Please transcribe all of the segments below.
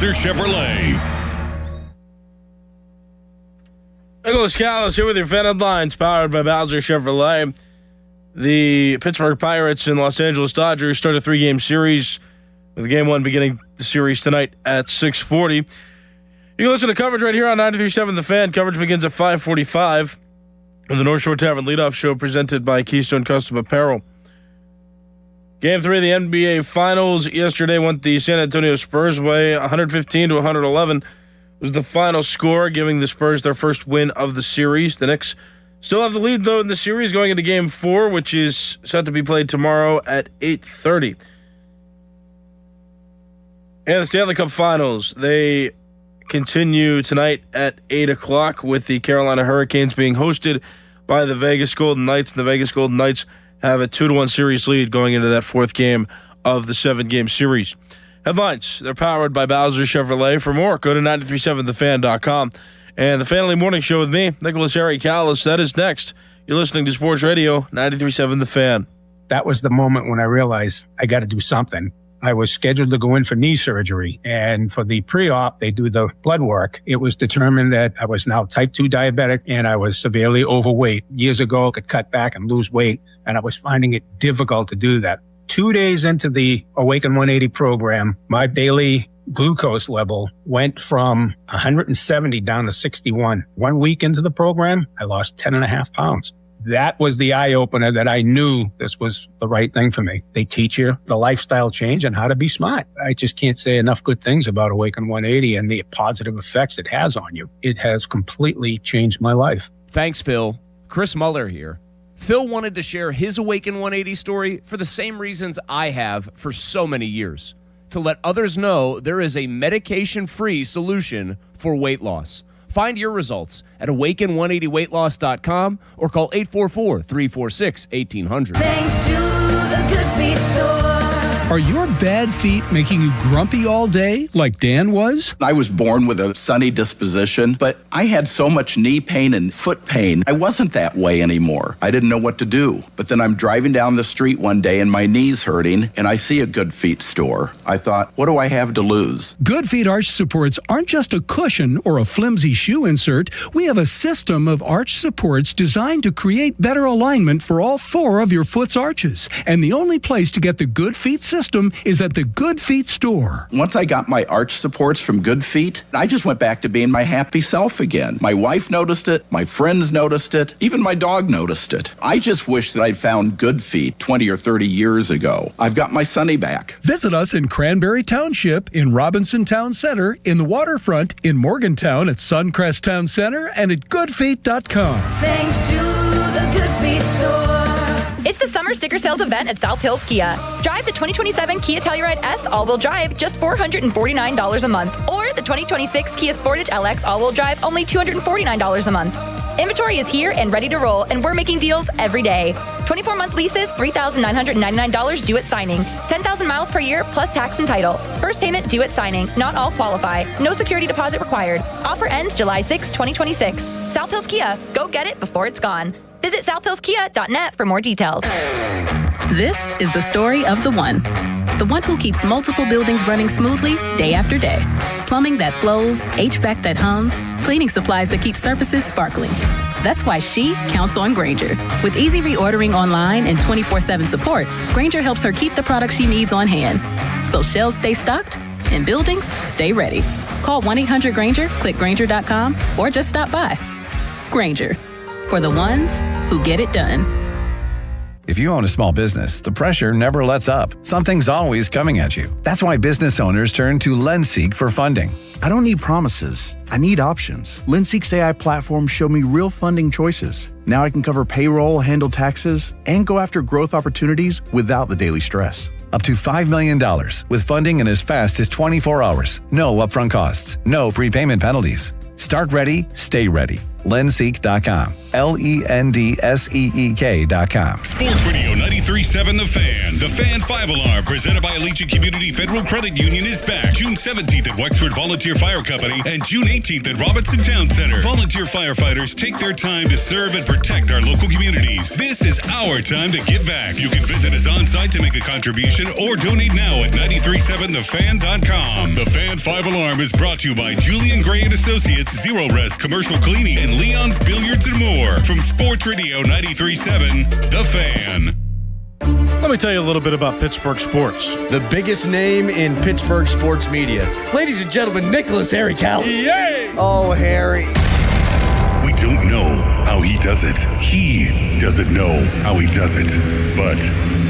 Bowser Chevrolet. Nicholas Callis here with your fan headlines, powered by Bowser Chevrolet. The Pittsburgh Pirates and Los Angeles Dodgers start a 3-game series, with Game 1 beginning the series tonight at 6:40. You can listen to coverage right here on 93.7 The Fan. Coverage begins at 5:45 on the North Shore Tavern Leadoff Show, presented by Keystone Custom Apparel. Game 3 of the NBA Finals yesterday went the San Antonio Spurs' way. 115-111 was the final score, giving the Spurs their first win of the series. The Knicks still have the lead, though, in the series going into Game 4, which is set to be played tomorrow at 8:30. And the Stanley Cup Finals, they continue tonight at 8 o'clock with the Carolina Hurricanes being hosted by the Vegas Golden Knights. And the Vegas Golden Knights have a 2-1 series lead going into that fourth game of the 7-game series. Headlines, they're powered by Bowser Chevrolet. For more, go to 937thefan.com. And the Family Morning Show with me, Nicholas Harry Callis, that is next. You're listening to Sports Radio 93.7 The Fan. That was the moment when I realized I got to do something. I was scheduled to go in for knee surgery, and for the pre-op, they do the blood work. It was determined that I was now type 2 diabetic and I was severely overweight. Years ago, I could cut back and lose weight, and I was finding it difficult to do that. 2 days into the Awaken 180 program, my daily glucose level went from 170 down to 61. 1 week into the program, I lost 10.5 pounds. That was the eye-opener that I knew this was the right thing for me. They teach you the lifestyle change and how to be smart. I just can't say enough good things about Awaken 180 and the positive effects it has on you. It has completely changed my life. Thanks, Phil. Chris Muller here. Phil wanted to share his Awaken 180 story for the same reasons I have for so many years. To let others know there is a medication-free solution for weight loss. Find your results at awaken180weightloss.com or call 844-346-1800. Thanks to the Good Feet store. Are your bad feet making you grumpy all day like Dan was? I was born with a sunny disposition, but I had so much knee pain and foot pain. I wasn't that way anymore. I didn't know what to do. But then I'm driving down the street one day and my knee's hurting, and I see a Good Feet store. I thought, what do I have to lose? Good Feet arch supports aren't just a cushion or a flimsy shoe insert. We have a system of arch supports designed to create better alignment for all 4 of your foot's arches. And the only place to get the Good Feet system is at the Good Feet store. Once I got my arch supports from Good Feet, I just went back to being my happy self again. My wife noticed it, my friends noticed it, even my dog noticed it. I just wish that I'd found Good Feet 20 or 30 years ago. I've got my Sonny back. Visit us in Cranberry Township, in Robinson Town Center, in the Waterfront, in Morgantown at Suncrest Town Center, and at goodfeet.com. Thanks to the Good Feet store. It's the summer sticker sales event at South Hills Kia. Drive the 2027 Kia Telluride S all-wheel drive, just $449 a month. Or the 2026 Kia Sportage LX all-wheel drive, only $249 a month. Inventory is here and ready to roll, and we're making deals every day. 24-month leases, $3,999 due at signing. 10,000 miles per year, plus tax and title. First payment due at signing. Not all qualify. No security deposit required. Offer ends July 6, 2026. South Hills Kia. Go get it before it's gone. Visit southhillskia.net for more details. This is the story of the one who keeps multiple buildings running smoothly day after day. Plumbing that flows, HVAC that hums, cleaning supplies that keep surfaces sparkling. That's why she counts on Grainger. With easy reordering online and 24/7 support, Grainger helps her keep the products she needs on hand. So shelves stay stocked and buildings stay ready. Call 1-800-GRAINGER, click Grainger.com, or just stop by. Grainger, for the ones who get it done. If you own a small business, the pressure never lets up. Something's always coming at you. That's why business owners turn to LendSeek for funding. I don't need promises. I need options. LendSeek's AI platform showed me real funding choices. Now I can cover payroll, handle taxes, and go after growth opportunities without the daily stress. Up to $5 million with funding in as fast as 24 hours. No upfront costs. No prepayment penalties. Start ready, stay ready. LendSeek.com. LendSeek.com. Sports Radio 93.7 93.7 The Fan. The Fan 5-Alarm, presented by Allegiant Community Federal Credit Union, is back June 17th at Wexford Volunteer Fire Company and June 18th at Robinson Town Center. Volunteer firefighters take their time to serve and protect our local communities. This is our time to give back. You can visit us on site to make a contribution or donate now at 937thefan.com. The Fan 5-Alarm is brought to you by Julian Gray and Associates, Zero Res Commercial Cleaning, and Leon's Billiards and more. From Sports Radio 93.7, The Fan. Let me tell you a little bit about Pittsburgh sports. The biggest name in Pittsburgh sports media. Ladies and gentlemen, Nicholas Harry Callis. Yay! Oh, Harry. We don't know how he does it. He doesn't know how he does it. But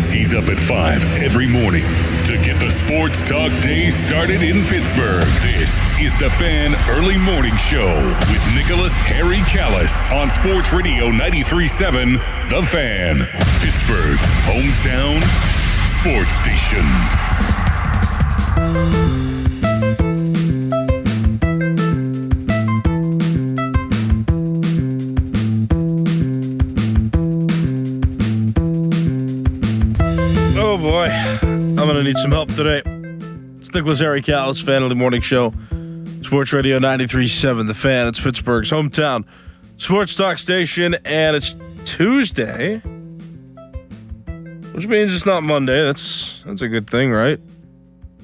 he's up at 5 every morning to get the sports talk day started in Pittsburgh. This is the Fan Early Morning Show with Nicholas Harry Callis on Sports Radio 93.7 The Fan, Pittsburgh's hometown sports station. Oh boy, I'm gonna need some help today. It's Nicholas Harry Callis, Fan Early Morning Show, Sports Radio 93.7 The Fan. It's Pittsburgh's hometown sports talk station, and it's Tuesday, which means it's not Monday. That's a good thing, right?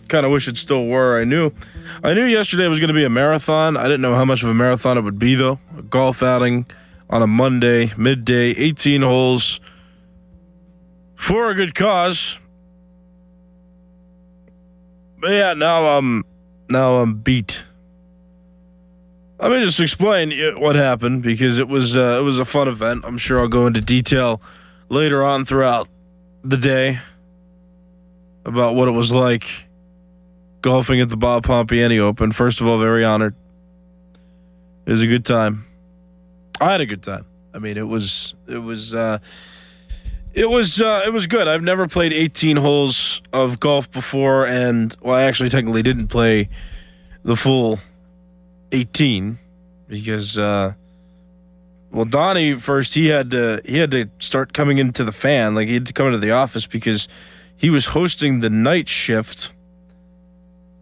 Kind of wish it still were. I knew yesterday was going to be a marathon. I didn't know how much of a marathon it would be, though. A golf outing on a Monday, midday, 18 holes for a good cause. But yeah, now I'm beat. Let me just explain what happened, because it was a fun event. I'm sure I'll go into detail later on throughout the day about what it was like golfing at the Bob Pompiani Open. First of all, very honored. It was a good time. I had a good time. I mean, it was good. I've never played 18 holes of golf before, and I actually technically didn't play the full 18 because Donnie first he had to start coming into the Fan, like he had to come into the office because he was hosting the night shift.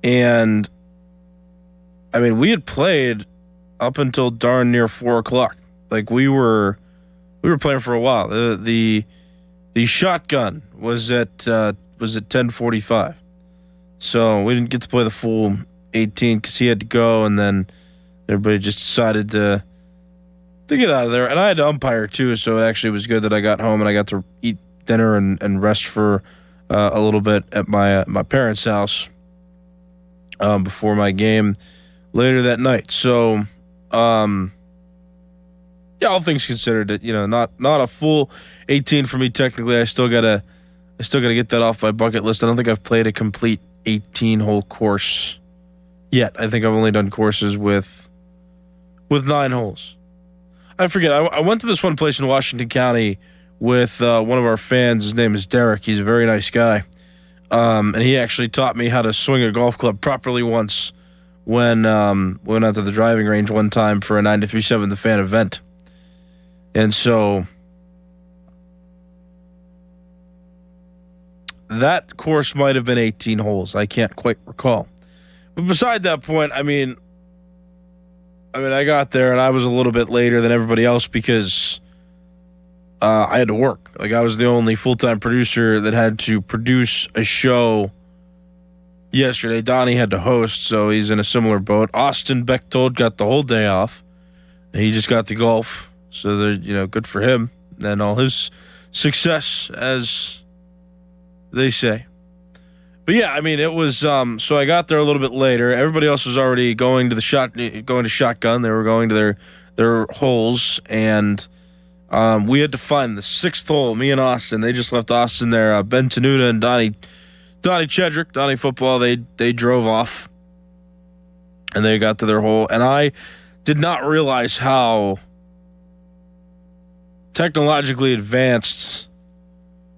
And I mean, we had played up until darn near 4:00. Like we were playing for a while. The shotgun was at 10:45, so we didn't get to play the full 18 because he had to go, and then everybody just decided to get out of there. And I had to umpire too, so it actually was good that I got home and I got to eat dinner and rest for a little bit at my parents' house before my game later that night. So yeah, all things considered, not a full 18 for me technically. I still gotta get that off my bucket list. I don't think I've played a complete 18-hole course yet. I think I've only done courses with 9 holes. I forget. I went to this one place in Washington County with one of our fans. His name is Derek. He's a very nice guy, and he actually taught me how to swing a golf club properly once when we went out to the driving range one time for a 93.7 The Fan event. And so that course might have been 18 holes. I can't quite recall. But beside that point, I mean, I got there and I was a little bit later than everybody else because I had to work. Like I was the only full-time producer that had to produce a show yesterday. Donnie had to host, so he's in a similar boat. Austin Bechtold got the whole day off. He just got to golf. So they're, good for him and all his success, as they say. But yeah, I mean, it was. So I got there a little bit later. Everybody else was already going to shotgun. They were going to their holes, and we had to find the 6th hole. Me and Austin. They just left Austin there. Ben Tenuta and Donnie Chedrick, Donnie Football. They drove off, and they got to their hole. And I did not realize how technologically advanced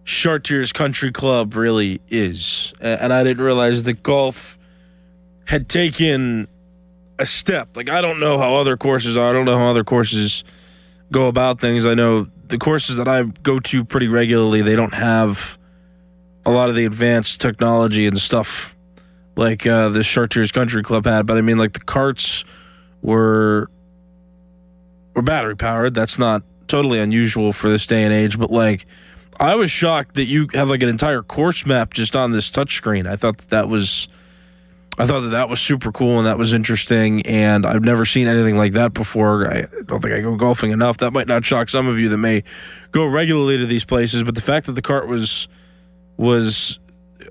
Chartiers Country Club really is. And I didn't realize that golf had taken a step. Like, I don't know how other courses are. I don't know how other courses go about things. I know the courses that I go to pretty regularly, they don't have a lot of the advanced technology and stuff like the Chartiers Country Club had. But I mean, like the carts were battery powered. That's not totally unusual for this day and age. But like, I was shocked that you have like an entire course map just on this touchscreen. I thought that was super cool and that was interesting. And I've never seen anything like that before. I don't think I go golfing enough. That might not shock some of you that may go regularly to these places. But the fact that the cart was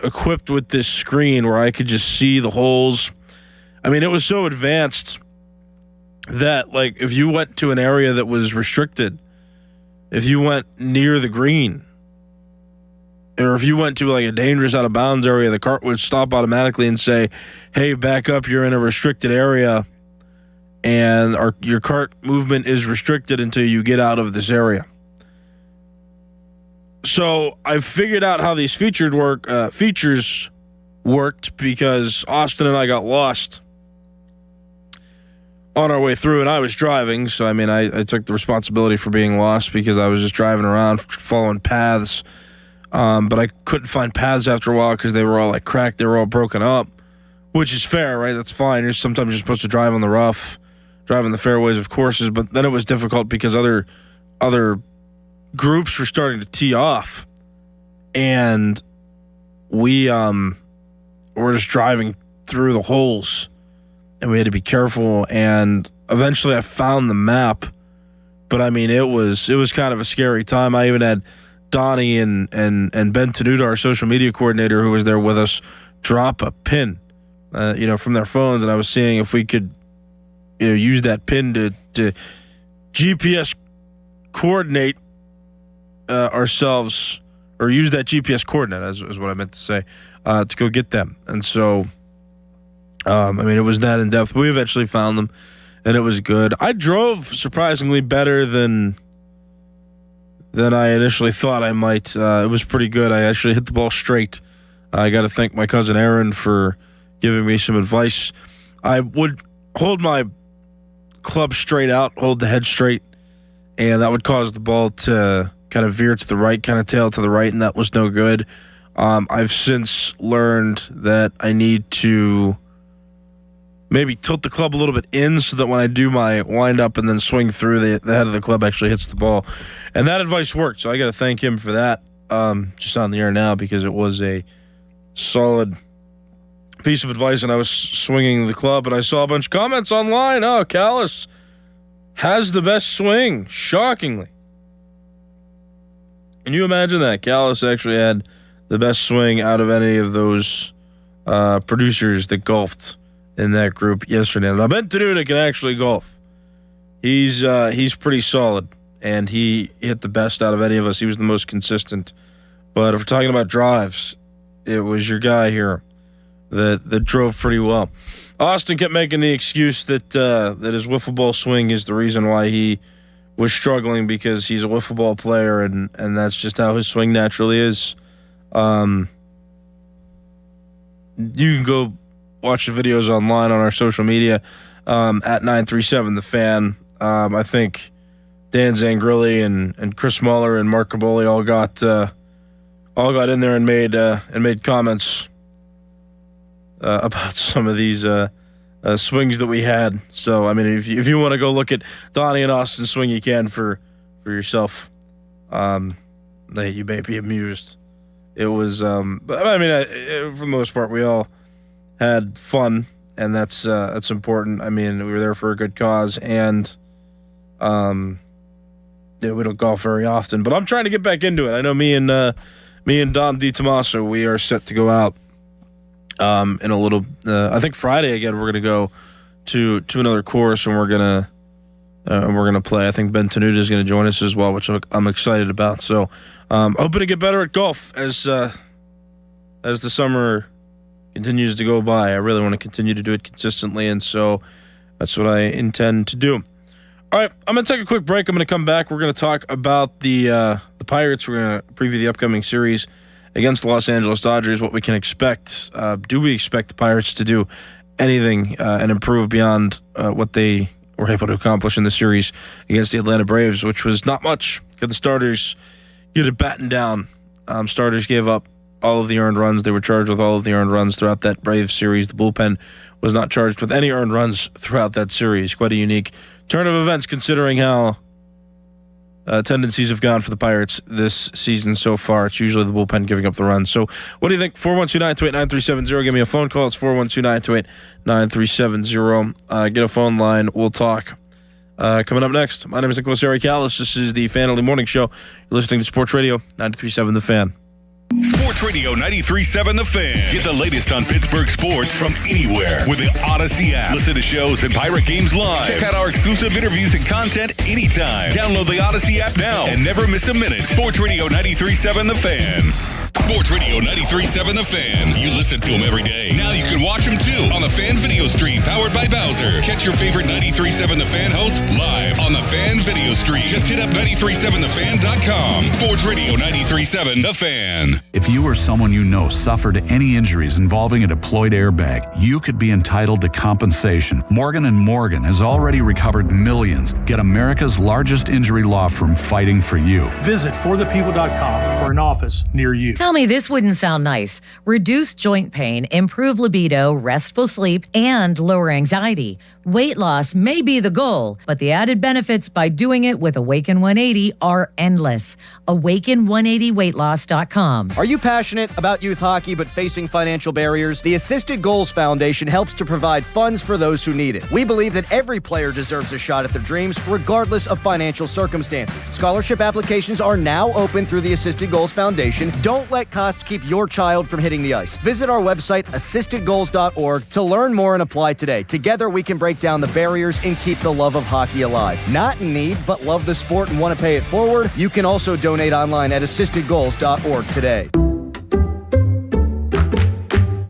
equipped with this screen where I could just see the holes. I mean, it was so advanced that like if you went to an area that was restricted, if you went near the green, or if you went to like a dangerous out of bounds area, the cart would stop automatically and say, hey, back up, you're in a restricted area and your cart movement is restricted until you get out of this area. So I figured out how these features worked because Austin and I got lost on our way through, and I was driving. So, I mean, I took the responsibility for being lost because I was just driving around following paths. But I couldn't find paths after a while because they were all like cracked. They were all broken up, which is fair, right? That's fine. Sometimes you're supposed to drive on the rough, drive in the fairways of courses. But then it was difficult because other groups were starting to tee off, and we were just driving through the holes, and we had to be careful. And eventually, I found the map, but I mean, it was kind of a scary time. I even had Donnie and Ben Tenuta, our social media coordinator, who was there with us, drop a pin, from their phones, and I was seeing if we could, use that pin to GPS coordinate ourselves, or use that GPS coordinate, is what I meant to say, to go get them. And so, I mean, it was that in depth. We eventually found them, and it was good. I drove surprisingly better than I initially thought I might. It was pretty good. I actually hit the ball straight. I got to thank my cousin Aaron for giving me some advice. I would hold my club straight out, hold the head straight, and that would cause the ball to kind of veer to the right, kind of tail to the right, and that was no good. I've since learned that I need to maybe tilt the club a little bit in so that when I do my wind up and then swing through, the head of the club actually hits the ball. And that advice worked, so I got to thank him for that, just on the air now, because it was a solid piece of advice. And I was swinging the club, and I saw a bunch of comments online. Oh, Callis has the best swing, shockingly. Can you imagine that? Callis actually had the best swing out of any of those producers that golfed in that group yesterday. Now, Ben Tenuta can actually golf. He's pretty solid, and he hit the best out of any of us. He was the most consistent. But if we're talking about drives, it was your guy here that drove pretty well. Austin kept making the excuse that his wiffle ball swing is the reason why he was struggling, because he's a wiffle ball player, and that's just how his swing naturally is. You can go watch the videos online on our social media at 937 The Fan. I think Dan Zangrilli and Chris Muller and Mark Caboli all got in there and made comments about some of these swings that we had. So I mean, if you want to go look at Donnie and Austin's swing, you can for yourself. You may be amused. It was, but I mean, for the most part, we all had fun, and that's important. I mean, we were there for a good cause, and we don't golf very often, but I'm trying to get back into it. I know me and Dom DiTomaso, we are set to go out in a little. I think Friday again. We're gonna go to another course, and we're gonna play. I think Ben Tenuta is gonna join us as well, which I'm excited about. So, hoping to get better at golf as the summer continues to go by. I really want to continue to do it consistently, and so that's what I intend to do. All right, I'm going to take a quick break. I'm going to come back. We're going to talk about the Pirates. We're going to preview the upcoming series against the Los Angeles Dodgers, what we can expect. Do we expect the Pirates to do anything and improve beyond what they were able to accomplish in the series against the Atlanta Braves, which was not much? Could the starters get it battened down? Starters gave up all of the earned runs. They were charged with all of the earned runs throughout that Braves series. The bullpen was not charged with any earned runs throughout that series. Quite a unique turn of events considering how tendencies have gone for the Pirates this season so far. It's usually the bullpen giving up the runs. So what do you think? 412-928-9370. Give me a phone call. It's 412-928-9370. Get a phone line. We'll talk. Coming up next, my name is Nicholas Aricalis. This is the Fan Early Morning Show. You're listening to Sports Radio 93.7 The Fan. Sports Radio 93.7 The Fan. Get the latest on Pittsburgh sports from anywhere with the Odyssey app. Listen to shows and Pirate games live. Check out our exclusive interviews and content anytime. Download the Odyssey app now and never miss a minute. Sports Radio 93.7 The Fan. Sports Radio 93.7 The Fan. You listen to them every day. Now you can watch them too on the Fan Video Stream powered by Bowser. Catch your favorite 93.7 The Fan hosts live on the Fan Video Stream. Just hit up 937thefan.com. Sports Radio 93.7 The Fan. If you or someone you know suffered any injuries involving a deployed airbag, you could be entitled to compensation. Morgan & Morgan has already recovered millions. Get America's largest injury law firm fighting for you. Visit forthepeople.com for an office near you. Tell me this wouldn't sound nice. Reduce joint pain, improve libido, restful sleep, and lower anxiety. Weight loss may be the goal, but the added benefits by doing it with Awaken 180 are endless. Awaken180weightloss.com. Are you passionate about youth hockey but facing financial barriers? The Assisted Goals Foundation helps to provide funds for those who need it. We believe that every player deserves a shot at their dreams, regardless of financial circumstances. Scholarship applications are now open through the Assisted Goals Foundation. Don't let cost keep your child from hitting the ice. Visit our website, assistedgoals.org, to learn more and apply today. Together, we can break down the barriers and keep the love of hockey alive. Not in need, but love the sport and want to pay it forward? You can also donate online at assistedgoals.org today.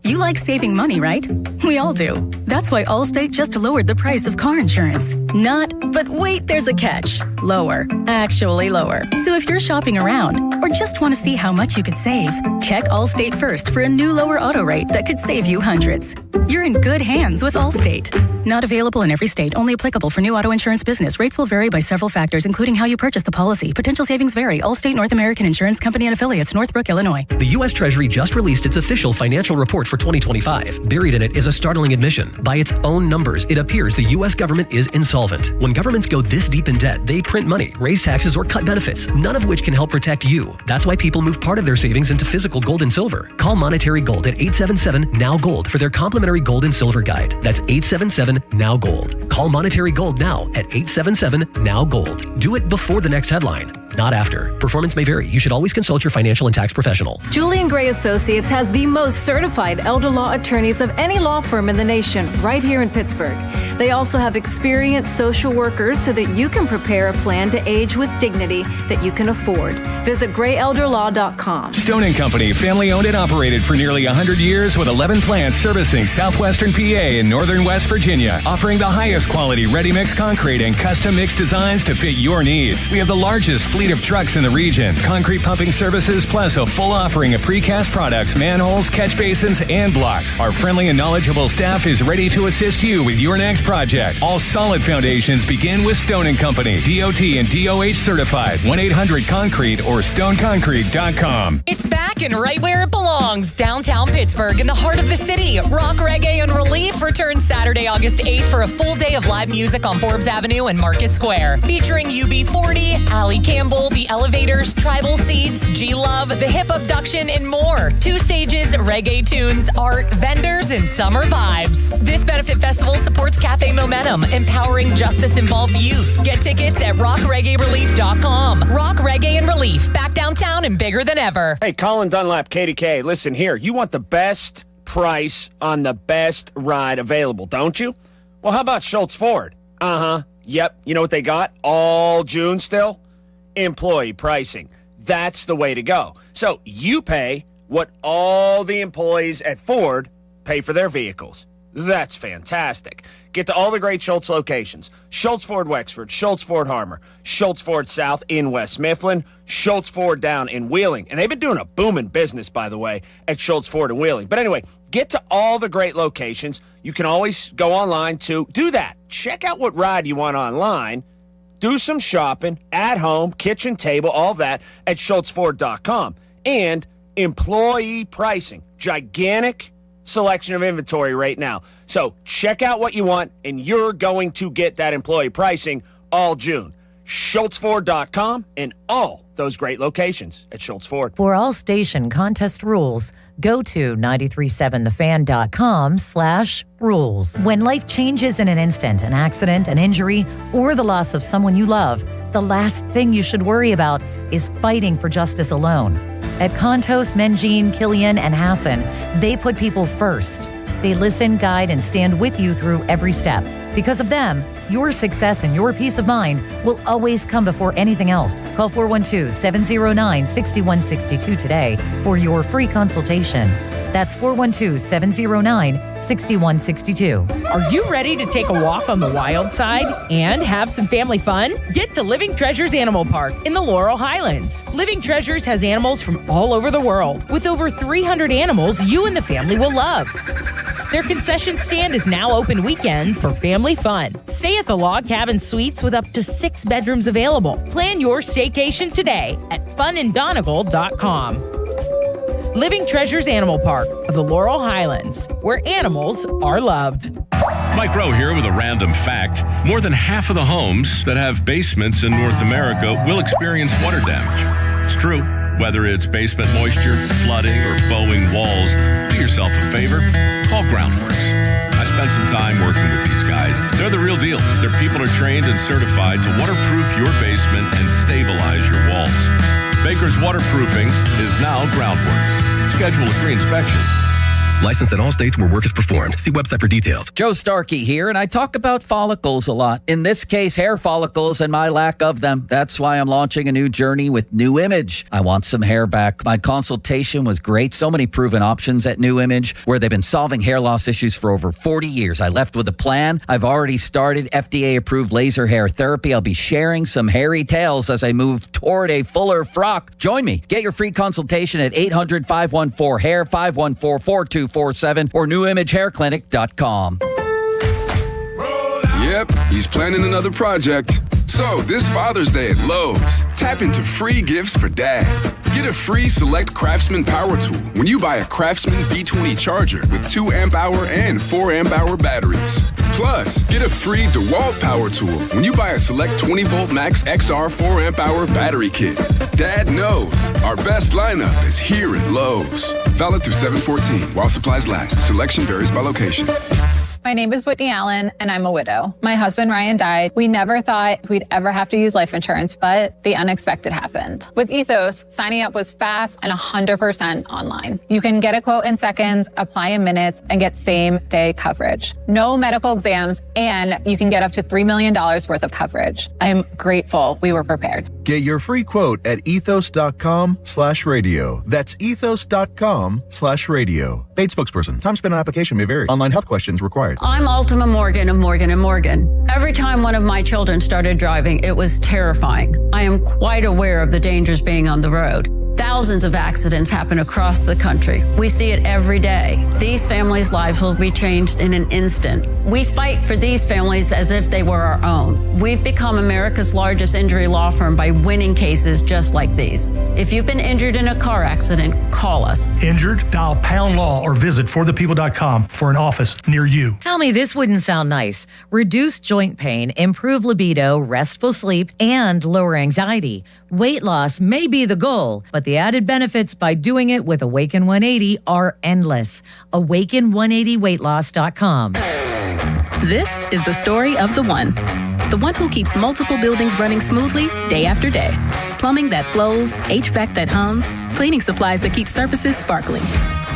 You like saving money, right? We all do. That's why Allstate just lowered the price of car insurance. Not, but wait, there's a catch. Lower. Actually lower. So if you're shopping around or just want to see how much you could save, check Allstate first for a new lower auto rate that could save you hundreds. You're in good hands with Allstate. Not available in every state. Only applicable for new auto insurance business. Rates will vary by several factors, including how you purchase the policy. Potential savings vary. Allstate North American Insurance Company and Affiliates, Northbrook, Illinois. The U.S. Treasury just released its official financial report for 2025. Buried in it is a startling admission. By its own numbers, it appears the U.S. government is insolvent. When governments go this deep in debt, they print money, raise taxes, or cut benefits, none of which can help protect you. That's why people move part of their savings into physical gold and silver. Call Monetary Gold at 877-NOW-GOLD for their complimentary gold and silver guide. That's 877-NOW-GOLD. Call Monetary Gold now at 877-NOW-GOLD. Do it before the next headline, not after. Performance may vary. You should always consult your financial and tax professional. Julian Gray Associates has the most certified elder law attorneys of any law firm in the nation, right here in Pittsburgh. They also have experienced social workers so that you can prepare a plan to age with dignity that you can afford. Visit grayelderlaw.com. Stone & Company, family owned and operated for nearly 100 years with 11 plants servicing southwestern PA and northern West Virginia, offering the highest quality ready-mix concrete and custom mix designs to fit your needs. We have the largest fleet of trucks in the region, concrete pumping services, plus a full offering of precast products, manholes, catch basins, and blocks. Our friendly and knowledgeable staff is ready to assist you with your next project. All solid foundations begin with Stone & Company, DOT and DOH certified. 1-800-CONCRETE or stoneconcrete.com. It's back and right where it belongs, downtown Pittsburgh in the heart of the city. Rock, Reggae, and Relief returns Saturday, August 8th for a full day of live music on Forbes Avenue and Market Square, featuring UB40, Allie Campbell, The Elevators, Tribal Seeds, G-Love, The Hip Abduction, and more. 2 stages, reggae tunes, art, vendors, and summer vibes. This benefit festival supports Cafe Momentum, empowering justice-involved youth. Get tickets at rockreggaerelief.com. Rock, Reggae, and Relief, back downtown and bigger than ever. Hey, Colin Dunlap, KDK. Listen here, you want the best price on the best ride available, don't you? Well, how about Schultz Ford? Yep. You know what they got all June still? Employee pricing. That's the way to go. So you pay what all the employees at Ford pay for their vehicles. That's fantastic. Get to all the great Schultz locations. Schultz Ford Wexford, Schultz Ford Harmer, Schultz Ford South in West Mifflin, Schultz Ford down in Wheeling. And they've been doing a booming business, by the way, at Schultz Ford in Wheeling. But anyway, get to all the great locations. You can always go online to do that. Check out what ride you want online. Do some shopping at home, kitchen table, all that at SchultzFord.com. And employee pricing. Gigantic selection of inventory right now. So check out what you want, and you're going to get that employee pricing all June. SchultzFord.com and all those great locations at Schultz Ford. For all station contest rules, go to 937thefan.com/rules. When life changes in an instant, an accident, an injury, or the loss of someone you love, the last thing you should worry about is fighting for justice alone. At Contos, Mengine, Killian, and Hassan, they put people first. They listen, guide, and stand with you through every step. Because of them, your success and your peace of mind will always come before anything else. Call 412-709-6162 today for your free consultation. That's 412-709-6162. Are you ready to take a walk on the wild side and have some family fun? Get to Living Treasures Animal Park in the Laurel Highlands. Living Treasures has animals from all over the world. With over 300 animals you and the family will love. Their concession stand is now open weekends for family fun. Stay at the Log Cabin Suites with up to 6 bedrooms available. Plan your staycation today at funanddonegal.com. Living Treasures Animal Park of the Laurel Highlands, where animals are loved. Mike Rowe here with a random fact. More than half of the homes that have basements in North America will experience water damage. It's true. Whether it's basement moisture, flooding, or bowing walls, do yourself a favor. Call Groundworks. I spent some time working with these guys. They're the real deal. Their people are trained and certified to waterproof your basement and stabilize your walls. Baker's Waterproofing is now Groundworks. Schedule a free inspection. Licensed in all states where work is performed. See website for details. Joe Starkey here, and I talk about follicles a lot. In this case, hair follicles and my lack of them. That's why I'm launching a new journey with New Image. I want some hair back. My consultation was great. So many proven options at New Image, where they've been solving hair loss issues for over 40 years. I left with a plan. I've already started FDA-approved laser hair therapy. I'll be sharing some hairy tales as I move toward a fuller frock. Join me. Get your free consultation at 800-514-HAIR, 514-4247, or newimagehairclinic.com. Yep, he's planning another project. So, this Father's Day at Lowe's, tap into free gifts for Dad. Get a free Select Craftsman power tool when you buy a Craftsman V20 charger with 2 amp-hour and 4 amp-hour batteries. Plus, get a free DeWalt power tool when you buy a Select 20-volt Max XR 4 amp-hour battery kit. Dad knows our best lineup is here at Lowe's. Valid through 7/14 while supplies last. Selection varies by location. My name is Whitney Allen, and I'm a widow. My husband, Ryan, died. We never thought we'd ever have to use life insurance, but the unexpected happened. With Ethos, signing up was fast and 100% online. You can get a quote in seconds, apply in minutes, and get same-day coverage. No medical exams, and you can get up to $3 million worth of coverage. I'm grateful we were prepared. Get your free quote at ethos.com/radio. That's ethos.com/radio. Paid spokesperson. Time spent on application may vary. Online health questions required. I'm Ultima Morgan of Morgan & Morgan. Every time one of my children started driving, it was terrifying. I am quite aware of the dangers being on the road. Thousands of accidents happen across the country. We see it every day. These families' lives will be changed in an instant. We fight for these families as if they were our own. We've become America's largest injury law firm by winning cases just like these. If you've been injured in a car accident, call us. Injured? Dial pound law or visit forthepeople.com for an office near you. Tell me this wouldn't sound nice. Reduce joint pain, improve libido, restful sleep, and lower anxiety. Weight loss may be the goal, but the added benefits by doing it with Awaken 180 are endless. Awaken180weightloss.com. This is the story of the one who keeps multiple buildings running smoothly day after day. Plumbing that flows, HVAC that hums, cleaning supplies that keep surfaces sparkling.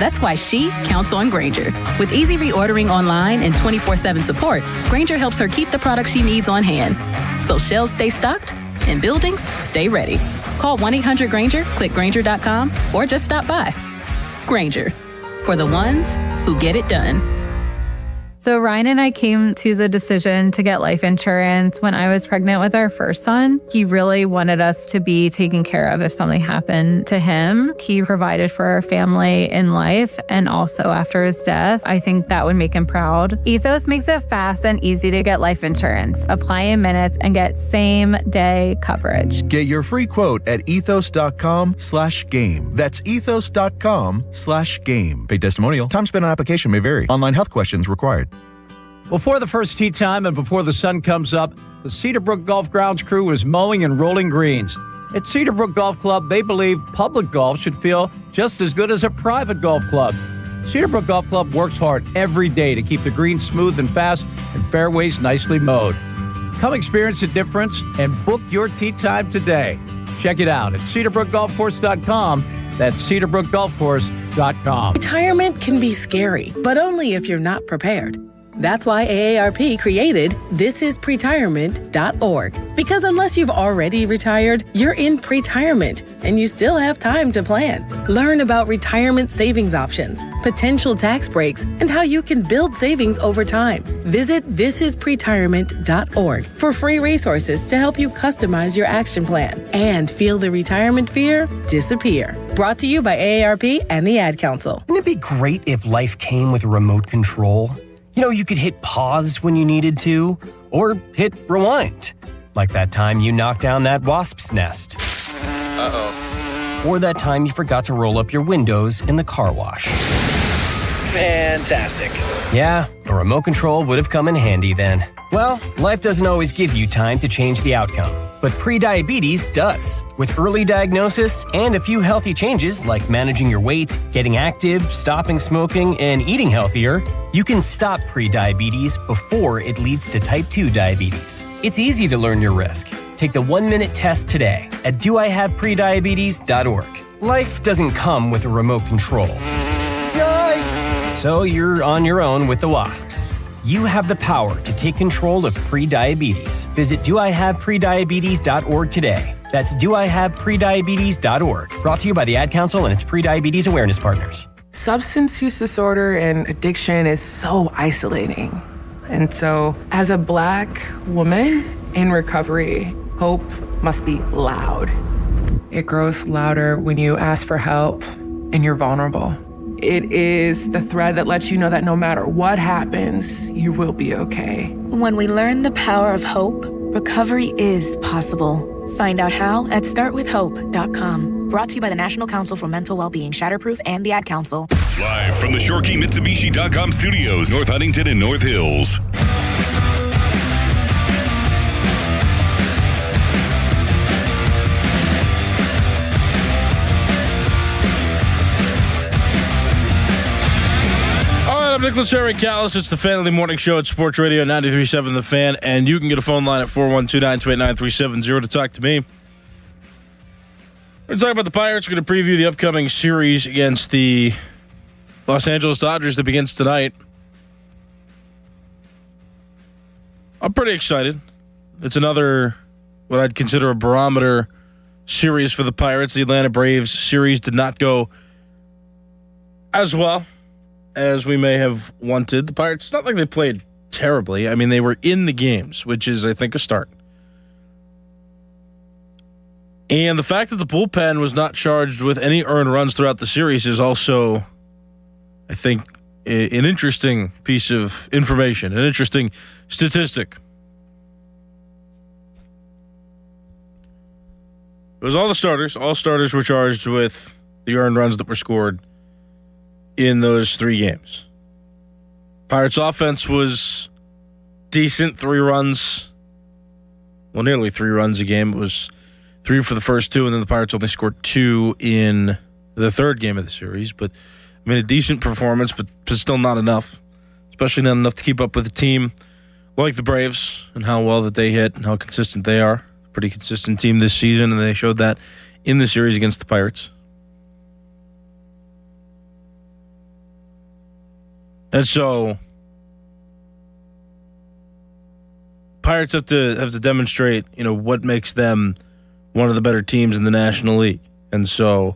That's why she counts on Grainger. With easy reordering online and 24/7 support, Grainger helps her keep the products she needs on hand. So shelves stay stocked and buildings stay ready. Call 1-800-GRAINGER, click Grainger.com, or just stop by. Grainger, for the ones who get it done. So Ryan and I came to the decision to get life insurance when I was pregnant with our first son. He really wanted us to be taken care of if something happened to him. He provided for our family in life and also after his death. I think that would make him proud. Ethos makes it fast and easy to get life insurance. Apply in minutes and get same-day coverage. Get your free quote at ethos.com/game. That's ethos.com/game. Paid testimonial. Time spent on application may vary. Online health questions required. Before the first tee time and before the sun comes up, the Cedarbrook Golf Grounds crew is mowing and rolling greens. At Cedarbrook Golf Club, they believe public golf should feel just as good as a private golf club. Cedarbrook Golf Club works hard every day to keep the greens smooth and fast and fairways nicely mowed. Come experience the difference and book your tee time today. Check it out at cedarbrookgolfcourse.com. That's cedarbrookgolfcourse.com. Retirement can be scary, but only if you're not prepared. That's why AARP created thisispretirement.org. Because unless you've already retired, you're in pretirement and you still have time to plan. Learn about retirement savings options, potential tax breaks, and how you can build savings over time. Visit thisispretirement.org for free resources to help you customize your action plan and feel the retirement fear disappear. Brought to you by AARP and the Ad Council. Wouldn't it be great if life came with a remote control? You know, you could hit pause when you needed to, or hit rewind. Like that time you knocked down that wasp's nest. Uh-oh. Or that time you forgot to roll up your windows in the car wash. Fantastic. Yeah, a remote control would have come in handy then. Well, life doesn't always give you time to change the outcome, but prediabetes does. With early diagnosis and a few healthy changes like managing your weight, getting active, stopping smoking, and eating healthier, you can stop prediabetes before it leads to type 2 diabetes. It's easy to learn your risk. Take the 1-minute test today at doihaveprediabetes.org. Life doesn't come with a remote control. Yikes! So you're on your own with the wasps. You have the power to take control of prediabetes. Visit doihaveprediabetes.org today. That's doihaveprediabetes.org. Brought to you by the Ad Council and its pre-diabetes awareness partners. Substance use disorder and addiction is so isolating. And so, as a Black woman in recovery, hope must be loud. It grows louder when you ask for help and you're vulnerable. It is the thread that lets you know that no matter what happens, you will be okay. When we learn the power of hope, recovery is possible. Find out how at startwithhope.com. Brought to you by the National Council for Mental Wellbeing, Shatterproof, and the Ad Council. Live from the Shorkey Mitsubishi.com studios, North Huntington and North Hills. I'm Nicholas Harry Callis. It's the Fan of the Morning Show at Sports Radio 93.7 The Fan, and you can get a phone line at 412-928-9370 to talk to me. We're going to talk about the Pirates. We're going to preview the upcoming series against the Los Angeles Dodgers that begins tonight. I'm pretty excited. It's another, what I'd consider a barometer series for the Pirates. The Atlanta Braves series did not go as well as we may have wanted. The Pirates, it's not like they played terribly. I mean, they were in the games, which is, I think, a start. And the fact that the bullpen was not charged with any earned runs throughout the series is also, I think, an interesting piece of information, an interesting statistic. It was all the starters. All starters were charged with the earned runs that were scored in those 3 games. Pirates offense was decent, 3 runs. Well, nearly 3 runs a game. It was 3 for the first 2, and then the Pirates only scored 2 in the third game of the series. But, I mean, a decent performance, but still not enough. Especially not enough to keep up with a team like the Braves and how well that they hit and how consistent they are. Pretty consistent team this season, and they showed that in the series against the Pirates. And so, Pirates have to demonstrate, what makes them one of the better teams in the National League. And so,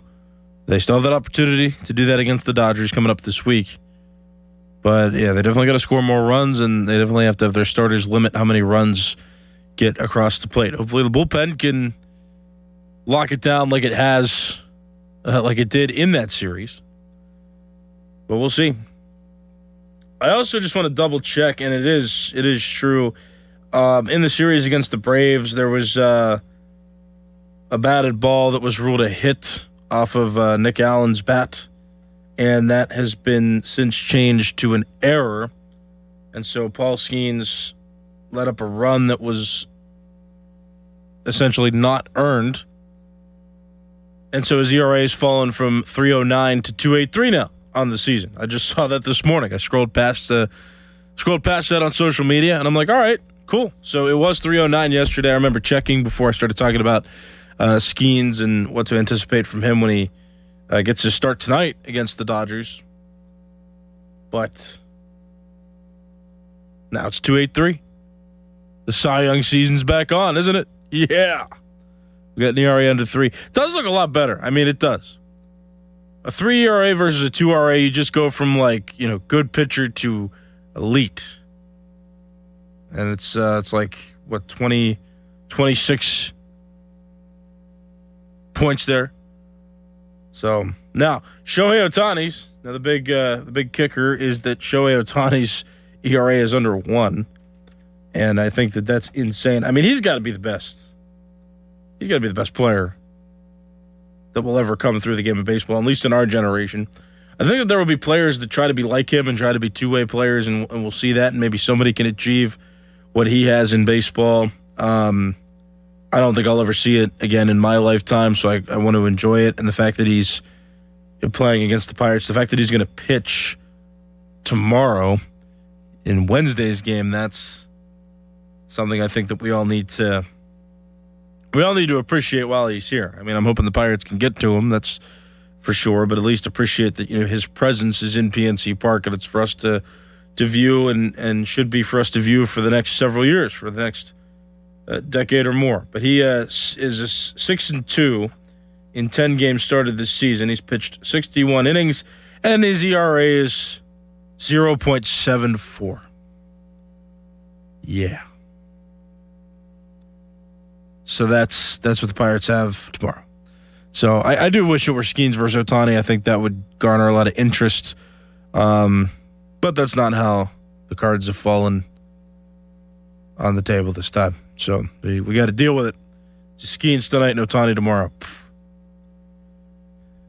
they still have that opportunity to do that against the Dodgers coming up this week. But, yeah, they definitely got to score more runs, and they definitely have to have their starters limit how many runs get across the plate. Hopefully the bullpen can lock it down like it has, like it did in that series. But we'll see. I also just want to double check, and it is true. In the series against the Braves, there was a batted ball that was ruled a hit off of Nick Allen's bat, and that has been since changed to an error. And so Paul Skeens let up a run that was essentially not earned. And so his ERA has fallen from 3.09 to 2.83 now on the season. I just saw that this morning. I scrolled past that on social media, and I'm like, all right, cool. So it was 3.09 yesterday. I remember checking before I started talking about Skeens and what to anticipate from him when he gets his start tonight against the Dodgers. But now it's 2.83. The Cy Young season's back on, isn't it? Yeah. We got an ERA under 3. Does look a lot better. I mean, it does. A 3 ERA versus a 2 ERA, you just go from good pitcher to elite. And it's like, 26 points there. So now Shohei Ohtani's. Now the big kicker is that Shohei Ohtani's ERA is under 1, and I think that's insane. I mean, he's got to be the best. He's got to be the best player that will ever come through the game of baseball, at least in our generation. I think that there will be players that try to be like him and try to be two-way players, and we'll see that, and maybe somebody can achieve what he has in baseball. I don't think I'll ever see it again in my lifetime, so I want to enjoy it. And the fact that he's playing against the Pirates, the fact that he's going to pitch tomorrow in Wednesday's game, that's something I think that we all need to appreciate while he's here. I mean, I'm hoping the Pirates can get to him, that's for sure, but at least appreciate that his presence is in PNC Park, and it's for us to view and should be for us to view for the next several years, for the next decade or more. But he is 6-2 in 10 games started this season. He's pitched 61 innings, and his ERA is 0.74. Yeah. So that's what the Pirates have tomorrow. So I do wish it were Skeens versus Ohtani. I think that would garner a lot of interest. But that's not how the cards have fallen on the table this time. So we got to deal with it. Just Skeens tonight and Ohtani tomorrow.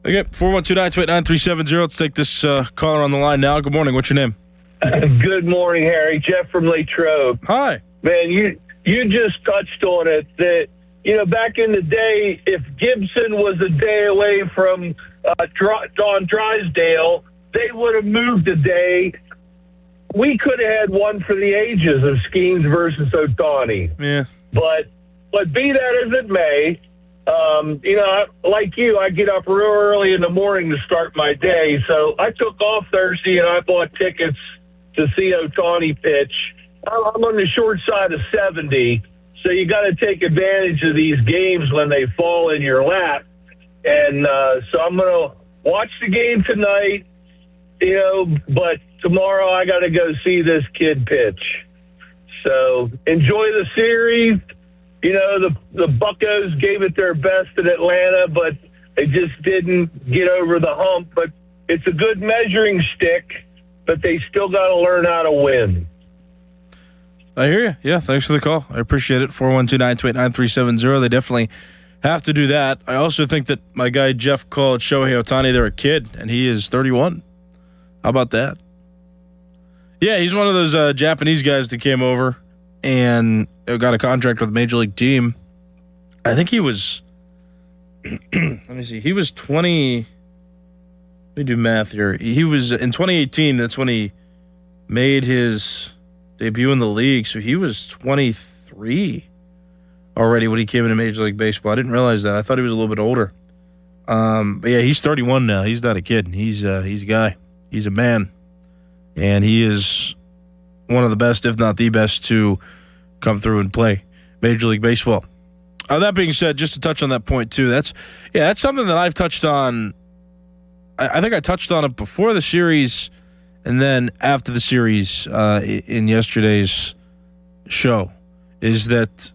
Okay, 412-928-9370. Let's take this caller on the line now. Good morning. What's your name? Good morning, Harry. Jeff from Latrobe. Hi. Man, you just touched on it that, back in the day, if Gibson was a day away from Don Drysdale, they would have moved a day. We could have had one for the ages of Skeens versus Ohtani. Yeah. But be that as it may, like you, I get up real early in the morning to start my day. So I took off Thursday and I bought tickets to see Ohtani pitch. I'm on the short side of 70, so you got to take advantage of these games when they fall in your lap. And so I'm going to watch the game tonight, but tomorrow I got to go see this kid pitch. So enjoy the series. The Buccos gave it their best in Atlanta, but they just didn't get over the hump. But it's a good measuring stick, but they still got to learn how to win. I hear you. Yeah, thanks for the call. I appreciate it. 412-928-9370. They definitely have to do that. I also think that my guy Jeff called Shohei Ohtani, they're a kid, and he is 31. How about that? Yeah, he's one of those Japanese guys that came over and got a contract with a major league team. I think he was, let me see, he was 20, let me do math here. He was, in 2018, that's when he made his debut in the league, so he was 23 already when he came into Major League Baseball. I didn't realize that. I thought he was a little bit older. But yeah, he's 31 now. He's not a kid. He's a guy. He's a man. And he is one of the best, if not the best, to come through and play Major League Baseball. That being said, just to touch on that point too, that's something that I've touched on. I think I touched on it before the series, And then after the series in yesterday's show is that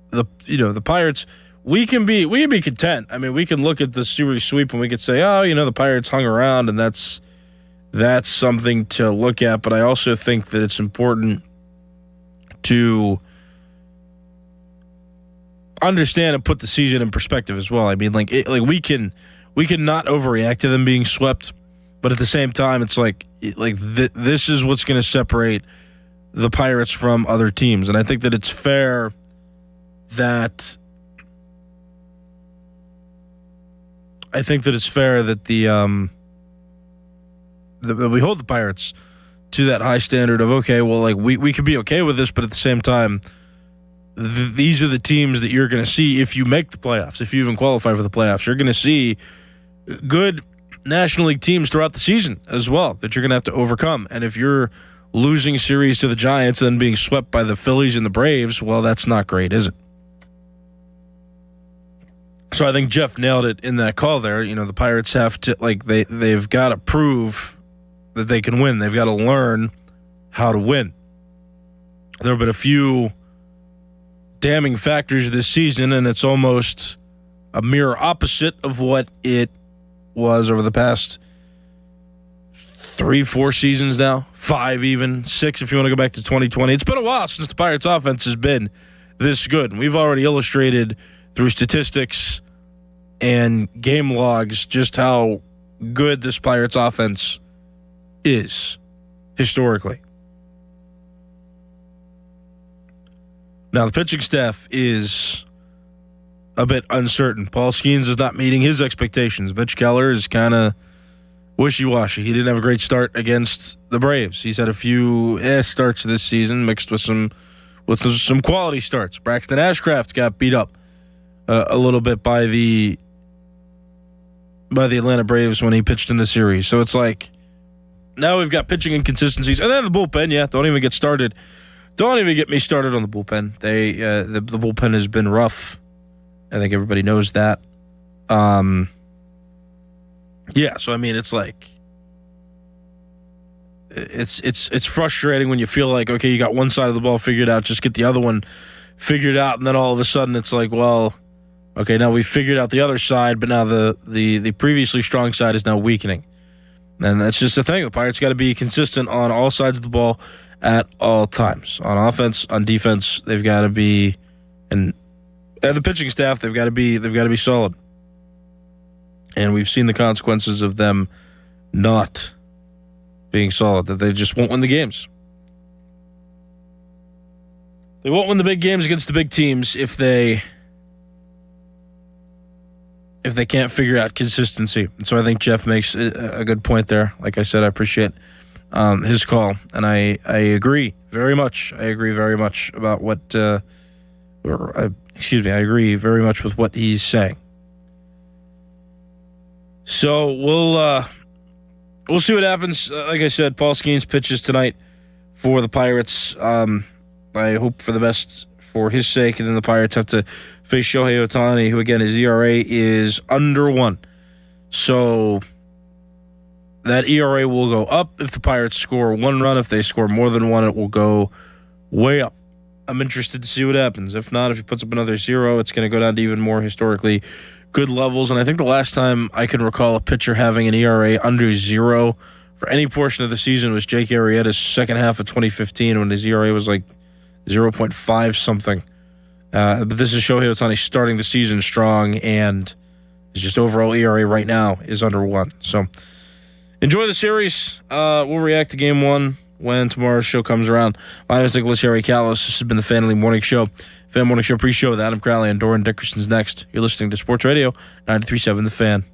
the Pirates, we can be content. I mean, we can look at the series sweep and we could say, the Pirates hung around, and that's something to look at. But I also think that it's important to understand and put the season in perspective as well. I mean, we can not overreact to them being swept, but at the same time, it's this is what's going to separate the Pirates from other teams, and I think that it's fair that that we hold the Pirates to that high standard of, okay, well, we could be okay with this, but at the same time, these are the teams that you're going to see if you make the playoffs, if you even qualify for the playoffs. You're going to see good National League teams throughout the season as well that you're going to have to overcome. And if you're losing series to the Giants and then being swept by the Phillies and the Braves, well, that's not great, is it? So I think Jeff nailed it in that call there. The Pirates have to, they've got to prove that they can win. They've got to learn how to win. There have been a few damning factors this season, and it's almost a mirror opposite of what it was over the past 3-4 seasons now, 5 even, 6 if you want to go back to 2020. It's been a while since the Pirates offense has been this good. And we've already illustrated through statistics and game logs just how good this Pirates offense is historically. Now, the pitching staff is a bit uncertain. Paul Skeens is not meeting his expectations. Mitch Keller is kind of wishy-washy. He didn't have a great start against the Braves. He's had a few starts this season mixed with some quality starts. Braxton Ashcraft got beat up a little bit by the Atlanta Braves when he pitched in the series. So it's now we've got pitching inconsistencies. And then the bullpen, don't even get started. Don't even get me started on the bullpen. The bullpen has been rough. I think everybody knows that. So I mean, it's it's frustrating when you feel like, okay, you got one side of the ball figured out, just get the other one figured out, and then all of a sudden it's well, okay, now we figured out the other side, but now the previously strong side is now weakening. And that's just the thing. The Pirates got to be consistent on all sides of the ball at all times. On offense, on defense, they've got to be, and the pitching staff, they've got to be solid. And we've seen the consequences of them not being solid, that they just won't win the games. They won't win the big games against the big teams if they can't figure out consistency. And so I think Jeff makes a good point there. Like I said, I appreciate his call, and I agree very much. I agree very much about what, I agree very much with what he's saying. So we'll see what happens. Like I said, Paul Skeens pitches tonight for the Pirates. I hope for the best for his sake, and then the Pirates have to face Shohei Ohtani, who again his ERA is under 1. So that ERA will go up if the Pirates score 1 run. If they score more than 1, it will go way up. I'm interested to see what happens. If not, if he puts up another 0, it's going to go down to even more historically good levels. And I think the last time I can recall a pitcher having an ERA under 0 for any portion of the season was Jake Arrieta's second half of 2015 when his ERA was 0.5 something. But this is Shohei Ohtani starting the season strong, and his just overall ERA right now is under 1. So enjoy the series. We'll react to Game 1 when tomorrow's show comes around. My name is Nicholas Harry Callis. This has been the Fan Morning Show. Fan Morning Show pre-show with Adam Crowley and Doran Dickerson's next. You're listening to Sports Radio 93.7 The Fan.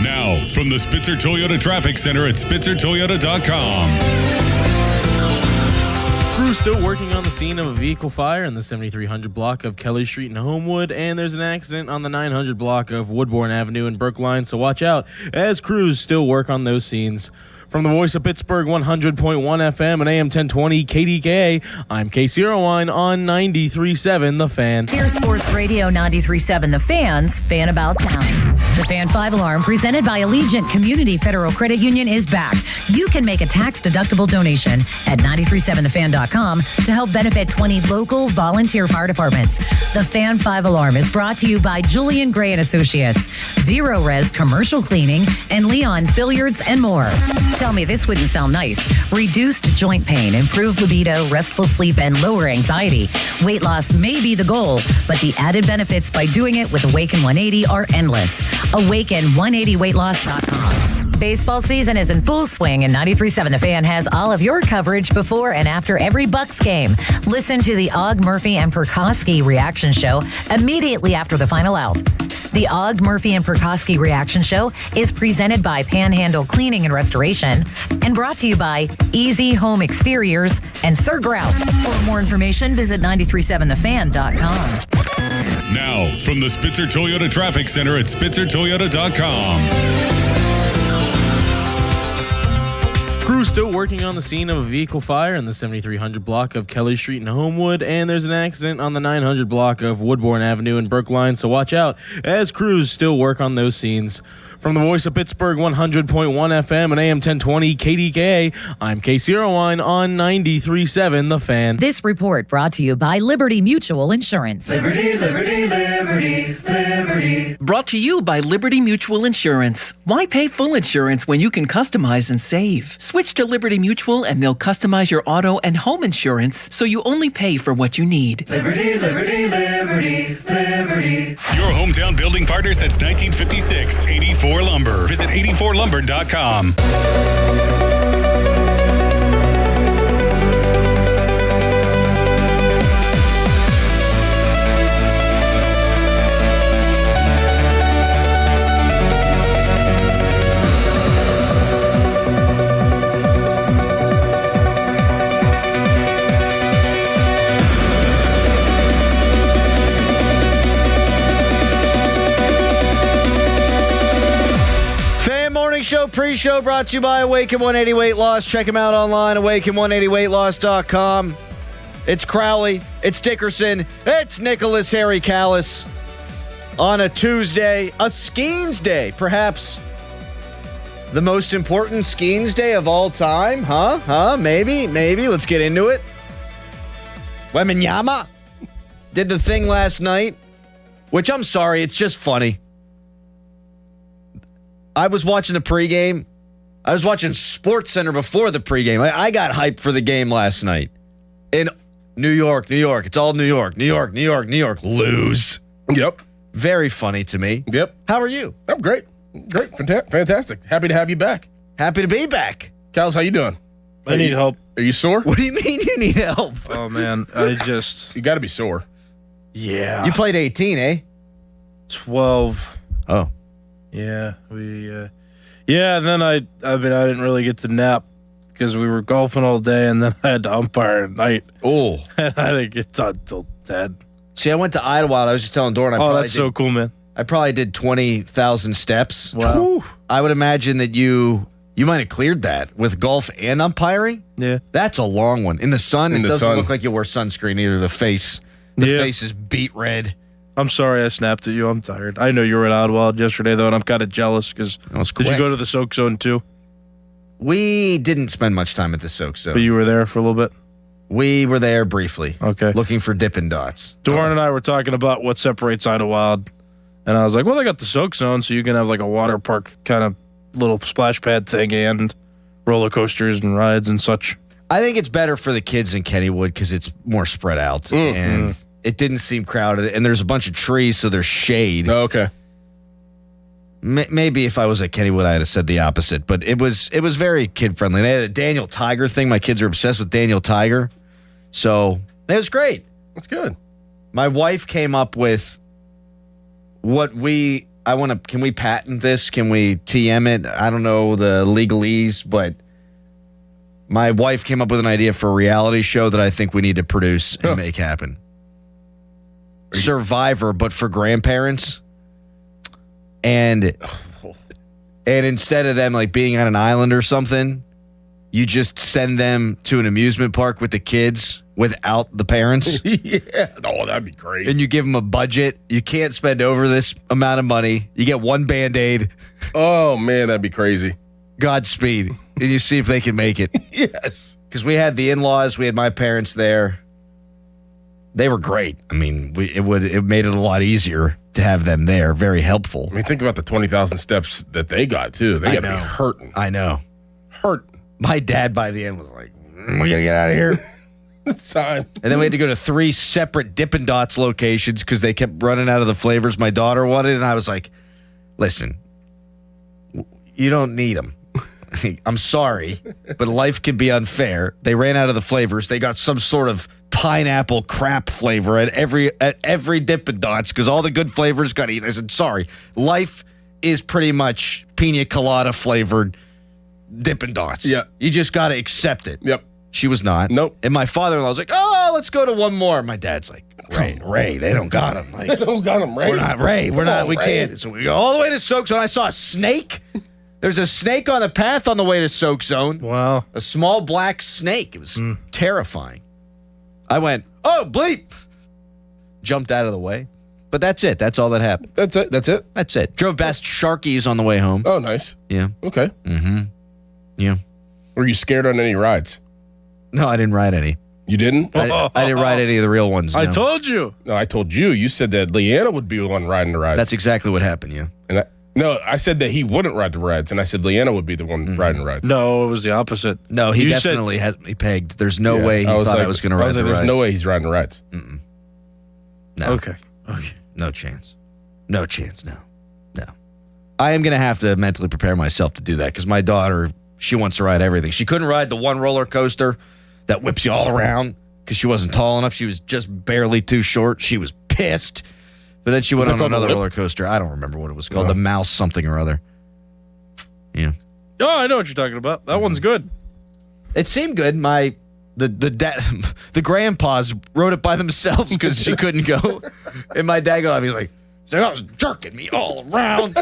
Now, from the Spitzer Toyota Traffic Center at SpitzerToyota.com. Crews still working on the scene of a vehicle fire in the 7300 block of Kelly Street in Homewood, and there's an accident on the 900 block of Woodbourne Avenue in Brookline, so watch out as crews still work on those scenes. From the voice of Pittsburgh, 100.1 FM and AM 1020 KDKA, I'm Casey Irwine on 93.7 The Fan. Here's Sports Radio 93.7 The Fan's Fan About Town. The Fan 5 Alarm, presented by Allegiant Community Federal Credit Union, is back. You can make a tax-deductible donation at 937thefan.com to help benefit 20 local volunteer fire departments. The Fan 5 Alarm is brought to you by Julian Gray and Associates, Zero Res Commercial Cleaning, and Leon's Billiards and more. Tell me this wouldn't sound nice. Reduced joint pain, improved libido, restful sleep, and lower anxiety. Weight loss may be the goal, but the added benefits by doing it with Awaken 180 are endless. Awaken180weightloss.com. Baseball season is in full swing, and 93.7 The Fan has all of your coverage before and after every Bucks game. Listen to the Og, Murphy, and Perkowski reaction show immediately after the final out. The Og, Murphy, and Perkowski reaction show is presented by Panhandle Cleaning and Restoration and brought to you by Easy Home Exteriors and Sir Grout. For more information, visit 937thefan.com. Now, from the Spitzer Toyota Traffic Center at spitzertoyota.com. Crews still working on the scene of a vehicle fire in the 7300 block of Kelly Street in Homewood, and there's an accident on the 900 block of Woodbourne Avenue in Brookline, so watch out as crews still work on those scenes. From the voice of Pittsburgh, 100.1 FM and AM 1020 KDKA, I'm Casey Irwine on 93.7 The Fan. This report brought to you by Liberty Mutual Insurance. Liberty, liberty, liberty, liberty. Brought to you by Liberty Mutual Insurance. Why pay full insurance when you can customize and save? Switch to Liberty Mutual and they'll customize your auto and home insurance so you only pay for what you need. Liberty, liberty, liberty, liberty. Your hometown building partner since 1956, 84 Lumber. Visit 84lumber.com. Show pre-show brought to you by Awaken 180 Weight Loss. Check them out online, awaken180weightloss.com. It's Crowley, it's Dickerson, it's Nicholas Harry Callis on a Tuesday, a Skeens Day, perhaps the most important Skeens Day of all time, huh? Maybe. Let's get into it. Wembanyama did the thing last night, which I'm sorry, it's just funny. I was watching the pregame. I was watching SportsCenter before the pregame. I got hyped for the game last night. In New York. It's all New York. New York. Lose. Yep. Very funny to me. Yep. How are you? I'm great. Fantastic. Happy to have you back. Happy to be back. Callis, how you doing? I need help. Are you sore? What do you mean you need help? Oh, man. You got to be sore. Yeah. You played 18, eh? 12. Oh. Yeah, and then I didn't really get to nap because we were golfing all day, and then I had to umpire at night. Oh. And I didn't get done till 10. See, I went to Idlewild. I was just telling Doran. That's so cool, man. I probably did 20,000 steps. Wow. Whew. I would imagine that you might have cleared that with golf and umpiring. Yeah. That's a long one. In the sun, it doesn't look like you wear sunscreen either. The face is beat red. I'm sorry I snapped at you. I'm tired. I know you were at Idlewild yesterday, though, and I'm kind of jealous because did you go to the Soak Zone, too? We didn't spend much time at the Soak Zone. But you were there for a little bit? We were there briefly. Okay. Looking for Dippin' Dots. Doran and I were talking about what separates Idlewild, and I was like, well, they got the Soak Zone, so you can have like a water park kind of little splash pad thing and roller coasters and rides and such. I think it's better for the kids in Kennywood because it's more spread out. And it didn't seem crowded, and there's a bunch of trees, so there's shade. Oh, okay. Maybe if I was at Kennywood, I'd have said the opposite, but it was very kid-friendly. They had a Daniel Tiger thing. My kids are obsessed with Daniel Tiger, so it was great. That's good. My wife came up with can we patent this? Can we TM it? I don't know the legalese, but my wife came up with an idea for a reality show that I think we need to produce and make happen. Survivor, but for grandparents. And instead of them like being on an island or something, you just send them to an amusement park with the kids without the parents. Yeah. Oh, that'd be great. And you give them a budget. You can't spend over this amount of money. You get one Band-Aid. Oh, man, that'd be crazy. Godspeed. And you see if they can make it. Yes. Because we had the in-laws. We had my parents there. They were great. I mean, it made it a lot easier to have them there. Very helpful. I mean, think about the 20,000 steps that they got, too. They got to be hurting. I know. Hurting. My dad, by the end, was like, we got to get out of here. It's time. And then we had to go to 3 separate Dippin' Dots locations because they kept running out of the flavors my daughter wanted. And I was like, listen, you don't need them. I'm sorry, but life can be unfair. They ran out of the flavors. They got some sort of pineapple crap flavor at every Dippin' Dots because all the good flavors got eaten. I said, sorry, life is pretty much pina colada flavored Dippin' Dots. Yeah. You just got to accept it. Yep. She was not. Nope. And my father-in-law was like, oh, let's go to one more. My dad's like, Ray, they don't got them. Like, They don't got them, Ray. we're not Ray. We're Come not. on, We Ray. can't. So we go all the way to Soak Zone. I saw a snake. There's a snake on the path on the way to Soak Zone. Wow. A small black snake. It was terrifying. I went, oh, bleep. Jumped out of the way. But that's it. That's all that happened. That's it. That's it. That's it. Drove past Sharky's on the way home. Oh, nice. Yeah. Okay. Mm-hmm. Yeah. Were you scared on any rides? No, I didn't ride any. You didn't? I didn't ride any of the real ones. I no. told you. No, I told you. You said that Leanna would be the one riding the rides. That's exactly what happened, yeah. And I said that he wouldn't ride the rides, and I said Leanna would be the one riding the rides. No, it was the opposite. No, he You definitely has me pegged. There's no way he thought I was going to I ride was the like, rides. there's no way he's riding the rides. Mm-mm. No. Okay. No chance. No chance, no. No. I am going to have to mentally prepare myself to do that because my daughter, she wants to ride everything. She couldn't ride the one roller coaster that whips you all around because she wasn't tall enough. She was just barely too short. She was pissed. But then she went on another roller coaster. I don't remember what it was called. The Mouse something or other. Yeah. Oh, I know what you're talking about. That one's good. It seemed good. The grandpas rode it by themselves because she couldn't go. And my dad got off. He's like, I was jerking me all around.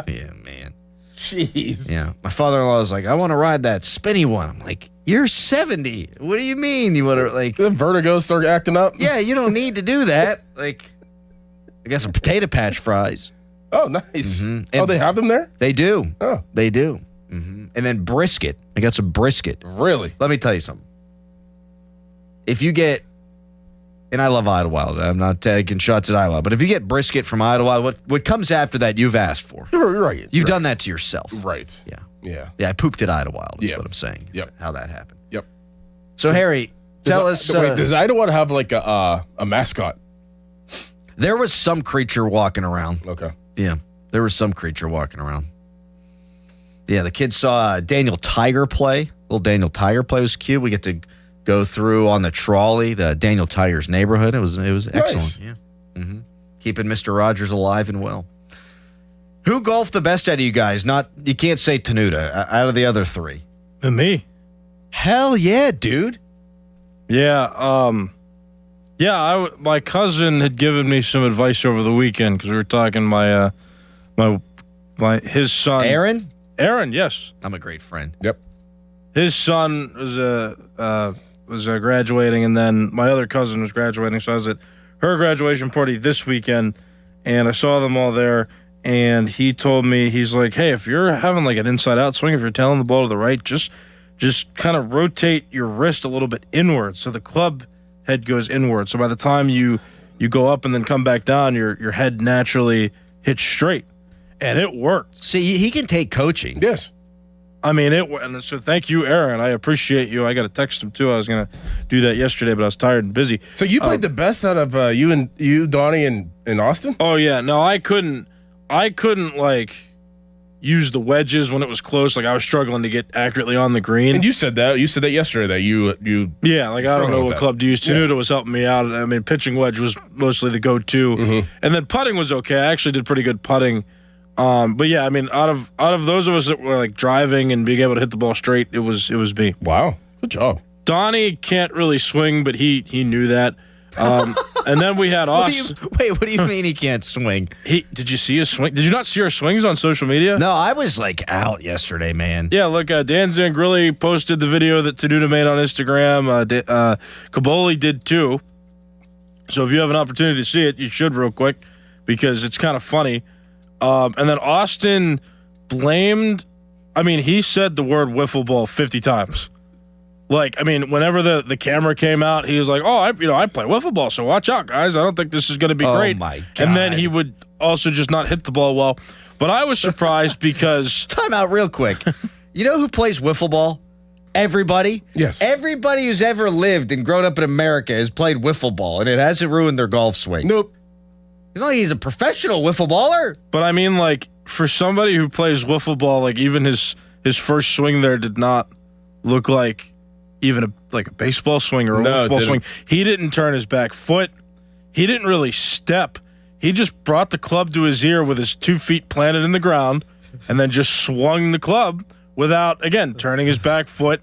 Yeah, man. Jeez. Yeah. My father-in-law was like, I want to ride that spinny one. I'm like, you're 70. What do you mean you want to, like... The vertigo start acting up? Yeah, you don't need to do that. Like, I got some potato patch fries. Oh, nice. Mm-hmm. Oh, they have them there? They do. Oh. They do. Mm-hmm. And then brisket. I got some brisket. Really? Let me tell you something. If you get... And I love Idlewild. I'm not taking shots at Idlewild. But if you get brisket from Idlewild, what comes after that, you've asked for. You're right. You've done that to yourself. Right. Yeah. Yeah. Yeah, I pooped at Idlewild is Yep. what I'm saying. Yep. How that happened. Yep. So, Harry, tell us... Wait, does Idaho have like a mascot? There was some creature walking around. Okay. Yeah. There was some creature walking around. Yeah, the kids saw Daniel Tiger play. Little Daniel Tiger play was cute. We get to go through on the trolley, the Daniel Tiger's neighborhood. It was excellent. Nice. Yeah. Mm-hmm. Keeping Mr. Rogers alive and well. Who golfed the best out of you guys? You can't say Tenuta out of the other three. And me. Hell yeah, dude. Yeah. My cousin had given me some advice over the weekend because we were talking his son. Aaron? Aaron, yes. I'm a great friend. Yep. His son was graduating, and then my other cousin was graduating. So I was at her graduation party this weekend, and I saw them all there. And he told me, he's like, hey, if you're having like an inside-out swing, if you're tailing the ball to the right, just kind of rotate your wrist a little bit inward, so the club head goes inward. So by the time you go up and then come back down, your head naturally hits straight, and it worked. See, he can take coaching. Yes. I mean, and so thank you, Aaron. I appreciate you. I got to text him too. I was gonna do that yesterday, but I was tired and busy. So you played the best out of you, Donnie, and Austin? Oh yeah, no, I couldn't like use the wedges when it was close. Like I was struggling to get accurately on the green. And you said that yesterday that you yeah, like I don't know what that. club to use. Tenuta was helping me out. I mean, pitching wedge was mostly the go-to, and then putting was okay. I actually did pretty good putting. But yeah, I mean, out of those of us that were like driving and being able to hit the ball straight, it was me. Wow, good job. Donnie can't really swing, but he knew that. And then we had Austin. What do you mean he can't swing? Did you see his swing? Did you not see our swings on social media? No, I was like out yesterday, man. Yeah, look, Dan Zangrilli posted the video that Tenuta made on Instagram. Caboli did too. So if you have an opportunity to see it, you should real quick because it's kind of funny. And then Austin blamed. I mean, he said the word wiffle ball 50 times. Like, I mean, whenever the camera came out, he was like, "Oh, I play wiffle ball, so watch out, guys. I don't think this is going to be great." Oh my God. And then he would also just not hit the ball well. But I was surprised because time out real quick. You know who plays wiffle ball? Everybody. Yes. Everybody who's ever lived and grown up in America has played wiffle ball, and it hasn't ruined their golf swing. Nope. It's not like he's a professional wiffle baller. But I mean, like, for somebody who plays wiffle ball, like, even his first swing there did not look like even a baseball swing or a wiffle swing. He didn't turn his back foot. He didn't really step. He just brought the club to his ear with his 2 feet planted in the ground and then just swung the club without, again, turning his back foot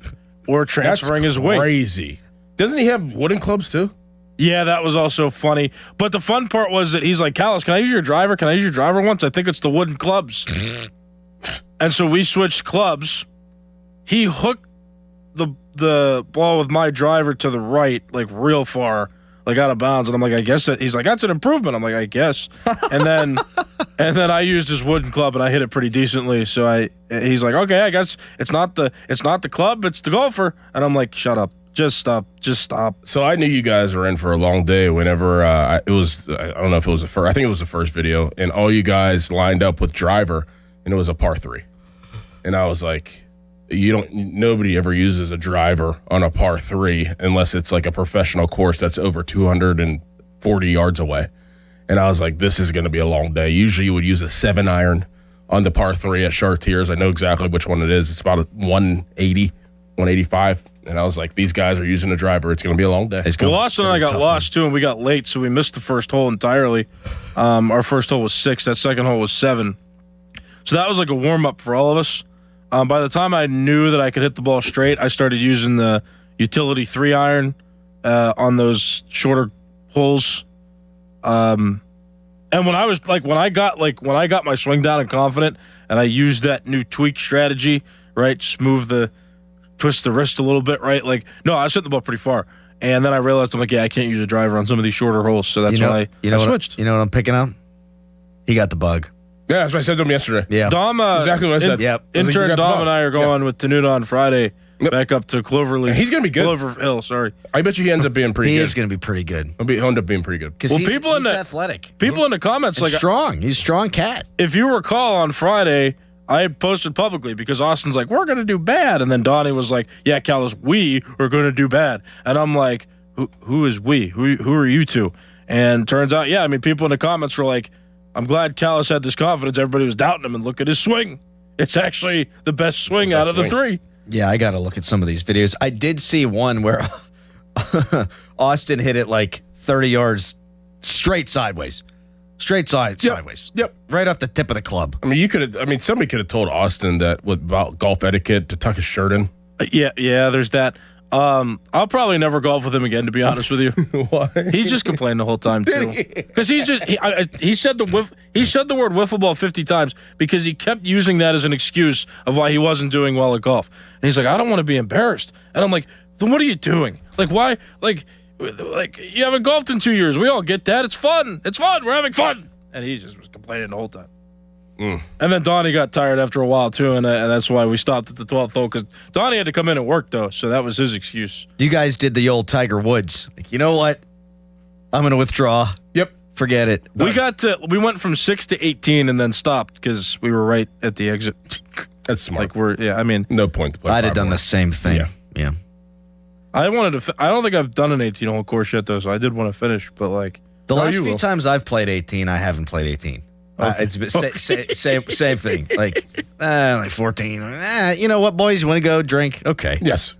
or transferring his weight. Crazy. Doesn't he have wooden clubs too? Yeah, that was also funny. But the fun part was that he's like, "Callis, can I use your driver? Can I use your driver once? I think it's the wooden clubs." And so we switched clubs. He hooked the ball with my driver to the right, like real far, like out of bounds. And I'm like, I guess that he's like, "That's an improvement." I'm like, I guess. And then I used his wooden club and I hit it pretty decently. So he's like, "Okay, I guess it's not the club, it's the golfer." And I'm like, "Shut up. Just stop. So I knew you guys were in for a long day whenever it was, I don't know if it was the first, I think it was the first video, and all you guys lined up with driver, and it was a par 3. And I was like, nobody ever uses a driver on a par 3 unless it's like a professional course that's over 240 yards away. And I was like, this is going to be a long day. Usually you would use a 7-iron on the par 3 at Chartiers. I know exactly which one it is. It's about 180, 185. And I was like, these guys are using a driver. It's going to be a long day. Well, Austin and I got lost, too, and we got late, so we missed the first hole entirely. Our first hole was 6. That second hole was 7. So that was like a warm-up for all of us. By the time I knew that I could hit the ball straight, I started using the utility 3-iron on those shorter holes. And when I got my swing down and confident, and I used that new tweak strategy, right, just twist the wrist a little bit, right? Like, no, I was hitting the ball pretty far. And then I realized, I'm like, I can't use a driver on some of these shorter holes. So that's why I switched. You know what I'm picking up? He got the bug. Yeah, that's what I said to him yesterday. Yeah. Dom, exactly what I said. Intern Dom and I are going with Tenuta on Friday back up to Cloverleaf. He's going to be good. Clover Hill, sorry. I bet you he ends up being pretty good. He is going to be pretty good. He'll end up being pretty good. Because he's athletic. People in the comments, and strong. He's a strong cat. If you recall on Friday, I posted publicly because Austin's like, "We're going to do bad." And then Donnie was like, "Yeah, Callis, we are going to do bad." And I'm like, who is we? Who are you two? And turns out, yeah, I mean, people in the comments were like, "I'm glad Callis had this confidence." Everybody was doubting him, and look at his swing. It's actually the best swing out of the 3. Yeah, I got to look at some of these videos. I did see one where Austin hit it like 30 yards straight sideways. Sideways. Yep. Right off the tip of the club. I mean, somebody could have told Austin that about golf etiquette to tuck his shirt in. Yeah, there's that. I'll probably never golf with him again, to be honest with you. Why? He just complained the whole time too. Because he said the word wiffle ball 50 times because he kept using that as an excuse of why he wasn't doing well at golf. And he's like, "I don't want to be embarrassed." And I'm like, "Then what are you doing? Like, why? Like you haven't golfed in 2 years. We all get that. It's fun. We're having fun." And he just was complaining the whole time. And then Donnie got tired after a while too, and that's why we stopped at the 12th hole, because Donnie had to come in and work though, so that was his excuse. You guys did the old Tiger Woods. Like, you know what? I'm going to withdraw. Yep. Forget it. We went from 6 to 18 and then stopped because we were right at the exit. That's smart. No point to play. I'd have done the same thing. Yeah. I don't think I've done an 18-hole course yet though, so I did want to finish, but like the last few times I've played 18, I haven't played 18. Okay. It's same thing. Like 14. You know what, boys? You want to go drink? Okay. Yes.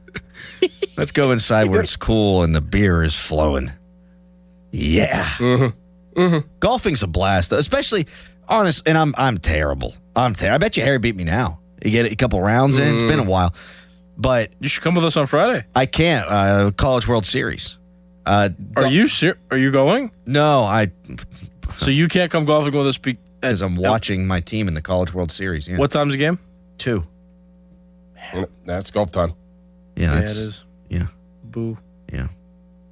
Let's go inside where it's cool and the beer is flowing. Yeah. Golfing's a blast, though, especially honest. And I'm terrible. I bet you Harry beat me now. You get a couple rounds in. It's been a while, but you should come with us on Friday. I can't. College World Series. Are you going? No, So you can't come golfing with us because I'm watching my team in the College World Series. Yeah. What time's the game? 2. That's golf time. Yeah, it is. Yeah. Boo. Yeah.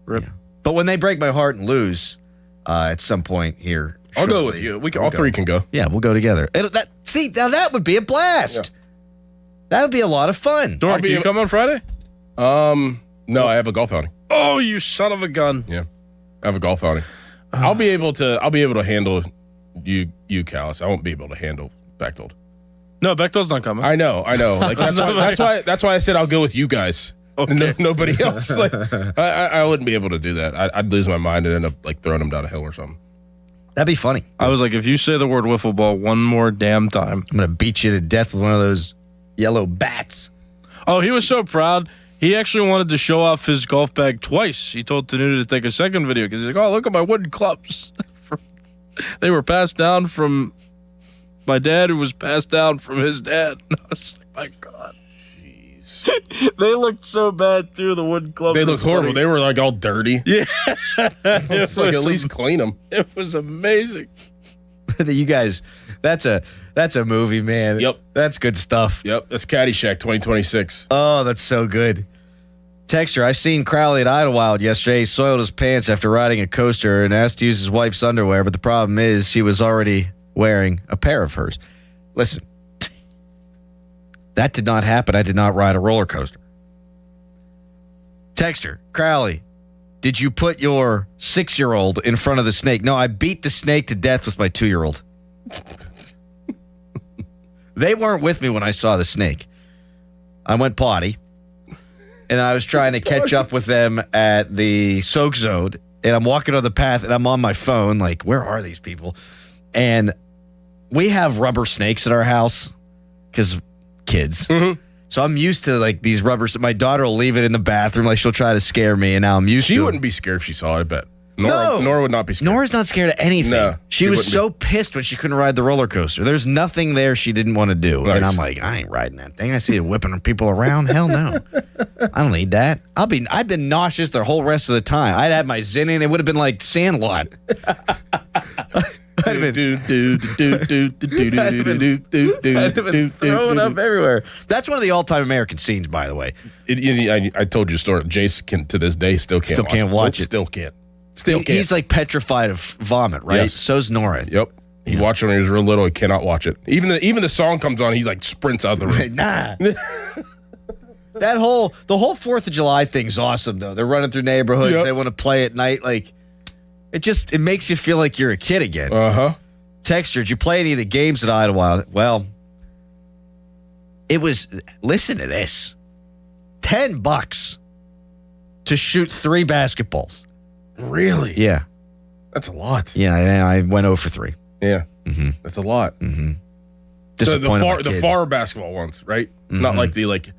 Rip. Yeah. But when they break my heart and lose, at some point here, I'll go with you. All three can go. Yeah, we'll go together. Now that would be a blast. Yeah. That would be a lot of fun. Doran, can you come on Friday? No, I have a golf outing. Oh, you son of a gun! Yeah, I have a golf outing. I'll be able to handle you, Callis. I won't be able to handle Bechtold. No, Bechtol's not coming. I know. Like that's why I said I'll go with you guys. Okay. Nobody else. Like I wouldn't be able to do that. I'd lose my mind and end up like throwing him down a hill or something. That'd be funny. I was like, if you say the word wiffle ball one more damn time, I'm gonna beat you to death with one of those yellow bats. Oh, he was so proud. He actually wanted to show off his golf bag twice. He told Tanuta to take a second video because he's like, "Oh, look at my wooden clubs." They were passed down from my dad, who was passed down from his dad. I was like, my God. Jeez. They looked so bad, too, the wooden clubs. They looked horrible. They were like all dirty. Yeah. It's like at least clean them. It was amazing. You guys, that's a movie, man. Yep. That's good stuff. Yep. That's Caddyshack 2026. Oh, that's so good. Texter, I seen Crowley at Idlewild yesterday. He soiled his pants after riding a coaster and asked to use his wife's underwear, but the problem is she was already wearing a pair of hers. Listen, that did not happen. I did not ride a roller coaster. Texter, Crowley, did you put your 6-year-old in front of the snake? No, I beat the snake to death with my 2-year-old. They weren't with me when I saw the snake. I went potty. And I was trying to catch up with them at the soak zone. And I'm walking on the path and I'm on my phone, like, where are these people? And we have rubber snakes at our house because kids. Mm-hmm. So I'm used to like these rubber. My daughter will leave it in the bathroom, like she'll try to scare me. And now I'm used to it. She wouldn't be scared if she saw it, I bet. Nora would not be scared. Nora's not scared of anything. No, she was so pissed when she couldn't ride the roller coaster. There's nothing there she didn't want to do. Nice. And I'm like, I ain't riding that thing. I see it whipping people around. Hell no. I don't need that. I've been nauseous the whole rest of the time. I'd had my Zyn in. It would have been like Sandlot. I'd have been throwing up everywhere. That's one of the all-time American scenes, by the way. I told you a story. Jace to this day still can't watch it. Still can't. He's like petrified of vomit, right? Yes. So's Nora. Yep. He watched it when he was real little. He cannot watch it. Even the song comes on, he like sprints out the room. Nah. The whole 4th of July thing's awesome, though. They're running through neighborhoods. Yep. They want to play at night. Like, it makes you feel like you're a kid again. Uh-huh. Texter, did you play any of the games at Idlewild? Well, it was, listen to this, $10 to shoot 3 basketballs. Really? Yeah. That's a lot. Yeah, I went 0 for 3. Yeah. Mm-hmm. That's a lot. Mm-hmm. The far basketball ones, right? Mm-hmm. Not like the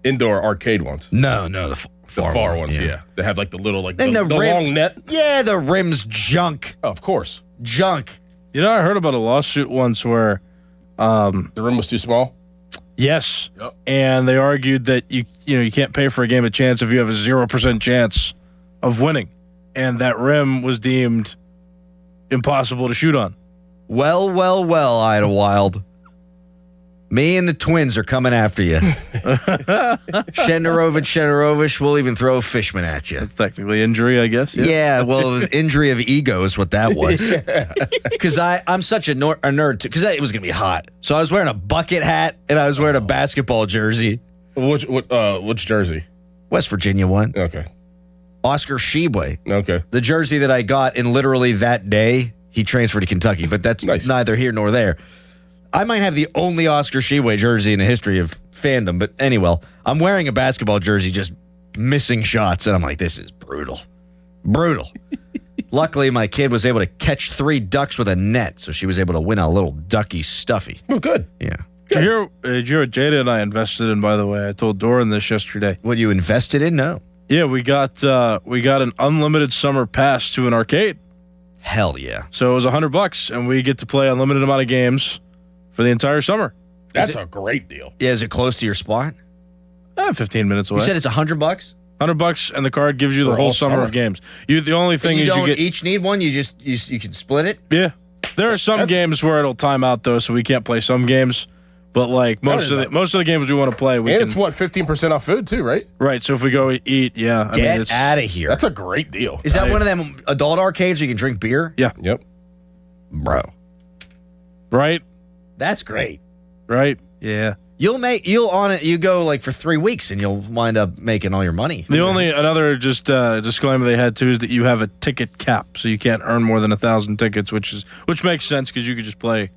indoor arcade ones. No, the far ones. Yeah. They have like the little the rim, long net. Yeah, the rim's junk. Oh, of course. Junk. You know, I heard about a lawsuit once where the rim was too small. Yes. Yep. And they argued that you can't pay for a game of chance if you have a 0% chance of winning. And that rim was deemed impossible to shoot on. Well, Idlewild. Me and the twins are coming after you. Shednarovich, we'll even throw a Fishman at you. That's technically injury, I guess. Yeah, well, it was injury of ego is what that was. Because I'm such a nerd, because it was going to be hot. So I was wearing a bucket hat, and I was wearing a basketball jersey. Which jersey? West Virginia one. Okay. Oscar Sheboy. Okay. The jersey that I got in literally that day, he transferred to Kentucky, but that's neither here nor there. I might have the only Oscar Sheboy jersey in the history of fandom, but anyway, I'm wearing a basketball jersey just missing shots, and I'm like, this is brutal. Brutal. Luckily, my kid was able to catch 3 ducks with a net, so she was able to win a little ducky stuffy. Oh, good. Yeah. Did you hear what Jada and I invested in, by the way? I told Doran this yesterday. What you invested in? No. Yeah, we got an unlimited summer pass to an arcade. Hell yeah. So it was $100, and we get to play unlimited amount of games for the entire summer. That's a great deal. Yeah, is it close to your spot? 15 minutes away. You said it's $100? $100, and the card gives you the For whole all summer summer. of games. The only thing you is don't you get each need one. You can split it. Yeah, there are some games where it'll time out though, so we can't play some games. But like most of the games we want to play, we And can. it's what, 15% off food too, right? Right. So if we go eat, yeah. I mean, Get it's, out of here. That's a great deal. Is that one of them adult arcades where you can drink beer? Yeah. Yep. Bro. Right. That's great. Right. Yeah. You go like for 3 weeks and you'll wind up making all your money. The only another just disclaimer they had too is that you have a ticket cap, so you can't earn more than 1,000 tickets, which makes sense because you could just play.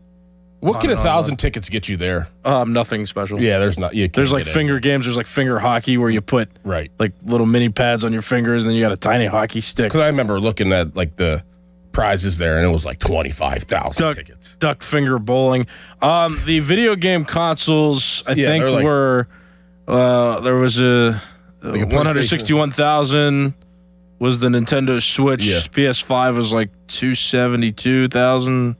What can 1,000 tickets get you there? Nothing special. Yeah, there's not. There's like finger games. There's like finger hockey where you put like little mini pads on your fingers, and then you got a tiny hockey stick. Because I remember looking at like the prizes there, and it was like 25,000 tickets. Duck finger bowling. The video game consoles, I think, they're like- were there was a Like a 161,000 was the Nintendo Switch. Yeah. PS5 was like 272,000.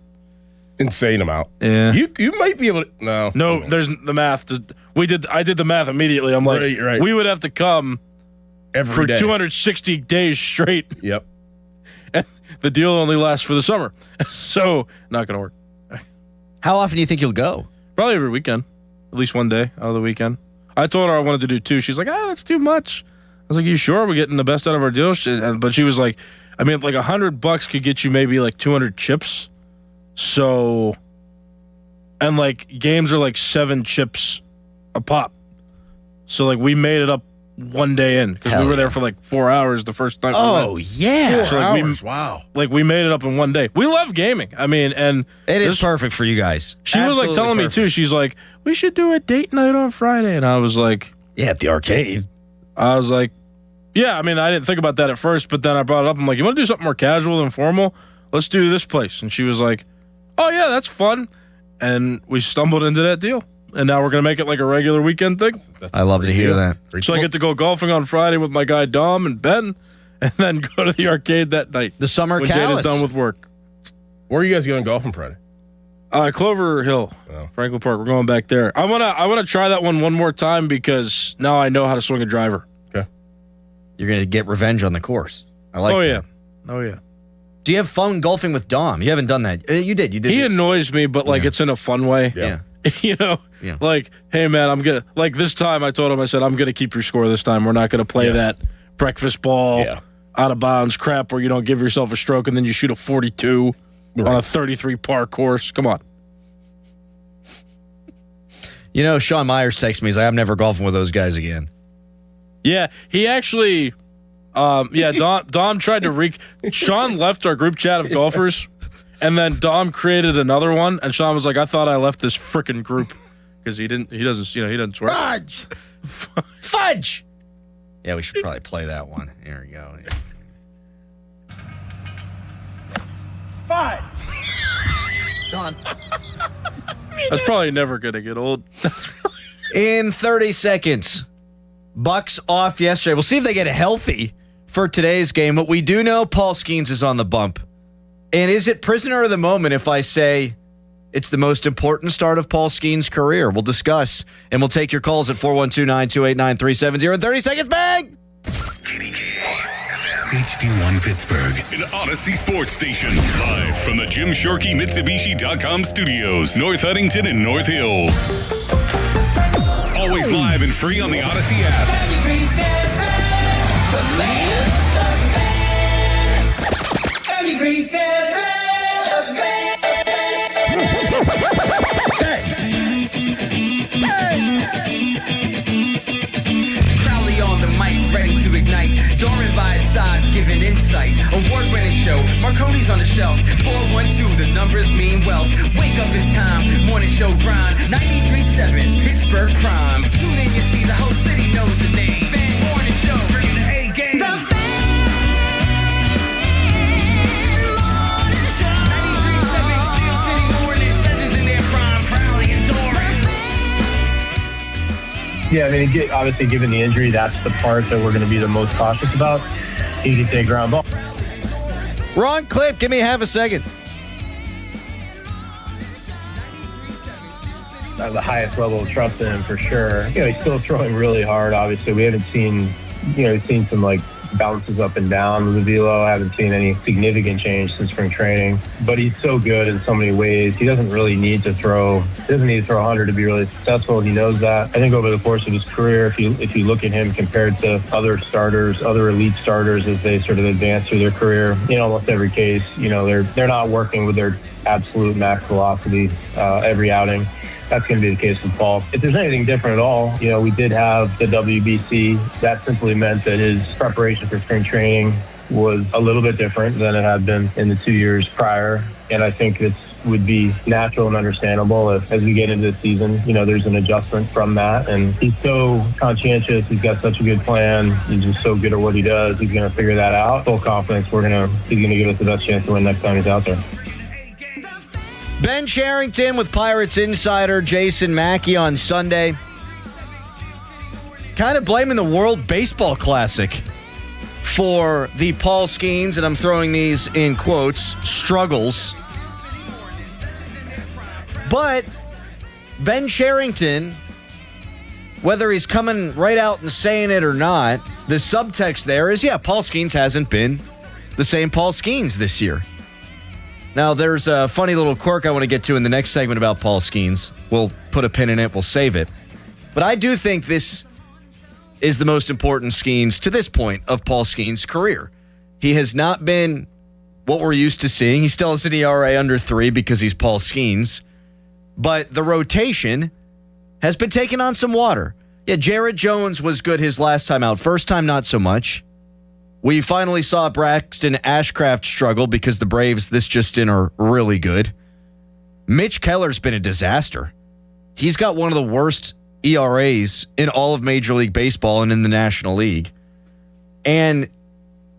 Insane amount. Yeah. You might be able to. No. There's the math. I did the math immediately. I'm like, Right. we would have to come Every for day. 260 days straight. Yep. And the deal only lasts for the summer, so not gonna work. How often do you think you'll go? Probably every weekend, at least one day out of the weekend. I told her I wanted to do 2. She's like, that's too much. I was like, you sure we're getting the best out of our deal? But she was like, I mean, like $100 could get you maybe like 200 chips. So, and like games are like 7 chips a pop. So like we made it up one day in because we were there for like 4 hours the first time. Oh, yeah. 4 like, hours. Wow. Like we made it up in one day. We love gaming. I mean, and it is perfect for you guys. She was like telling me too. She's like, we should do a date night on Friday, and I was like, yeah, at the arcade. I was like, yeah. I mean, I didn't think about that at first, but then I brought it up. I'm like, you want to do something more casual than formal? Let's do this place. And she was like, oh yeah, that's fun. And we stumbled into that deal. And now we're going to make it like a regular weekend thing. I love to hear that. So I get to go golfing on Friday with my guy Dom and Ben, and then go to the arcade that night. The summer when Callus. Jada's done with work. Where are you guys going golfing Friday? Clover Hill, Franklin Park. We're going back there. I wanna try that one more time because now I know how to swing a driver. Okay. You're going to get revenge on the course. I like that. Oh yeah. Do you have fun golfing with Dom? You haven't done that. You did. He annoys me, but like it's in a fun way. Yeah. You know, like, hey man, I'm gonna like this time. I told him, I said, I'm gonna keep your score this time. We're not gonna play that breakfast ball out of bounds crap where you don't give yourself a stroke and then you shoot a 42 on a 33 par course. Come on. You know, Sean Myers texted me. He's like, I'm never golfing with those guys again. Yeah, he actually. Dom tried to Sean left our group chat of golfers, and then Dom created another one, and Sean was like, I thought I left this frickin' group because he doesn't swear. Fudge! Fudge! Yeah, we should probably play that one. Here we go. Fudge! Sean. That's probably never going to get old. In 30 seconds, Bucks off yesterday. We'll see if they get healthy for today's game. But we do know Paul Skeens is on the bump. And is it prisoner of the moment if I say it's the most important start of Paul Skeens' career? We'll discuss, and we'll take your calls at 412-928-9370. In 30 seconds, bang! HD1 Pittsburgh, an Odyssey Sports Station. Live from the Jim Shorkey Mitsubishi.com studios, North Huntington and North Hills. Always live and free on the Odyssey app. Crowley on the mic, ready to ignite. Dorman by his side, giving insight. Award-winning show, Marconi's on the shelf. 412, the numbers mean wealth. Wake up, it's time, morning show grind. 93.7, Pittsburgh Prime. Tune in, you see the whole city knows the name. Fan morning show, bringing the A game. The Fan Morning Show. 93.7, Steel City Mornings, legends in their prime. Crowley and Dorman. Yeah, I mean, obviously, given the injury, that's the part that we're going to be the most cautious about. He can take ground ball. Wrong clip. Give me half a second. I have the highest level of trust in him for sure. You know, he's still throwing really hard. Obviously, we haven't seen He's seen some bounces up and down with the velo. I haven't seen any significant change since spring training, but he's so good in so many ways. He doesn't really need to throw. He doesn't need to throw 100 to be really successful. He knows that. I think over the course of his career, if you look at him compared to other starters, other elite starters as they sort of advance through their career, in almost every case, they're not working with their absolute max velocity every outing. That's going to be the case with Paul. If there's anything different at all, we did have the WBC. That simply meant that his preparation for spring training was a little bit different than it had been in the 2 years prior. And I think it would be natural and understandable if, as we get into the season, there's an adjustment from that. And he's so conscientious. He's got such a good plan. He's just so good at what he does. He's going to figure that out. Full confidence he's going to give us the best chance to win next time he's out there. Ben Cherington with Pirates insider Jason Mackey on Sunday. Kind of blaming the World Baseball Classic for the Paul Skeens, and I'm throwing these in quotes, struggles. But Ben Cherington, whether he's coming right out and saying it or not, the subtext there is, Paul Skeens hasn't been the same Paul Skeens this year. Now, there's a funny little quirk I want to get to in the next segment about Paul Skeens. We'll put a pin in it. We'll save it. But I do think this is the most important Skeens to this point of Paul Skeens' career. He has not been what we're used to seeing. He still has an ERA under 3 because he's Paul Skeens. But the rotation has been taking on some water. Yeah, Jared Jones was good his last time out. First time, not so much. We finally saw Braxton Ashcraft struggle because the Braves this just in are really good. Mitch Keller's been a disaster. He's got one of the worst ERAs in all of Major League Baseball and in the National League. And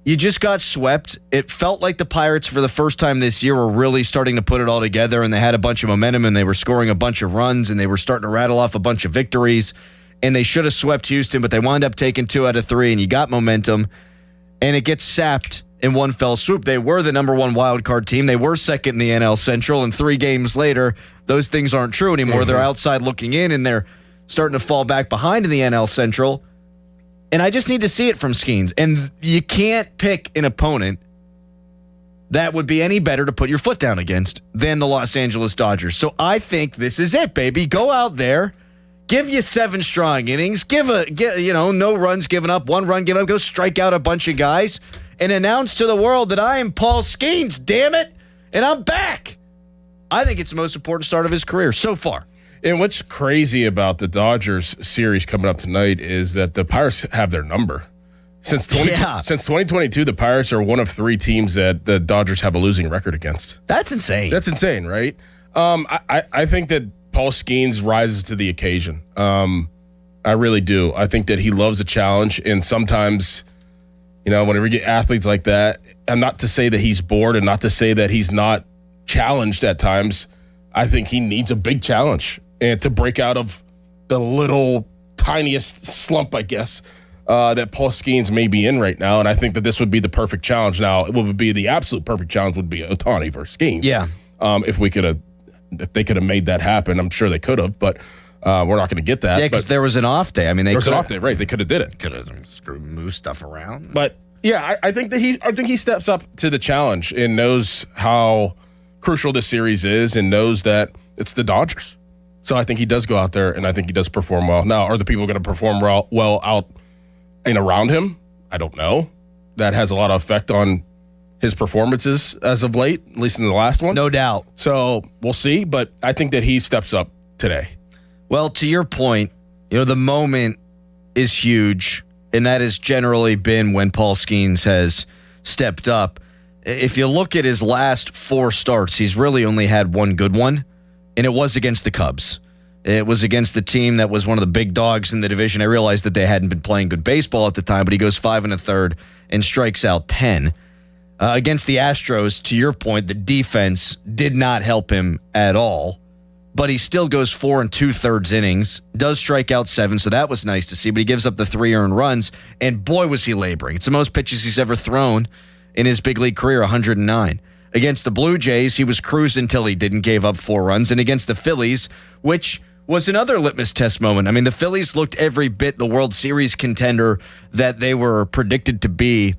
you just got swept. It felt like the Pirates for the first time this year were really starting to put it all together, and they had a bunch of momentum, and they were scoring a bunch of runs, and they were starting to rattle off a bunch of victories, and they should have swept Houston, but they wound up taking 2 out of 3, and you got momentum. And it gets sapped in one fell swoop. They were the number 1 wild card team. They were second in the NL Central. And 3 games later, those things aren't true anymore. Mm-hmm. They're outside looking in, and they're starting to fall back behind in the NL Central. And I just need to see it from Skeens. And you can't pick an opponent that would be any better to put your foot down against than the Los Angeles Dodgers. So I think this is it, baby. Go out there. Give you 7 strong innings. No runs given up, 1 run given up. Go strike out a bunch of guys and announce to the world that I am Paul Skeens, damn it, and I'm back. I think it's the most important start of his career so far. And what's crazy about the Dodgers series coming up tonight is that the Pirates have their number. Since 2022, the Pirates are one of 3 teams that the Dodgers have a losing record against. That's insane. That's insane, right? I think that Paul Skeens rises to the occasion. I really do. I think that he loves a challenge, and sometimes, whenever you get athletes like that, and not to say that he's bored and not to say that he's not challenged at times, I think he needs a big challenge and to break out of the little tiniest slump, I guess, that Paul Skeens may be in right now. And I think that this would be the perfect challenge. Now, what would be the absolute perfect challenge would be Ohtani versus Skeens. Yeah. If they could have made that happen, I'm sure they could have, but we're not going to get that. Yeah, because there was an off day. I mean, there was an off day, right? They could have did it. Could have moved stuff around. But yeah, I think he steps up to the challenge and knows how crucial this series is, and knows that it's the Dodgers. So I think he does go out there, and I think he does perform well. Now, are the people going to perform well out and around him? I don't know. That has a lot of effect on his performances as of late, at least in the last one. No doubt. So we'll see, but I think that he steps up today. Well, to your point, the moment is huge, and that has generally been when Paul Skeens has stepped up. If you look at his last 4 starts, he's really only had 1 good one, and it was against the Cubs. It was against the team that was one of the big dogs in the division. I realized that they hadn't been playing good baseball at the time, but he goes 5 1/3 and strikes out 10. Against the Astros, to your point, the defense did not help him at all, but he still goes 4 2/3 innings, does strike out 7, so that was nice to see, but he gives up the 3 earned runs, and boy, was he laboring. It's the most pitches he's ever thrown in his big league career, 109. Against the Blue Jays, he was cruising until he didn't give up 4 runs, and against the Phillies, which was another litmus test moment. I mean, the Phillies looked every bit the World Series contender that they were predicted to be,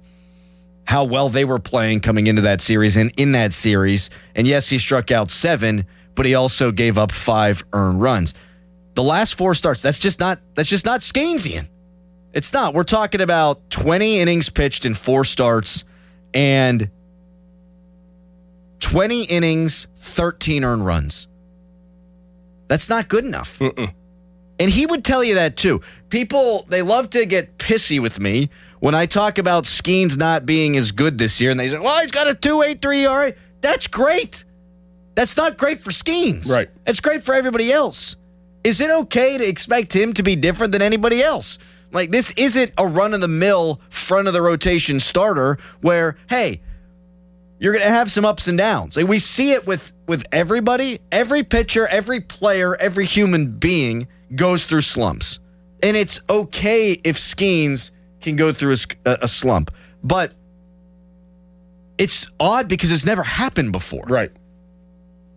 how well they were playing coming into that series and in that series. And yes, he struck out 7, but he also gave up 5 earned runs. The last 4 starts, that's just not Skeynesian. It's not. We're talking about 20 innings pitched in 4 starts and 20 innings, 13 earned runs. That's not good enough. And he would tell you that too. People, they love to get pissy with me when I talk about Skeens not being as good this year. And they say, well, he's got a 2.83 ERA. That's great. That's not great for Skeens. Right. It's great for everybody else. Is it okay to expect him to be different than anybody else? Like, this isn't a run-of-the-mill, front-of-the-rotation starter where, hey, you're going to have some ups and downs. Like, we see it with everybody. Every pitcher, every player, every human being goes through slumps. And it's okay if Skeens can go through a slump. But it's odd because it's never happened before. Right.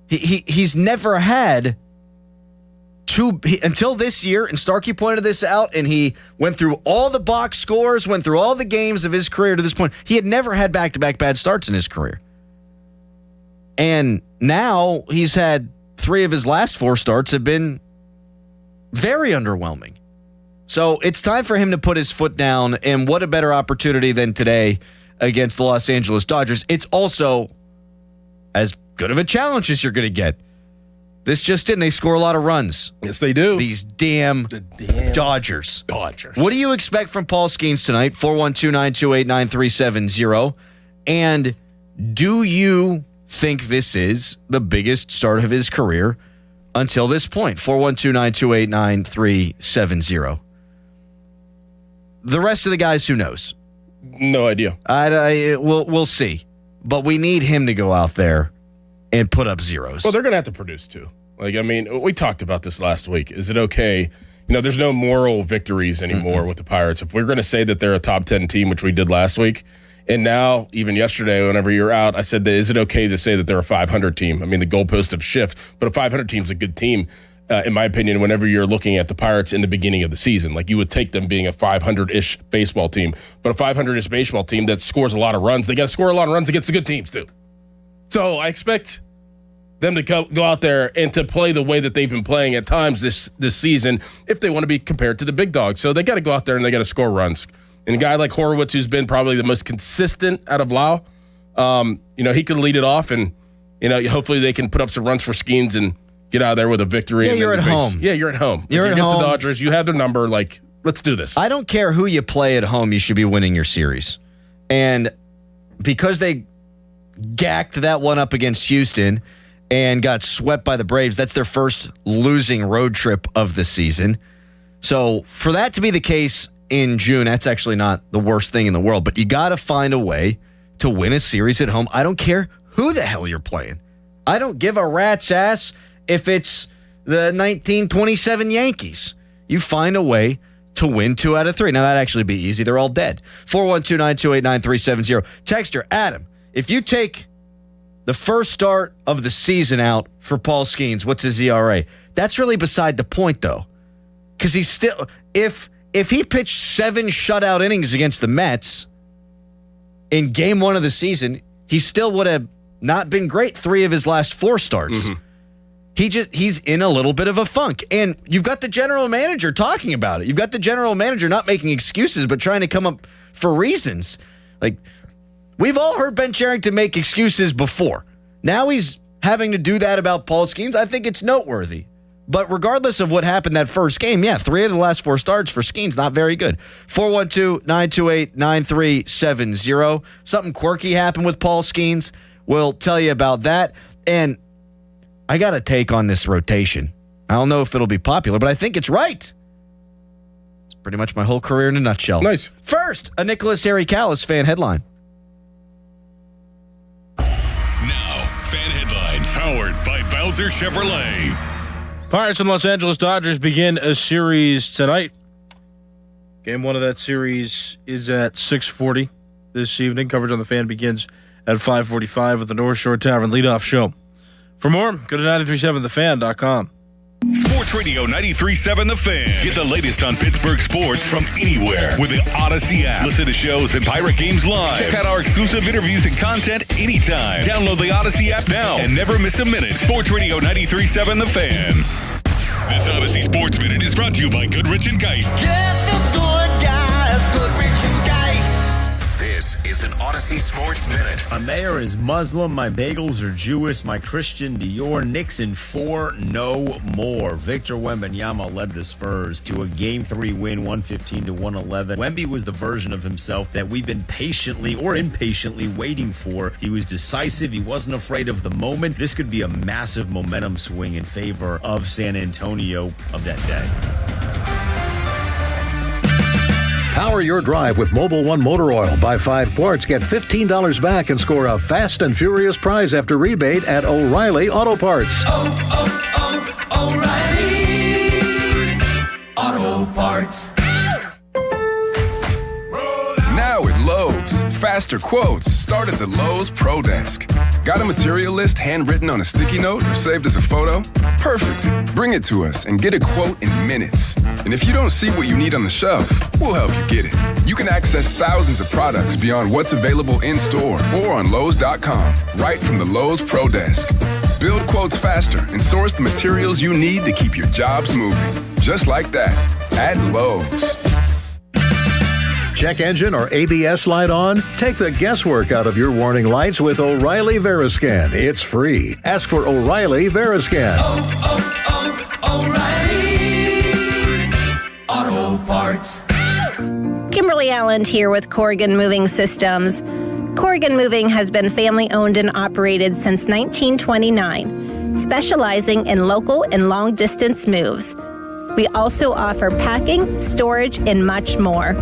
He's never had until this year, and Starkey pointed this out, and he went through all the box scores, went through all the games of his career to this point. He had never had back-to-back bad starts in his career. And now he's had 3 of his last 4 starts have been very underwhelming. So it's time for him to put his foot down, and what a better opportunity than today against the Los Angeles Dodgers. It's also as good of a challenge as you're going to get. This just in, they score a lot of runs. Yes, they do. These damn Dodgers. What do you expect from Paul Skeens tonight? 412-928-9370. And do you think this is the biggest start of his career until this point? 412-928-9370. The rest of the guys, who knows? No idea. We'll see. But we need him to go out there and put up zeros. Well, they're going to have to produce too. Like, I mean, we talked about this last week. Is it okay? There's no moral victories anymore with the Pirates. If we're going to say that they're a top 10 team, which we did last week, and now, even yesterday, whenever you're out, I said, is it okay to say that they're a 500 team? I mean, the goalposts have shifted, but a 500 team is a good team, in my opinion, whenever you're looking at the Pirates in the beginning of the season. Like, you would take them being a 500-ish baseball team, but a 500-ish baseball team that scores a lot of runs, they got to score a lot of runs against the good teams, too. So I expect them to go out there and to play the way that they've been playing at times this season if they want to be compared to the big dogs. So they got to go out there and they got to score runs. And a guy like Horowitz, who's been probably the most consistent out of Lau, he can lead it off, and hopefully they can put up some runs for Skeens and get out of there with a victory. Yeah, you're at home. Yeah, you're at home. You're at against home. The Dodgers. You have their number. Like, let's do this. I don't care who you play at home. You should be winning your series. And because they gacked that one up against Houston and got swept by the Braves, that's their first losing road trip of the season. So for that to be the case in June, that's actually not the worst thing in the world. But you got to find a way to win a series at home. I don't care who the hell you're playing. I don't give a rat's ass if it's the 1927 Yankees. You find a way to win 2 out of 3. Now, that'd actually be easy. They're all dead. 412-928-9370. Texter, Adam, if you take the first start of the season out for Paul Skeens, what's his ERA? That's really beside the point, though. Because he's still, if he pitched 7 shutout innings against the Mets in game 1 of the season, he still would have not been great 3 of his last 4 starts. Mm-hmm. He's in a little bit of a funk. And you've got the general manager talking about it. You've got the general manager not making excuses, but trying to come up for reasons. Like, we've all heard Ben Cherington make excuses before. Now he's having to do that about Paul Skeens. I think it's noteworthy. But regardless of what happened that first game, 3 of the last 4 starts for Skeens, not very good. 412-928-9370. Something quirky happened with Paul Skeens. We'll tell you about that. And I got a take on this rotation. I don't know if it'll be popular, but I think it's right. It's pretty much my whole career in a nutshell. Nice. First, a Nicholas Harry Callis fan headline. Now, fan headlines powered by Bowser Chevrolet. Pirates and Los Angeles Dodgers begin a series tonight. Game 1 of that series is at 6:40 this evening. Coverage on the Fan begins at 5:45 with the North Shore Tavern leadoff show. For more, go to 937thefan.com. Sports Radio 93.7 The Fan. Get the latest on Pittsburgh sports from anywhere with the Odyssey app. Listen to shows and Pirate games live. Check out our exclusive interviews and content anytime. Download the Odyssey app now and never miss a minute. Sports Radio 93.7 The Fan. This Odyssey Sports Minute is brought to you by Goodrich & Geist. Get the good guys, Goodrich & Geist. This is an Odyssey Sports Minute. My mayor is Muslim, my bagels are Jewish, my Christian Dior, Knicks in 4, no more. Victor Wembanyama led the Spurs to a Game 3 win, 115-111. Wemby was the version of himself that we've been patiently or impatiently waiting for. He was decisive, he wasn't afraid of the moment. This could be a massive momentum swing in favor of San Antonio of that day. Power your drive with Mobil 1 Motor Oil. Buy 5 quarts, get $15 back, and score a fast and furious prize after rebate at O'Reilly Auto Parts. O'Reilly Auto Parts. Now at Lowe's, faster quotes start at the Lowe's Pro Desk. Got a material list handwritten on a sticky note or saved as a photo? Perfect. Bring it to us and get a quote in minutes. And if you don't see what you need on the shelf, we'll help you get it. You can access thousands of products beyond what's available in store or on Lowe's.com, right from the Lowe's Pro Desk. Build quotes faster and source the materials you need to keep your jobs moving. Just like that, at Lowe's. Check engine or ABS light on? Take the guesswork out of your warning lights with O'Reilly Veriscan. It's free. Ask for O'Reilly Veriscan. O'Reilly Auto Parts. Kimberly Allen here with Corrigan Moving Systems. Corrigan Moving has been family owned and operated since 1929, specializing in local and long distance moves. We also offer packing, storage, and much more.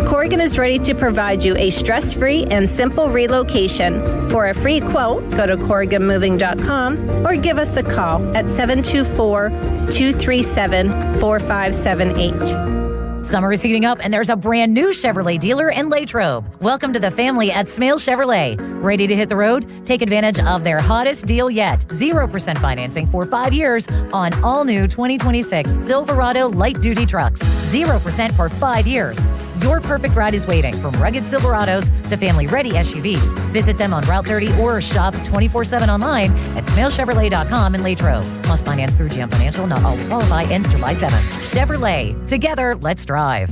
Corrigan is ready to provide you a stress-free and simple relocation. For a free quote, go to CorriganMoving.com or give us a call at 724-237-4578. Summer is heating up, and there's a brand new Chevrolet dealer in Latrobe. Welcome to the family at Smale Chevrolet. Ready to hit the road? Take advantage of their hottest deal yet. 0% financing for 5 years on all new 2026 Silverado light-duty trucks. 0% for 5 years. Your perfect ride is waiting, from rugged Silverados to family-ready SUVs. Visit them on Route 30 or shop 24/7 online at SmaleChevrolet.com in Latrobe. Must finance through GM Financial. Not all will qualify. Ends July 7th. Chevrolet. Together, let's drive.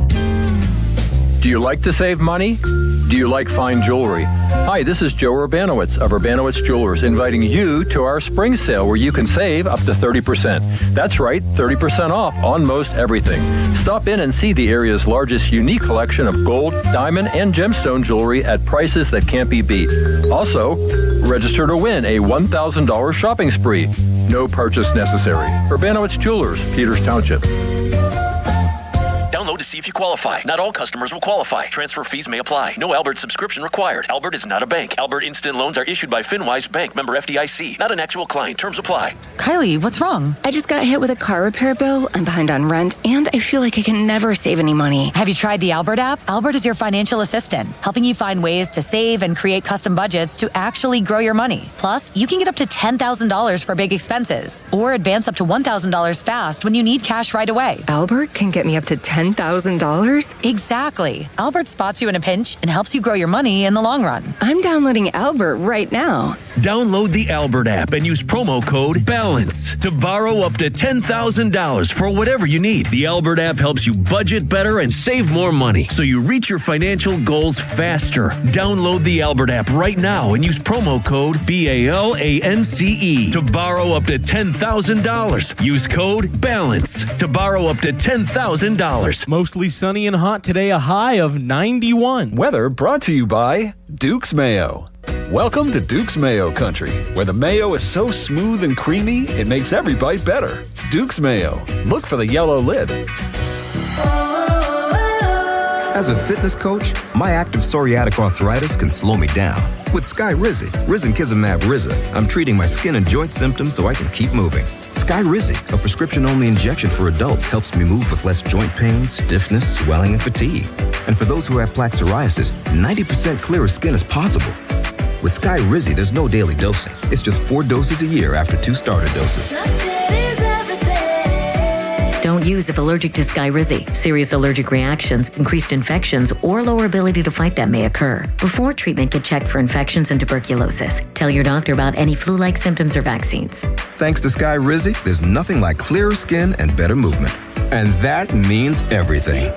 Do you like to save money? Do you like fine jewelry? Hi, this is Joe Urbanowitz of Urbanowitz Jewelers, inviting you to our spring sale where you can save up to 30%. That's right, 30% off on most everything. Stop in and see the area's largest unique collection of gold, diamond, and gemstone jewelry at prices that can't be beat. Also, register to win a $1,000 shopping spree. No purchase necessary. Urbanowitz Jewelers, Peters Township. Download to see if you qualify. Not all customers will qualify. Transfer fees may apply. No Albert subscription required. Albert is not a bank. Albert Instant Loans are issued by FinWise Bank, member FDIC. Not an actual client. Terms apply. Kylie, what's wrong? I just got hit with a car repair bill. I'm behind on rent, and I feel like I can never save any money. Have you tried the Albert app? Albert is your financial assistant, helping you find ways to save and create custom budgets to actually grow your money. Plus, you can get up to $10,000 for big expenses, or advance up to $1,000 fast when you need cash right away. Albert can get me up to $10,000? Exactly. Albert spots you in a pinch and helps you grow your money in the long run. I'm downloading Albert right now. Download the Albert app and use promo code BALANCE to borrow up to $10,000 for whatever you need. The Albert app helps you budget better and save more money so you reach your financial goals faster. Download the Albert app right now and use promo code BALANCE to borrow up to $10,000. Use code BALANCE to borrow up to $10,000. Mostly sunny and hot today, a high of 91. Weather brought to you by Duke's Mayo. Welcome to Duke's Mayo Country, where the mayo is so smooth and creamy, it makes every bite better. Duke's Mayo. Look for the yellow lid. As a fitness coach, my active psoriatic arthritis can slow me down. With Skyrizi, risankizumab Riza, I'm treating my skin and joint symptoms so I can keep moving. Skyrizi, a prescription-only injection for adults, helps me move with less joint pain, stiffness, swelling, and fatigue. And for those who have plaque psoriasis, 90% clearer skin is possible. With Skyrizi, there's no daily dosing. It's just 4 doses a year after 2 starter doses. use if allergic to Skyrizi. Serious allergic reactions, increased infections, or lower ability to fight them may occur. Before treatment, get checked for infections and tuberculosis. Tell your doctor about any flu-like symptoms or vaccines. Thanks to Skyrizi, there's nothing like clearer skin and better movement. And that means everything.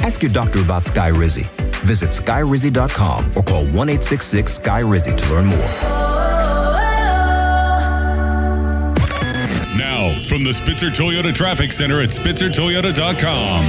Ask your doctor about Skyrizi. Visit skyrizi.com or call 1-866-SKY-RIZZI to learn more. Now, from the Spitzer Toyota Traffic Center at spitzertoyota.com.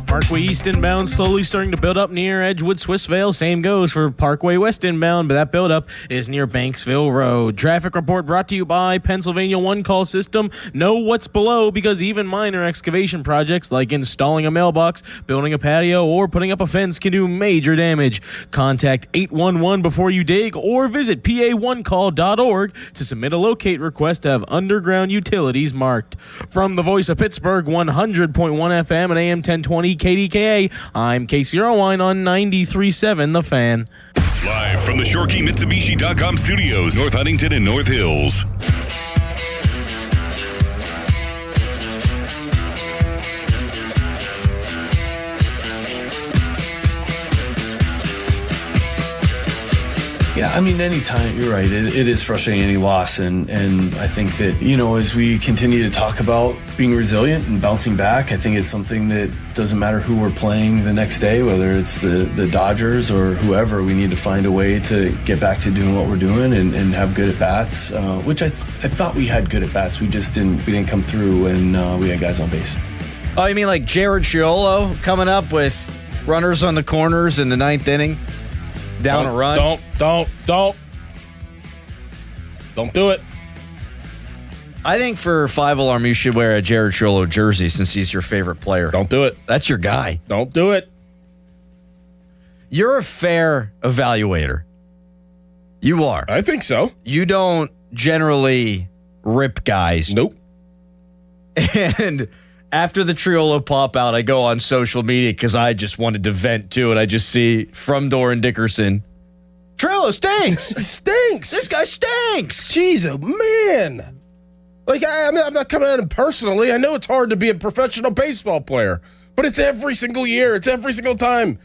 Parkway East inbound slowly starting to build up near Edgewood, Swissvale. Same goes for Parkway West inbound, but that buildup is near Banksville Road. Traffic report brought to you by Pennsylvania One Call System. Know what's below because even minor excavation projects like installing a mailbox, building a patio, or putting up a fence can do major damage. Contact 811 before you dig or visit pa1call.org to submit a locate request to have underground utilities marked. From the voice of Pittsburgh, 100.1 FM and AM 1020 KDKA, I'm Casey Irwine on 93.7 The Fan. Live from the ShoreKeyMitsubishi.com studios, North Huntington and North Hills. Yeah, I mean, anytime, you're right, it is frustrating any loss, and I think that, as we continue to talk about being resilient and bouncing back, I think it's something that doesn't matter who we're playing the next day, whether it's the Dodgers or whoever, we need to find a way to get back to doing what we're doing and have good at-bats, which I thought we had good at-bats, we didn't come through, and we had guys on base. Oh, you mean like Jared Chiolo coming up with runners on the corners in the ninth inning? Down a run. Don't do it. I think for 5 Alarm, you should wear a Jared Chiolo jersey since he's your favorite player. Don't do it. That's your guy. Don't do it. You're a fair evaluator. You are. I think so. You don't generally rip guys. Nope. And after the Triolo pop out, I go on social media because I just wanted to vent too, and I just see from Doran Dickerson, Triolo stinks. He stinks. This guy stinks. Jeez, oh man. Like, I'm not coming at him personally. I know it's hard to be a professional baseball player, but it's every single year. It's every single time.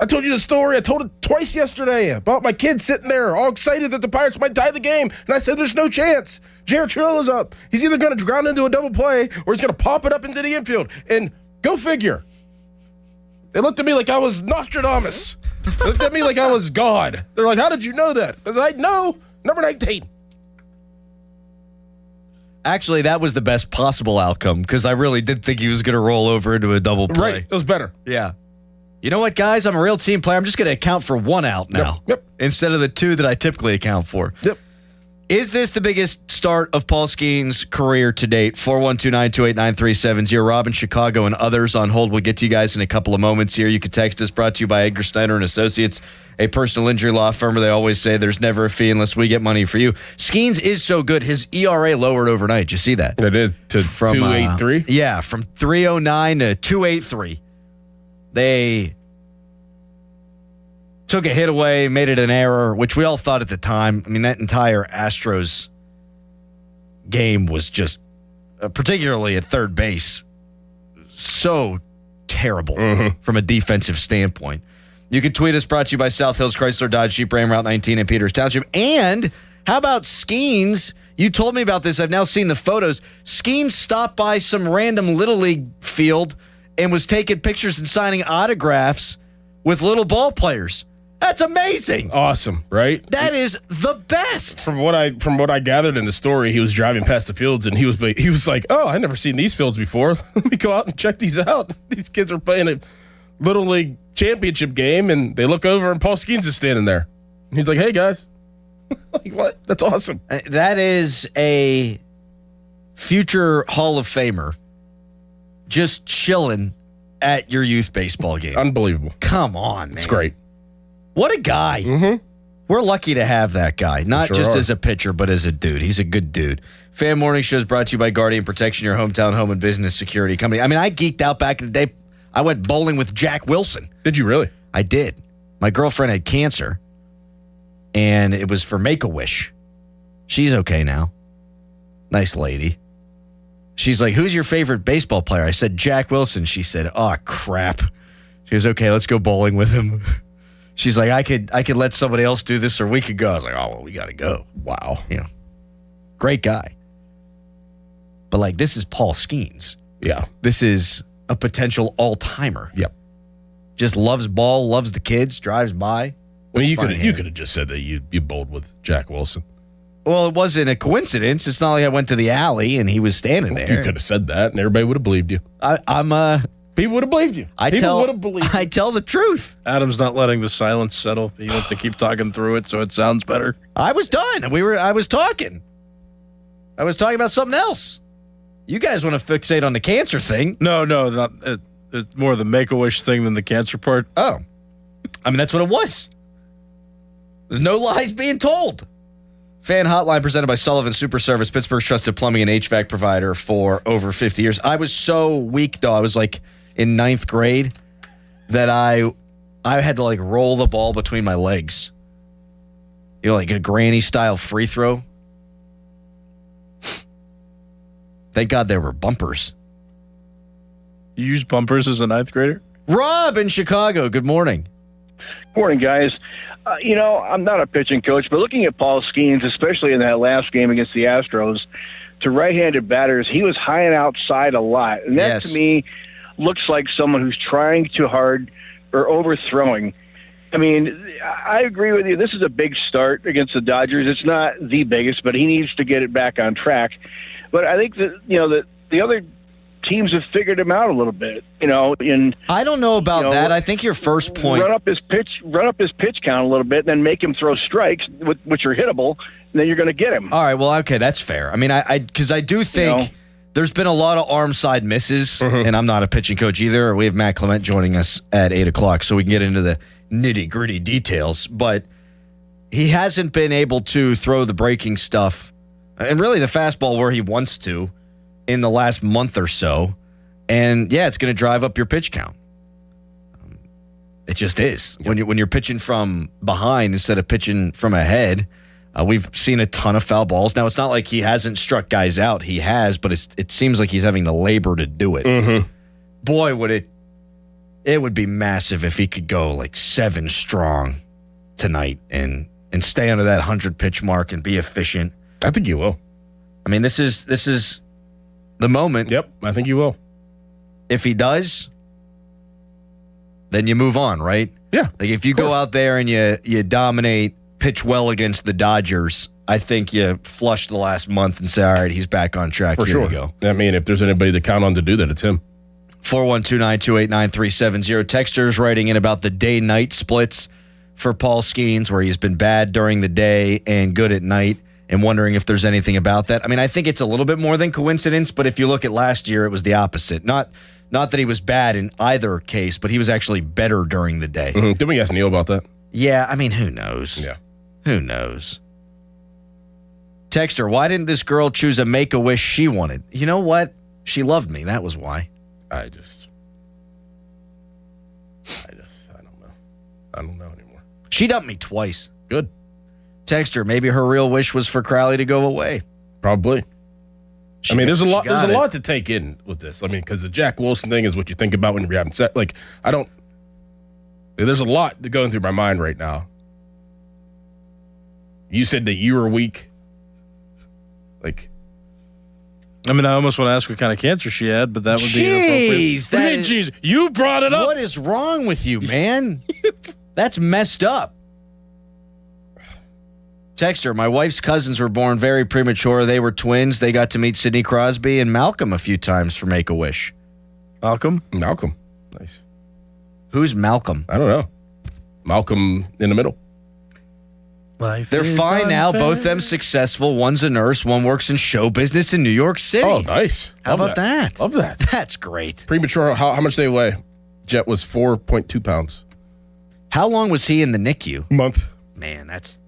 I told you the story. I told it twice yesterday about my kid sitting there all excited that the Pirates might tie the game. And I said, there's no chance. Jared Triolo's up. He's either going to ground into a double play or he's going to pop it up into the infield. And go figure. They looked at me like I was Nostradamus. They looked at me like I was God. They're like, how did you know that? I was like, no, number 19. Actually, that was the best possible outcome because I really did think he was going to roll over into a double play. Right, it was better. Yeah. You know what, guys? I'm a real team player. I'm just going to account for 1 out now. Yep. Instead of the 2 that I typically account for. Yep. Is this the biggest start of Paul Skeens' career to date? 412-928-9370. Rob in Chicago and others on hold. We'll get to you guys in a couple of moments here. You can text us, brought to you by Edgar Steiner and Associates, a personal injury law firm where they always say there's never a fee unless we get money for you. Skeens is so good. His ERA lowered overnight. Did you see that? I did. To 2.83? Yeah, from 3.09 to 2.83. They took a hit away, made it an error, which we all thought at the time. I mean, that entire Astros game was just, particularly at third base, so terrible from a defensive standpoint. You can tweet us, brought to you by South Hills Chrysler Dodge Jeep Ram Route 19 in Peters Township. And how about Skeens? You told me about this. I've now seen the photos. Skeens stopped by some random Little League field and was taking pictures and signing autographs with little ball players. That's amazing. Awesome, right? That is the best. From what I gathered in the story, he was driving past the fields and he was like, "Oh, I never seen these fields before. Let me go out and check these out. These kids are playing a Little League championship game," and they look over and Paul Skeens is standing there. And he's like, "Hey guys." Like, what? That's awesome. That is a future Hall of Famer just chilling at your youth baseball game. Unbelievable. Come on, man. It's great. What a guy. Mm-hmm. We're lucky to have that guy, not just as a pitcher, but as a dude. He's a good dude. Fan Morning Show is brought to you by Guardian Protection, your hometown home and business security company. I mean, I geeked out back in the day. I went bowling with Jack Wilson. Did you really? I did. My girlfriend had cancer, and it was for Make-A-Wish. She's okay now. Nice lady. She's like, who's your favorite baseball player? I said, Jack Wilson. She said, oh, crap. She goes, okay, let's go bowling with him. She's like, I could let somebody else do this, or we could go. I was like, oh, well, we got to go. Wow. Great guy. But, like, this is Paul Skeens. Yeah. This is a potential all-timer. Yep. Just loves ball, loves the kids, drives by. I mean, you could have just said that you bowled with Jack Wilson. Well, it wasn't a coincidence. It's not like I went to the alley and he was standing there. You could have said that, and everybody would have believed you. People would have believed you. People would have believed you. I tell the truth. Adam's not letting the silence settle. He wants to keep talking through it so it sounds better. I was done. I was talking. I was talking about something else. You guys want to fixate on the cancer thing. No, not, it's more the Make-A-Wish thing than the cancer part. Oh. I mean, that's what it was. There's no lies being told. Fan Hotline presented by Sullivan Super Service, Pittsburgh's trusted plumbing and HVAC provider for over 50 years. I was so weak, though. I was like in 9th grade that I had to like roll the ball between my legs. Like a granny style free throw. Thank God there were bumpers. You use bumpers as a 9th grader? Rob in Chicago, good morning. Morning, guys. I'm not a pitching coach, but looking at Paul Skeens, especially in that last game against the Astros, to right-handed batters, he was high and outside a lot. And that, to me, looks like someone who's trying too hard or overthrowing. I mean, I agree with you. This is a big start against the Dodgers. It's not the biggest, but he needs to get it back on track. But I think that, that the other teams have figured him out a little bit, and I don't know about that. I think your first point, run up his pitch count a little bit, then make him throw strikes, which are hittable, and then you're going to get him. All right, well, okay, that's fair. I mean, because I do think there's been a lot of arm side misses, and I'm not a pitching coach either. We have Matt Clement joining us at 8:00, so we can get into the nitty gritty details. But he hasn't been able to throw the breaking stuff, and really the fastball where he wants to, in the last month or so. And it's going to drive up your pitch count. It just is. Yep. When you're pitching from behind instead of pitching from ahead, we've seen a ton of foul balls. Now, it's not like he hasn't struck guys out. He has, but it seems like he's having to labor to do it. Mm-hmm. Boy, it would be massive if he could go like 7 strong tonight and stay under that 100 pitch mark and be efficient. I think you will. I mean, this is the moment. Yep, I think you will. If he does, then you move on, right? Yeah. Like if you go out there and you dominate, pitch well against the Dodgers, I think you flush the last month and say, all right, he's back on track. For Here sure. we go. I mean, if there's anybody to count on to do that, it's him. 412-928-9370. Texters writing in about the day-night splits for Paul Skeens, where he's been bad during the day and good at night, and wondering if there's anything about that. I mean, I think it's a little bit more than coincidence, but if you look at last year, it was the opposite. Not that he was bad in either case, but he was actually better during the day. Mm-hmm. Didn't we ask Neil about that? Yeah, I mean, who knows? Yeah. Who knows? Texter, why didn't this girl choose a Make-A-Wish she wanted? You know what? She loved me. That was why. I don't know. I don't know anymore. She dumped me twice. Good. Texter, maybe her real wish was for Crowley to go away. Probably. There's a lot. There's a it. lot to take in with this. I mean, because the Jack Wilson thing is what you think about when you're having sex. Like, there's a lot going through my mind right now. You said that you were weak. Like, I almost want to ask what kind of cancer she had, but that would be inappropriate. Jeez, you brought it up. What is wrong with you, man? That's messed up. Texter, my wife's cousins were born very premature. They were twins. They got to meet Sidney Crosby and Malcolm a few times for Make-A-Wish. Malcolm? Nice. Who's Malcolm? I don't know. Malcolm in the middle. They're fine now. Both them successful. One's a nurse. One works in show business in New York City. Oh, nice. How about that? Love that. That's great. Premature. How much they weigh? Jet was 4.2 pounds. How long was he in the NICU? Month. Man, that's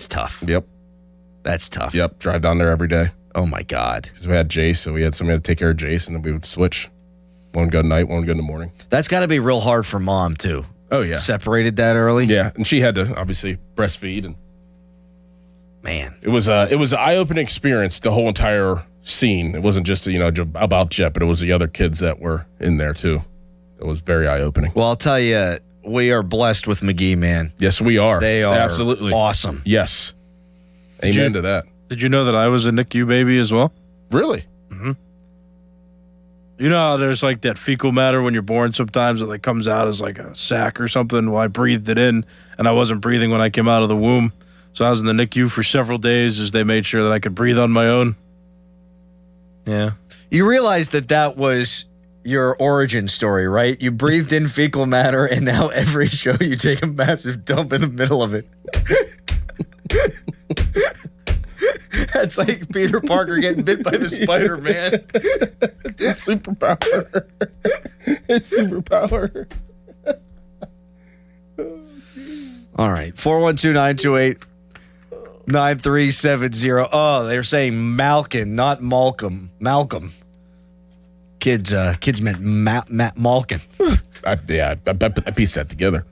tough. Yep. That's tough. Yep. Drive down there every day. Oh, my God. Because we had Jace, so we had somebody to take care of Jace, and then we would switch. One would go at night, one would go in the morning. That's got to be real hard for mom, too. Oh yeah, separated that early. Yeah, and she had to obviously breastfeed, and man, it was an eye-opening experience. The whole entire scene. It wasn't just about Jet, but it was the other kids that were in there too. It was very eye-opening. Well, I'll tell you, we are blessed with McGee, man. Yes, we are. They are absolutely awesome. Yes, amen to that. Did you know that I was a NICU baby as well? Really? Mm-hmm. You know how there's like that fecal matter when you're born sometimes it like comes out as like a sac or something? Well, I breathed it in, and I wasn't breathing when I came out of the womb. So I was in the NICU for several days as they made sure that I could breathe on my own. Yeah. You realize that was your origin story, right? You breathed in fecal matter, and now every show you take a massive dump in the middle of it. That's like Peter Parker getting bit by the spider, man. It's superpower. It's superpower. All right. 412-928-9370. Oh, they're saying Malkin, not Malcolm. Malcolm. Kids meant Malkin. I pieced that together.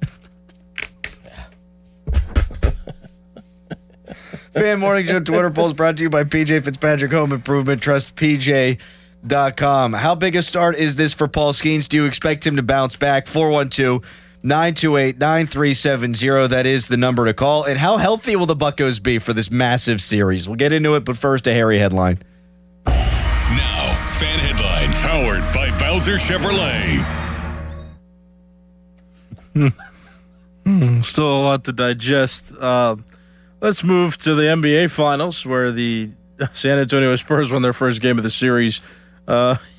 Fan Morning Show Twitter polls brought to you by PJ Fitzpatrick Home Improvement. Trust PJ.com. How big a start is this for Paul Skeens? Do you expect him to bounce back? 412-928-9370. That is the number to call. And how healthy will the Buccos be for this massive series? We'll get into it, but first a Harry headline. Now, fan headlines powered by Bowser Chevrolet. Still a lot to digest. Let's move to the NBA Finals, where the San Antonio Spurs won their first game of the series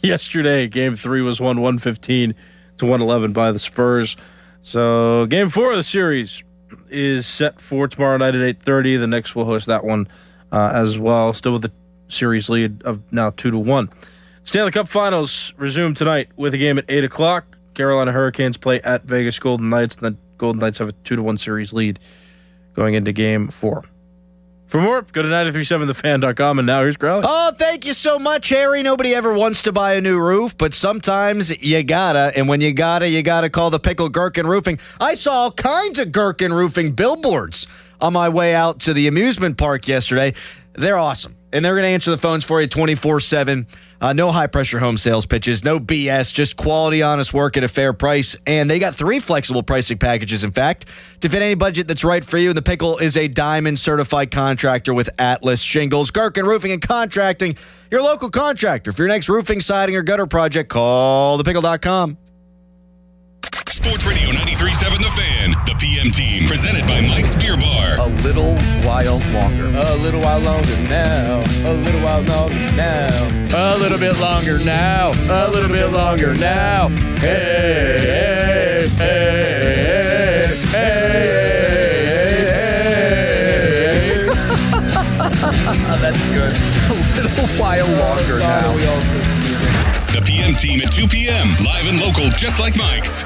yesterday. Game 3 was won 115-111 by the Spurs. So Game 4 of the series is set for tomorrow night at 8:30. The Knicks will host that one as well, still with the series lead of now 2-1. Stanley Cup Finals resume tonight with a game at 8 o'clock. Carolina Hurricanes play at Vegas Golden Knights, and the Golden Knights have a 2-1 series lead going into Game 4. For more, go to 937thefan.com, and now here's Crowley. Oh, thank you so much, Harry. Nobody ever wants to buy a new roof, but sometimes you gotta, and when you gotta call the Pickle Gherkin Roofing. I saw all kinds of Gherkin Roofing billboards on my way out to the amusement park yesterday. They're awesome, and they're going to answer the phones for you 24/7. No high-pressure home sales pitches, no BS, just quality, honest work at a fair price. And they got 3 flexible pricing packages, in fact, to fit any budget that's right for you. And the Pickle is a Diamond-certified contractor with Atlas Shingles. Gherkin Roofing and Contracting, your local contractor. For your next roofing, siding, or gutter project, call thepickle.com. Sports Radio 93.7 The Fan, the PM team, presented by Mike's Beer Bar. A little while longer. A little while longer now. A little while longer now. A little bit longer now. A little bit longer now. Hey, hey, hey, hey, hey. That's good. A little while longer now. We also stupid. The PM team at 2 p.m. Live and local, just like Mike's.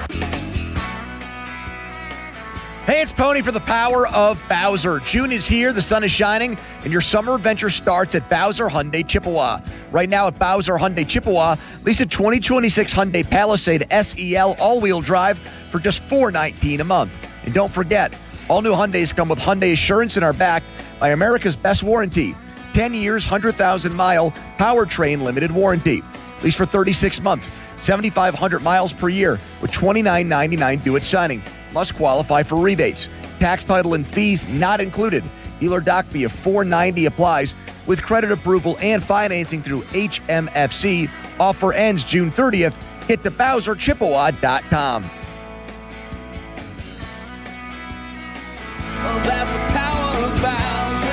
Hey, it's Pony for the power of Bowser. June is here, the sun is shining, and your summer adventure starts at Bowser Hyundai Chippewa. Right now at Bowser Hyundai Chippewa, lease a 2026 Hyundai Palisade SEL all-wheel drive for just $419 a month. And don't forget, all new Hyundais come with Hyundai Assurance and are backed by America's best warranty. 10 years, 100,000-mile powertrain limited warranty. Lease for 36 months, 7,500 miles per year with $29.99 due at signing. Must qualify for rebates. Tax, title, and fees not included. Dealer doc fee of $490 applies with credit approval and financing through HMFC. Offer ends June 30th. Get to BowserChippewa.com. Oh, that's the power of Bowser.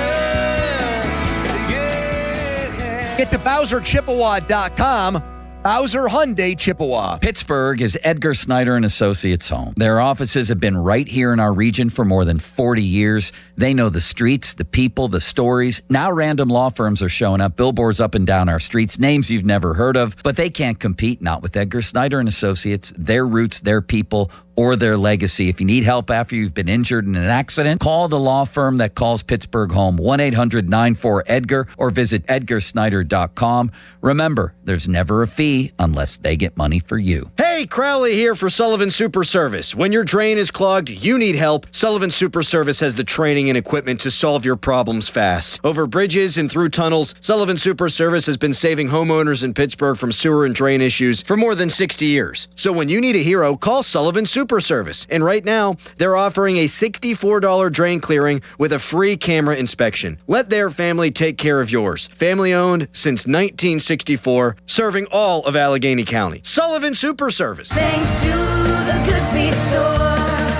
Yeah. Get to BowserChippewa.com. Bowser Hyundai Chippewa. Pittsburgh is Edgar Snyder and Associates' home. Their offices have been right here in our region for more than 40 years. They know the streets, the people, the stories. Now random law firms are showing up, billboards up and down our streets, names you've never heard of, but they can't compete, not with Edgar Snyder and Associates. Their roots, their people, or their legacy. If you need help after you've been injured in an accident, call the law firm that calls Pittsburgh home, 1-800-94-EDGAR, or visit edgarsnyder.com. Remember, there's never a fee unless they get money for you. Hey, Crowley here for Sullivan Super Service. When your drain is clogged, you need help. Sullivan Super Service has the training and equipment to solve your problems fast. Over bridges and through tunnels, Sullivan Super Service has been saving homeowners in Pittsburgh from sewer and drain issues for more than 60 years. So when you need a hero, call Sullivan Super Service. And right now, they're offering a $64 drain clearing with a free camera inspection. Let their family take care of yours. Family owned since 1964, serving all of Allegheny County. Sullivan Super Service. Thanks to the Good Feet store.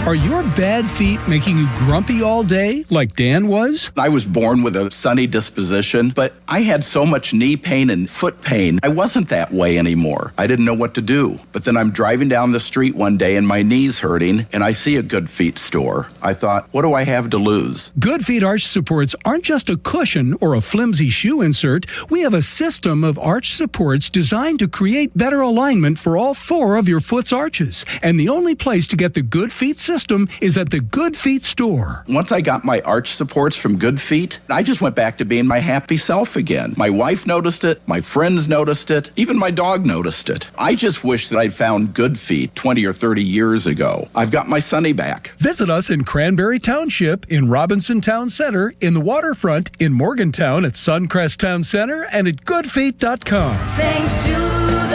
Are your bad feet making you grumpy all day like Dan was? I was born with a sunny disposition, but I had so much knee pain and foot pain. I wasn't that way anymore. I didn't know what to do. But then I'm driving down the street one day and my knee's hurting, and I see a Good Feet store. I thought, what do I have to lose? Good Feet arch supports aren't just a cushion or a flimsy shoe insert. We have a system of arch supports designed to create better alignment for all 4 of your foot's arches. And the only place to get the Good Feet system is at the Good Feet store. Once I got my arch supports from Good Feet, I just went back to being my happy self again. My wife noticed it, my friends noticed it, even my dog noticed it. I just wish that I'd found Good Feet 20 or 30 years ago. I've got my Sonny back. Visit us in Cranberry Township, in Robinson Town Center, in the waterfront, in Morgantown at Suncrest Town Center, and at goodfeet.com. Thanks to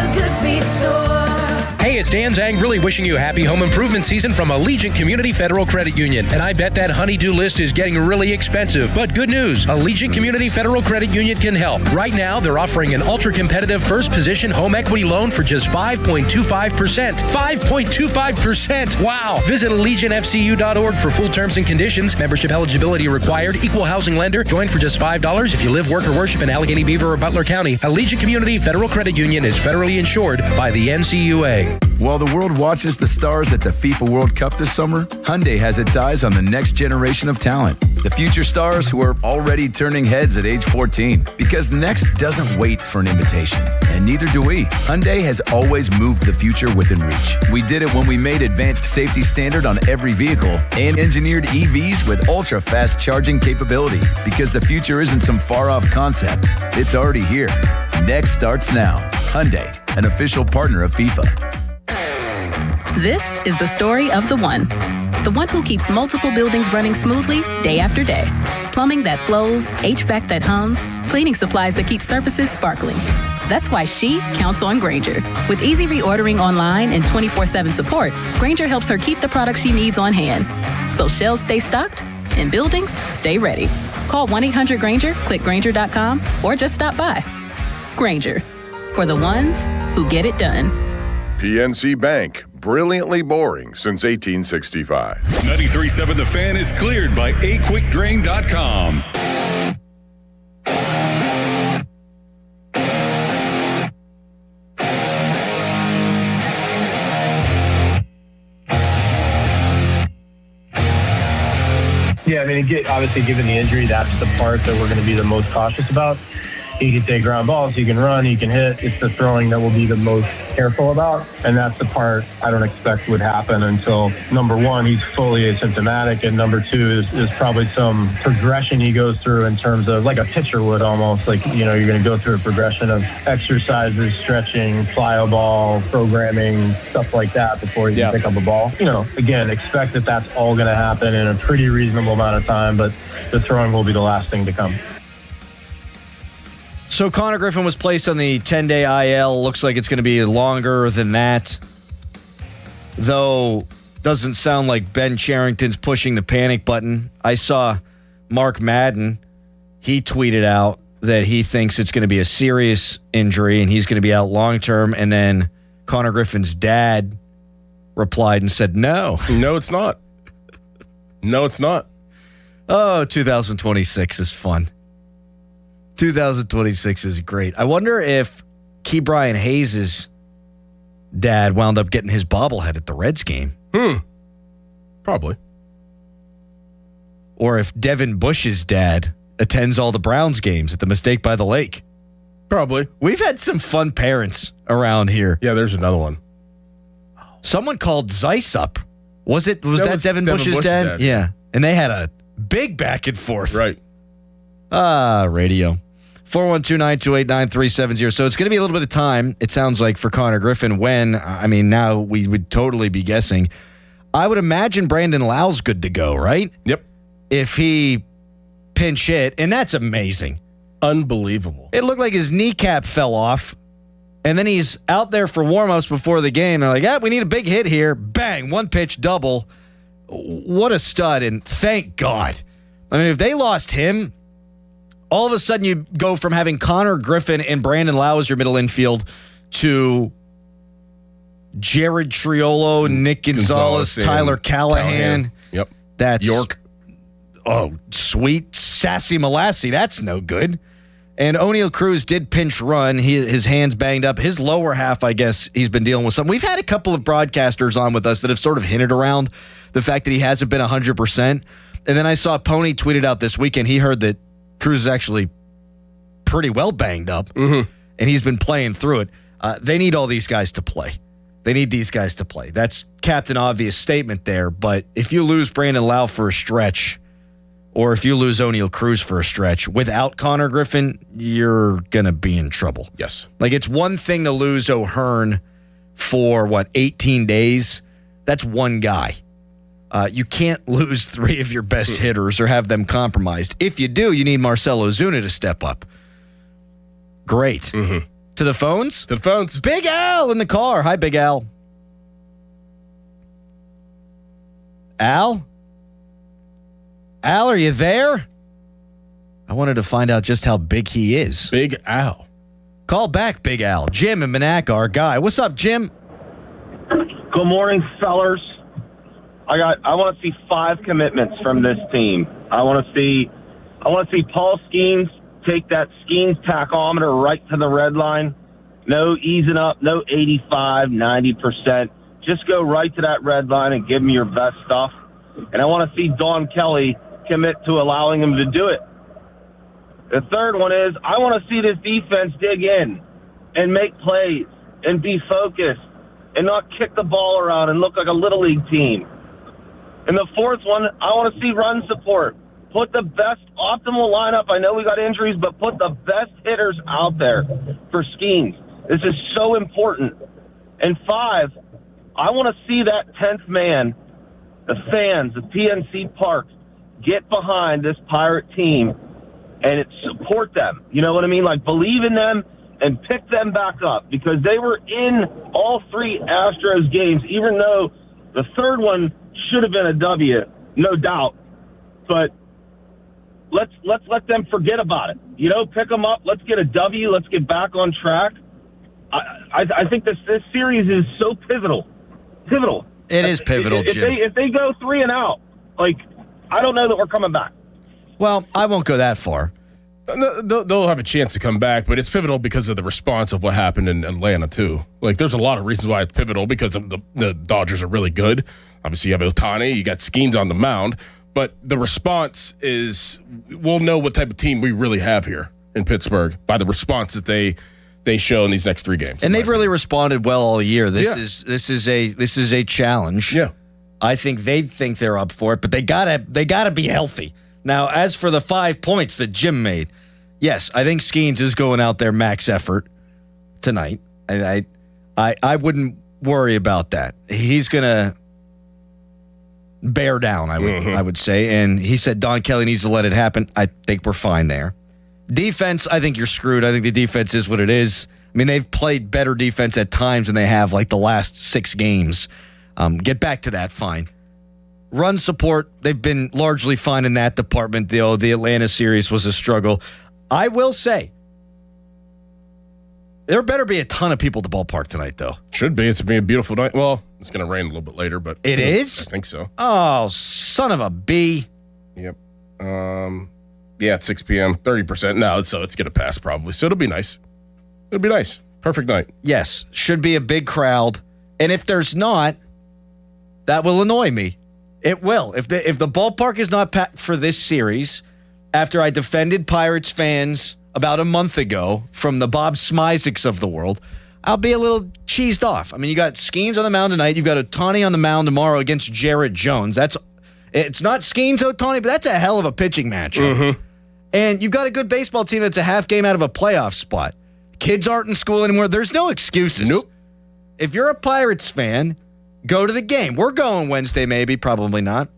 the Good Feet store. Hey, it's Dan Zangrilli wishing you a happy home improvement season from Allegiant Community Federal Credit Union. And I bet that honey-do list is getting really expensive. But good news, Allegiant Community Federal Credit Union can help. Right now, they're offering an ultra-competitive first-position home equity loan for just 5.25%. 5.25%! Wow! Visit AllegiantFCU.org for full terms and conditions. Membership eligibility required. Equal housing lender. Join for just $5 if you live, work, or worship in Allegheny, Beaver, or Butler County. Allegiant Community Federal Credit Union is federally insured by the NCUA. While the world watches the stars at the FIFA World Cup this summer, Hyundai has its eyes on the next generation of talent. The future stars who are already turning heads at age 14. Because next doesn't wait for an invitation. And neither do we. Hyundai has always moved the future within reach. We did it when we made advanced safety standard on every vehicle and engineered EVs with ultra-fast charging capability. Because the future isn't some far-off concept. It's already here. Next starts now. Hyundai, an official partner of FIFA. This is the story of the one who keeps multiple buildings running smoothly day after day. Plumbing that flows, HVAC that hums, cleaning supplies that keep surfaces sparkling. That's why she counts on Grainger. With easy reordering online and 24/7 support, Grainger helps her keep the products she needs on hand. So shelves stay stocked and buildings stay ready. Call 1-800-GRAINGER, click Grainger.com, or just stop by. Grainger, for the ones who get it done. PNC Bank, brilliantly boring since 1865. 93.7 The Fan is cleared by aquickdrain.com. Yeah, I mean, obviously, given the injury, that's the part that we're going to be the most cautious about. He can take ground balls, he can run, he can hit. It's the throwing that we'll be the most careful about. And that's the part I don't expect would happen until, number one, he's fully asymptomatic. And number two is probably some progression he goes through in terms of like a pitcher would almost. Like, you know, you're going to go through a progression of exercises, stretching, fly a ball, programming, stuff like that before you can pick up a ball. You know, again, expect that that's all going to happen in a pretty reasonable amount of time, but the throwing will be the last thing to come. So Connor Griffin was placed on the 10-day IL. Looks like it's going to be longer than that. Though, doesn't sound like Ben Cherington's pushing the panic button. I saw Mark Madden. He tweeted out that he thinks it's going to be a serious injury and he's going to be out long-term. And then Connor Griffin's dad replied and said, no. No, it's not. No, it's not. Oh, 2026 is fun. 2026 is great. I wonder if Key Brian Hayes' dad wound up getting his bobblehead at the Reds game. Probably. Or if Devin Bush's dad attends all the Browns games at the Mistake by the Lake. Probably. We've had some fun parents around here. Yeah, there's another one. Someone called Zeiss up Was that Devin Bush's dad? Yeah. And they had a big back and forth. Right. Radio. 412-928-9370. So it's going to be a little bit of time, it sounds like, for Connor Griffin when, now we would totally be guessing. I would imagine Brandon Lau's good to go, right? Yep. If he pinch hit, and that's amazing. Unbelievable. It looked like his kneecap fell off, and then he's out there for warm-ups before the game. They're like, we need a big hit here. Bang, one pitch double. What a stud, and thank God. I mean, if they lost him, all of a sudden you go from having Connor Griffin and Brandon Lau as your middle infield to Jared Triolo, Nick Gonzalez, Tyler Callahan. Yep. That's York. Oh, sweet Sassy Molassie. That's no good. And O'Neal Cruz did pinch run. His hand's banged up. His lower half, I guess, he's been dealing with something. We've had a couple of broadcasters on with us that have sort of hinted around the fact that he hasn't been 100%. And then I saw Pony tweeted out this weekend. He heard that Cruz is actually pretty well banged up, and he's been playing through it. They need all these guys to play. That's Captain Obvious statement there. But if you lose Brandon Lau for a stretch, or if you lose O'Neal Cruz for a stretch without Connor Griffin, you're going to be in trouble. Yes. Like, it's one thing to lose O'Hearn for, 18 days? That's one guy. You can't lose three of your best hitters or have them compromised. If you do, you need Marcell Ozuna to step up. Great. To the phones? To the phones. Big Al in the car. Hi, Big Al. Al? Al, are you there? I wanted to find out just how big he is. Big Al. Call back, Big Al. Jim in Monaca, our guy. What's up, Jim? Good morning, fellers. I want to see 5 commitments from this team. I want to see Paul Skeens take that Skeens tachometer right to the red line. No easing up, no 85, 90%. Just go right to that red line and give me your best stuff. And I want to see Don Kelly commit to allowing him to do it. The third one is I want to see this defense dig in and make plays and be focused and not kick the ball around and look like a little league team. And the fourth one, I want to see run support. Put the best optimal lineup. I know we got injuries, but put the best hitters out there for Skeens. This is so important. And 5, I want to see that 10th man, the fans, the PNC Park, get behind this Pirate team and support them. You know what I mean? Like, believe in them and pick them back up, because they were in all 3 Astros games, even though the third one should have been a W, no doubt. But let's let them forget about it. You know, pick them up. Let's get a W. Let's get back on track. I think this series is so pivotal. Pivotal. It is pivotal, Jim. If they go 3 and out, like, I don't know that we're coming back. Well, I won't go that far. They'll have a chance to come back, but it's pivotal because of the response of what happened in Atlanta, too. Like, there's a lot of reasons why it's pivotal, because of the Dodgers are really good. Obviously, you have Ohtani, you got Skeens on the mound, but the response is, we'll know what type of team we really have here in Pittsburgh by the response that they show in these next 3 games. And they've really responded well all year. This is a challenge. Yeah. I think they think they're up for it, but they gotta be healthy. Now, as for the 5 points that Jim made, yes, I think Skeens is going out there max effort tonight. And I wouldn't worry about that. He's gonna bear down, I would say. And he said Don Kelly needs to let it happen. I think we're fine there. Defense, I think you're screwed. I think the defense is what it is. I mean, they've played better defense at times than they have like the last 6 games. Get back to that, fine. Run support, they've been largely fine in that department. The Atlanta series was a struggle. I will say, there better be a ton of people at the ballpark tonight, though. Should be. It's going to be a beautiful night. Well, it's going to rain a little bit later, but... It is? I think so. Oh, son of a B. Yep. Yeah, at 6 p.m., 30%. No, so it's going to pass probably. So it'll be nice. It'll be nice. Perfect night. Yes, should be a big crowd. And if there's not, that will annoy me. It will. If the ballpark is not packed for this series, after I defended Pirates fans about a month ago from the Bob Smiziks of the world, I'll be a little cheesed off. I mean, you got Skeens on the mound tonight. You've got Ohtani on the mound tomorrow against Jarrett Jones. It's not Skeens Ohtani, but that's a hell of a pitching matchup. Mm-hmm. And you've got a good baseball team that's a half game out of a playoff spot. Kids aren't in school anymore. There's no excuses. Nope. If you're a Pirates fan, go to the game. We're going Wednesday, maybe, probably not.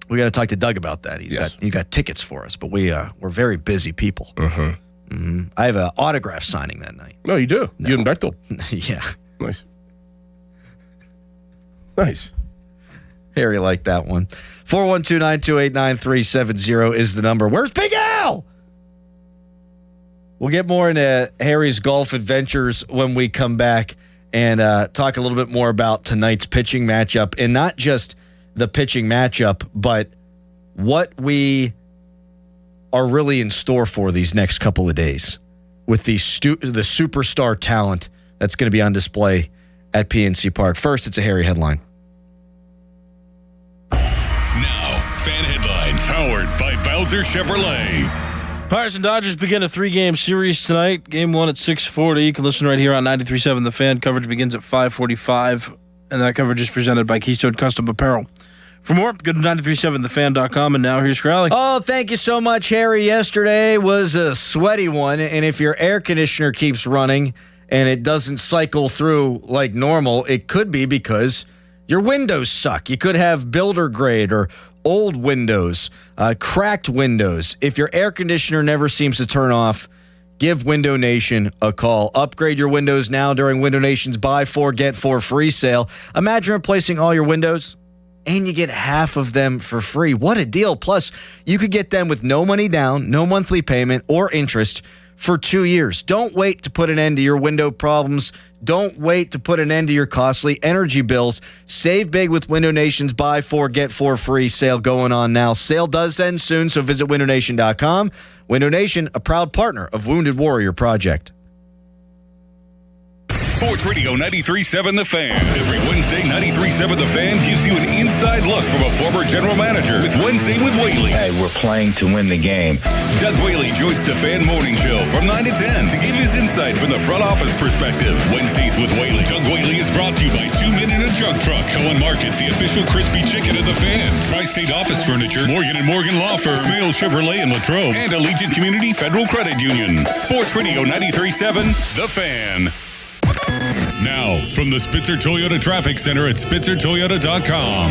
We got to talk to Doug about that. He got tickets for us, but we're very busy people. Mm-hmm. I have an autograph signing that night. No, you do. No. You and Bechtel. Yeah. Nice. Harry liked that one. 412-928-9370 is the number. Where's Big Al? We'll get more into Harry's golf adventures when we come back and talk a little bit more about tonight's pitching matchup. And not just the pitching matchup, but what we are really in store for these next couple of days with the superstar talent that's going to be on display at PNC Park. First, it's a Harry headline. Now, fan headlines powered by Bowser Chevrolet. Pirates and Dodgers begin a 3-game series tonight. Game 1 at 6:40. You can listen right here on 93.7 The Fan. Coverage begins at 5:45, and that coverage is presented by Keystone Custom Apparel. For more, go to 937thefan.com, and now here's Crowley. Oh, thank you so much, Harry. Yesterday was a sweaty one, and if your air conditioner keeps running and it doesn't cycle through like normal, it could be because your windows suck. You could have builder grade or old windows, cracked windows. If your air conditioner never seems to turn off, give Window Nation a call. Upgrade your windows now during Window Nation's Buy 4, Get 4 free sale. Imagine replacing all your windows and you get half of them for free. What a deal. Plus, you could get them with no money down, no monthly payment, or interest for 2 years. Don't wait to put an end to your window problems. Don't wait to put an end to your costly energy bills. Save big with Window Nation's Buy 4, Get 4 free sale going on now. Sale does end soon, so visit windownation.com. Window Nation, a proud partner of Wounded Warrior Project. Sports Radio 93.7 The Fan. Every Wednesday, 93.7 The Fan gives you an inside look from a former general manager with Wednesday with Whaley. Hey, we're playing to win the game. Doug Whaley joins the Fan Morning Show from 9 to 10 to give his insight from the front office perspective. Wednesdays with Whaley. Doug Whaley is brought to you by 2 Men in a Jug Truck. Cohen Market, the official crispy chicken of the Fan. Tri-State Office Furniture, Morgan & Morgan Law Firm, Smale Chevrolet in Latrobe, and Allegiant Community Federal Credit Union. Sports Radio 93.7 The Fan. Now, from the Spitzer Toyota Traffic Center at SpitzerToyota.com.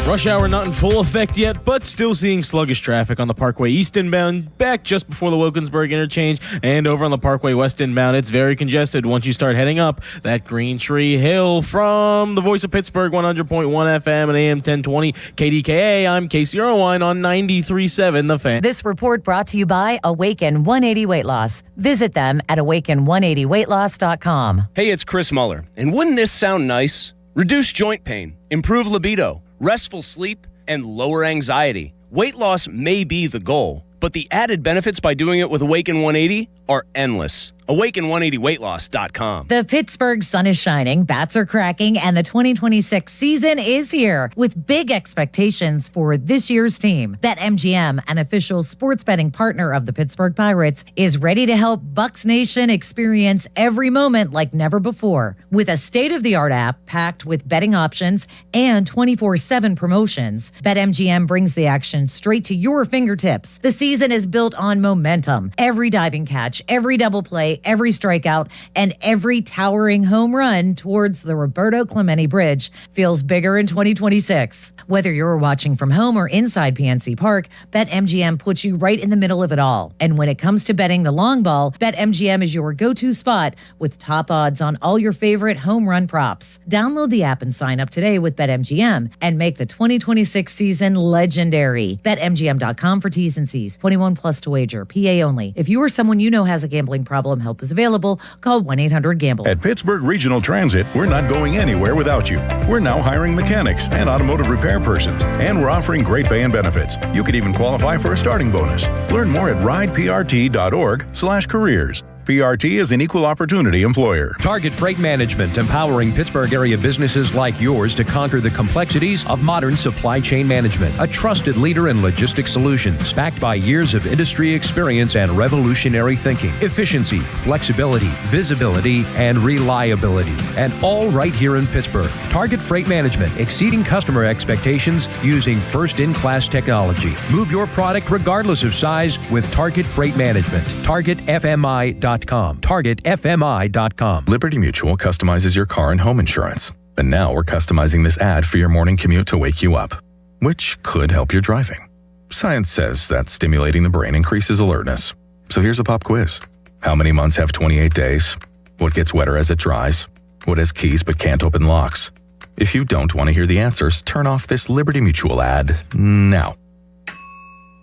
Rush hour not in full effect yet, but still seeing sluggish traffic on the Parkway East inbound, back just before the Wilkinsburg interchange, and over on the Parkway West inbound. It's very congested once you start heading up that Green Tree Hill. From the Voice of Pittsburgh, 100.1 FM and AM 1020 KDKA, I'm Casey Irwine on 93.7 The Fan. This report brought to you by Awaken 180 Weight Loss. Visit them at awaken180weightloss.com. Hey, it's Chris Muller, and wouldn't this sound nice? Reduce joint pain, improve libido, restful sleep, and lower anxiety. Weight loss may be the goal, but the added benefits by doing it with Awaken 180 are endless. Awaken180weightloss.com. The Pittsburgh sun is shining, bats are cracking, and the 2026 season is here with big expectations for this year's team. BetMGM, an official sports betting partner of the Pittsburgh Pirates, is ready to help Bucs Nation experience every moment like never before. With a state-of-the-art app packed with betting options and 24/7 promotions, BetMGM brings the action straight to your fingertips. The season is built on momentum. Every diving catch, every double play, every strikeout, and every towering home run towards the Roberto Clemente Bridge feels bigger in 2026. Whether you're watching from home or inside PNC Park, BetMGM puts you right in the middle of it all. And when it comes to betting the long ball, BetMGM is your go-to spot with top odds on all your favorite home run props. Download the app and sign up today with BetMGM and make the 2026 season legendary. BetMGM.com for T's and C's. 21 plus to wager. PA only. If you or someone you know has a gambling problem, help is available. Call 1-800-GAMBLE. At Pittsburgh Regional Transit, we're not going anywhere without you. We're now hiring mechanics and automotive repair persons, and we're offering great pay and benefits. You could even qualify for a starting bonus. Learn more at rideprt.org/careers. PRT is an equal opportunity employer. Target Freight Management, empowering Pittsburgh area businesses like yours to conquer the complexities of modern supply chain management. A trusted leader in logistics solutions, backed by years of industry experience and revolutionary thinking. Efficiency, flexibility, visibility, and reliability. And all right here in Pittsburgh. Target Freight Management, exceeding customer expectations using first-in-class technology. Move your product regardless of size with Target Freight Management. TargetFMI.com. TargetFMI.com. Liberty Mutual customizes your car and home insurance. And now we're customizing this ad for your morning commute to wake you up, which could help your driving. Science says that stimulating the brain increases alertness. So here's a pop quiz. How many months have 28 days? What gets wetter as it dries? What has keys but can't open locks? If you don't want to hear the answers, turn off this Liberty Mutual ad now.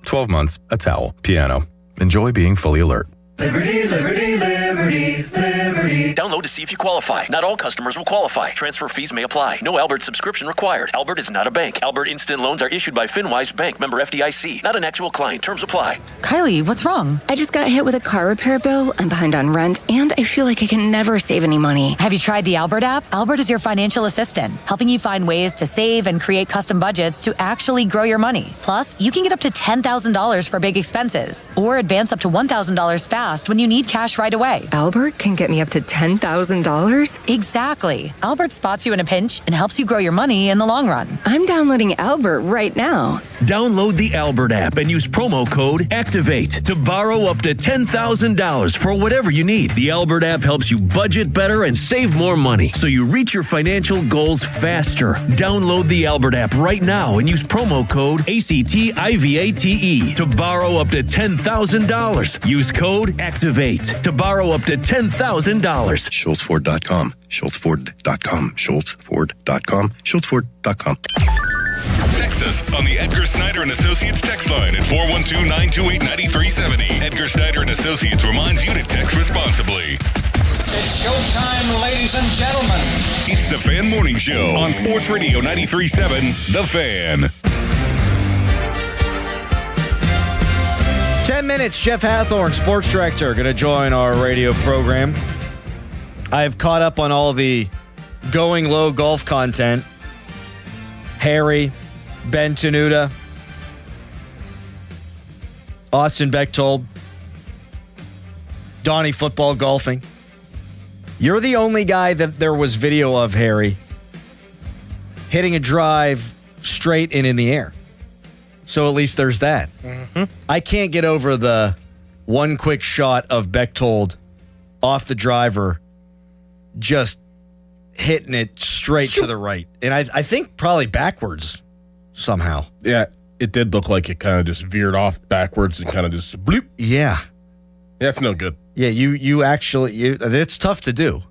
12 months, a towel, piano. Enjoy being fully alert. Liberty, liberty, liberty, liberty. Download to see if you qualify. Not all customers will qualify. Transfer fees may apply. No Albert subscription required. Albert is not a bank. Albert Instant Loans are issued by FinWise Bank, member FDIC. Not an actual client. Terms apply. Kylie, what's wrong? I just got hit with a car repair bill. I'm behind on rent, and I feel like I can never save any money. Have you tried the Albert app? Albert is your financial assistant, helping you find ways to save and create custom budgets to actually grow your money. Plus, you can get up to $10,000 for big expenses, or advance up to $1,000 fast when you need cash right away. Albert can get me up to $10,000? Exactly. Albert spots you in a pinch and helps you grow your money in the long run. I'm downloading Albert right now. Download the Albert app and use promo code ACTIVATE to borrow up to $10,000 for whatever you need. The Albert app helps you budget better and save more money so you reach your financial goals faster. Download the Albert app right now and use promo code ACTIVATE to borrow up to $10,000. Use code ACTIVATE to borrow up to $10,000. SchultzFord.com. SchultzFord.com. SchultzFord.com. SchultzFord.com. Text us on the Edgar Snyder and Associates text line at 412-928-9370. Edgar Snyder and Associates reminds you to text responsibly. It's showtime, ladies and gentlemen. It's the Fan Morning Show on Sports Radio 93.7, The Fan. 10 minutes, Jeff Hathorn, sports director, going to join our radio program. I've caught up on all the Going Low golf content. Harry, Ben Tenuta, Austin Bechtold, Donnie Football golfing. You're the only guy that there was video of, Harry, hitting a drive straight and in the air. So at least there's that. Mm-hmm. I can't get over the one quick shot of Bechtold off the driver, just hitting it straight to the right. And I think probably backwards somehow. Yeah, it did look like it kind of just veered off backwards and kind of just bloop. Yeah. That's no good. Yeah, you actually, it's tough to do.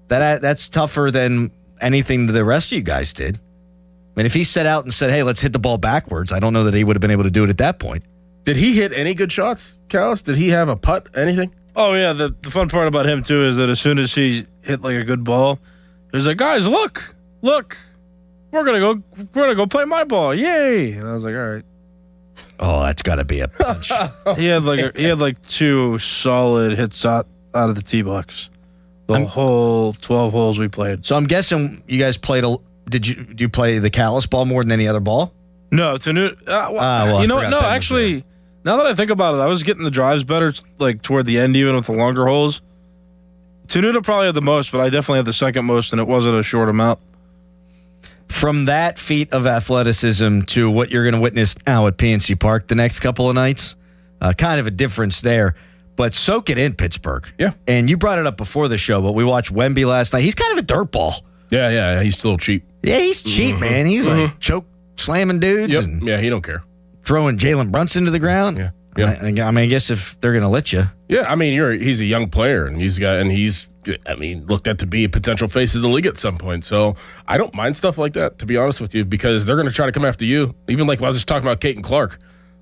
That's tougher than anything the rest of you guys did. I mean, if he set out and said, hey, let's hit the ball backwards, I don't know that he would have been able to do it at that point. Did he hit any good shots, Callis? Did he have a putt, anything? Oh, yeah. The fun part about him, too, is that as soon as he hit like a good ball, he was like, guys, look, we're gonna go play my ball. Yay. And I was like, all right. Oh, that's got to be a punch. He had like two solid hits out of the tee box. The whole 12 holes we played. So I'm guessing you guys played Did you play the Callis ball more than any other ball? No, Tenuta. You know what? No, actually, now that I think about it, I was getting the drives better, like toward the end, even with the longer holes. Tenuta probably had the most, but I definitely had the second most, and it wasn't a short amount. From that feat of athleticism to what you're going to witness now at PNC Park the next couple of nights, kind of a difference there. But soak it in, Pittsburgh. Yeah. And you brought it up before the show, but we watched Wemby last night. He's kind of a dirtball. Yeah, he's still cheap. Yeah, he's cheap, man. He's like choke slamming dudes. Yep. And yeah, he don't care. Throwing Jalen Brunson to the ground. Yeah. I mean, I guess if they're going to let you. Yeah, I mean, he's a young player, and he's looked at to be a potential face of the league at some point. So I don't mind stuff like that, to be honest with you, because they're going to try to come after you. Even like I was just talking about Caitlin Clark.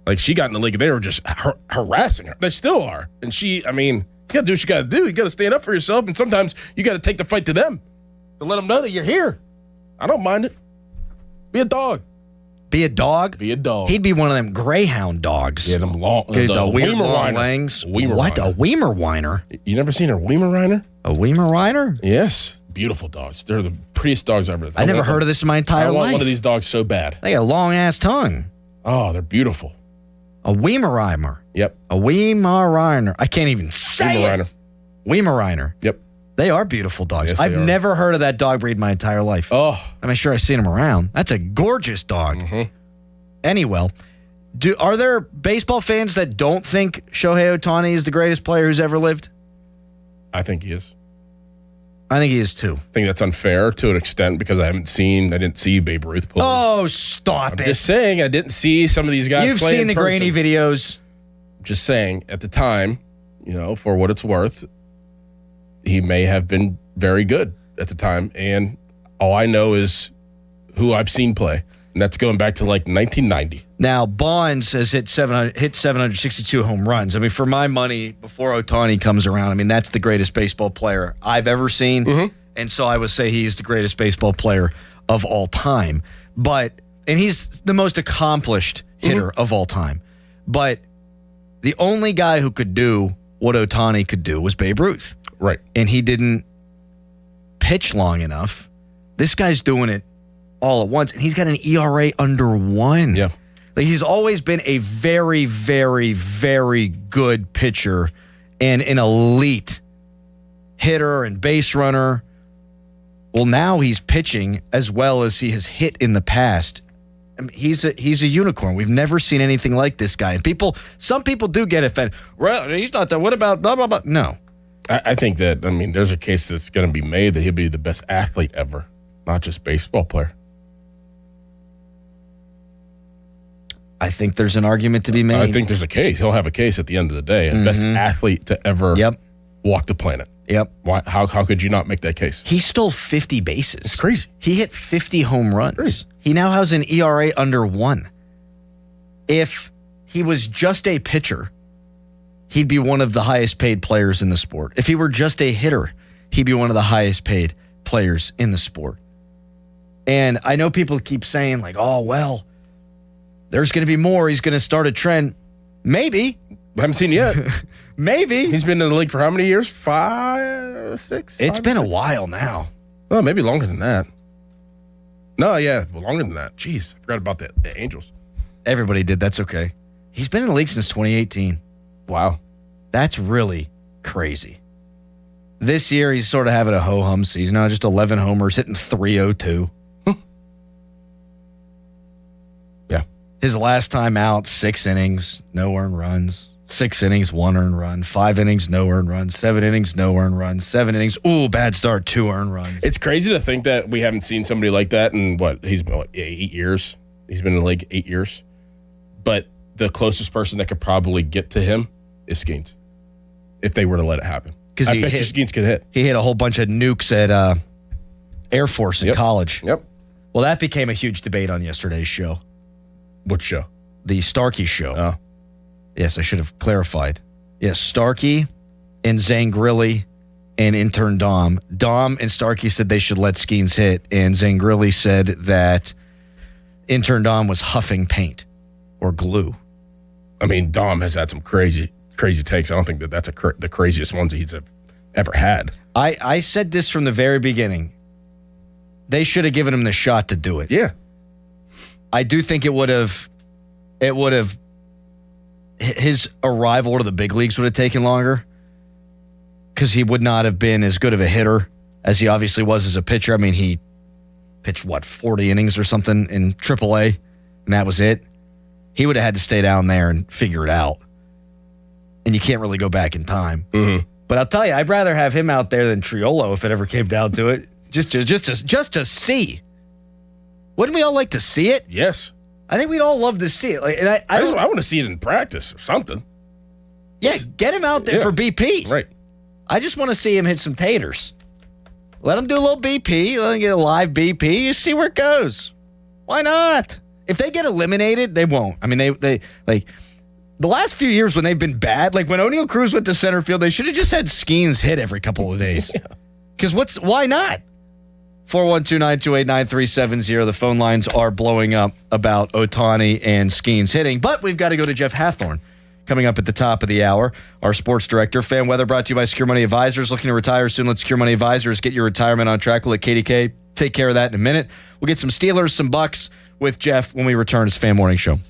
Like, she got in the league, and they were just harassing her. They still are. And you got to do what you got to do. You got to stand up for yourself, and sometimes you got to take the fight to them to let them know that you're here. I don't mind it. Be a dog. Be a dog? Be a dog. He'd be one of them greyhound dogs. Yeah, them long, the weird long Weimaraner. legs. Weimaraner. What? A Weimaraner? You never seen a Weimaraner? A Weimaraner? Yes. Beautiful dogs. They're the prettiest dogs I've ever. I never heard of this in my entire I want life. one of these dogs so bad. They got a long-ass tongue. Oh, they're beautiful. A Weimaraner. Yep. A Weimaraner. I can't even say Weimaraner. it. Weimaraner. Yep. They are beautiful dogs. Yes, I've they are. never heard of that dog breed my entire life. Oh. I'm sure I've seen them around. That's a gorgeous dog. Mm-hmm. Anyway, are there baseball fans that don't think Shohei Ohtani is the greatest player who's ever lived? I think he is. I think he is too. I think that's unfair to an extent because I didn't see Babe Ruth play. Oh, stop I'm it. just saying I didn't see some of these guys You've play seen in the person. grainy videos. Just saying, at the time, for what it's worth, he may have been very good at the time. And all I know is who I've seen play. And that's going back to like 1990. Now, Bonds has hit 762 home runs. I mean, for my money, before Ohtani comes around, I mean, that's the greatest baseball player I've ever seen. Mm-hmm. And so I would say he's the greatest baseball player of all time. And he's the most accomplished hitter of all time. But the only guy who could do what Ohtani could do was Babe Ruth. Right. And he didn't pitch long enough. This guy's doing it all at once, and he's got an ERA under 1. Yeah. Like, he's always been a very, very, very good pitcher and an elite hitter and base runner. Well, now he's pitching as well as he has hit in the past. I mean, he's a unicorn. We've never seen anything like this guy. And some people do get offended. Well, he's not that. What about blah, blah, blah? No. I think that, there's a case that's going to be made that he'll be the best athlete ever, not just baseball player. I think there's an argument to be made. I think there's a case. He'll have a case at the end of the day. The best athlete to ever walk the planet. Yep. Why? How could you not make that case? He stole 50 bases. It's crazy. He hit 50 home runs. He now has an ERA under 1. If he was just a pitcher, he'd be one of the highest paid players in the sport. If he were just a hitter, he'd be one of the highest paid players in the sport. And I know people keep saying, like, oh, well, there's going to be more. He's going to start a trend. Maybe. We haven't seen yet. Maybe. He's been in the league for how many years? 5, 6? It's been a while now. Well, maybe longer than that. No, yeah, longer than that. Jeez, I forgot about the Angels. Everybody did. That's okay. He's been in the league since 2018. Wow. That's really crazy. This year, he's sort of having a ho-hum season. Now, just 11 homers, hitting .302. Yeah. His last time out, 6 innings, no earned runs. 6 innings, 1 earned run. 5 innings, no earned runs. 7 innings, no earned runs. 7 innings, ooh, bad start, 2 earned runs. It's crazy to think that we haven't seen somebody like that in he's been 8 years. He's been in the league 8 years. But the closest person that could probably get to him is Skeens, if they were to let it happen. Because I bet you Skeens could hit. He hit a whole bunch of nukes at Air Force in college. Yep. Well, that became a huge debate on yesterday's show. What show? The Starkey show. Oh. Yes, I should have clarified. Yes, Starkey and Zangrilli and intern Dom. Dom and Starkey said they should let Skeens hit, and Zangrilli said that intern Dom was huffing paint or glue. I mean, Dom has had some crazy takes. I don't think that's the craziest ones he's ever had. I said this from the very beginning. They should have given him the shot to do it. Yeah. I do think it would have his arrival to the big leagues would have taken longer because he would not have been as good of a hitter as he obviously was as a pitcher. I mean, he pitched, 40 innings or something in AAA, and that was it. He would have had to stay down there and figure it out. And you can't really go back in time. Mm-hmm. But I'll tell you, I'd rather have him out there than Triolo if it ever came down to it. Just to see. Wouldn't we all like to see it? Yes. I think we'd all love to see it. Like, and I want to see it in practice or something. Yeah, get him out there for BP. Right. I just want to see him hit some taters. Let him do a little BP. Let him get a live BP. You see where it goes. Why not? If they get eliminated, they won't. I mean, they like the last few years when they've been bad, like when O'Neal Cruz went to center field, they should have just had Skeens hit every couple of days. Because why not? 412-928-9370. The phone lines are blowing up about Ohtani and Skeens hitting. But we've got to go to Jeff Hathorn coming up at the top of the hour. Our sports director. Fan weather brought to you by Secure Money Advisors. Looking to retire soon? Let Secure Money Advisors get your retirement on track. We'll let KDK take care of that in a minute. We'll get some Steelers, some Bucks with Jeff when we return to Fan Morning Show.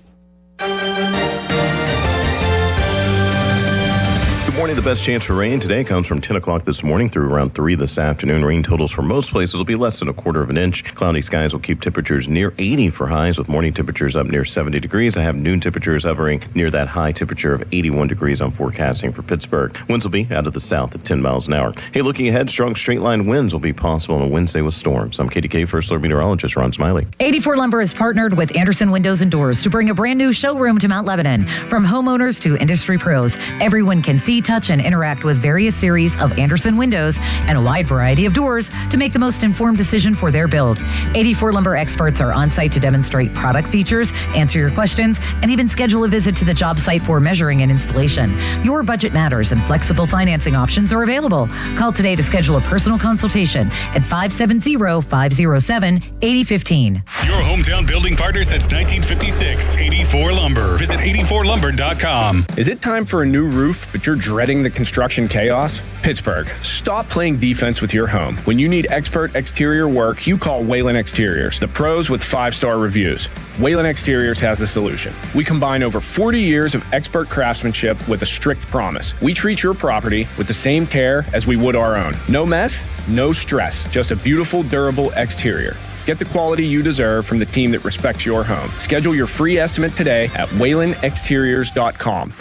Good morning. The best chance for rain today comes from 10 o'clock this morning through around 3 this afternoon. Rain totals for most places will be less than a quarter of an inch. Cloudy skies will keep temperatures near 80 for highs, with morning temperatures up near 70 degrees. I have noon temperatures hovering near that high temperature of 81 degrees I'm forecasting for Pittsburgh. Winds will be out of the south at 10 miles an hour. Hey, looking ahead, strong straight line winds will be possible on a Wednesday with storms. I'm KDK First Alert Meteorologist Ron Smiley. 84 Lumber has partnered with Anderson Windows and Doors to bring a brand new showroom to Mount Lebanon. From homeowners to industry pros, everyone can see, touch, and interact with various series of Anderson windows and a wide variety of doors to make the most informed decision for their build. 84 Lumber experts are on site to demonstrate product features, answer your questions, and even schedule a visit to the job site for measuring and installation. Your budget matters and flexible financing options are available. Call today to schedule a personal consultation at 570-507-8015. Your hometown building partner since 1956. 84 Lumber. Visit 84lumber.com. Is it time for a new roof, but you're dreading the construction chaos? Pittsburgh, stop playing defense with your home. When you need expert exterior work, you call Whalen Exteriors, the pros with 5-star reviews. Whalen Exteriors has the solution. We combine over 40 years of expert craftsmanship with a strict promise. We treat your property with the same care as we would our own. No mess, no stress, just a beautiful, durable exterior. Get the quality you deserve from the team that respects your home. Schedule your free estimate today at WhalenExteriors.com.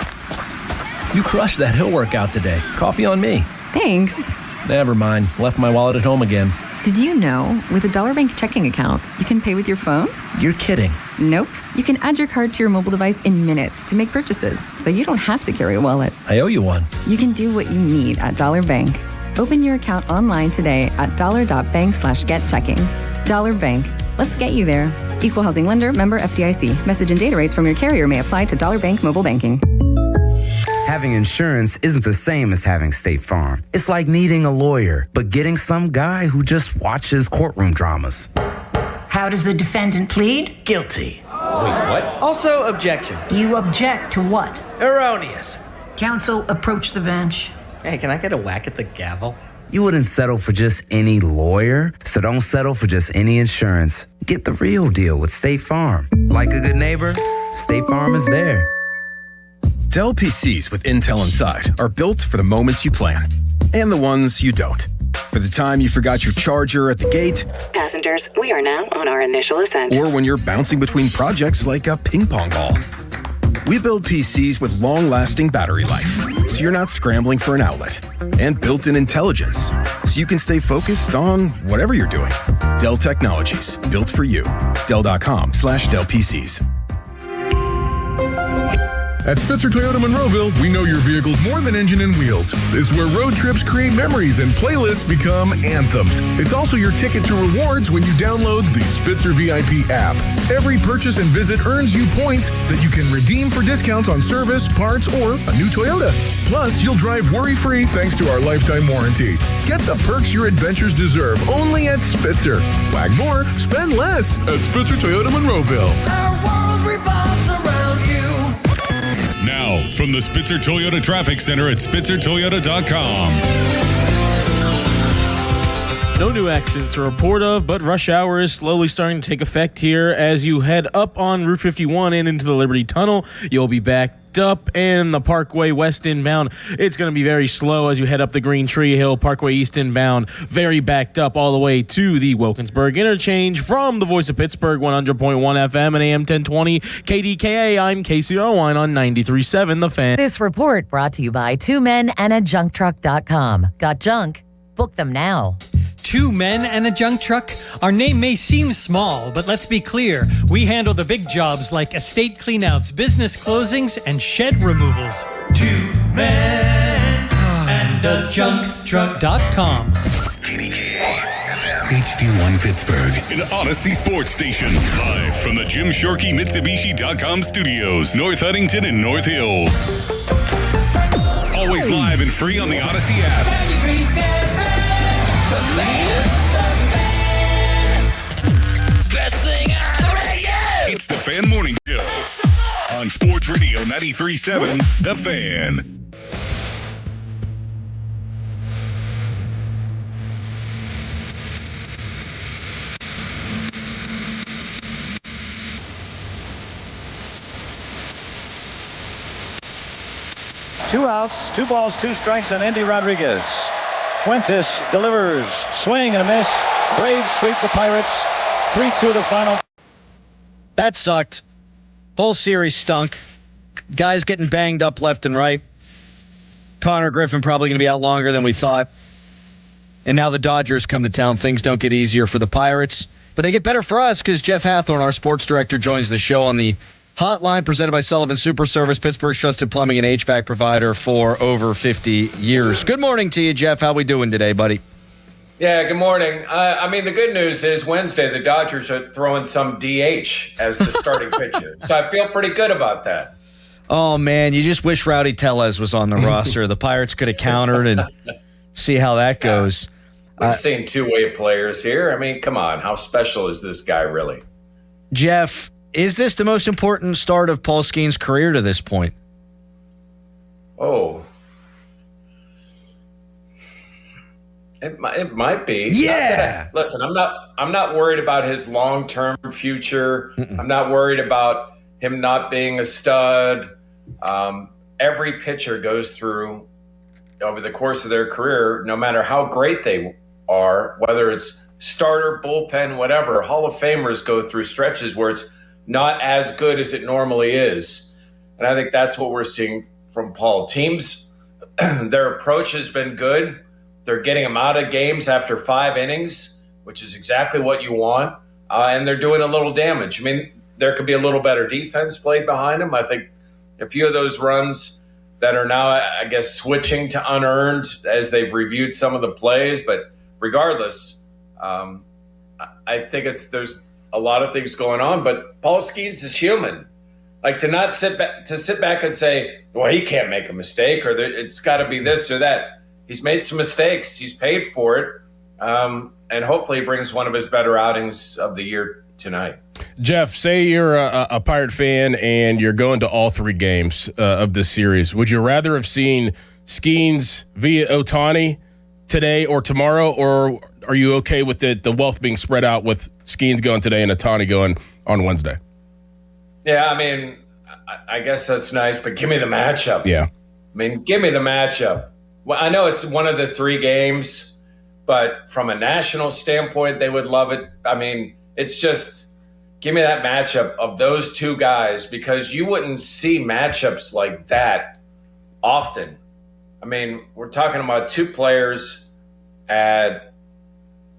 You crushed that hill workout today. Coffee on me. Thanks. Never mind. Left my wallet at home again. Did you know, with a Dollar Bank checking account, you can pay with your phone? You're kidding. Nope. You can add your card to your mobile device in minutes to make purchases, so you don't have to carry a wallet. I owe you one. You can do what you need at Dollar Bank. Open your account online today at dollar.bank/getchecking. Dollar Bank. Let's get you there. Equal housing lender, member FDIC. Message and data rates from your carrier may apply to Dollar Bank mobile banking. Having insurance isn't the same as having State Farm. It's like needing a lawyer, but getting some guy who just watches courtroom dramas. How does the defendant plead? Guilty. Wait, what? Also, objection. You object to what? Erroneous. Counsel, approach the bench. Hey, can I get a whack at the gavel? You wouldn't settle for just any lawyer, so don't settle for just any insurance. Get the real deal with State Farm. Like a good neighbor, State Farm is there. Dell PCs with Intel inside are built for the moments you plan and the ones you don't. For the time you forgot your charger at the gate. Passengers, we are now on our initial ascent. Or when you're bouncing between projects like a ping pong ball. We build PCs with long-lasting battery life, so you're not scrambling for an outlet. And built-in intelligence, so you can stay focused on whatever you're doing. Dell Technologies, built for you. Dell.com/Dell PCs. At Spitzer Toyota Monroeville, we know your vehicle's more than engine and wheels. This is where road trips create memories and playlists become anthems. It's also your ticket to rewards when you download the Spitzer VIP app. Every purchase and visit earns you points that you can redeem for discounts on service, parts, or a new Toyota. Plus, you'll drive worry-free thanks to our lifetime warranty. Get the perks your adventures deserve only at Spitzer. Wag more, spend less at Spitzer Toyota Monroeville. Our world revolves around you. Now, from the Spitzer Toyota Traffic Center at SpitzerToyota.com. No new accidents to report of, but rush hour is slowly starting to take effect here as you head up on Route 51 and into the Liberty Tunnel. You'll be backed up, and the Parkway West inbound, it's going to be very slow as you head up the Green Tree Hill. Parkway East inbound, very backed up all the way to the Wilkinsburg interchange. From the Voice of Pittsburgh, 100.1 FM and AM 1020 KDKA, I'm Casey Irwine on 93.7 The Fan. This report brought to you by 2 Men and a JunkTruck.com. Got junk? Book them now. 2 Men and a Junk Truck? Our name may seem small, but let's be clear. We handle the big jobs like estate cleanouts, business closings, and shed removals. 2 Men and a JunkTruck.com. HD1 Pittsburgh, an Odyssey Sports Station. Live from the Jim Shorkey Mitsubishi.com studios, North Huntington and North Hills. Always live and free on the Odyssey app. and 93.7 The Fan. Two outs, 2 balls, 2 strikes, and Andy Rodriguez. Fuentes delivers, swing and a miss. Braves sweep the Pirates, 3-2 the final. That sucked. Whole series stunk. Guys getting banged up left and right. Connor Griffin probably going to be out longer than we thought. And now the Dodgers come to town. Things don't get easier for the Pirates. But they get better for us because Jeff Hathorn, our sports director, joins the show on the hotline presented by Sullivan Super Service, Pittsburgh's trusted plumbing and HVAC provider for over 50 years. Good morning to you, Jeff. How we doing today, buddy? Yeah, good morning. I mean, the good news is Wednesday, the Dodgers are throwing some DH as the starting pitcher. So I feel pretty good about that. Oh, man, you just wish Rowdy Tellez was on the roster. The Pirates could have countered and see how that goes. We've seen two-way players here. I mean, come on. How special is this guy really? Jeff, is this the most important start of Paul Skeens' career to this point? Oh. It might be. Yeah. Listen, I'm not worried about his long-term future. I'm not worried about him not being a stud. Every pitcher goes through over the course of their career, no matter how great they are, whether it's starter, bullpen, whatever, Hall of Famers go through stretches where it's not as good as it normally is. And I think that's what we're seeing from Paul. Teams, their approach has been good. They're getting him out of games after 5 innings, which is exactly what you want. And they're doing a little damage. I mean, there could be a little better defense played behind him. I think a few of those runs that are now, I guess, switching to unearned as they've reviewed some of the plays. But regardless, I think there's a lot of things going on. But Paul Skeens is human. Like, to sit back and say, well, he can't make a mistake, or it's got to be this or that. He's made some mistakes. He's paid for it. And hopefully he brings one of his better outings of the year tonight. Jeff, say you're a Pirate fan and you're going to all 3 games of this series. Would you rather have seen Skeens via Ohtani today or tomorrow, or are you okay with the wealth being spread out with Skeens going today and Ohtani going on Wednesday? Yeah, I mean, I guess that's nice, but give me the matchup. Yeah. I mean, give me the matchup. Well, I know it's one of the 3 games, but from a national standpoint, they would love it. I mean, it's just give me that matchup of those 2 guys, because you wouldn't see matchups like that often. I mean, we're talking about 2 players at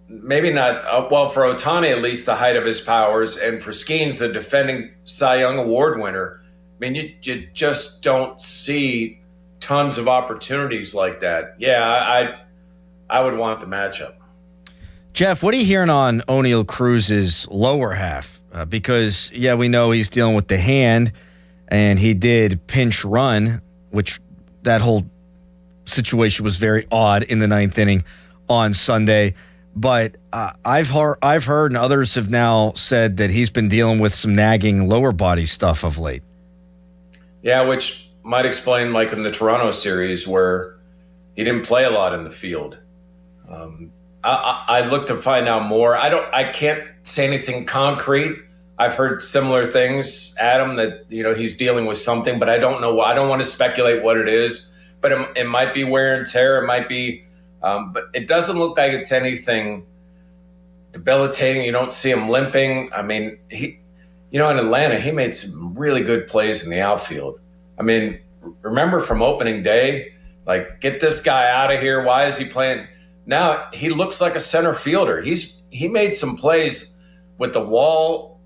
maybe not, well, for Ohtani, at least the height of his powers, and for Skeens, the defending Cy Young Award winner. I mean, you just don't see tons of opportunities like that. Yeah, I would want the matchup. Jeff, what are you hearing on O'Neal Cruz's lower half? Because, yeah, we know he's dealing with the hand, and he did pinch run, which that whole situation was very odd in the 9th inning on Sunday. But I've heard, and others have now said that he's been dealing with some nagging lower body stuff of late. Yeah, which might explain, like in the Toronto series, where he didn't play a lot in the field. I look to find out more. I can't say anything concrete. I've heard similar things, Adam, that he's dealing with something, but I don't know. I don't want to speculate what it is. But it might be wear and tear. It might be, but it doesn't look like it's anything debilitating. You don't see him limping. I mean, in Atlanta, he made some really good plays in the outfield. I mean, remember from opening day, like, get this guy out of here. Why is he playing? Now he looks like a center fielder. He made some plays with the wall,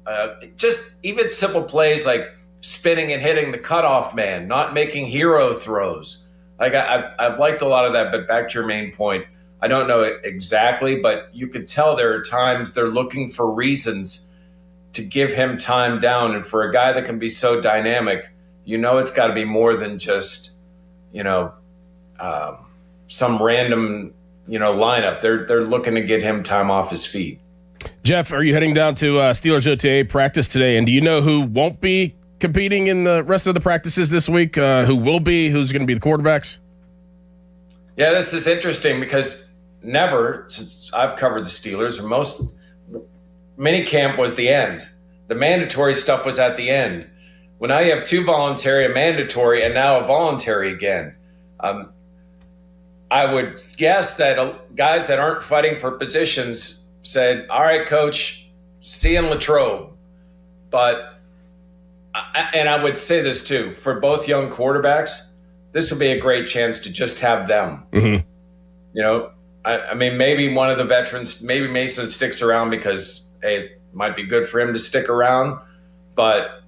just even simple plays like spinning and hitting the cutoff man, not making hero throws. Like, I've liked a lot of that. But back to your main point, I don't know exactly, but you could tell there are times they're looking for reasons to give him time down. And for a guy that can be so dynamic, it's got to be more than just, some random, lineup. They're looking to get him time off his feet. Jeff, are you heading down to Steelers OTA practice today? And do you know who won't be competing in the rest of the practices this week? Who's going to be the quarterbacks? Yeah, this is interesting because never, since I've covered the Steelers, or minicamp was the end. The mandatory stuff was at the end. Well, now you have 2 voluntary, a mandatory, and now a voluntary again. I would guess that guys that aren't fighting for positions said, all right, coach, see you in Latrobe. But, and I would say this too, for both young quarterbacks, this would be a great chance to just have them. Mm-hmm. You know, I mean, maybe one of the veterans, maybe Mason sticks around because, hey, it might be good for him to stick around. But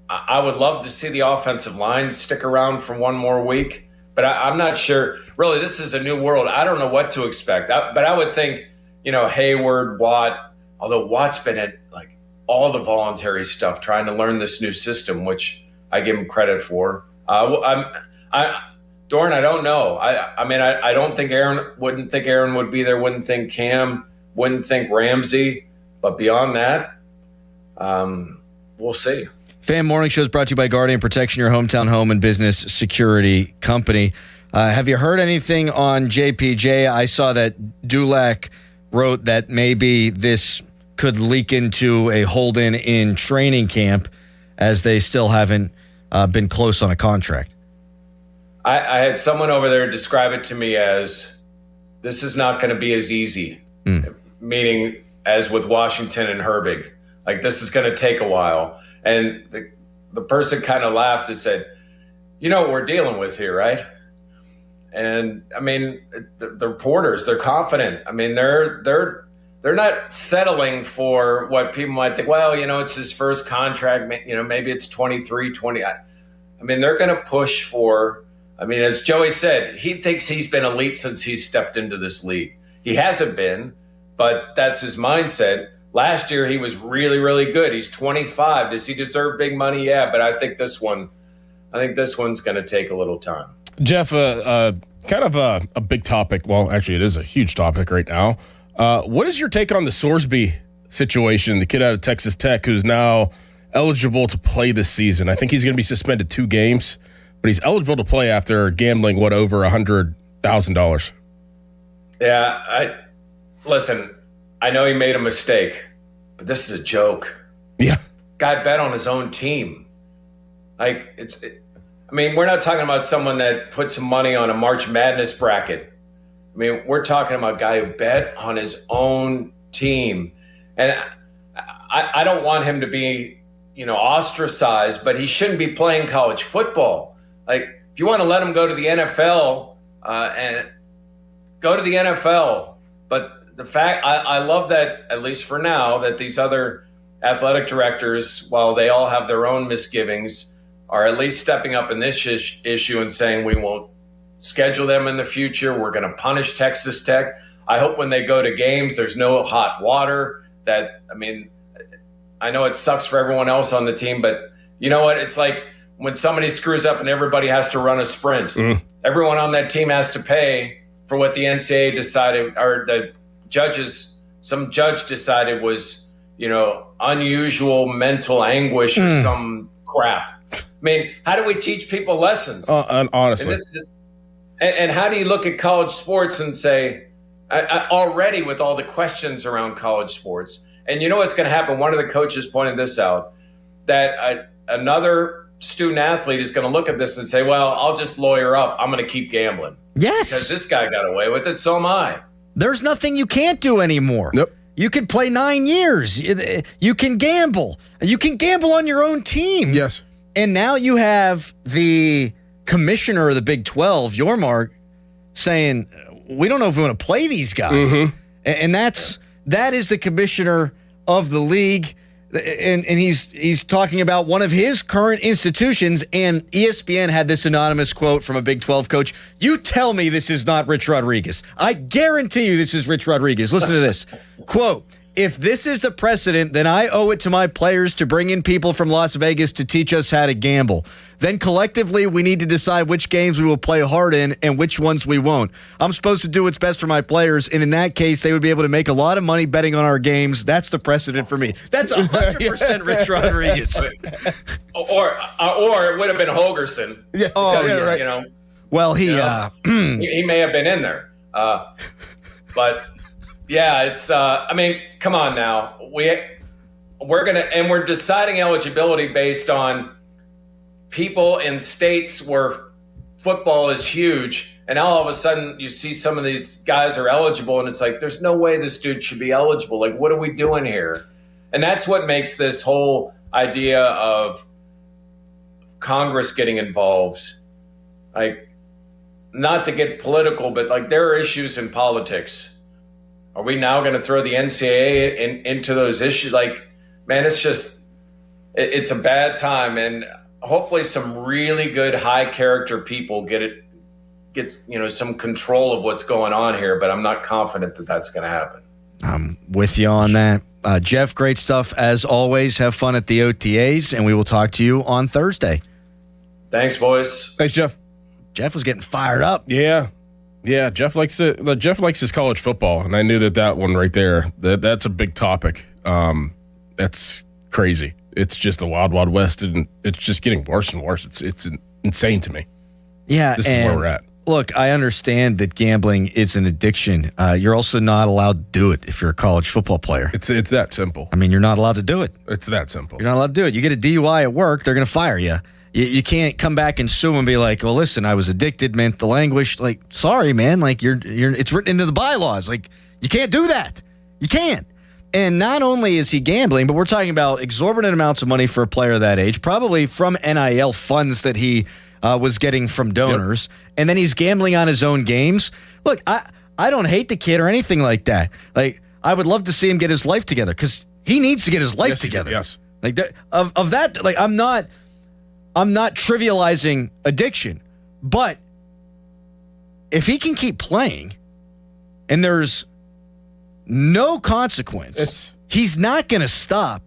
I would love to see the offensive line stick around for one more week. But I'm not sure. Really, this is a new world. I don't know what to expect. But I would think, you know, Hayward, Watt, although Watt's been at like all the voluntary stuff, trying to learn this new system, which I give him credit for. Doran, I don't know. I mean, I don't think wouldn't think Aaron would be there, wouldn't think Cam, wouldn't think Ramsey. But beyond that, we'll see. Fan Morning Show is brought to you by Guardian Protection, your hometown home and business security company. Have you heard anything on JPJ? I saw that Dulac wrote that maybe this could leak into a hold-in in training camp as they still haven't been close on a contract. I had someone over there describe it to me as this is not going to be as easy, meaning as with Washington and Herbig. Like, this is going to take a while. And the person kind of laughed and said, you know what we're dealing with here, right? And, I mean, the reporters, they're confident. I mean, they're not settling for what people might think, well, you know, it's his first contract. You know, maybe it's 23, 20. I mean, they're going to push for, I mean, as Joey said, he thinks he's been elite since he's stepped into this league. He hasn't been, but that's his mindset. Last year, he was really, really good. He's 25. Does he deserve big money? Yeah, but I think this one's going to take a little time. Jeff, kind of a big topic. Well, actually, it is a huge topic right now. What is your take on the Sorsby situation, the kid out of Texas Tech who's now eligible to play this season? I think he's going to be suspended 2 games, but he's eligible to play after gambling, over $100,000. Yeah, listen, I know he made a mistake, but this is a joke. Yeah. Guy bet on his own team. Like, I mean, we're not talking about someone that put some money on a March Madness bracket. I mean, we're talking about a guy who bet on his own team. And I don't want him to be, you know, ostracized, but he shouldn't be playing college football. Like, if you want to let him go to the NFL, and go to the NFL. But the fact, I love that, at least for now, that these other athletic directors, while they all have their own misgivings, are at least stepping up in this issue and saying we won't schedule them in the future. We're going to punish Texas Tech. I hope when they go to games, there's no hot water. I mean, I know it sucks for everyone else on the team, but you know what? It's like when somebody screws up and everybody has to run a sprint. Everyone on that team has to pay for what the NCAA decided, or some judge decided was, you know, unusual mental anguish or some crap. I mean, how do we teach people lessons? Honestly. And how do you look at college sports and say, already with all the questions around college sports, and you know what's going to happen? One of the coaches pointed this out, that another student athlete is going to look at this and say, well, I'll just lawyer up. I'm going to keep gambling. Yes. Because this guy got away with it, so am I. There's nothing you can't do anymore. Nope. You could play 9 years. You can gamble. You can gamble on your own team. Yes. And now you have the commissioner of the Big 12, Yormark, saying, we don't know if we want to play these guys. And that is the commissioner of the league. And he's talking about one of his current institutions, and ESPN had this anonymous quote from a Big 12 coach. You tell me this is not Rich Rodriguez. I guarantee you this is Rich Rodriguez. Listen to this. Quote, if this is the precedent, then I owe it to my players to bring in people from Las Vegas to teach us how to gamble. Then collectively, we need to decide which games we will play hard in and which ones we won't. I'm supposed to do what's best for my players, and in that case, they would be able to make a lot of money betting on our games. That's the precedent for me. That's 100% Rich Rodriguez. Or it would have been Holgerson. Yeah. Because, right. You know, well, he he may have been in there. But yeah, it's I mean, come on now. We're deciding eligibility based on people in states where football is huge, and now all of a sudden you see some of these guys are eligible, and it's like, there's no way this dude should be eligible. Like, what are we doing here? And that's what makes this whole idea of Congress getting involved, like, not to get political, but like, there are issues in politics. Are we now going to throw the NCAA into those issues? Like, man, it's a bad time, and hopefully some really good high character people gets some control of what's going on here, but I'm not confident that that's going to happen. I'm with you on that. Jeff, great stuff as always. Have fun at the OTAs, and we will talk to you on Thursday. Thanks, boys. Thanks, Jeff. Jeff was getting fired up. Yeah. Jeff likes it. Jeff likes his college football, and I knew that one right there, that's a big topic. That's crazy. It's just the wild, wild west, and it's just getting worse and worse. It's insane to me. Yeah, this is where we're at. Look, I understand that gambling is an addiction. You're also not allowed to do it if you're a college football player. It's that simple. I mean, you're not allowed to do it. It's that simple. You're not allowed to do it. You get a DUI at work, they're going to fire you. You can't come back and sue and be like, well, listen, I was addicted, mental anguish. Like, sorry, man. Like, you're it's written into the bylaws. Like, you can't do that. You can't. And not only is he gambling, but we're talking about exorbitant amounts of money for a player that age, probably from NIL funds that he was getting from donors. Yep. And then he's gambling on his own games. Look, I don't hate the kid or anything like that. Like, I would love to see him get his life together because he needs to get his life together. Yes. Like, of that, like, I'm not trivializing addiction, but if he can keep playing and there's no consequence, he's not going to stop,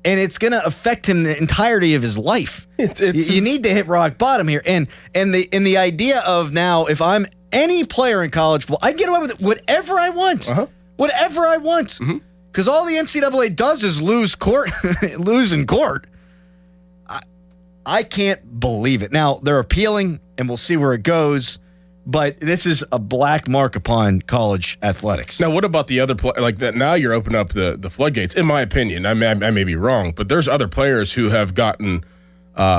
and it's going to affect him the entirety of his life. You need to hit rock bottom here, and the idea of now, if I'm any player in college football, I get away with whatever I want, whatever I want, because all the NCAA does is lose in court. I can't believe it. Now, they're appealing, and we'll see where it goes, but this is a black mark upon college athletics. Now, what about the other like that? Now you're opening up the floodgates, in my opinion. I may be wrong, but there's other players who have gotten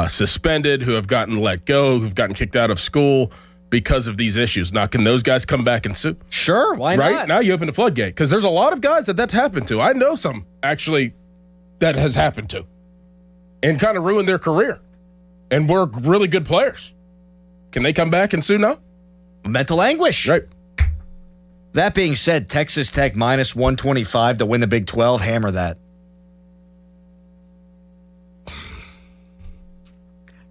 suspended, who have gotten let go, who've gotten kicked out of school because of these issues. Now, can those guys come back and sue? Sure, why not? Right? Now you open the floodgate, because there's a lot of guys that's happened to. I know some, actually, that has happened to and kind of ruined their career. And we're really good players. Can they come back and sue now? Mental anguish. Right. That being said, Texas Tech minus 125 to win the Big 12. Hammer that.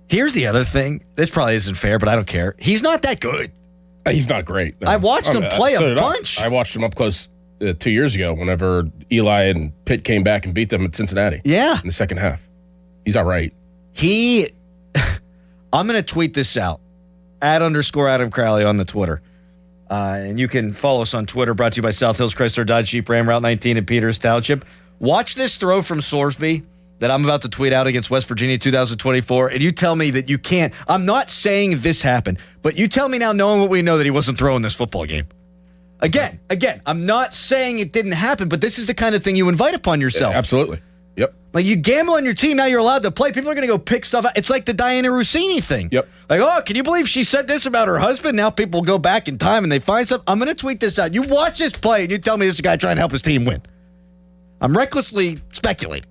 Here's the other thing. This probably isn't fair, but I don't care. He's not that good. He's not great. I watched him play a bunch. I watched him up close 2 years ago whenever Eli and Pitt came back and beat them at Cincinnati. Yeah. In the second half. He's all right. I'm going to tweet this out. @_Adam Crowley on the Twitter. And you can follow us on Twitter, brought to you by South Hills Chrysler Dodge Jeep Ram Route 19 in Peters Township. Watch this throw from Sorsby that I'm about to tweet out against West Virginia 2024, and you tell me that you can't. I'm not saying this happened, but you tell me now, knowing what we know, that he wasn't throwing this football game. Again, I'm not saying it didn't happen, but this is the kind of thing you invite upon yourself. Yeah, absolutely. Yep. Like, you gamble on your team, now you're allowed to play. People are going to go pick stuff out. It's like the Diana Rossini thing. Yep. Like, oh, can you believe she said this about her husband? Now people go back in time and they find stuff. I'm going to tweet this out. You watch this play and you tell me this is a guy trying to help his team win. I'm recklessly speculating.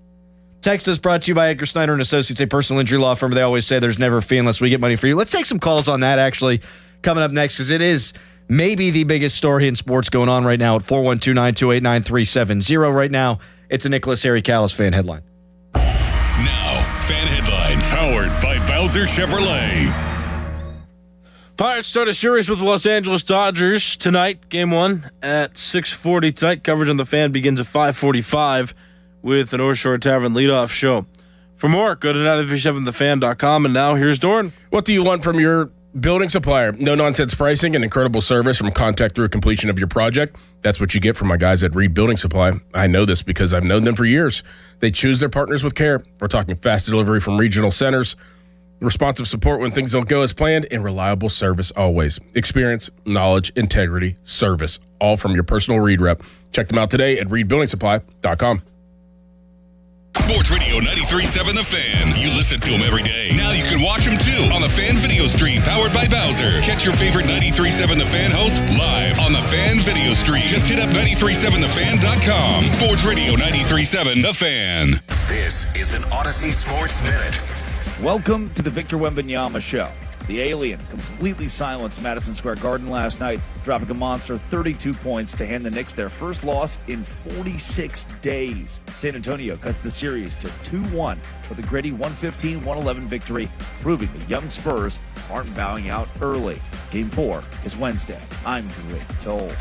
Text is brought to you by Edgar Snyder and Associates, a personal injury law firm. They always say there's never a fee unless we get money for you. Let's take some calls on that, actually, coming up next, because it is maybe the biggest story in sports going on right now at 412-928-9370. Right now, it's a Nicholas Harry Callis fan headline. Now, fan headlines powered by Bowser Chevrolet. Pirates start a series with the Los Angeles Dodgers tonight. Game 1 at 6:40 tonight. Coverage on the Fan begins at 5:45 with an North Shore Tavern leadoff show. For more, go to 937thefan.com. And now here's Dorn. What do you want from your building supplier? No nonsense pricing and incredible service from contact through completion of your project. That's what you get from my guys at Reed Building Supply. I know this because I've known them for years. They choose their partners with care. We're talking fast delivery from regional centers, responsive support when things don't go as planned, and reliable service always. Experience, knowledge, integrity, service, all from your personal Reed rep. Check them out today at reedbuildingsupply.com. Sports Radio 93.7 The Fan. You listen to them every day. Now you can watch them too on the Fan video stream powered by Bowser. Catch your favorite 93.7 The Fan hosts live on the Fan video stream. Just hit up 937thefan.com. Sports Radio 93.7 The Fan. This is an Odyssey Sports Minute. Welcome to the Victor Wembanyama Show. The alien completely silenced Madison Square Garden last night, dropping a monster 32 points to hand the Knicks their first loss in 46 days. San Antonio cuts the series to 2-1 with a gritty 115-111 victory, proving the young Spurs aren't bowing out early. Game 4 is Wednesday. I'm Rick Toll.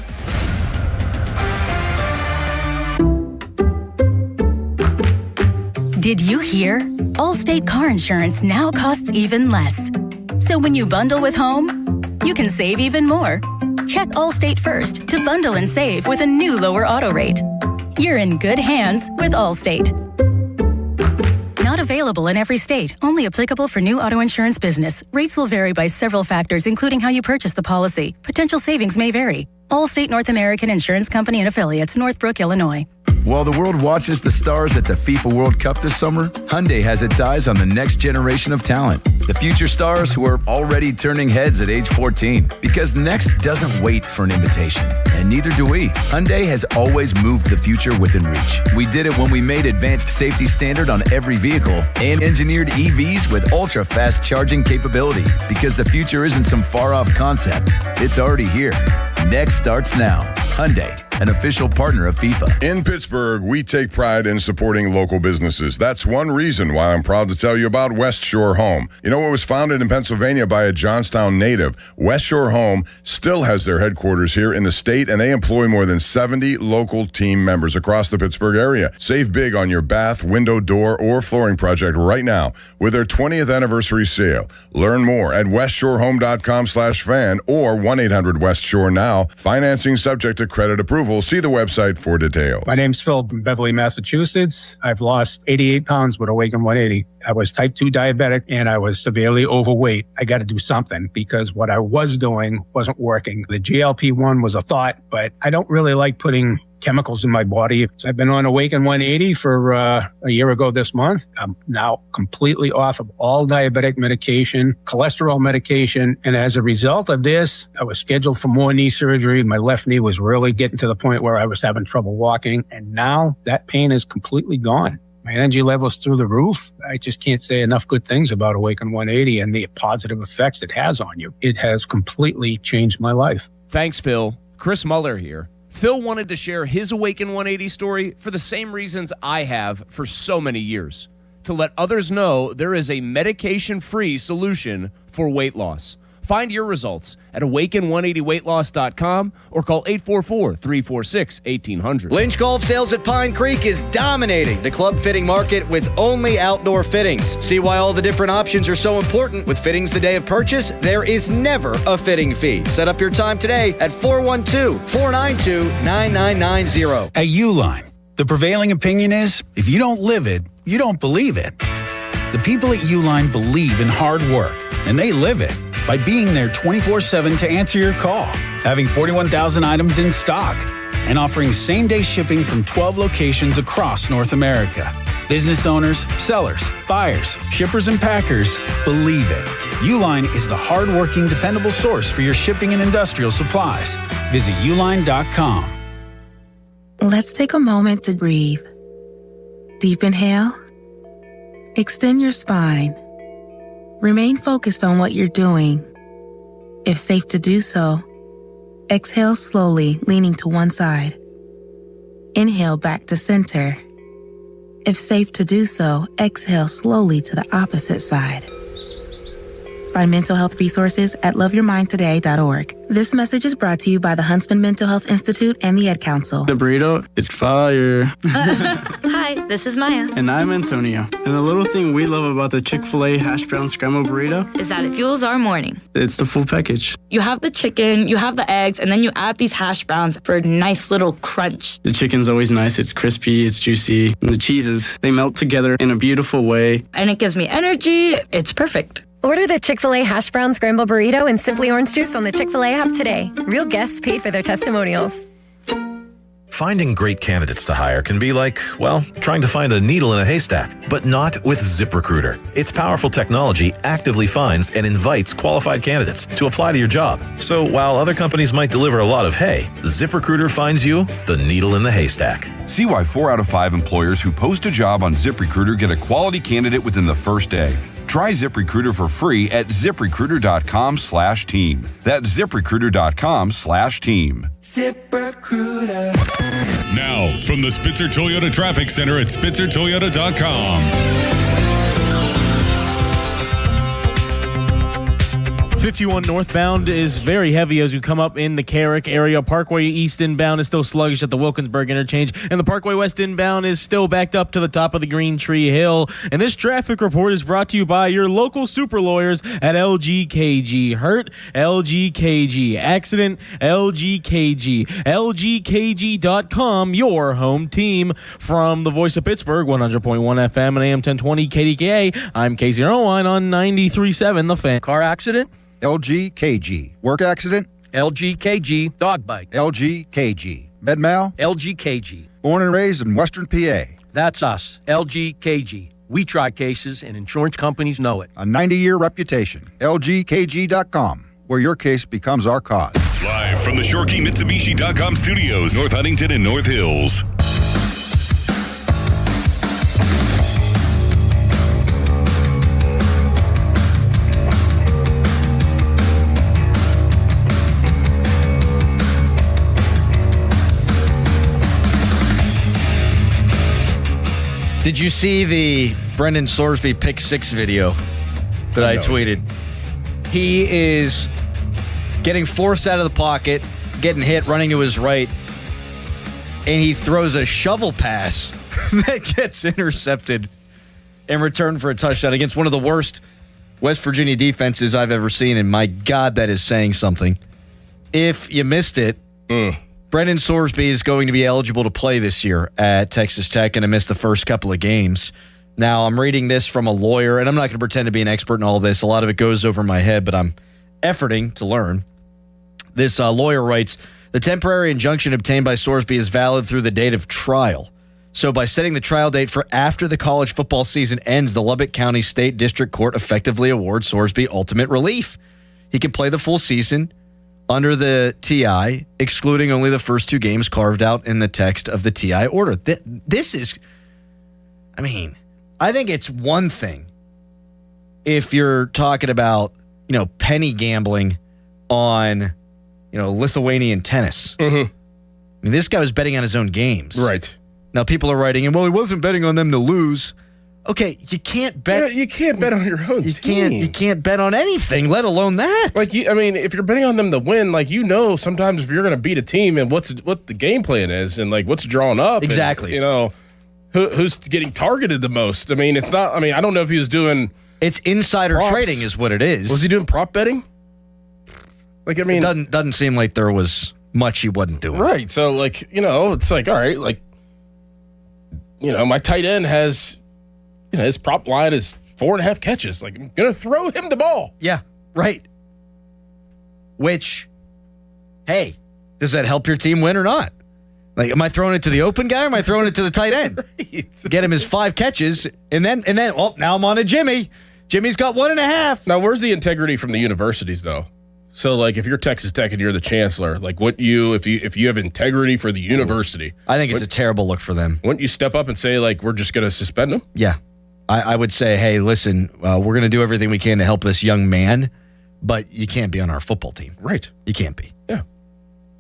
Did you hear? Allstate car insurance now costs even less. So when you bundle with home, you can save even more. Check Allstate first to bundle and save with a new lower auto rate. You're in good hands with Allstate. Not available in every state. Only applicable for new auto insurance business. Rates will vary by several factors, including how you purchase the policy. Potential savings may vary. Allstate North American Insurance Company and Affiliates, Northbrook, Illinois. While the world watches the stars at the FIFA World Cup this summer, Hyundai has its eyes on the next generation of talent. The future stars who are already turning heads at age 14. Because next doesn't wait for an invitation, and neither do we. Hyundai has always moved the future within reach. We did it when we made advanced safety standard on every vehicle and engineered EVs with ultra-fast charging capability. Because the future isn't some far-off concept. It's already here. Next starts now. Hyundai, an official partner of FIFA. In Pittsburgh, we take pride in supporting local businesses. That's one reason why I'm proud to tell you about West Shore Home. You know, it was founded in Pennsylvania by a Johnstown native. West Shore Home still has their headquarters here in the state, and they employ more than 70 local team members across the Pittsburgh area. Save big on your bath, window, door, or flooring project right now with their 20th anniversary sale. Learn more at westshorehome.com/fan or 1-800-WEST-SHORE now. Financing subject to credit approval. See the website for details. My name's Phil from Beverly, Massachusetts. I've lost 88 pounds with Awaken 180. I was type 2 diabetic and I was severely overweight. I got to do something because what I was doing wasn't working. The GLP-1 was a thought, but I don't really like putting chemicals in my body. So I've been on Awaken 180 for a year ago this month. I'm now completely off of all diabetic medication, cholesterol medication. And as a result of this, I was scheduled for more knee surgery. My left knee was really getting to the point where I was having trouble walking. And now that pain is completely gone. My energy level's through the roof. I just can't say enough good things about Awaken 180 and the positive effects it has on you. It has completely changed my life. Thanks, Phil. Chris Muller here. Phil wanted to share his Awaken 180 story for the same reasons I have for so many years. To let others know there is a medication-free solution for weight loss. Find your results at awaken180weightloss.com or call 844-346-1800. Lynch Golf Sales at Pine Creek is dominating the club fitting market with only outdoor fittings. See why all the different options are so important. With fittings the day of purchase, there is never a fitting fee. Set up your time today at 412-492-9990. At Uline, the prevailing opinion is, if you don't live it, you don't believe it. The people at Uline believe in hard work, and they live it by being there 24/7 to answer your call, having 41,000 items in stock, and offering same-day shipping from 12 locations across North America. Business owners, sellers, buyers, shippers, and packers believe it. Uline is the hard-working, dependable source for your shipping and industrial supplies. Visit uline.com. Let's take a moment to breathe. Deep inhale. Extend your spine. Remain focused on what you're doing. If safe to do so, exhale slowly, leaning to one side. Inhale back to center. If safe to do so, exhale slowly to the opposite side. Find mental health resources at loveyourmindtoday.org. This message is brought to you by the Huntsman Mental Health Institute and the Ad Council. The burrito is fire. Hi, this is Maya. And I'm Antonio. And the little thing we love about the Chick-fil-A hash brown scramble burrito Is that it fuels our morning. It's the full package. You have the chicken, you have the eggs, and then you add these hash browns for a nice little crunch. The chicken's always nice. It's crispy, it's juicy. And the cheeses, they melt together in a beautiful way. And it gives me energy. It's perfect. Order the Chick-fil-A Hash Brown Scramble Burrito and Simply Orange Juice on the Chick-fil-A app today. Real guests paid for their testimonials. Finding great candidates to hire can be like, well, trying to find a needle in a haystack, but not with ZipRecruiter. Its powerful technology actively finds and invites qualified candidates to apply to your job. So while other companies might deliver a lot of hay, ZipRecruiter finds you the needle in the haystack. See why 4 out of 5 employers who post a job on ZipRecruiter get a quality candidate within the first day. Try ZipRecruiter for free at ZipRecruiter.com/team. That's ZipRecruiter.com/team. ZipRecruiter. Now, from the Spitzer Toyota Traffic Center at SpitzerToyota.com. 51 northbound is very heavy as you come up in the Carrick area. Parkway East inbound is still sluggish at the Wilkinsburg interchange, and the Parkway West inbound is still backed up to the top of the Green Tree Hill. And this traffic report is brought to you by your local super lawyers at LGKG. Hurt, LGKG. Accident, LGKG. LGKG.com, your home team. From the Voice of Pittsburgh, 100.1 FM and AM 1020 KDKA, I'm Casey Irwine on 93.7 The Fan. Car accident? LGKG. Work accident? LGKG. Dog bite? LGKG. Med-mal? LGKG. Born and raised in Western PA. That's us, LGKG. We try cases, and insurance companies know it. A 90-year reputation. LGKG.com, where your case becomes our cause. Live from the ShorkeyMitsubishi.com studios, North Huntington and North Hills. Did you see the Brendan Sorsby pick 6 video that I tweeted? He is getting forced out of the pocket, getting hit, running to his right, and he throws a shovel pass that gets intercepted in return for a touchdown against one of the worst West Virginia defenses I've ever seen, and my God, that is saying something. If you missed it, Brendan Sorsby is going to be eligible to play this year at Texas Tech and to miss the first couple of games. Now, I'm reading this from a lawyer, and I'm not going to pretend to be an expert in all this. A lot of it goes over my head, but I'm efforting to learn. This lawyer writes, the temporary injunction obtained by Sorsby is valid through the date of trial. So by setting the trial date for after the college football season ends, the Lubbock County State District Court effectively awards Sorsby ultimate relief. He can play the full season under the TI, excluding only the first 2 games carved out in the text of the TI order. This is, I mean, I think it's one thing if you're talking about, penny gambling on, Lithuanian tennis. I mean, this guy was betting on his own games. Right. Now people are writing in, well, he wasn't betting on them to lose. Okay, you can't bet. You can't bet on your own team. You can't bet on anything, let alone that. If you're betting on them to win, sometimes if you're going to beat a team and what the game plan is and what's drawn up. Exactly. And, who's getting targeted the most. I mean, it's not. I mean, I don't know if he was doing. It's insider props. Trading, is what it is. Was he doing prop betting? It doesn't seem like there was much he wasn't doing. Right. So it's all right. My tight end has. His prop line is 4.5 catches. I'm going to throw him the ball. Yeah, right. Which, hey, does that help your team win or not? Am I throwing it to the open guy or am I throwing it to the tight end? Right. Get him his 5 catches, and then, now I'm on to Jimmy. Jimmy's got 1.5. Now, where's the integrity from the universities, though? So, if you're Texas Tech and you're the chancellor, if you have integrity for the university, I think it's a terrible look for them. Wouldn't you step up and say, we're just going to suspend them? Yeah. I would say, hey, listen, we're going to do everything we can to help this young man, but you can't be on our football team. Right. You can't be. Yeah.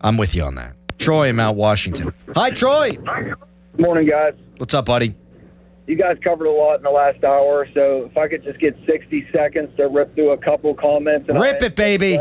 I'm with you on that. Troy in Mount Washington. Hi, Troy. Good morning, guys. What's up, buddy? you guys covered a lot in the last hour, so if I could just get 60 seconds to rip through a couple comments. And Rip it, baby.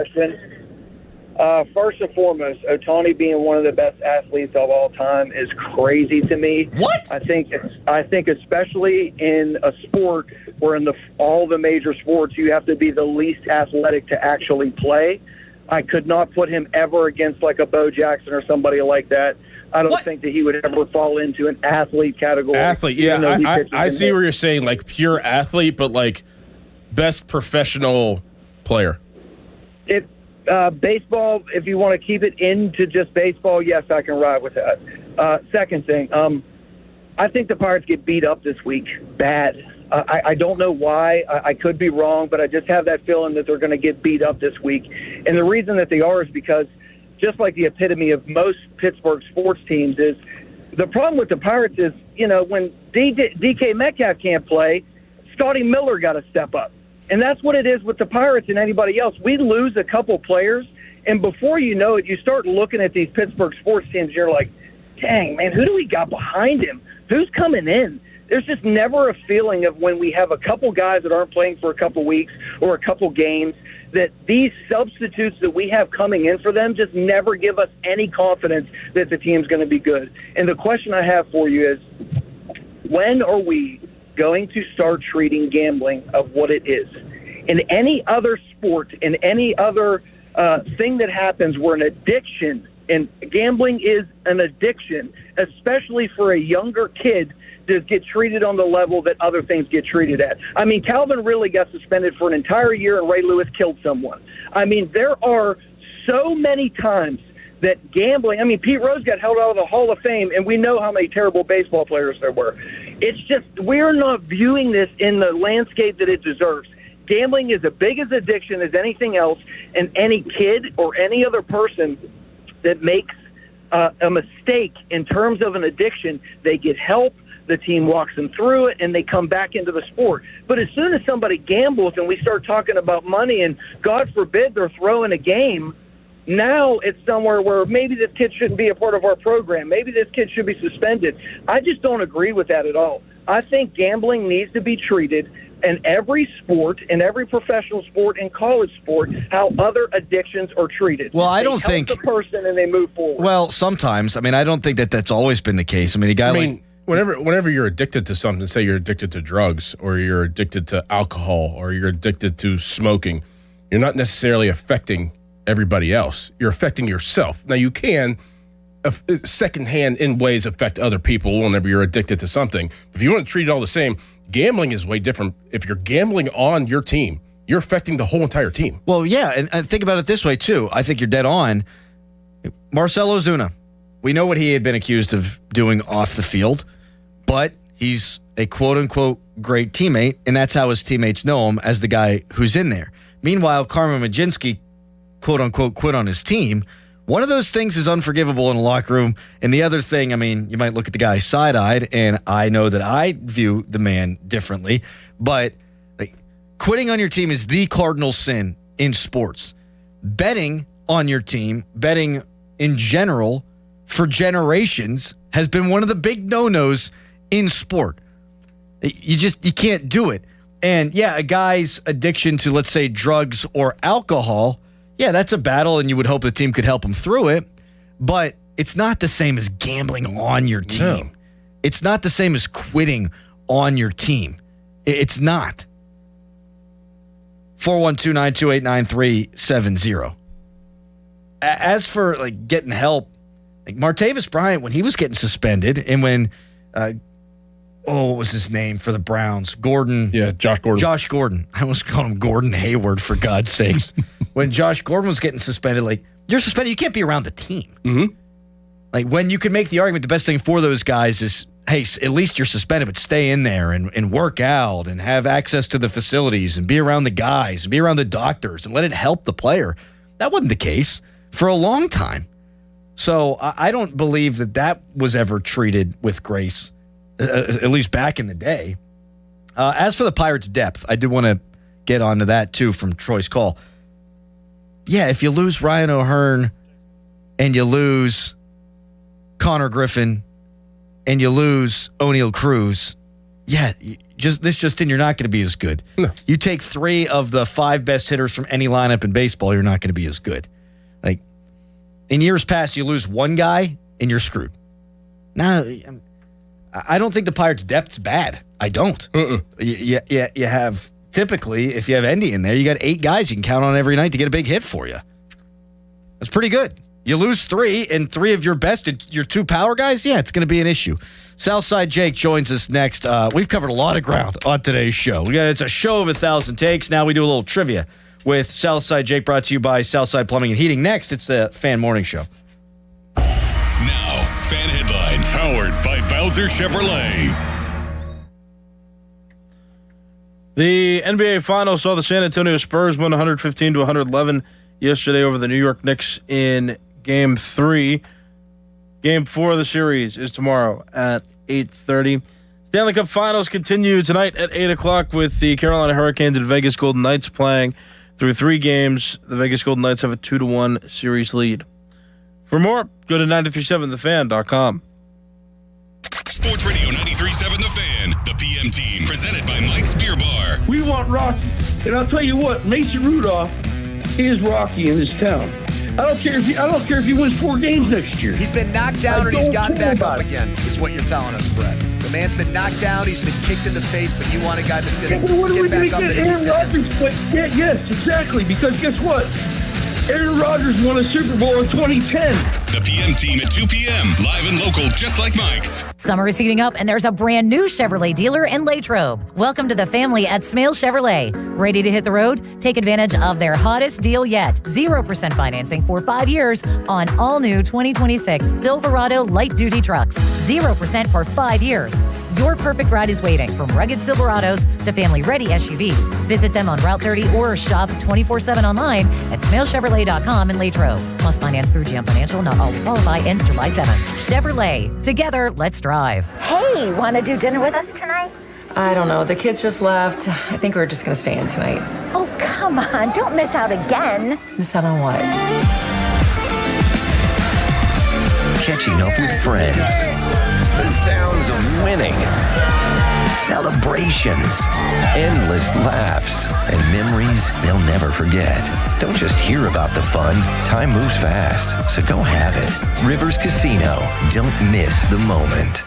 First and foremost, Ohtani being one of the best athletes of all time is crazy to me. What? I think especially in a sport where in all the major sports you have to be the least athletic to actually play. I could not put him ever against like a Bo Jackson or somebody like that. I don't think that he would ever fall into an athlete category. Athlete, yeah. I see where you're saying, like, pure athlete, but, like, best professional player. Baseball, if you want to keep it into just baseball, yes, I can ride with that. Second thing, I think the Pirates get beat up this week bad. I don't know why. I could be wrong, but I just have that feeling that they're going to get beat up this week. And the reason that they are is because just like the epitome of most Pittsburgh sports teams is the problem with the Pirates is, when DK Metcalf can't play, Scotty Miller got to step up. And that's what it is with the Pirates and anybody else. We lose a couple players, and before you know it, you start looking at these Pittsburgh sports teams, you're like, dang, man, who do we got behind him? Who's coming in? There's just never a feeling of when we have a couple guys that aren't playing for a couple weeks or a couple games that these substitutes that we have coming in for them just never give us any confidence that the team's going to be good. And the question I have for you is, when are we going to start treating gambling of what it is? In any other sport, in any other thing that happens, we're an addiction, and gambling is an addiction, especially for a younger kid to get treated on the level that other things get treated at. I mean, Calvin Ridley got suspended for an entire year and Ray Lewis killed someone. I mean, there are so many times that gambling, Pete Rose got held out of the Hall of Fame, and we know how many terrible baseball players there were. It's just, we're not viewing this in the landscape that it deserves. Gambling is as big as addiction as anything else, and any kid or any other person that makes a mistake in terms of an addiction, they get help, the team walks them through it, and they come back into the sport. But as soon as somebody gambles and we start talking about money and, God forbid, they're throwing a game, now it's somewhere where maybe this kid shouldn't be a part of our program. Maybe this kid should be suspended. I just don't agree with that at all. I think gambling needs to be treated in every sport, in every professional sport and college sport, how other addictions are treated. Well, I They don't help think the person and they move forward. Well, sometimes. I don't think that that's always been the case. A guy like... Whenever you're addicted to something, say you're addicted to drugs or you're addicted to alcohol or you're addicted to smoking, you're not necessarily affecting everybody else. You're affecting yourself. Now, you can secondhand in ways affect other people whenever you're addicted to something. If you want to treat it all the same, gambling is way different. If you're gambling on your team, you're affecting the whole entire team. Well, yeah, and think about it this way, too. I think you're dead on. Marcell Ozuna, we know what he had been accused of doing off the field, but he's a quote-unquote great teammate, and that's how his teammates know him, as the guy who's in there. Meanwhile, Carmen Majinski, quote-unquote, quit on his team. One of those things is unforgivable in a locker room, and the other thing, you might look at the guy side-eyed, and I know that I view the man differently, but quitting on your team is the cardinal sin in sports. Betting on your team, betting in general, for generations, has been one of the big no-nos in sport. You can't do it. And yeah, a guy's addiction to, let's say, drugs or alcohol, yeah, that's a battle, and you would hope the team could help him through it, but it's not the same as gambling on your team. No. It's not the same as quitting on your team. It's not. 412-928-9370. As for getting help, Martavis Bryant, when he was getting suspended, and when what was his name for the Browns? Gordon. Yeah, Josh Gordon. Josh Gordon. I almost called him Gordon Hayward, for God's sakes. When Josh Gordon was getting suspended, you're suspended, you can't be around the team. Mm-hmm. When you can make the argument, the best thing for those guys is, hey, at least you're suspended, but stay in there and work out and have access to the facilities and be around the guys and be around the doctors and let it help the player. That wasn't the case for a long time. So I don't believe that was ever treated with grace, at least back in the day. As for the Pirates' depth, I did want to get onto that, too, from Troy's call. Yeah, if you lose Ryan O'Hearn and you lose Connor Griffin and you lose O'Neal Cruz, Yeah, this you're not going to be as good. No. You take 3 of the 5 best hitters from any lineup in baseball, you're not going to be as good. Like, in years past, you lose one guy and you're screwed. Now, I don't think the Pirates' depth's bad. I don't. You have, typically, if you have Endy in there, you got 8 guys you can count on every night to get a big hit for you. That's pretty good. You lose 3 and 3 of your best, your 2 power guys, yeah, it's going to be an issue. Southside Jake joins us next. We've covered a lot of ground on today's show. It's a show of 1,000 takes. Now we do a little trivia with Southside Jake, brought to you by Southside Plumbing and Heating. Next, it's the Fan Morning Show. Now, Fan Headlines, powered by Bowser Chevrolet. The NBA Finals saw the San Antonio Spurs win 115-111 yesterday over the New York Knicks in Game 3. Game 4 of the series is tomorrow at 8:30. Stanley Cup Finals continue tonight at 8 o'clock with the Carolina Hurricanes and Vegas Golden Knights playing through 3 games. The Vegas Golden Knights have a 2-1 series lead. For more, go to 937thefan.com. Sports Radio 93.7 The Fan, the PM team, presented by Mike's Beer Bar. We want Rocky. And I'll tell you what, Mason Rudolph is Rocky in this town. I don't care if he wins 4 games next year. He's been knocked down and he's gotten back up again, is what you're telling us, Brett. The man's been knocked down, he's been kicked in the face, but you want a guy that's going to get back up and Aaron Rodgers, yes, exactly. Because guess what? Aaron Rodgers won a Super Bowl in 2010. The PM team at 2 p.m. Live and local, just like Mike's. Summer is heating up, and there's a brand new Chevrolet dealer in Latrobe. Welcome to the family at Smale Chevrolet. Ready to hit the road? Take advantage of their hottest deal yet. 0% financing for 5 years on all new 2026 Silverado light-duty trucks. 0% for 5 years. Your perfect ride is waiting, from rugged Silverados to family-ready SUVs. Visit them on Route 30 or shop 24/7 online at smalechevrolet.com in Latrobe. Must finance through GM Financial. Not all qualify. Ends July 7th. Chevrolet. Together, let's drive. Hey, want to do dinner with us tonight? I don't know. The kids just left. I think we're just going to stay in tonight. Oh, come on. Don't miss out again. Miss out on what? Catching up with friends. The sounds of winning. Celebrations. Endless laughs. And memories they'll never forget. Don't just hear about the fun. Time moves fast, so go have it. Rivers Casino. Don't miss the moment.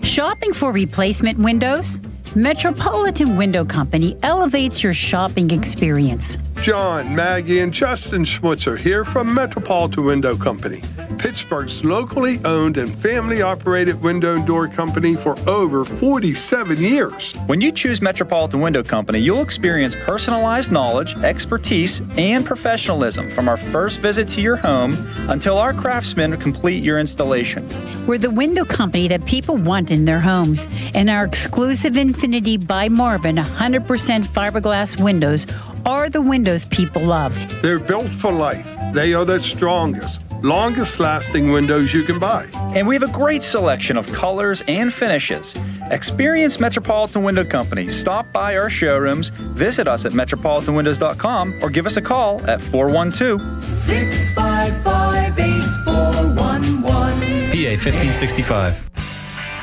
Shopping for replacement windows? Metropolitan Window Company elevates your shopping experience. John, Maggie, and Justin Schmutzer here from Metropolitan Window Company, Pittsburgh's locally owned and family-operated window and door company for over 47 years. When you choose Metropolitan Window Company, you'll experience personalized knowledge, expertise, and professionalism from our first visit to your home until our craftsmen complete your installation. We're the window company that people want in their homes, and our exclusive Infinity by Marvin 100% fiberglass windows are the windows people love. They're built for life. They are the strongest, longest lasting windows you can buy. And we have a great selection of colors and finishes. Experience Metropolitan Window Company. Stop by our showrooms, visit us at metropolitanwindows.com, or give us a call at 412-655-8411. PA 1565.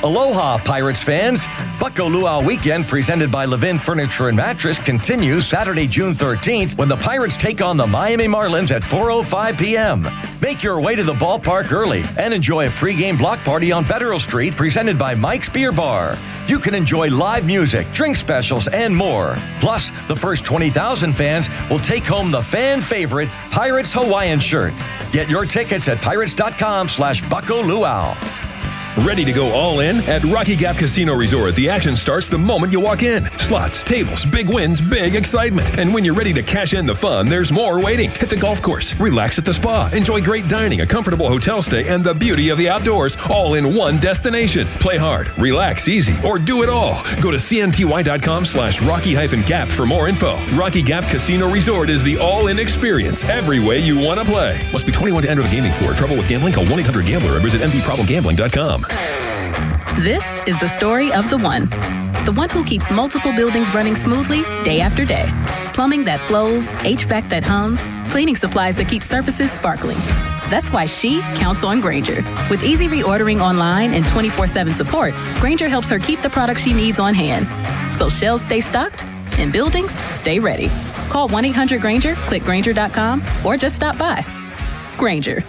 Aloha, Pirates fans. Bucko Luau Weekend, presented by Levin Furniture and Mattress, continues Saturday, June 13th, when the Pirates take on the Miami Marlins at 4:05 p.m. Make your way to the ballpark early and enjoy a pregame block party on Federal Street, presented by Mike's Beer Bar. You can enjoy live music, drink specials, and more. Plus, the first 20,000 fans will take home the fan favorite Pirates Hawaiian shirt. Get your tickets at pirates.com/Bucko Luau. Ready to go all in? At Rocky Gap Casino Resort, the action starts the moment you walk in. Slots, tables, big wins, big excitement. And when you're ready to cash in the fun, there's more waiting. Hit the golf course, relax at the spa, enjoy great dining, a comfortable hotel stay, and the beauty of the outdoors, all in one destination. Play hard, relax easy, or do it all. Go to cnty.com/Rocky-Gap for more info. Rocky Gap Casino Resort is the all-in experience every way you want to play. Must be 21 to enter the gaming floor. Trouble with gambling? Call 1-800-GAMBLER or visit mdproblemgambling.com. This is the story of the one who keeps multiple buildings running smoothly day after day. Plumbing that flows, HVAC that hums, cleaning supplies that keep surfaces sparkling. That's why she counts on Grainger. With easy reordering online and 24/7 support, Grainger helps her keep the products she needs on hand. So shelves stay stocked and buildings stay ready. Call 1-800-GRAINGER, click Grainger.com, or just stop by. Grainger,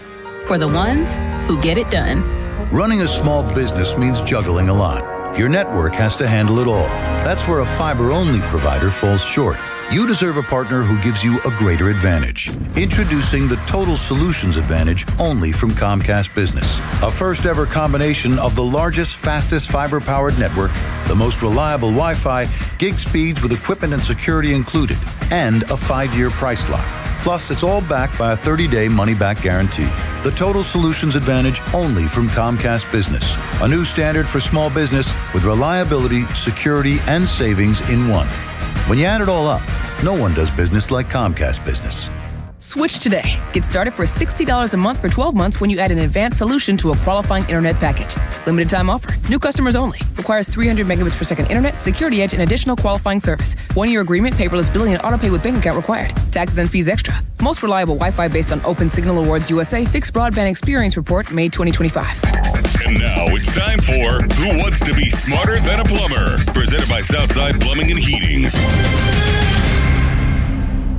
for the ones who get it done. Running a small business means juggling a lot. Your network has to handle it all. That's where a fiber-only provider falls short. You deserve a partner who gives you a greater advantage. Introducing the Total Solutions Advantage only from Comcast Business. A first-ever combination of the largest, fastest fiber-powered network, the most reliable Wi-Fi, gig speeds with equipment and security included, and a 5-year price lock. Plus, it's all backed by a 30-day money-back guarantee. The Total Solutions Advantage only from Comcast Business. A new standard for small business with reliability, security, and savings in one. When you add it all up, no one does business like Comcast Business. Switch today. Get started for $60 a month for 12 months when you add an advanced solution to a qualifying internet package. Limited time offer. New customers only. Requires 300 megabits per second internet, security edge, and additional qualifying service. 1-year agreement, paperless billing, and autopay with bank account required. Taxes and fees extra. Most reliable Wi-Fi based on Open Signal Awards USA Fixed Broadband Experience Report, May 2025. And now it's time for Who Wants to Be Smarter Than a Plumber? Presented by Southside Plumbing and Heating.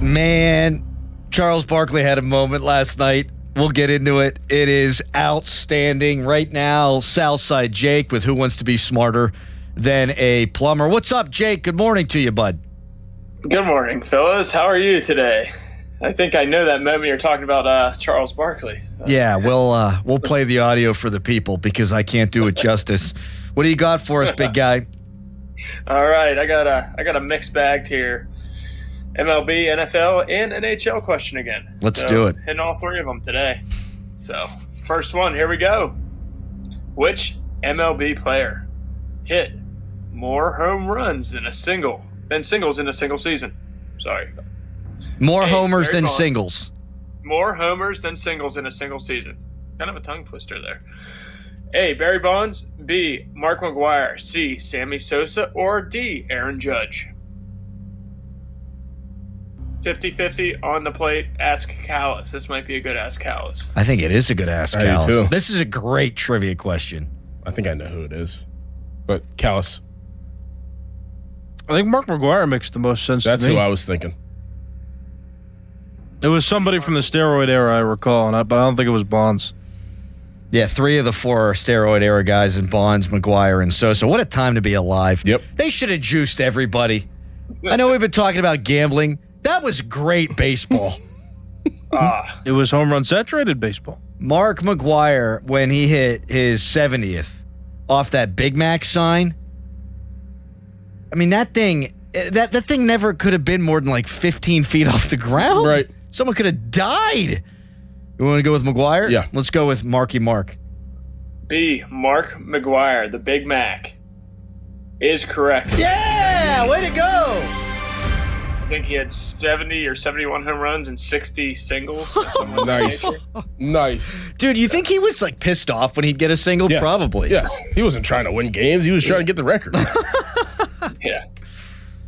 Man, Charles Barkley had a moment last night. We'll get into it. It is outstanding. Right now, Southside Jake with Who Wants to Be Smarter Than a Plumber. What's up, Jake? Good morning to you, bud. Good morning, fellas. How are you today? I think I know that moment you're talking about Charles Barkley. Yeah, we'll play the audio for the people because I can't do it justice. What do you got for us, big guy? All right, I got a mixed bag here. MLB, NFL, and NHL question again. Let's do it. Hitting all three of them today. So, first one, here we go. Which MLB player hit more home runs than singles in a single season? Sorry. More homers than singles. More homers than singles in a single season. Kind of a tongue twister there. A, Barry Bonds. B, Mark McGwire. C, Sammy Sosa. Or D, Aaron Judge. 50-50 on the plate. Ask Callis. This might be a good Ask Callis. I think it is a good Ask I do Callis. too. This is a great trivia question. I think I know who it is. But Callis. I think Mark McGwire makes the most sense That's to me. who I was thinking. It was somebody from the steroid era, I recall, but I don't think it was Bonds. Yeah, 3 of the 4 are steroid era guys in Bonds, McGwire, and Sosa. What a time to be alive. Yep. They should have juiced everybody. I know we've been talking about gambling. That was great baseball. It was home run saturated baseball. Mark McGwire, when he hit his 70th off that Big Mac sign, I mean, that thing never could have been more than like 15 feet off the ground. Right. Someone could have died. You want to go with McGwire? Yeah. Let's go with Marky Mark. B, Mark McGwire, the Big Mac, is correct. Yeah! Way to go! I think he had 70 or 71 home runs and 60 singles. Nice. Nice. Dude, you think he was like pissed off when he'd get a single? Yes. Probably. Yes. He wasn't trying to win games. He was trying to get the record. Yeah.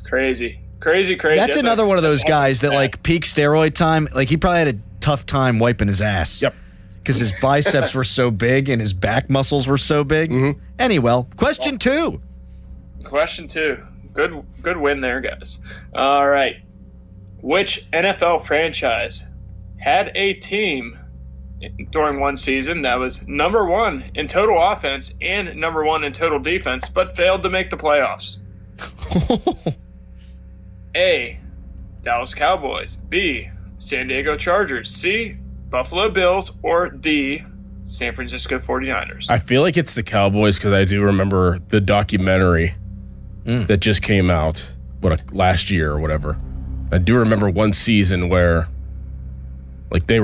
Crazy. That's another one of those guys that like peak steroid time, like he probably had a tough time wiping his ass. Yep. Because his biceps were so big and his back muscles were so big. Mm-hmm. Anyway, question 2. Question 2. Good win there, guys. All right. Which NFL franchise had a team during one season that was number 1 in total offense and number 1 in total defense, but failed to make the playoffs? A, Dallas Cowboys. B, San Diego Chargers. C, Buffalo Bills. Or D, San Francisco 49ers. I feel like it's the Cowboys because I do remember the documentary that just came out, last year or whatever. I do remember one season where, like, they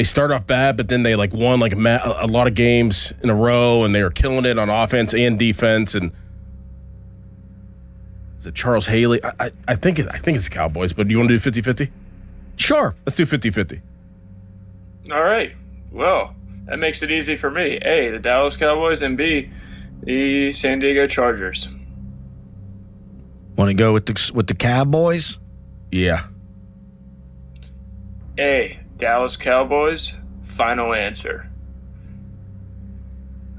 start off bad, but then they like won like a lot of games in a row, and they were killing it on offense and defense. And is it Charles Haley? I think it's Cowboys. But do you want to do 50-50? Sure. Let's do 50-50. All right. Well, that makes it easy for me. A, the Dallas Cowboys, and B, the San Diego Chargers. Want to go with the Cowboys? Yeah. A. Dallas Cowboys. Final answer.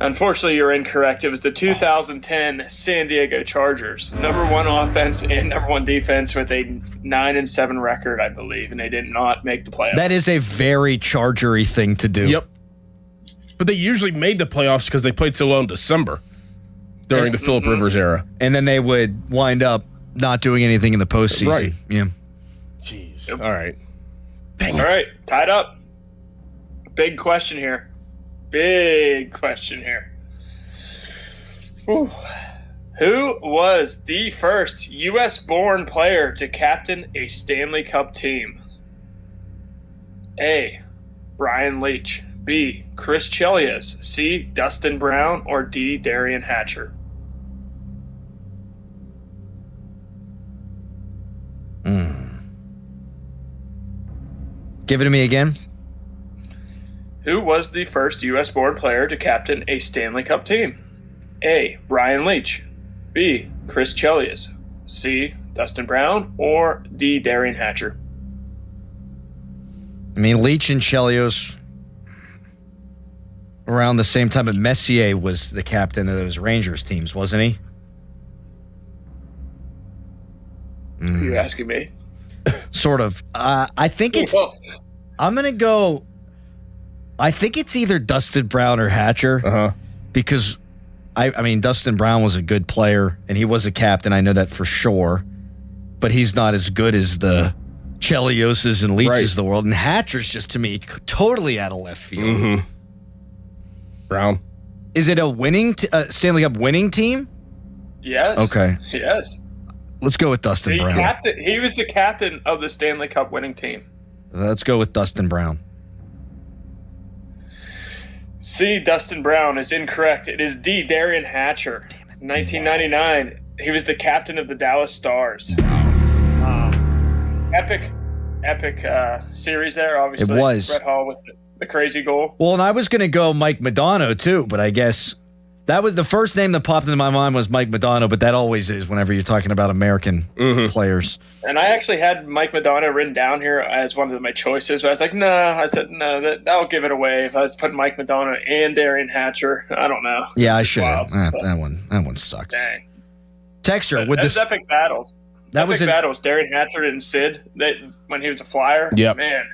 Unfortunately, you're incorrect. It was the 2010 San Diego Chargers. Number 1 offense and number 1 defense with a 9-7 record, I believe, and they did not make the playoffs. That is a very Chargery thing to do. Yep. But they usually made the playoffs because they played so well in December during the Phillip Rivers era. And then they would wind up not doing anything in the postseason. Right. Yeah. Jeez. Yep. All right. All right, tied up. Big question here. Big question here. Whew. Who was the first U.S.-born player to captain a Stanley Cup team? A. Brian Leach. B. Chris Chelios. C. Dustin Brown. Or D. Darian Hatcher. Give it to me again. Who was the first U.S.-born player to captain a Stanley Cup team? A. Brian Leach. B. Chris Chelios. C. Dustin Brown. Or D. Darian Hatcher. I mean, Leach and Chelios around the same time, but Messier was the captain of those Rangers teams, wasn't he? Are you asking me? Sort of. I think it's... I'm going to go... I think it's either Dustin Brown or Hatcher because, I mean, Dustin Brown was a good player, and he was a captain. I know that for sure. But he's not as good as the Chelioses and Leaches of the world. And Hatcher's just, to me, totally out of left field. Brown. Is it a winning Stanley Cup winning team? Yes. Okay. Yes. Let's go with Dustin Brown. He was the captain of the Stanley Cup winning team. Let's go with Dustin Brown. C. Dustin Brown is incorrect. It is D. Darian Hatcher. 1999. He was the captain of the Dallas Stars. Epic series there, obviously. It was. Brett Hall with the crazy goal. Well, and I was going to go Mike Modano, too, but I guess that was the first name that popped into my mind was Mike Modano, but that always is whenever you're talking about American players. And I actually had Mike Modano written down here as one of my choices, but I was like, no. I said, no, that'll give it away if I was putting Mike Modano and Darian Hatcher. I don't know. Yeah, I should have. That one sucks. Dang. Texture with this epic battles. Battles. Darian Hatcher and Sid when he was a Flyer. Yep. Man,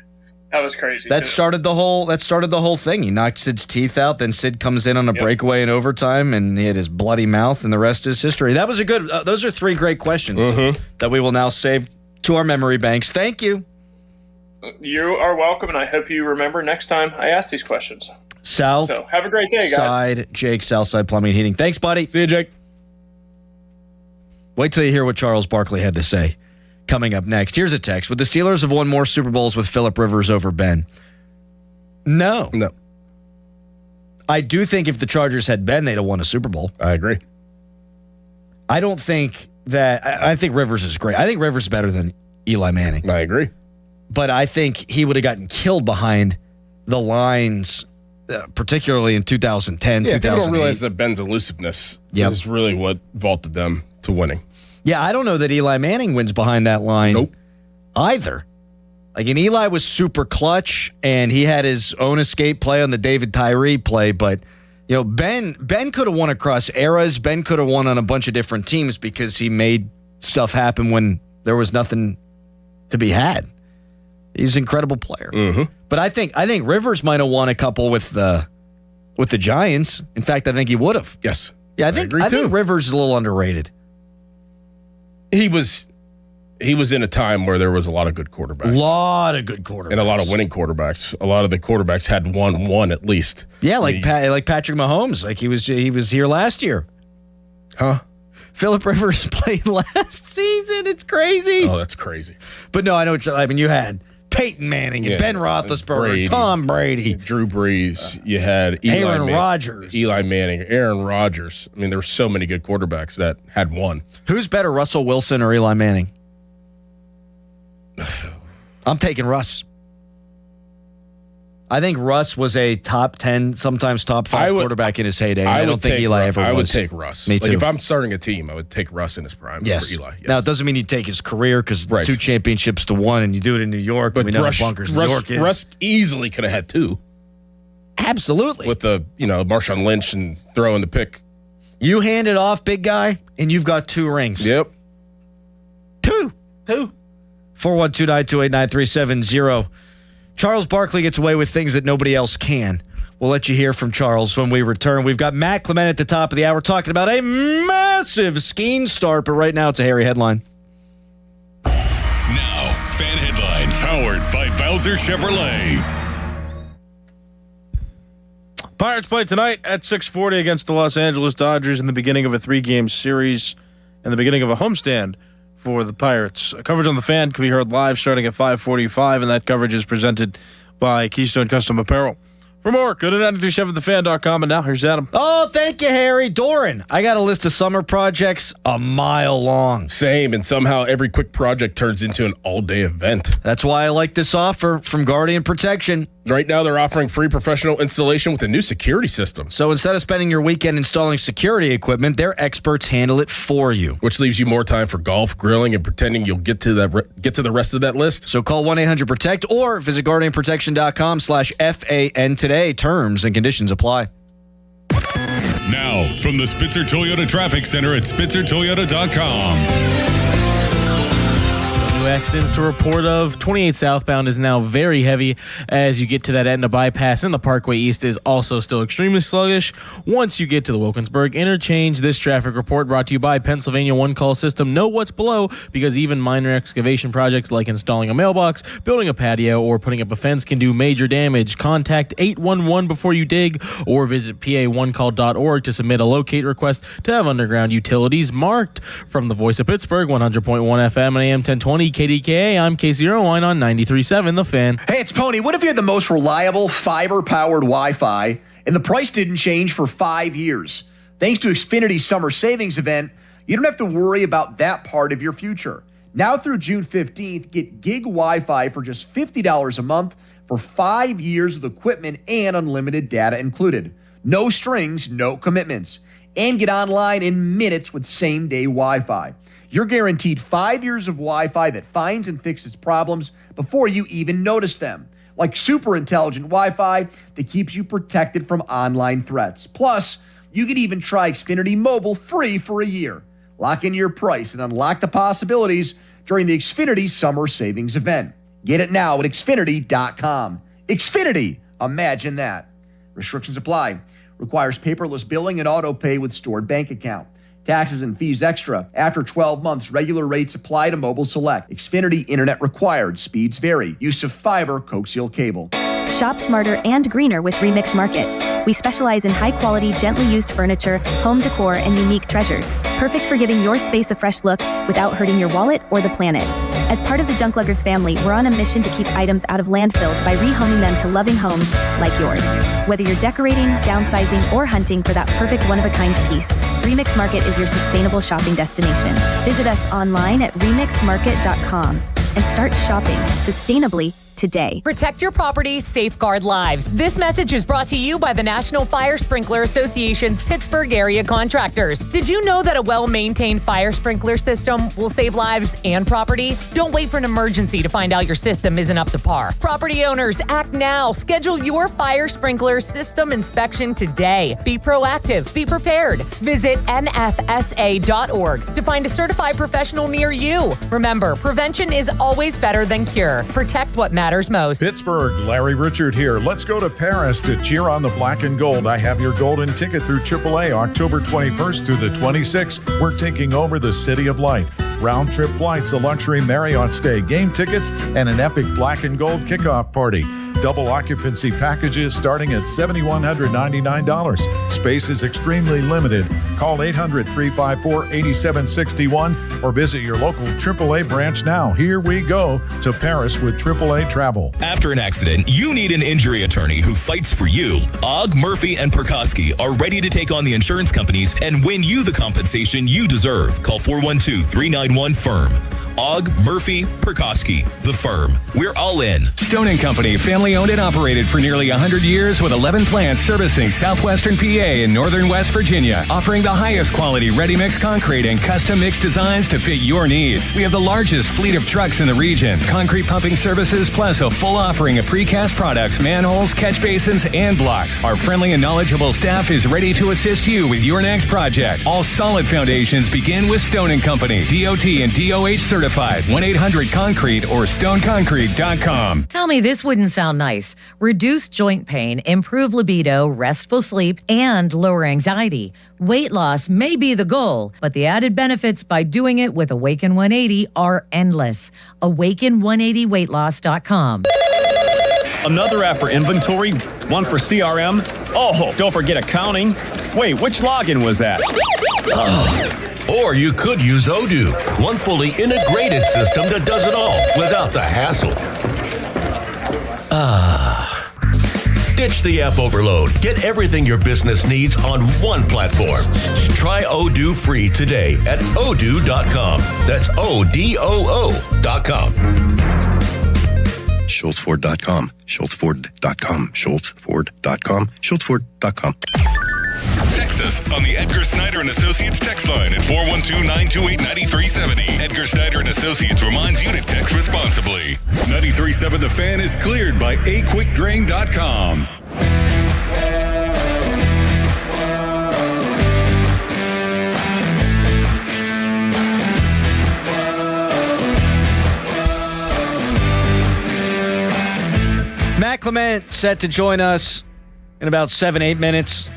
that was crazy. That started the whole thing. He knocked Sid's teeth out, then Sid comes in on a breakaway in overtime, and he had his bloody mouth, and the rest is history. That was a good. Those are 3 great questions that we will now save to our memory banks. Thank you. You are welcome, and I hope you remember next time I ask these questions. South. So have a great day, guys. Side Jake, Southside Plumbing and Heating. Thanks, buddy. See you, Jake. Wait till you hear what Charles Barkley had to say. Coming up next, here's a text. Would the Steelers have won more Super Bowls with Phillip Rivers over Ben? No. I do think if the Chargers had Ben, they'd have won a Super Bowl. I agree. I don't think that... I think Rivers is great. I think Rivers is better than Eli Manning. I agree. But I think he would have gotten killed behind the lines, particularly in 2010, 2008. People don't realize that Ben's elusiveness is really what vaulted them to winning. Yeah, I don't know that Eli Manning wins behind that line either. Like, and Eli was super clutch, and he had his own escape play on the David Tyree play, but Ben could have won across eras. Ben could have won on a bunch of different teams because he made stuff happen when there was nothing to be had. He's an incredible player. But I think Rivers might have won a couple with the Giants. In fact, I think he would have. Yes. Yeah, I think Rivers is a little underrated. He was in a time where there was a lot of good quarterbacks. A lot of good quarterbacks. And a lot of winning quarterbacks. A lot of the quarterbacks had won at least. Yeah, like Patrick Mahomes. Like he was here last year. Huh? Phillip Rivers played last season. It's crazy. Oh, that's crazy. But no, I know what I mean. You had Peyton Manning and Ben Roethlisberger, Tom Brady, Drew Brees. You had Aaron Rodgers, Eli Manning, Aaron Rodgers. I mean, there were so many good quarterbacks that had won. Who's better, Russell Wilson or Eli Manning? I'm taking Russ. I think Russ was a top 10, sometimes top 5 quarterback in his heyday. I don't think Eli ever was. I would take Russ. Me too. Like if I'm starting a team, I would take Russ in his prime over Eli. Yes. Now, it doesn't mean you take his career because 2 championships to 1 and you do it in New York. But we know how bonkers New York is. Russ easily could have had 2. Absolutely. With the, Marshawn Lynch and throwing the pick. You hand it off, big guy, and you've got 2 rings. Yep. 2. 412-928-9370. Charles Barkley gets away with things that nobody else can. We'll let you hear from Charles when we return. We've got Matt Clement at the top of the hour talking about a massive skiing start, but right now it's a hairy headline. Now, fan headlines powered by Bowser Chevrolet. Pirates play tonight at 6:40 against the Los Angeles Dodgers in the beginning of a 3-game series and the beginning of a homestand for the Pirates. Coverage on the Fan can be heard live starting at 5:45, and that coverage is presented by Keystone Custom Apparel. For more, go to 927thefan.com, and now here's Adam. Oh, thank you, Harry. Doran, I got a list of summer projects a mile long. Same, and somehow every quick project turns into an all-day event. That's why I like this offer from Guardian Protection. Right now, they're offering free professional installation with a new security system. So instead of spending your weekend installing security equipment, their experts handle it for you. Which leaves you more time for golf, grilling, and pretending you'll get to the rest of that list. So call 1-800-PROTECT or visit GuardianProtection.com/FAN today. Terms and conditions apply. Now, from the Spitzer Toyota Traffic Center at SpitzerToyota.com. Accidents to report of. 28 southbound is now very heavy as you get to that Etna bypass, and the Parkway East is also still extremely sluggish. Once you get to the Wilkinsburg interchange, this traffic report brought to you by Pennsylvania One Call System. Know what's below, because even minor excavation projects like installing a mailbox, building a patio, or putting up a fence can do major damage. Contact 811 before you dig, or visit pa1call.org to submit a locate request to have underground utilities marked. From the Voice of Pittsburgh, 100.1 FM and AM 1020 KDKA, I'm Casey Irwine on 93.7 The Fan. Hey, it's Pony. What if you had the most reliable fiber-powered Wi-Fi and the price didn't change for 5 years? Thanks to Xfinity's summer savings event, you don't have to worry about that part of your future. Now through June 15th, get gig Wi-Fi for just $50 a month for 5 years with equipment and unlimited data included. No strings, no commitments. And get online in minutes with same-day Wi-Fi. You're guaranteed 5 years of Wi-Fi that finds and fixes problems before you even notice them. Like super intelligent Wi-Fi that keeps you protected from online threats. Plus, you can even try Xfinity Mobile free for a year. Lock in your price and unlock the possibilities during the Xfinity Summer Savings event. Get it now at Xfinity.com. Xfinity, imagine that. Restrictions apply. Requires paperless billing and auto pay with stored bank account. Taxes and fees extra. After 12 months, regular rates apply to Mobile Select. Xfinity Internet required. Speeds vary. Use of fiber, coaxial cable. Shop smarter and greener with Remix Market. We specialize in high-quality, gently used furniture, home decor, and unique treasures. Perfect for giving your space a fresh look without hurting your wallet or the planet. As part of the Junk Luggers family, we're on a mission to keep items out of landfills by rehoming them to loving homes like yours. Whether you're decorating, downsizing, or hunting for that perfect one-of-a-kind piece, Remix Market is your sustainable shopping destination. Visit us online at remixmarket.com and start shopping sustainably today. Protect your property, safeguard lives. This message is brought to you by the National Fire Sprinkler Association's Pittsburgh area contractors. Did you know that a well-maintained fire sprinkler system will save lives and property? Don't wait for an emergency to find out your system isn't up to par. Property owners, act now. Schedule your fire sprinkler system inspection today. Be proactive. Be prepared. Visit nfsa.org to find a certified professional near you. Remember, prevention is always better than cure. Protect what matters most. Pittsburgh, Larry Richard here. Let's go to Paris to cheer on the black and gold. I have your golden ticket through AAA October 21st through the 26th. We're taking over the City of Light. Round trip flights, a luxury Marriott stay, game tickets, and an epic black and gold kickoff party. Double occupancy packages starting at $7,199. Space is extremely limited. Call 800-354-8761 or visit your local AAA branch now. Here we go to Paris with AAA Travel. After an accident, you need an injury attorney who fights for you. Ogg, Murphy, and Perkoski are ready to take on the insurance companies and win you the compensation you deserve. Call 412-391-FIRM. Og, Murphy, Perkowski, the firm. We're all in. Stone & Company, family owned and operated for nearly 100 years with 11 plants servicing southwestern PA and northern West Virginia, offering the highest quality ready-mix concrete and custom mix designs to fit your needs. We have the largest fleet of trucks in the region, concrete pumping services, plus a full offering of precast products, manholes, catch basins, and blocks. Our friendly and knowledgeable staff is ready to assist you with your next project. All solid foundations begin with Stone & Company, DOT and DOH certified. 1-800-CONCRETE or stoneconcrete.com. Tell me this wouldn't sound nice. Reduce joint pain, improve libido, restful sleep, and lower anxiety. Weight loss may be the goal, but the added benefits by doing it with Awaken 180 are endless. Awaken180weightloss.com. Another app for inventory, one for CRM. Oh, don't forget accounting. Wait, which login was that? Or you could use Odoo, one fully integrated system that does it all without the hassle. Ditch the app overload. Get everything your business needs on one platform. Try Odoo free today at odoo.com. That's ODOO.com. SchultzFord.com. SchultzFord.com. SchultzFord.com. SchultzFord.com. Text us on the Edgar Snyder and Associates text line at 412-928-9370. Edgar Snyder and Associates reminds you to text responsibly. 93.7 The Fan is cleared by aquickdrain.com. Matt Clement set to join us in about 7-8 minutes.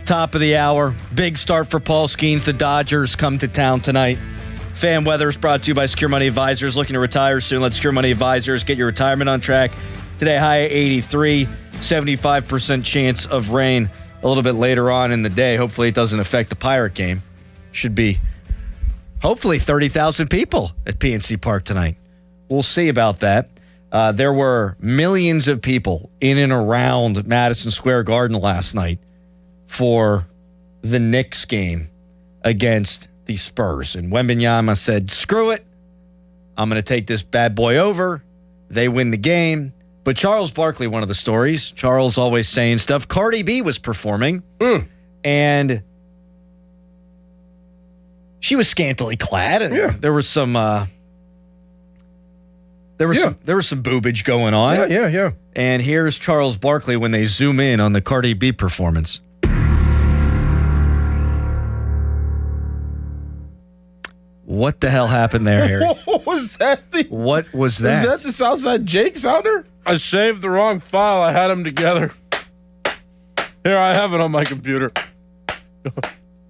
Top of the hour. Big start for Paul Skeens. The Dodgers come to town tonight. Fan Weather is brought to you by Secure Money Advisors. Looking to retire soon? Let Secure Money Advisors get your retirement on track. Today, high at 83, 75% chance of rain a little bit later on in the day. Hopefully it doesn't affect the Pirate game. Should be hopefully 30,000 people at PNC Park tonight. We'll see about that. There were millions of people in and around Madison Square Garden last night for the Knicks game against the Spurs. And Wembanyama said, screw it. I'm going to take this bad boy over. They win the game. But Charles Barkley, one of the stories, Charles always saying stuff. Cardi B was performing. And she was scantily clad. And there was some... There was some boobage going on. Yeah. And here's Charles Barkley when they zoom in on the Cardi B performance. What the hell happened there, Harry? What was that? What was that? Is that the Southside Jake sounder? I saved the wrong file. I had them together. Here, I have it on my computer.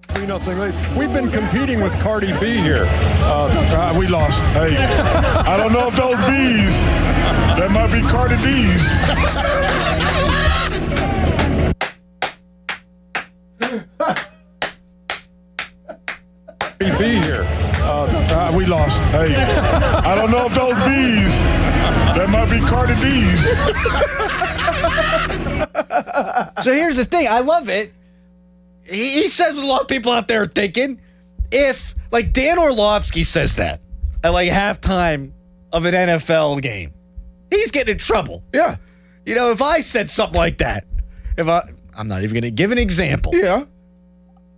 3-0 lead. We've been competing with Cardi B here. We lost. Hey, I don't know if those B's, that might be Cardi B's. B here. We lost. Hey, I don't know if those B's, that might be Cardi B's. So here's the thing. I love it. He says a lot of people out there are thinking, if, like Dan Orlovsky says that at like halftime of an NFL game, he's getting in trouble. Yeah. You know, if I said something like that, I'm not even going to give an example. Yeah.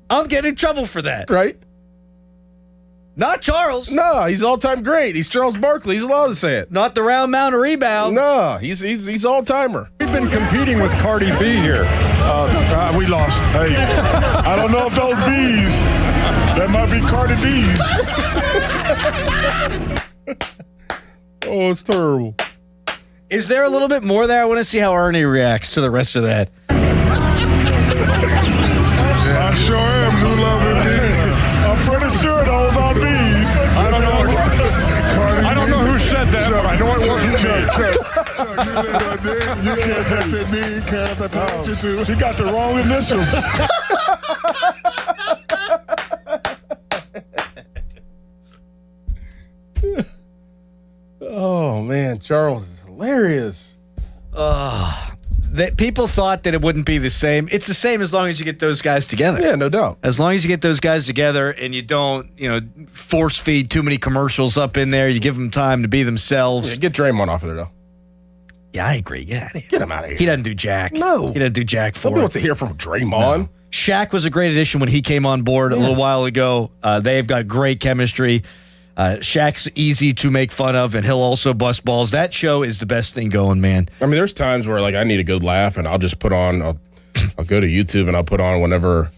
I'm getting in trouble for that. Right. Not Charles. No, he's all-time great. He's Charles Barkley. He's allowed to say it. Not the round mound of rebound. No, he's all-timer. We've been competing with Cardi B here. We lost. Hey, I don't know if those B's, that might be Cardi B's. Oh, it's terrible. Is there a little bit more there? I want to see how Ernie reacts to the rest of that. I sure am. New love indeed. I'm pretty sure those are B's. I don't know who said that, but I know it wasn't me. You can't have that me. Can't have told you to. She got the wrong initials. Oh man, Charles is hilarious. That people thought that it wouldn't be the same. It's the same as long as you get those guys together. Yeah, no doubt. As long as you get those guys together and you don't, force feed too many commercials up in there. You give them time to be themselves. Yeah, get Draymond off of there, though. Yeah, I agree. Get out of here. Get him out of here. He doesn't do jack. No. He doesn't do jack for Nobody wants to hear from Draymond. No. Shaq was a great addition when he came on board a little while ago. They've got great chemistry. Shaq's easy to make fun of, and he'll also bust balls. That show is the best thing going, man. I mean, there's times where I need a good laugh, and I'll just put on. I'll go to YouTube and I'll put on whenever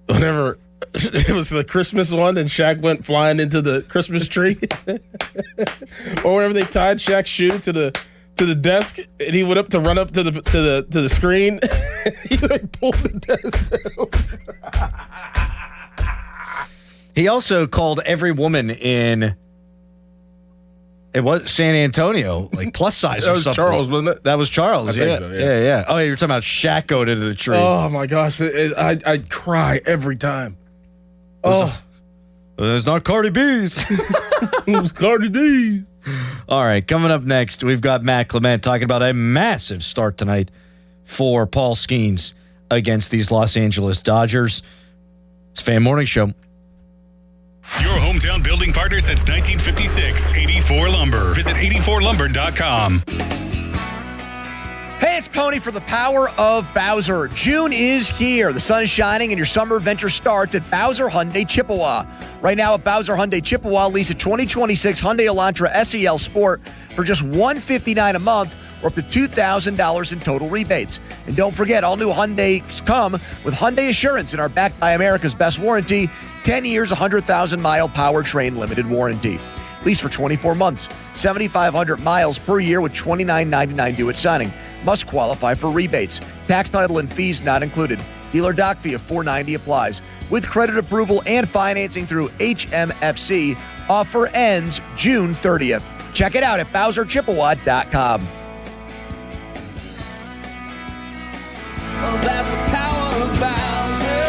it was the Christmas one, and Shaq went flying into the Christmas tree, or whenever they tied Shaq's shoe to the desk, and he went up to run up to the screen. He pulled the desk down. He also called every woman in. It was San Antonio, plus size or something. That was Charles, wasn't it? That was Charles. I think so, yeah. Oh, you're talking about Shaq going into the tree. Oh my gosh, I cry every time. It's not Cardi B's. It's Cardi D. All right, coming up next, we've got Matt Clement talking about a massive start tonight for Paul Skeens against these Los Angeles Dodgers. It's Fan Morning Show. Your hometown building partner since 1956, 84 Lumber. Visit 84lumber.com. Hey, it's Pony for the power of Bowser. June is here. The sun is shining and your summer adventure starts at Bowser Hyundai Chippewa. Right now at Bowser Hyundai Chippewa, lease a 2026 Hyundai Elantra SEL Sport for just $159 a month or up to $2,000 in total rebates. And don't forget, all new Hyundais come with Hyundai Assurance and are backed by America's best warranty, 10 years, 100,000-mile powertrain limited warranty. Lease for 24 months, 7,500 miles per year with $29.99 due at signing. Must qualify for rebates. Tax, title, and fees not included. Dealer doc fee of $490 applies. With credit approval and financing through HMFC. Offer ends June 30th. Check it out at BowserChippewa.com. Well, that's the power of Bowser.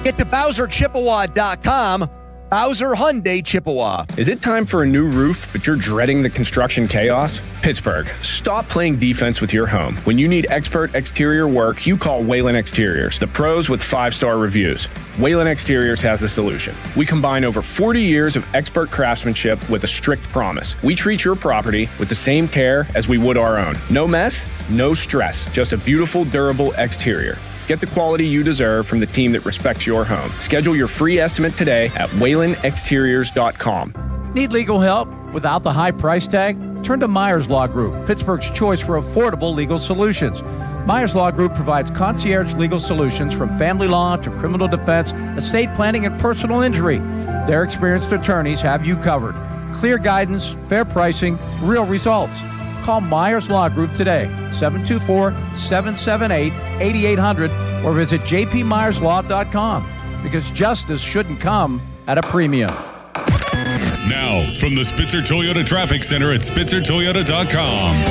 Get to BowserChippewa.com. Bowser Hyundai Chippewa. Is it time for a new roof, but you're dreading the construction chaos? Pittsburgh, stop playing defense with your home. When you need expert exterior work, you call Whalen Exteriors, the pros with 5-star reviews. Whalen Exteriors has the solution. We combine over 40 years of expert craftsmanship with a strict promise. We treat your property with the same care as we would our own. No mess, no stress, just a beautiful, durable exterior. Get the quality you deserve from the team that respects your home. Schedule your free estimate today at WhalenExteriors.com. Need legal help without the high price tag? Turn to Myers Law Group, Pittsburgh's choice for affordable legal solutions. Myers Law Group provides concierge legal solutions from family law to criminal defense, estate planning, and personal injury. Their experienced attorneys have you covered. Clear guidance, fair pricing, real results. Call Myers Law Group today, 724-778-8800, or visit jpmyerslaw.com, because justice shouldn't come at a premium. Now, from the Spitzer Toyota Traffic Center at SpitzerToyota.com.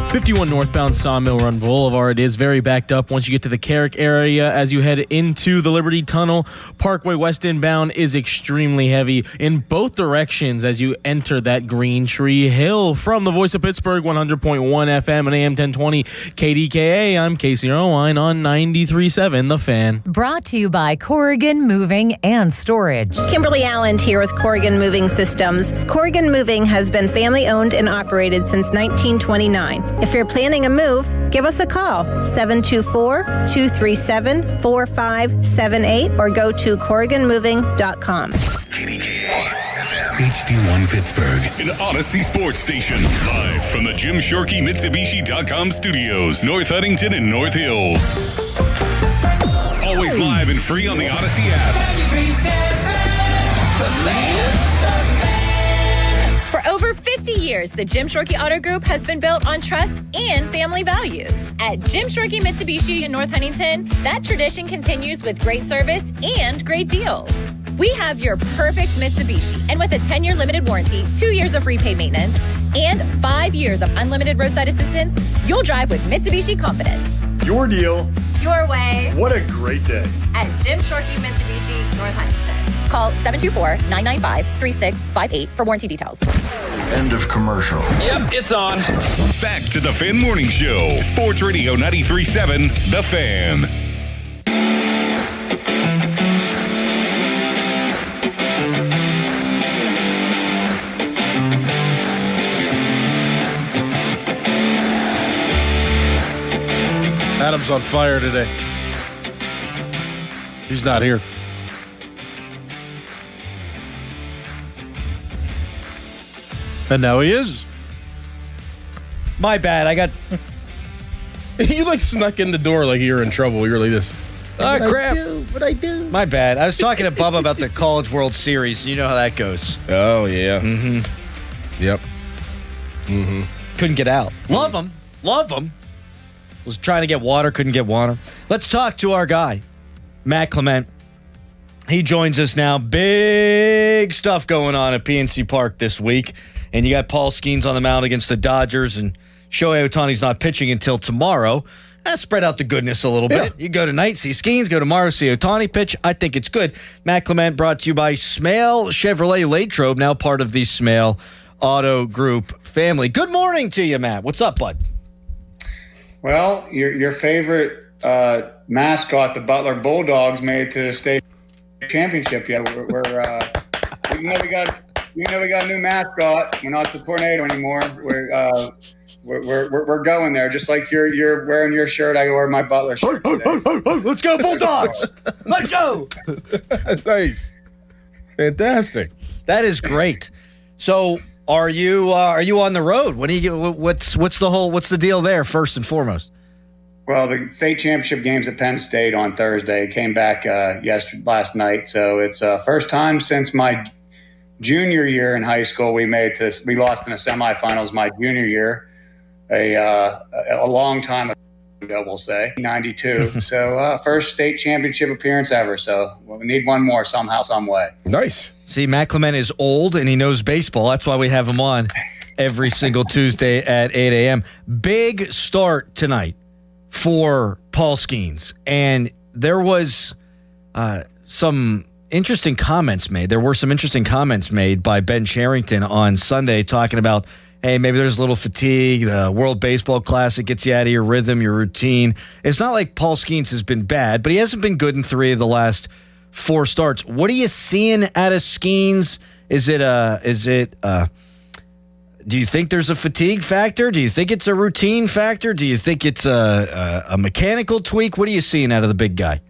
51 northbound Sawmill Run Boulevard is very backed up once you get to the Carrick area. As you head into the Liberty Tunnel, Parkway West inbound is extremely heavy in both directions as you enter that Green Tree Hill. From the Voice of Pittsburgh, 100.1 FM and AM 1020 KDKA, I'm Casey Irwine on 93.7 The Fan. Brought to you by Corrigan Moving and Storage. Kimberly Allen here with Corrigan Moving Systems. Corrigan Moving has been family owned and operated since 1929. If you're planning a move, give us a call, 724-237-4578, or go to CorriganMoving.com. HD1 Pittsburgh, an Odyssey sports station. Live from the Jim Shorkey Mitsubishi.com studios, North Huntington and North Hills. Always live and free on the Odyssey app. For over 50 years, the Jim Shorkey Auto Group has been built on trust and family values. At Jim Shorkey Mitsubishi in North Huntington, that tradition continues with great service and great deals. We have your perfect Mitsubishi, and with a 10-year limited warranty, 2 years of free paid maintenance, and 5 years of unlimited roadside assistance, you'll drive with Mitsubishi confidence. Your deal. Your way. What a great day. At Jim Shorkey Mitsubishi, North Huntington. Call 724-995-3658 for warranty details. End of commercial. Yep, it's on. Back to the Fan Morning Show. Sports Radio 93.7, The Fan. Adam's on fire today. He's not here. And now he is. My bad. I got. You like snuck in the door like you were in trouble. You were like this. Crap. What'd I do? My bad. I was talking to Bubba about the College World Series. You know how that goes. Oh, yeah. Mm-hmm. Yep. Mm-hmm. Couldn't get out. Love him. Love him. Was trying to get water. Couldn't get water. Let's talk to our guy, Matt Clement. He joins us now. Big stuff going on at PNC Park this week. And you got Paul Skeens on the mound against the Dodgers, and Shohei Ohtani's not pitching until tomorrow. Spread out the goodness a little bit. You go tonight, see Skeens. Go tomorrow, see Ohtani pitch. I think it's good. Matt Clement brought to you by Smale Chevrolet Latrobe, now part of the Smale Auto Group family. Good morning to you, Matt. What's up, bud? Well, your favorite mascot, the Butler Bulldogs, made it to the state championship. Yeah, we got a new mascot. We're not the Tornado anymore. We're going there. Just like you're wearing your shirt, I wear my Butler shirt. Let's go Bulldogs! Let's go! Nice, fantastic. That is great. So, are you on the road? When do you get? What's the deal there? First and foremost. Well, the state championship game's at Penn State on Thursday. Came back last night, so it's first time since my junior year in high school. We lost in the semifinals my junior year, a long time ago, we'll say, 92. So first state championship appearance ever. So we need one more somehow, some way. Nice. See, Matt Clement is old and he knows baseball. That's why we have him on every single Tuesday at 8 a.m. Big start tonight for Paul Skeens. And there was some interesting comments made. There were some interesting comments made by Ben Cherington on Sunday talking about, hey, maybe there's a little fatigue. The World Baseball Classic gets you out of your rhythm, your routine. It's not like Paul Skeens has been bad, but he hasn't been good in 3 of the last 4 starts. What are you seeing out of Skeens? Do you think there's a fatigue factor? Do you think it's a routine factor? Do you think it's a mechanical tweak? What are you seeing out of the big guy?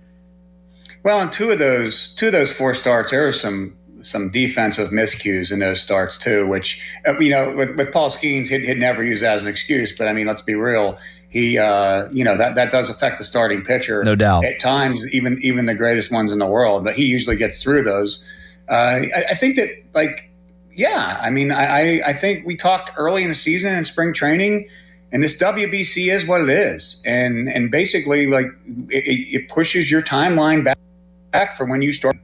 Well, in two of those 4 starts, there were some defensive miscues in those starts too, which, with Paul Skeens, he'd never use that as an excuse. But I mean, let's be real. He, that does affect the starting pitcher. No doubt. At times, even the greatest ones in the world, but he usually gets through those. I think that, I think we talked early in the season in spring training, and this WBC is what it is. And basically, it pushes your timeline back from when you start.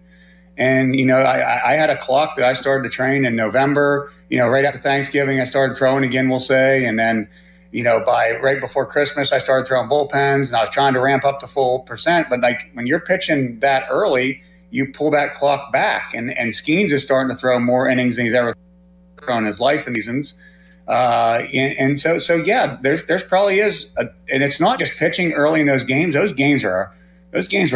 And, I had a clock that I started to train in November, right after Thanksgiving, I started throwing again, we'll say. And then, by right before Christmas, I started throwing bullpens, and I was trying to ramp up to full percent. But when you're pitching that early, you pull that clock back. And Skeens is starting to throw more innings than he's ever thrown in his life in seasons. There's probably is, and it's not just pitching early in those games. Those games are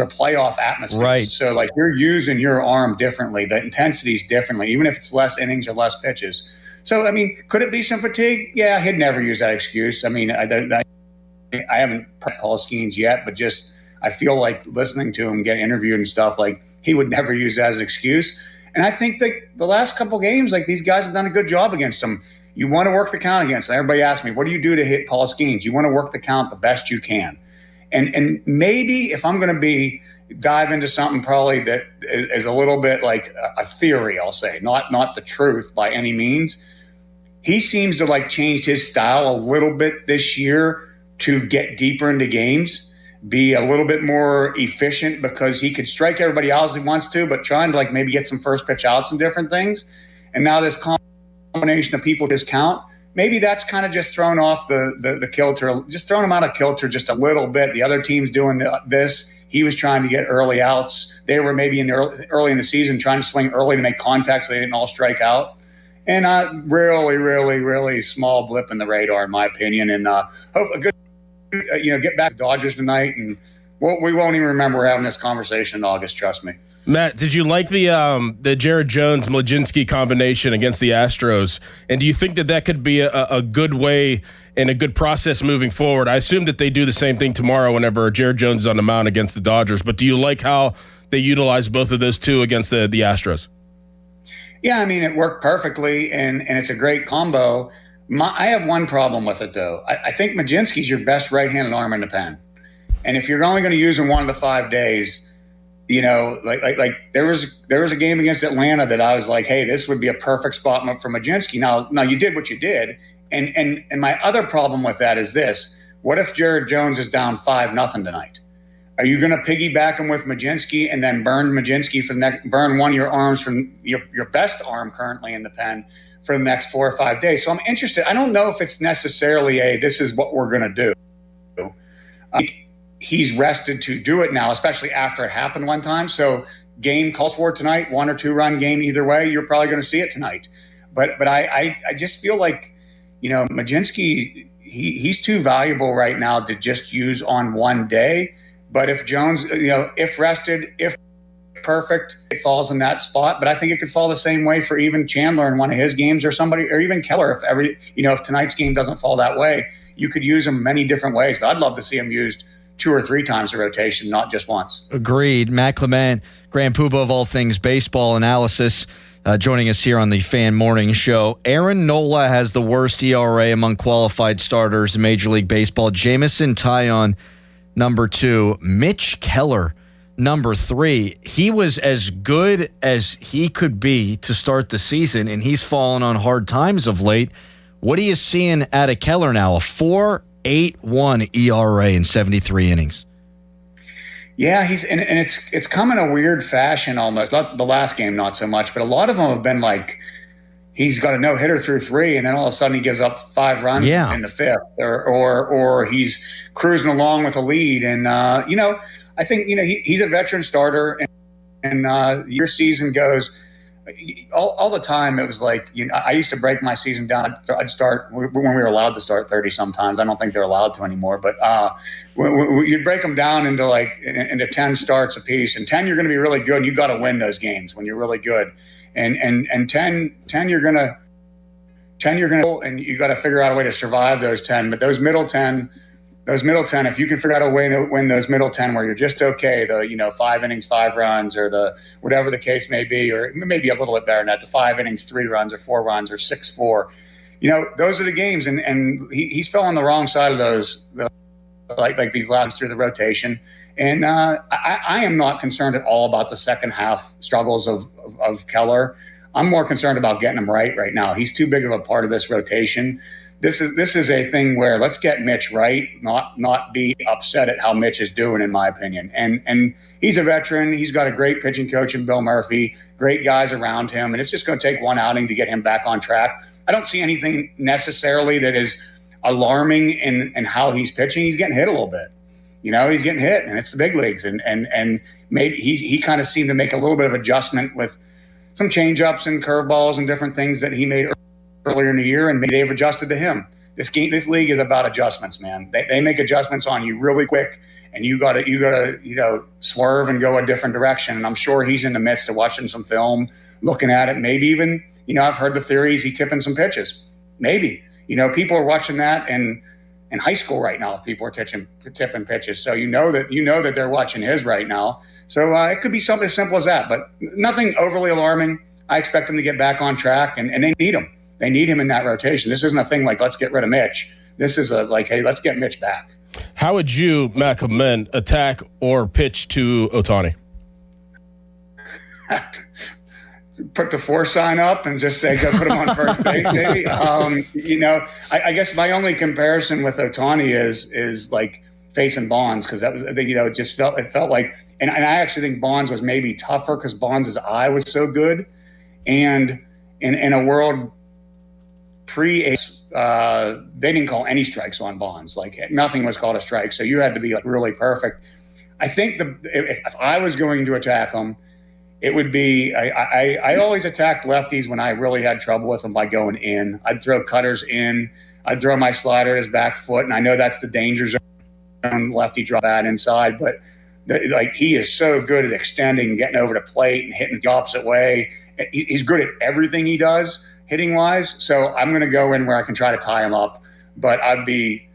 playoff atmosphere. Right. So you're using your arm differently. The intensity's differently, even if it's less innings or less pitches. So, I mean, could it be some fatigue? Yeah, he'd never use that excuse. I mean, I haven't prepped Paul Skeens yet, but just I feel like listening to him get interviewed and stuff, he would never use that as an excuse. And I think that the last couple games, these guys have done a good job against him. You want to work the count against them. Everybody asks me, what do you do to hit Paul Skeens? You want to work the count the best you can. And maybe if I'm going to dive into something probably that is a little bit like a theory, I'll say, not the truth by any means. He seems to change his style a little bit this year to get deeper into games, be a little bit more efficient because he could strike everybody out as he wants to, but trying to maybe get some first pitch outs and different things. And now this combination of people discount, maybe that's kind of just thrown off the kilter, just throwing him out of kilter just a little bit. The other team's doing this. He was trying to get early outs. They were maybe early in the season trying to swing early to make contact so they didn't all strike out. And really, really, really small blip in the radar, in my opinion. And hope a good, get back to Dodgers tonight. And we won't even remember we're having this conversation in August. Trust me. Matt, did you like the Jared Jones-Mlodzinski combination against the Astros? And do you think that could be a good way and a good process moving forward? I assume that they do the same thing tomorrow whenever Jared Jones is on the mound against the Dodgers. But do you like how they utilize both of those two against the Astros? Yeah, I mean, it worked perfectly, and it's a great combo. I have one problem with it, though. I think Mlodzinski's your best right-handed arm in the pen. And if you're only going to use him one of the 5 days, like there was a game against Atlanta that I was like, hey, this would be a perfect spot for Mlodzinski. Now you did what you did, and my other problem with that is this: what if Jared Jones is down 5-0 tonight? Are you going to piggyback him with Mlodzinski and then burn Mlodzinski burn one of your arms from your best arm currently in the pen for the next 4 or 5 days? So I'm interested. I don't know if it's necessarily this is what we're going to do. He's rested to do it now, especially after it happened one time. So game calls for it tonight, 1 or 2 run game either way. You're probably going to see it tonight. But I just feel like, Mlodzinski, he's too valuable right now to just use on one day. But if Jones, if rested, if perfect, it falls in that spot. But I think it could fall the same way for even Chandler in one of his games or somebody, or even Keller. If tonight's game doesn't fall that way, you could use him many different ways. But I'd love to see him used 2 or 3 times a rotation, not just once. Agreed. Matt Clement, Grand Poobah of all things baseball analysis, joining us here on the Fan Morning Show. Aaron Nola has the worst ERA among qualified starters in Major League Baseball. Jamison Taillon, number 2. Mitch Keller, number 3. He was as good as he could be to start the season, and he's fallen on hard times of late. What are you seeing out of Keller now? A 4.81 ERA in 73 innings. Yeah, and it's come in a weird fashion almost. Not the last game, not so much, but a lot of them have been like he's got a no-hitter through 3, and then all of a sudden he gives up 5 runs in the 5th, or he's cruising along with a lead. And I think he's a veteran starter, and your season goes. All the time, it was like, I used to break my season down. I'd start when we were allowed to start 30 sometimes. I don't think they're allowed to anymore. But you'd break them down into 10 starts a piece. And 10, you're going to be really good. And you got to win those games when you're really good. And 10 you're going to, and you got to figure out a way to survive those 10. But those middle 10, if you can figure out a way to win those middle 10 where you're just okay, the 5 innings, 5 runs, or the whatever the case may be, or maybe a little bit better than that, the 5 innings, 3 runs, or 4 runs, or 6-4, those are the games. And he's fell on the wrong side of those, like these last through the rotation. And I am not concerned at all about the second half struggles of Keller. I'm more concerned about getting him right now. He's too big of a part of this rotation. This is a thing where let's get Mitch right, not be upset at how Mitch is doing, in my opinion. And he's a veteran. He's got a great pitching coach in Bill Murphy, great guys around him, and it's just going to take one outing to get him back on track. I don't see anything necessarily that is alarming in how he's pitching. He's getting hit a little bit. He's getting hit, and it's the big leagues. And maybe he kind of seemed to make a little bit of adjustment with some change-ups and curveballs and different things that he made earlier in the year, and maybe they've adjusted to him. This league is about adjustments, man. They make adjustments on you really quick, and you gotta swerve and go a different direction. And I'm sure he's in the midst of watching some film, looking at it. Maybe even I've heard the theories he tipping some pitches. Maybe people are watching that in high school right now. If people are tipping pitches, so you know that they're watching his right now. So it could be something as simple as that, but nothing overly alarming. I expect them to get back on track, and they need him. They need him in that rotation. This isn't a thing like, let's get rid of Mitch. This is hey, let's get Mitch back. How would you, Matt Clement, attack or pitch to Ohtani? Put the # sign up and just say, go put him on first base, maybe. I guess my only comparison with Ohtani is like facing Bonds, because that was, it felt like, and I actually think Bonds was maybe tougher because Bonds' eye was so good. And in a world pre-Ace, they didn't call any strikes on Bonds. Like nothing was called a strike. So you had to be like really perfect. I think if I was going to attack him, it would be I always attacked lefties when I really had trouble with them by going in. I'd throw cutters in. I'd throw my slider at his back foot, and I know that's the danger zone. Lefty drop that inside, but he is so good at extending, getting over the plate, and hitting the opposite way. He's good at everything he does, hitting wise. So I'm going to go in where I can try to tie him up, but I'd be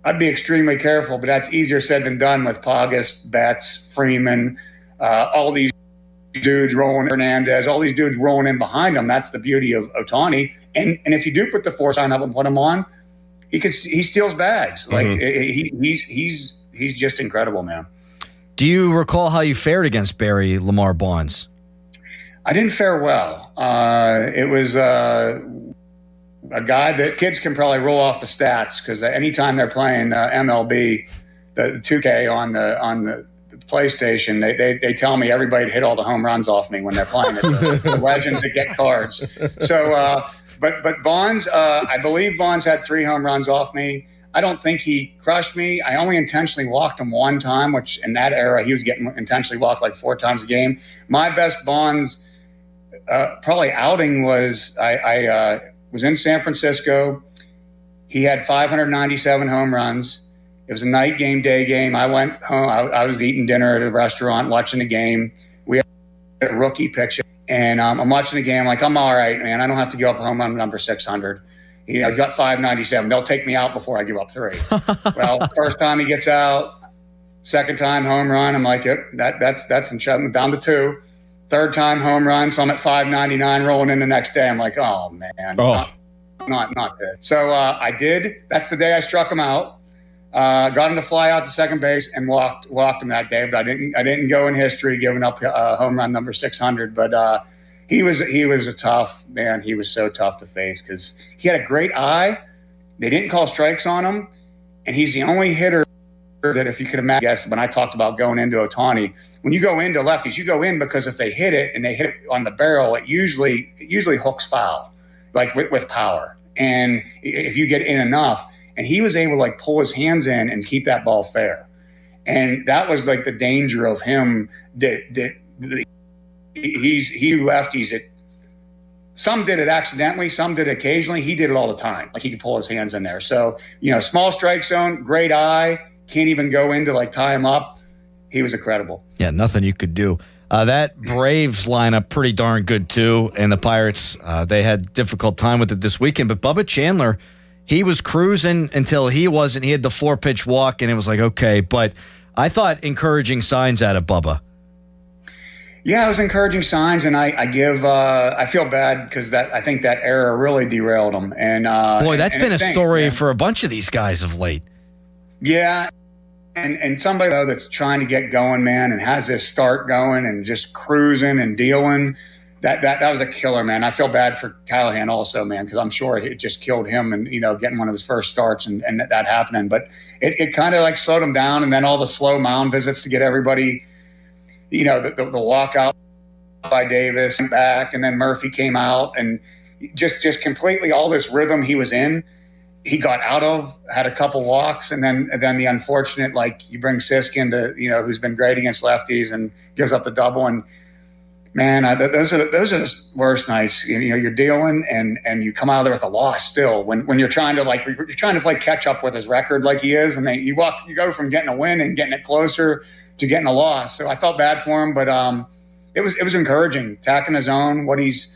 extremely careful. But that's easier said than done with Pogus, Betts, Freeman, all these dudes rolling, Hernandez, all these dudes rolling in behind him. That's the beauty of Ohtani. And if you do put the force sign up and put him on, he steals bags. Like he's just incredible, man. Do you recall how you fared against Barry Lamar Bonds? I didn't fare well. It was a guy that kids can probably roll off the stats because anytime they're playing MLB, the 2K on the PlayStation, they tell me everybody hit all the home runs off me when they're playing it. The legends that get cards. So, but Bonds, I believe Bonds had 3 home runs off me. I don't think he crushed me. I only intentionally walked him one time, which in that era he was getting intentionally walked like 4 times a game. My best Bonds probably outing was I was in San Francisco. He had 597 home runs. It was a night game, day game. I went home. I was eating dinner at a restaurant, watching the game. We had a rookie pitcher, and I'm watching the game. Like, I'm all right, man. I don't have to give up home run number 600. He's got 597. They'll take me out before I give up 3. Well, first time he gets out, second time home run. I'm like, yep, that's I'm down to 2. Third time home run, so I'm at 599 rolling in the next day. I'm like, oh man, not good. So I did. That's the day I struck him out. Got him to fly out to second base and walked him that day. But I didn't go in history giving up home run number 600. But he was a tough man. He was so tough to face because he had a great eye. They didn't call strikes on him, and he's the only hitter that, if you could imagine, yes, when I talked about going into Ohtani, when you go into lefties, you go in because if they hit it and they hit it on the barrel, it usually hooks foul, like with power. And if you get in enough, and he was able to like pull his hands in and keep that ball fair. And that was like the danger of him that he lefties it. Some did it accidentally, some did it occasionally. He did it all the time. Like he could pull his hands in there. So, small strike zone, great eye, can't even go in to like tie him up. He was incredible. Yeah, nothing you could do. That Braves lineup pretty darn good too. And the Pirates, they had difficult time with it this weekend. But Bubba Chandler, he was cruising until he wasn't. He had the 4-pitch walk, and it was like, okay. But I thought encouraging signs out of Bubba. Yeah, it was encouraging signs, and I feel bad because I think that error really derailed him. And boy, that's been a story for a bunch of these guys of late. Yeah, and somebody though that's trying to get going, man, and has this start going and just cruising and dealing. That was a killer, man. I feel bad for Callahan also, man, because I'm sure it just killed him and getting one of his first starts and that happening. But it kind of like slowed him down, and then all the slow mound visits to get everybody. The walkout by Davis back, and then Murphy came out, and just completely all this rhythm he was in, he got out of, had a couple walks, and then the unfortunate, like you bring Siskin to, who's been great against lefties and gives up the double, and man, those are the worst nights. You're dealing and you come out of there with a loss still when you're trying to play catch up with his record like he is, and then you go from getting a win and getting it closer to getting a loss. So I felt bad for him, but it was encouraging, attacking his own, what he's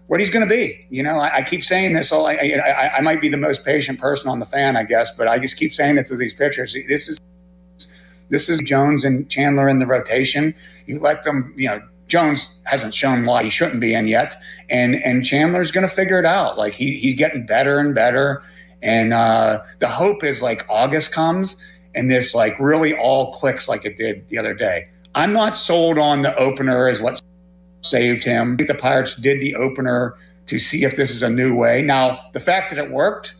going to be. I keep saying this. I might be the most patient person on the fan, I guess, but I just keep saying it to these pitchers. This is Jones and Chandler in the rotation. You let them, Jones hasn't shown why he shouldn't be in yet, and Chandler's going to figure it out. Like he's getting better and better, and the hope is like August comes and this like really all clicks like it did the other day. I'm not sold on the opener as what saved him. I think the Pirates did the opener to see if this is a new way. Now, the fact that it worked,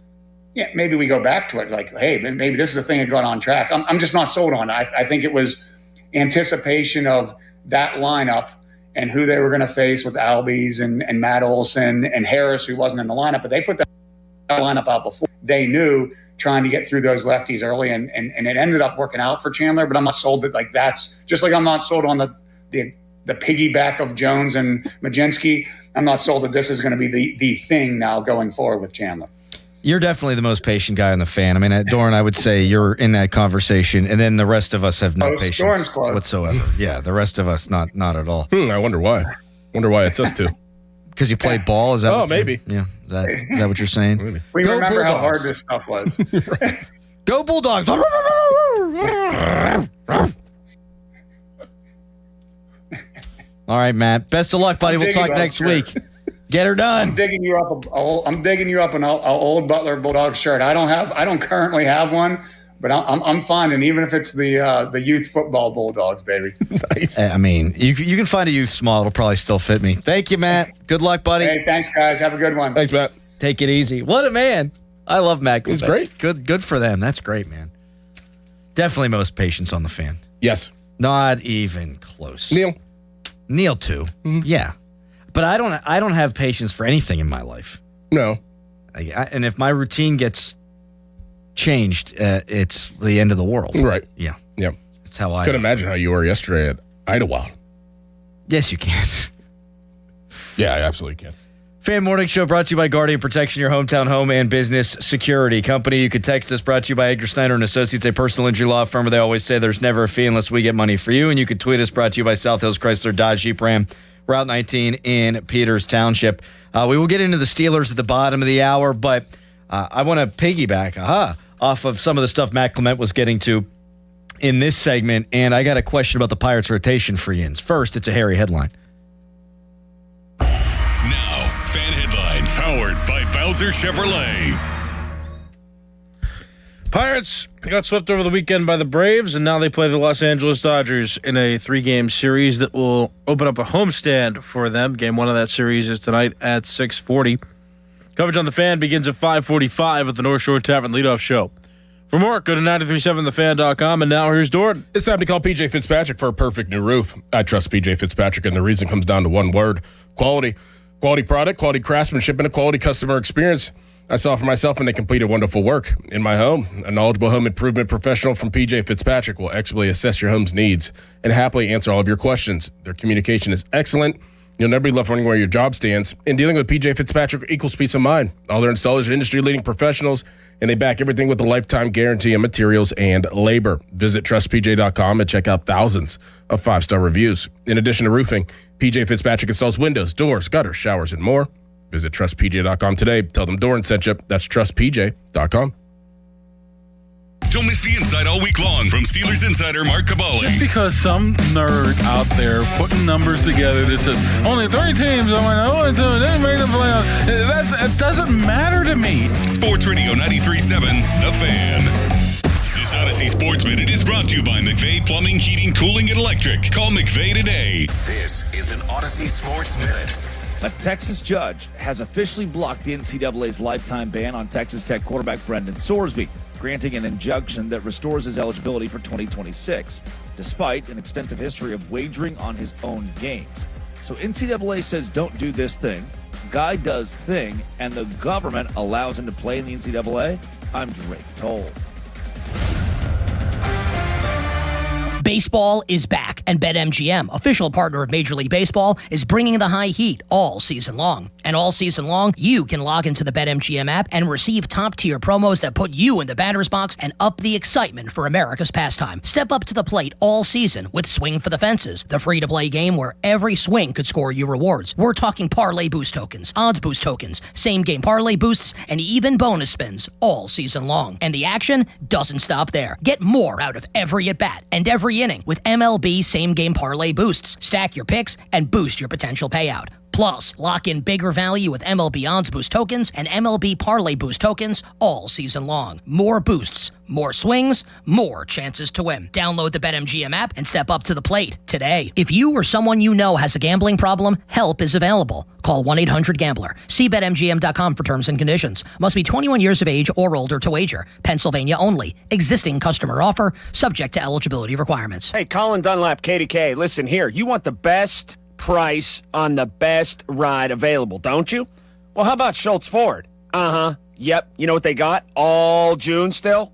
yeah, maybe we go back to it. Like, hey, maybe this is the thing that got on track. I'm just not sold on it. I think it was anticipation of that lineup and who they were going to face with Albies and Matt Olson and Harris, who wasn't in the lineup. But they put that lineup out before. They knew trying to get through those lefties early, and it ended up working out for Chandler. But I'm not sold that like that's just like I'm not sold on the piggyback of Jones and Majinski. I'm not sold that this is going to be the thing now going forward with Chandler. You're definitely the most patient guy on the fan. I mean, Doran, I would say you're in that conversation, and then the rest of us have no patience whatsoever. Yeah, the rest of us not at all. I wonder why. Wonder why it's us two. Because you played ball? Is that? Oh, maybe. Yeah. Is that what you're saying? Maybe. We Go remember how Bulldogs. hard this stuff was. Go Bulldogs! All right, Matt. Best of luck, buddy. We'll talk next week. Get her done. I'm digging you up an old Butler Bulldog shirt. I don't currently have one, but I'm finding, even if it's the youth football Bulldogs, baby. Nice. I mean, you can find a youth small. It'll probably still fit me. Thank you, Matt. Good luck, buddy. Hey, thanks, guys. Have a good one. Thanks, Matt. Take it easy. What a man. I love Matt. It's great. Good for them. That's great, man. Definitely most patience on the fan. Yes. Not even close. Neil too. Mm-hmm. Yeah. But I don't have patience for anything in my life. No. And if my routine gets changed, it's the end of the world. Right. Yeah. Yeah. That's how I could imagine how you were yesterday at Idlewild. Yes, you can. Yeah, I absolutely can. Fan Morning Show brought to you by Guardian Protection, your hometown home and business security company. You could text us, brought to you by Edgar Snyder and Associates, a personal injury law firm where they always say there's never a fee unless we get money for you. And you could tweet us, brought to you by South Hills Chrysler Dodge Jeep Ram, Route 19 in Peters Township. We will get into the Steelers at the bottom of the hour, but I want to piggyback off of some of the stuff Matt Clement was getting to in this segment, and I got a question about the Pirates rotation for Yins. First, it's a hairy headline. Now, fan headlines powered by Bowser Chevrolet. Pirates got swept over the weekend by the Braves, and now they play the Los Angeles Dodgers in a 3-game series that will open up a homestand for them. Game 1 of that series is tonight at 6:40. Coverage on The Fan begins at 5:45 at the North Shore Tavern Leadoff Show. For more, go to 937thefan.com, and now here's Doran. It's time to call PJ Fitzpatrick for a perfect new roof. I trust PJ Fitzpatrick, and the reason comes down to one word: quality. Quality product, quality craftsmanship, and a quality customer experience. I saw for myself, and they completed wonderful work in my home. A knowledgeable home improvement professional from PJ Fitzpatrick will expertly assess your home's needs and happily answer all of your questions. Their communication is excellent. You'll never be left wondering where your job stands. And dealing with PJ Fitzpatrick equals peace of mind. All their installers are industry-leading professionals, and they back everything with a lifetime guarantee on materials and labor. Visit trustpj.com and check out thousands of 5-star reviews. In addition to roofing, PJ Fitzpatrick installs windows, doors, gutters, showers, and more. Visit trustpj.com today. Tell them Doran sent you. That's trustpj.com. Don't miss the Inside all week long from Steelers insider Mark Cavalli. Just because some nerd out there putting numbers together that says only 3 teams I went 0-2 didn't make the playoffs, that doesn't matter to me. Sports Radio 93.7, The Fan. This Odyssey Sports Minute is brought to you by McVeigh Plumbing, Heating, Cooling, and Electric. Call McVeigh today. This is an Odyssey Sports Minute. A Texas judge has officially blocked the NCAA's lifetime ban on Texas Tech quarterback Brendan Sorsby, granting an injunction that restores his eligibility for 2026, despite an extensive history of wagering on his own games. So NCAA says don't do this thing, guy does thing, and the government allows him to play in the NCAA? I'm Drake Toll. Baseball is back, and BetMGM, official partner of Major League Baseball, is bringing the high heat all season long. And all season long, you can log into the BetMGM app and receive top-tier promos that put you in the batter's box and up the excitement for America's pastime. Step up to the plate all season with Swing for the Fences, the free-to-play game where every swing could score you rewards. We're talking parlay boost tokens, odds boost tokens, same-game parlay boosts, and even bonus spins all season long. And the action doesn't stop there. Get more out of every at-bat and every inning with MLB same-game parlay boosts. Stack your picks and boost your potential payout. Plus, lock in bigger value with MLB Odds Boost tokens and MLB Parlay Boost tokens all season long. More boosts, more swings, more chances to win. Download the BetMGM app and step up to the plate today. If you or someone you know has a gambling problem, help is available. Call 1-800-GAMBLER. See BetMGM.com for terms and conditions. Must be 21 years of age or older to wager. Pennsylvania only. Existing customer offer, subject to eligibility requirements. Hey, Colin Dunlap, KDK. Listen here. You want the best price on the best ride available, don't you? Well, how about Schultz Ford? Uh-huh. Yep, you know what they got all June still?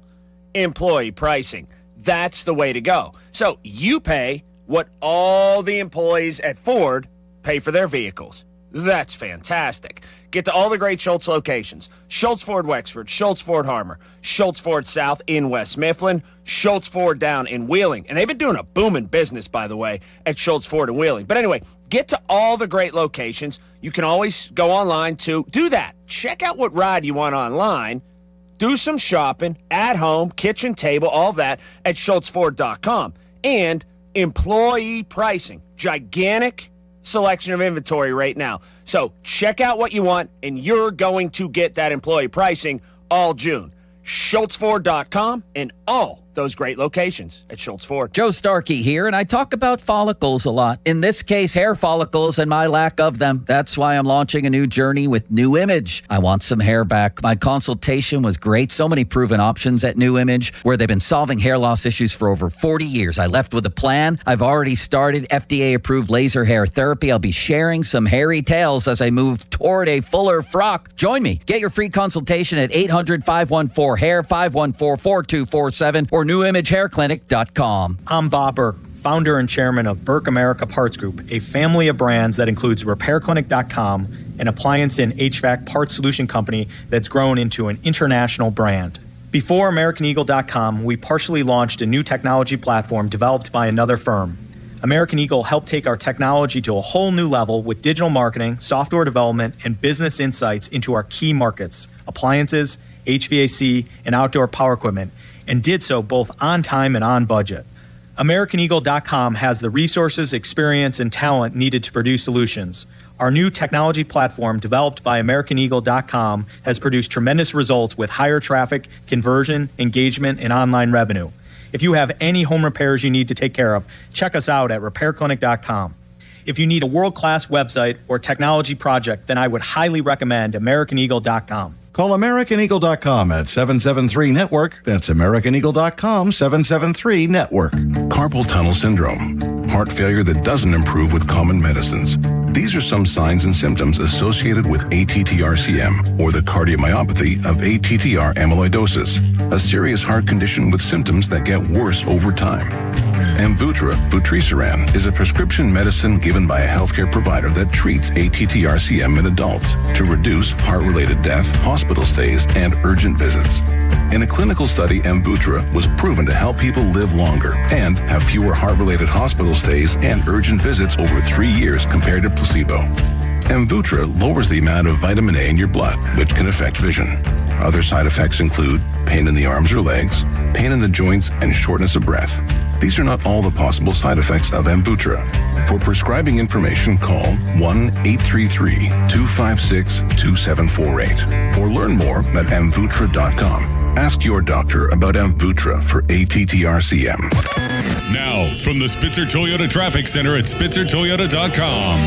Employee pricing. That's the way to go. So you pay what all the employees at Ford pay for their vehicles. That's fantastic. Get to all the great Schultz locations. Schultz Ford Wexford, Schultz Ford Harmer, Schultz Ford South in West Mifflin, Schultz Ford down in Wheeling. And they've been doing a booming business, by the way, at Schultz Ford in Wheeling. But anyway, get to all the great locations. You can always go online to do that. Check out what ride you want online. Do some shopping at home, kitchen table, all that at SchultzFord.com. And employee pricing. Gigantic selection of inventory right now. So check out what you want, and you're going to get that employee pricing all June. SchultzFord.com and all those great locations at Schultz Ford. Joe Starkey here, and I talk about follicles a lot. In this case, hair follicles and my lack of them. That's why I'm launching a new journey with New Image. I want some hair back. My consultation was great. So many proven options at New Image, where they've been solving hair loss issues for over 40 years. I left with a plan. I've already started FDA-approved laser hair therapy. I'll be sharing some hairy tales as I move toward a fuller frock. Join me. Get your free consultation at 800-514-HAIR, 514-4247, or NewImageHairClinic.com. I'm Bob Burke, founder and chairman of Burke America Parts Group, a family of brands that includes RepairClinic.com, an appliance and HVAC parts solution company that's grown into an international brand. Before AmericanEagle.com, we partially launched a new technology platform developed by another firm. American Eagle helped take our technology to a whole new level with digital marketing, software development, and business insights into our key markets, appliances, HVAC, and outdoor power equipment, and did so both on time and on budget. AmericanEagle.com has the resources, experience, and talent needed to produce solutions. Our new technology platform, developed by AmericanEagle.com, has produced tremendous results with higher traffic, conversion, engagement, and online revenue. If you have any home repairs you need to take care of, check us out at RepairClinic.com. If you need a world-class website or technology project, then I would highly recommend AmericanEagle.com. Call AmericanEagle.com at 773-NETWORK. That's AmericanEagle.com, 773-NETWORK. Carpal tunnel syndrome, heart failure that doesn't improve with common medicines. These are some signs and symptoms associated with ATTR-CM, or the cardiomyopathy of ATTR amyloidosis, a serious heart condition with symptoms that get worse over time. Amvuttra, vutrisiran, is a prescription medicine given by a healthcare provider that treats ATTR-CM in adults to reduce heart-related death, hospital stays, and urgent visits. In a clinical study, Amvuttra was proven to help people live longer and have fewer heart-related hospital stays and urgent visits over 3 years compared to placebo. Amvuttra lowers the amount of vitamin A in your blood, which can affect vision. Other side effects include pain in the arms or legs, pain in the joints, and shortness of breath. These are not all the possible side effects of Amvuttra. For prescribing information, call 1-833-256-2748 or learn more at Amvuttra.com. Ask your doctor about Amvuttra for ATTR-CM. Now, from the Spitzer Toyota Traffic Center at SpitzerToyota.com.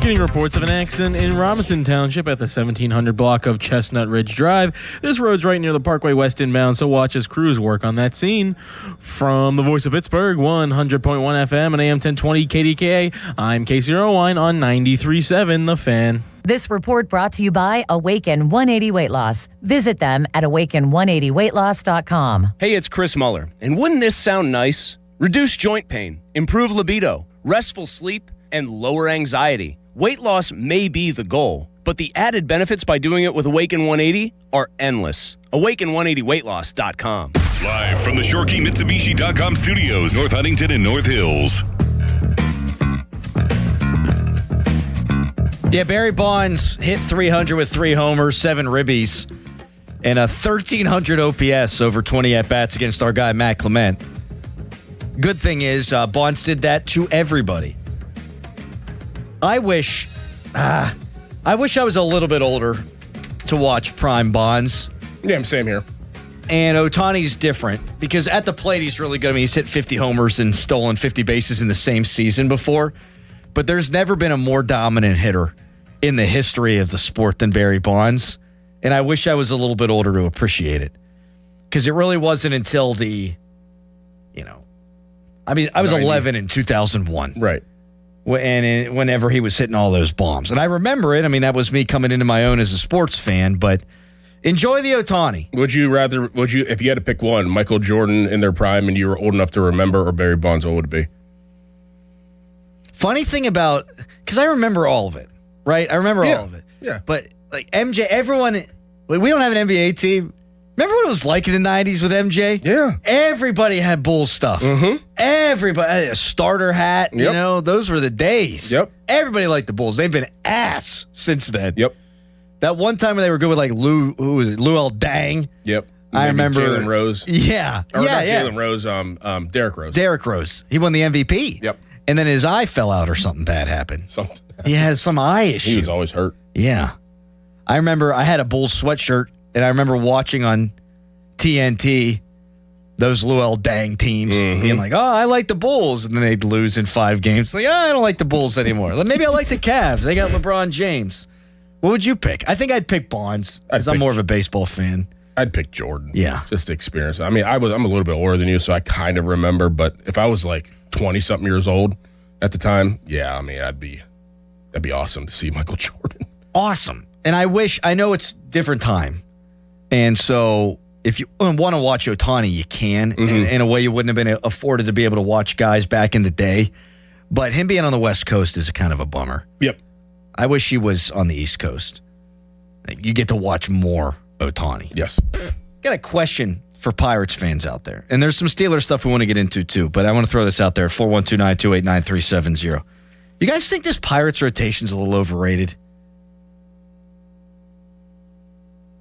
Getting reports of an accident in Robinson Township at the 1700 block of Chestnut Ridge Drive. This road's right near the Parkway West inbound, so watch as crews work on that scene. From the Voice of Pittsburgh, 100.1 FM and AM 1020 KDKA, I'm Casey Irwine on 93.7 The Fan. This report brought to you by Awaken 180 Weight Loss. Visit them at awaken180weightloss.com. Hey, it's Chris Muller, and wouldn't this sound nice? Reduce joint pain, improve libido, restful sleep, and lower anxiety. Weight loss may be the goal, but the added benefits by doing it with Awaken 180 are endless. Awaken180weightloss.com. Live from the ShoreKeyMitsubishi.com studios, North Huntington and North Hills. Yeah, Barry Bonds hit 300 with 3 homers, 7 ribbies, and a 1,300 OPS over 20 at-bats against our guy, Matt Clement. Good thing is, Bonds did that to everybody. I wish I was a little bit older to watch prime Bonds. Yeah, same here. And Ohtani's different because at the plate, he's really good. I mean, he's hit 50 homers and stolen 50 bases in the same season before. But there's never been a more dominant hitter in the history of the sport than Barry Bonds. And I wish I was a little bit older to appreciate it. Because it really wasn't until I was 11 in 2001. Right. whenever he was hitting all those bombs. And I remember it. I mean, that was me coming into my own as a sports fan, but enjoy the Ohtani. Would you, if you had to pick one, Michael Jordan in their prime and you were old enough to remember, or Barry Bonds, what would it be? Funny thing about, because I remember all of it, right? I remember all of it. Yeah. But like MJ, everyone, we don't have an NBA team. Remember what it was like in the 90s with MJ? Yeah. Everybody had Bulls stuff. Mm-hmm. Everybody, a starter hat, you Yep. know, those were the days. Yep. Everybody liked the Bulls. They've been ass since then. Yep. That one time when they were good with like Lou L. Dang. Yep. I remember Jalen Rose. Yeah. Or yeah, not yeah. Jalen Rose, Derrick Rose. Derrick Rose. He won the MVP. Yep. And then his eye fell out or something bad happened. He has some eye issue. He was always hurt. Yeah. I remember I had a Bulls sweatshirt, and I remember watching on TNT those Lou L. Dang teams being like, oh, I like the Bulls. And then they'd lose in 5 games. Like, oh, I don't like the Bulls anymore. Maybe I like the Cavs. They got LeBron James. What would you pick? I think I'd pick Bonds because I'm more of a baseball fan. I'd pick Jordan. Yeah. Just experience. I mean, I'm a little bit older than you, so I kind of remember. But if I was like 20-something years old at the time, yeah, I mean, that'd be awesome to see Michael Jordan. Awesome. And I know it's different time. And so if you want to watch Ohtani, you can in a way you wouldn't have been afforded to be able to watch guys back in the day. But him being on the West Coast is a kind of a bummer. Yep. I wish he was on the East Coast. Like, you get to watch more Ohtani. Yes. Got a question for Pirates fans out there. And there's some Steelers stuff we want to get into too, but I want to throw this out there, 412-928-9370. You guys think this Pirates rotation's a little overrated?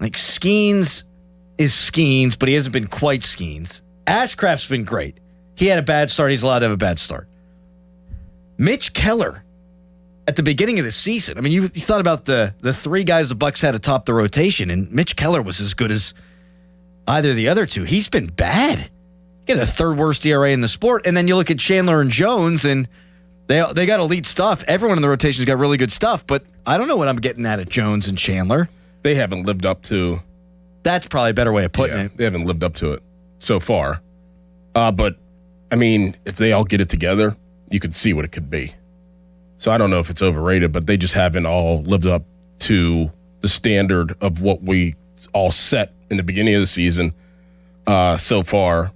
Like, Skeens is Skeens, but he hasn't been quite Skeens. Ashcraft's been great. He had a bad start. He's allowed to have a bad start. Mitch Keller, at the beginning of the season, I mean, you thought about the 3 guys the Bucks had atop the rotation, and Mitch Keller was as good as either of the other two. He's been bad. He had the 3rd worst ERA in the sport, and then you look at Chandler and Jones, and they got elite stuff. Everyone in the rotation's got really good stuff, but I don't know what I'm getting at Jones and Chandler. They haven't lived up to. That's probably a better way of putting it. They haven't lived up to it so far. But, I mean, if they all get it together, you could see what it could be. So I don't know if it's overrated, but they just haven't all lived up to the standard of what we all set in the beginning of the season so far.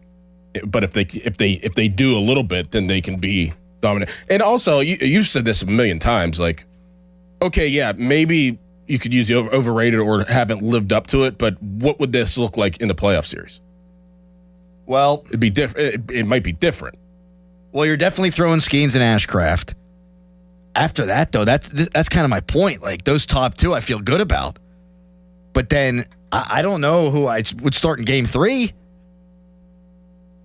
But if they do a little bit, then they can be dominant. And also, you've said this a million times, like, okay, yeah, maybe you could use the overrated or haven't lived up to it, but what would this look like in the playoff series? Well, it'd be different. It might be different. Well, you're definitely throwing Skeens and Ashcraft. After that, though, that's kind of my point. Like, those top 2 I feel good about. But then I don't know who I would start in game 3.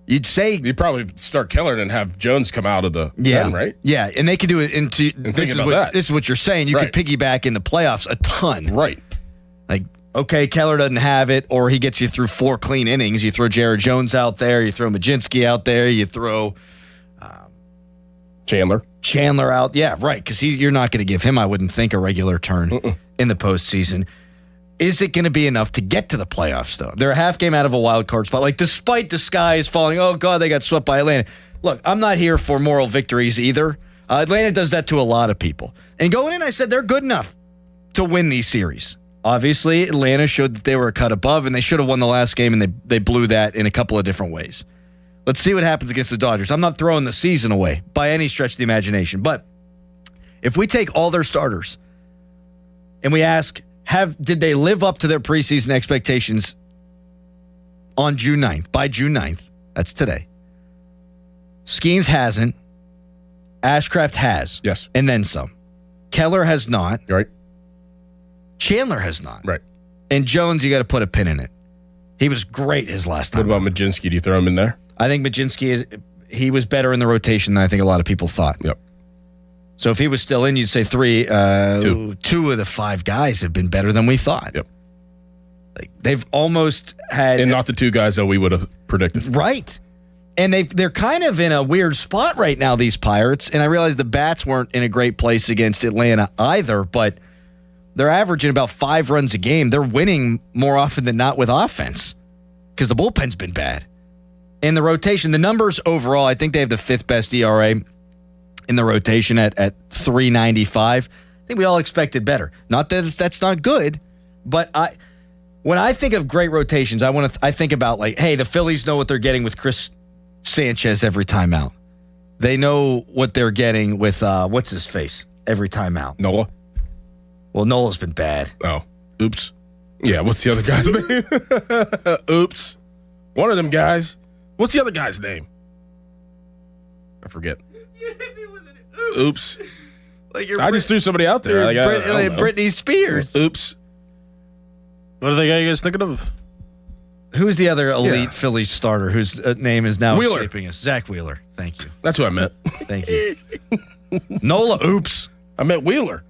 You'd say you'd probably start Keller and have Jones come out of the pen, right? Yeah, and they could do it into this is what you're saying. You could piggyback in the playoffs a ton. Right. Like, okay, Keller doesn't have it, or he gets you through 4 clean innings. You throw Jared Jones out there, you throw Majinski out there, you throw Chandler out. Yeah, right, because you're not going to give him, I wouldn't think, a regular turn in the postseason. Is it going to be enough to get to the playoffs, though? They're a half game out of a wild card spot. Like, despite the sky is falling, oh, God, they got swept by Atlanta. Look, I'm not here for moral victories either. Atlanta does that to a lot of people. And going in, I said they're good enough to win these series. Obviously, Atlanta showed that they were a cut above, and they should have won the last game, and they blew that in a couple of different ways. Let's see what happens against the Dodgers. I'm not throwing the season away by any stretch of the imagination, but if we take all their starters and we ask, did they live up to their preseason expectations on June 9th? By June 9th, that's today. Skeens hasn't. Ashcraft has. Yes. And then some. Keller has not. Right. Chandler has not. Right. And Jones, you got to put a pin in it. He was great his last time. What about Majinski? Do you throw him in there? I think Majinski he was better in the rotation than I think a lot of people thought. Yep. So if he was still in, you'd say 3. 2 of the 5 guys have been better than we thought. Yep. Like, they've almost had, and not the 2 guys that we would have predicted. Right. And they're kind of in a weird spot right now, these Pirates. And I realize the bats weren't in a great place against Atlanta either, but they're averaging about 5 runs a game. They're winning more often than not with offense because the bullpen's been bad. And the rotation, the numbers overall, I think they have the 5th best ERA in the rotation at 395. I think we all expected better. Not that that's not good, but when I think of great rotations, I think about like, hey, the Phillies know what they're getting with Chris Sanchez every time out. They know what they're getting with what's his face every time out. Nola. Well, Nola's been bad. Oh, oops. Yeah, what's the other guy's name? Oops. One of them guys. What's the other guy's name? I forget. You hit me with an oops. Like you're I just threw somebody out there. Like, Britney Spears. Oops. What are the guy you guys thinking of? Who's the other elite Phillies starter whose name is now Wheeler. escaping us? Zach Wheeler. Thank you. That's what I meant. Thank you. Nola, oops. I meant Wheeler.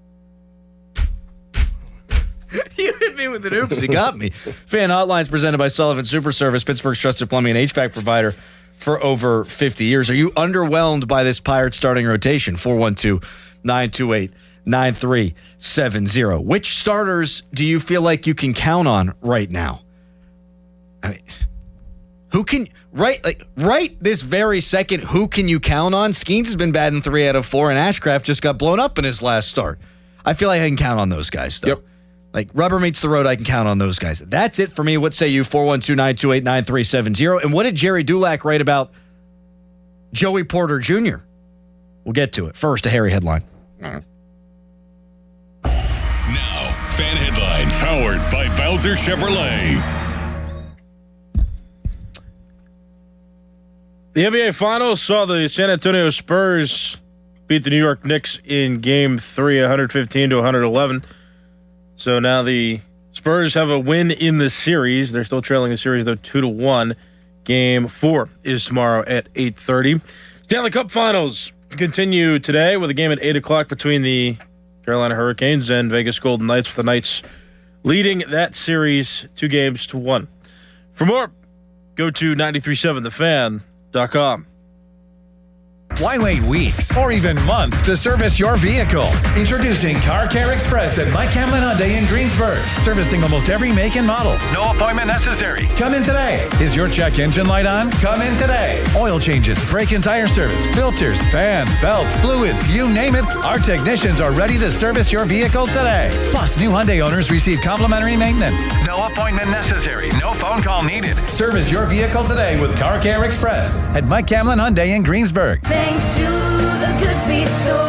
You hit me with an oops. You got me. Fan Hotlines presented by Sullivan Super Service, Pittsburgh's trusted plumbing and HVAC provider for over 50 years. Are you underwhelmed by this Pirates starting rotation? 412-928-9370. Which starters do you feel like you can count on right now? I mean, who can right this very second? Who can you count on? Skeens has been batting 3 out of 4, and Ashcraft just got blown up in his last start. I feel like I can count on those guys, though. Yep. Like rubber meets the road, I can count on those guys. That's it for me. What say you? 412-928-9370. And what did Jerry Dulac write about Joey Porter Jr.? We'll get to it. First, a Harry headline. Now, fan headlines powered by Bowser Chevrolet. The NBA Finals saw the San Antonio Spurs beat the New York Knicks in Game 3, 115-111. So now the Spurs have a win in the series. They're still trailing the series, though, 2-1. Game 4 is tomorrow at 8:30. Stanley Cup Finals continue today with a game at 8 o'clock between the Carolina Hurricanes and Vegas Golden Knights, with the Knights leading that series 2-1. For more, go to 937thefan.com. Why wait weeks or even months to service your vehicle? Introducing Car Care Express at Mike Hamlin Hyundai in Greensburg. Servicing almost every make and model. No appointment necessary. Come in today. Is your check engine light on? Come in today. Oil changes, brake and tire service, filters, fans, belts, fluids, you name it. Our technicians are ready to service your vehicle today. Plus, new Hyundai owners receive complimentary maintenance. No appointment necessary. No phone call needed. Service your vehicle today with Car Care Express at Mike Hamlin Hyundai in Greensburg. Thanks to the Good Feet store.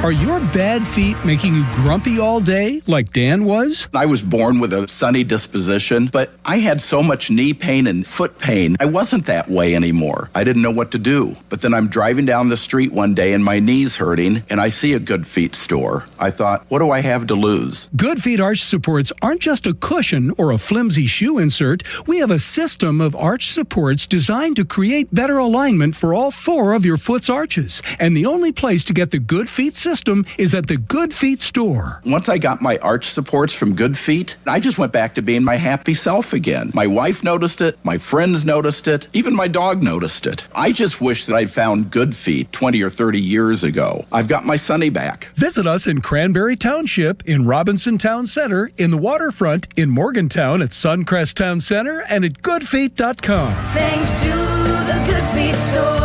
Are your bad feet making you grumpy all day like Dan was? I was born with a sunny disposition, but I had so much knee pain and foot pain. I wasn't that way anymore. I didn't know what to do. But then I'm driving down the street one day and my knee's hurting, and I see a Good Feet store. I thought, what do I have to lose? Good Feet arch supports aren't just a cushion or a flimsy shoe insert. We have a system of arch supports designed to create better alignment for all 4 of your foot's arches. And the only place to get the Good Feet system is at the Good Feet store. Once I got my arch supports from Good Feet, I just went back to being my happy self again. My wife noticed it, my friends noticed it, even my dog noticed it. I just wish that I'd found Good Feet 20 or 30 years ago. I've got my Sonny back. Visit us in Cranberry Township, in Robinson Town Center, in the waterfront, in Morgantown at Suncrest Town Center, and at goodfeet.com. Thanks to the Good Feet store.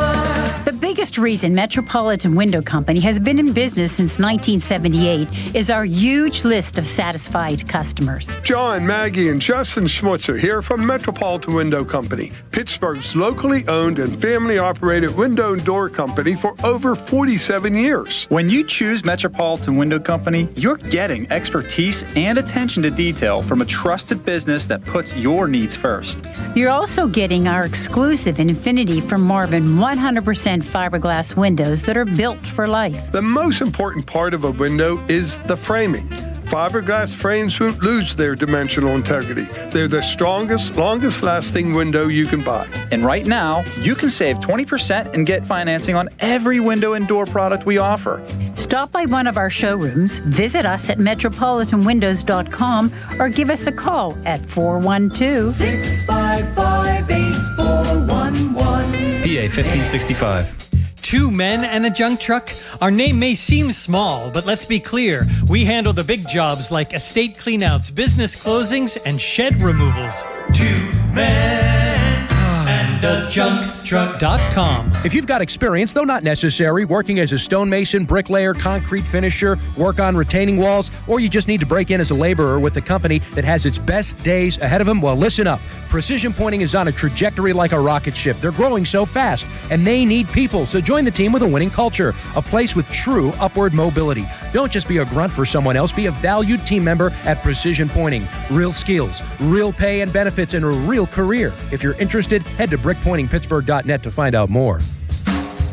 The biggest reason Metropolitan Window Company has been in business since 1978 is our huge list of satisfied customers. John, Maggie, and Justin Schmutzer here from Metropolitan Window Company, Pittsburgh's locally owned and family-operated window and door company for over 47 years. When you choose Metropolitan Window Company, you're getting expertise and attention to detail from a trusted business that puts your needs first. You're also getting our exclusive Infinity from Marvin 100% fiberglass windows that are built for life. The most important part of a window is the framing. Fiberglass frames won't lose their dimensional integrity. They're the strongest, longest-lasting window you can buy. And right now, you can save 20% and get financing on every window and door product we offer. Stop by one of our showrooms, visit us at metropolitanwindows.com, or give us a call at 412-655-8411. PA 1565. 2 men and a junk truck? Our name may seem small, but let's be clear. We handle the big jobs like estate cleanouts, business closings, and shed removals. 2 men and FandaJunkTruck.com. If you've got experience, though not necessary, working as a stonemason, bricklayer, concrete finisher, work on retaining walls, or you just need to break in as a laborer with a company that has its best days ahead of them, well, listen up. Precision Pointing is on a trajectory like a rocket ship. They're growing so fast, and they need people. So join the team with a winning culture, a place with true upward mobility. Don't just be a grunt for someone else. Be a valued team member at Precision Pointing. Real skills, real pay and benefits, and a real career. If you're interested, head to brickpointingpittsburgh.net to find out more.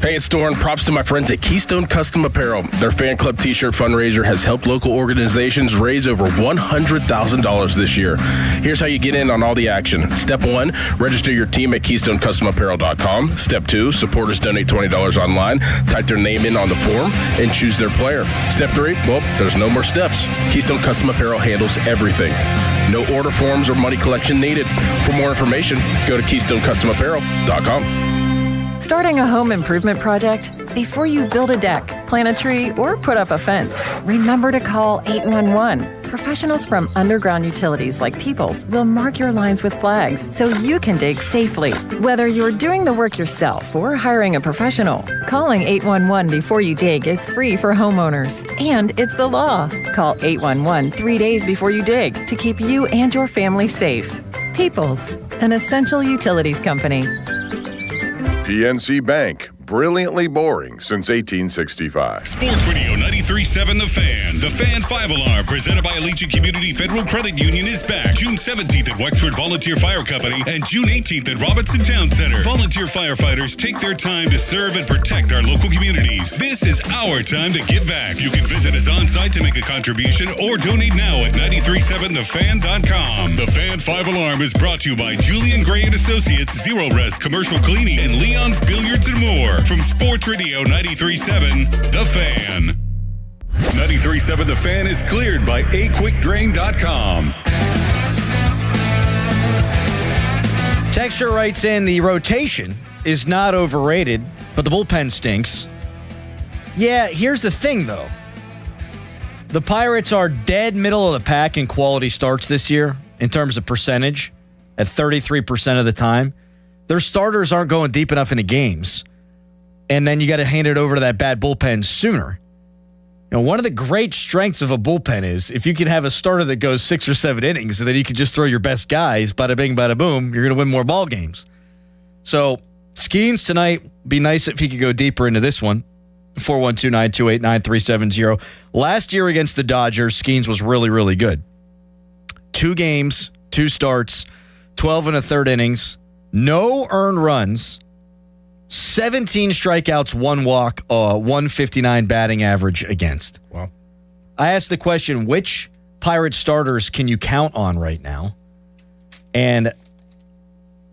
Hey, it's Doran. Props to my friends at Keystone Custom Apparel. Their fan club t-shirt fundraiser has helped local organizations raise over $100,000 this year. Here's how you get in on all the action. Step 1, register your team at KeystoneCustomApparel.com. Step 2, supporters donate $20 online, type their name in on the form, and choose their player. Step 3, well, there's no more steps. Keystone Custom Apparel handles everything. No order forms or money collection needed. For more information, go to KeystoneCustomApparel.com. Starting a home improvement project? Before you build a deck, plant a tree, or put up a fence, remember to call 811. Professionals from underground utilities like Peoples will mark your lines with flags so you can dig safely. Whether you're doing the work yourself or hiring a professional, calling 811 before you dig is free for homeowners. And it's the law. Call 811 3 days before you dig to keep you and your family safe. Peoples, an essential utilities company. PNC Bank, brilliantly boring since 1865. Sports Radio 93.7 The Fan. The Fan 5-Alarm, presented by Allegiant Community Federal Credit Union, is back June 17th at Wexford Volunteer Fire Company and June 18th at Robinson Town Center. Volunteer firefighters take their time to serve and protect our local communities. This is our time to give back. You can visit us on site to make a contribution or donate now at 937thefan.com. The Fan 5-Alarm is brought to you by Julian Gray and Associates, Zero Res Commercial Cleaning, and Leon's Billiards and more. From Sports Radio 93.7 The Fan. 93.7 The Fan is cleared by aquickdrain.com. Texture writes in, the rotation is not overrated, but the bullpen stinks. Yeah, here's the thing, though. The Pirates are dead middle of the pack in quality starts this year in terms of percentage at 33% of the time. Their starters aren't going deep enough into games. And then you got to hand it over to that bad bullpen sooner. You know, one of the great strengths of a bullpen is if you can have a starter that goes 6 or 7 innings and then you can just throw your best guys, bada bing, bada boom, you're going to win more ball games. So Skeens tonight, be nice if he could go deeper into this one. 412-928-9370. Last year against the Dodgers, Skeens was really, really good. 2 games, 2 starts, 12 and a third innings, no earned runs, 17 strikeouts, 1 walk, 159 batting average against. Wow. I asked the question, which Pirates starters can you count on right now? And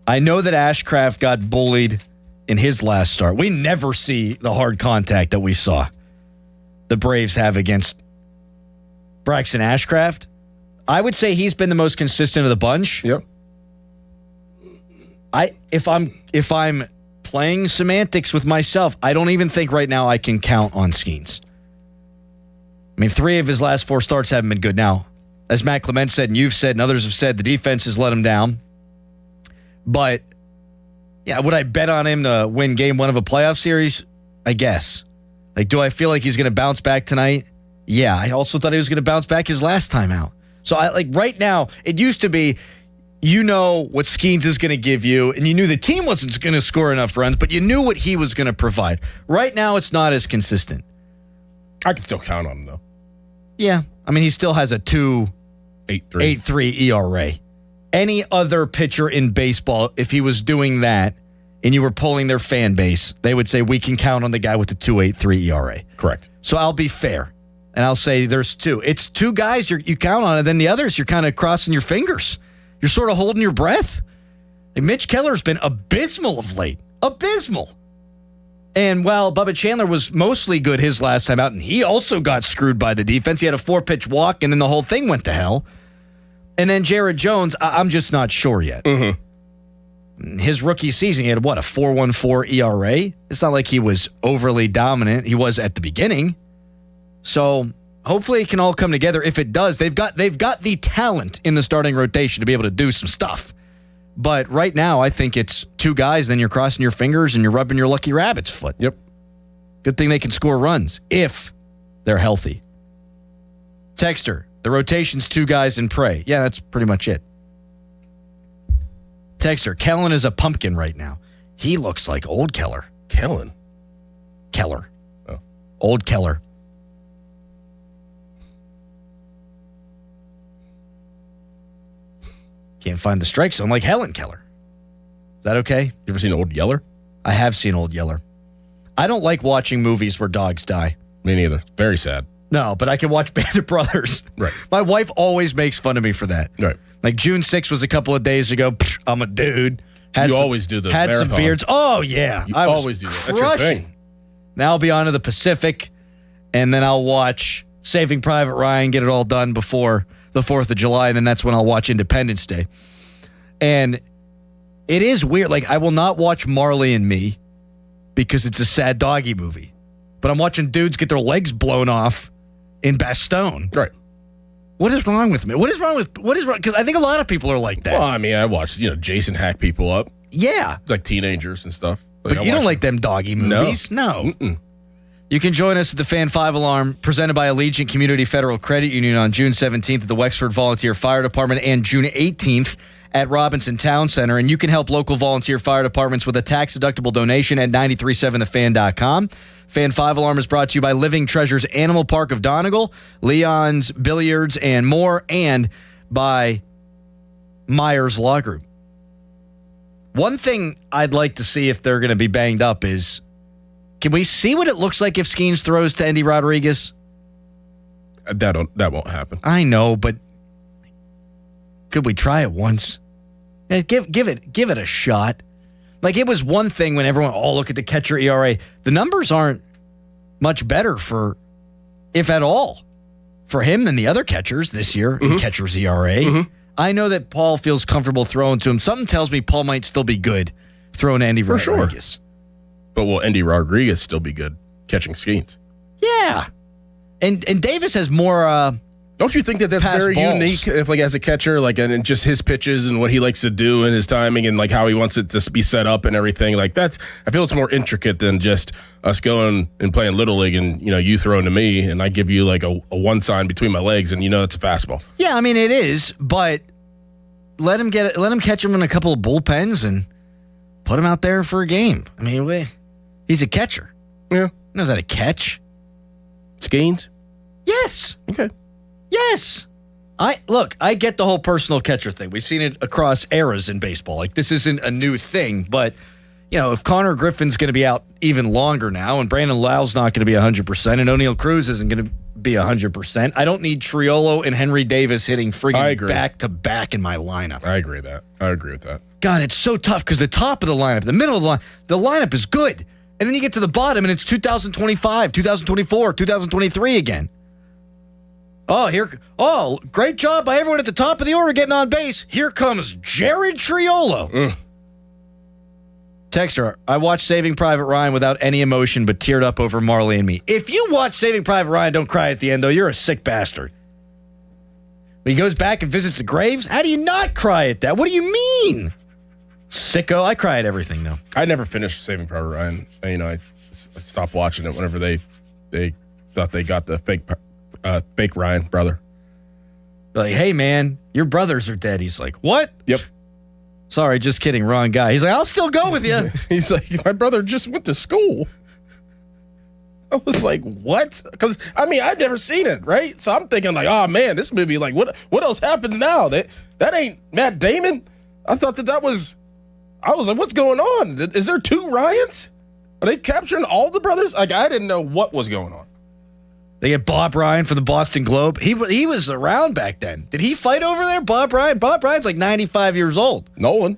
I know that Ashcraft got bullied in his last start. We never see the hard contact that we saw the Braves have against Braxton Ashcraft. I would say he's been the most consistent of the bunch. Yep. If I'm playing semantics with myself, I don't even think right now I can count on Skeens. I mean, 3 of his last 4 starts haven't been good. Now, as Matt Clement said, and you've said, and others have said, the defense has let him down. But, yeah, would I bet on him to win game 1 of a playoff series? I guess. Like, do I feel like he's going to bounce back tonight? Yeah, I also thought he was going to bounce back his last time out. So, right now, it used to be, you know what Skeens is going to give you, and you knew the team wasn't going to score enough runs, but you knew what he was going to provide. Right now, it's not as consistent. I can still count on him, though. Yeah. I mean, he still has a 2.83 ERA. Any other pitcher in baseball, if he was doing that and you were polling their fan base, they would say, we can count on the guy with the 2.83 ERA. Correct. So I'll be fair, and I'll say there's 2. It's 2 guys you count on, and then the others, you're kind of crossing your fingers. You're sort of holding your breath. Like Mitch Keller's been abysmal of late. Abysmal. And while Bubba Chandler was mostly good his last time out, and he also got screwed by the defense. He had a 4-pitch walk, and then the whole thing went to hell. And then Jared Jones, I'm just not sure yet. Mm-hmm. His rookie season, he had, a 4.14 ERA? It's not like he was overly dominant. He was at the beginning. So hopefully it can all come together. If it does, they've got the talent in the starting rotation to be able to do some stuff. But right now, I think it's two guys, then you're crossing your fingers and you're rubbing your lucky rabbit's foot. Yep. Good thing they can score runs if they're healthy. Texter, the rotation's two guys in Prey. Yeah, that's pretty much it. Texter, Kellen is a pumpkin right now. He looks like old Keller. Kellen? Keller. Oh. Old Keller. Can't find the strike zone like Helen Keller. Is that okay? You ever seen Old Yeller? I have seen Old Yeller. I don't like watching movies where dogs die. Me neither. Very sad. No, but I can watch Band of Brothers. Right. My wife always makes fun of me for that. Right. Like June 6th was a couple of days ago. Pfft, I'm a dude. Always do the Had marathon. some beards. Oh, yeah. You I was always do that. That's your crushing. thing. Now I'll be on to the Pacific, and then I'll watch Saving Private Ryan, get it all done before the 4th of July, and then that's when I'll watch Independence Day. And it is weird. Like, I will not watch Marley and Me because it's a sad doggy movie. But I'm watching dudes get their legs blown off in Bastogne. Right. What is wrong with me? What is wrong? Because I think a lot of people are like that. Well, I mean, I watched, Jason hack people up. Yeah. It's like teenagers and stuff. Like, But you don't like them doggy movies? No. Mm-mm. You can join us at the Fan 5 Alarm, presented by Allegiant Community Federal Credit Union on June 17th at the Wexford Volunteer Fire Department and June 18th at Robinson Town Center. And you can help local volunteer fire departments with a tax-deductible donation at 937thefan.com. Fan 5 Alarm is brought to you by Living Treasures Animal Park of Donegal, Leon's Billiards and more, and by Myers Law Group. One thing I'd like to see if they're going to be banged up is, can we see what it looks like if Skeens throws to Andy Rodriguez? That won't happen. I know, but could we try it once? Yeah, give it a shot. Like, it was one thing when everyone, look at the catcher ERA. The numbers aren't much better for, if at all, for him than the other catchers this year in catcher's ERA. Mm-hmm. I know that Paul feels comfortable throwing to him. Something tells me Paul might still be good throwing to Andy For Rodriguez. sure. But will Andy Rodriguez still be good catching Skeens? Yeah. And Davis has more don't you think that's pass very balls. unique if, like, as a catcher, like, and just his pitches and what he likes to do and his timing and, like, how he wants it to be set up and everything? Like, I feel it's more intricate than just us going and playing Little League and, you throwing to me and I give you, like, a one sign between my legs and it's a fastball. Yeah, I mean, it is, but let him catch him in a couple of bullpens and put him out there for a game. I mean, he's a catcher. Yeah. He knows how to catch. Skeens? Yes. Okay. Yes. I get the whole personal catcher thing. We've seen it across eras in baseball. Like, this isn't a new thing, but if Connor Griffin's going to be out even longer now and Brandon Lau's not going to be 100% and O'Neal Cruz isn't going to be 100%, I don't need Triolo and Henry Davis hitting friggin' back-to-back in my lineup. I agree with that. God, it's so tough because the top of the lineup, the middle of the lineup is good. And then you get to the bottom and it's 2025, 2024, 2023 again. Great job by everyone at the top of the order getting on base. Here comes Jared Triolo. Texter, I watched Saving Private Ryan without any emotion but teared up over Marley and Me. If you watch Saving Private Ryan, don't cry at the end, though. You're a sick bastard. When he goes back and visits the graves, how do you not cry at that? What do you mean? Sicko. I cry at everything, though. I never finished Saving Private Ryan. I stopped watching it whenever they thought they got the fake Ryan brother. They're like, hey, man, your brothers are dead. He's like, what? Yep. Sorry, just kidding. Wrong guy. He's like, I'll still go with you. He's like, my brother just went to school. I was like, what? Because, I've never seen it, right? So I'm thinking, like, oh, man, this movie, like, what else happens now? That ain't Matt Damon? I thought I was like, what's going on? Is there two Ryans? Are they capturing all the brothers? Like, I didn't know what was going on. They get Bob Ryan from the Boston Globe. He was around back then. Did he fight over there, Bob Ryan? Bob Ryan's like 95 years old. Nolan.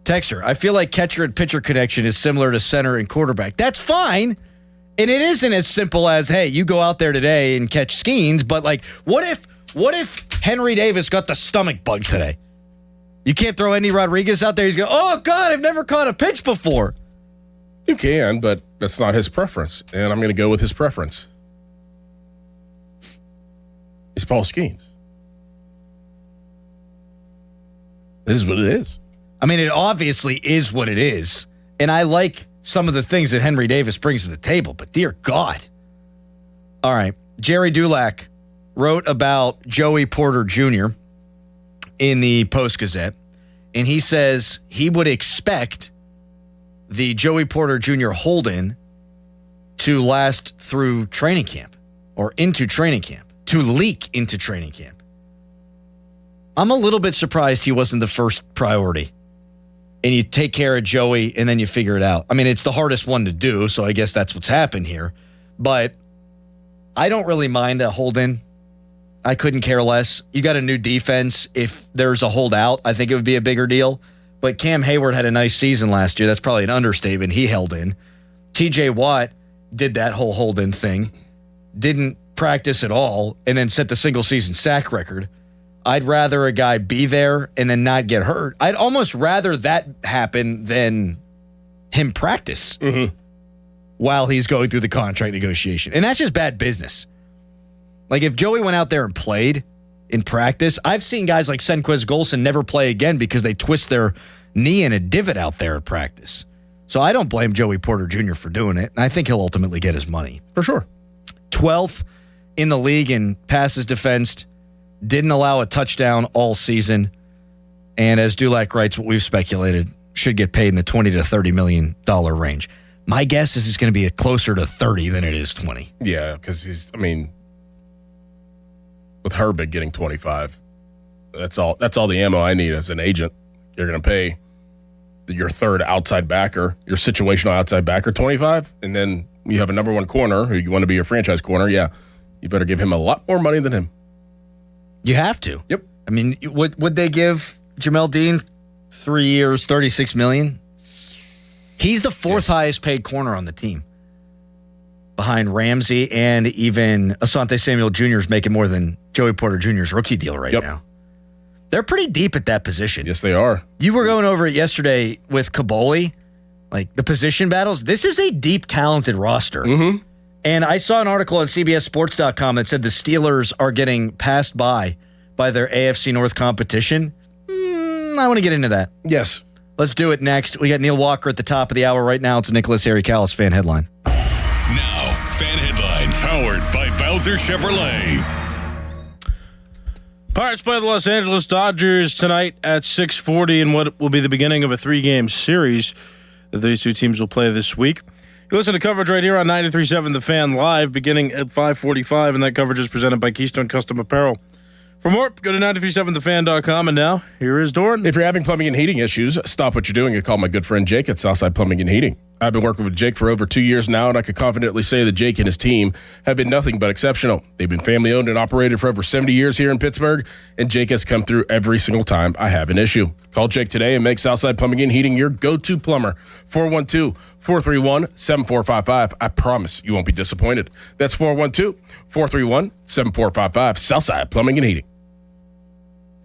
Texter, I feel like catcher and pitcher connection is similar to center and quarterback. That's fine. And it isn't as simple as, hey, you go out there today and catch Skeens, but like, what if Henry Davis got the stomach bug today? You can't throw Andy Rodriguez out there. He's going, oh, God, I've never caught a pitch before. You can, but that's not his preference. And I'm going to go with his preference. It's Paul Skeens. This is what it is. I mean, it obviously is what it is. And I like some of the things that Henry Davis brings to the table, but dear God. All right. Jerry Dulac wrote about Joey Porter Jr. in the Post-Gazette, and he says he would expect the Joey Porter Jr. hold-in to last through training camp or into training camp, to leak into training camp. I'm a little bit surprised he wasn't the first priority. And you take care of Joey and then you figure it out. I mean, it's the hardest one to do, so I guess that's what's happened here. But I don't really mind a hold-in. I couldn't care less. You got a new defense. If there's a holdout, I think it would be a bigger deal. But Cam Hayward had a nice season last year. That's probably an understatement. He held in. TJ Watt did that whole hold-in thing. Didn't practice at all and then set the single-season sack record. I'd rather a guy be there and then not get hurt. I'd almost rather that happen than him practice while he's going through the contract negotiation. And that's just bad business. Like if Joey went out there and played in practice, I've seen guys like Senquez Golson never play again because they twist their knee in a divot out there at practice. So I don't blame Joey Porter Jr. for doing it. And I think he'll ultimately get his money. For sure. 12th in the league in passes defensed. Didn't allow a touchdown all season. And as Dulac writes, what we've speculated, should get paid in the $20 to $30 million range. My guess is it's going to be closer to 30 than it is 20. Yeah, because with Herbig getting 25, that's all the ammo I need as an agent. You're going to pay your third outside backer, your situational outside backer, 25, and then you have a number one corner who you want to be your franchise corner. Yeah, you better give him a lot more money than him. You have to. Yep. I mean, would they give Jamel Dean 3 years, $36 million? He's the fourth highest paid corner on the team, behind Ramsey, and even Asante Samuel Jr. is making more than Joey Porter Jr.'s rookie deal right now. They're pretty deep at that position. Yes, they are. You were going over it yesterday with Kaboli, like the position battles. This is a deep, talented roster. Mm-hmm. And I saw an article on CBSSports.com that said the Steelers are getting passed by their AFC North competition. I want to get into that. Yes. Let's do it next. We got Neil Walker at the top of the hour right now. It's a Nicholas Harry Callis fan headline. Now, fan headlines powered by Bowser Chevrolet. Pirates play the Los Angeles Dodgers tonight at 6:40 in what will be the beginning of a 3-game series that these two teams will play this week. You listen to coverage right here on 93.7 The Fan Live beginning at 5:45, and that coverage is presented by Keystone Custom Apparel. For more, go to 937thefan.com, and now, here is Doran. If you're having plumbing and heating issues, stop what you're doing and call my good friend Jake at Southside Plumbing and Heating. I've been working with Jake for over 2 years now, and I can confidently say that Jake and his team have been nothing but exceptional. They've been family-owned and operated for over 70 years here in Pittsburgh, and Jake has come through every single time I have an issue. Call Jake today and make Southside Plumbing and Heating your go-to plumber. 412-431-7455. I promise you won't be disappointed. That's 412-431-7455. Southside Plumbing and Heating.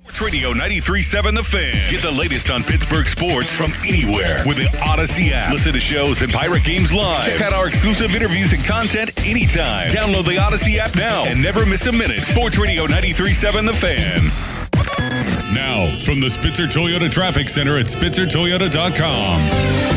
Sports Radio 93.7 The Fan. Get the latest on Pittsburgh sports from anywhere with the Odyssey app. Listen to shows and Pirate Games live. Check out our exclusive interviews and content anytime. Download the Odyssey app now and never miss a minute. Sports Radio 93.7 The Fan. Now, from the Spitzer Toyota Traffic Center at SpitzerToyota.com.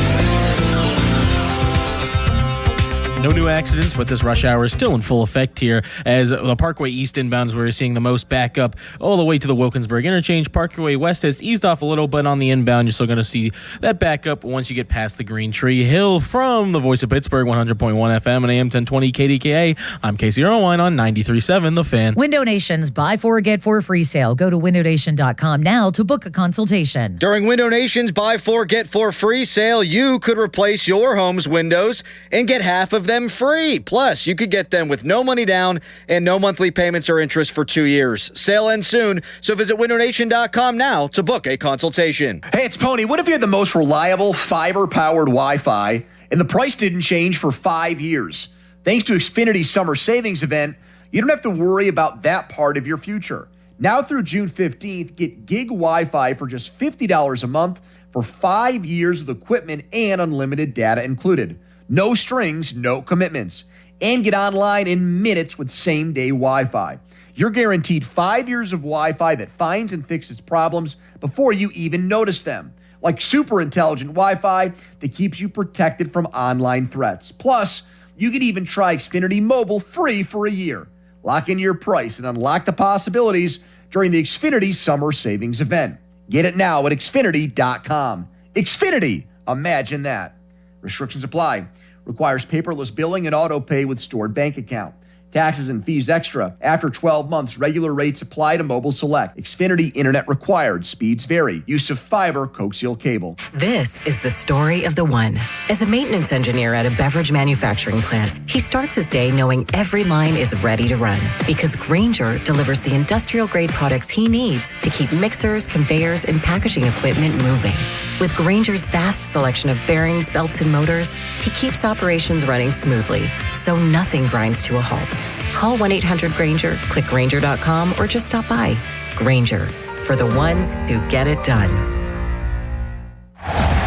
No new accidents, but this rush hour is still in full effect here as the Parkway East inbound is where we're seeing the most backup all the way to the Wilkinsburg interchange. Parkway West has eased off a little, but on the inbound, you're still going to see that backup once you get past the Green Tree Hill. From the Voice of Pittsburgh, 100.1 FM and AM 1020 KDKA, I'm Casey Irwine on 93.7 The Fan. Window Nation's Buy 4 Get 4 free sale. Go to windownation.com now to book a consultation. During Window Nation's Buy 4 Get 4 free sale, you could replace your home's windows and get half of them free. Plus, you could get them with no money down and no monthly payments or interest for 2 years. Sale ends soon, so visit windownation.com now to book a consultation. Hey, it's Pony. What if you had the most reliable fiber-powered Wi-Fi and the price didn't change for 5 years? Thanks to Xfinity's summer savings event, you don't have to worry about that part of your future. Now through June 15th, get gig Wi-Fi for just $50 a month for 5 years with equipment and unlimited data included. No strings, no commitments. And get online in minutes with same-day Wi-Fi. You're guaranteed 5 years of Wi-Fi that finds and fixes problems before you even notice them. Like super intelligent Wi-Fi that keeps you protected from online threats. Plus, you can even try Xfinity Mobile free for a year. Lock in your price and unlock the possibilities during the Xfinity Summer Savings Event. Get it now at Xfinity.com. Xfinity, imagine that. Restrictions apply. Requires paperless billing and auto pay with stored bank account. Taxes and fees extra. After 12 months, regular rates apply to Mobile Select. Xfinity Internet required. Speeds vary. Use of fiber coaxial cable. This is the story of the one. As a maintenance engineer at a beverage manufacturing plant, he starts his day knowing every line is ready to run because Grainger delivers the industrial-grade products he needs to keep mixers, conveyors, and packaging equipment moving. With Grainger's vast selection of bearings, belts, and motors, he keeps operations running smoothly, so nothing grinds to a halt. Call 1-800-GRAINGER, click Grainger.com, or just stop by. Grainger, for the ones who get it done.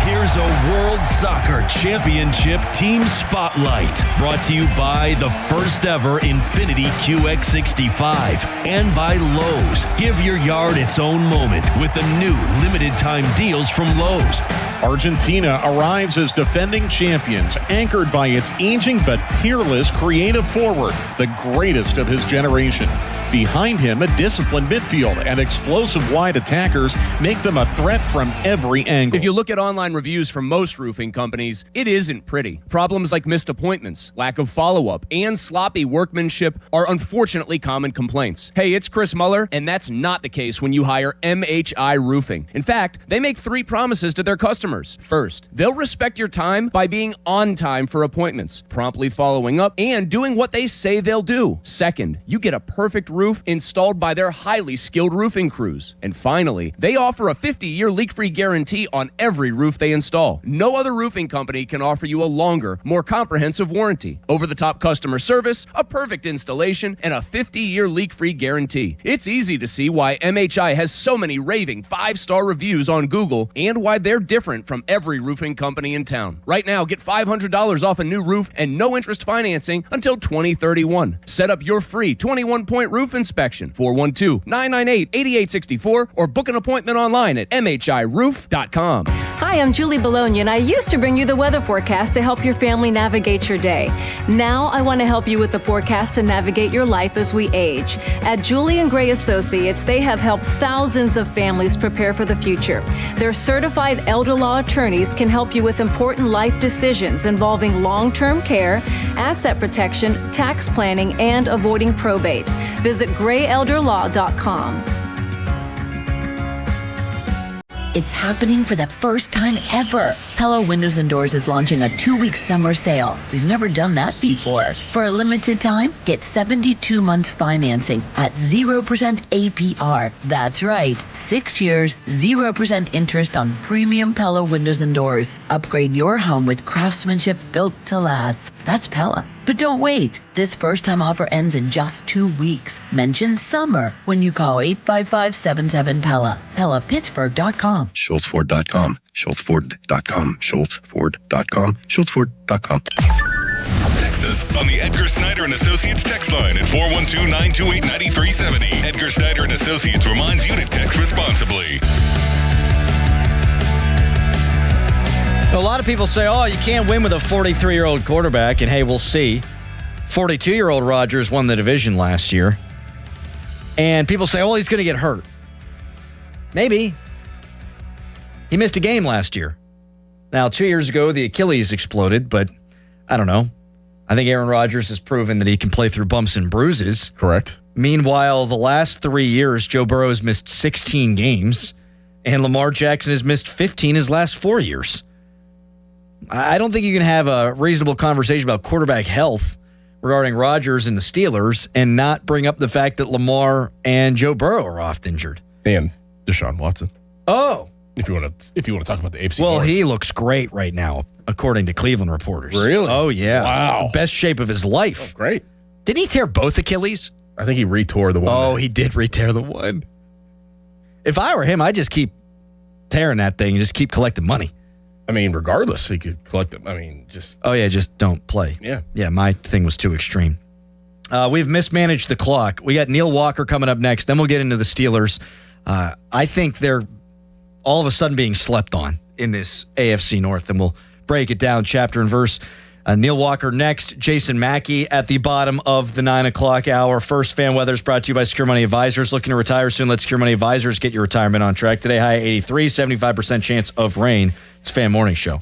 Here's a World Soccer Championship Team Spotlight, brought to you by the first ever Infiniti QX65 and by Lowe's. Give your yard its own moment with the new limited time deals from Lowe's. Argentina arrives as defending champions, anchored by its aging but peerless creative forward, the greatest of his generation. Behind him, a disciplined midfield and explosive wide attackers make them a threat from every angle. If you look at online reviews from most roofing companies, it isn't pretty. Problems like missed appointments, lack of follow-up, and sloppy workmanship are unfortunately common complaints. Hey, it's Chris Muller, and that's not the case when you hire MHI Roofing. In fact, they make 3 promises to their customers. First, they'll respect your time by being on time for appointments, promptly following up, and doing what they say they'll do. Second, you get a perfect roof installed by their highly skilled roofing crews. And finally, they offer a 50-year leak-free guarantee on every roof they install. No other roofing company can offer you a longer, more comprehensive warranty, over-the-top customer service, a perfect installation, and a 50-year leak-free guarantee. It's easy to see why MHI has so many raving 5-star reviews on Google and why they're different from every roofing company in town. Right now, get $500 off a new roof and no interest financing until 2031. Set up your free 21-point roof inspection, 412-998-8864, or book an appointment online at mhiroof.com. Hi, I'm Julie Bologna, and I used to bring you the weather forecast to help your family navigate your day. Now I want to help you with the forecast to navigate your life as we age. At Julie & Gray Associates, they have helped thousands of families prepare for the future. Their certified elder law attorneys can help you with important life decisions involving long-term care, asset protection, tax planning, and avoiding probate. Visit grayelderlaw.com. It's happening for the first time ever. Pella Windows and Doors is launching a 2-week summer sale. We've never done that before. For a limited time, get 72 months financing at 0% APR. That's right, 6 years, 0% interest on premium Pella Windows and Doors. Upgrade your home with craftsmanship built to last. That's Pella. But don't wait. This first-time offer ends in just 2 weeks. Mention summer when you call 855-77-PELLA. PellaPittsburgh.com. SchultzFord.com. SchultzFord.com. SchultzFord.com. SchultzFord.com. Text us on the Edgar Snyder and Associates text line at 412-928-9370. Edgar Snyder and Associates reminds you to text responsibly. A lot of people say, oh, you can't win with a 43-year-old quarterback, and hey, we'll see. 42-year-old Rodgers won the division last year. And people say, oh, he's going to get hurt. Maybe. He missed a game last year. Now, 2 years ago, the Achilles exploded, but I don't know. I think Aaron Rodgers has proven that he can play through bumps and bruises. Correct. Meanwhile, the last 3 years, Joe Burrow has missed 16 games, and Lamar Jackson has missed 15 his last 4 years. I don't think you can have a reasonable conversation about quarterback health regarding Rodgers and the Steelers and not bring up the fact that Lamar and Joe Burrow are oft injured. And Deshaun Watson. Oh. If you want to talk about the AFC Well, North. he looks great right now, according to Cleveland reporters. Really? Oh, yeah. Wow. Best shape of his life. Oh, great. Did he tear both Achilles? I think he re-tore the one. Oh, he did re-tear the one. If I were him, I'd just keep tearing that thing and just keep collecting money. I mean, regardless, he could collect them. I mean, just... Oh, yeah, just don't play. Yeah. Yeah, my thing was too extreme. We've mismanaged the clock. We got Neil Walker coming up next. Then we'll get into the Steelers. I think they're all of a sudden being slept on in this AFC North, and we'll break it down chapter and verse. Neil Walker next. Jason Mackey at the bottom of the 9 o'clock hour. First Fan Weather is brought to you by Secure Money Advisors. Looking to retire soon? Let Secure Money Advisors get your retirement on track. Today, high at 83, 75% chance of rain. It's Fan Morning Show.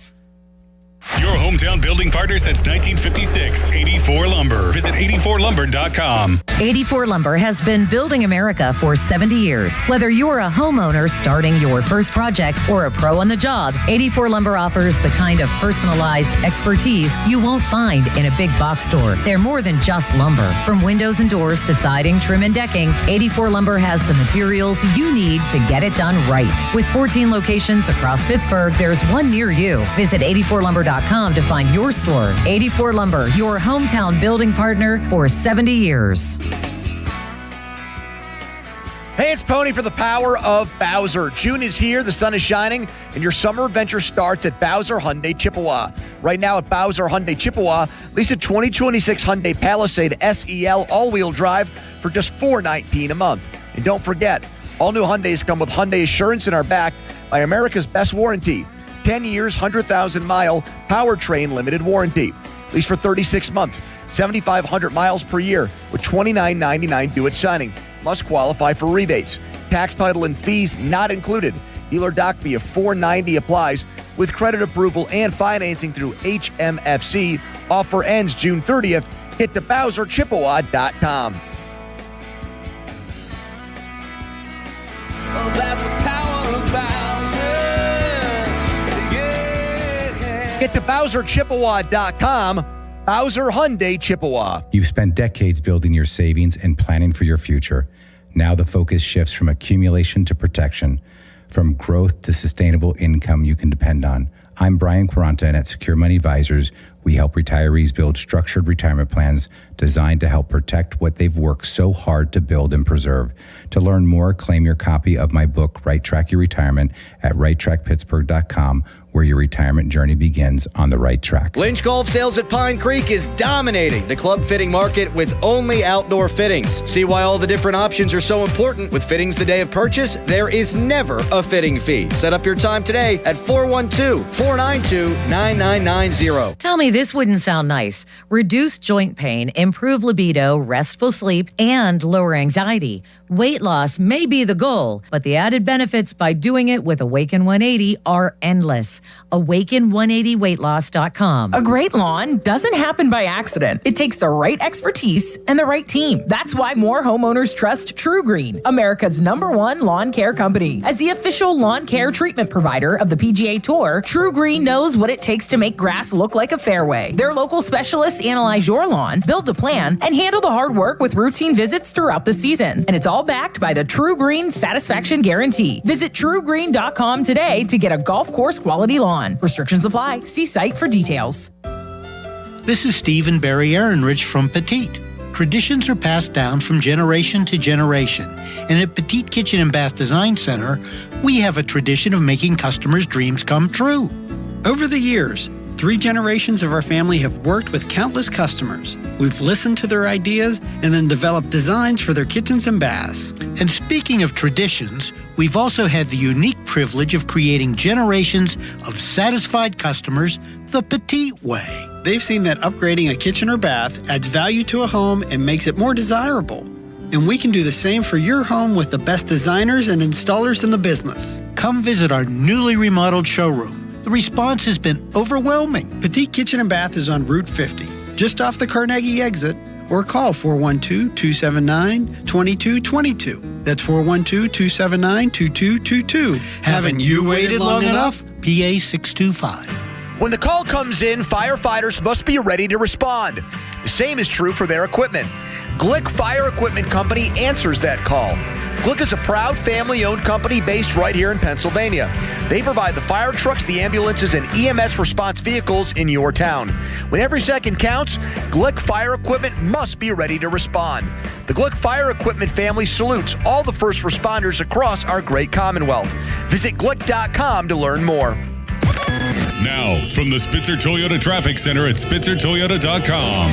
Your hometown building partner since 1956, 84 Lumber. Visit 84lumber.com. 84 Lumber has been building America for 70 years. Whether you're a homeowner starting your first project or a pro on the job, 84 Lumber offers the kind of personalized expertise you won't find in a big box store. They're more than just lumber. From windows and doors to siding, trim, and decking, 84 Lumber has the materials you need to get it done right. With 14 locations across Pittsburgh, there's one near you. Visit 84lumber.com to find your store. 84 Lumber, your hometown building partner for 70 years. Hey, it's Pony for the power of Bowser. June is here, the sun is shining, and your summer adventure starts at Bowser Hyundai Chippewa. Right now at Bowser Hyundai Chippewa, lease a 2026 Hyundai Palisade SEL all-wheel drive for just $419 a month. And don't forget, all new Hyundais come with Hyundai Assurance and are backed by America's best warranty. 10 years, 100,000-mile powertrain limited warranty. Lease for 36 months, 7,500 miles per year with $29.99 due at signing. Must qualify for rebates. Tax, title, and fees not included. Dealer doc fee of $490 applies with credit approval and financing through HMFC. Offer ends June 30th. Hit to BowserChippewa.com. Oh, that's the power of Bowser. Get to BowserChippewa.com. Bowser Hyundai Chippewa. You've spent decades building your savings and planning for your future. Now the focus shifts from accumulation to protection, from growth to sustainable income you can depend on. I'm Brian Quaranta, and at Secure Money Advisors, we help retirees build structured retirement plans designed to help protect what they've worked so hard to build and preserve. To learn more, claim your copy of my book, Right Track Your Retirement, at righttrackpittsburgh.com, where your retirement journey begins on the right track. Lynch Golf Sales at Pine Creek is dominating the club fitting market with only outdoor fittings. See why all the different options are so important. With fittings the day of purchase, there is never a fitting fee. Set up your time today at 412-492-9990. Tell me this wouldn't sound nice. Reduce joint pain, improve libido, restful sleep, and lower anxiety. Weight loss may be the goal, but the added benefits by doing it with Awaken 180 are endless. Awaken180weightloss.com. A great lawn doesn't happen by accident. It takes the right expertise and the right team. That's why more homeowners trust True Green, America's #1 lawn care company. As the official lawn care treatment provider of the PGA Tour, True Green knows what it takes to make grass look like a fairway. Their local specialists analyze your lawn, build a plan, and handle the hard work with routine visits throughout the season. And it's all backed by the True Green Satisfaction Guarantee. Visit TrueGreen.com today to get a golf course quality lawn. Restrictions apply. See site for details. This is Stephen Barry Ehrenrich from Petite. Traditions are passed down from generation to generation. And at Petite Kitchen and Bath Design Center, we have a tradition of making customers' dreams come true. Over the years, 3 generations of our family have worked with countless customers. We've listened to their ideas and then developed designs for their kitchens and baths. And speaking of traditions, we've also had the unique privilege of creating generations of satisfied customers the Petite way. They've seen that upgrading a kitchen or bath adds value to a home and makes it more desirable. And we can do the same for your home with the best designers and installers in the business. Come visit our newly remodeled showroom. The response has been overwhelming. Petite Kitchen and Bath is on Route 50, just off the Carnegie exit, or call 412-279-2222. That's 412-279-2222. Haven't you waited long enough? PA 625. When the call comes in, firefighters must be ready to respond. The same is true for their equipment. Glick Fire Equipment Company answers that call. Glick is a proud family-owned company based right here in Pennsylvania. They provide the fire trucks, the ambulances, and EMS response vehicles in your town. When every second counts, Glick Fire Equipment must be ready to respond. The Glick Fire Equipment family salutes all the first responders across our great Commonwealth. Visit glick.com to learn more. Now, from the Spitzer Toyota Traffic Center at SpitzerToyota.com.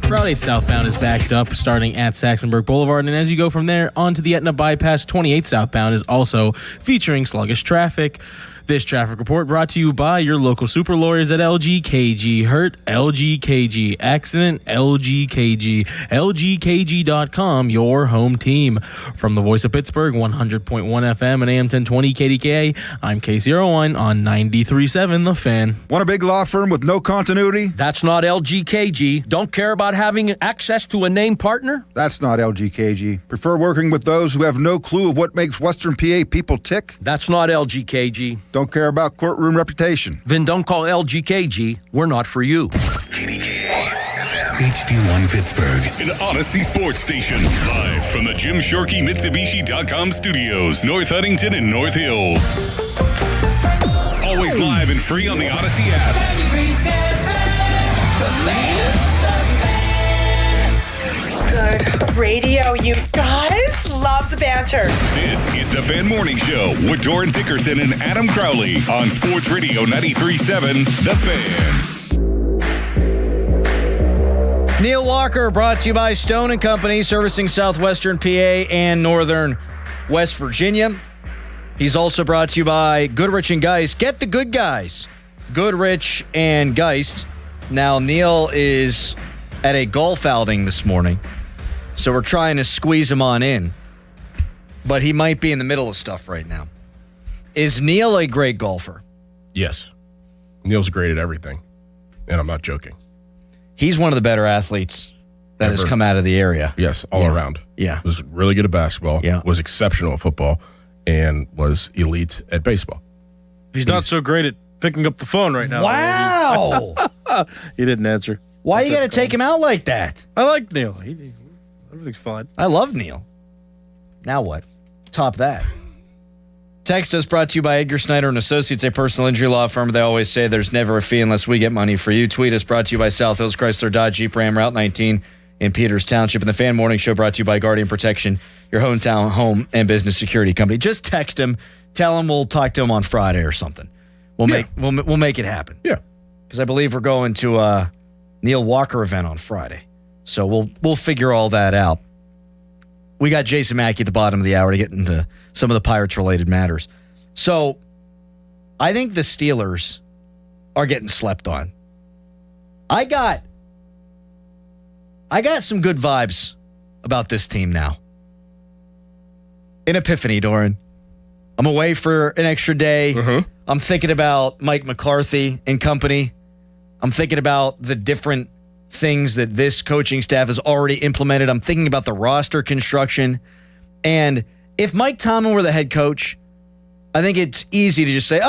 Route 8 southbound is backed up starting at Saxonburg Boulevard, and as you go from there onto the Etna Bypass, 28 southbound is also featuring sluggish traffic. This traffic report brought to you by your local super lawyers at LGKG. Hurt, LGKG. Accident, LGKG. LGKG.com, your home team. From the voice of Pittsburgh, 100.1 FM and AM 1020 KDKA, I'm Casey Irwine on 93.7 The Fan. Want a big law firm with no continuity? That's not LGKG. Don't care about having access to a named partner? That's not LGKG. Prefer working with those who have no clue of what makes Western PA people tick? That's not LGKG. Don't care about courtroom reputation? Then don't call LGKG. We're not for you. HD1 Pittsburgh, an Odyssey Sports Station. Live from the Jim Shorkey Mitsubishi.com studios, North Huntington and North Hills. Always live and free on the Odyssey app. Good radio, you guys. Love the banter. This is the Fan Morning Show with Doran Dickerson and Adam Crowley on Sports Radio 93.7 The Fan. Neil Walker brought to you by Stone & Company, servicing southwestern PA and northern West Virginia. He's also brought to you by Goodrich & Geist. Get the good guys. Goodrich and Geist. Now, Neil is at a golf outing this morning, so we're trying to squeeze him on in, but he might be in the middle of stuff right now. Is Neil a great golfer? Yes. Neil's great at everything, and I'm not joking. He's one of the better athletes that has come out of the area. Yes, all around. Yeah. Was really good at basketball. Yeah. Was exceptional at football, and was elite at baseball. He's not so great at picking up the phone right now. Wow. He didn't answer. Why you got to take him out like that? I like Neil. Everything's fine. I love Neil. Now what? Top that. Text us brought to you by Edgar Snyder and Associates, a personal injury law firm. They always say there's never a fee unless we get money for you. Tweet us brought to you by South Hills Chrysler Dodge Jeep Ram Route 19 in Peters Township. And the Fan Morning Show brought to you by Guardian Protection, your hometown home and business security company. Just text him. Tell him we'll talk to him on Friday or something. We'll make it happen. Yeah. Because I believe we're going to a Neil Walker event on Friday. So we'll figure all that out. We got Jason Mackey at the bottom of the hour to get into some of the Pirates-related matters. So I think the Steelers are getting slept on. I got some good vibes about this team now. An epiphany, Doran. I'm away for an extra day. I'm thinking about Mike McCarthy and company. I'm thinking about the different things that this coaching staff has already implemented. I'm thinking about the roster construction. And if Mike Tomlin were the head coach, I think it's easy to just say,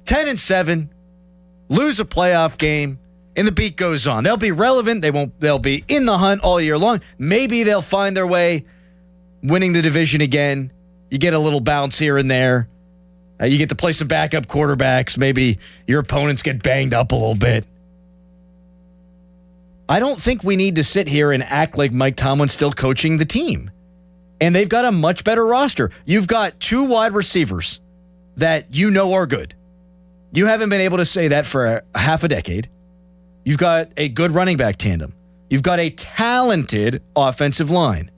10-7, lose a playoff game, and the beat goes on. They'll be relevant. They'll be in the hunt all year long. Maybe they'll find their way winning the division again. You get a little bounce here and there. You get to play some backup quarterbacks. Maybe your opponents get banged up a little bit. I don't think we need to sit here and act like Mike Tomlin's still coaching the team. And they've got a much better roster. You've got two wide receivers that you know are good. You haven't been able to say that for a half a decade. You've got a good running back tandem. You've got a talented offensive line.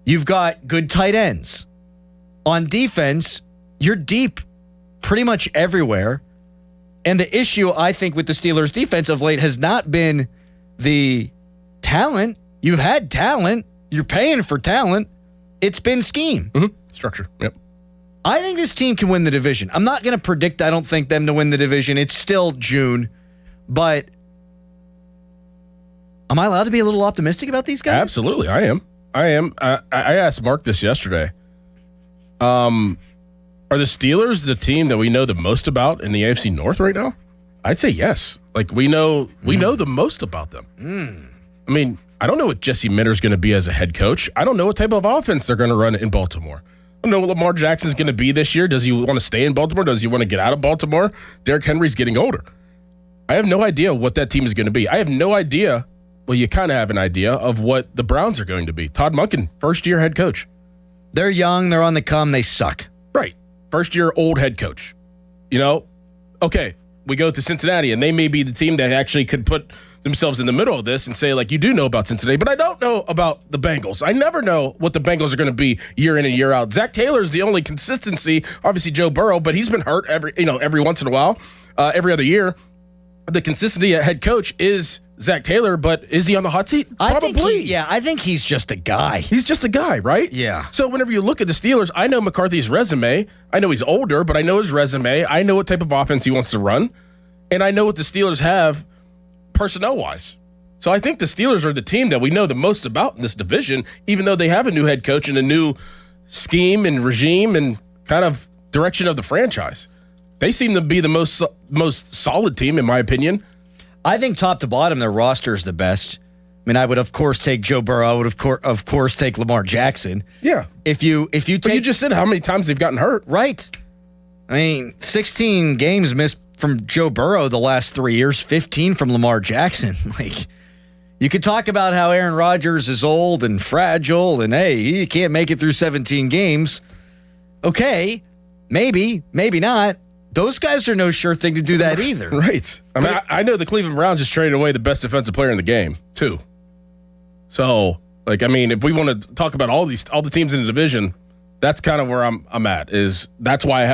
You've got good tight ends. On defense, you're deep pretty much everywhere. And the issue, I think, with the Steelers' defense of late has not been the talent. You've had talent. You're paying for talent. It's been scheme. Structure. Yep. I think this team can win the division. I'm not going to predict I don't think them to win the division. It's still June. But am I allowed to be a little optimistic about these guys? Absolutely. I am. I asked Mark this yesterday. Are the Steelers the team that we know the most about in the AFC North right now? I'd say yes. Like we know the most about them. I mean, I don't know what Jesse Minter's going to be as a head coach. I don't know what type of offense they're going to run in Baltimore. I don't know what Lamar Jackson's going to be this year. Does he want to stay in Baltimore? Does he want to get out of Baltimore? Derrick Henry's getting older. I have no idea what that team is going to be. I have no idea. Well, you kind of have an idea of what the Browns are going to be. Todd Monken, first-year head coach. They're young. They're on the come. They suck. Right. First-year old head coach. Okay, we go to Cincinnati, and they may be the team that actually could put themselves in the middle of this and say, like, you do know about Cincinnati, but I don't know about the Bengals. I never know what the Bengals are going to be year in and year out. Zach Taylor is the only consistency. Obviously, Joe Burrow, but he's been hurt every once in a while, every other year. The consistency at head coach is Zach Taylor, but is he on the hot seat? Probably. I think he's just a guy. He's just a guy, right? Yeah. So whenever you look at the Steelers, I know McCarthy's resume. I know he's older, but I know his resume. I know what type of offense he wants to run. And I know what the Steelers have personnel-wise. So I think the Steelers are the team that we know the most about in this division, even though they have a new head coach and a new scheme and regime and kind of direction of the franchise. They seem to be the most solid team, in my opinion. I think top to bottom, their roster is the best. I mean, I would, of course, take Joe Burrow. I would, of course, take Lamar Jackson. Yeah. If you take... But you just said how many times they've gotten hurt. Right. I mean, 16 games missed from Joe Burrow the last 3 years, 15 from Lamar Jackson. Like, you could talk about how Aaron Rodgers is old and fragile and, hey, he can't make it through 17 games. Okay, maybe not. Those guys are no sure thing to do that either. Right. I mean, I know the Cleveland Browns just traded away the best defensive player in the game, too. So, like, I mean, if we want to talk about all the teams in the division, that's kind of where I'm at. That's why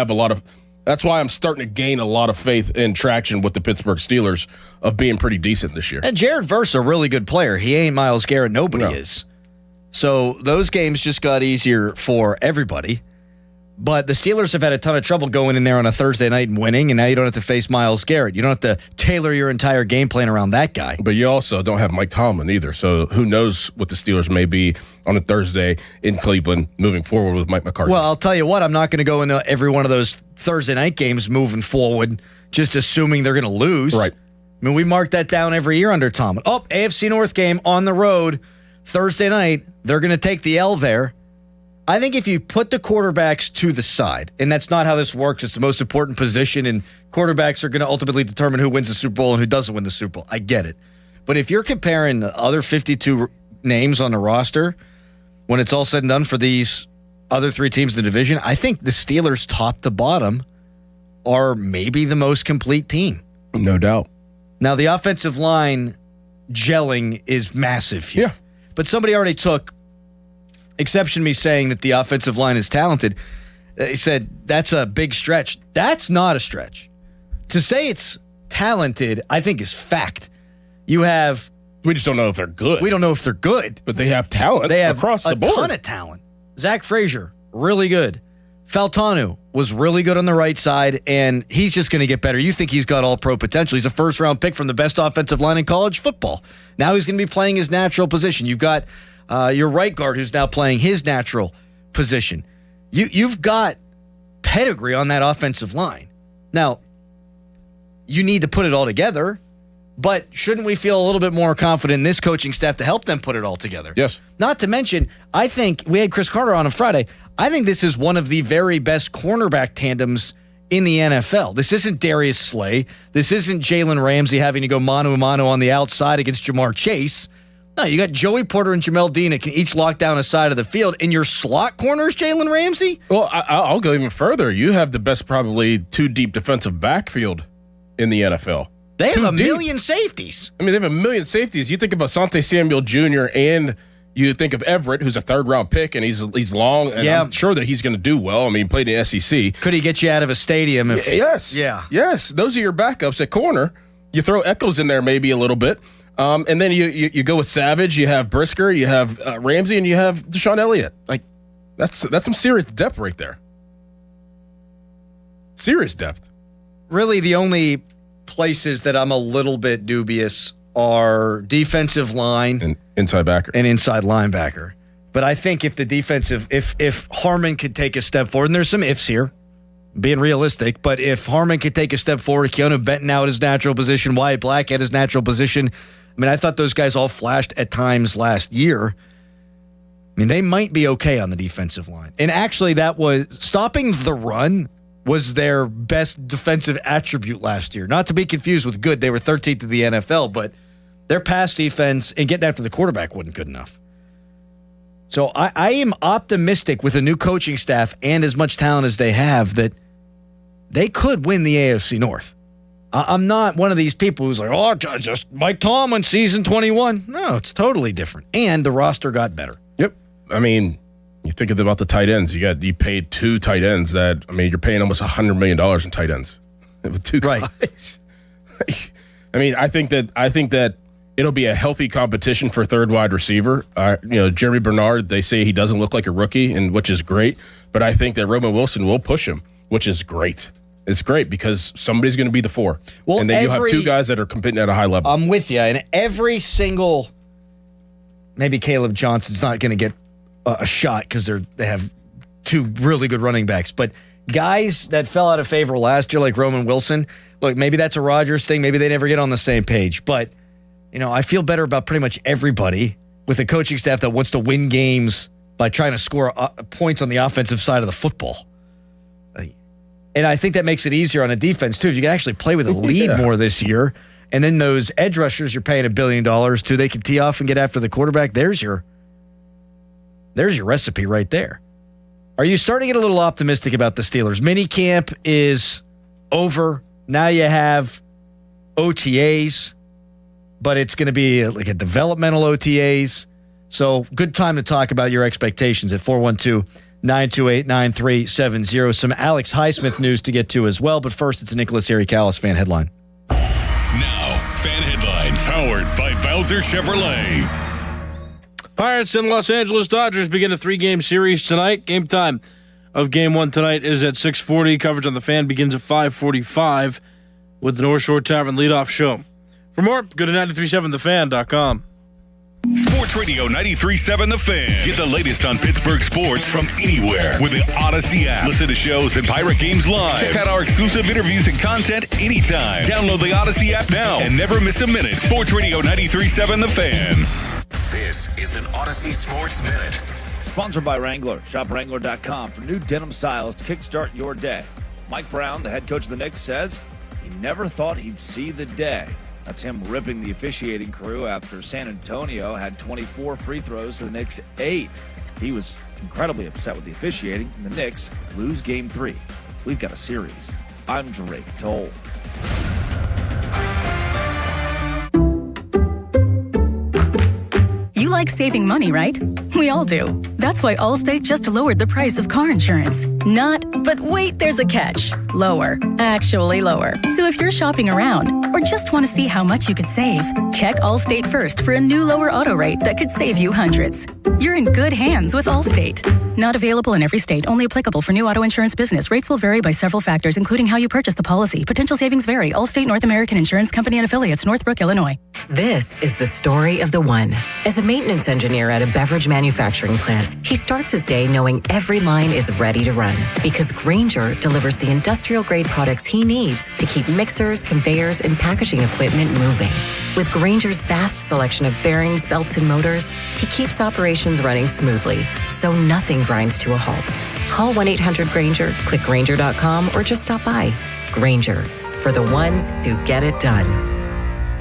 I'm starting to gain a lot of faith and traction with the Pittsburgh Steelers of being pretty decent this year. And Jared Verse, a really good player. He ain't Myles Garrett. Nobody is. So those games just got easier for everybody. But the Steelers have had a ton of trouble going in there on a Thursday night and winning, and now you don't have to face Myles Garrett. You don't have to tailor your entire game plan around that guy. But you also don't have Mike Tomlin either, so who knows what the Steelers may be on a Thursday in Cleveland moving forward with Mike McCarthy. Well, I'll tell you what, I'm not going to go into every one of those Thursday night games moving forward just assuming they're going to lose. Right. I mean, we mark that down every year under Tomlin. Oh, AFC North game on the road Thursday night. They're going to take the L there. I think if you put the quarterbacks to the side, and that's not how this works, it's the most important position, and quarterbacks are going to ultimately determine who wins the Super Bowl and who doesn't win the Super Bowl. I get it. But if you're comparing the other 52 names on the roster, when it's all said and done for these other three teams in the division, I think the Steelers top to bottom are maybe the most complete team. No doubt. Now, the offensive line gelling is massive here. Yeah. But somebody already took exception to me saying that the offensive line is talented. He said, that's a big stretch. That's not a stretch. To say it's talented, I think is fact. We just don't know if they're good. We don't know if they're good. But they have talent across the board. A ton of talent. Zach Frazier, really good. Faltanu was really good on the right side, and he's just going to get better. You think he's got all-pro potential. He's a first-round pick from the best offensive line in college football. Now he's going to be playing his natural position. You've got your right guard who's now playing his natural position. You've got pedigree on that offensive line. Now, you need to put it all together, but shouldn't we feel a little bit more confident in this coaching staff to help them put it all together? Yes. Not to mention, I think we had Chris Carter on Friday. I think this is one of the very best cornerback tandems in the NFL. This isn't Darius Slay. This isn't Jalen Ramsey having to go mano-a-mano on the outside against Jamar Chase. No, you got Joey Porter and Jamel Dean that can each lock down a side of the field. And your slot corners, Jalen Ramsey? Well, I'll go even further. You have the best, probably, two deep defensive backfield in the NFL. They have a million safeties. I mean, they have a million safeties. You think of Asante Samuel Jr. and you think of Everett, who's a third-round pick, and he's long, and I'm sure that he's going to do well. I mean, he played in the SEC. Could he get you out of a stadium? Yes. Yeah. Yes. Those are your backups at corner. You throw Echols in there maybe a little bit. And then you go with Savage, you have Brisker, you have Ramsey, and you have Deshaun Elliott. Like, that's some serious depth right there. Serious depth. Really, the only places that I'm a little bit dubious are defensive line and inside backer and inside linebacker. But I think if the defensive, if Harmon could take a step forward, and there's some ifs here, being realistic, but if Harmon could take a step forward, Keanu Benton now at his natural position, Wyatt Black at his natural position. I mean, I thought those guys all flashed at times last year. I mean, they might be okay on the defensive line. And actually, that was stopping the run was their best defensive attribute last year. Not to be confused with good. They were 13th in the NFL, but their pass defense and getting after the quarterback wasn't good enough. So I am optimistic with a new coaching staff and as much talent as they have that they could win the AFC North. I'm not one of these people who's like, oh, just Mike Tomlin, season 21. No, it's totally different. And the roster got better. Yep. I mean, you think about the tight ends. You paid 2 tight ends that, I mean, you're paying almost $100 million in tight ends with 2 guys. I mean, I think that it'll be a healthy competition for third wide receiver. Jeremy Bernard, they say he doesn't look like a rookie, and which is great. But I think that Roman Wilson will push him, which is great. It's great because somebody's going to be the 4. Well, and then you have 2 guys that are competing at a high level. I'm with you. And every single, maybe Caleb Johnson's not going to get a shot because they have 2 really good running backs. But guys that fell out of favor last year, like Roman Wilson, look, maybe that's a Rodgers thing. Maybe they never get on the same page. But, I feel better about pretty much everybody with a coaching staff that wants to win games by trying to score points on the offensive side of the football. And I think that makes it easier on a defense, too. If you can actually play with a lead more this year, and then those edge rushers you're paying $1 billion to, they can tee off and get after the quarterback. There's your recipe right there. Are you starting to get a little optimistic about the Steelers? Mini camp is over. Now you have OTAs, but it's going to be like a developmental OTAs. So good time to talk about your expectations at 412-928-9370. Some Alex Highsmith news to get to as well. But first, it's a Nicholas Harry Callis fan headline. Now, fan headlines powered by Bowser Chevrolet. Pirates and Los Angeles Dodgers begin a 3-game series tonight. Game time of Game 1 tonight is at 6:40. Coverage on the Fan begins at 5:45 with the North Shore Tavern leadoff show. For more, go to 937thefan.com. Sports Radio 93.7 The Fan. Get the latest on Pittsburgh sports from anywhere with the Odyssey app. Listen to shows and Pirate games live. Check out our exclusive interviews and content anytime. Download the Odyssey app now and never miss a minute. Sports Radio 93.7 The Fan. This is an Odyssey Sports Minute. Sponsored by Wrangler. Shop Wrangler.com for new denim styles to kickstart your day. Mike Brown, the head coach of the Knicks, says he never thought he'd see the day. That's him ripping the officiating crew after San Antonio had 24 free throws to the Knicks' 8. He was incredibly upset with the officiating, and the Knicks lose Game 3. We've got a series. I'm Drake Toll. You like saving money, right? We all do. That's why Allstate just lowered the price of car insurance. But wait, there's a catch. Lower. Actually lower. So if you're shopping around or just want to see how much you could save, check Allstate first for a new lower auto rate that could save you hundreds. You're in good hands with Allstate. Not available in every state. Only applicable for new auto insurance business. Rates will vary by several factors, including how you purchase the policy. Potential savings vary. Allstate North American Insurance Company and affiliates, Northbrook, Illinois. This is the story of the one. As a maintenance engineer at a beverage manufacturing plant, he starts his day knowing every line is ready to run because Grainger delivers the industrial-grade products he needs to keep mixers, conveyors, and packaging equipment moving. With Grainger's vast selection of bearings, belts, and motors, he keeps operations running smoothly, so nothing grinds to a halt. Call 1-800-GRAINGER, click Grainger.com, or just stop by. Grainger, for the ones who get it done.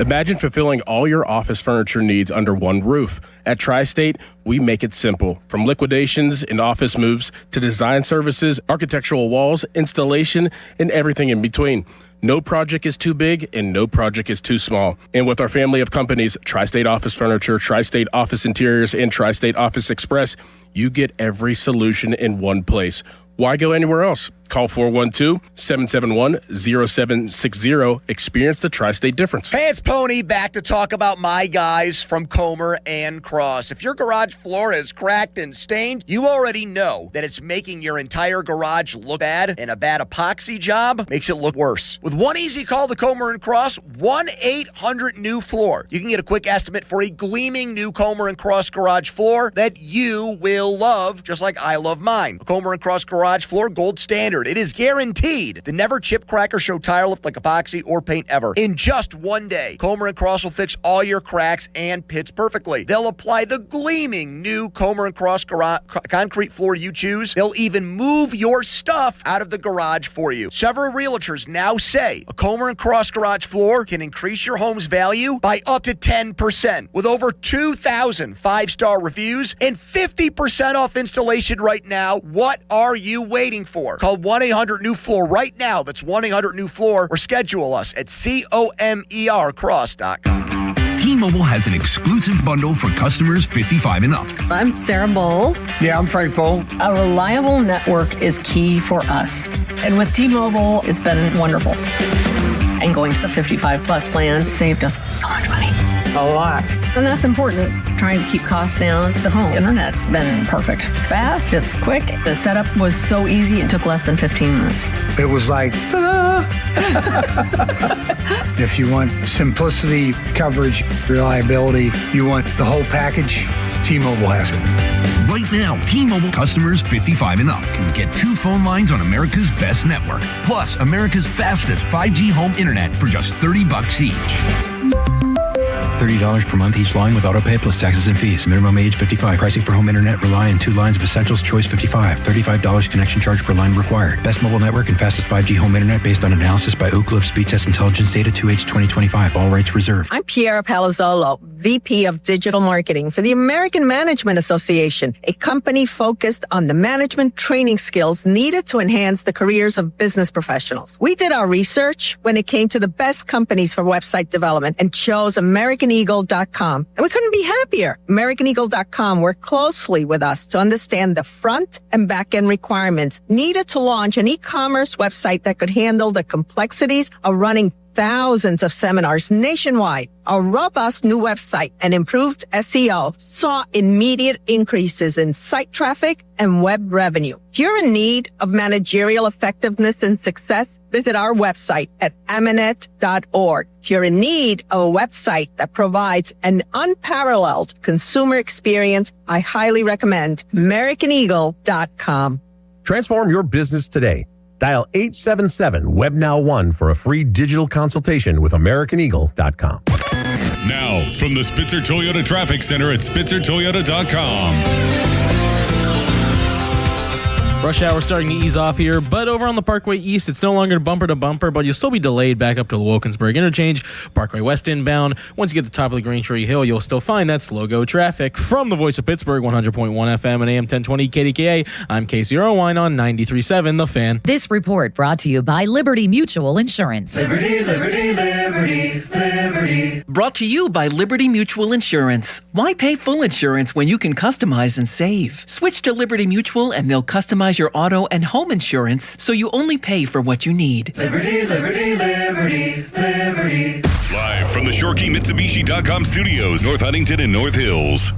Imagine fulfilling all your office furniture needs under one roof. At Tri-State, we make it simple. From liquidations and office moves to design services, architectural walls, installation, and everything in between. No project is too big and no project is too small. And with our family of companies, Tri-State Office Furniture, Tri-State Office Interiors, and Tri-State Office Express, you get every solution in one place. Why go anywhere else? Call 412-771-0760. Experience the Tri-State difference. Hey, it's Pony back to talk about my guys from Comer and Cross. If your garage floor is cracked and stained, you already know that it's making your entire garage look bad, and a bad epoxy job makes it look worse. With one easy call to Comer and Cross, 1-800-NEW-FLOOR. You can get a quick estimate for a gleaming new Comer and Cross garage floor that you will love, just like I love mine. A Comer and Cross garage floor, gold standard. It is guaranteed to never chip, crack, or show tire lift like epoxy or paint ever. In just one day, Comer and Cross will fix all your cracks and pits perfectly. They'll apply the gleaming new Comer and Cross concrete floor you choose. They'll even move your stuff out of the garage for you. Several realtors now say a Comer and Cross garage floor can increase your home's value by up to 10%. With over 2,000 five-star reviews and 50% off installation right now, what are you waiting for? Call 1-800-NEW-FLOOR right now. That's 1-800-NEW-FLOOR, or schedule us at COMERcross.com. T-Mobile has an exclusive bundle for customers 55 and up. I'm Sarah Bowl. Yeah, I'm Frank Bowl. A reliable network is key for us. And with T-Mobile, it's been wonderful. And going to the 55 plus plan saved us so much money. A lot. And that's important. Trying to keep costs down. The home internet's been perfect. It's fast, it's quick. The setup was so easy, it took less than 15 minutes. It was like, ta-da! If you want simplicity, coverage, reliability, you want the whole package, T-Mobile has it. Right now, T-Mobile customers 55 and up can get 2 phone lines on America's best network, plus America's fastest 5G home internet for just $30 each. $30 per month each line with auto pay plus taxes and fees. Minimum age 55. Pricing for home internet rely on 2 lines of essentials. Choice 55. $35 connection charge per line required. Best mobile network and fastest 5G home internet based on analysis by Ookla of Speed Test Intelligence data 2H 2025. All rights reserved. I'm Piera Palazzolo, VP of Digital Marketing for the American Management Association, a company focused on the management training skills needed to enhance the careers of business professionals. We did our research when it came to the best companies for website development and chose AmericanEagle.com. And we couldn't be happier. AmericanEagle.com worked closely with us to understand the front and back end requirements needed to launch an e-commerce website that could handle the complexities of running thousands of seminars nationwide. Our robust new website and improved SEO saw immediate increases in site traffic and web revenue. If you're in need of managerial effectiveness and success, visit our website at Amanet.org. If you're in need of a website that provides an unparalleled consumer experience, I highly recommend AmericanEagle.com. Transform your business today. Dial 877-WebNow1 for a free digital consultation with AmericanEagle.com. Now, from the Spitzer Toyota Traffic Center at SpitzerToyota.com. Rush hour starting to ease off here, but over on the Parkway East, it's no longer bumper to bumper, but you'll still be delayed back up to the Wilkinsburg Interchange. Parkway West inbound. Once you get to the top of the Green Tree Hill, you'll still find that slow-go traffic. From the Voice of Pittsburgh, 100.1 FM and AM 1020 KDKA, I'm Casey Irwine on 93.7 The Fan. This report brought to you by Liberty Mutual Insurance. Liberty, liberty, liberty, liberty. Brought to you by Liberty Mutual Insurance. Why pay full insurance when you can customize and save? Switch to Liberty Mutual and they'll customize your auto and home insurance so you only pay for what you need. Liberty, liberty, liberty, liberty. Live from the ShoreKeyMitsubishi.com studios, North Huntington and North Hills.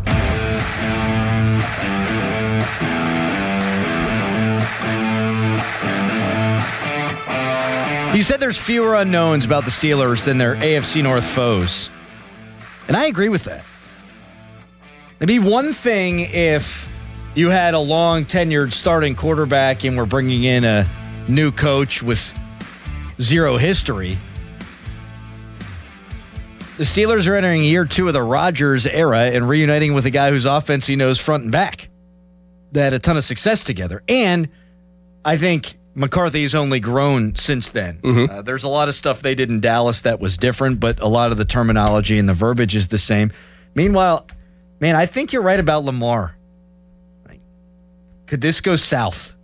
You said there's fewer unknowns about the Steelers than their AFC North foes. And I agree with that. It'd be one thing if you had a long tenured starting quarterback and we're bringing in a new coach with zero history. The Steelers are entering year 2 of the Rodgers era and reuniting with a guy whose offense he knows front and back. They had a ton of success together. And I think McCarthy's only grown since then. There's a lot of stuff they did in Dallas that was different, but a lot of the terminology and the verbiage is the same. Meanwhile, man, I think you're right about Lamar. Could this go south?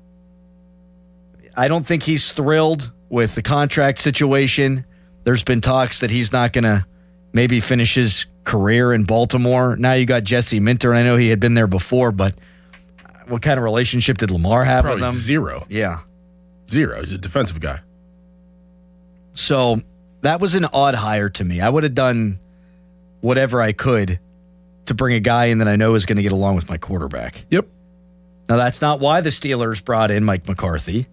I don't think he's thrilled with the contract situation. There's been talks that he's not going to maybe finish his career in Baltimore. Now you got Jesse Minter, and I know he had been there before, but what kind of relationship did Lamar have with him? Zero. Yeah. Zero. He's a defensive guy. So that was an odd hire to me. I would have done whatever I could to bring a guy in that I know is going to get along with my quarterback. Yep. Now, that's not why the Steelers brought in Mike McCarthy,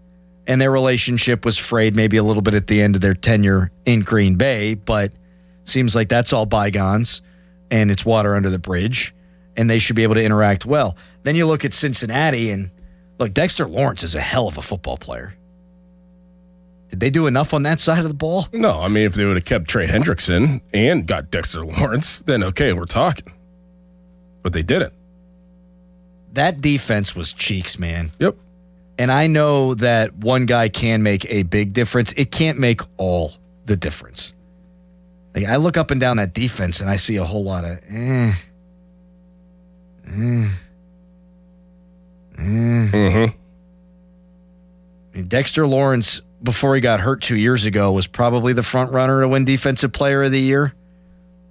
and their relationship was frayed maybe a little bit at the end of their tenure in Green Bay, but seems like that's all bygones, and it's water under the bridge, and they should be able to interact well. Then you look at Cincinnati, and look, Dexter Lawrence is a hell of a football player. Did they do enough on that side of the ball? No, I mean, if they would have kept Trey Hendrickson and got Dexter Lawrence, then okay, we're talking. But they didn't. That defense was cheeks, man. Yep. And I know that one guy can make a big difference. It can't make all the difference. Like, I look up and down that defense and I see a whole lot of Dexter Lawrence, before he got hurt 2 years ago, was probably the front runner to win Defensive Player of the Year.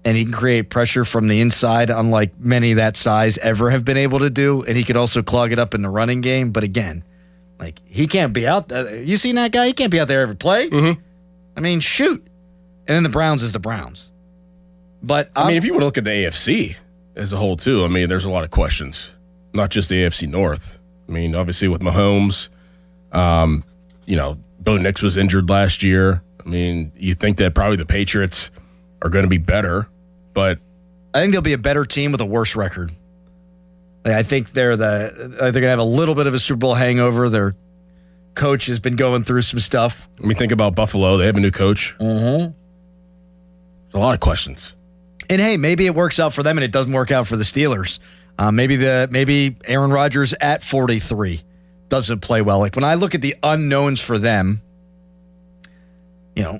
And he can create pressure from the inside, unlike many that size ever have been able to do. And he could also clog it up in the running game. But again, like, he can't be out there. You seen that guy? He can't be out there every play. Mm-hmm. I mean, shoot. And then the Browns is the Browns. But I mean, if you want to look at the AFC as a whole, too, I mean, there's a lot of questions. Not just the AFC North. I mean, obviously with Mahomes, Bo Nix was injured last year. I mean, you think that probably the Patriots are going to be better, but I think they'll be a better team with a worse record. Like, I think they're going to have a little bit of a Super Bowl hangover. Their coach has been going through some stuff. I mean, think about Buffalo. They have a new coach. Mm-hmm. There's a lot of questions. And hey, maybe it works out for them and it doesn't work out for the Steelers. Maybe Aaron Rodgers at 43 doesn't play well. Like, when I look at the unknowns for them,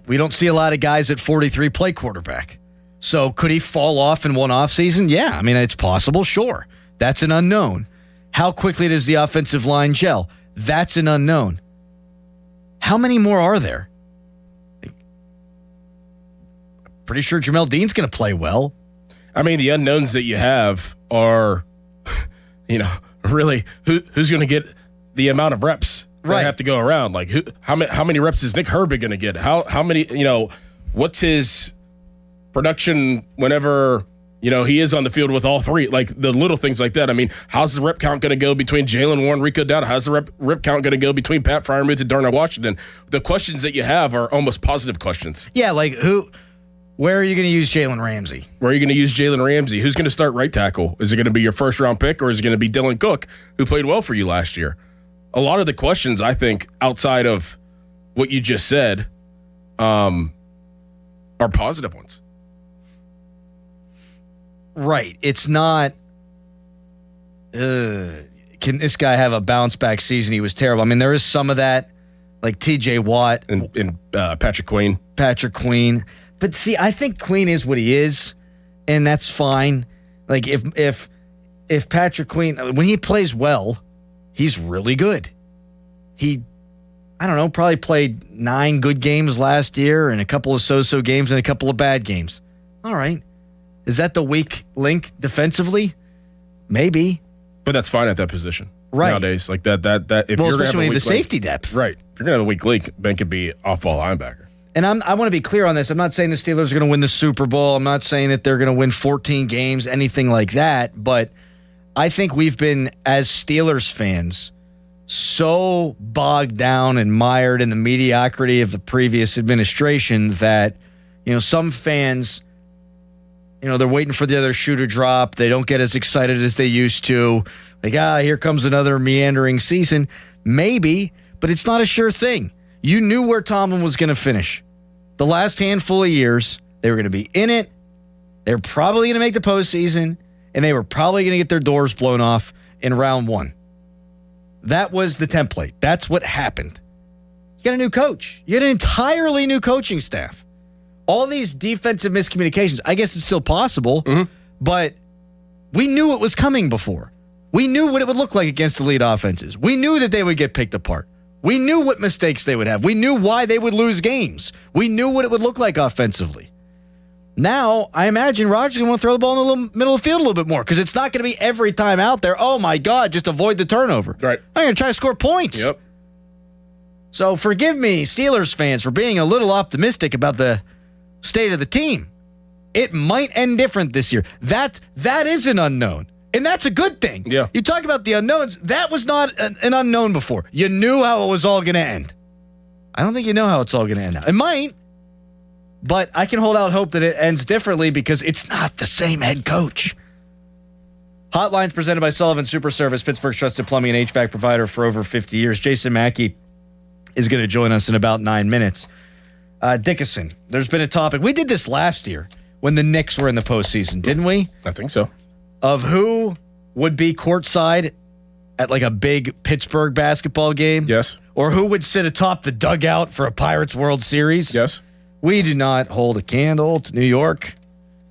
we don't see a lot of guys at 43 play quarterback. So could he fall off in one offseason? Yeah, I mean, it's possible, sure. That's an unknown. How quickly does the offensive line gel? That's an unknown. How many more are there? Pretty sure Jamel Dean's going to play well. I mean, the unknowns that you have are, really who's going to get the amount of reps that have to go around. Like, how many reps is Nick Herbig going to get? How many? What's his production whenever he is on the field with all three? Like, the little things like that. I mean, how's the rep count going to go between Jalen Warren, Rico Dowdle? How's the rep count going to go between Pat Freiermuth and Darnell Washington? The questions that you have are almost positive questions. Yeah, like where are you going to use Jalen Ramsey? Where are you going to use Jalen Ramsey? Who's going to start right tackle? Is it going to be your first-round pick, or is it going to be Dylan Cook, who played well for you last year? A lot of the questions, I think, outside of what you just said, are positive ones. Right. It's not, can this guy have a bounce-back season? He was terrible. I mean, there is some of that, like T.J. Watt. And Patrick Queen. But see, I think Queen is what he is, and that's fine. Like, if Patrick Queen, when he plays well, he's really good. Probably played 9 good games last year and a couple of so-so games and a couple of bad games. All right. Is that the weak link defensively? Maybe. But that's fine at that position. Right. Nowadays. Like that if well, you're especially have the safety depth. Right. If you're going to have a weak link, Ben could be off-ball linebacker. And I want to be clear on this. I'm not saying the Steelers are going to win the Super Bowl. I'm not saying that they're going to win 14 games, anything like that. But I think we've been, as Steelers fans, so bogged down and mired in the mediocrity of the previous administration that, some fans, they're waiting for the other shoe to drop. They don't get as excited as they used to. Like, here comes another meandering season. Maybe, but it's not a sure thing. You knew where Tomlin was going to finish. The last handful of years, they were going to be in it. They were probably going to make the postseason, and they were probably going to get their doors blown off in round 1. That was the template. That's what happened. You got a new coach. You got an entirely new coaching staff. All these defensive miscommunications, I guess it's still possible, but we knew it was coming before. We knew what it would look like against elite offenses. We knew that they would get picked apart. We knew what mistakes they would have. We knew why they would lose games. We knew what it would look like offensively. Now, I imagine Rodgers going to throw the ball in the middle of the field a little bit more because it's not going to be every time out there, oh my God, just avoid the turnover. Right. I'm going to try to score points. Yep. So forgive me, Steelers fans, for being a little optimistic about the state of the team. It might end different this year. That is an unknown. And that's a good thing. Yeah. You talk about the unknowns. That was not an unknown before. You knew how it was all going to end. I don't think you know how it's all going to end now. It might, but I can hold out hope that it ends differently because it's not the same head coach. Hotlines presented by Sullivan Super Service, Pittsburgh's trusted plumbing and HVAC provider for over 50 years. Jason Mackey is going to join us in about 9 minutes. Dickinson, there's been a topic. We did this last year when the Knicks were in the postseason, didn't we? I think so. Of who would be courtside at like a big Pittsburgh basketball game? Yes. Or who would sit atop the dugout for a Pirates World Series? Yes. We do not hold a candle to New York.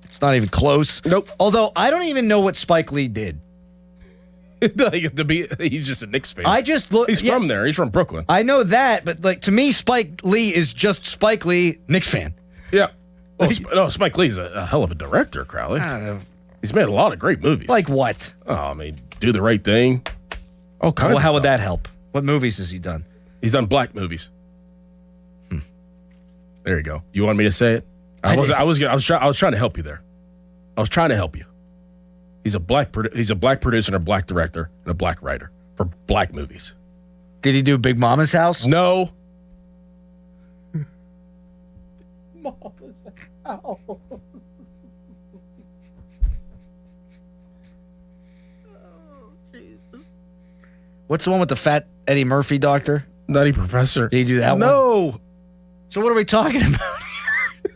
It's not even close. Nope. Although I don't even know what Spike Lee did. He's just a Knicks fan. I just look. He's from there. He's from Brooklyn. I know that, but like to me, Spike Lee is just Spike Lee, Knicks fan. Yeah. Well, no, Spike Lee's a hell of a director, Crowley. He's made a lot of great movies. Like what? Oh, I mean, Do the Right Thing. Oh, kind well, how would that help? What movies has he done? He's done black movies. There you go. You want me to say it? I was trying to help you there. I was trying to help you. He's a black producer and a black director and a black writer for black movies. Did he do Big Mama's House? No. Mama's House. What's the one with the fat Eddie Murphy doctor? Nutty Professor. Did he do that one? No. So what are we talking about here?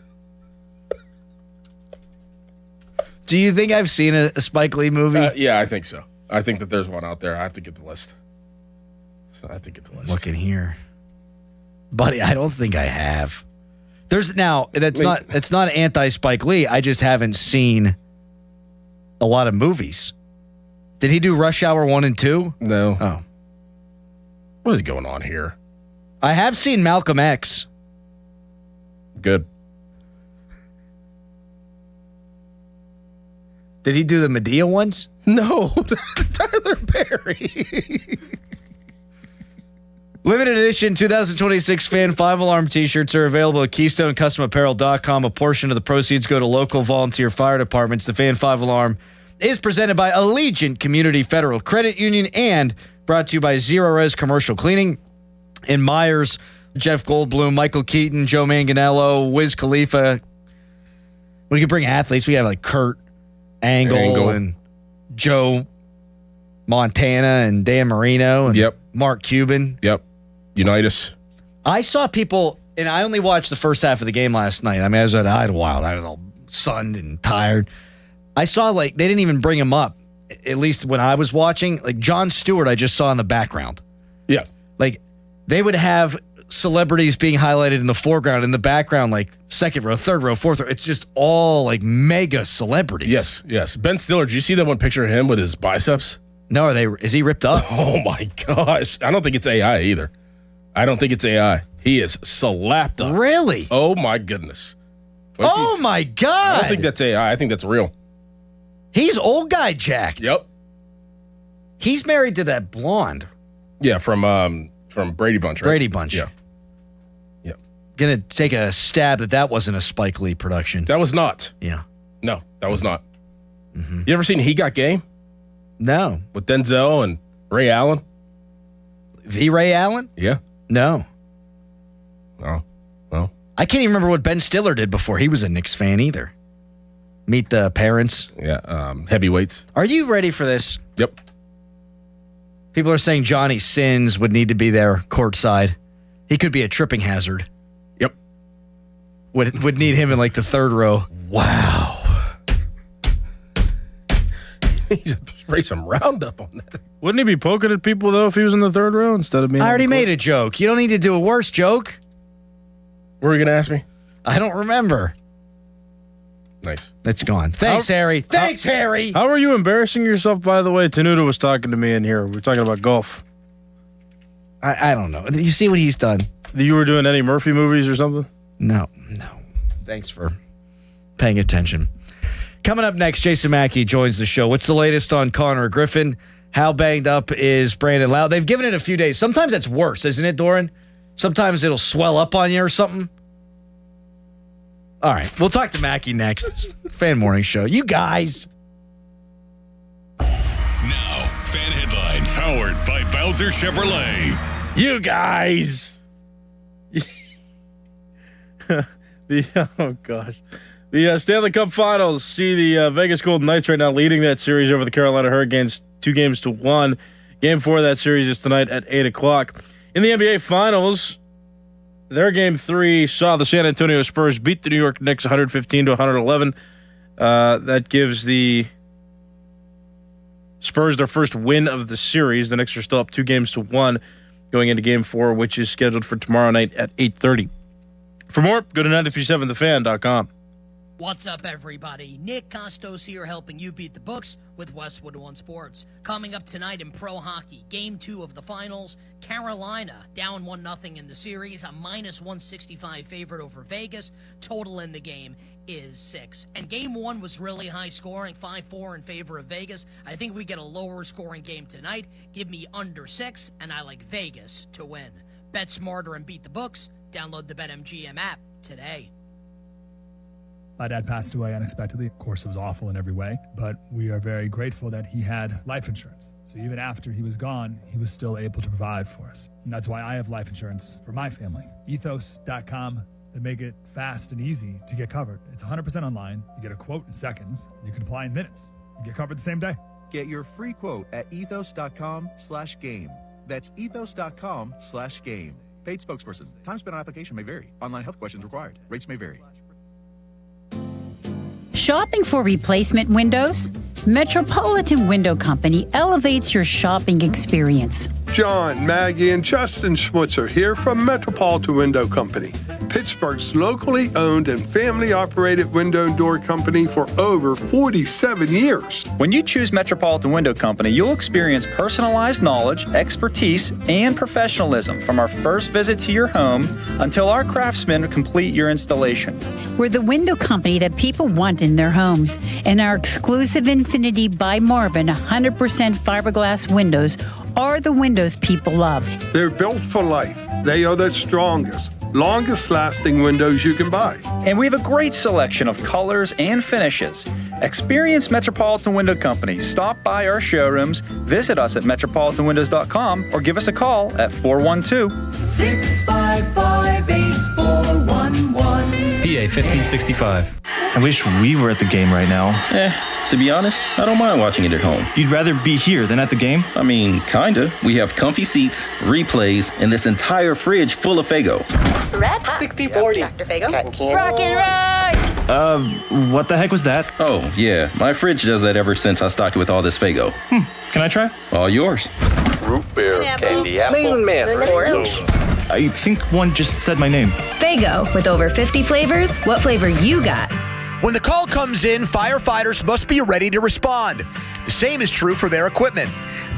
Do you think I've seen a Spike Lee movie? Yeah, I think so. I think that there's one out there. I have to get the list. Looking here. Buddy, I don't think I have. It's not anti-Spike Lee. I just haven't seen a lot of movies. Did he do Rush Hour 1 and 2? No. Oh. What is going on here? I have seen Malcolm X. Good. Did he do the Medea ones? No. Tyler Perry. Limited edition 2026 Fan 5-Alarm t-shirts are available at KeystoneCustomApparel.com. A portion of the proceeds go to local volunteer fire departments. The Fan 5-Alarm is presented by Allegiant Community Federal Credit Union and brought to you by Zero Res Commercial Cleaning. In Myers, Jeff Goldblum, Michael Keaton, Joe Manganiello, Wiz Khalifa. We could bring athletes. We have like Kurt Angle and Joe Montana and Dan Marino and Mark Cuban. Yep. Unitas. I saw people, and I only watched the first half of the game last night. I mean, I was at Idlewild. I was all sunned and tired. I saw, like, they didn't even bring him up, at least when I was watching. Like, Jon Stewart, I just saw in the background. Yeah. Like, they would have celebrities being highlighted in the foreground, in the background, like, second row, third row, fourth row. It's just all, like, mega celebrities. Yes. Ben Stiller, did you see that one picture of him with his biceps? No, is he ripped up? Oh, my gosh. I don't think it's AI either. I don't think it's AI. He is slapped up. Really? Oh, my goodness. Oh, my God. I don't think that's AI. I think that's real. He's old guy jacked. Yep. He's married to that blonde. Yeah, from Brady Bunch, right? Brady Bunch. Yeah. Gonna take a stab that wasn't a Spike Lee production. That was not. Yeah. No, that was not. Mm-hmm. You ever seen He Got Game? No. With Denzel and Ray Allen? Ray Allen? Yeah. No. Oh. Well. I can't even remember what Ben Stiller did before he was a Knicks fan either. Meet the Parents. Yeah. Heavyweights. Are you ready for this? Yep. People are saying Johnny Sins would need to be there courtside. He could be a tripping hazard. Yep. Would need him in like the third row. Wow. You just spray some Roundup on that. Wouldn't he be poking at people though if he was in the third row instead of being? I already made a joke. You don't need to do a worse joke. What were you gonna ask me? I don't remember. Nice. It's gone. Thanks, Harry. Thanks, Harry. How are you embarrassing yourself, by the way? Tanuda was talking to me in here. We were talking about golf. I don't know. You see what he's done? You were doing Eddie Murphy movies or something? No. Thanks for paying attention. Coming up next, Jason Mackey joins the show. What's the latest on Connor Griffin? How banged up is Brandon Lau? They've given it a few days. Sometimes that's worse, isn't it, Doran? Sometimes it'll swell up on you or something. All right. We'll talk to Mackey next. It's Fan Morning Show. You guys. Now, Fan Headlines, powered by Bowser Chevrolet. You guys. Oh, gosh. The Stanley Cup Finals see the Vegas Golden Knights right now leading that series over the Carolina Hurricanes 2-1. Game 4 of that series is tonight at 8 o'clock. In the NBA Finals, their Game 3 saw the San Antonio Spurs beat the New York Knicks 115-111. That gives the Spurs their first win of the series. The Knicks are still up 2-1 going into Game 4, which is scheduled for tomorrow night at 8:30. For more, go to 937thefan.com. What's up, everybody? Nick Costos here, helping you beat the books with Westwood One Sports. Coming up tonight in pro hockey, Game 2 of the finals, Carolina down 1-0 in the series, a -165 favorite over Vegas. Total in the game is 6. And Game 1 was really high scoring, 5-4 in favor of Vegas. I think we get a lower scoring game tonight. Give me under 6, and I like Vegas to win. Bet smarter and beat the books. Download the BetMGM app today. My dad passed away unexpectedly. Of course, it was awful in every way, but we are very grateful that he had life insurance. So even after he was gone, he was still able to provide for us. And that's why I have life insurance for my family. Ethos.com. They make it fast and easy to get covered. It's 100% online. You get a quote in seconds. You can apply in minutes. You get covered the same day. Get your free quote at ethos.com/game. That's ethos.com/game. Paid spokesperson. Time spent on application may vary. Online health questions required. Rates may vary. Shopping for replacement windows? Metropolitan Window Company elevates your shopping experience. John, Maggie, and Justin Schmutzer here from Metropolitan Window Company, Pittsburgh's locally owned and family-operated window and door company for over 47 years. When you choose Metropolitan Window Company, you'll experience personalized knowledge, expertise, and professionalism from our first visit to your home until our craftsmen complete your installation. We're the window company that people want in their homes, and our exclusive Infinity by Marvin 100% fiberglass windows are the windows people love. They're built for life. They are the strongest, longest-lasting windows you can buy. And we have a great selection of colors and finishes. Experience Metropolitan Window Company. Stop by our showrooms, visit us at metropolitanwindows.com, or give us a call at 412-655-8411. PA 1565. I wish we were at the game right now. To be honest, I don't mind watching it at home. You'd rather be here than at the game? I mean, kinda. We have comfy seats, replays, and this entire fridge full of Faygo. Red Hot. 60-40. Dr. Faygo. Rock and ride. What the heck was that? Oh, yeah. My fridge does that ever since I stocked it with all this Faygo. Can I try? All yours. Root beer, candy apple, orange. I think one just said my name. Faygo, with over 50 flavors. What flavor you got? When the call comes in, firefighters must be ready to respond. The same is true for their equipment.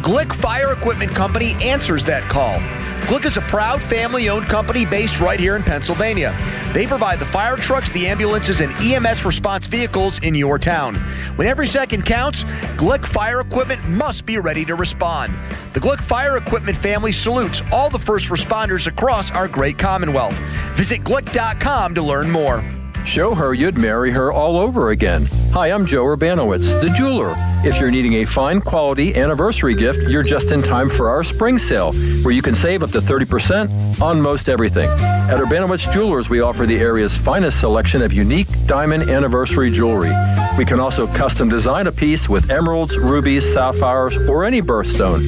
Glick Fire Equipment Company answers that call. Glick is a proud family-owned company based right here in Pennsylvania. They provide the fire trucks, the ambulances, and EMS response vehicles in your town. When every second counts, Glick Fire Equipment must be ready to respond. The Glick Fire Equipment family salutes all the first responders across our great Commonwealth. Visit glick.com to learn more. Show her you'd marry her all over again. Hi, I'm Joe Urbanowitz, the jeweler. If you're needing a fine quality anniversary gift, you're just in time for our spring sale, where you can save up to 30% on most everything. At Urbanowitz Jewelers, we offer the area's finest selection of unique diamond anniversary jewelry. We can also custom design a piece with emeralds, rubies, sapphires, or any birthstone.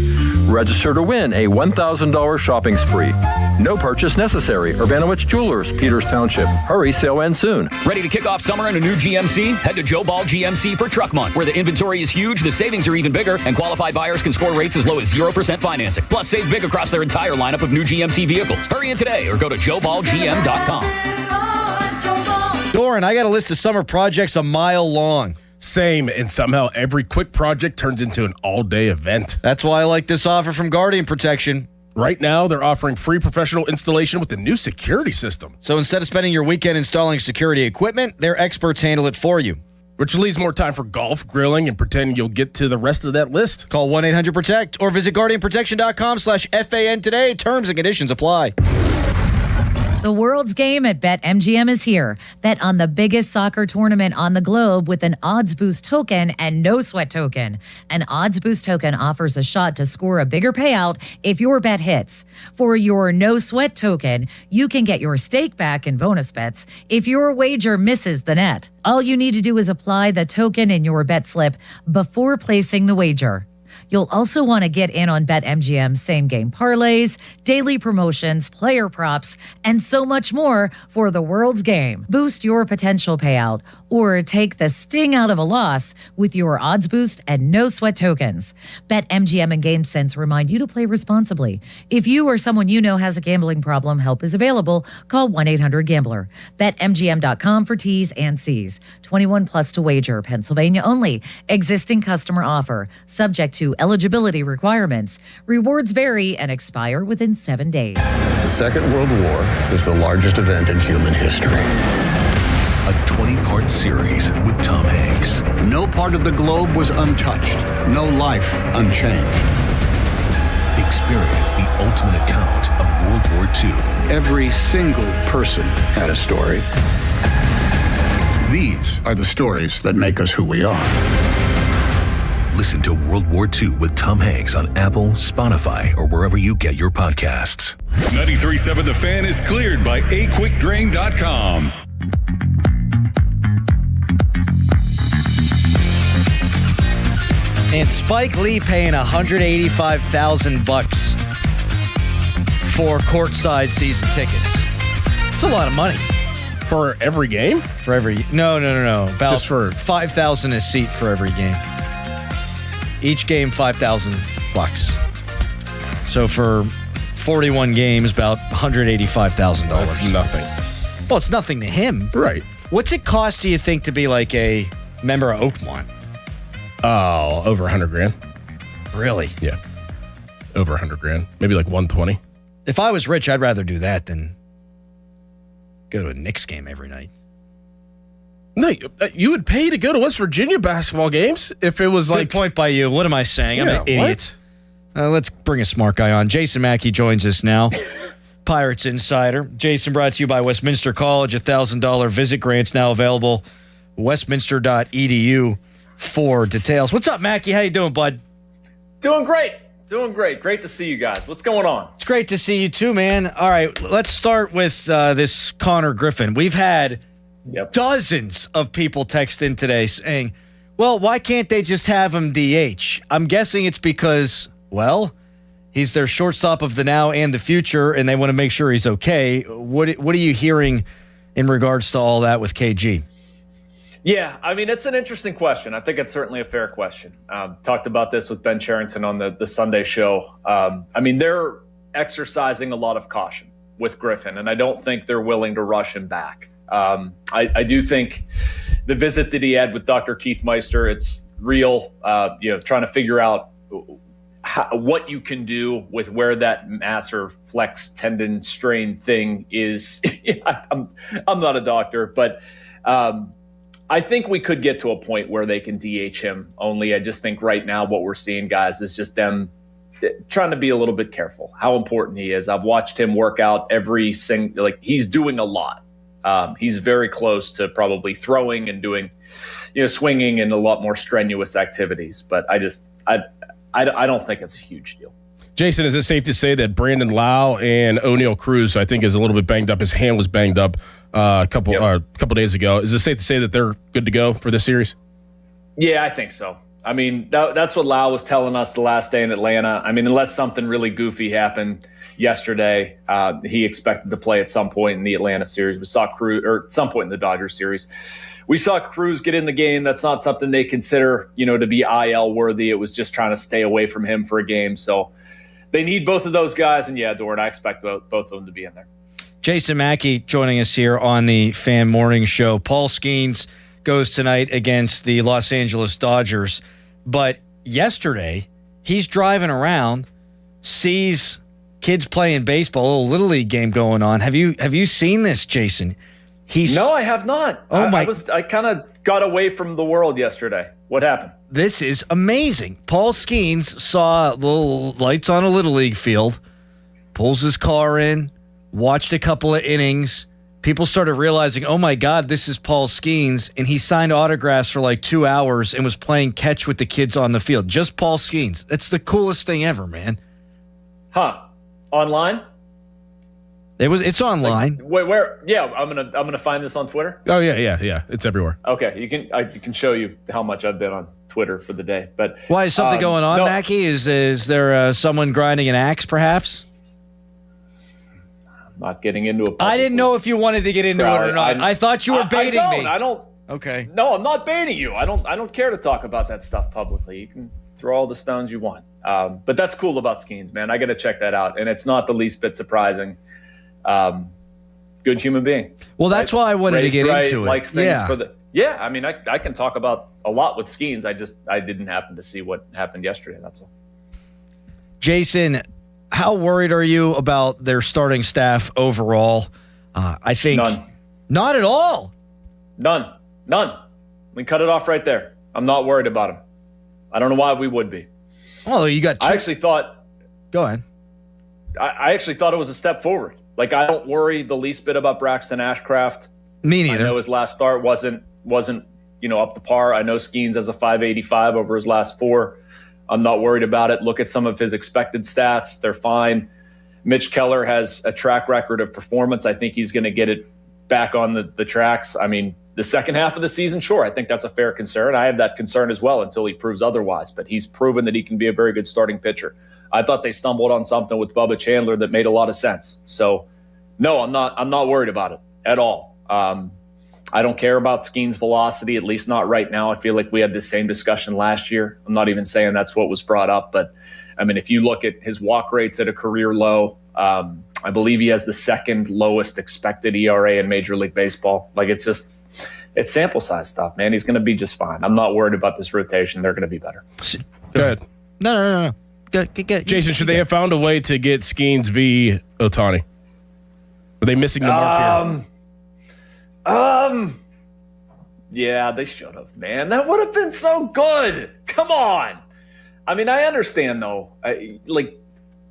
Register to win a $1,000 shopping spree. No purchase necessary. Urbanowitz Jewelers, Peters Township. Hurry, sale ends soon. Ready to kick off summer in a new GMC? Head to Joe Ball GMC for Truck Month, where the inventory is huge, the savings are even bigger, and qualified buyers can score rates as low as 0% financing. Plus, save big across their entire lineup of new GMC vehicles. Hurry in today or go to joeballgm.com. Doran, I got a list of summer projects a mile long. Same, and somehow every quick project turns into an all-day event. That's why I like this offer from Guardian Protection. Right now, they're offering free professional installation with the new security system. So instead of spending your weekend installing security equipment, their experts handle it for you. Which leaves more time for golf, grilling, and pretending you'll get to the rest of that list. Call 1-800-PROTECT or visit guardianprotection.com/FAN today. Terms and conditions apply. The world's game at BetMGM is here. Bet on the biggest soccer tournament on the globe with an Odds Boost token and no sweat token. An Odds Boost token offers a shot to score a bigger payout if your bet hits. For your no sweat token, you can get your stake back in bonus bets if your wager misses the net. All you need to do is apply the token in your bet slip before placing the wager. You'll also want to get in on BetMGM's same-game parlays, daily promotions, player props, and so much more for the world's game. Boost your potential payout or take the sting out of a loss with your odds boost and no sweat tokens. BetMGM and GameSense remind you to play responsibly. If you or someone you know has a gambling problem, help is available. Call 1-800-GAMBLER. BetMGM.com for T's and C's. 21 plus to wager. Pennsylvania only. Existing customer offer. Subject to eligibility requirements. Rewards vary and expire within 7 days. The Second World War is the largest event in human history. A 20-part series with Tom Hanks. No part of the globe was untouched. No life unchanged. Experience the ultimate account of World War II. Every single person had a story. These are the stories that make us who we are. Listen to World War II with Tom Hanks on Apple, Spotify, or wherever you get your podcasts. 93.7 The Fan is cleared by aquickdrain.com. And Spike Lee paying $185,000 for courtside season tickets. It's a lot of money. For every game? For every No. About just for $5,000 a seat for every game. Each game $5,000. So for 41 games, about $185,000. That's nothing. Well, it's nothing to him. Right. What's it cost, do you think, to be like a member of Oakmont? Oh, over $100,000. Really? Yeah. Over $100,000. Maybe like 120. If I was rich, I'd rather do that than go to a Knicks game every night. No, you would pay to go to West Virginia basketball games if it was like... Good point by you. What am I saying? I'm Yeah, an idiot. Let's bring a smart guy on. Jason Mackey joins us now. Pirates Insider. Jason, brought to you by Westminster College. $1,000 visit grants now available. Westminster.edu for details. What's up, Mackey? How you doing, bud? Doing great. Great to see you guys. What's going on? It's great to see you too, man. All right, let's start with this Connor Griffin. We've had dozens of people text in today saying, well, why can't they just have him DH? I'm guessing it's because, well, he's their shortstop of the now and the future, and they want to make sure he's okay. What are you hearing in regards to all that with KG? Yeah, I mean, it's an interesting question. I think it's certainly a fair question. Talked about this with Ben Cherington on the Sunday show. I mean, they're exercising a lot of caution with Griffin, and I don't think they're willing to rush him back. I do think the visit that he had with Dr. Keith Meister, it's real, trying to figure out what you can do with where that mass flex tendon strain thing is. I'm not a doctor, but I think we could get to a point where they can DH him. Only I just think right now what we're seeing, guys, is just them trying to be a little bit careful how important he is. I've watched him work out every single, he's doing a lot. He's very close to probably throwing and doing, swinging and a lot more strenuous activities. But I don't think it's a huge deal. Jason, is it safe to say that Brandon Lau and O'Neal Cruz, I think, is a little bit banged up? His hand was banged up a couple days ago. Is it safe to say that they're good to go for this series? Yeah, I think so. I mean, that's what Lau was telling us the last day in Atlanta. I mean, unless something really goofy happened yesterday, he expected to play at some point in the Atlanta series. We saw Cruz, or at some point in the Dodgers series. We saw Cruz get in the game. That's not something they consider, to be IL worthy. It was just trying to stay away from him for a game. So they need both of those guys. And yeah, Doran, I expect both of them to be in there. Jason Mackey joining us here on the Fan Morning Show. Paul Skeens goes tonight against the Los Angeles Dodgers. But yesterday, he's driving around, sees kids playing baseball, a little Little League game going on. Have you seen this, Jason? No, I have not. I kind of got away from the world yesterday. What happened? This is amazing. Paul Skeens saw little lights on a Little League field, pulls his car in, watched a couple of innings. People started realizing, oh my God, this is Paul Skeens, and he signed autographs for like 2 hours and was playing catch with the kids on the field. Just Paul Skeens. That's the coolest thing ever, man. Huh? Online? It's online. Wait, where? Yeah, I'm gonna find this on Twitter. Oh yeah. It's everywhere. Okay, I can show you how much I've been on Twitter for the day. But why is something going on, Mackey? Is there someone grinding an axe, perhaps? Not getting into it. I didn't know if you wanted to get into it or not. I thought you were baiting me. I don't. Okay. No, I'm not baiting you. I don't care to talk about that stuff publicly. You can throw all the stones you want. But that's cool about Skeens, man. I got to check that out. And it's not the least bit surprising. Good human being. Well, that's why I wanted to get into it. Likes things for the. Yeah, I mean, I can talk about a lot with Skeens. I didn't happen to see what happened yesterday. That's all. Jason, how worried are you about their starting staff overall? I think none. Not at all. None. We cut it off right there. I'm not worried about him. I don't know why we would be. Oh, you got. I actually thought. Go ahead. I actually thought it was a step forward. Like, I don't worry the least bit about Braxton Ashcraft. Me neither. I know his last start wasn't up to par. I know Skeens has a 585 over his last 4. I'm not worried about it. Look at some of his expected stats. They're fine. Mitch Keller has a track record of performance. I think he's going to get it back on the tracks. I mean, the second half of the season, sure, I think that's a fair concern. I have that concern as well until he proves otherwise. But he's proven that he can be a very good starting pitcher. I thought they stumbled on something with Bubba Chandler that made a lot of sense. So, no, I'm not worried about it at all. I don't care about Skeens' velocity, at least not right now. I feel like we had the same discussion last year. I'm not even saying that's what was brought up. But, I mean, if you look at his walk rates at a career low, I believe he has the second lowest expected ERA in Major League Baseball. Like, it's sample size stuff, man. He's going to be just fine. I'm not worried about this rotation. They're going to be better. Good. No. Good. Jason, should they have found a way to get Skeens v. Ohtani? Were they missing the mark here? Yeah, they should have, man. That would have been so good. Come on. I mean, I understand though.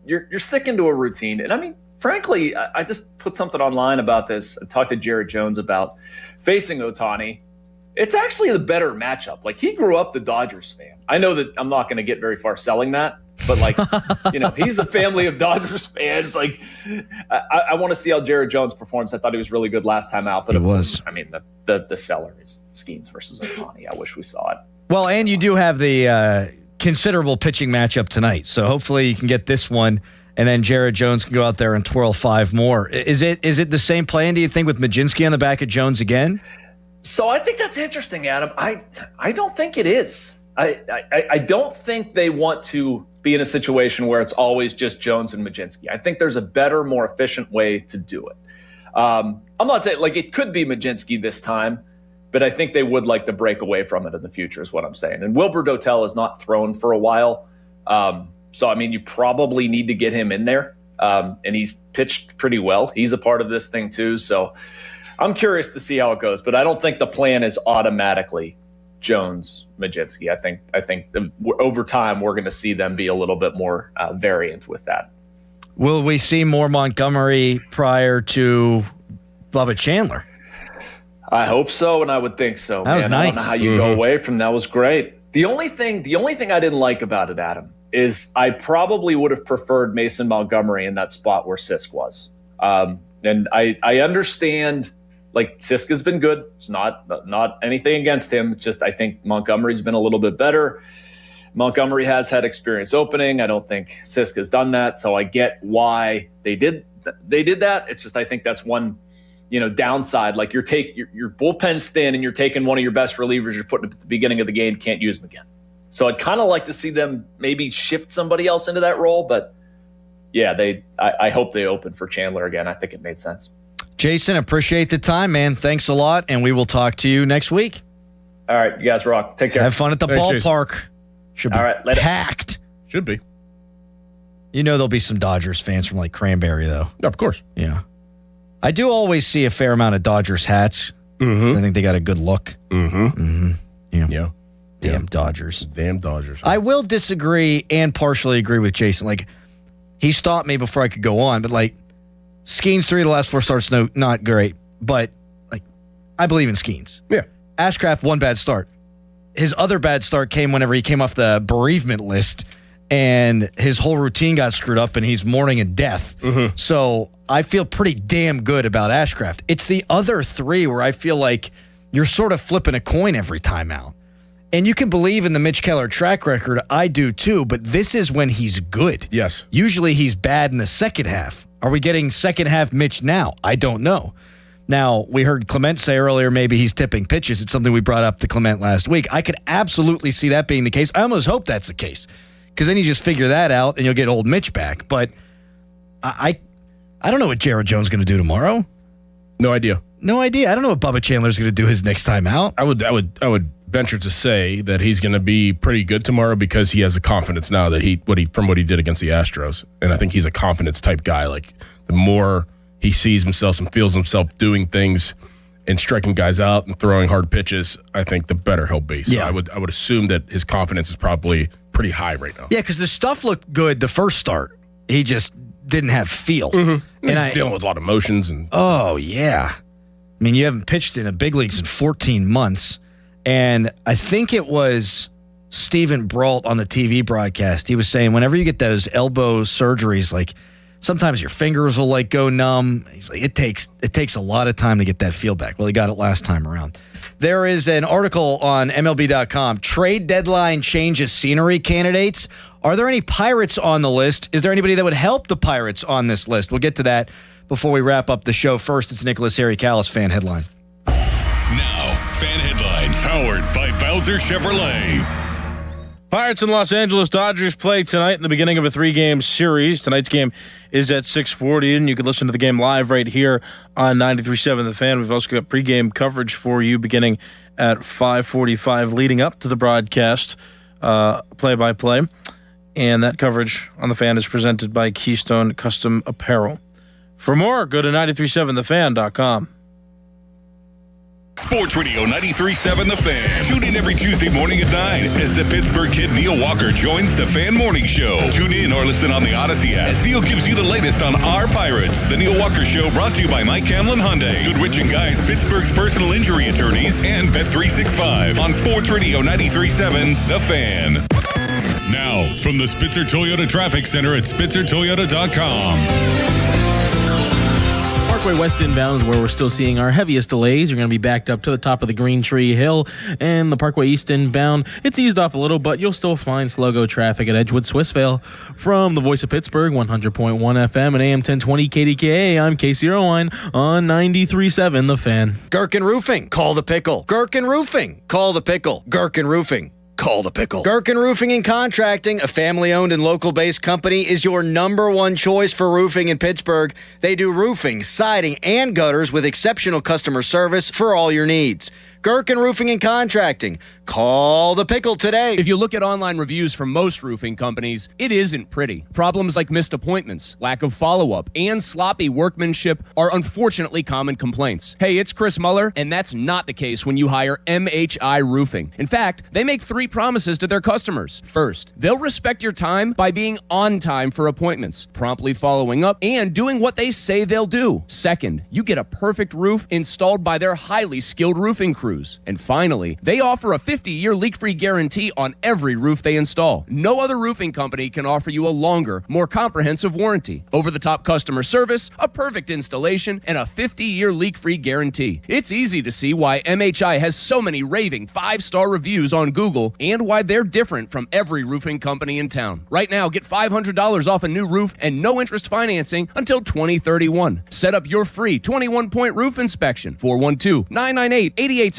You're sticking to a routine, and I mean, frankly, I just put something online about this. I talked to Jared Jones about facing Ohtani. It's actually the better matchup. Like, he grew up the Dodgers fan. I know that I'm not going to get very far selling that, but like, he's the family of Dodgers fans. Like, I want to see how Jared Jones performs. I thought he was really good last time out, but of course, I mean, the seller is Skeens versus Ohtani. I wish we saw it. Well, and you do have the considerable pitching matchup tonight, so hopefully you can get this one, and then Jared Jones can go out there and twirl 5 more. Is it the same plan, do you think, with Majinski on the back of Jones again? So I think that's interesting, Adam. I don't think it is. I don't think they want to be in a situation where it's always just Jones and Majinski. I think there's a better, more efficient way to do it. I'm not saying, like, it could be Majinski this time, but I think they would like to break away from it in the future is what I'm saying. And Wilbur Dotel is not thrown for a while. So, I mean, you probably need to get him in there. And he's pitched pretty well. He's a part of this thing too. So I'm curious to see how it goes, but I don't think the plan is automatically Jones, Majinski. I think over time we're going to see them be a little bit more variant with that. Will we see more Montgomery prior to Bubba Chandler? I hope so, and I would think so. That was man. nice. I don't know how you go away from that. Was great. The only thing I didn't like about it, Adam, is I probably would have preferred Mason Montgomery in that spot where Sisk was. And I understand, like, Sisk has been good. It's not anything against him. It's just I think Montgomery's been a little bit better. Montgomery has had experience opening. I don't think Sisk has done that, so I get why they did that. It's just I think that's one downside. Like, your bullpen's thin and you're taking one of your best relievers, you're putting at the beginning of the game, can't use them again. So I'd kind of like to see them maybe shift somebody else into that role, but yeah, I hope they open for Chandler again. I think it made sense. Jason, appreciate the time, man. Thanks a lot, and we will talk to you next week. All right, you guys rock. Take care. Have fun at the ballpark. Jason. Should be packed. Should be. There'll be some Dodgers fans from like Cranberry, though. Of course. Yeah. I do always see a fair amount of Dodgers hats. Mm-hmm. So I think they got a good look. Mm-hmm. Mm-hmm. Yeah. Damn Dodgers. Damn Dodgers. I will disagree and partially agree with Jason. Like, he stopped me before I could go on, but like, Skeens 3 of the last 4 starts, no, not great. But like, I believe in Skeens. Yeah. Ashcraft, 1 bad start. His other bad start came whenever he came off the bereavement list and his whole routine got screwed up and he's mourning a death. Mm-hmm. So I feel pretty damn good about Ashcraft. It's the other 3 where I feel like you're sort of flipping a coin every time out. And you can believe in the Mitch Keller track record. I do too, but this is when he's good. Yes. Usually he's bad in the second half. Are we getting second half Mitch now? I don't know. Now, we heard Clement say earlier maybe he's tipping pitches. It's something we brought up to Clement last week. I could absolutely see that being the case. I almost hope that's the case because then you just figure that out and you'll get old Mitch back. But I don't know what Jared Jones is going to do tomorrow. No idea. No idea. I don't know what Bubba Chandler's going to do his next time out. I would venture to say that he's going to be pretty good tomorrow because he has the confidence now that from what he did against the Astros. And I think he's a confidence type guy. Like the more he sees himself and feels himself doing things and striking guys out and throwing hard pitches, I think the better he'll be. So I would assume that his confidence is probably pretty high right now. Yeah, because the stuff looked good the first start. He just didn't have feel. Mm-hmm. And he's dealing with a lot of emotions. Oh, yeah. I mean, you haven't pitched in the big leagues in 14 months. And I think it was Stephen Brault on the TV broadcast. He was saying whenever you get those elbow surgeries, like sometimes your fingers will like go numb. He's like, it takes a lot of time to get that feel back. Well, he got it last time around. There is an article on MLB.com. Trade deadline changes scenery candidates. Are there any Pirates on the list? Is there anybody that would help the Pirates on this list? We'll get to that before we wrap up the show. First, it's Nicholas Harry Callis fan headline. Now, fan headlines powered by Bowser Chevrolet. Pirates and Los Angeles Dodgers play tonight in the beginning of a 3-game series. Tonight's game is at 6:40, and you can listen to the game live right here on 93.7 The Fan. We've also got pregame coverage for you beginning at 5:45, leading up to the broadcast, play-by-play. And that coverage on The Fan is presented by Keystone Custom Apparel. For more, go to 937thefan.com. Sports Radio 93.7 The Fan. Tune in every Tuesday morning at 9 as the Pittsburgh kid Neil Walker joins the Fan Morning Show. Tune in or listen on the Odyssey app as Neil gives you the latest on our Pirates. The Neil Walker Show brought to you by Mike Camlin Hyundai, Goodrich & Guys, Pittsburgh's personal injury attorneys, and Bet365 on Sports Radio 93.7 The Fan. Now, from the Spitzer Toyota Traffic Center at SpitzerToyota.com. Parkway West inbound is where we're still seeing our heaviest delays. You're going to be backed up to the top of the Green Tree Hill, and the Parkway East inbound, it's eased off a little, but you'll still find slow-go traffic at Edgewood Swissvale. From the Voice of Pittsburgh, 100.1 FM and AM 1020 KDKA, I'm Casey Irwine on 93.7 The Fan. Gherkin Roofing, call the pickle. Gherkin Roofing, call the pickle. Gherkin Roofing. Call the pickle. Gherkin Roofing and Contracting, a family-owned and local-based company, is your number one choice for roofing in Pittsburgh. They do roofing, siding, and gutters with exceptional customer service for all your needs. Gherkin Roofing and Contracting. Call the pickle today. If you look at online reviews from most roofing companies, it isn't pretty. Problems like missed appointments, lack of follow-up, and sloppy workmanship are unfortunately common complaints. Hey, it's Chris Muller, and that's not the case when you hire MHI Roofing. In fact, they make 3 promises to their customers. First, they'll respect your time by being on time for appointments, promptly following up, and doing what they say they'll do. Second, you get a perfect roof installed by their highly skilled roofing crews. And finally, they offer a 50-year leak-free guarantee on every roof they install. No other roofing company can offer you a longer, more comprehensive warranty, over-the-top customer service, a perfect installation, and a 50-year leak-free guarantee. It's easy to see why MHI has so many raving 5-star reviews on Google and why they're different from every roofing company in town. Right now, get $500 off a new roof and no interest financing until 2031. Set up your free 21-point roof inspection, 412-998-8864,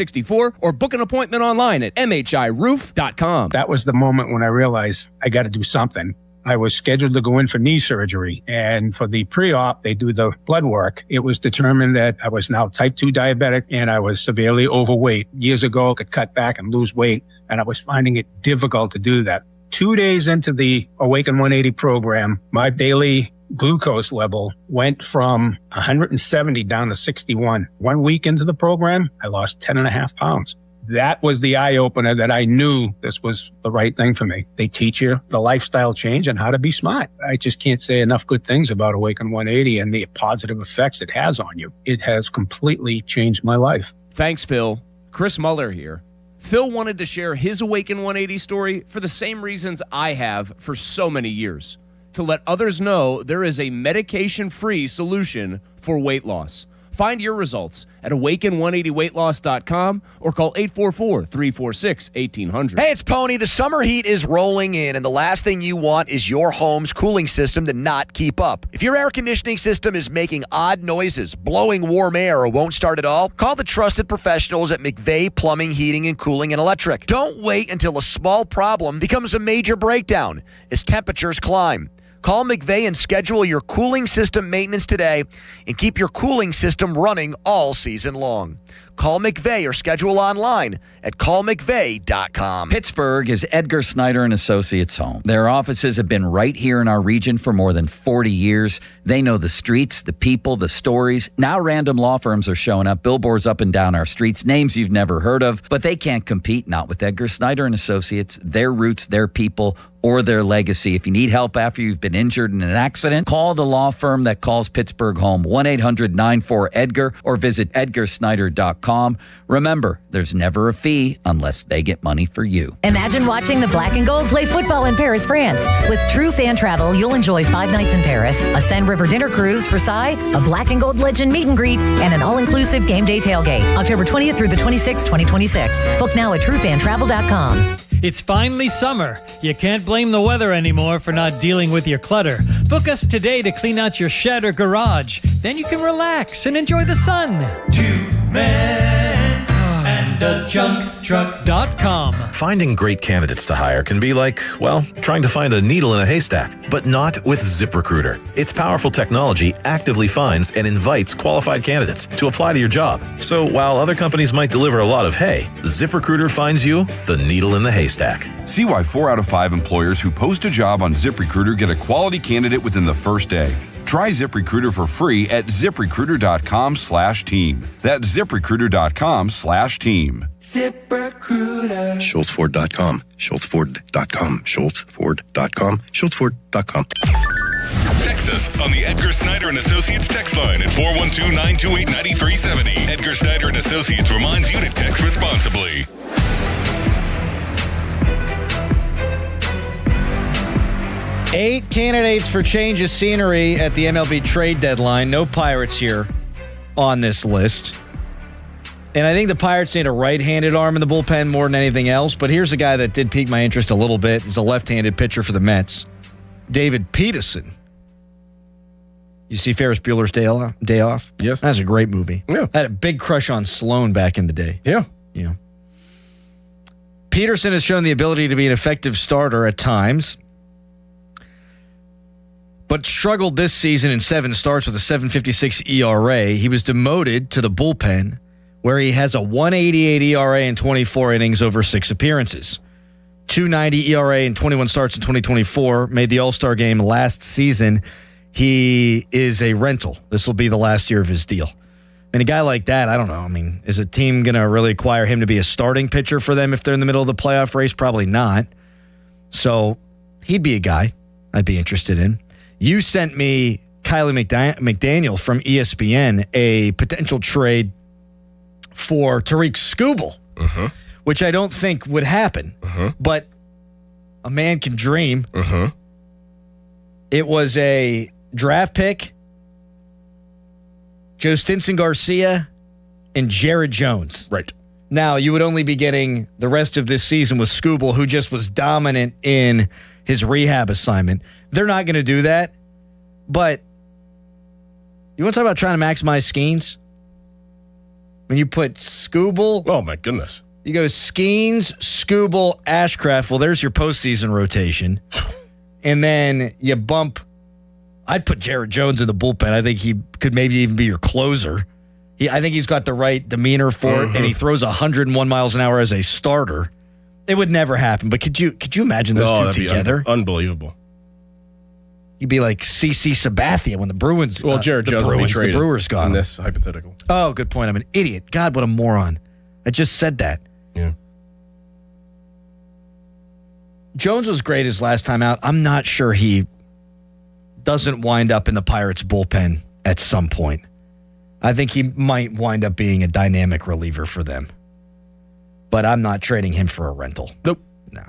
or book an appointment online at MHIRoof.com. That was the moment when I realized I got to do something. I was scheduled to go in for knee surgery, and for the pre-op, they do the blood work. It was determined that I was now type 2 diabetic and I was severely overweight. Years ago, I could cut back and lose weight, and I was finding it difficult to do that. 2 days into the Awaken 180 program, my daily glucose level went from 170 down to 61. 1 week into the program, I lost 10.5 pounds. That was the eye-opener that I knew this was the right thing for me. They teach you the lifestyle change and how to be smart. I just can't say enough good things about Awaken 180 and the positive effects it has on you. It has completely changed my life. Thanks, Phil. Chris Muller here. Phil wanted to share his Awaken 180 story for the same reasons I have for so many years. To let others know there is a medication-free solution for weight loss. Find your results at awaken180weightloss.com or call 844-346-1800. Hey, it's Pony. The summer heat is rolling in, and the last thing you want is your home's cooling system to not keep up. If your air conditioning system is making odd noises, blowing warm air, or won't start at all, call the trusted professionals at McVeigh Plumbing, Heating, and Cooling and Electric. Don't wait until a small problem becomes a major breakdown as temperatures climb. Call McVeigh and schedule your cooling system maintenance today and keep your cooling system running all season long. Call McVeigh or schedule online at callmcveigh.com. Pittsburgh is Edgar Snyder and Associates' home. Their offices have been right here in our region for more than 40 years. They know the streets, the people, the stories. Now random law firms are showing up, billboards up and down our streets, names you've never heard of, but they can't compete, not with Edgar Snyder and Associates, their roots, their people, or their legacy. If you need help after you've been injured in an accident, call the law firm that calls Pittsburgh home, 1-800-94-EDGAR, or visit edgarsnyder.com. Remember, there's never a fee unless they get money for you. Imagine watching the Black and Gold play football in Paris, France. With True Fan Travel, you'll enjoy 5 nights in Paris, a Seine River dinner cruise, Versailles, a Black and Gold legend meet and greet, and an all-inclusive game day tailgate. October 20th through the 26th, 2026. Book now at truefantravel.com. It's finally summer. You can't blame the weather anymore for not dealing with your clutter. Book us today to clean out your shed or garage. Then you can relax and enjoy the sun. 2 men and a junktruck.com. Finding great candidates to hire can be like, well, trying to find a needle in a haystack, but not with ZipRecruiter. Its powerful technology actively finds and invites qualified candidates to apply to your job. So while other companies might deliver a lot of hay, ZipRecruiter finds you the needle in the haystack. See why 4 out of 5 employers who post a job on ZipRecruiter get a quality candidate within the first day. Try ZipRecruiter for free at ZipRecruiter.com/team. That's ZipRecruiter.com/team. ZipRecruiter. SchultzFord.com. SchultzFord.com. SchultzFord.com. SchultzFord.com. Text us on the Edgar Snyder and Associates text line at 412-928-9370. Edgar Snyder and Associates reminds you to text responsibly. Eight candidates for change of scenery at the MLB trade deadline. No Pirates here on this list. And I think the Pirates need a right-handed arm in the bullpen more than anything else. But here's a guy that did pique my interest a little bit. He's a left-handed pitcher for the Mets. David Peterson. You see Ferris Bueller's Day Off? Yes. That's a great movie. Yeah. I had a big crush on Sloane back in the day. Yeah. Yeah. Peterson has shown the ability to be an effective starter at times, but struggled this season in 7 starts with a 7.56 ERA. He was demoted to the bullpen, where he has a 1.88 ERA in 24 innings over 6 appearances. 2.90 ERA in 21 starts in 2024. Made the All-Star game last season. He is a rental. This will be the last year of his deal. And a guy like that, I don't know. I mean, is a team going to really acquire him to be a starting pitcher for them if they're in the middle of the playoff race? Probably not. So he'd be a guy I'd be interested in. You sent me Kylie McDaniel from ESPN, a potential trade for Tariq Skubal, which I don't think would happen. But a man can dream. It was a draft pick, Joe Stinson Garcia, and Jared Jones. Right. Now, you would only be getting the rest of this season with Skubal, who just was dominant in his rehab assignment. They're not going to do that. But you want to talk about trying to maximize Skeens? When you put Skubal. Oh, my goodness. You go Skeens, Skubal, Ashcraft. Well, there's your postseason rotation. And then you bump. I'd put Jared Jones in the bullpen. I think he could maybe even be your closer. I think he's got the right demeanor for it, and he throws 101 miles an hour as a starter. It would never happen, but could you imagine those two together? Unbelievable. You'd be like CC Sabathia when the Bruins. Well, Jared Jones will be traded. The Brewers got in him. this hypothetical. Oh, good point. I'm an idiot. God, what a moron. I just said that. Yeah. Jones was great his last time out. I'm not sure he doesn't wind up in the Pirates bullpen at some point. I think he might wind up being a dynamic reliever for them. But I'm not trading him for a rental. Nope. No.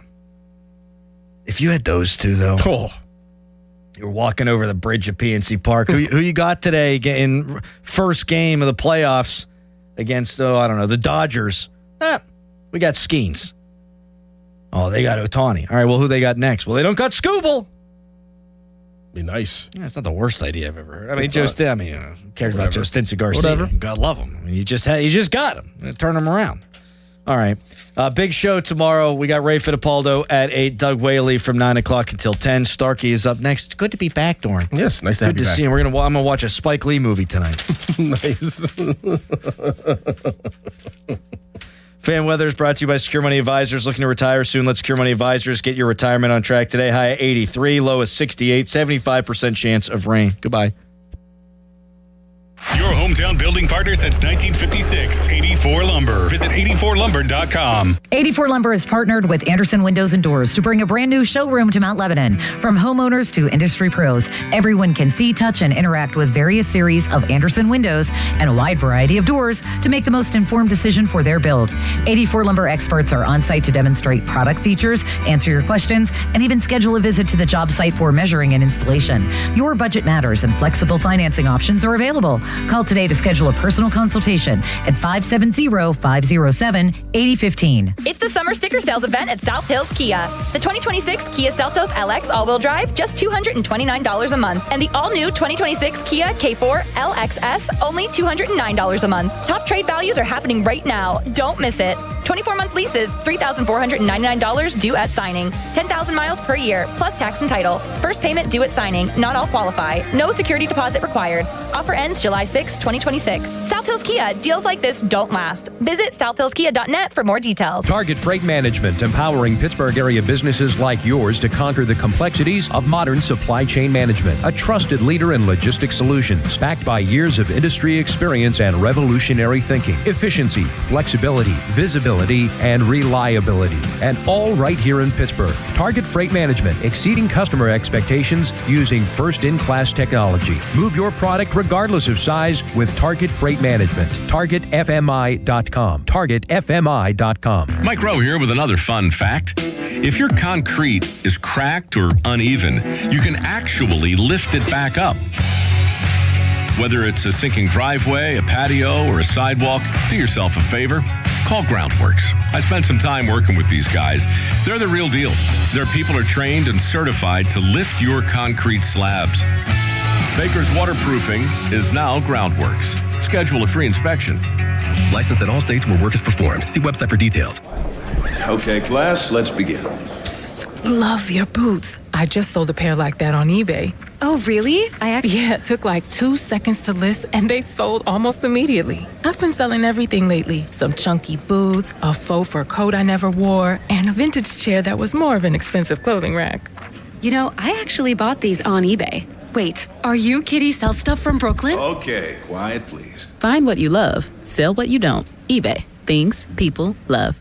If you had those two, though. Oh. You're walking over the bridge at PNC Park. Who you got today in first game of the playoffs against, the Dodgers? We got Skeens. Oh, they got Ohtani. All right, well, who they got next? Well, they don't got Scooble. Be nice. Yeah, it's not the worst idea I've ever heard. I mean, who cares about Joe Stinson Garcia? Whatever. God love him. I mean, you just got him. Turn him around. All right. Big show tomorrow. We got Ray Fittipaldo at 8, Doug Whaley from 9 o'clock until 10. Starkey is up next. Good to be back, Doran. Yes, nice to have you back. Good to see him. I'm going to watch a Spike Lee movie tonight. Nice. Fan Weather is brought to you by Secure Money Advisors. Looking to retire soon? Let Secure Money Advisors get your retirement on track today. High at 83, low at 68, 75% chance of rain. Goodbye. Your hometown building partner since 1956. 84 Lumber. Visit 84lumber.com. 84 Lumber is partnered with Anderson Windows and Doors to bring a brand new showroom to Mount Lebanon. From homeowners to industry pros, everyone can see, touch, and interact with various series of Anderson windows and a wide variety of doors to make the most informed decision for their build. 84 Lumber experts are on site to demonstrate product features, answer your questions, and even schedule a visit to the job site for measuring and installation. Your budget matters, and flexible financing options are available. Call today to schedule a personal consultation at 570-507-8015. It's the summer sticker sales event at South Hills Kia. The 2026 Kia Seltos LX all-wheel drive, just $229 a month. And the all-new 2026 Kia K4 LXS, only $209 a month. Top trade values are happening right now. Don't miss it. 24-month leases, $3,499 due at signing. 10,000 miles per year, plus tax and title. First payment due at signing. Not all qualify. No security deposit required. Offer ends July 6, 2026. South Hills Kia. Deals like this don't last. Visit southhillskia.net for more details. Target Freight Management, empowering Pittsburgh area businesses like yours to conquer the complexities of modern supply chain management. A trusted leader in logistics solutions, backed by years of industry experience and revolutionary thinking. Efficiency, flexibility, visibility, and reliability. And all right here in Pittsburgh. Target Freight Management, exceeding customer expectations using first-in-class technology. Move your product regardless of size with Target Freight Management. TargetFMI.com. TargetFMI.com. Mike Rowe here with another fun fact. If your concrete is cracked or uneven, you can actually lift it back up. Whether it's a sinking driveway, a patio, or a sidewalk, do yourself a favor. Call Groundworks. I spent some time working with these guys. They're the real deal. Their people are trained and certified to lift your concrete slabs. Baker's Waterproofing is now Groundworks. Schedule a free inspection. Licensed in all states where work is performed. See website for details. Okay, class, let's begin. Psst, love your boots. I just sold a pair like that on eBay. Oh, really? Yeah, it took like 2 seconds to list and they sold almost immediately. I've been selling everything lately. Some chunky boots, a faux fur coat I never wore, and a vintage chair that was more of an expensive clothing rack. You know, I actually bought these on eBay. Wait, are you Kitty Sell Stuff from Brooklyn? Okay, quiet, please. Find what you love, sell what you don't. eBay. Things people love.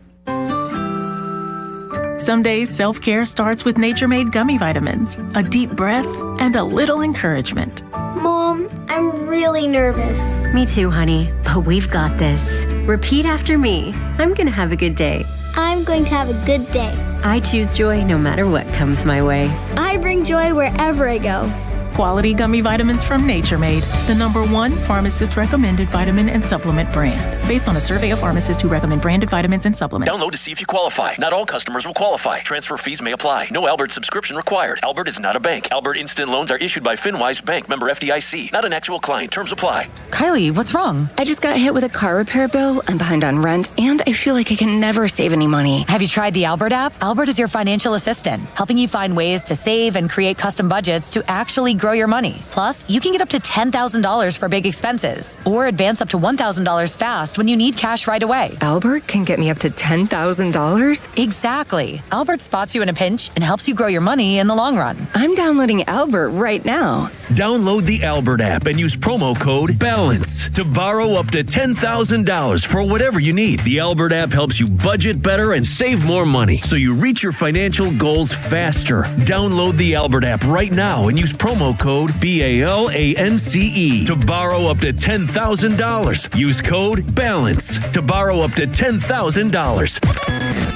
Some days self-care starts with Nature Made gummy vitamins, a deep breath, and a little encouragement. Mom, I'm really nervous. Me too, honey, but we've got this. Repeat after me. I'm gonna have a good day. I'm going to have a good day. I choose joy no matter what comes my way. I bring joy wherever I go. Quality gummy vitamins from Nature Made, the #1 pharmacist-recommended vitamin and supplement brand. Based on a survey of pharmacists who recommend branded vitamins and supplements. Download to see if you qualify. Not all customers will qualify. Transfer fees may apply. No Albert subscription required. Albert is not a bank. Albert Instant Loans are issued by FinWise Bank, member FDIC. Not an actual client. Terms apply. Kylie, what's wrong? I just got hit with a car repair bill. I'm behind on rent, and I feel like I can never save any money. Have you tried the Albert app? Albert is your financial assistant, helping you find ways to save and create custom budgets to actually grow your money. Plus, you can get up to $10,000 for big expenses, or advance up to $1,000 fast when you need cash right away. Albert can get me up to $10,000? Exactly. Albert spots you in a pinch and helps you grow your money in the long run. I'm downloading Albert right now. Download the Albert app and use promo code BALANCE to borrow up to $10,000 for whatever you need. The Albert app helps you budget better and save more money so you reach your financial goals faster. Download the Albert app right now and use promo code BALANCE to borrow up to $10,000. Use code BALANCE to borrow up to $10,000.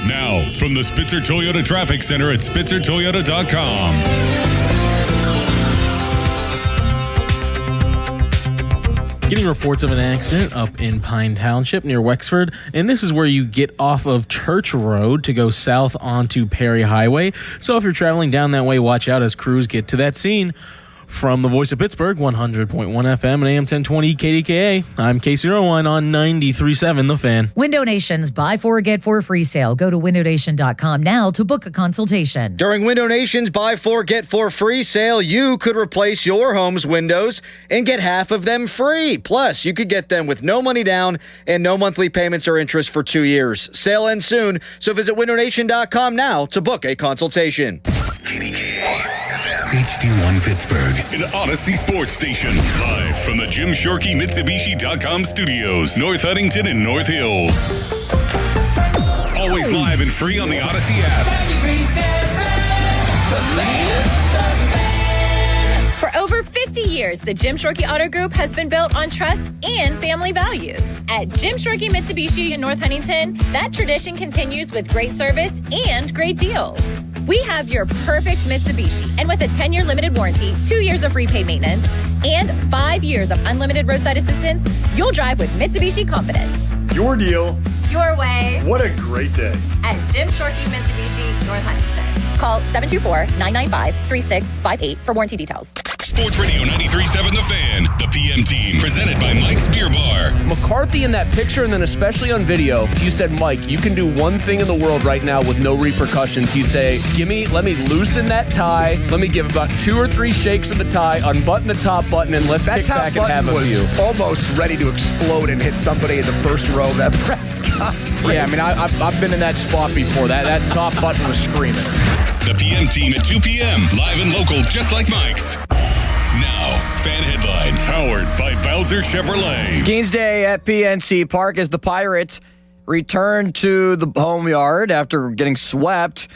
Now, from the Spitzer Toyota Traffic Center at SpitzerToyota.com. Getting reports of an accident up in Pine Township near Wexford, and this is where you get off of Church Road to go south onto Perry Highway. So if you're traveling down that way, watch out as crews get to that scene. From the Voice of Pittsburgh, 100.1 FM and AM 1020 KDKA, I'm Casey Rowan on 93.7 The Fan. Window Nation's Buy 4 Get 4 free sale. Go to windownation.com now to book a consultation. During Window Nation's Buy 4 Get 4 free sale, you could replace your home's windows and get half of them free. Plus, you could get them with no money down and no monthly payments or interest for 2 years. Sale ends soon, so visit windownation.com now to book a consultation. HD1 Pittsburgh, an Odyssey sports station. Live from the Jim Shorkey Mitsubishi.com studios, North Huntington and North Hills. Always live and free on the Odyssey app. For over 50 years, the Jim Shorkey Auto Group has been built on trust and family values. At Jim Shorkey Mitsubishi in North Huntington, that tradition continues with great service and great deals. We have your perfect Mitsubishi, and with a 10-year limited warranty, 2 years of free paid maintenance, and 5 years of unlimited roadside assistance, you'll drive with Mitsubishi confidence. Your deal. Your way. What a great day. At Jim Shorkey Mitsubishi, North Huntington. Call 724-995-3658 for warranty details. Sports Radio 93.7 The Fan, the PM team, presented by Mike's Beer Bar. McCarthy in that picture, and then especially on video, if you said, Mike, you can do one thing in the world right now with no repercussions, he'd say, let me loosen that tie, let me give about 2 or 3 shakes of the tie, unbutton the top button, and let's kick back and have a view. Almost ready to explode and hit somebody in the first row of that press conference. Yeah, I mean, I've been in that spot before. That top button was screaming. The PM team at 2 p.m., live and local, just like Mike's. Now, fan headlines powered by Bowser Chevrolet. Skeens Day at PNC Park as the Pirates return to the home yard after getting swept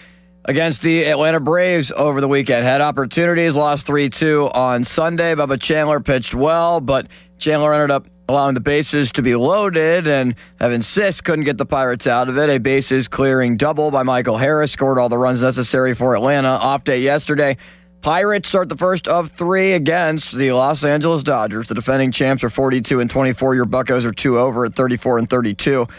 against the Atlanta Braves over the weekend. Had opportunities, lost 3-2 on Sunday. Bubba Chandler pitched well, but Chandler ended up allowing the bases to be loaded, and Evan Sisk couldn't get the Pirates out of it. A bases clearing double by Michael Harris scored all the runs necessary for Atlanta. Off day yesterday. Pirates start the first of 3 against the Los Angeles Dodgers. The defending champs are 42-24. Your Buccos are 2-over at 34-32.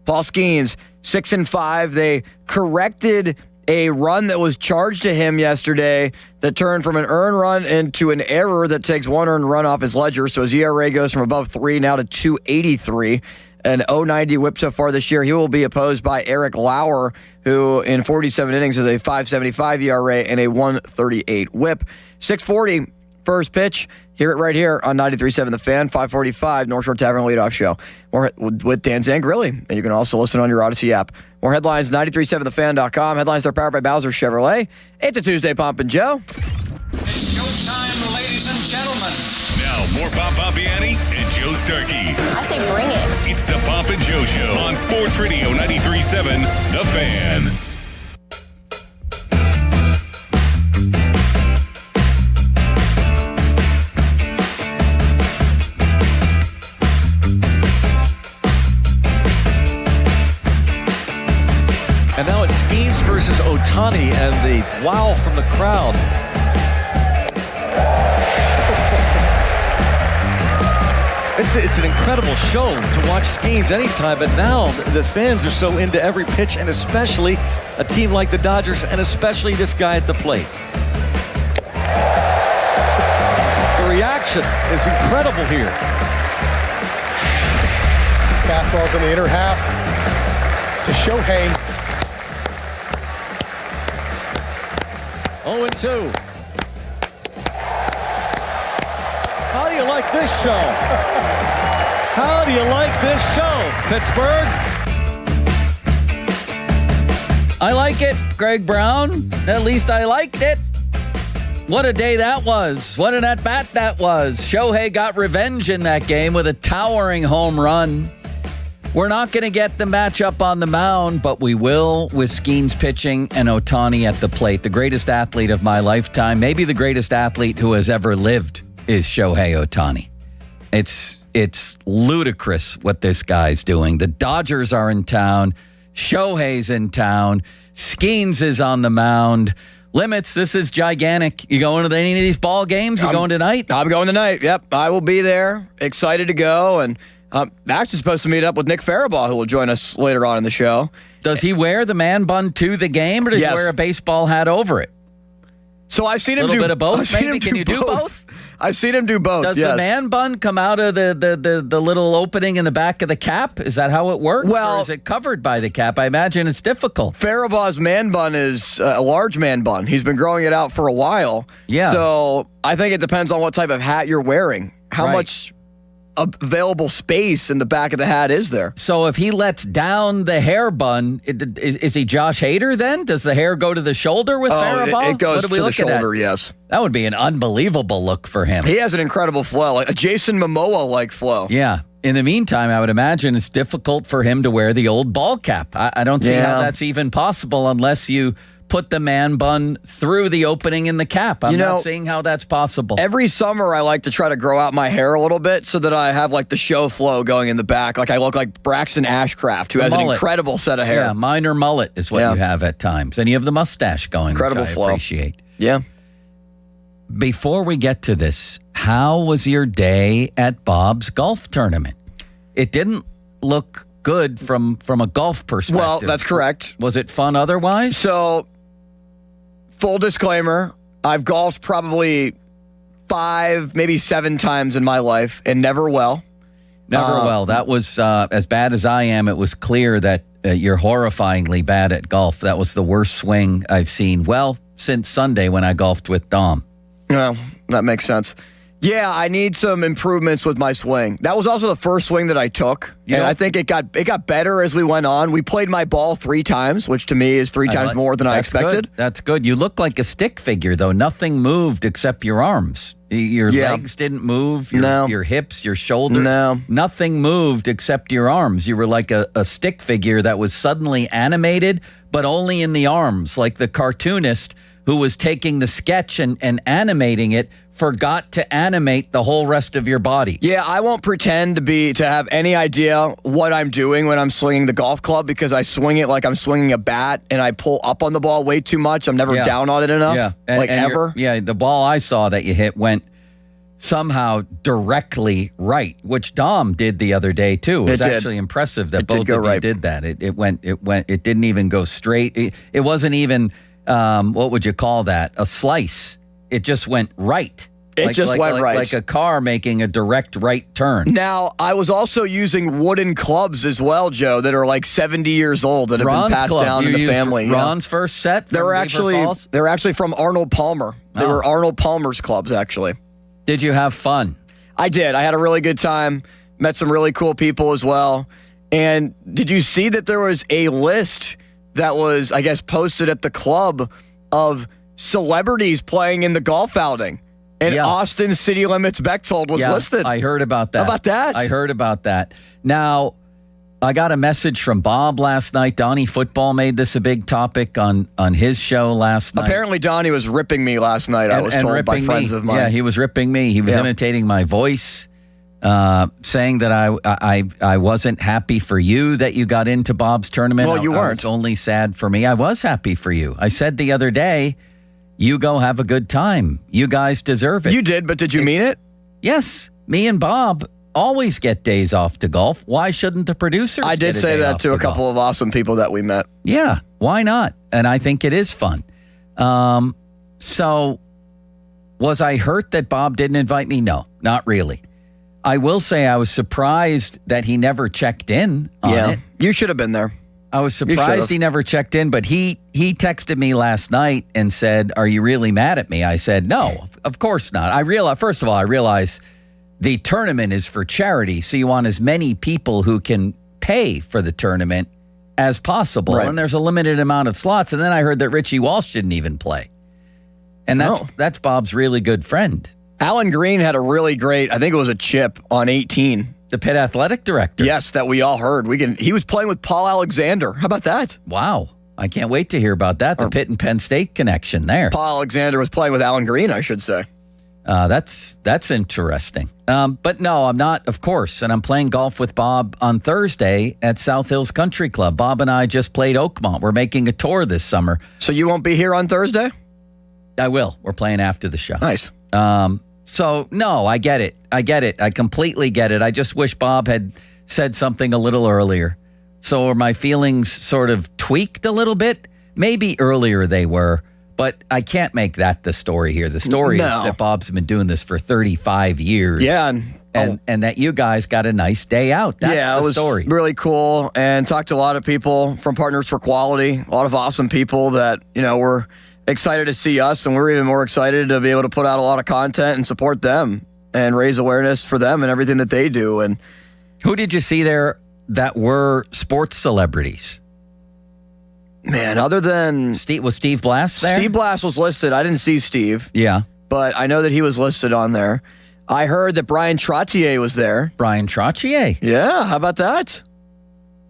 Paul Skeens, 6-5. They corrected a run that was charged to him yesterday that turned from an earned run into an error that takes 1 earned run off his ledger. So his ERA goes from above 3 now to 2.83. An 0.90 whip so far this year. He will be opposed by Eric Lauer, who in 47 innings is a 5.75 ERA and a 1.38 whip. 6:40 first pitch. Hear it right here on 93.7 The Fan, 5:45 North Shore Tavern leadoff show. More with Dan Zangrilli. And you can also listen on your Odyssey app. More headlines, 93.7thefan.com. Headlines are powered by Bowser Chevrolet. It's a Tuesday, Pomp and Joe. It's showtime, ladies and gentlemen. Now, more Bob Pompiani and Joe Starkey. I say bring it. It's the Pomp and Joe Show on Sports Radio 93.7 The Fan. And now it's Skeens versus Ohtani, and the wow from the crowd. It's an incredible show to watch Skeens anytime, but now the fans are so into every pitch, and especially a team like the Dodgers, and especially this guy at the plate. The reaction is incredible here. Fastball's in the inner half to Shohei. 0-2. How do you like this show? How do you like this show, Pittsburgh? I like it, Greg Brown. At least I liked it. What a day that was. What an at-bat that was. Shohei got revenge in that game with a towering home run. We're not going to get the matchup on the mound, but we will with Skeens pitching and Ohtani at the plate. The greatest athlete of my lifetime, maybe the greatest athlete who has ever lived, is Shohei Ohtani. It's ludicrous what this guy's doing. The Dodgers are in town. Shohei's in town. Skeens is on the mound. Limits, this is gigantic. You going to any of these ball games? You going tonight? I'm going tonight. Yep, I will be there. Excited to go. And I'm actually supposed to meet up with Nick Farabaugh, who will join us later on in the show. Does he wear the man bun to the game, or does he wear a baseball hat over it? So I've seen him do a little bit of both. Maybe can you do both? I've seen him do both. Does the man bun come out of the little opening in the back of the cap? Is that how it works? Well, or is it covered by the cap? I imagine it's difficult. Farabaugh's man bun is a large man bun. He's been growing it out for a while. Yeah. So I think it depends on what type of hat you're wearing. How much available space in the back of the hat is there? So if he lets down the hair bun, is he Josh Hader then? Does the hair go to the shoulder with Farabaugh? It goes to the shoulder, yes. That would be an unbelievable look for him. He has an incredible flow, like a Jason Momoa-like flow. Yeah. In the meantime, I would imagine it's difficult for him to wear the old ball cap. I don't see how that's even possible unless you put the man bun through the opening in the cap. I'm not seeing how that's possible. Every summer, I like to try to grow out my hair a little bit so that I have like the show flow going in the back. Like I look like Braxton Ashcraft, who has an incredible set of hair. Yeah, minor mullet is what you have at times. And you have the mustache going, incredible which I flow. appreciate. Yeah. Before we get to this, how was your day at Bob's golf tournament? It didn't look good from a golf perspective. Well, that's correct. Was it fun otherwise? So, full disclaimer, I've golfed probably 5, maybe 7 times in my life, and never well. Never well. That was, as bad as I am, it was clear that you're horrifyingly bad at golf. That was the worst swing I've seen, since Sunday when I golfed with Dom. Well, that makes sense. Yeah, I need some improvements with my swing. That was also the first swing that I took, and I think it got better as we went on. We played my ball 3 times, which to me is 3 times more than I expected. Good. That's good. You look like a stick figure, though. Nothing moved except your arms. Your legs didn't move. Your hips, your shoulders. No. Nothing moved except your arms. You were like a stick figure that was suddenly animated, but only in the arms, like the cartoonist who was taking the sketch and animating it forgot to animate the whole rest of your body. Yeah, I won't pretend to have any idea what I'm doing when I'm swinging the golf club because I swing it like I'm swinging a bat and I pull up on the ball way too much. I'm never down on it enough. Yeah. Ever. Yeah, the ball I saw that you hit went somehow directly right, which Dom did the other day too. It was actually impressive that both of you did that. It didn't even go straight. It wasn't even what would you call that? A slice. It just went right. It just went right. Like a car making a direct right turn. Now, I was also using wooden clubs as well, Joe, that are like 70 years old that have been passed down in the family. Ron's first set? They were actually from Arnold Palmer. They were Arnold Palmer's clubs, actually. Did you have fun? I did. I had a really good time. Met some really cool people as well. And did you see that there was a list that was, I guess, posted at the club of celebrities playing in the golf outing? And Austin City Limits Bechtold was listed. I heard about that. How about that? I heard about that. Now, I got a message from Bob last night. Donnie Football made this a big topic on his show last night. Apparently, Donnie was ripping me last night, I was told by friends of mine. Yeah, he was ripping me. He was imitating my voice, saying that I wasn't happy for you that you got into Bob's tournament. Well, you weren't. It's only sad for me. I was happy for you. I said the other day, you go have a good time. You guys deserve it. You did, but did you mean it? Yes. Me and Bob always get days off to golf. Why shouldn't the producers I did say that to a couple of awesome people that we met. Yeah, why not? And I think it is fun. So was I hurt that Bob didn't invite me? No, not really. I will say I was surprised that he never checked in on it. You should have been there. I was surprised he never checked in, but he texted me last night and said, "Are you really mad at me?" I said, "No, of course not." I realize the tournament is for charity, so you want as many people who can pay for the tournament as possible, and there's a limited amount of slots. And then I heard that Richie Walsh didn't even play, and that's Bob's really good friend. Alan Green had a really great, I think it was a chip on 18. The Pitt athletic director. Yes, that we all heard. He was playing with Paul Alexander. How about that? Wow. I can't wait to hear about that. The Pitt and Penn State connection there. Paul Alexander was playing with Alan Green, I should say. That's interesting. But no, I'm not, of course. And I'm playing golf with Bob on Thursday at South Hills Country Club. Bob and I just played Oakmont. We're making a tour this summer. So you won't be here on Thursday? I will. We're playing after the show. Nice. So, no, I get it. I completely get it. I just wish Bob had said something a little earlier. So are my feelings sort of tweaked a little bit? Maybe earlier they were, but I can't make that the story here. The story is that Bob's been doing this for 35 years. Yeah. And that you guys got a nice day out. That's the story. Really cool, and talked to a lot of people from Partners for Quality, a lot of awesome people that, were excited to see us, and we're even more excited to be able to put out a lot of content and support them and raise awareness for them and everything that they do. And who did you see there that were sports celebrities? Man, other than was Steve Blass there? Steve Blass was listed. I didn't see Steve. Yeah. But I know that he was listed on there. I heard that Brian Trottier was there. Brian Trottier? Yeah, how about that?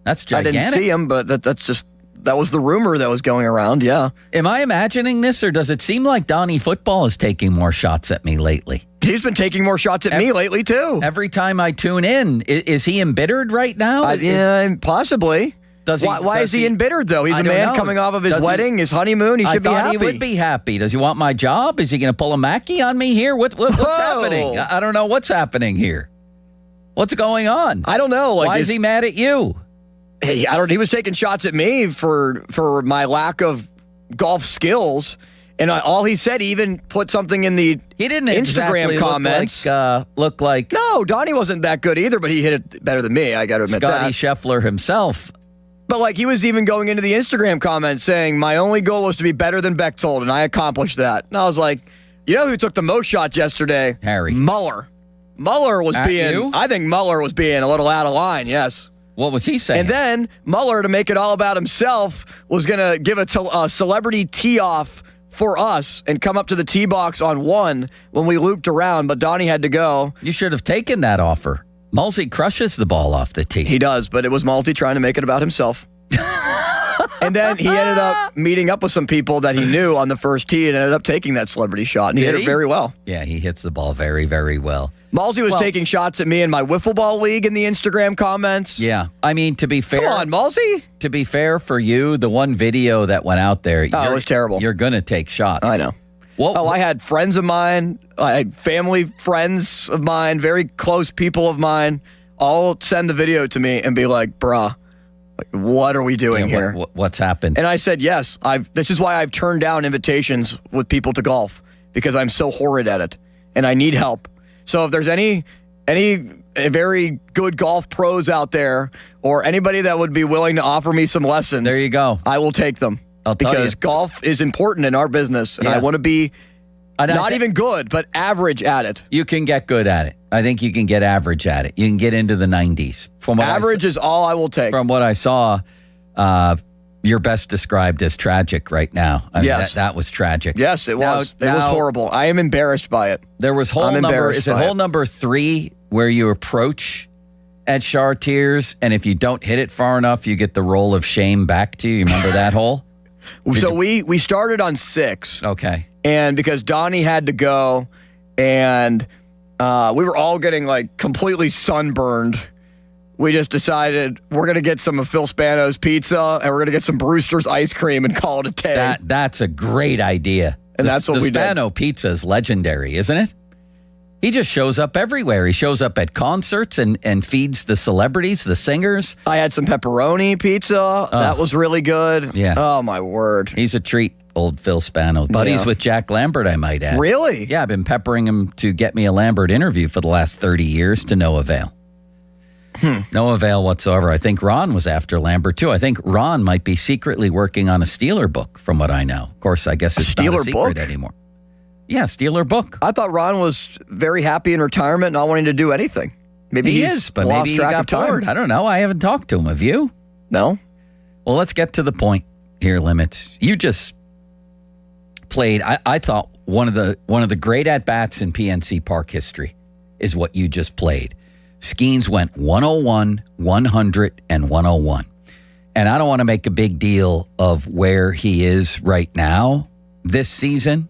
That's gigantic. I didn't see him, but that was the rumor that was going around, yeah. Am I imagining this, or does it seem like Donnie Football is taking more shots at me lately? He's been taking more shots at me lately, too. Every time I tune in. Is he embittered right now? Yeah, possibly. Why is he embittered, though? He's a man coming off of his wedding, his honeymoon. He should be happy. I thought he would be happy. Does he want my job? Is he going to pull a Mackey on me here? What's happening? I don't know what's happening here. What's going on? I don't know. Why is he mad at you? Hey, he was taking shots at me for my lack of golf skills. And all he said, he even put something in the Instagram comments. Look like no, Donnie wasn't that good either, but he hit it better than me. I got to admit Scotty Scheffler himself. But he was even going into the Instagram comments saying, my only goal was to be better than Bechtold, and I accomplished that. And I was like, who took the most shots yesterday? Harry. Muller. I think Muller was being a little out of line, yes. What was he saying? And then Muller, to make it all about himself, was going to give a celebrity tee-off for us and come up to the tee box on one when we looped around, but Donnie had to go. You should have taken that offer. Mulsey crushes the ball off the tee. He does, but it was Mulsey trying to make it about himself. And then he ended up meeting up with some people that he knew on the first tee and ended up taking that celebrity shot, and he hit it very well. Yeah, he hits the ball very, very well. Mulsey was taking shots at me in my wiffle ball league in the Instagram comments. Yeah. I mean, to be fair. Come on, Mulsey. To be fair for you, the one video that went out there. It was terrible. You're going to take shots. I know. I had friends of mine. I had family friends of mine, very close people of mine, all send the video to me and be like, bruh, what are we doing here? What's happened? And I said, yes, this is why I've turned down invitations with people to golf, because I'm so horrid at it and I need help. So if there's any very good golf pros out there or anybody that would be willing to offer me some lessons, there you go. I will take them. I'll tell you. Because golf is important in our business, and I want to be not even good, but average at it. You can get good at it. I think you can get average at it. You can get into the 90s. Average is all I will take. From what I saw, you're best described as tragic right now. I mean, that was tragic. Yes, it was. It was horrible. I am embarrassed by it. There was hole number 3 where you approach at Chartiers, and if you don't hit it far enough, you get the roll of shame back to you. You remember that hole? So we started on 6. Okay. And because Donnie had to go, and we were all getting completely sunburned, we just decided we're going to get some of Phil Spano's pizza and we're going to get some Brewster's ice cream and call it a day. That's a great idea. And that's what we did. The Spano pizza is legendary, isn't it? He just shows up everywhere. He shows up at concerts and feeds the celebrities, the singers. I had some pepperoni pizza. That was really good. Yeah. Oh, my word. He's a treat, old Phil Spano. Buddies with Jack Lambert, I might add. Really? Yeah, I've been peppering him to get me a Lambert interview for the last 30 years to no avail. No avail whatsoever. I think Ron was after Lambert, too. I think Ron might be secretly working on a Steeler book, from what I know. Of course, I guess it's not a secret anymore. Yeah, Steeler book. I thought Ron was very happy in retirement, not wanting to do anything. Maybe he is, but maybe he got bored. I don't know. I haven't talked to him. Have you? No. Well, let's get to the point here, Limits. You just played. I thought one of the great at bats in PNC Park history is what you just played. Skeens went 101, 100, and 101. And I don't want to make a big deal of where he is right now this season.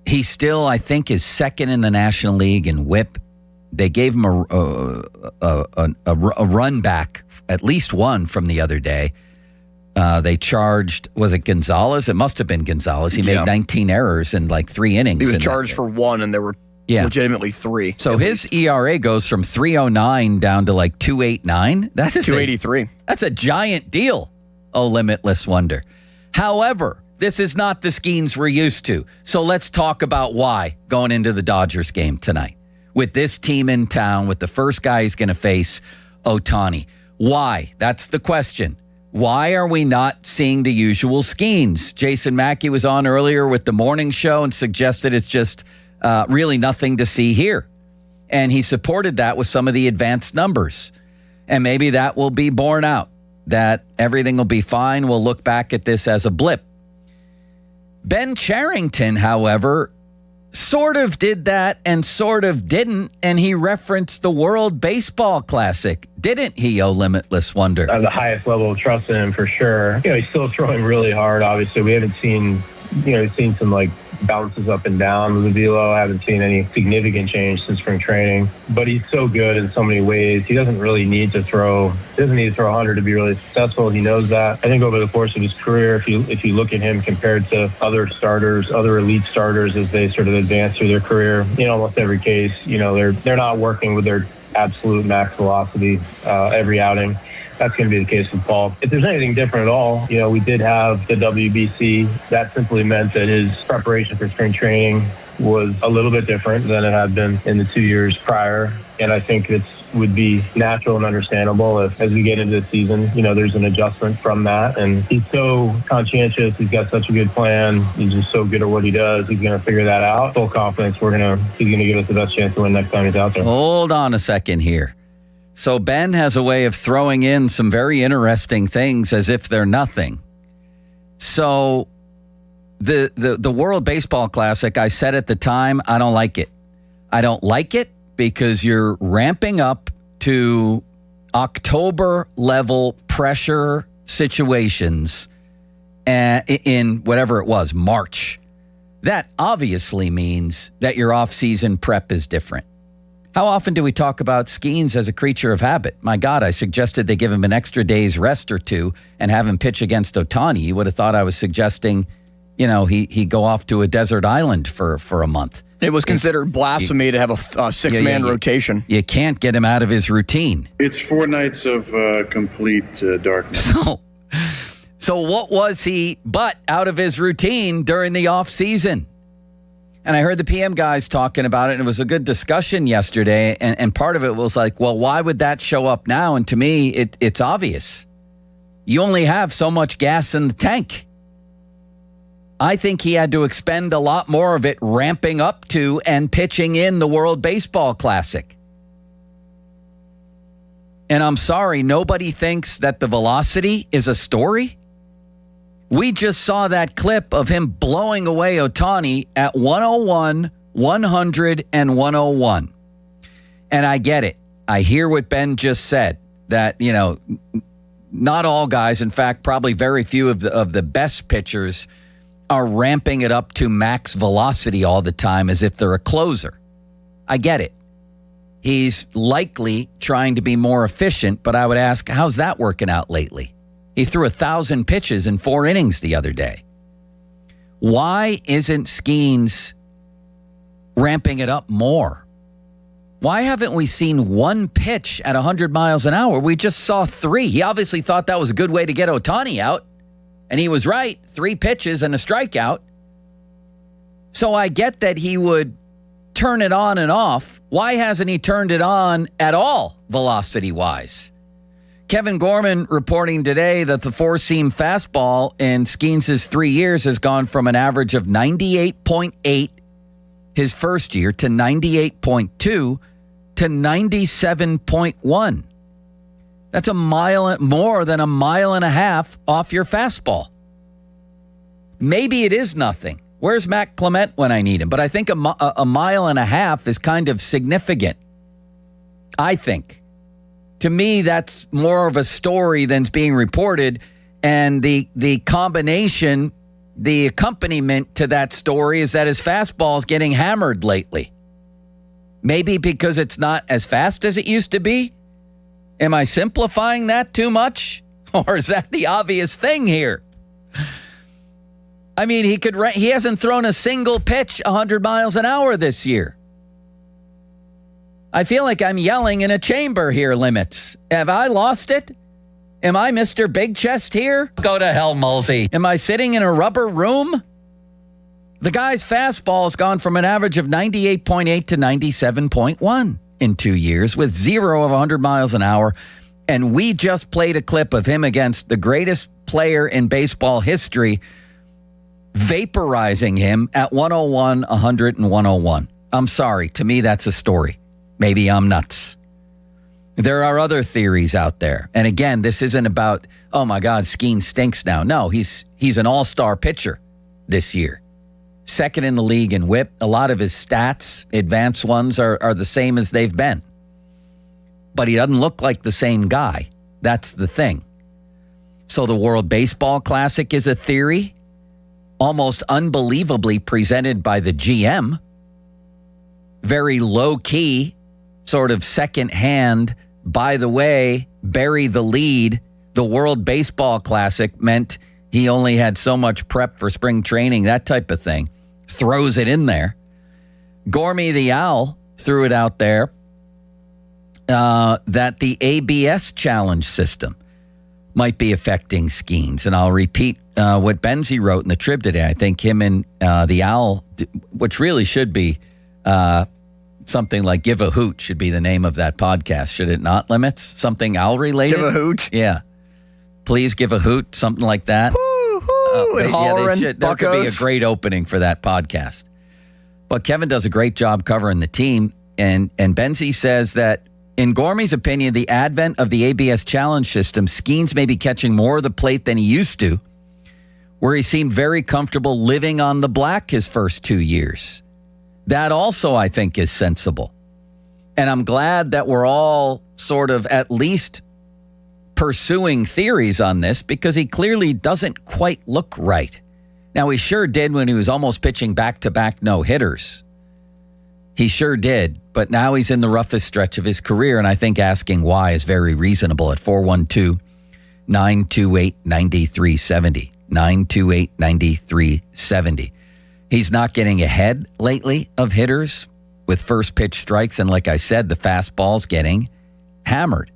He still, I think, is second in the National League in WHIP. They gave him a run back, at least one from the other day. They charged, was it Gonzalez? It must have been Gonzalez. He made 19 errors in like 3 innings. He was charged for 1, and there were legitimately 3. So his ERA goes from 3.09 down to like 2.89. That is 2.83. That's a giant deal. Oh, limitless wonder. However, this is not the Skeens we're used to. So let's talk about why going into the Dodgers game tonight. With this team in town, with the first guy he's going to face, Ohtani. Why? That's the question. Why are we not seeing the usual Skeens? Jason Mackey was on earlier with the morning show and suggested it's just really nothing to see here. And he supported that with some of the advanced numbers. And maybe that will be borne out, that everything will be fine. We'll look back at this as a blip. Ben Cherington, however, sort of did that and sort of didn't, and he referenced the World Baseball Classic. Didn't he, oh limitless wonder? I have the highest level of trust in him for sure. He's still throwing really hard, obviously. We haven't seen, we've seen some like bounces up and down with the velo. I haven't seen any significant change since spring training, but he's so good in so many ways. He doesn't really need to throw 100 to be really successful. He knows that. I think over the course of his career, if you look at him compared to other starters, other elite starters as they sort of advance through their career, in almost every case, they're not working with their absolute max velocity every outing. That's going to be the case with Paul. If there's anything different at all, we did have the WBC. That simply meant that his preparation for spring training was a little bit different than it had been in the 2 years prior. And I think it would be natural and understandable if, as we get into the season, there's an adjustment from that. And he's so conscientious. He's got such a good plan. He's just so good at what he does. He's going to figure that out. Full confidence he's going to give us the best chance to win next time he's out there. Hold on a second here. So Ben has a way of throwing in some very interesting things as if they're nothing. So the World Baseball Classic, I said at the time, I don't like it. I don't like it because you're ramping up to October level pressure situations in whatever it was, March. That obviously means that your off-season prep is different. How often do we talk about Skeens as a creature of habit? My God, I suggested they give him an extra day's rest or two and have him pitch against Ohtani. You would have thought I was suggesting, he go off to a desert island for a month. It was considered blasphemy to have a six-man rotation. You can't get him out of his routine. It's 4 nights of complete darkness. So what was he but out of his routine during the off season? And I heard the PM guys talking about it, and it was a good discussion yesterday. And part of it was like, well, why would that show up now? And to me, it's obvious. You only have so much gas in the tank. I think he had to expend a lot more of it ramping up to and pitching in the World Baseball Classic. And I'm sorry, nobody thinks that the velocity is a story. We just saw that clip of him blowing away Ohtani at 101, 100, and 101. And I get it. I hear what Ben just said, that, not all guys, in fact, probably very few of the best pitchers are ramping it up to max velocity all the time as if they're a closer. I get it. He's likely trying to be more efficient, but I would ask, how's that working out lately? He threw 1,000 pitches in 4 innings the other day. Why isn't Skeens ramping it up more? Why haven't we seen 1 pitch at 100 miles an hour? We just saw 3. He obviously thought that was a good way to get Ohtani out. And he was right. 3 pitches and a strikeout. So I get that he would turn it on and off. Why hasn't he turned it on at all, velocity-wise? Kevin Gorman reporting today that the 4-seam fastball in Skeens' 3 years has gone from an average of 98.8 his first year to 98.2 to 97.1. That's more than a mile and a half off your fastball. Maybe it is nothing. Where's Matt Clement when I need him? But I think a mile and a half is kind of significant. I think. To me, that's more of a story than's being reported. And the combination, the accompaniment to that story is that his fastball's getting hammered lately. Maybe because it's not as fast as it used to be? Am I simplifying that too much? Or is that the obvious thing here? I mean, he hasn't thrown a single pitch 100 miles an hour this year. I feel like I'm yelling in a chamber here, Limits. Have I lost it? Am I Mr. Big Chest here? Go to hell, Mulsey. Am I sitting in a rubber room? The guy's fastball has gone from an average of 98.8 to 97.1 in 2 years with 0 of 100 miles an hour. And we just played a clip of him against the greatest player in baseball history, vaporizing him at 101, 100, and 101. I'm sorry. To me, that's a story. Maybe I'm nuts. There are other theories out there. And again, this isn't about, oh my God, Skeen stinks now. No, he's an all-star pitcher this year. Second in the league in whip. A lot of his stats, advanced ones, are the same as they've been. But he doesn't look like the same guy. That's the thing. So the World Baseball Classic is a theory, almost unbelievably presented by the GM. Very low-key, sort of second-hand, by the way, bury the lead. The World Baseball Classic meant he only had so much prep for spring training, that type of thing. Throws it in there. Gormy the Owl threw it out there that the ABS challenge system might be affecting Skeens. And I'll repeat what Benzie wrote in the Trib today. I think him and the Owl, which really should be something like Give a Hoot should be the name of that podcast, should it not, Limits? Something owl related? Give a hoot? Yeah. Please give a hoot, something like that. There could be a great opening for that podcast. But Kevin does a great job covering the team. And Benzie says that in Gormy's opinion, the advent of the ABS challenge system, Skeens may be catching more of the plate than he used to, where he seemed very comfortable living on the black his first 2 years. That also, I think, is sensible. And I'm glad that we're all sort of at least pursuing theories on this, because he clearly doesn't quite look right. Now, he sure did when he was almost pitching back-to-back no-hitters. He sure did, but now he's in the roughest stretch of his career, and I think asking why is very reasonable at 412-928-9370. 928-9370. He's not getting ahead lately of hitters with first pitch strikes, and like I said, the fastball's getting hammered.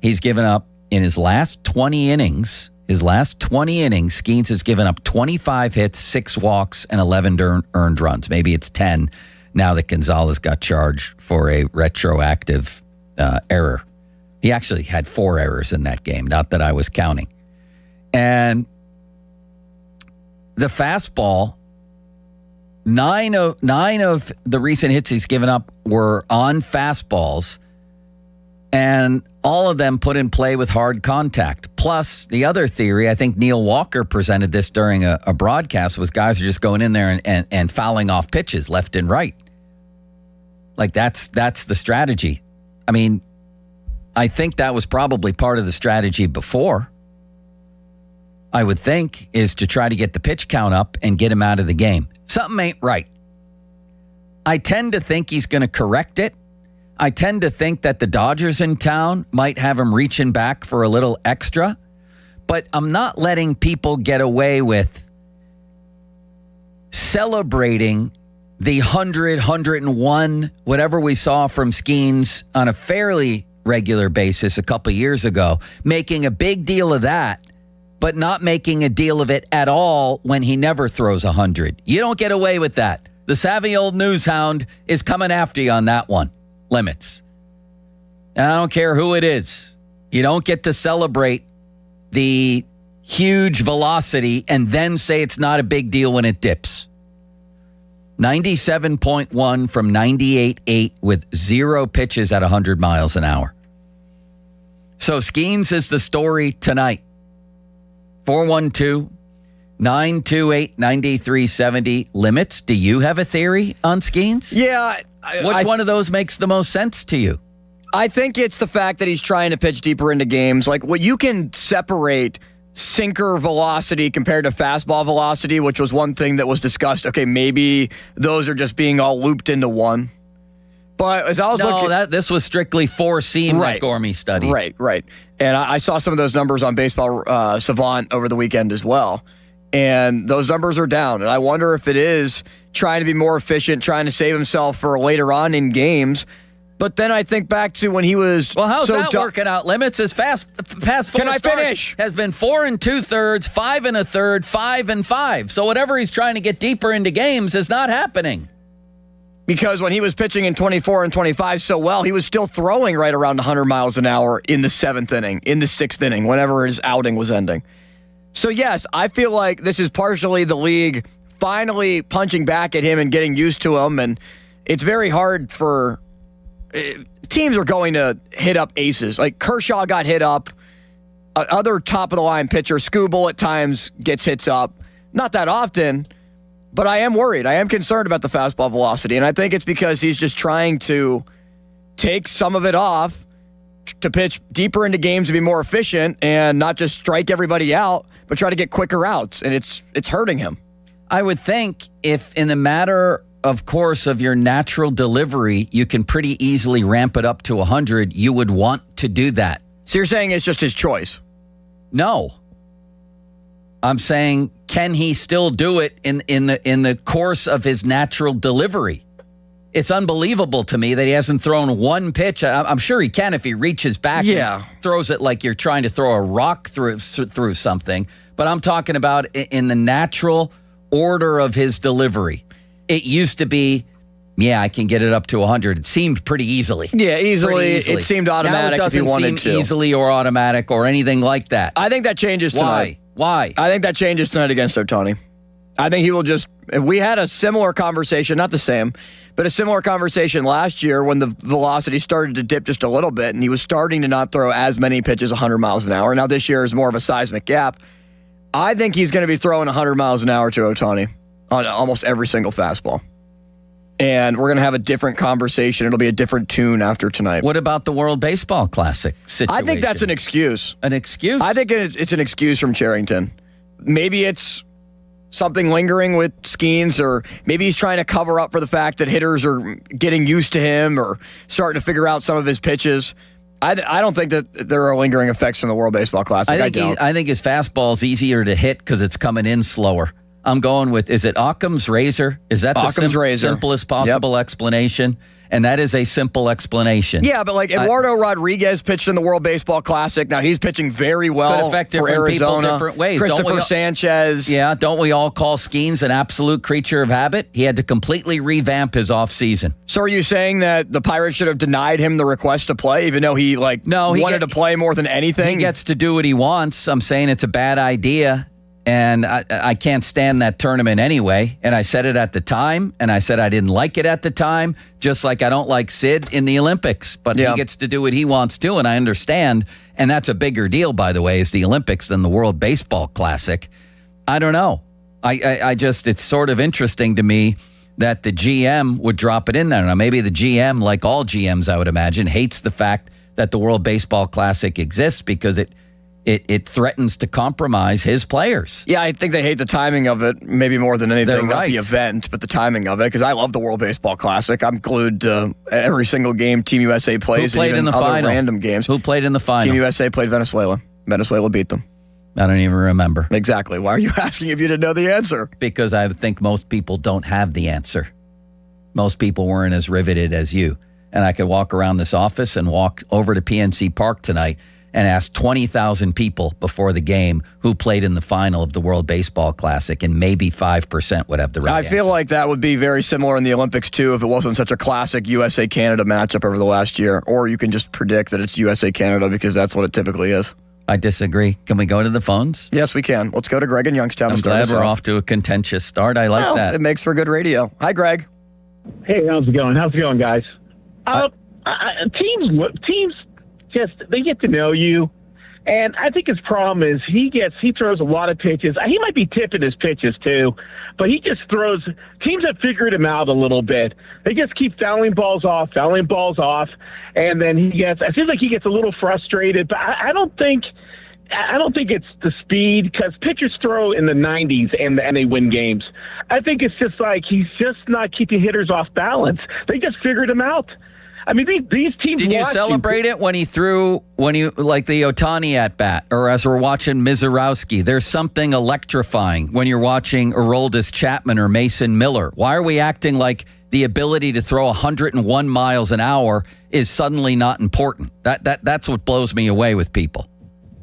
He's given up in his last 20 innings, Skeens has given up 25 hits, 6 walks, and 11 earned runs. Maybe it's 10 now that Gonzalez got charged for a retroactive error. He actually had 4 errors in that game, not that I was counting. And the fastball, nine of the recent hits he's given up were on fastballs, and all of them put in play with hard contact. Plus, the other theory, I think Neil Walker presented this during a broadcast, was guys are just going in there and fouling off pitches left and right. Like that's the strategy. I mean, I think that was probably part of the strategy before, I would think, is to try to get the pitch count up and get him out of the game. Something ain't right. I tend to think he's going to correct it. I tend to think that the Dodgers in town might have him reaching back for a little extra, but I'm not letting people get away with celebrating the 100, 101, whatever we saw from Skeens on a fairly regular basis a couple years ago, making a big deal of that, but not making a deal of it at all when he never throws 100. You don't get away with that. The savvy old news hound is coming after you on that one. Limits. And I don't care who it is. You don't get to celebrate the huge velocity and then say it's not a big deal when it dips. 97.1 from 98.8 with 0 pitches at 100 miles an hour. So Skeens is the story tonight. 412-928-9370. Limits, do you have a theory on Skeens? Yeah. Which one of those makes the most sense to you? I think it's the fact that he's trying to pitch deeper into games. Like, what you can separate sinker velocity compared to fastball velocity, which was one thing that was discussed. Okay, maybe those are just being all looped into one. But as I was looking, this was strictly four-seam, that Gormy study. Right. And I saw some of those numbers on Baseball Savant over the weekend as well. And those numbers are down. And I wonder if it is trying to be more efficient, trying to save himself for later on in games. But then I think back to when he was. Well, how's that working out? Limits his past four Can I starts finish? Has been 4 2/3, 5 1/3, 5 5. So whatever he's trying to get deeper into games is not happening. Because when he was pitching in 24 and 25 so well, he was still throwing right around 100 miles an hour in the 7th inning, in the 6th inning, whenever his outing was ending. So, yes, I feel like this is partially the league finally punching back at him and getting used to him. And it's very hard for teams are going to hit up aces. Like Kershaw got hit up. Other top-of-the-line pitcher, Skubal at times gets hits up. Not that often. But I am worried. I am concerned about the fastball velocity, and I think it's because he's just trying to take some of it off to pitch deeper into games to be more efficient and not just strike everybody out, but try to get quicker outs, and it's hurting him. I would think if in the matter of course of your natural delivery, you can pretty easily ramp it up to 100, you would want to do that. So you're saying it's just his choice? No. I'm saying, can he still do it in the course of his natural delivery? It's unbelievable to me that he hasn't thrown one pitch. I'm sure he can if he reaches back and throws it like you're trying to throw a rock through something. But I'm talking about in the natural order of his delivery. It used to be, I can get it up to 100. It seemed pretty easily. Yeah, easily. It seemed automatic if he wanted to. Now it doesn't seem easily or automatic or anything like that. I think that changes tonight. Why? I think that changes tonight against Ohtani. I think he will just. We had a similar conversation, not the same, but a similar conversation last year when the velocity started to dip just a little bit, and he was starting to not throw as many pitches 100 miles an hour. Now this year is more of a seismic gap. I think he's going to be throwing 100 miles an hour to Ohtani on almost every single fastball. And we're going to have a different conversation. It'll be a different tune after tonight. What about the World Baseball Classic situation? I think that's an excuse. An excuse? I think it's an excuse from Cherington. Maybe it's something lingering with Skeens, or maybe he's trying to cover up for the fact that hitters are getting used to him or starting to figure out some of his pitches. I don't think that there are lingering effects from the World Baseball Classic. I think his fastball's easier to hit because it's coming in slower. I'm going with, is it Occam's razor? Is that the simplest possible explanation? And that is a simple explanation. Yeah, but like Eduardo Rodriguez pitched in the World Baseball Classic. Now he's pitching very well could affect for different Arizona. People different ways. Christopher Sanchez. Yeah, don't we all call Skeens an absolute creature of habit? He had to completely revamp his offseason. So are you saying that the Pirates should have denied him the request to play, even though he wanted to play more than anything? He gets to do what he wants. I'm saying it's a bad idea. And I can't stand that tournament anyway. And I said it at the time, and I said I didn't like it at the time, just like I don't like Sid in the Olympics. But he gets to do what he wants to, and I understand. And that's a bigger deal, by the way, is the Olympics than the World Baseball Classic. I don't know. I just, it's sort of interesting to me that the GM would drop it in there. Now, maybe the GM, like all GMs, I would imagine, hates the fact that the World Baseball Classic exists because it threatens to compromise his players. Yeah, I think they hate the timing of it, maybe more than anything, not the event, but the timing of it, because I love the World Baseball Classic. I'm glued to every single game Team USA plays. Who played and even in the other final? Random games. Who played in the final? Team USA played Venezuela. Venezuela beat them. I don't even remember. Exactly. Why are you asking if you didn't know the answer? Because I think most people don't have the answer. Most people weren't as riveted as you. And I could walk around this office and walk over to PNC Park tonight and ask 20,000 people before the game who played in the final of the World Baseball Classic, and maybe 5% would have the right answer. I feel like that would be very similar in the Olympics, too, if it wasn't such a classic USA-Canada matchup over the last year. Or you can just predict that it's USA-Canada because that's what it typically is. I disagree. Can we go to the phones? Yes, we can. Let's go to Greg in Youngstown. I'm glad we're off to a contentious start. I like that. It makes for good radio. Hi, Greg. Hey, how's it going? How's it going, guys? Teams just, they get to know you, and I think his problem is he throws a lot of pitches. He might be tipping his pitches too, but he just throws. Teams have figured him out a little bit. They just keep fouling balls off, and then I feel like he gets a little frustrated. But I don't think I don't think it's the speed, because pitchers throw in the 90s and they win games. I think it's just like he's just not keeping hitters off balance. They just figured him out. I mean, these teams. Did you celebrate it when he like the Ohtani at bat, or as we're watching Mizorowski? There's something electrifying when you're watching Aroldis Chapman or Mason Miller. Why are we acting like the ability to throw 101 miles an hour is suddenly not important? That's what blows me away with people.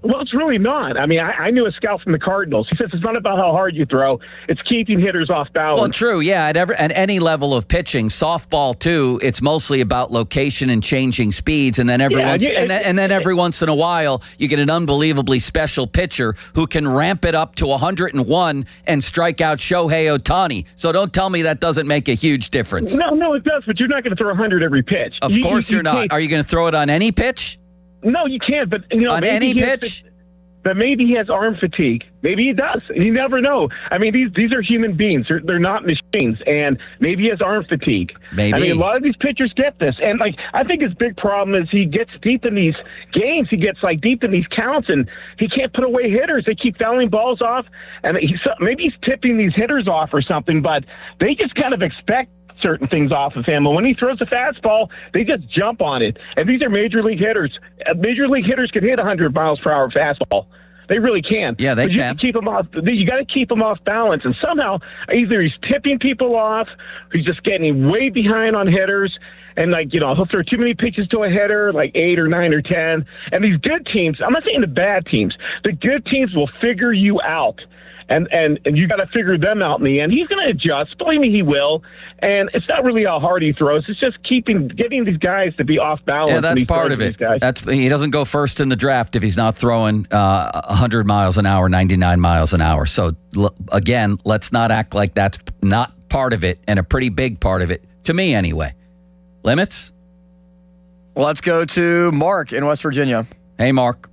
Well, it's really not. I mean, I knew a scout from the Cardinals. He says it's not about how hard you throw. It's keeping hitters off balance. Well, true, yeah. At any level of pitching, softball too, it's mostly about location and changing speeds. And then every once in a while, you get an unbelievably special pitcher who can ramp it up to 101 and strike out Shohei Ohtani. So don't tell me that doesn't make a huge difference. No, it does. But you're not going to throw 100 every pitch. Of course you're not. Are you going to throw it on any pitch? No, you can't. But on any pitch. But maybe he has arm fatigue. Maybe he does. You never know. I mean, these are human beings. They're not machines. And maybe he has arm fatigue. Maybe. I mean, a lot of these pitchers get this. And, I think his big problem is he gets deep in these games. He gets, deep in these counts, and he can't put away hitters. They keep fouling balls off. And maybe he's tipping these hitters off or something, but they just kind of expect certain things off of him. And when he throws a fastball, they just jump on it. And these are major league hitters. Major league hitters can hit 100 miles per hour fastball. They really can. Yeah, they can. You got to keep them off balance. And somehow, either he's tipping people off, he's just getting way behind on hitters, and he'll throw too many pitches to a hitter, 8 or 9 or 10. And these good teams, I'm not saying the bad teams, the good teams will figure you out. And you got to figure them out in the end. He's going to adjust. Believe me, he will. And it's not really how hard he throws. It's just getting these guys to be off balance. Yeah, that's part of it. He doesn't go first in the draft if he's not throwing 100 miles an hour, 99 miles an hour. So, again, let's not act like that's not part of it, and a pretty big part of it, to me anyway. Limits? Well, let's go to Mark in West Virginia. Hey, Mark.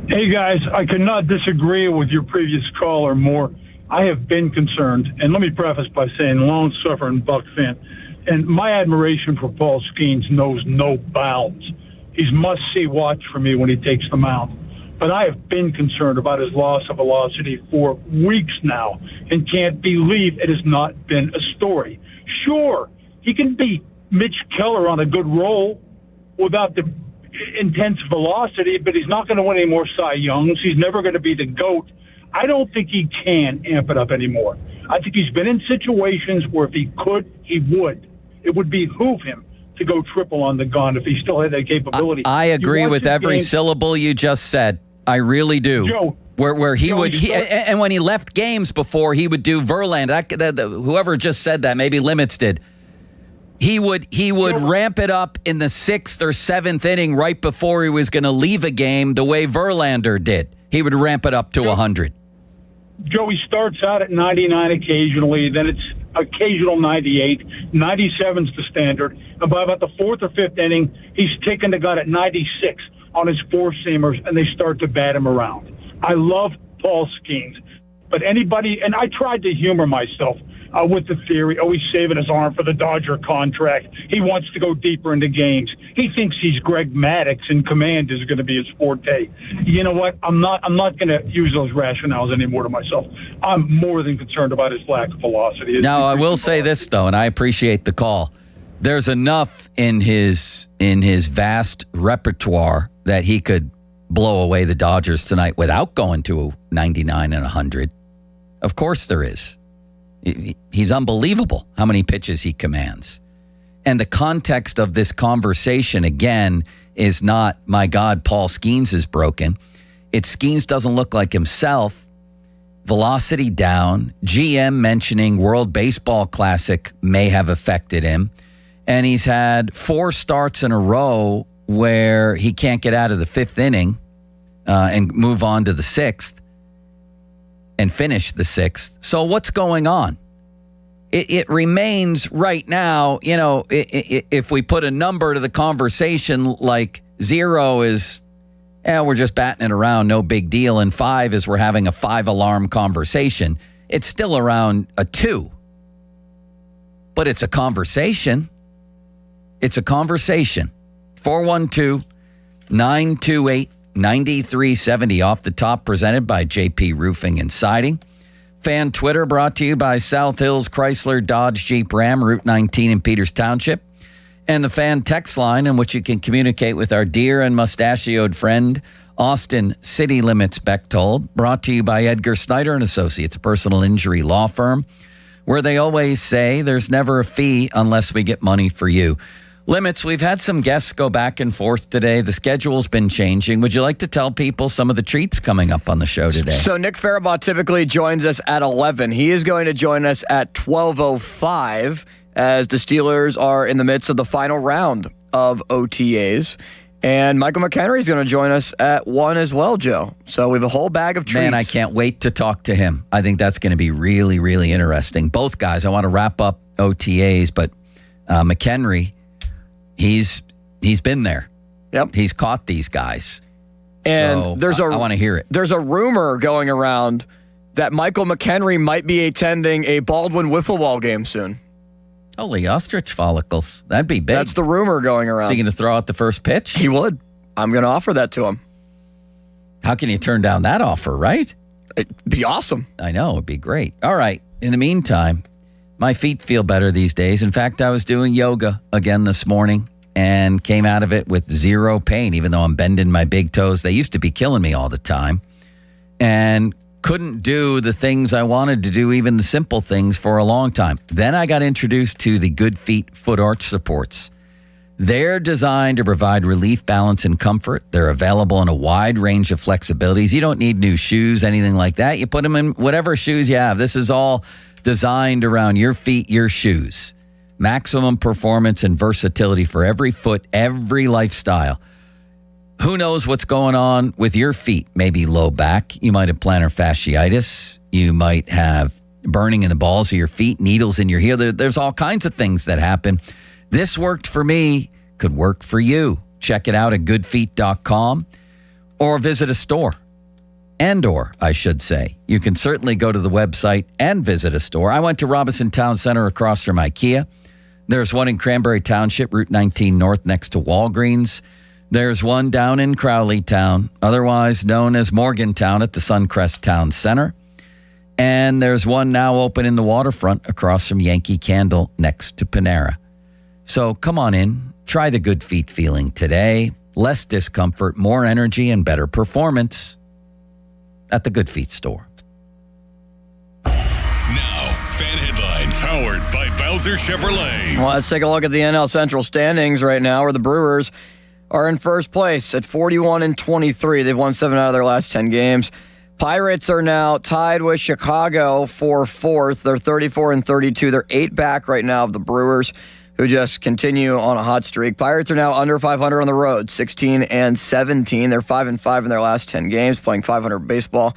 Hey, guys, I could not disagree with your previous caller more. I have been concerned, and let me preface by saying long-suffering Buck fan, and my admiration for Paul Skeens knows no bounds. He's must-see watch for me when he takes the mound. But I have been concerned about his loss of velocity for weeks now and can't believe it has not been a story. Sure, he can beat Mitch Keller on a good roll without the intense velocity, but he's not going to win any more Cy Youngs. He's never going to be the GOAT. I don't think he can amp it up anymore. I think he's been in situations where if he could, he would. It would behoove him to go triple on the gun if he still had that capability. I agree with every syllable you just said. I really do. Joe, where he would, and when he left games before, he would do Verlander. Whoever just said that, maybe Limits did. He would ramp it up in the 6th or 7th inning right before he was going to leave a game the way Verlander did. He would ramp it up to 100. Joey starts out at 99 occasionally, then it's occasional 98. 97's the standard. And by about the 4th or 5th inning, he's taking the gun at 96 on his four-seamers, and they start to bat him around. I love Paul Skeens. But anybody, and I tried to humor myself with the theory, he's saving his arm for the Dodger contract. He wants to go deeper into games. He thinks he's Greg Maddux and command is going to be his forte. You know what? I'm not going to use those rationales anymore to myself. I'm more than concerned about his lack of velocity. Now, I will say this, though, and I appreciate the call. There's enough in his vast repertoire that he could blow away the Dodgers tonight without going to 99 and 100. Of course there is. He's unbelievable how many pitches he commands. And the context of this conversation, again, is not, my God, Paul Skeens is broken. It's Skeens doesn't look like himself. Velocity down. GM mentioning World Baseball Classic may have affected him. And he's had 4 starts in a row where he can't get out of the 5th inning and move on to the 6th. And finish the 6th. So what's going on? It remains right now, if we put a number to the conversation, like 0 is, we're just batting it around, no big deal, and 5 is we're having a 5-alarm conversation, it's still around a 2. But it's a conversation. It's a conversation. 412-928 9370 off the top, presented by JP Roofing and Siding. Fan Twitter brought to you by South Hills Chrysler Dodge Jeep Ram, Route 19 in Peters Township. And the Fan text line, in which you can communicate with our dear and mustachioed friend, Austin City Limits Bechtold, brought to you by Edgar Snyder and Associates, a personal injury law firm, where they always say there's never a fee unless we get money for you. Limits, we've had some guests go back and forth today. The schedule's been changing. Would you like to tell people some of the treats coming up on the show today? So Nick Farabaugh typically joins us at 11. He is going to join us at 12:05 as the Steelers are in the midst of the final round of OTAs. And Michael McHenry is going to join us at 1 as well, Joe. So we have a whole bag of treats. Man, I can't wait to talk to him. I think that's going to be really, really interesting. Both guys, I want to wrap up OTAs, but McHenry, he's been there. Yep. He's caught these guys. And so I want to hear it. There's a rumor going around that Michael McHenry might be attending a Baldwin wiffle ball game soon. Holy ostrich follicles. That'd be big. That's the rumor going around. Is he going to throw out the first pitch? He would. I'm going to offer that to him. How can you turn down that offer, right? It'd be awesome. I know. It'd be great. All right. In the meantime, my feet feel better these days. In fact, I was doing yoga again this morning and came out of it with zero pain, even though I'm bending my big toes. They used to be killing me all the time. And couldn't do the things I wanted to do, even the simple things, for a long time. Then I got introduced to the Good Feet foot arch supports. They're designed to provide relief, balance, and comfort. They're available in a wide range of flexibilities. You don't need new shoes, anything like that. You put them in whatever shoes you have. This is all designed around your feet, your shoes. Maximum performance and versatility for every foot, every lifestyle. Who knows what's going on with your feet? Maybe low back. You might have plantar fasciitis. You might have burning in the balls of your feet, needles in your heel. There's all kinds of things that happen. This worked for me, could work for you. Check it out at goodfeet.com or visit a store. And/or, I should say. You can certainly go to the website and visit a store. I went to Robinson Town Center across from IKEA. There's one in Cranberry Township, Route 19 North, next to Walgreens. There's one down in Crowley Town, otherwise known as Morgantown, at the Suncrest Town Center. And there's one now open in the waterfront across from Yankee Candle next to Panera. So come on in, try the Good Feet feeling today. Less discomfort, more energy, and better performance at the Good Feet store. Now, fan headlines powered by Bowser Chevrolet. Well, let's take a look at the NL Central standings right now, where the Brewers are in first place at 41-23. They've won 7 out of their last 10 games. Pirates are now tied with Chicago for fourth. They're 34-32. They're 8 back right now of the Brewers, who just continue on a hot streak. Pirates are now under 500 on the road, 16-17. They're 5-5 in their last 10 games, playing 500 baseball.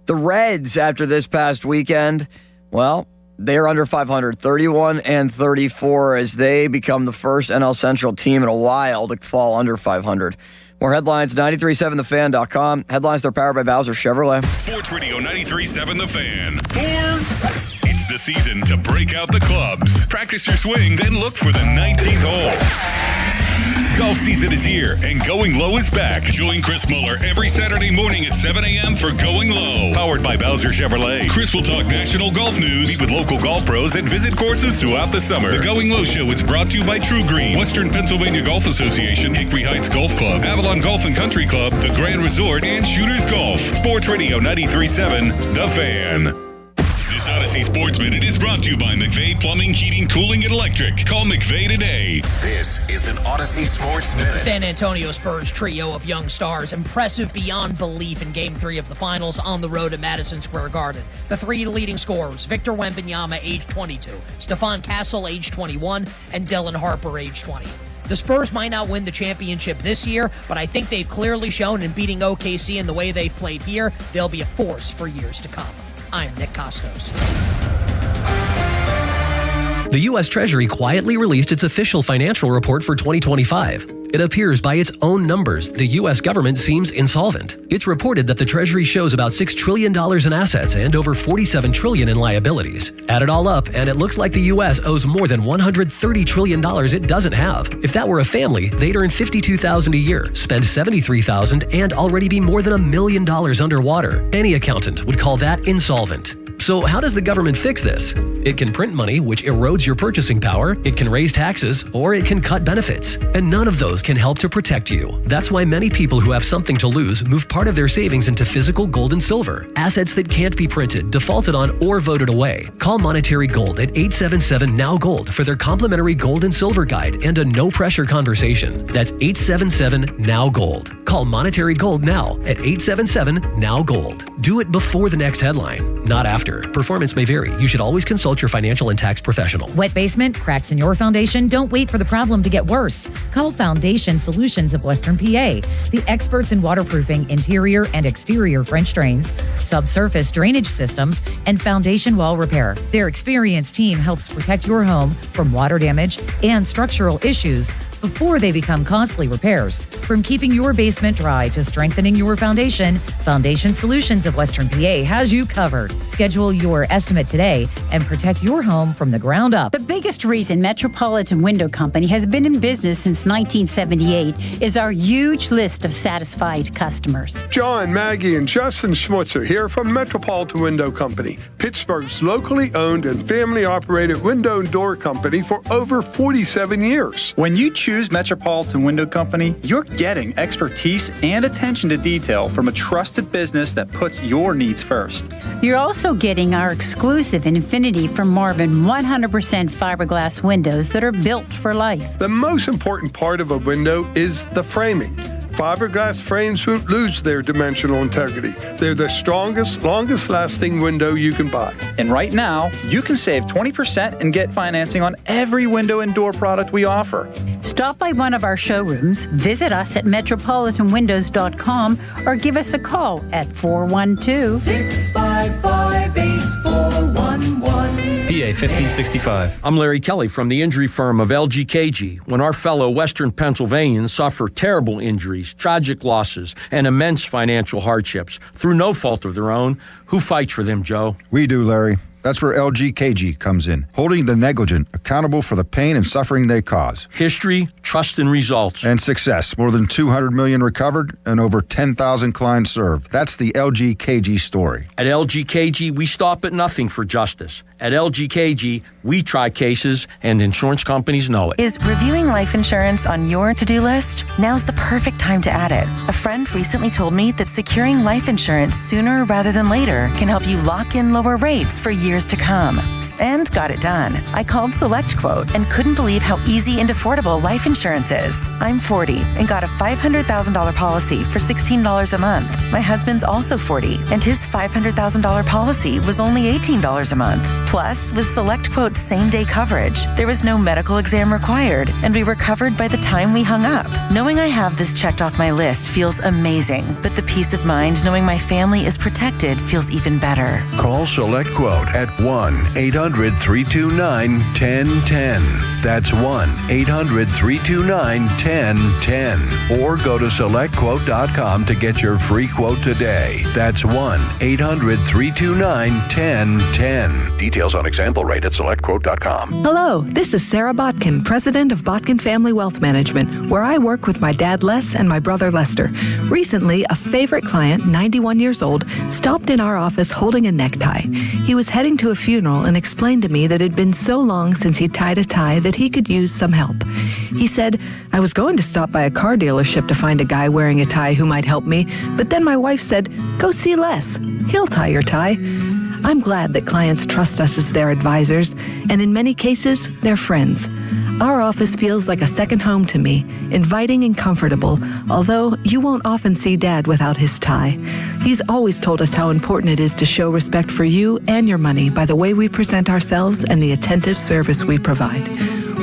The Reds, after this past weekend, well, they're under 500, 31-34, as they become the first NL Central team in a while to fall under 500. More headlines, 937thefan.com. Headlines, they're powered by Bowser Chevrolet. Sports Radio 93.7 The Fan. It's the season to break out the clubs. Practice your swing, then look for the 19th hole. Golf season is here, and Going Low is back. Join Chris Muller every Saturday morning at 7 a.m. for Going Low. Powered by Bowser Chevrolet. Chris will talk national golf news, meet with local golf pros, and visit courses throughout the summer. The Going Low Show is brought to you by True Green, Western Pennsylvania Golf Association, Hickory Heights Golf Club, Avalon Golf and Country Club, the Grand Resort, and Shooters Golf. Sports Radio 93.7 The Fan. This Odyssey Sports Minute is brought to you by McVeigh Plumbing, Heating, Cooling, and Electric. Call McVeigh today. This is an Odyssey Sports Minute. San Antonio Spurs trio of young stars, impressive beyond belief in Game 3 of the Finals on the road at Madison Square Garden. The 3 leading scorers, Victor Wembanyama, age 22, Stephon Castle, age 21, and Dylan Harper, age 20. The Spurs might not win the championship this year, but I think they've clearly shown in beating OKC and the way they've played here, they'll be a force for years to come. I'm Nick Costos. The U.S. Treasury quietly released its official financial report for 2025. It appears by its own numbers, the U.S. government seems insolvent. It's reported that the Treasury shows about $6 trillion in assets and over $47 trillion in liabilities. Add it all up, and it looks like the U.S. owes more than $130 trillion it doesn't have. If that were a family, they'd earn $52,000 a year, spend $73,000, and already be more than $1 million underwater. Any accountant would call that insolvent. So how does the government fix this? It can print money, which erodes your purchasing power, it can raise taxes, or it can cut benefits. And none of those can help to protect you. That's why many people who have something to lose move part of their savings into physical gold and silver, assets that can't be printed, defaulted on, or voted away. Call Monetary Gold at 877-NOW-GOLD for their complimentary gold and silver guide and a no-pressure conversation. That's 877-NOW-GOLD. Call Monetary Gold now at 877-NOW-GOLD. Do it before the next headline, not after. Performance may vary. You should always consult your financial and tax professional. Wet basement, cracks in your foundation? Don't wait for the problem to get worse. Call Foundation Solutions of Western PA, the experts in waterproofing interior and exterior French drains, subsurface drainage systems, and foundation wall repair. Their experienced team helps protect your home from water damage and structural issues before they become costly repairs. From keeping your basement dry to strengthening your foundation, Foundation Solutions of Western PA has you covered. Schedule your estimate today and protect your home from the ground up. The biggest reason Metropolitan Window Company has been in business since 1978 is our huge list of satisfied customers. John, Maggie, and Justin Schmutzer here from Metropolitan Window Company, Pittsburgh's locally owned and family-operated window and door company for over 47 years. When you choose Metropolitan Window Company, you're getting expertise and attention to detail from a trusted business that puts your needs first. You're also getting our exclusive Infinity from Marvin 100% fiberglass windows that are built for life. The most important part of a window is the framing. Fiberglass frames won't lose their dimensional integrity. They're the strongest, longest-lasting window you can buy. And right now, you can save 20% and get financing on every window and door product we offer. Stop by one of our showrooms, visit us at metropolitanwindows.com, or give us a call at 412-655-8411. PA 1565. I'm Larry Kelly from the injury firm of LGKG. When our fellow Western Pennsylvanians suffer terrible injuries, tragic losses, and immense financial hardships through no fault of their own, who fights for them, Joe? We do, Larry. That's where LGKG comes in, holding the negligent accountable for the pain and suffering they cause. History, trust, and results. And success. More than 200 million recovered and over 10,000 clients served. That's the LGKG story. At LGKG, we stop at nothing for justice. At LGKG, we try cases, and insurance companies know it. Is reviewing life insurance on your to-do list? Now's the perfect time to add it. A friend recently told me that securing life insurance sooner rather than later can help you lock in lower rates for years to come. And got it done. I called SelectQuote and couldn't believe how easy and affordable life insurance is. I'm 40 and got a $500,000 policy for $16 a month. My husband's also 40 and his $500,000 policy was only $18 a month. Plus, with SelectQuote's same-day coverage, there was no medical exam required, and we were covered by the time we hung up. Knowing I have this checked off my list feels amazing, but the peace of mind knowing my family is protected feels even better. Call SelectQuote at 1-800-329-1010. That's 1-800-329-1010. Or go to SelectQuote.com to get your free quote today. That's 1-800-329-1010. Details on example rate at SelectQuote.com. Hello, this is Sarah Botkin, president of Botkin Family Wealth Management, where I work with my dad Les and my brother Lester. Recently, a favorite client, 91 years old, stopped in our office holding a necktie. He was heading to a funeral and explained to me that it had been so long since he tied a tie that he could use some help. He said, I was going to stop by a car dealership to find a guy wearing a tie who might help me, but then my wife said, go see Les. He'll tie your tie. I'm glad that clients trust us as their advisors, and in many cases, they're friends. Our office feels like a second home to me, inviting and comfortable, although you won't often see Dad without his tie. He's always told us how important it is to show respect for you and your money by the way we present ourselves and the attentive service we provide.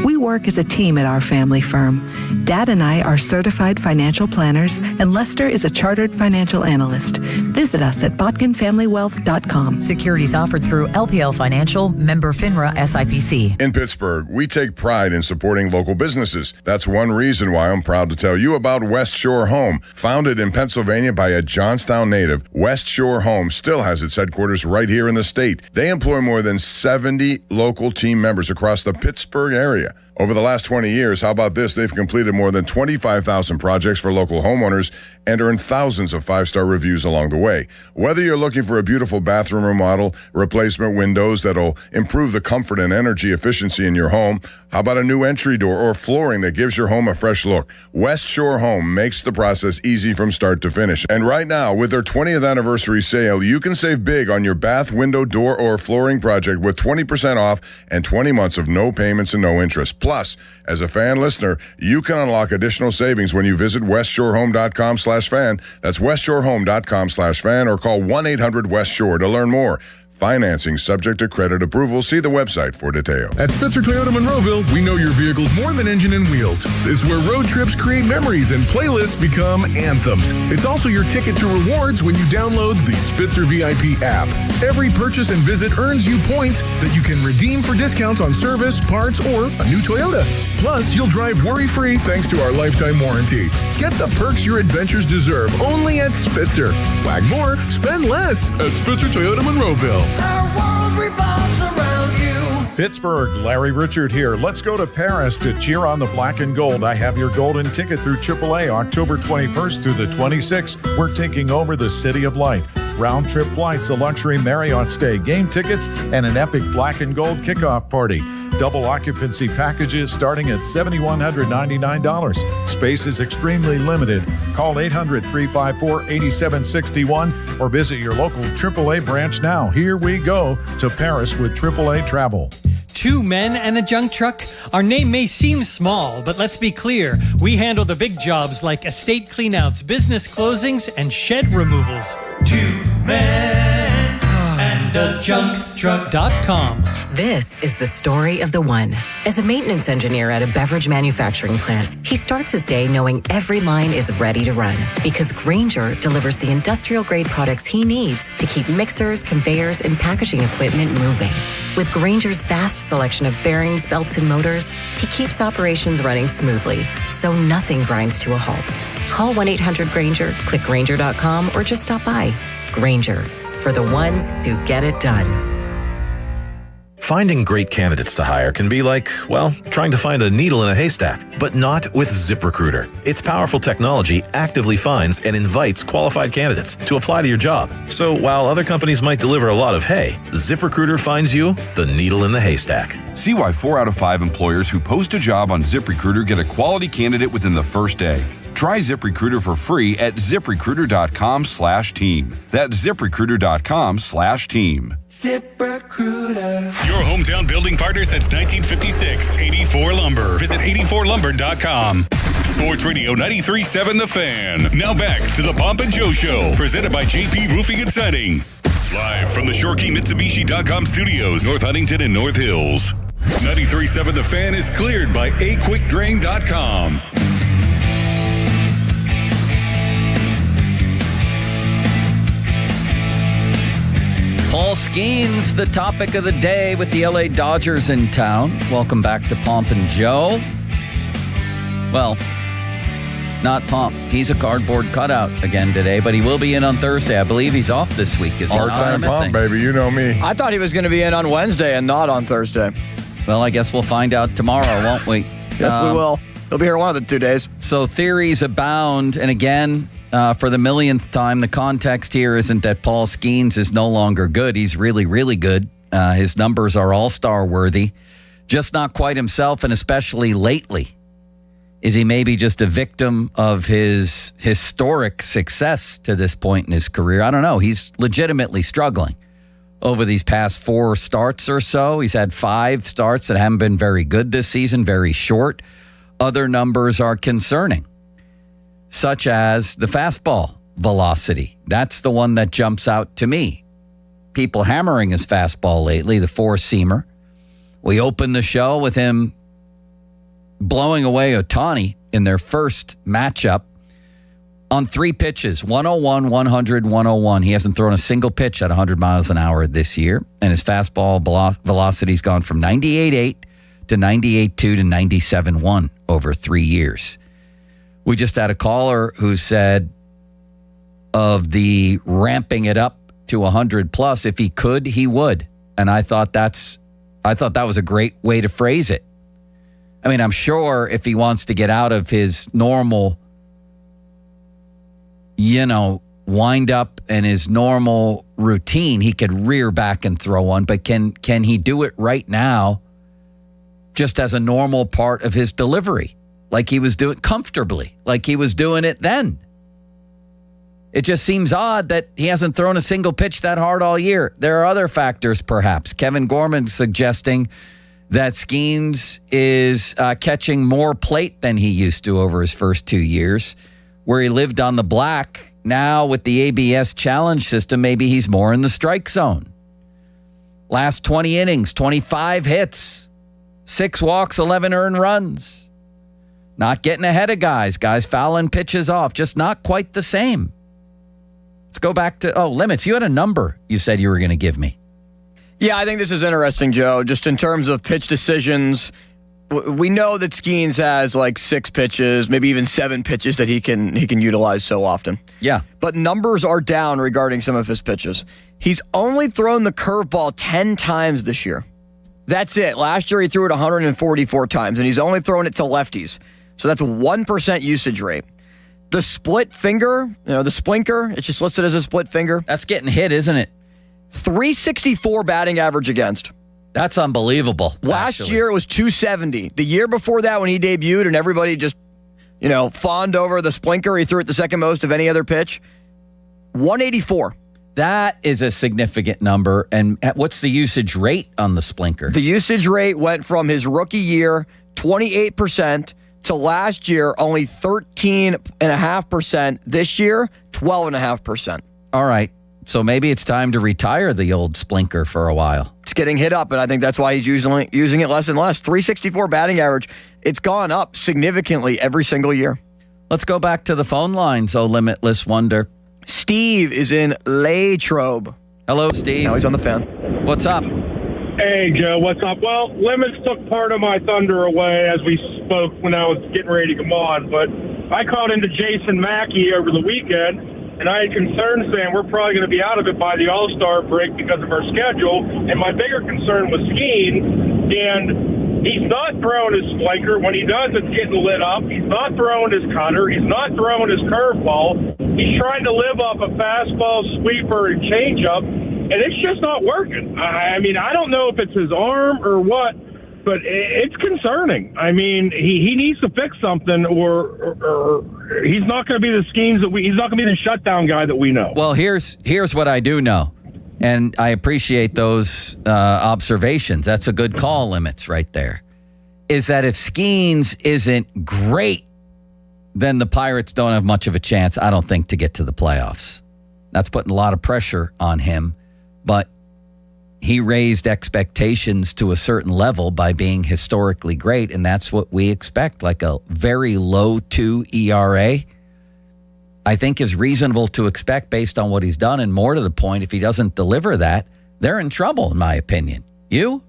We work as a team at our family firm. Dad and I are certified financial planners, and Lester is a chartered financial analyst. Visit us at BotkinFamilyWealth.com. Securities offered through LPL Financial, member FINRA SIPC. In Pittsburgh, we take pride in supporting local businesses. That's one reason why I'm proud to tell you about West Shore Home. Founded in Pennsylvania by a Johnstown native, West Shore Home still has its headquarters right here in the state. They employ more than 70 local team members across the Pittsburgh area. Over the last 20 years, how about this? They've completed more than 25,000 projects for local homeowners and earned thousands of five-star reviews along the way. Whether you're looking for a beautiful bathroom remodel, replacement windows that'll improve the comfort and energy efficiency in your home, how about a new entry door or flooring that gives your home a fresh look? West Shore Home makes the process easy from start to finish. And right now, with their 20th anniversary sale, you can save big on your bath, window, door, or flooring project with 20% off and 20 months of no payments and no interest. Plus, as a fan listener, you can unlock additional savings when you visit westshorehome.com/fan. That's westshorehome.com/fan or call 1-800-WEST-SHORE to learn more. Financing subject to credit approval. See the website for details. At Spitzer Toyota Monroeville, we know your vehicle's more than engine and wheels. This is where road trips create memories and playlists become anthems. It's also your ticket to rewards when you download the Spitzer VIP app. Every purchase and visit earns you points that you can redeem for discounts on service, parts, or a new Toyota. Plus, you'll drive worry-free thanks to our lifetime warranty. Get the perks your adventures deserve only at Spitzer. Wag more, spend less at Spitzer Toyota Monroeville. Pittsburgh, Larry Richard here. Let's go to Paris to cheer on the black and gold. I have your golden ticket through AAA October 21st through the 26th. We're taking over the City of Light. Round trip flights, a luxury Marriott stay, game tickets, and an epic black and gold kickoff party. Double occupancy packages starting at $7,199. Space is extremely limited. Call 800-354-8761 or visit your local AAA branch now. Here we go to Paris with AAA Travel. Two men and a junk truck? Our name may seem small, but let's be clear. We handle the big jobs like estate cleanouts, business closings, and shed removals. Two men and a junk truck.com. This is the story of the one. As a maintenance engineer at a beverage manufacturing plant, he starts his day knowing every line is ready to run because Grainger delivers the industrial-grade products he needs to keep mixers, conveyors, and packaging equipment moving. With Grainger's vast selection of bearings, belts, and motors, he keeps operations running smoothly, so nothing grinds to a halt. Call 1-800-GRAINGER, click Grainger.com, or just stop by. Grainger, for the ones who get it done. Finding great candidates to hire can be like, well, trying to find a needle in a haystack, but not with ZipRecruiter. Its powerful technology actively finds and invites qualified candidates to apply to your job. So while other companies might deliver a lot of hay, ZipRecruiter finds you the needle in the haystack. See why 4 out of 5 employers who post a job on ZipRecruiter get a quality candidate within the first day. Try ZipRecruiter for free at ZipRecruiter.com/team. That's ZipRecruiter.com/team. ZipRecruiter. Your hometown building partner since 1956. 84 Lumber. Visit 84lumber.com. Sports Radio 93.7 The Fan. Now back to the Pomp and Joe Show. Presented by JP Roofing and Siding. Live from the ShoreKeyMitsubishi.com studios, North Huntington and North Hills. 93.7 The Fan is cleared by AQuickDrain.com. Paul Skeens, the topic of the day with the LA Dodgers in town. Welcome back to Pomp and Joe. Well, not Pomp. He's a cardboard cutout again today, but he will be in on Thursday. I believe he's off this week. Is Part-time Pomp, baby. You know me. I thought he was going to be in on Wednesday and not on Thursday. Well, I guess we'll find out tomorrow, won't we? Yes, we will. He'll be here one of the 2 days. So theories abound. And again, for the millionth time, the context here isn't that Paul Skeens is no longer good. He's really, really good. His numbers are all-star worthy. Just not quite himself, and especially lately. Is he maybe just a victim of his historic success to this point in his career? I don't know. He's legitimately struggling over these past 4 starts or so. He's had 5 starts that haven't been very good this season, very short. Other numbers are concerning, such as the fastball velocity. That's the one that jumps out to me. People hammering his fastball lately, the 4-seamer. We opened the show with him blowing away Ohtani in their first matchup on 3 pitches, 101, 100, 101. He hasn't thrown a single pitch at 100 miles an hour this year, and his fastball velocity's gone from 98.8 to 98.2 to 97.1 over 3 years. We just had a caller who said of the ramping it up to 100 plus, if he could, he would. And I thought that was a great way to phrase it. I mean, I'm sure if he wants to get out of his normal, wind up and his normal routine, he could rear back and throw one. But can he do it right now just as a normal part of his delivery? Like he was doing comfortably, like he was doing it then. It just seems odd that he hasn't thrown a single pitch that hard all year. There are other factors, perhaps. Kevin Gorman suggesting that Skeens is catching more plate than he used to over his first 2 years, where he lived on the black. Now with the ABS challenge system, maybe he's more in the strike zone. Last 20 innings, 25 hits, 6 walks, 11 earned runs. Not getting ahead of guys fouling pitches off, just not quite the same. Let's go back to, Limits, you had a number you said you were going to give me. Yeah, I think this is interesting, Joe, just in terms of pitch decisions. We know that Skeens has like 6 pitches, maybe even 7 pitches that he can utilize so often. Yeah. But numbers are down regarding some of his pitches. He's only thrown the curveball 10 times this year. That's it. Last year he threw it 144 times, and he's only thrown it to lefties. So that's a 1% usage rate. The split finger, the splinker, it's just listed as a split finger. That's getting hit, isn't it? 364 batting average against. That's unbelievable. Last year it was 270. The year before that when he debuted and everybody just, fawned over the splinker, he threw it the second most of any other pitch, 184. That is a significant number. And what's the usage rate on the splinker? The usage rate went from his rookie year, 28%, to last year, only 13.5%. This year, 12.5%. All right. So maybe it's time to retire the old splinker for a while. It's getting hit up, and I think that's why he's using it less and less. 364 batting average. It's gone up significantly every single year. Let's go back to the phone lines, Limitless Wonder. Steve is in Latrobe. Hello, Steve. Now he's on the fan. What's up? Hey, Joe, what's up? Well, Limits took part of my thunder away as we spoke when I was getting ready to come on, but I called into Jason Mackey over the weekend, and I had concerns saying we're probably going to be out of it by the All-Star break because of our schedule, and my bigger concern was Skeen, and he's not throwing his splinker. When he does, it's getting lit up. He's not throwing his cutter. He's not throwing his curveball. He's trying to live off a fastball, sweeper, and changeup. And it's just not working. I mean, I don't know if it's his arm or what, but it's concerning. I mean, he needs to fix something, or he's not going to be the schemes that he's not going to be the shutdown guy that we know. Well, here's what I do know, and I appreciate those observations. That's a good call, Limits, right there. Is that if Skeens isn't great, then the Pirates don't have much of a chance, I don't think, to get to the playoffs. That's putting a lot of pressure on him. But he raised expectations to a certain level by being historically great, and that's what we expect, like a very low 2 ERA. I think is reasonable to expect based on what he's done, and more to the point, if he doesn't deliver that, they're in trouble, in my opinion. You?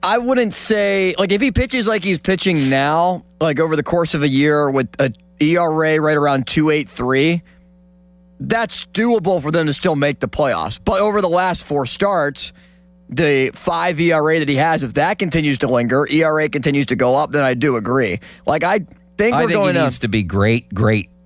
I wouldn't say, like, if he pitches like he's pitching now, like over the course of a year with an ERA right around 2.83, that's doable for them to still make the playoffs. But over the last 4 starts, the 5 ERA that he has, if that continues to linger, ERA continues to go up, then I do agree. Like, I think he needs to be great.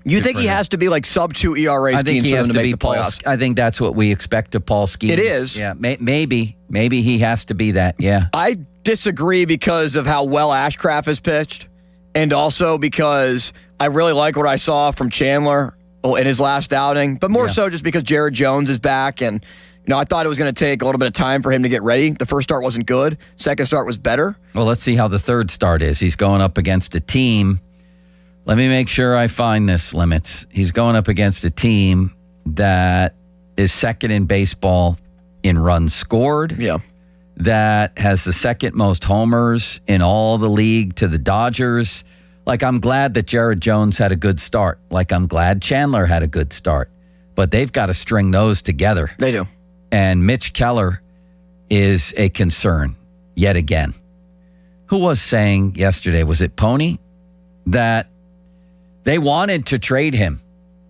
You think he has to be like sub 2 ERA? I think he has to make be the playoffs. I think that's what we expect of Paul Skeens. It is. Yeah, maybe he has to be that. Yeah. I disagree because of how well Ashcraft has pitched, and also because I really like what I saw from Chandler in his last outing, but more so just because Jared Jones is back, and I thought it was going to take a little bit of time for him to get ready. The first start wasn't good. Second start was better. Well, let's see how the third start is. He's going up against a team. Let me make sure I find this, Limits. He's going up against a team that is second in baseball in runs scored. Yeah. that has the second most homers in all the league to the Dodgers. Like, I'm glad that Jared Jones had a good start. Like, I'm glad Chandler had a good start. But they've got to string those together. They do. And Mitch Keller is a concern yet again. Who was saying yesterday, was it Pony, that they wanted to trade him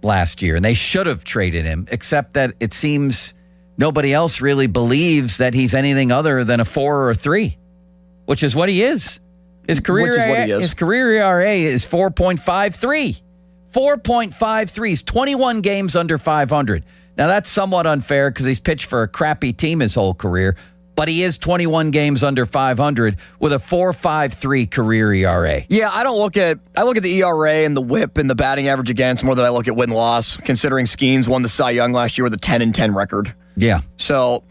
last year, and they should have traded him, except that it seems nobody else really believes that he's anything other than a 4 or a 3, which is what he is. His career ERA is 4.53. 4.53. He's 21 games under 500. Now, that's somewhat unfair because he's pitched for a crappy team his whole career, but he is 21 games under 500 with a 4.53 career ERA. Yeah, I look at the ERA and the WHIP and the batting average against more than I look at win-loss, considering Skeens won the Cy Young last year with a 10-10 record. Yeah. So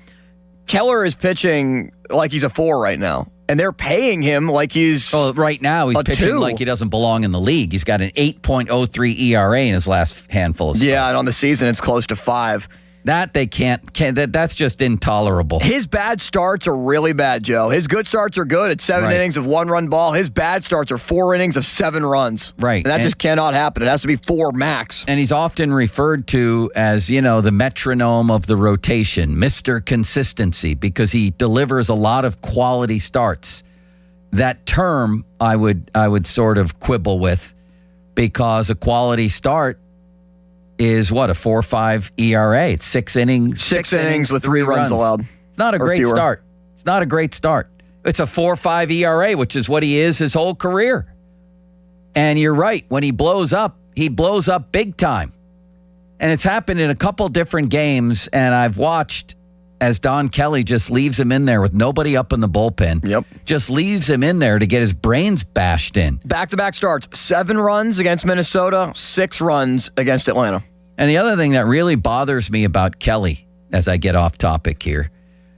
Keller is pitching like he's a 4 right now. And they're paying him like he's right now he's pitching 2. like he doesn't belong in the league. He's got an 8.03 ERA in his last handful of starts. Yeah, and on the season it's close to 5. That they can't that's just intolerable. His bad starts are really bad, Joe. His good starts are good at 7 innings of 1-run ball. His bad starts are 4 innings of 7 runs. Right. And that just cannot happen. It has to be 4 max. And he's often referred to as, the metronome of the rotation, Mr. Consistency, because he delivers a lot of quality starts. That term I would sort of quibble with, because a quality start is what, a 4.5 ERA. It's 6 innings. 6 innings with 3 runs allowed. It's not a great fewer. start. It's not a great start. It's a 4.5 ERA, which is what he is his whole career. And you're right. When he blows up big time. And it's happened in a couple different games, and I've watched as Don Kelly just leaves him in there with nobody up in the bullpen. Yep. Just leaves him in there to get his brains bashed in. Back-to-back starts. 7 runs against Minnesota, 6 runs against Atlanta. And the other thing that really bothers me about Kelly, as I get off topic here,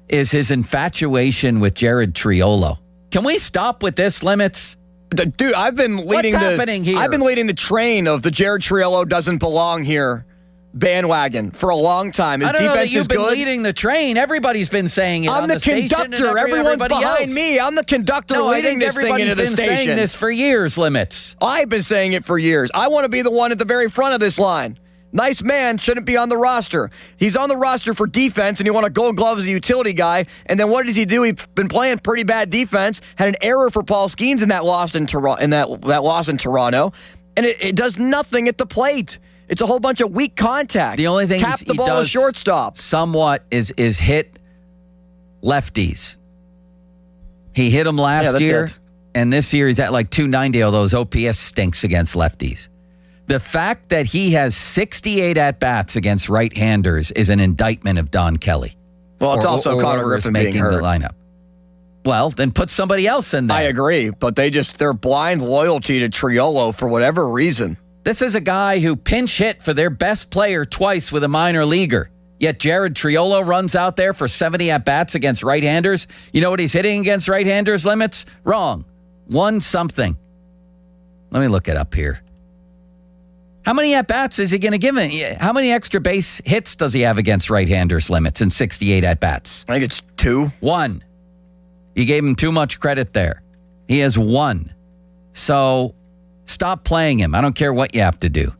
is his infatuation with Jared Triolo. Can we stop with this, Limits? Dude, I've been leading I've been leading the train of the Jared Triolo doesn't belong here bandwagon for a long time. His defense is good. You've been leading the train. Everybody's been saying it. I'm the conductor. Everyone's behind me. I'm the conductor leading this thing into the station. Everybody's been saying this for years, Limits. I've been saying it for years. I want to be the one at the very front of this line. Nice man shouldn't be on the roster. He's on the roster for defense, and you want a Gold Glove as a utility guy. And then what does he do? He's been playing pretty bad defense. Had an error for Paul Skeens in that loss in Toronto, and it does nothing at the plate. It's a whole bunch of weak contact. The only thing Tap the ball to shortstop. Somewhat is hit lefties. He hit them last year, and this year he's at like 290, although his OPS stinks against lefties. The fact that he has 68 at-bats against right-handers is an indictment of Don Kelly. Well, it's also Connor Griffin making being hurt. the lineup. Well, then put somebody else in there. I agree, but their blind loyalty to Triolo for whatever reason. This is a guy who pinch hit for their best player twice with a minor leaguer. Yet Jared Triolo runs out there for 70 at-bats against right-handers. You know what he's hitting against right-handers, Limits? Wrong. 1-something. Let me look it up here. How many at-bats is he going to give him? How many extra base hits does he have against right-handers, Limits, in 68 at-bats? I think it's 2. 1. You gave him too much credit there. He has 1. So stop playing him. I don't care what you have to do.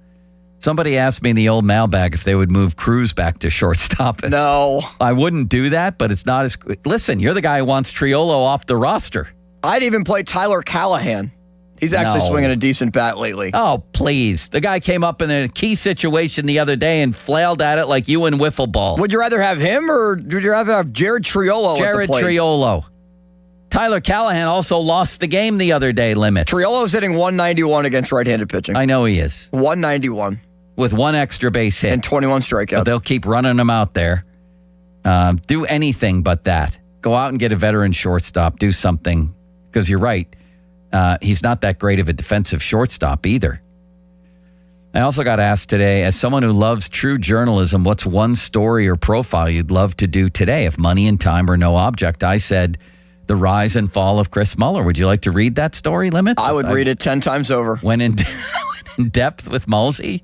Somebody asked me in the old mailbag if they would move Cruz back to shortstop. No. I wouldn't do that, but it's not as... Listen, you're the guy who wants Triolo off the roster. I'd even play Tyler Callahan. He's actually swinging a decent bat lately. Oh, please. The guy came up in a key situation the other day and flailed at it like you in wiffle ball. Would you rather have him or would you rather have Jared Triolo at the plate? Jared Triolo. Tyler Callahan also lost the game the other day, Limits. Triolo's hitting 191 against right-handed pitching. I know he is. 191. With 1 extra base hit. And 21 strikeouts. But they'll keep running him out there. Do anything but that. Go out and get a veteran shortstop. Do something. Because you're right. He's not that great of a defensive shortstop either. I also got asked today, as someone who loves true journalism, what's one story or profile you'd love to do today if money and time are no object? I said, the rise and fall of Chris Muller. Would you like to read that story, Limits? I would read it 10 times over. Went in depth with Mulsey.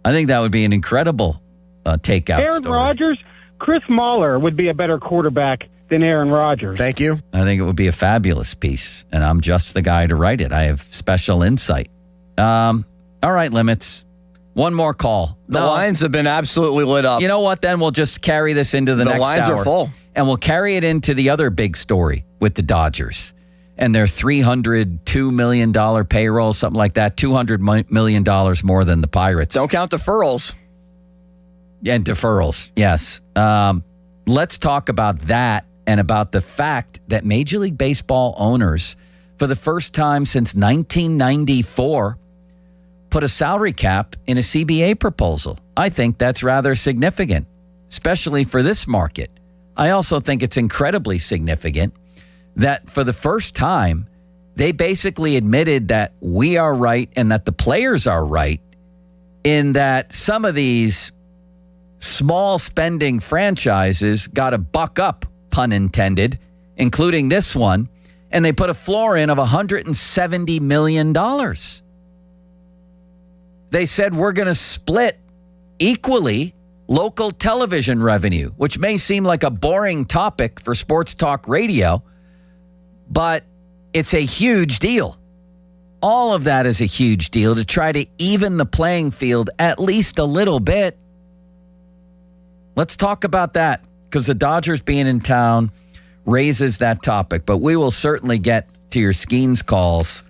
I think that would be an incredible takeout Aaron story. Rodgers, Chris Muller would be a better quarterback than Aaron Rodgers. Thank you. I think it would be a fabulous piece, and I'm just the guy to write it. I have special insight. All right, Limits. One more call. The lines have been absolutely lit up. You know what? Then we'll just carry this into the next hour. The lines are full. And we'll carry it into the other big story with the Dodgers and their $302 million payroll, something like that, $200 million more than the Pirates. Don't count deferrals. And deferrals, yes. Let's talk about that and about the fact that Major League Baseball owners, for the first time since 1994, put a salary cap in a CBA proposal. I think that's rather significant, especially for this market. I also think it's incredibly significant that for the first time, they basically admitted that we are right and that the players are right in that some of these small spending franchises got to buck up, pun intended, including this one, and they put a floor in of $170 million. They said we're going to split equally local television revenue, which may seem like a boring topic for sports talk radio, but it's a huge deal. All of that is a huge deal to try to even the playing field at least a little bit. Let's talk about that because the Dodgers being in town raises that topic, but we will certainly get to your Skeens calls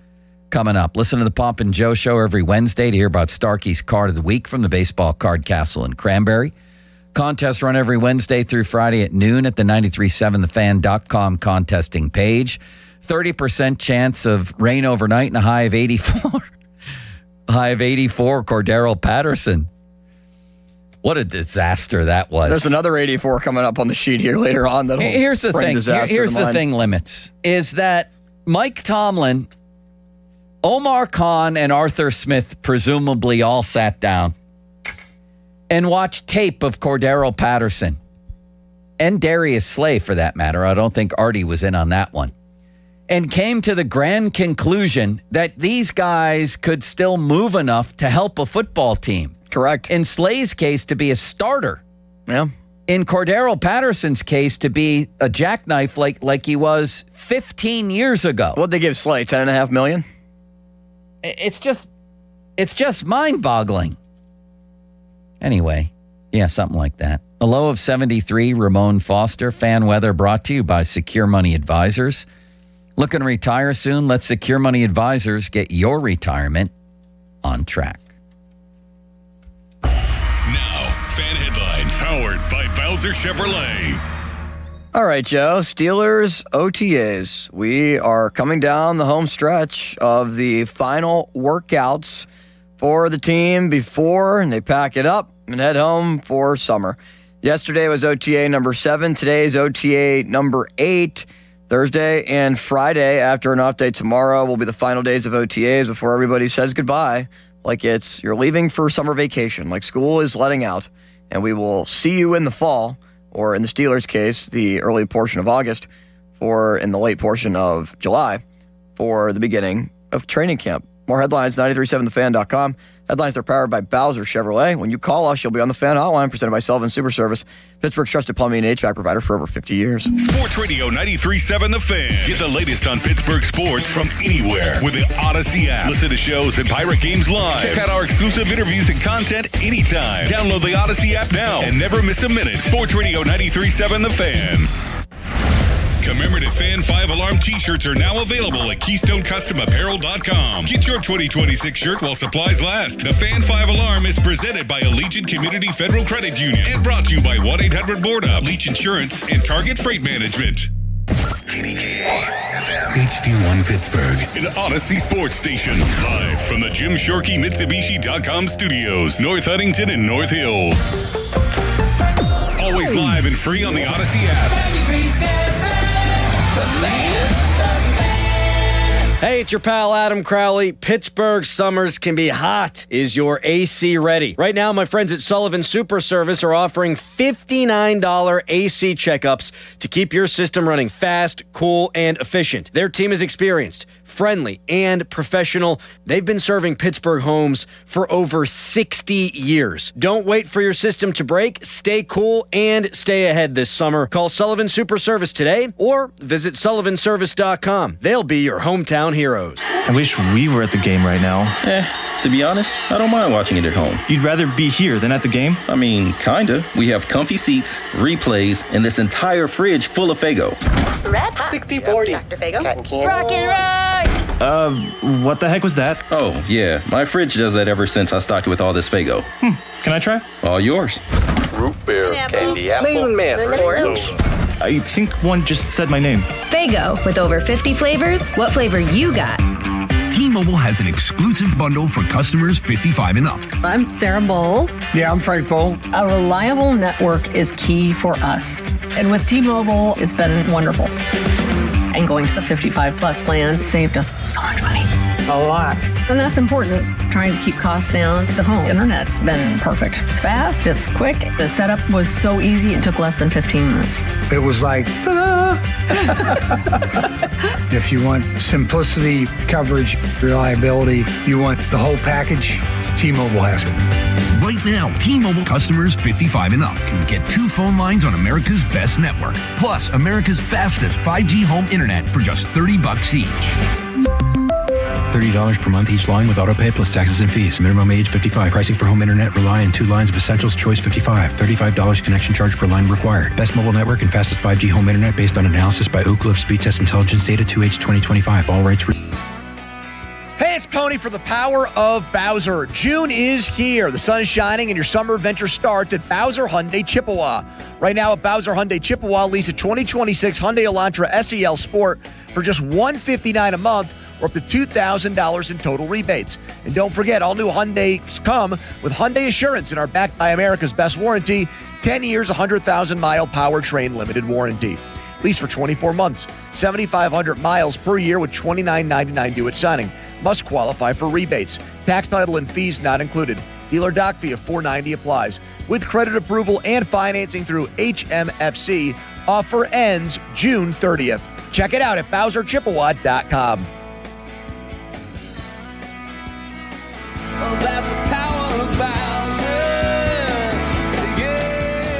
coming up. Listen to the Pomp and Joe Show every Wednesday to hear about Starkey's Card of the Week from the Baseball Card Castle in Cranberry. Contests run every Wednesday through Friday at noon at the 937thefan.com contesting page. 30% chance of rain overnight and a high of 84. High of 84, Cordero Patterson. What a disaster that was. There's another 84 coming up on the sheet here later on. Here's the thing. Here's the thing, Limits, is that Mike Tomlin, Omar Khan, and Arthur Smith presumably all sat down and watched tape of Cordero Patterson and Darius Slay, for that matter. I don't think Artie was in on that one. And came to the grand conclusion that these guys could still move enough to help a football team. Correct. In Slay's case, to be a starter. Yeah. In Cordero Patterson's case, to be a jackknife like he was 15 years ago. What'd they give Slay? $10.5 million? It's just mind-boggling. Anyway, yeah, something like that. A low of 73, Ramon Foster. Fan weather brought to you by Secure Money Advisors. Looking to retire soon? Let Secure Money Advisors get your retirement on track. Now, fan headlines powered by Bowser Chevrolet. All right, Joe. Steelers OTAs. We are coming down the home stretch of the final workouts for the team before they pack it up and head home for summer. Yesterday was OTA number 7. Today is OTA number 8. Thursday and Friday after an off day tomorrow will be the final days of OTAs before everybody says goodbye. Like you're leaving for summer vacation, like school is letting out. And we will see you in the fall, or in the Steelers' case, the early portion of August, or in the late portion of July, for the beginning of training camp. More headlines, 937thefan.com. Headlines are powered by Bowser Chevrolet. When you call us, you'll be on the Fan Hotline, presented by Sullivan Super Service, Pittsburgh's trusted plumbing and HVAC provider for over 50 years. Sports Radio 93.7 The Fan. Get the latest on Pittsburgh sports from anywhere with the Odyssey app. Listen to shows and Pirate games live. Check out our exclusive interviews and content anytime. Download the Odyssey app now and never miss a minute. Sports Radio 93.7 The Fan. Commemorative Fan 5 Alarm t-shirts are now available at KeystoneCustomApparel.com. Get your 2026 shirt while supplies last. The Fan 5 Alarm is presented by Allegiant Community Federal Credit Union and brought to you by 1-800-BOARD-UP, Leach Insurance, and Target Freight Management. HD1 Pittsburgh, an Odyssey sports station. Live from the Jim Shorkey Mitsubishi.com studios, North Huntington and North Hills. Always live and free on the Odyssey app. Hey, it's your pal Adam Crowley. Pittsburgh summers can be hot. Is your AC ready? Right now, my friends at Sullivan Super Service are offering $59 AC checkups to keep your system running fast, cool, and efficient. Their team is experienced, friendly, and professional. They've been serving Pittsburgh homes for over 60 years. Don't wait for your system to break. Stay cool and stay ahead this summer. Call Sullivan Super Service today or visit sullivanservice.com. They'll be your hometown heroes. I wish we were at the game right now. To be honest, I don't mind watching it at home. You'd rather be here than at the game? I mean, kinda. We have comfy seats, replays, and this entire fridge full of Faygo. Red Hot. 60-40. Dr. Faygo. Cotton candy. Rock and roll. What the heck was that? Oh, yeah. My fridge does that ever since I stocked it with all this Faygo. Can I try? All yours. Root beer, candy apple, orange. I think one just said my name. Faygo, with over 50 flavors. What flavor you got? T-Mobile has an exclusive bundle for customers 55 and up. I'm Sarah Bowl. Yeah, I'm Frank Bowl. A reliable network is key for us. And with T-Mobile, it's been wonderful. And going to the 55 plus plan saved us so much money. A lot. And that's important, trying to keep costs down. The home internet's been perfect. It's fast, it's quick. The setup was so easy, it took less than 15 minutes. It was like, ta-da! If you want simplicity, coverage, reliability, you want the whole package, T-Mobile has it. Right now, T-Mobile customers 55 and up can get 2 phone lines on America's best network, plus America's fastest 5G home internet for just $30 each. $30 per month each line with autopay plus taxes and fees. Minimum age 55. Pricing for home internet rely on 2 lines of essentials. Choice 55. $35 connection charge per line required. Best mobile network and fastest 5G home internet based on analysis by Ookla of Speed Test Intelligence data 2H 2025. All rights. Hey, it's Pony for the power of Bowser. June is here. The sun is shining and your summer adventure starts at Bowser Hyundai Chippewa. Right now at Bowser Hyundai Chippewa, lease a 2026 Hyundai Elantra SEL Sport for just $159 a month or up to $2,000 in total rebates. And don't forget, all new Hyundais come with Hyundai Assurance and are backed by America's best warranty, 10 years, 100,000-mile powertrain limited warranty. Lease for 24 months, 7,500 miles per year with $29.99 due at signing. Must qualify for rebates. Tax, title, and fees not included. Dealer doc fee of $490 applies. With credit approval and financing through HMFC, offer ends June 30th. Check it out at BowserChippewa.com. Well, that's the power of Bowser. Yeah.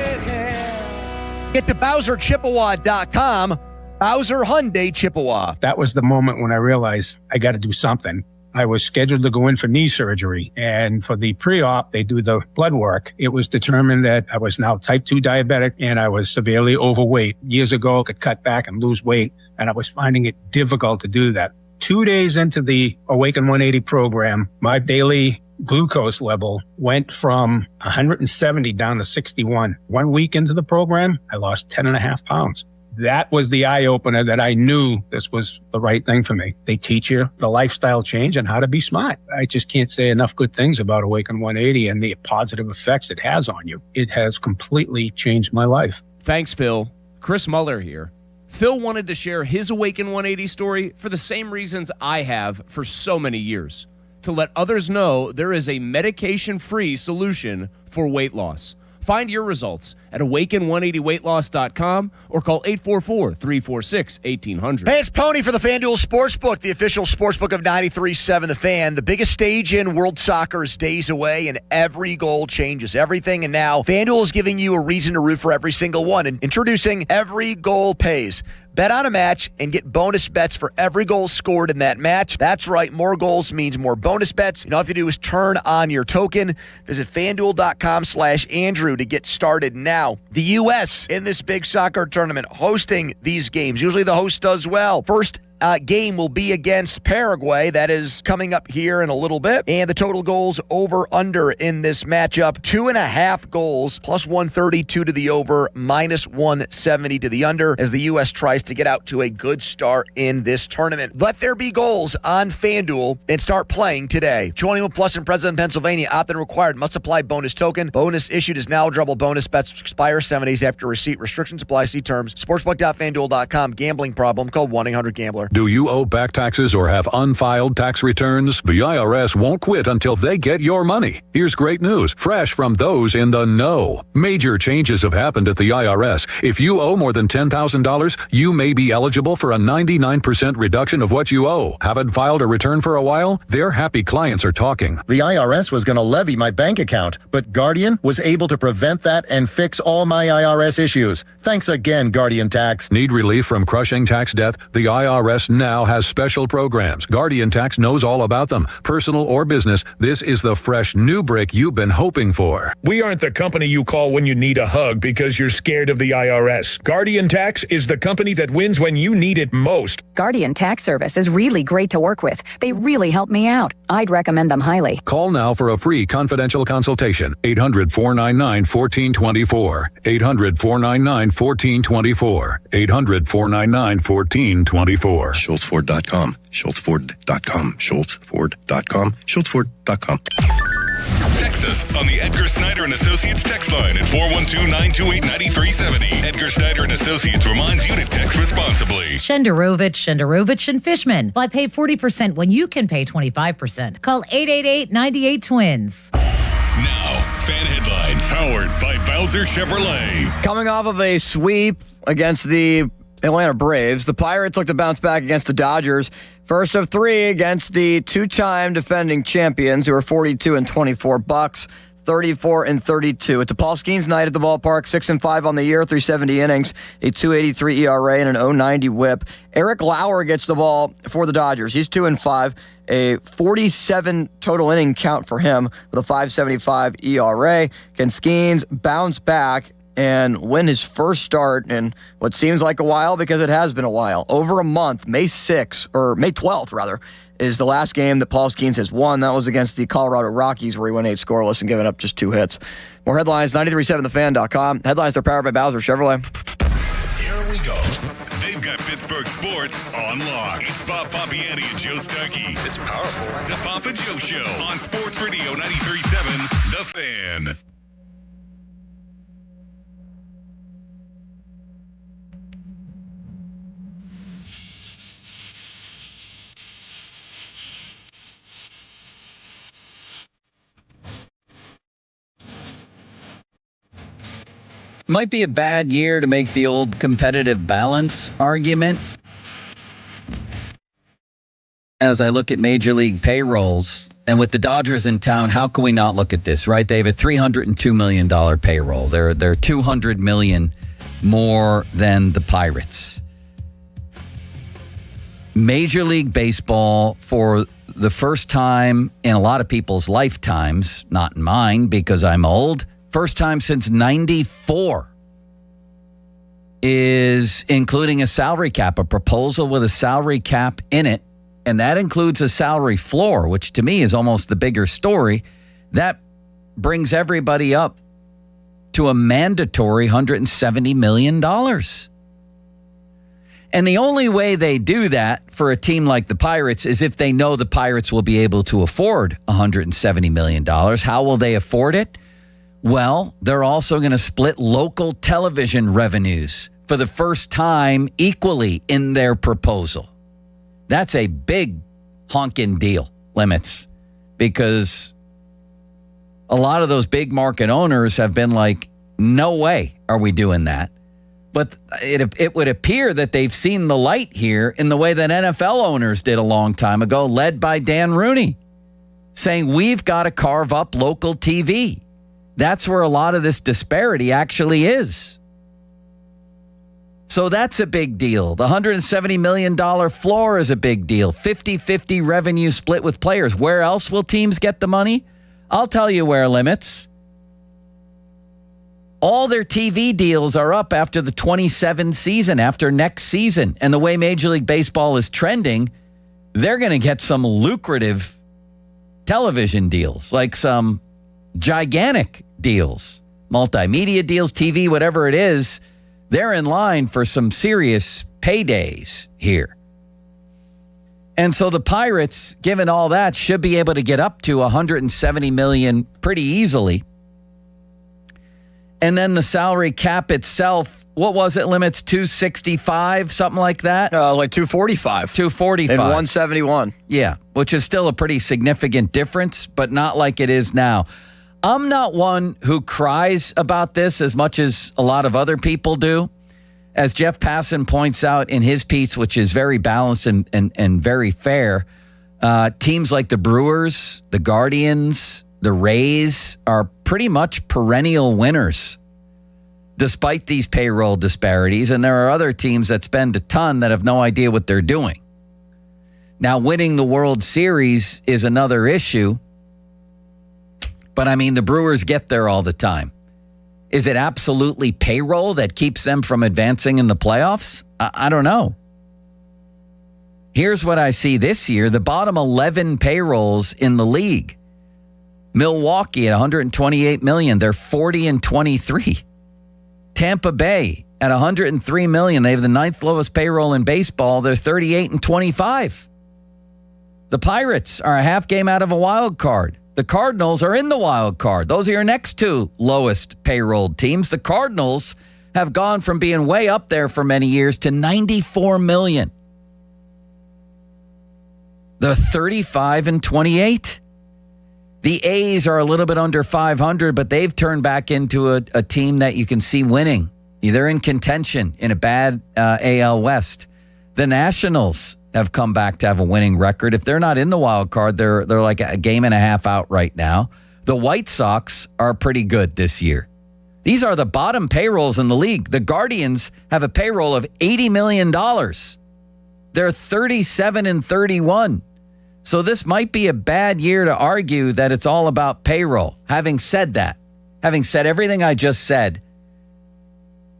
Get to BowserChippewa.com. Bowser Hyundai Chippewa. That was the moment when I realized I got to do something. I was scheduled to go in for knee surgery, and for the pre-op, they do the blood work. It was determined that I was now type 2 diabetic and I was severely overweight. Years ago, I could cut back and lose weight, and I was finding it difficult to do that. 2 days into the Awaken 180 program, my daily glucose level went from 170 down to 61. 1 week into the program, I lost 10.5 pounds. That was the eye-opener that I knew this was the right thing for me. They teach you the lifestyle change and how to be smart. I just can't say enough good things about Awaken 180 and the positive effects it has on you. It has completely changed my life. Thanks, Phil. Chris Muller here. Phil wanted to share his Awaken 180 story for the same reasons I have for so many years. To let others know there is a medication-free solution for weight loss. Find your results at awaken180weightloss.com or call 844-346-1800. Hey, it's Pony for the FanDuel Sportsbook, the official sportsbook of 93.7 The Fan. The biggest stage in world soccer is days away, and every goal changes everything. And now FanDuel is giving you a reason to root for every single one. And introducing Every Goal Pays. Bet on a match and get bonus bets for every goal scored in that match. That's right, more goals means more bonus bets. And all you have to do is turn on your token. Visit FanDuel.com/Andrew to get started now. The U.S. in this big soccer tournament hosting these games. Usually the host does well. First game will be against Paraguay. That is coming up here in a little bit. And the total goals over under in this matchup, 2.5 goals, plus 132 to the over, minus 170 to the under, as the U.S. tries to get out to a good start in this tournament. Let there be goals on FanDuel and start playing today. 21 plus in President, Pennsylvania. Opt-in required. Must apply bonus token. Bonus issued is now eligible. Bonus bets expire 7 days after receipt. Restrictions apply. See terms. Sportsbook.fanduel.com. Gambling problem. Call 1-800-GAMBLER. Do you owe back taxes or have unfiled tax returns? The IRS won't quit until they get your money. Here's great news, fresh from those in the know. Major changes have happened at the IRS. If you owe more than $10,000, you may be eligible for a 99% reduction of what you owe. Haven't filed a return for a while? Their happy clients are talking. The IRS was going to levy my bank account, but Guardian was able to prevent that and fix all my IRS issues. Thanks again, Guardian Tax. Need relief from crushing tax debt? The IRS now has special programs. Guardian Tax knows all about them. Personal or business, this is the fresh new break you've been hoping for. We aren't the company you call when you need a hug because you're scared of the IRS. Guardian Tax is the company that wins when you need it most. Guardian Tax Service is really great to work with. They really help me out. I'd recommend them highly. Call now for a free confidential consultation. 800-499-1424. 800-499-1424. 800-499-1424. SchultzFord.com. SchultzFord.com. SchultzFord.com. SchultzFord.com. Text us on the Edgar Snyder and Associates text line at 412-928-9370. Edgar Snyder and Associates reminds you to text responsibly. Shenderovich and Fishman. Why pay 40% when you can pay 25%? Call 888-98-TWINS. Now, fan headlines powered by Bowser Chevrolet. Coming off of a sweep against the Atlanta Braves, the Pirates look to bounce back against the Dodgers. First of three against the two-time defending champions, who are 42-24 Bucks, 34-32. It's a Paul Skeens night at the ballpark. 6-5 on the year, 370 innings, a 2.83 ERA, and an 0.90 WHIP. Eric Lauer gets the ball for the Dodgers. He's 2-5, a 47 total inning count for him with a 5.75 ERA. Can Skeens bounce back and win his first start in what seems like a while, because it has been a while? Over a month. May 12th, rather, is the last game that Paul Skeens has won. That was against the Colorado Rockies, where he went 8 scoreless and given up just 2 hits. More headlines, 937thefan.com. Headlines are powered by Bowser Chevrolet. Here we go. They've got Pittsburgh sports on lock. It's Bob Papiani and Joe Starkey. It's powerful. The Papa Joe Show on Sports Radio 93.7 The Fan. Might be a bad year to make the old competitive balance argument. As I look at Major League payrolls, and with the Dodgers in town, how can we not look at this, right? They have a $302 million payroll. They're $200 million more than the Pirates. Major League Baseball, for the first time in a lot of people's lifetimes, not in mine because I'm old, first time since 94, is including a salary cap, a proposal with a salary cap in it. And that includes a salary floor, which to me is almost the bigger story. That brings everybody up to a mandatory $170 million. And the only way they do that for a team like the Pirates is if they know the Pirates will be able to afford $170 million. How will they afford it? Well, they're also going to split local television revenues for the first time equally in their proposal. That's a big honking deal, Limits, because a lot of those big market owners have been like, no way are we doing that. But it would appear that they've seen the light here in the way that NFL owners did a long time ago, led by Dan Rooney, saying we've got to carve up local TV. That's where a lot of this disparity actually is. So that's a big deal. The $170 million floor is a big deal. 50-50 revenue split with players. Where else will teams get the money? I'll tell you where, Limits. All their TV deals are up after the 27 season, after next season. And the way Major League Baseball is trending, they're going to get some lucrative television deals, like some gigantic deals, multimedia deals, TV, whatever it is. They're in line for some serious paydays here. And so the Pirates, given all that, should be able to get up to $170 million pretty easily. And then the salary cap itself what was it? Limits 265, something like that? Like 245. 245. And 171. Yeah, which is still a pretty significant difference, but not like it is now. I'm not one who cries about this as much as a lot of other people do. As Jeff Passan points out in his piece, which is very balanced and very fair, teams like the Brewers, the Guardians, the Rays are pretty much perennial winners despite these payroll disparities. And there are other teams that spend a ton that have no idea what they're doing. Now, winning the World Series is another issue. But, I mean, the Brewers get there all the time. Is it absolutely payroll that keeps them from advancing in the playoffs? I don't know. Here's what I see this year. The bottom 11 payrolls in the league. Milwaukee at $128 million. They're 40-23. Tampa Bay at $103 million. They have the 9th lowest payroll in baseball. They're 38-25. The Pirates are a half game out of a wild card. The Cardinals are in the wild card. Those are your next two lowest payrolled teams. The Cardinals have gone from being way up there for many years to $94 million. They're 35-28. The A's are a little bit under 500, but they've turned back into a team that you can see winning. They're in contention in a bad AL West. The Nationals have come back to have a winning record. If they're not in the wild card, they're like a game and a half out right now. The White Sox are pretty good this year. These are the bottom payrolls in the league. The Guardians have a payroll of $80 million. They're 37-31. So this might be a bad year to argue that it's all about payroll. Having said that, having said everything I just said,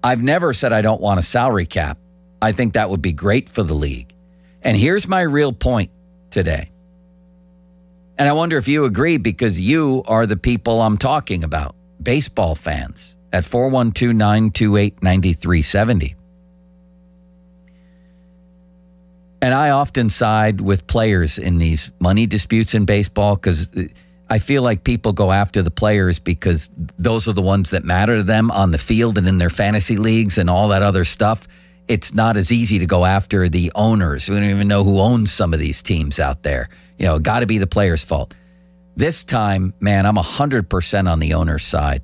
I've never said I don't want a salary cap. I think that would be great for the league. And here's my real point today. And I wonder if you agree, because you are the people I'm talking about, baseball fans, at 412-928-9370. And I often side with players in these money disputes in baseball, because I feel like people go after the players because those are the ones that matter to them on the field and in their fantasy leagues and all that other stuff. It's not as easy to go after the owners. We don't even know who owns some of these teams out there. You know, got to be the player's fault. This time, man, I'm 100% on the owner's side.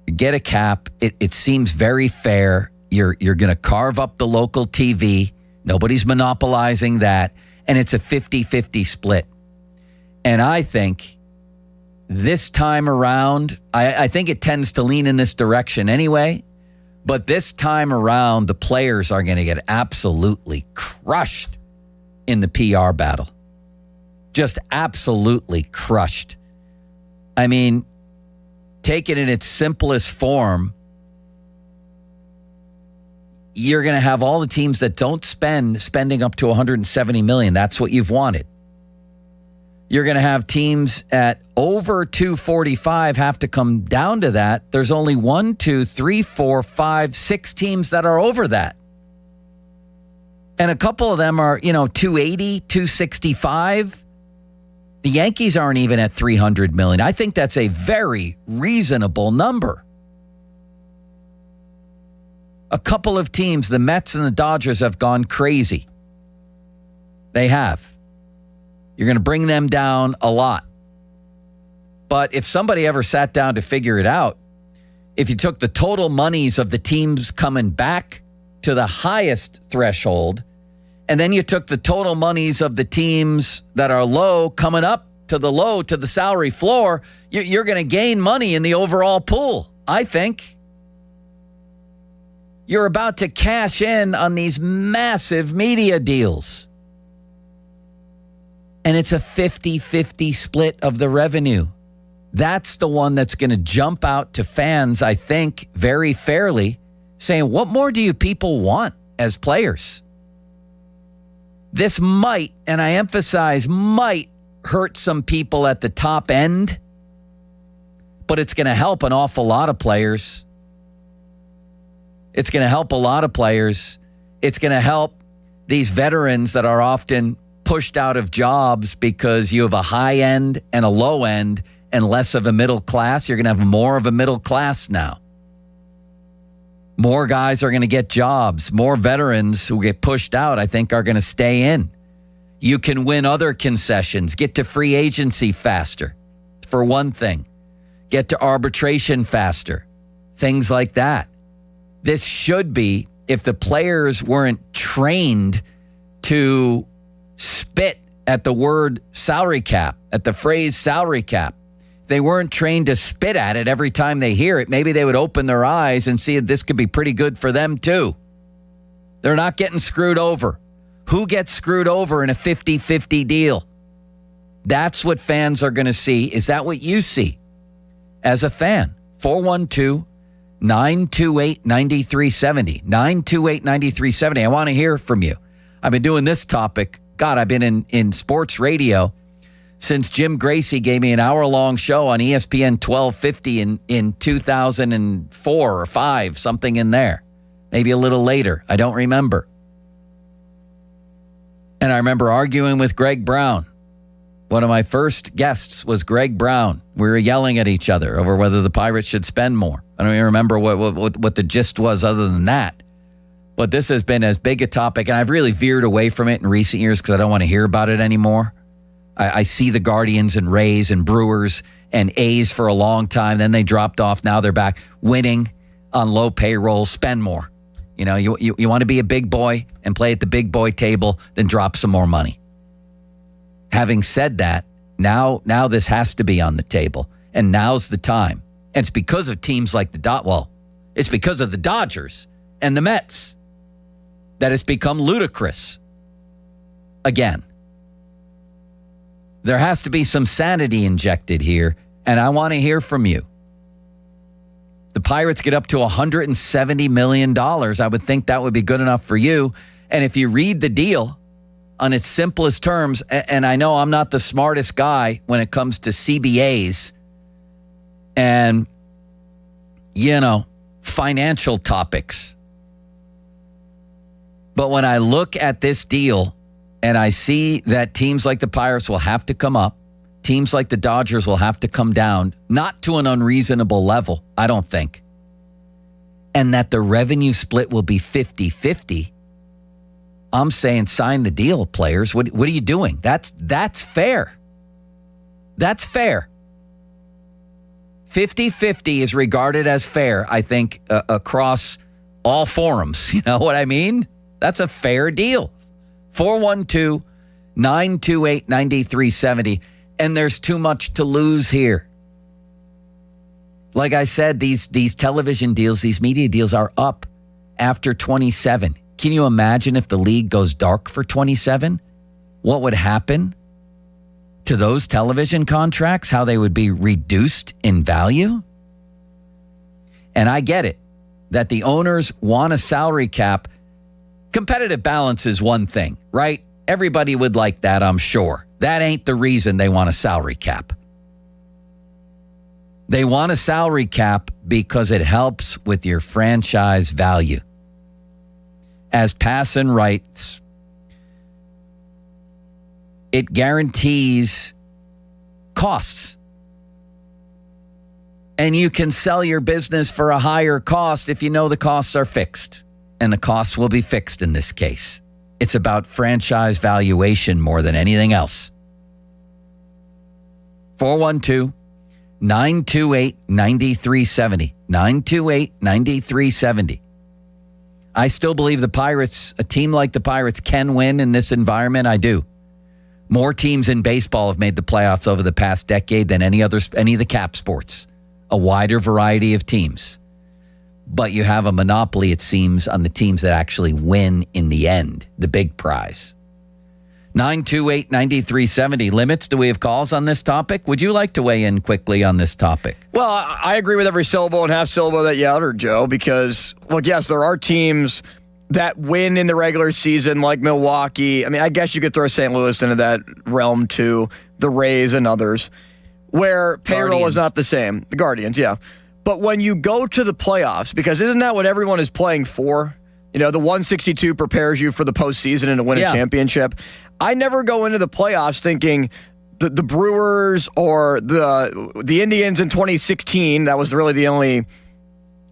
Get a cap. It seems very fair. You're going to carve up the local TV. Nobody's monopolizing that. And it's a 50-50 split. And I think this time around, I think it tends to lean in this direction anyway. But this time around, the players are going to get absolutely crushed in the PR battle. Just absolutely crushed. I mean, take it in its simplest form. You're going to have all the teams that don't spending up to $170 million. That's what you've wanted. You're going to have teams at over 245 have to come down to that. There's only 1, 2, 3, 4, 5, 6 teams that are over that. And a couple of them are, 280, 265. The Yankees aren't even at $300 million. I think that's a very reasonable number. A couple of teams, the Mets and the Dodgers, have gone crazy. They have. You're going to bring them down a lot. But if somebody ever sat down to figure it out, if you took the total monies of the teams coming back to the highest threshold, and then you took the total monies of the teams that are low coming up to the salary floor, you're going to gain money in the overall pool, I think. You're about to cash in on these massive media deals. And it's a 50-50 split of the revenue. That's the one that's going to jump out to fans, I think, very fairly, saying, what more do you people want as players? This might, and I emphasize might, hurt some people at the top end, but it's going to help an awful lot of players. It's going to help a lot of players. It's going to help these veterans that are often pushed out of jobs because you have a high end and a low end and less of a middle class. You're going to have more of a middle class now. More guys are going to get jobs. More veterans who get pushed out, I think, are going to stay in. You can win other concessions, get to free agency faster, for one thing. Get to arbitration faster. Things like that. This should be, if the players weren't trained to spit at the word salary cap, at the phrase salary cap, if they weren't trained to spit at it every time they hear it, maybe they would open their eyes and see that this could be pretty good for them too. They're not getting screwed over. Who gets screwed over in a 50-50 deal? That's what fans are going to see. Is that what you see as a fan? 412-928-9370. 928-9370. I want to hear from you. I've been doing this topic. God, I've been in sports radio since Jim Gracie gave me an hour-long show on ESPN 1250 in 2004 or 5, something in there. Maybe a little later. I don't remember. And I remember arguing with Greg Brown. One of my first guests was Greg Brown. We were yelling at each other over whether the Pirates should spend more. I don't even remember what the gist was other than that. But this has been as big a topic, and I've really veered away from it in recent years because I don't want to hear about it anymore. I see the Guardians and Rays and Brewers and A's for a long time. Then they dropped off. Now they're back winning on low payroll. Spend more. You know, you want to be a big boy and play at the big boy table, then drop some more money. Having said that, now this has to be on the table, and now's the time. And it's because of teams like it's because of the Dodgers and the Mets that it's become ludicrous again. There has to be some sanity injected here, and I want to hear from you. The Pirates get up to $170 million. I would think that would be good enough for you. And if you read the deal on its simplest terms, and I know I'm not the smartest guy when it comes to CBAs and, financial topics. But when I look at this deal and I see that teams like the Pirates will have to come up, teams like the Dodgers will have to come down, not to an unreasonable level, I don't think, and that the revenue split will be 50-50, I'm saying sign the deal, players. What are you doing? That's fair. That's fair. 50-50 is regarded as fair, I think, across all forums. You know what I mean? That's a fair deal. 412-928-9370. And there's too much to lose here. Like I said, these television deals, these media deals are up after 27. Can you imagine if the league goes dark for 27? What would happen to those television contracts? How they would be reduced in value? And I get it, that the owners want a salary cap. Competitive balance is one thing, right? Everybody would like that, I'm sure. That ain't the reason they want a salary cap. They want a salary cap because it helps with your franchise value. As Passan writes, it guarantees costs. And you can sell your business for a higher cost if you know the costs are fixed. And the costs will be fixed in this case. It's about franchise valuation more than anything else. 412-928-9370. 928-9370. I still believe the Pirates, a team like the Pirates, can win in this environment. I do. More teams in baseball have made the playoffs over the past decade than any of the cap sports. A wider variety of teams. But you have a monopoly, it seems, on the teams that actually win in the end, the big prize. 928-9370. Limits, do we have calls on this topic? Would you like to weigh in quickly on this topic? Well, I agree with every syllable and half syllable that you uttered, Joe, because, well, yes, there are teams that win in the regular season, like Milwaukee. I mean, I guess you could throw St. Louis into that realm too, the Rays and others, where payroll is not the same. The Guardians, yeah. But when you go to the playoffs, because isn't that what everyone is playing for? You know, the 162 prepares you for the postseason and to win a championship. I never go into the playoffs thinking the Brewers or the Indians in 2016, that was really the only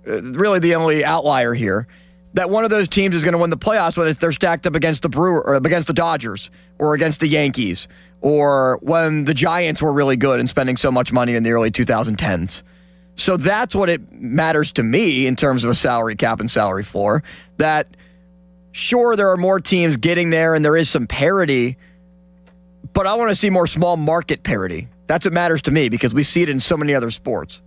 really the only outlier here, that one of those teams is going to win the playoffs when they're stacked up against the or against the Dodgers or against the Yankees or when the Giants were really good and spending so much money in the early 2010s. So that's what it matters to me in terms of a salary cap and salary floor, that sure, there are more teams getting there and there is some parity, but I want to see more small market parity. That's what matters to me because we see it in so many other sports.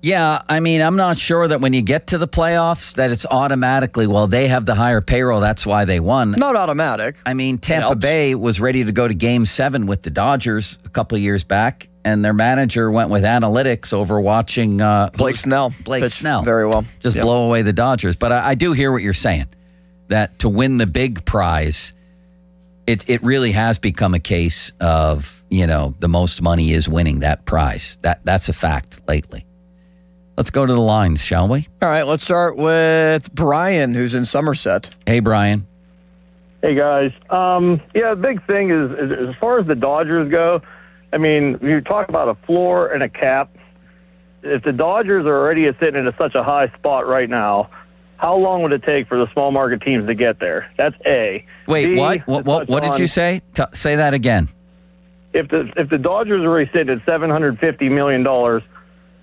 Yeah, I mean, I'm not sure that when you get to the playoffs that it's automatically, well, they have the higher payroll, that's why they won. Not automatic. I mean, Tampa Bay was ready to go to Game 7 with the Dodgers a couple of years back, and their manager went with analytics over watching Blake Snell. Blake Snell. Very well. Just blow away the Dodgers. But I do hear what you're saying, that to win the big prize, it really has become a case of, the most money is winning that prize. That's a fact lately. Let's go to the lines, shall we? All right, let's start with Brian, who's in Somerset. Hey, Brian. Hey, guys. The big thing is as far as the Dodgers go, I mean, you talk about a floor and a cap. If the Dodgers are already sitting at such a high spot right now, how long would it take for the small market teams to get there? That's A. Wait, B, what did you say? Say that again. If the Dodgers are already sitting at $750 million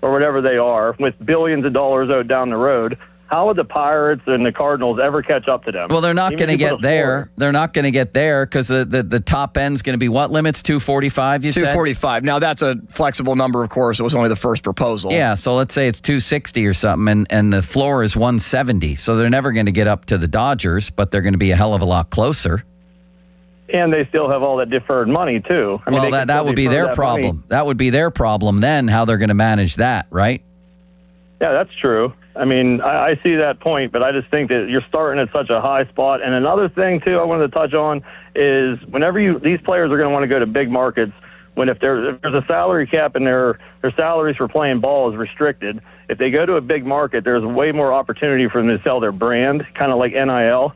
or whatever they are, with billions of dollars owed down the road, how would the Pirates and the Cardinals ever catch up to them? Well, they're not going to get there. They're not going to get there because the top end's going to be what limits? 245, you said? 245. Now, that's a flexible number, of course. It was only the first proposal. Yeah, so let's say it's 260 or something, and the floor is 170. So they're never going to get up to the Dodgers, but they're going to be a hell of a lot closer. And they still have all that deferred money, too. Well, that would be their problem. That would be their problem then, how they're going to manage that, right? Yeah, that's true. I mean, I see that point, but I just think that you're starting at such a high spot. And another thing, too, I wanted to touch on is whenever these players are going to want to go to big markets, if there's a salary cap and their salaries for playing ball is restricted, if they go to a big market, there's way more opportunity for them to sell their brand, kind of like NIL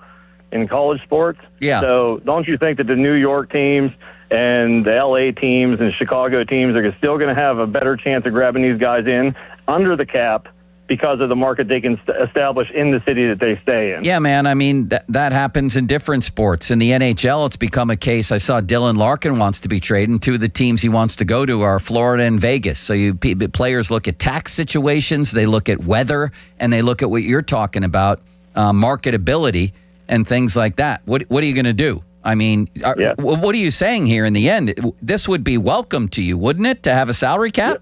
in college sports. Yeah. So don't you think that the New York teams and the LA teams and Chicago teams are still going to have a better chance of grabbing these guys in under the cap because of the market they can establish in the city that they stay in? Yeah, man. I mean, that happens in different sports. In the NHL, it's become a case. I saw Dylan Larkin wants to be traded. Two of the teams he wants to go to are Florida and Vegas. So players look at tax situations, they look at weather, and they look at what you're talking about, marketability and things like that. What are you going to do? I mean, what are you saying here in the end? This would be welcome to you, wouldn't it, to have a salary cap?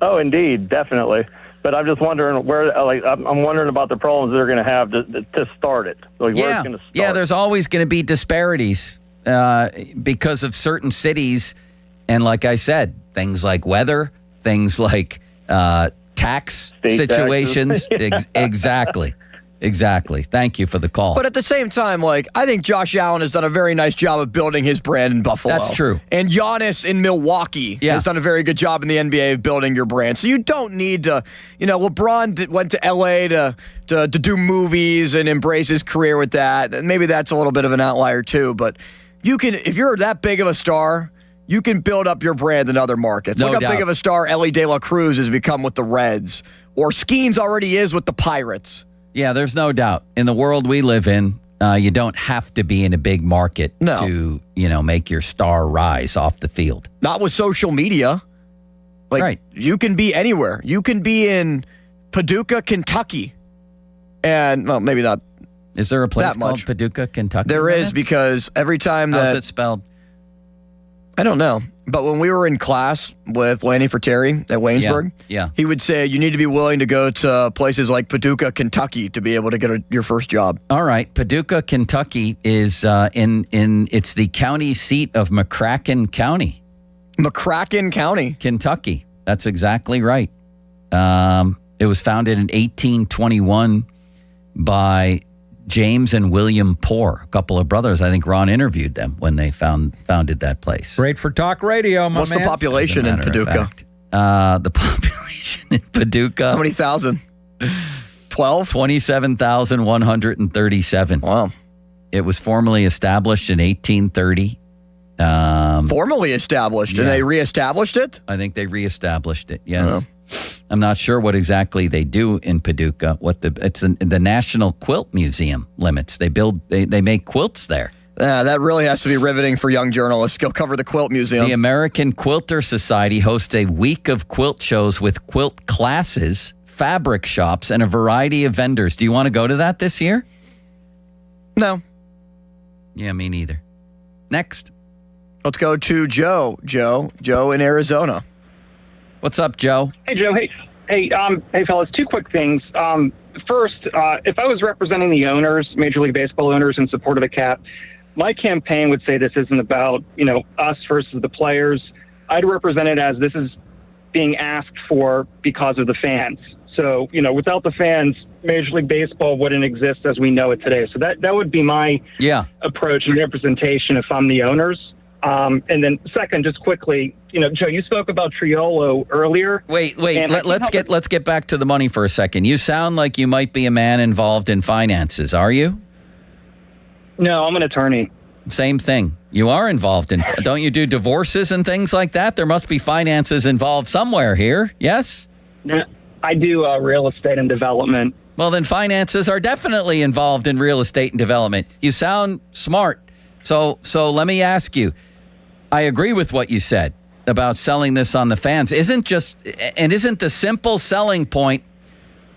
Oh, indeed, definitely. But I'm just wondering I'm wondering about the problems they're going to have to start it. Where's it going to start? Yeah, there's always going to be disparities because of certain cities. And like I said, things like weather, things like tax State situations. taxes. Exactly. Thank you for the call. But at the same time, I think Josh Allen has done a very nice job of building his brand in Buffalo. That's true. And Giannis in Milwaukee has done a very good job in the NBA of building your brand. So you don't need to, LeBron went to LA to do movies and embrace his career with that. And maybe that's a little bit of an outlier too. But you can, if you're that big of a star, you can build up your brand in other markets. No Look doubt. how big of a star Ellie De La Cruz has become with the Reds, or Skeens already is with the Pirates. Yeah, there's no doubt. In the world we live in, you don't have to be in a big market to, make your star rise off the field. Not with social media. Right. You can be anywhere. You can be in Paducah, Kentucky. And, well, maybe not. Is there a place that called much. Paducah, Kentucky? There is, because every time How's it spelled? I don't know. But when we were in class with Lanny Fratteri at Waynesburg, he would say you need to be willing to go to places like Paducah, Kentucky to be able to get your first job. All right. Paducah, Kentucky is it's the county seat of McCracken County. McCracken County. Kentucky. That's exactly right. It was founded in 1821 by James and William Poor, a couple of brothers. I think Ron interviewed them when they founded that place. Great for talk radio, my What's man. the population in Paducah? The population in Paducah. How many thousand? 12? 27,137. Wow. It was formally established in 1830. Formally established, and they reestablished it? I think they reestablished it, yes. I'm not sure what exactly they do in Paducah. It's the National Quilt Museum limits. They make quilts there. Yeah, that really has to be riveting for young journalists. Go cover the Quilt Museum. The American Quilter Society hosts a week of quilt shows with quilt classes, fabric shops, and a variety of vendors. Do you want to go to that this year? No. Yeah, me neither. Next. Let's go to Joe. Joe in Arizona. What's up, Joe? Hey, Joe. Hey, fellas. Two quick things. First, if I was representing the owners, Major League Baseball owners, in support of the cap, my campaign would say this isn't about, us versus the players. I'd represent it as this is being asked for because of the fans. So, without the fans, Major League Baseball wouldn't exist as we know it today. So that would be my approach and representation if I'm the owners. And then second, just quickly, Joe, you spoke about Triolo earlier. Wait. Let's get back to the money for a second. You sound like you might be a man involved in finances. Are you? No, I'm an attorney. Same thing. You are involved in. Don't you do divorces and things like that? There must be finances involved somewhere here. Yes. Yeah, I do real estate and development. Well, then finances are definitely involved in real estate and development. You sound smart. So let me ask you. I agree with what you said about selling this on the fans. Isn't the simple selling point,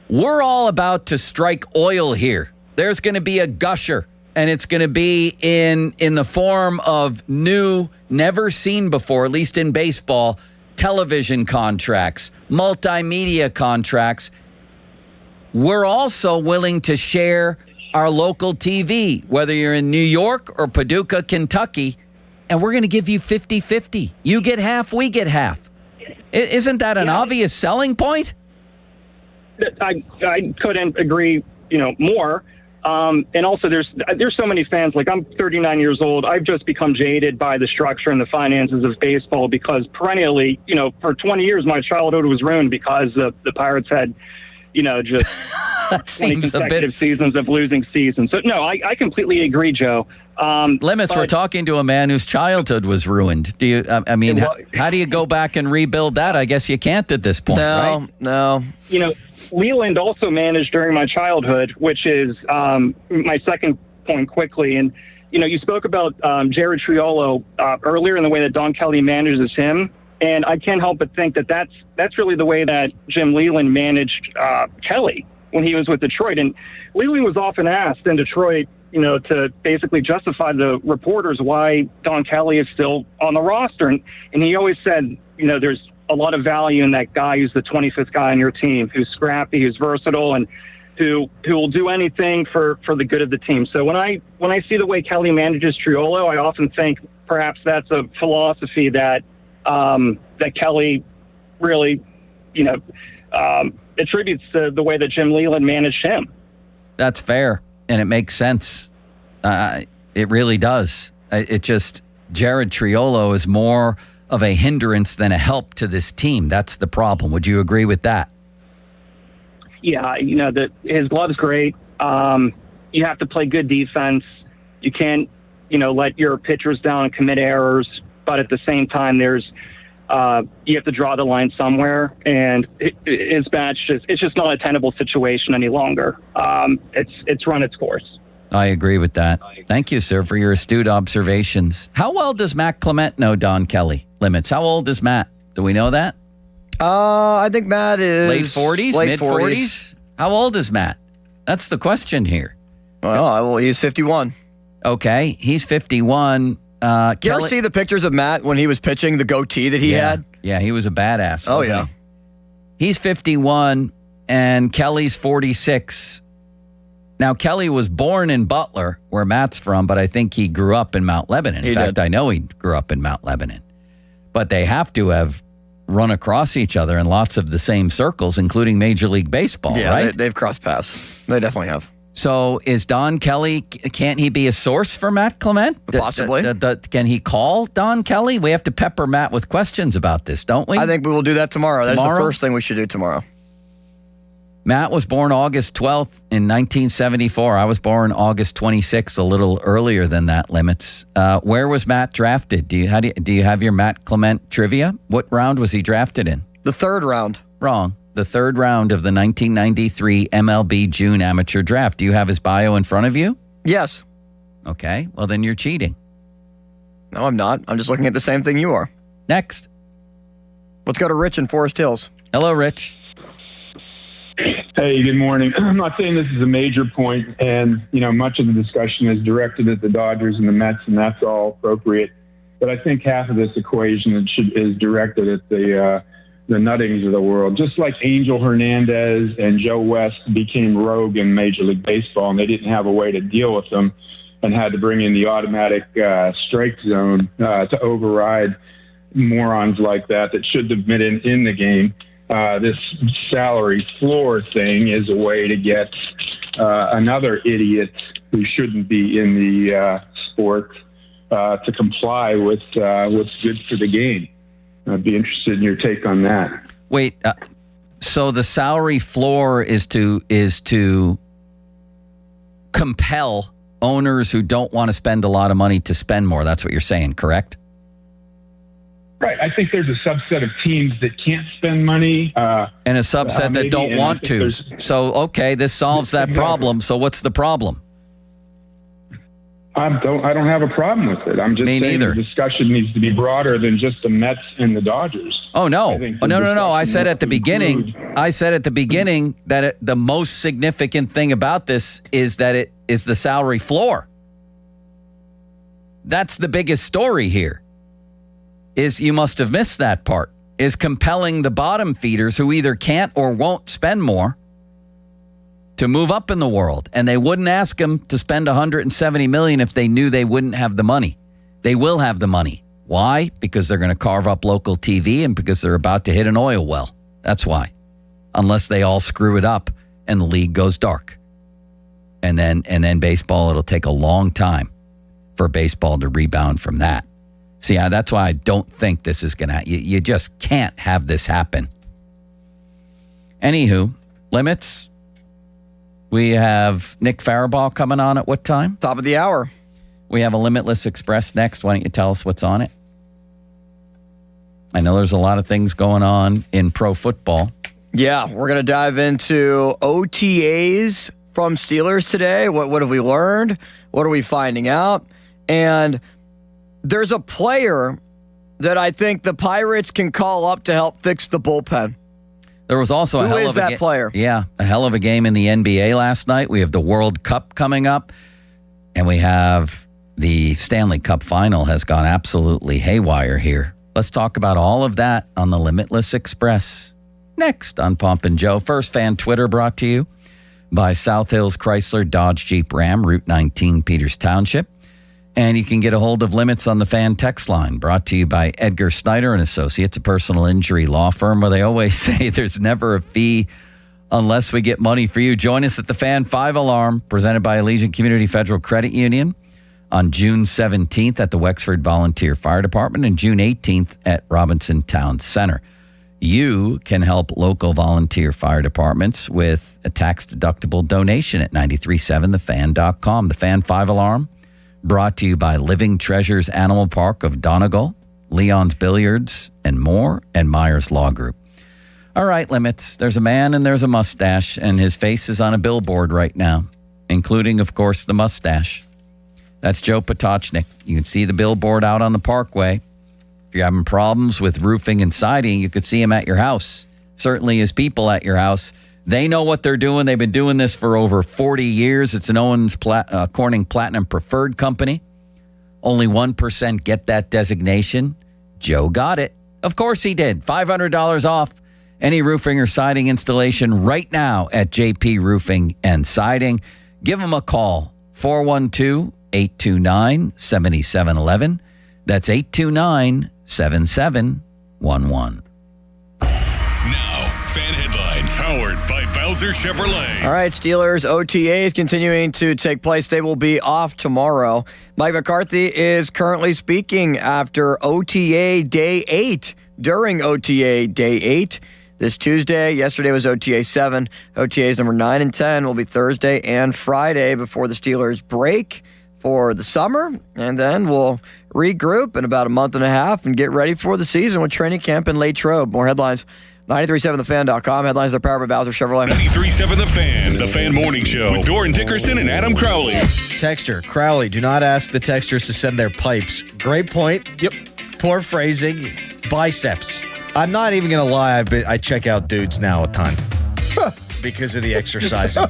we're all about to strike oil here. There's going to be a gusher, and it's going to be in the form of new, never seen before, at least in baseball, television contracts, multimedia contracts. We're also willing to share our local TV, whether you're in New York or Paducah, Kentucky, and we're going to give you 50-50. You get half, we get half. Isn't that an obvious selling point? I couldn't agree, more. And also there's so many fans. Like, I'm 39 years old. I've just become jaded by the structure and the finances of baseball because perennially, for 20 years, my childhood was ruined because the Pirates had, just 20 consecutive seasons of losing seasons. So, no, I completely agree, Joe. Limits, we're talking to a man whose childhood was ruined. Do you? How do you go back and rebuild that? I guess you can't at this point, right? No. Leland also managed during my childhood, which is my second point quickly. And, you spoke about Jared Triolo earlier in the way that Don Kelly manages him. And I can't help but think that that's really the way that Jim Leland managed Kelly when he was with Detroit. And Leland was often asked in Detroit, to basically justify the reporters why Don Kelly is still on the roster. And he always said, there's a lot of value in that guy who's the 25th guy on your team, who's scrappy, who's versatile, and who will do anything for the good of the team. So when I see the way Kelly manages Triolo, I often think perhaps that's a philosophy that Kelly really, attributes to the way that Jim Leland managed him. That's fair, and it makes sense. It really does. Jared Triolo is more of a hindrance than a help to this team. That's the problem. Would you agree with that? Yeah, his glove's great. You have to play good defense. You can't, let your pitchers down and commit errors. But at the same time, you have to draw the line somewhere, and his match it's just not a tenable situation any longer. It's run its course. I agree with that. Thank you, sir, for your astute observations. How well does Matt Clement know Don Kelly? Limits. How old is Matt? Do we know that? I think Matt is late 40s, mid 40s. How old is Matt? That's the question here. Well, he's 51. Okay, he's 51. You ever see the pictures of Matt when he was pitching, the goatee that he had? Yeah, he was a badass. Oh, yeah. He's 51, and Kelly's 46. Now, Kelly was born in Butler, where Matt's from, but I think he grew up in Mount Lebanon. In fact, I know he grew up in Mount Lebanon. But they have to have run across each other in lots of the same circles, including Major League Baseball, right? They've crossed paths. They definitely have. So is Don Kelly, can't he be a source for Matt Clement? Possibly. Can he call Don Kelly? We have to pepper Matt with questions about this, don't we? I think we will do that tomorrow. That's the first thing we should do tomorrow. Matt was born August 12th in 1974. I was born August 26th, a little earlier than that, Limits. Where was Matt drafted? Do you have your Matt Clement trivia? What round was he drafted in? The third round. Wrong. the third round of the 1993 MLB June Amateur Draft. Do you have his bio in front of you? Yes. Okay, well then you're cheating. No, I'm not. I'm just looking at the same thing you are. Next. Let's go to Rich in Forest Hills. Hello, Rich. Hey, good morning. I'm not saying this is a major point, and much of the discussion is directed at the Dodgers and the Mets, and that's all appropriate. But I think half of this equation is directed at the Nuttings of the world. Just like Angel Hernandez and Joe West became rogue in Major League Baseball, and they didn't have a way to deal with them, and had to bring in the automatic strike zone to override morons like that shouldn't have been in the game. This salary floor thing is a way to get another idiot who shouldn't be in the sport to comply with what's good for the game. I'd be interested in your take on that. Wait, so the salary floor is to compel owners who don't want to spend a lot of money to spend more. That's what you're saying, correct? Right. I think there's a subset of teams that can't spend money. And a subset that don't want to. So, okay, this solves that problem. So what's the problem? I don't have a problem with it. I'm just saying the discussion needs to be broader than just the Mets and the Dodgers. Oh, no. No. I said at the beginning that the most significant thing about this is that it is the salary floor. That's the biggest story here. Is you must have missed that part, is compelling the bottom feeders who either can't or won't spend more to move up in the world. And they wouldn't ask them to spend $170 million if they knew they wouldn't have the money. They will have the money. Why? Because they're going to carve up local TV and because they're about to hit an oil well. That's why. Unless they all screw it up and the league goes dark. And then baseball, it'll take a long time for baseball to rebound from that. See, that's why I don't think this is going to happen. You just can't have this happen. Anywho, limits. We have Nick Farabaugh coming on at what time? Top of the hour. We have a Limitless Express next. Why don't you tell us what's on it? I know there's a lot of things going on in pro football. Yeah, we're going to dive into OTAs from Steelers today. What have we learned? What are we finding out? And there's a player that I think the Pirates can call up to help fix the bullpen. There was also a hell of a player? Yeah, a hell of a game in the NBA last night. We have the World Cup coming up, and we have the Stanley Cup final has gone absolutely haywire here. Let's talk about all of that on the Limitless Express next on Pomp and Joe. First, fan Twitter brought to you by South Hills Chrysler Dodge Jeep Ram, Route 19, Peters Township. And you can get a hold of Limits on the Fan text line, brought to you by Edgar Snyder and Associates, a personal injury law firm where they always say there's never a fee unless we get money for you. Join us at the Fan 5 Alarm, presented by Allegiant Community Federal Credit Union, on June 17th at the Wexford Volunteer Fire Department and June 18th at Robinson Town Center. You can help local volunteer fire departments with a tax-deductible donation at 937thefan.com. The Fan 5 Alarm, brought to you by Living Treasures Animal Park of Donegal, Leon's Billiards, and more, and Myers Law Group. All right, Limits. There's a man and there's a mustache, and his face is on a billboard right now, including, of course, the mustache. That's Joe Potochnik. You can see the billboard out on the parkway. If you're having problems with roofing and siding, you could see him at your house. Certainly his people at your house. They know what they're doing. They've been doing this for over 40 years. It's an Owens Corning Platinum Preferred Company. Only 1% get that designation. Joe got it. Of course he did. $500 off any roofing or siding installation right now at JP Roofing and Siding. Give them a call. 412-829-7711. That's 829-7711. Fan headlines powered by Bowser Chevrolet. All right, Steelers OTAs continuing to take place. They will be off tomorrow. Mike McCarthy is currently speaking after OTA Day 8, during OTA Day 8. This Tuesday, yesterday was OTA 7. OTAs number 9 and 10 will be Thursday and Friday before the Steelers break for the summer, and then we'll regroup in about a month and a half and get ready for the season with training camp in Latrobe. More headlines, 937thefan.com. Headlines are powered by Bowser Chevrolet. 93.7 The Fan, The Fan Morning Show with Doran Dickerson and Adam Crowley. Texter, Crowley, do not ask the texters to send their pipes. Great point. Yep. Poor phrasing. Biceps. I'm not even going to lie. I check out dudes now a ton because of the exercising.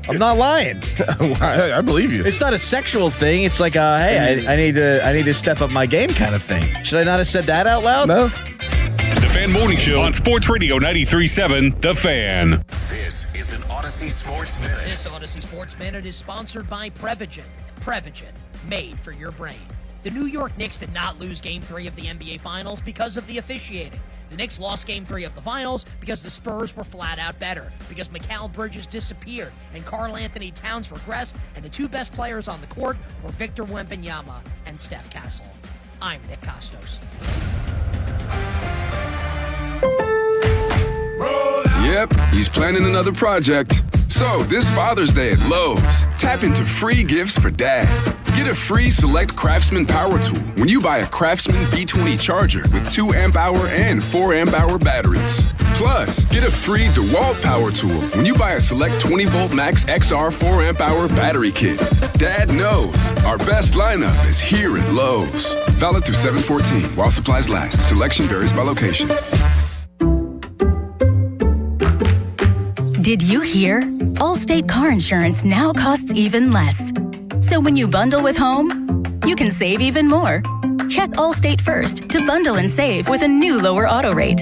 I'm not lying. I believe you. It's not a sexual thing. It's like, hey, I need to step up my game kind of thing. Should I not have said that out loud? No. The Fan Morning Show on Sports Radio 93.7 The Fan. This is an Odyssey Sports Minute. This Odyssey Sports Minute is sponsored by Prevagen. Prevagen, made for your brain. The New York Knicks did not lose Game 3 of the NBA Finals because of the officiating. The Knicks lost Game 3 of the Finals because the Spurs were flat out better, because Mikal Bridges disappeared and Karl Anthony Towns regressed, and the two best players on the court were Victor Wembanyama and Steph Castle. I'm Nick Costos. Yep, he's planning another project. So, this Father's Day at Lowe's, tap into free gifts for Dad. Get a free Select Craftsman power tool when you buy a Craftsman V20 charger with 2 amp-hour and 4 amp-hour batteries. Plus, get a free DeWalt power tool when you buy a Select 20-volt Max XR 4 amp-hour battery kit. Dad knows our best lineup is here at Lowe's. Valid through 7/14 while supplies last. Selection varies by location. Did you hear? Allstate car insurance now costs even less. So when you bundle with home, you can save even more. Check Allstate first to bundle and save with a new lower auto rate.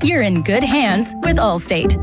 You're in good hands with Allstate.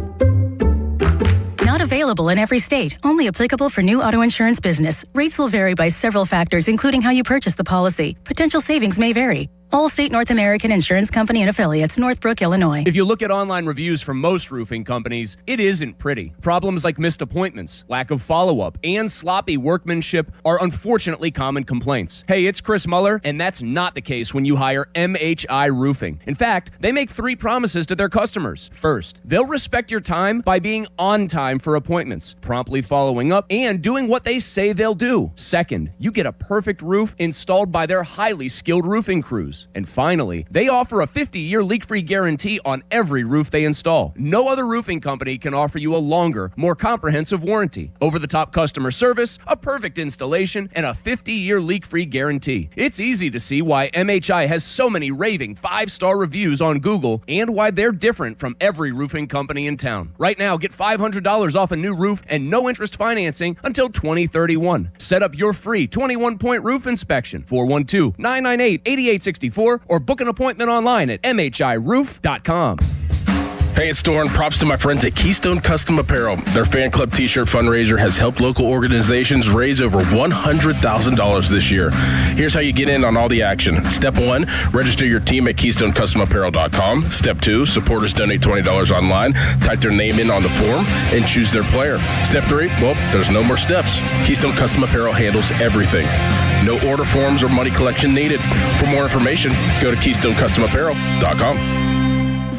Not available in every state. Only applicable for new auto insurance business. Rates will vary by several factors, including how you purchase the policy. Potential savings may vary. Allstate North American Insurance Company and Affiliates, Northbrook, Illinois. If you look at online reviews from most roofing companies, it isn't pretty. Problems like missed appointments, lack of follow-up, and sloppy workmanship are unfortunately common complaints. Hey, it's Chris Muller, and that's not the case when you hire MHI Roofing. In fact, they make 3 promises to their customers. First, they'll respect your time by being on time for appointments, promptly following up, and doing what they say they'll do. Second, you get a perfect roof installed by their highly skilled roofing crews. And finally, they offer a 50-year leak-free guarantee on every roof they install. No other roofing company can offer you a longer, more comprehensive warranty, over-the-top customer service, a perfect installation, and a 50-year leak-free guarantee. It's easy to see why MHI has so many raving 5-star reviews on Google and why they're different from every roofing company in town. Right now, get $500 off a new roof and no interest financing until 2031. Set up your free 21-point roof inspection, 412-998-8864, or book an appointment online at mhiroof.com. Hey, it's Doran. Props to my friends at Keystone Custom Apparel. Their fan club t-shirt fundraiser has helped local organizations raise over $100,000 this year. Here's how you get in on all the action. Step 1, register your team at KeystoneCustomApparel.com. Step 2, supporters donate $20 online, type their name in on the form, and choose their player. Step 3, well, there's no more steps. Keystone Custom Apparel handles everything. No order forms or money collection needed. For more information, go to KeystoneCustomApparel.com.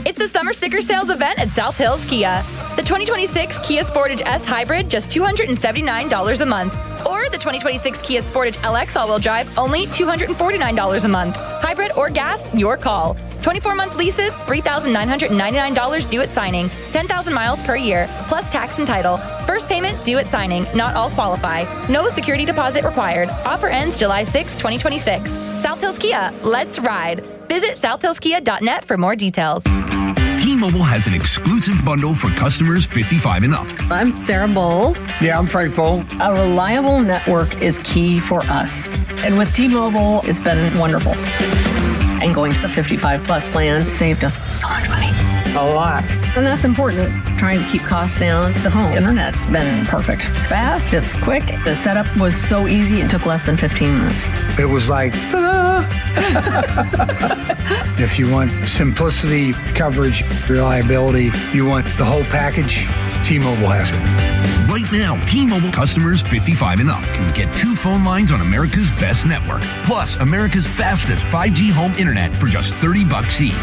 It's the summer sticker sales event at South Hills Kia. The 2026 Kia Sportage S Hybrid, just $279 a month. Or the 2026 Kia Sportage LX all-wheel drive, only $249 a month. Hybrid or gas, your call. 24-month leases, $3,999 due at signing. 10,000 miles per year, plus tax and title. First payment due at signing. Not all qualify. No security deposit required. Offer ends July 6, 2026. South Hills Kia, let's ride. Visit southhillskia.net for more details. T-Mobile has an exclusive bundle for customers 55 and up. I'm Sarah Bowl. Yeah, I'm Frank Bowl. A reliable network is key for us. And with T-Mobile, it's been wonderful. And going to the 55 plus plan saved us so much money. A lot. And that's important. Trying to keep costs down. The home internet's been perfect. It's fast, it's quick. The setup was so easy, it took less than 15 minutes. It was like, ta-da! If you want simplicity, coverage, reliability, you want the whole package, T-Mobile has it. Right now, T-Mobile customers 55 and up can get 2 phone lines on America's best network, plus America's fastest 5G home internet for just $30 each.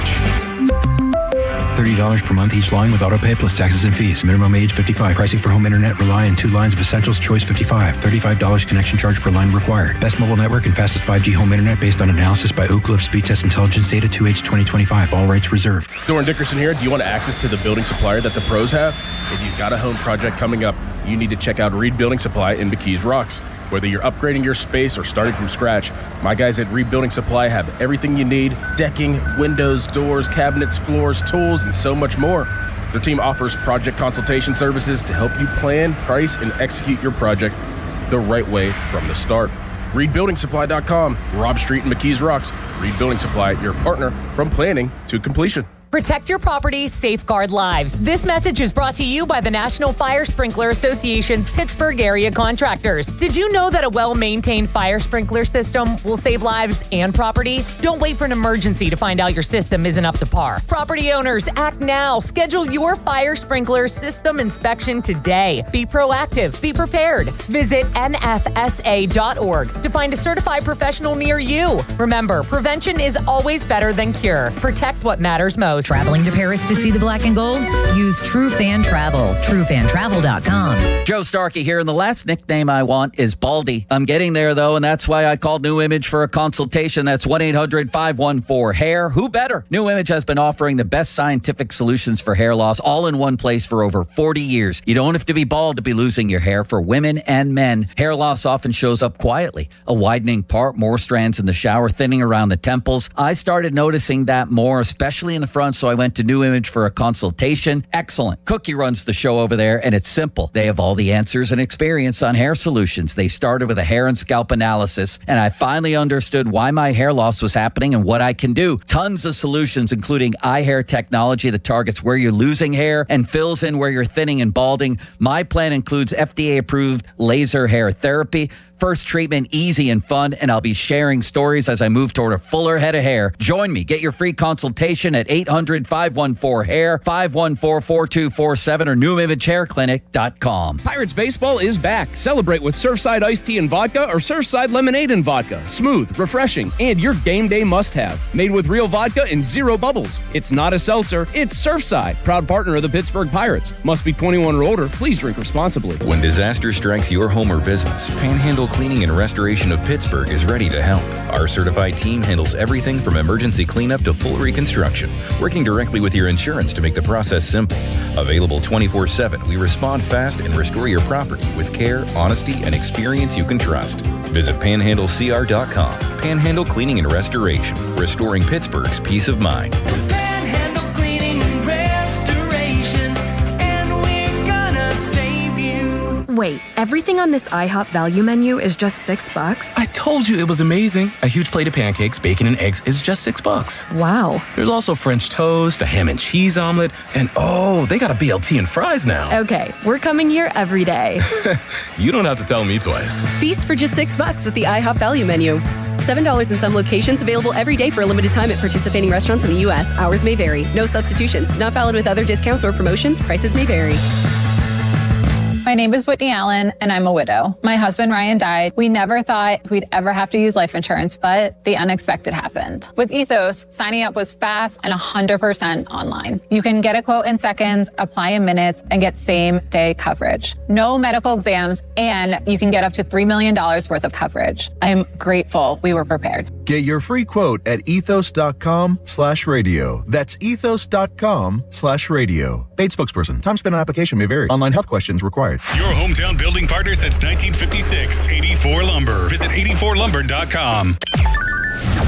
$30 per month each line with autopay plus taxes and fees. Minimum age 55. Pricing for home internet rely on 2 lines of Essentials. Choice 55. $35 connection charge per line required. Best mobile network and fastest 5G home internet based on analysis by Ookla of Speed Test Intelligence data 2H 2025. All rights reserved. Doran Dickerson here. Do you want access to the building supplier that the pros have? If you've got a home project coming up, you need to check out Reed Building Supply in McKees Rocks. Whether you're upgrading your space or starting from scratch, my guys at Reed Building Supply have everything you need: decking, windows, doors, cabinets, floors, tools, and so much more. Their team offers project consultation services to help you plan, price, and execute your project the right way from the start. ReedBuildingSupply.com, Robb Street in McKees Rocks. Reed Building Supply, your partner from planning to completion. Protect your property, safeguard lives. This message is brought to you by the National Fire Sprinkler Association's Pittsburgh area contractors. Did you know that a well-maintained fire sprinkler system will save lives and property? Don't wait for an emergency to find out your system isn't up to par. Property owners, act now. Schedule your fire sprinkler system inspection today. Be proactive. Be prepared. Visit nfsa.org to find a certified professional near you. Remember, prevention is always better than cure. Protect what matters most. Traveling to Paris to see the black and gold? Use TrueFan Travel. TrueFanTravel.com. Joe Starkey here, and the last nickname I want is Baldy. I'm getting there, though, and that's why I called New Image for a consultation. That's 1-800-514-HAIR. Who better? New Image has been offering the best scientific solutions for hair loss all in one place for over 40 years. You don't have to be bald to be losing your hair. For women and men, hair loss often shows up quietly. A widening part, more strands in the shower, thinning around the temples. I started noticing that more, especially in the front, so I went to New Image for a consultation. Excellent. Cookie runs the show over there, and it's simple. They have all the answers and experience on hair solutions. They started with a hair and scalp analysis, and I finally understood why my hair loss was happening and what I can do. Tons of solutions, including eye hair technology that targets where you're losing hair and fills in where you're thinning and balding. My plan includes FDA-approved laser hair therapy. First treatment, easy and fun, and I'll be sharing stories as I move toward a fuller head of hair. Join me. Get your free consultation at 800-514-HAIR, 514-4247, or NewImageHairClinic.com. Pirates baseball is back. Celebrate with Surfside iced tea and vodka or Surfside lemonade and vodka. Smooth, refreshing, and your game day must-have. Made with real vodka and zero bubbles. It's not a seltzer, it's Surfside. Proud partner of the Pittsburgh Pirates. Must be 21 or older. Please drink responsibly. When disaster strikes your home or business, Panhandle Cleaning and Restoration of Pittsburgh is ready to help. Our certified team handles everything from emergency cleanup to full reconstruction, working directly with your insurance to make the process simple. Available 24/7, we respond fast and restore your property with care, honesty, and experience you can trust. Visit panhandlecr.com. Panhandle Cleaning and Restoration, restoring Pittsburgh's peace of mind. Wait, everything on this IHOP value menu is just $6? I told you it was amazing. A huge plate of pancakes, bacon, and eggs is just $6. Wow. There's also French toast, a ham and cheese omelet, and oh, they got a BLT and fries now. Okay, we're coming here every day. You don't have to tell me twice. Feast for just $6 with the IHOP value menu. $7 in some locations, available every day for a limited time at participating restaurants in the U.S. Hours may vary. No substitutions. Not valid with other discounts or promotions. Prices may vary. My name is Whitney Allen, and I'm a widow. My husband, Ryan, died. We never thought we'd ever have to use life insurance, but the unexpected happened. With Ethos, signing up was fast and 100% online. You can get a quote in seconds, apply in minutes, and get same-day coverage. No medical exams, and you can get up to $3 million worth of coverage. I'm grateful we were prepared. Get your free quote at ethos.com/radio. That's ethos.com/radio. Paid spokesperson. Time spent on application may vary. Online health questions required. Your hometown building partner since 1956. 84 Lumber. Visit 84lumber.com.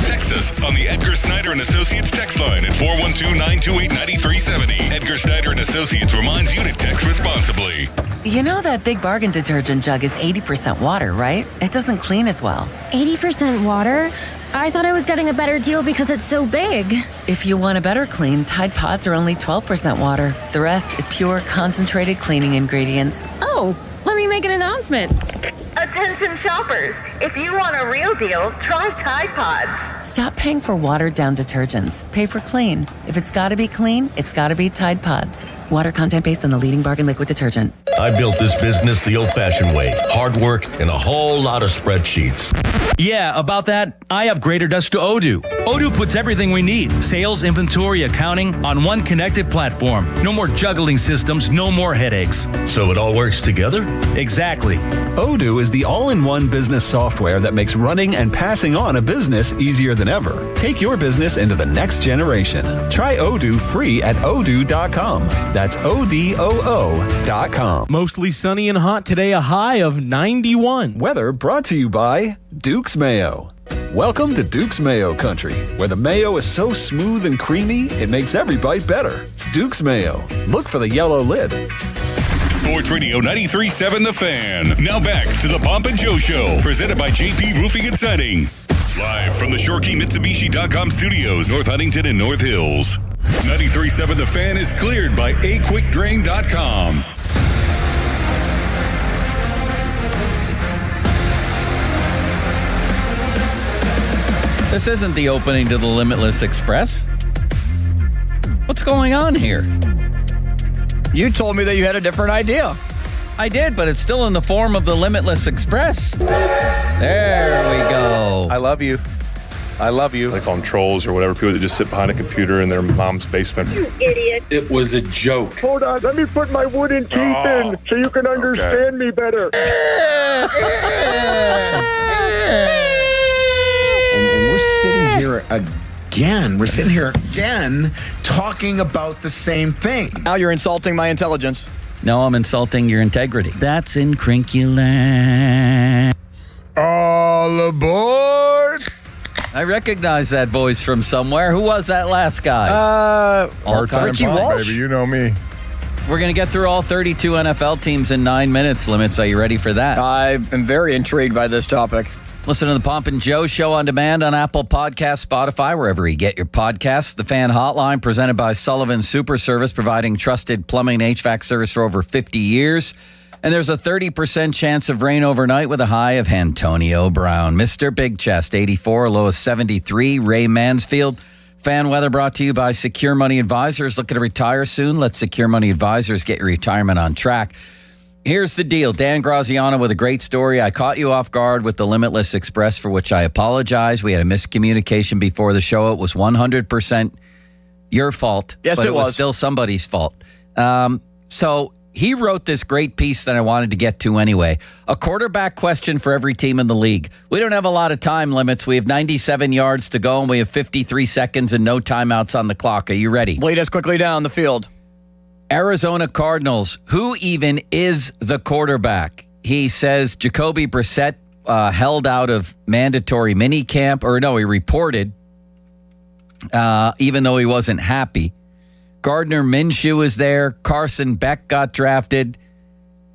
Text us on the Edgar Snyder and Associates text line at 412-928-9370. Edgar Snyder and Associates reminds you to text responsibly. You know that Big Bargain detergent jug is 80% water, right? It doesn't clean as well. 80% water? I thought I was getting a better deal because it's so big. If you want a better clean, Tide Pods are only 12% water. The rest is pure, concentrated cleaning ingredients. Oh, let me make an announcement. Attention shoppers, if you want a real deal, try Tide Pods. Stop paying for watered-down detergents. Pay for clean. If it's got to be clean, it's got to be Tide Pods. Water content based on the leading bargain liquid detergent. I built this business the old-fashioned way. Hard work and a whole lot of spreadsheets. Yeah, about that, I upgraded us to Odoo. Odoo puts everything we need, sales, inventory, accounting, on one connected platform. No more juggling systems, no more headaches. So it all works together? Exactly. Odoo is the all-in-one business software that makes running and passing on a business easier than ever. Take your business into the next generation. Try Odoo free at odoo.com. That's ODOO.com. Mostly sunny and hot today, a high of 91. Weather brought to you by Duke's Mayo. Welcome to Duke's Mayo Country, where the mayo is so smooth and creamy, it makes every bite better. Duke's Mayo. Look for the yellow lid. Sports Radio 93.7 The Fan. Now back to the Pomp and Joe Show, presented by JP Roofing and Siding. Live from the ShoreKeyMitsubishi.com studios, North Huntington and North Hills. 93.7 The Fan is cleared by AQuickDrain.com. This isn't the opening to the Limitless Express. What's going on here? You told me that you had a different idea. I did, but it's still in the form of the Limitless Express. There we go. I love you. I love you. They call them trolls or whatever, people that just sit behind a computer in their mom's basement. You idiot. It was a joke. Hold on, let me put my wooden teeth in so you can understand me better. And we're sitting here again. We're sitting here again talking about the same thing. Now you're insulting my intelligence. No, I'm insulting your integrity. That's incrinculant. All aboard! I recognize that voice from somewhere. Who was that last guy? Richie Walsh. Baby, you know me. We're going to get through all 32 NFL teams in 9 minutes. Limits, are you ready for that? I am very intrigued by this topic. Listen to the Pomp and Joe Show on demand on Apple Podcasts, Spotify, wherever you get your podcasts. The Fan Hotline, presented by Sullivan Super Service, providing trusted plumbing and HVAC service for over 50 years. And there's a 30% chance of rain overnight with a high of Antonio Brown. Mr. Big Chest, 84, low of 73. Ray Mansfield. Fan weather brought to you by Secure Money Advisors. Looking to retire soon? Let Secure Money Advisors get your retirement on track. Here's the deal. Dan Graziano with a great story. I caught you off guard with the Limitless Express, for which I apologize. We had a miscommunication before the show. It was 100% your fault. Yes, but it was. Still somebody's fault. So he wrote this great piece that I wanted to get to anyway. A quarterback question for every team in the league. We don't have a lot of time limits. We have 97 yards to go, and we have 53 seconds and no timeouts on the clock. Are you ready? Lead us quickly down the field. Arizona Cardinals, who even is the quarterback? He says Jacoby Brissett held out of mandatory minicamp, or no, he reported, even though he wasn't happy. Gardner Minshew is there. Carson Beck got drafted.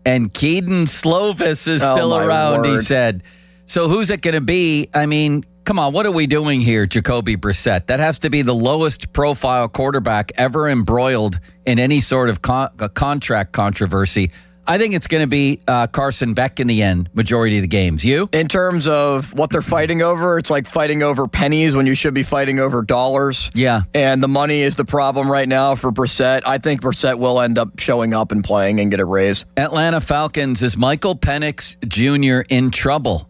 And Keaton Slovis is still around, he said. So who's it going to be? I mean, come on, what are we doing here, Jacoby Brissett? That has to be the lowest profile quarterback ever embroiled in any sort of contract controversy. I think it's going to be Carson Beck in the end, majority of the games. You? In terms of what they're fighting over, it's like fighting over pennies when you should be fighting over dollars. Yeah. And the money is the problem right now for Brissett. I think Brissett will end up showing up and playing and get a raise. Atlanta Falcons, is Michael Penix Jr. in trouble?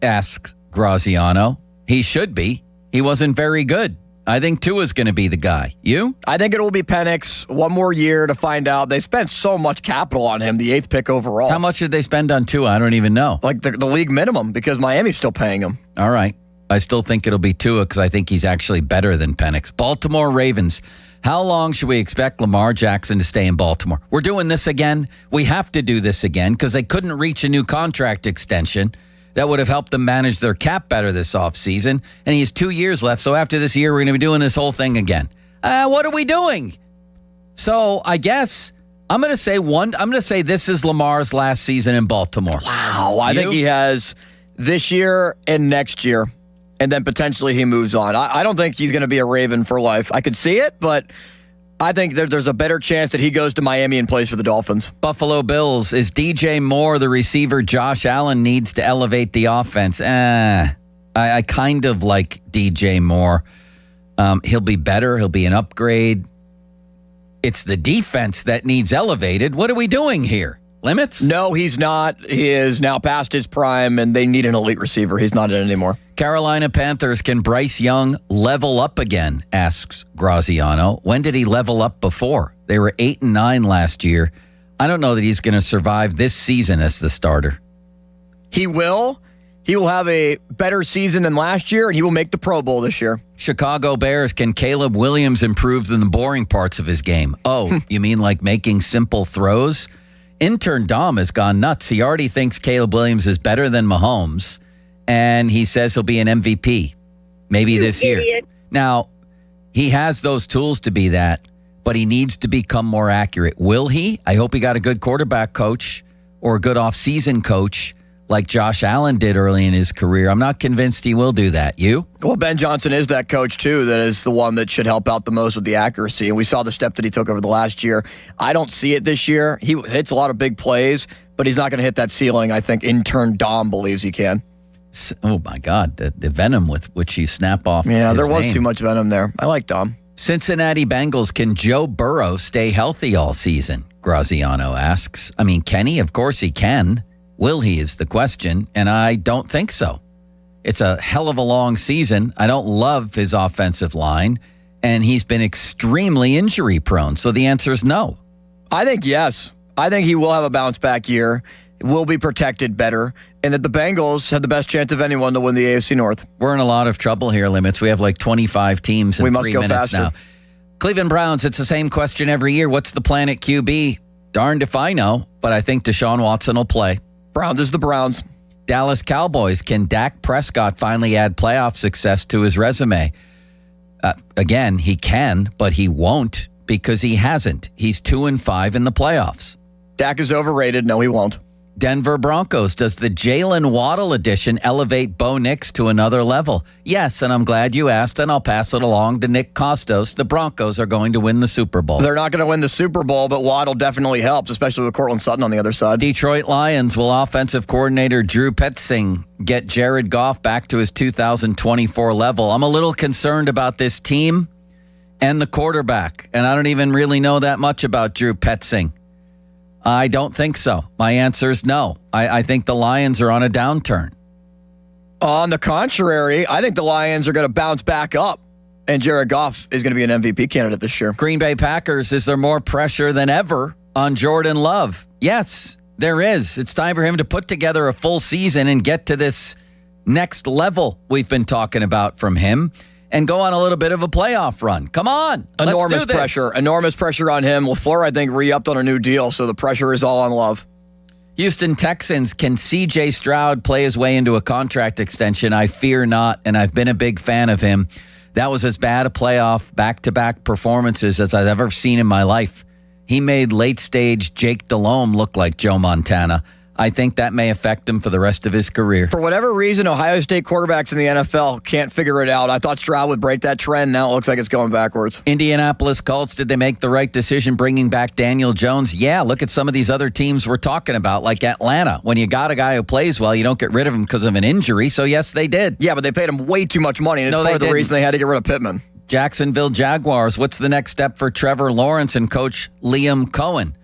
Asks Graziano. He should be. He wasn't very good. I think Tua's going to be the guy. You? I think it will be Penix. One more year to find out. They spent so much capital on him, the 8th pick overall. How much did they spend on Tua? I don't even know. Like the league minimum, because Miami's still paying him. All right. I still think it'll be Tua because I think he's actually better than Penix. Baltimore Ravens. How long should we expect Lamar Jackson to stay in Baltimore? We're doing this again. We have to do this again because they couldn't reach a new contract extension that would have helped them manage their cap better this offseason. And he has 2 years left. So after this year, we're going to be doing this whole thing again. What are we doing? So I guess I'm going to say this is Lamar's last season in Baltimore. Wow. I think he has this year and next year. And then potentially he moves on. I don't think he's going to be a Raven for life. I could see it, but I think there's a better chance that he goes to Miami and plays for the Dolphins. Buffalo Bills. Is DJ Moore the receiver Josh Allen needs to elevate the offense? I I kind of like DJ Moore. He'll be better. He'll be an upgrade. It's the defense that needs elevated. What are we doing here? Limits? No, he's not. He is now past his prime, and they need an elite receiver. He's not it anymore. Carolina Panthers, can Bryce Young level up again, asks Graziano. When did he level up before? They were 8-9 last year. I don't know that he's going to survive this season as the starter. He will. He will have a better season than last year, and he will make the Pro Bowl this year. Chicago Bears, can Caleb Williams improve in the boring parts of his game? Oh, you mean like making simple throws? Intern Dom has gone nuts. He already thinks Caleb Williams is better than Mahomes, and he says he'll be an MVP maybe this year. Now, he has those tools to be that, but he needs to become more accurate. Will he? I hope he got a good quarterback coach or a good off-season coach like Josh Allen did early in his career. I'm not convinced he will do that. You? Well, Ben Johnson is that coach, too, that is the one that should help out the most with the accuracy. And we saw the step that he took over the last year. I don't see it this year. He hits a lot of big plays, but he's not going to hit that ceiling I think intern Dom believes he can. Oh, my God. The venom with which you snap off. Yeah, there was name. too much venom there. I like Dom. Cincinnati Bengals, can Joe Burrow stay healthy all season? Graziano asks. I mean, can he? Of course he can. Will he is the question, and I don't think so. It's a hell of a long season. I don't love his offensive line, and he's been extremely injury prone. So the answer is no. I think yes. I think he will have a bounce back year, will be protected better, and that the Bengals have the best chance of anyone to win the AFC North. We're in a lot of trouble here, Limits. We have like 25 teams in 3 minutes now. We must go faster. Cleveland Browns, it's the same question every year. What's the plan at QB? Darned if I know, but I think Deshaun Watson will play. Browns is the Browns. Dallas Cowboys, can Dak Prescott finally add playoff success to his resume? Again, he can, but he won't because he hasn't. He's 2-5 in the playoffs. Dak is overrated. No, he won't. Denver Broncos, does the Jalen Waddle addition elevate Bo Nix to another level? Yes, and I'm glad you asked, and I'll pass it along to Nick Costos. The Broncos are going to win the Super Bowl. They're not going to win the Super Bowl, but Waddle definitely helps, especially with Cortland Sutton on the other side. Detroit Lions, will offensive coordinator Drew Petzing get Jared Goff back to his 2024 level? I'm a little concerned about this team and the quarterback, and I don't even really know that much about Drew Petzing. I don't think so. My answer is no. I think the Lions are on a downturn. On the contrary, I think the Lions are going to bounce back up, and Jared Goff is going to be an MVP candidate this year. Green Bay Packers, is there more pressure than ever on Jordan Love? Yes, there is. It's time for him to put together a full season and get to this next level we've been talking about from him and go on a little bit of a playoff run. Come on. Enormous pressure. Enormous pressure on him. LaFleur, I think, re-upped on a new deal, so the pressure is all on Love. Houston Texans, can C.J. Stroud play his way into a contract extension? I fear not, and I've been a big fan of him. That was as bad a playoff back-to-back performances as I've ever seen in my life. He made late-stage Jake Delhomme look like Joe Montana. I think that may affect him for the rest of his career. For whatever reason, Ohio State quarterbacks in the NFL can't figure it out. I thought Stroud would break that trend. Now it looks like it's going backwards. Indianapolis Colts, did they make the right decision bringing back Daniel Jones? Yeah, look at some of these other teams we're talking about, like Atlanta. When you got a guy who plays well, you don't get rid of him because of an injury. So, yes, they did. Yeah, but they paid him way too much money, and it's part of the reason they had to get rid of Pittman. Jacksonville Jaguars, what's the next step for Trevor Lawrence and Coach Liam Cohen?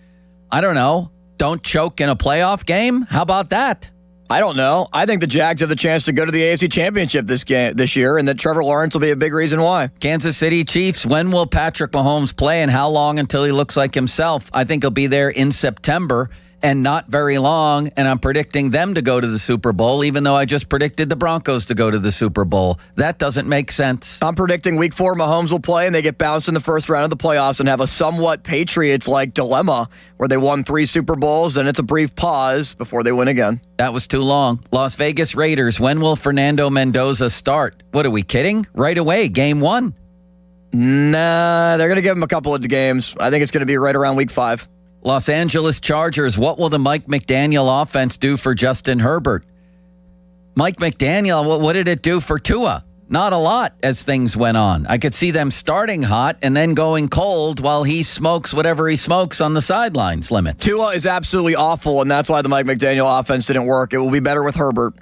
I don't know. Don't choke in a playoff game? How about that? I don't know. I think the Jags have the chance to go to the AFC Championship this year, and that Trevor Lawrence will be a big reason why. Kansas City Chiefs, when will Patrick Mahomes play and how long until he looks like himself? I think he'll be there in September and not very long, and I'm predicting them to go to the Super Bowl, even though I just predicted the Broncos to go to the Super Bowl. That doesn't make sense. I'm predicting Week 4 Mahomes will play, and they get bounced in the first round of the playoffs and have a somewhat Patriots-like dilemma where they won 3 Super Bowls, and it's a brief pause before they win again. That was too long. Las Vegas Raiders, when will Fernando Mendoza start? What, are we kidding? Right away, Game 1. Nah, they're going to give him a couple of games. I think it's going to be right around Week 5. Los Angeles Chargers, what will the Mike McDaniel offense do for Justin Herbert? Mike McDaniel, what did it do for Tua? Not a lot as things went on. I could see them starting hot and then going cold while he smokes whatever he smokes on the sidelines. Limits. Tua is absolutely awful, and that's why the Mike McDaniel offense didn't work. It will be better with Herbert.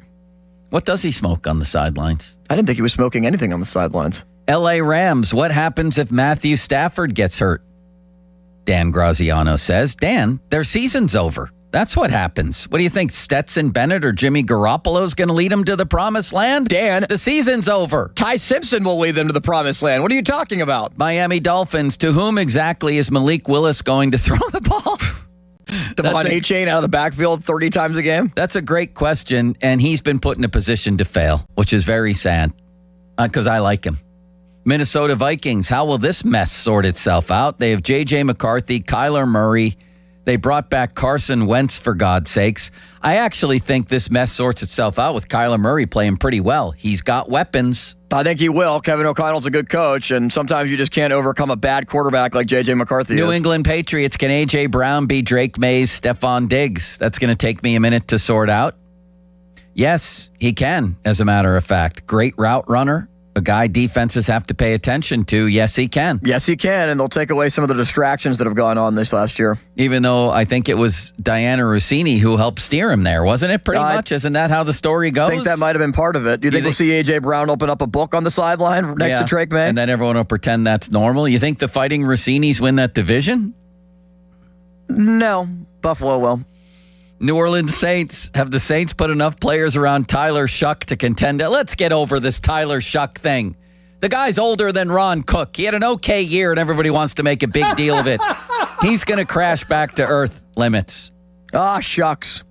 What does he smoke on the sidelines? I didn't think he was smoking anything on the sidelines. L.A. Rams, what happens if Matthew Stafford gets hurt? Dan Graziano says, Dan, their season's over. That's what happens. What do you think, Stetson Bennett or Jimmy Garoppolo's going to lead them to the promised land? Dan, the season's over. Ty Simpson will lead them to the promised land. What are you talking about? Miami Dolphins, to whom exactly is Malik Willis going to throw the ball? Devon A-Chain out of the backfield 30 times a game? That's a great question, and he's been put in a position to fail, which is very sad because I like him. Minnesota Vikings, how will this mess sort itself out? They have J.J. McCarthy, Kyler Murray. They brought back Carson Wentz, for God's sakes. I actually think this mess sorts itself out with Kyler Murray playing pretty well. He's got weapons. I think he will. Kevin O'Connell's a good coach, and sometimes you just can't overcome a bad quarterback like J.J. McCarthy New is. England Patriots, can A.J. Brown be Drake May's Stephon Diggs? That's going to take me a minute to sort out. Yes, he can, as a matter of fact. Great route runner. A guy defenses have to pay attention to. Yes, he can. Yes, he can, and they'll take away some of the distractions that have gone on this last year. Even though I think it was Diana Rossini who helped steer him there, wasn't it? Pretty much. Isn't that how the story goes? I think that might have been part of it. Do you think we'll see A.J. Brown open up a book on the sideline next to Drake May? And then everyone will pretend that's normal. You think the Fighting Rossinis win that division? No. Buffalo will. New Orleans Saints. Have the Saints put enough players around Tyler Shuck to contend? Let's get over this Tyler Shuck thing. The guy's older than Ron Cook. He had an okay year, and everybody wants to make a big deal of it. He's going to crash back to earth limits. Ah, shucks.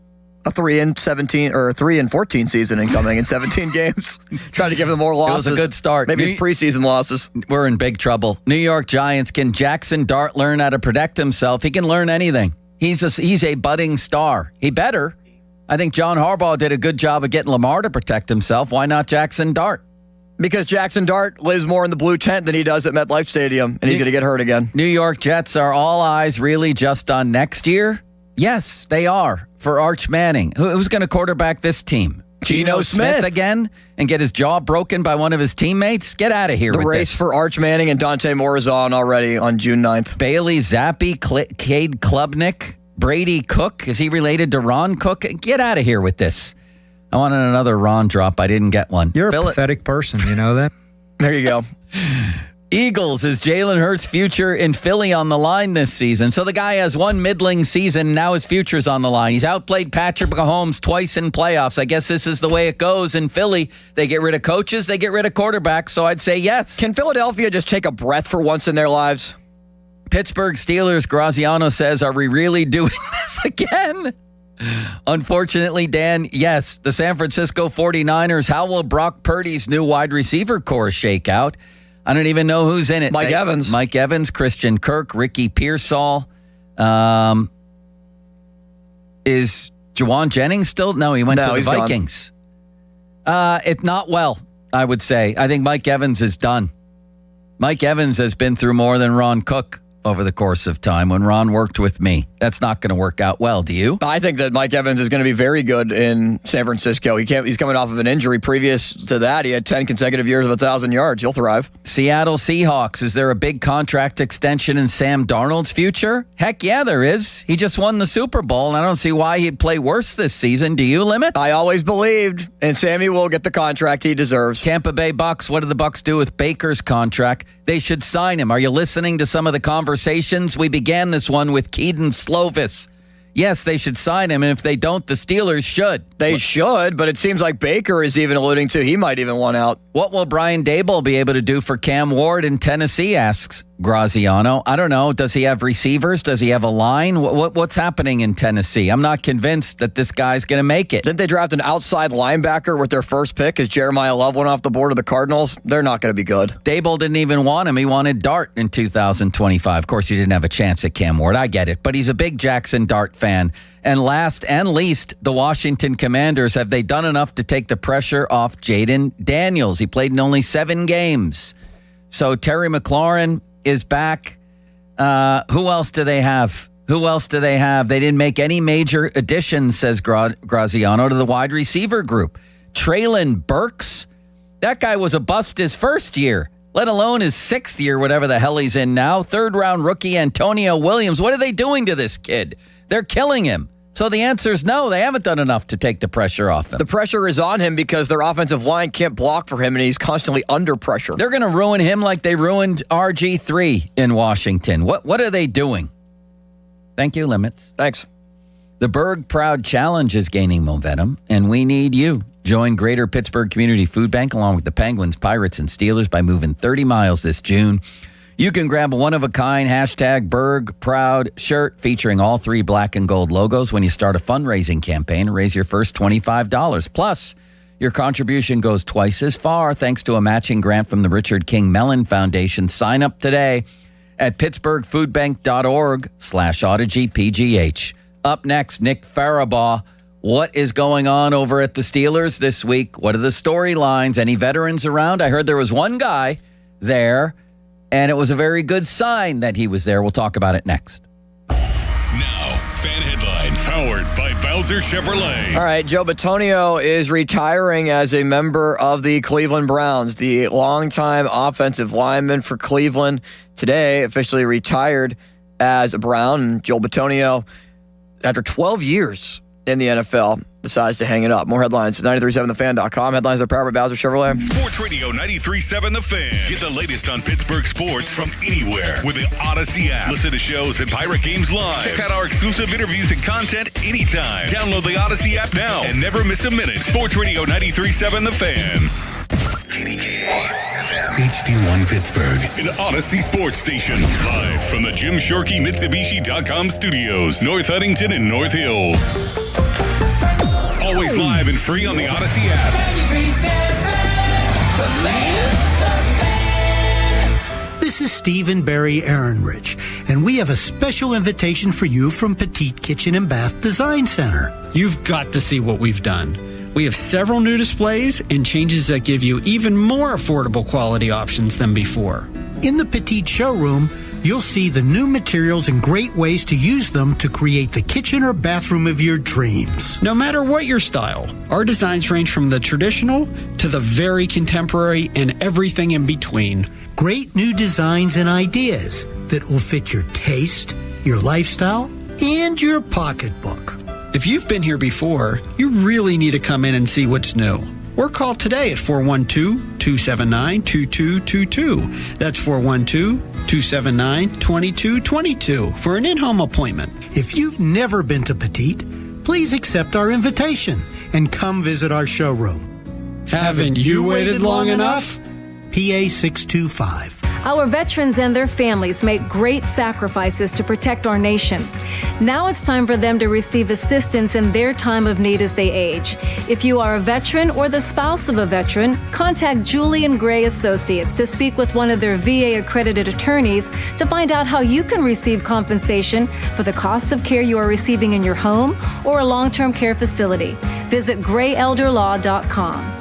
A 3-17 or 3-14 season incoming in 17 games. Trying to give them more losses. It was a good start. Maybe it's preseason losses. We're in big trouble. New York Giants. Can Jackson Dart learn how to protect himself? He can learn anything. He's a budding star. He better. I think John Harbaugh did a good job of getting Lamar to protect himself. Why not Jackson Dart? Because Jackson Dart lives more in the blue tent than he does at MetLife Stadium, and he's going to get hurt again. New York Jets, are all eyes really just on next year? Yes, they are, for Arch Manning. Who's going to quarterback this team? Geno Smith again and get his jaw broken by one of his teammates? Get out of here with this. The race for Arch Manning and Dante Moore is on already on June 9th. Bailey Zappi, Cade Klubnik, Brady Cook. Is he related to Ron Cook? Get out of here with this. I wanted another Ron drop. I didn't get one. You're a pathetic person. You know that? There you go. Eagles, is Jalen Hurts' future in Philly on the line this season? So the guy has one middling season, now his future's on the line. He's outplayed Patrick Mahomes twice in playoffs. I guess this is the way it goes in Philly. They get rid of coaches, they get rid of quarterbacks, so I'd say yes. Can Philadelphia just take a breath for once in their lives? Pittsburgh Steelers, Graziano says, are we really doing this again? Unfortunately, Dan, yes. The San Francisco 49ers, how will Brock Purdy's new wide receiver core shake out? I don't even know who's in it. Mike Evans, Christian Kirk, Ricky Pearsall. Is Juwan Jennings still? No, he went to the Vikings. It's not well, I would say. I think Mike Evans is done. Mike Evans has been through more than Ron Cook over the course of time when Ron worked with me. That's not going to work out well, do you? I think that Mike Evans is going to be very good in San Francisco. He's coming off of an injury. Previous to that, he had 10 consecutive years of 1,000 yards. He'll thrive. Seattle Seahawks, is there a big contract extension in Sam Darnold's future? Heck yeah, there is. He just won the Super Bowl, and I don't see why he'd play worse this season. Do you, Limits? I always believed, and Sammy will get the contract he deserves. Tampa Bay Bucks, what did the Bucks do with Baker's contract? They should sign him. Are you listening to some of the conversations? We began this one with Keaton Slovis. Yes, they should sign him, and if they don't, the Steelers should. They should, but it seems like Baker is even alluding to he might even want out. What will Brian Daboll be able to do for Cam Ward in Tennessee, asks Graziano. I don't know. Does he have receivers? Does he have a line? What's happening in Tennessee? I'm not convinced that this guy's going to make it. Didn't they draft an outside linebacker with their first pick as Jeremiah Love went off the board of the Cardinals? They're not going to be good. Daboll didn't even want him. He wanted Dart in 2025. Of course, he didn't have a chance at Cam Ward. I get it. But he's a big Jackson Dart fan. And last and least, the Washington Commanders, have they done enough to take the pressure off Jaden Daniels? He played in only 7 games. So Terry McLaurin is back. Who else do they have? They didn't make any major additions, says Graziano, to the wide receiver group. Traylon Burks, that guy was a bust his first year, let alone his 6th year, whatever the hell he's in now. 3rd-round rookie Antonio Williams. What are they doing to this kid? They're killing him. So the answer is no, they haven't done enough to take the pressure off him. The pressure is on him because their offensive line can't block for him, and he's constantly under pressure. They're going to ruin him like they ruined RG3 in Washington. What are they doing? Thank you, Limits. Thanks. The Berg Proud Challenge is gaining momentum, and we need you. Join Greater Pittsburgh Community Food Bank along with the Penguins, Pirates, and Steelers by moving 30 miles this June. You can grab a one-of-a-kind #Berg Proud shirt featuring all 3 black and gold logos when you start a fundraising campaign and raise your first $25. Plus, your contribution goes twice as far thanks to a matching grant from the Richard King Mellon Foundation. Sign up today at pittsburghfoodbank.org/AutogyPGH. Up next, Nick Farabaugh. What is going on over at the Steelers this week? What are the storylines? Any veterans around? I heard there was one guy there, and it was a very good sign that he was there. We'll talk about it next. Now, fan headlines powered by Bowser Chevrolet. All right, Joe Bitonio is retiring as a member of the Cleveland Browns. The longtime offensive lineman for Cleveland today officially retired as a Brown. Joe Bitonio, after 12 years in the NFL, decides to hang it up. More headlines at 937thefan.com. Headlines are powered by Bowser Chevrolet. Sports Radio 93.7 The Fan. Get the latest on Pittsburgh sports from anywhere with the Odyssey app. Listen to shows and Pirate Games live. Check out our exclusive interviews and content anytime. Download the Odyssey app now and never miss a minute. Sports Radio 93.7 The Fan. HD1 Pittsburgh, an Odyssey sports station. Live from the Jim Shorkey Mitsubishi.com studios, North Huntington and North Hills. Always live and free on the Odyssey app. This is Stephen Barry Ehrenrich, and we have a special invitation for you from Petite Kitchen and Bath Design Center. You've got to see what we've done. We have several new displays and changes that give you even more affordable quality options than before. In the Petite showroom, you'll see the new materials and great ways to use them to create the kitchen or bathroom of your dreams. No matter what your style, our designs range from the traditional to the very contemporary and everything in between. Great new designs and ideas that will fit your taste, your lifestyle, and your pocketbook. If you've been here before, you really need to come in and see what's new. Or call today at 412-279-2222. That's 412-279-2222 for an in-home appointment. If you've never been to Petite, please accept our invitation and come visit our showroom. Haven't you waited long enough? PA 625. Our veterans and their families make great sacrifices to protect our nation. Now it's time for them to receive assistance in their time of need as they age. If you are a veteran or the spouse of a veteran, contact Julian Gray Associates to speak with one of their VA-accredited attorneys to find out how you can receive compensation for the costs of care you are receiving in your home or a long-term care facility. Visit grayelderlaw.com.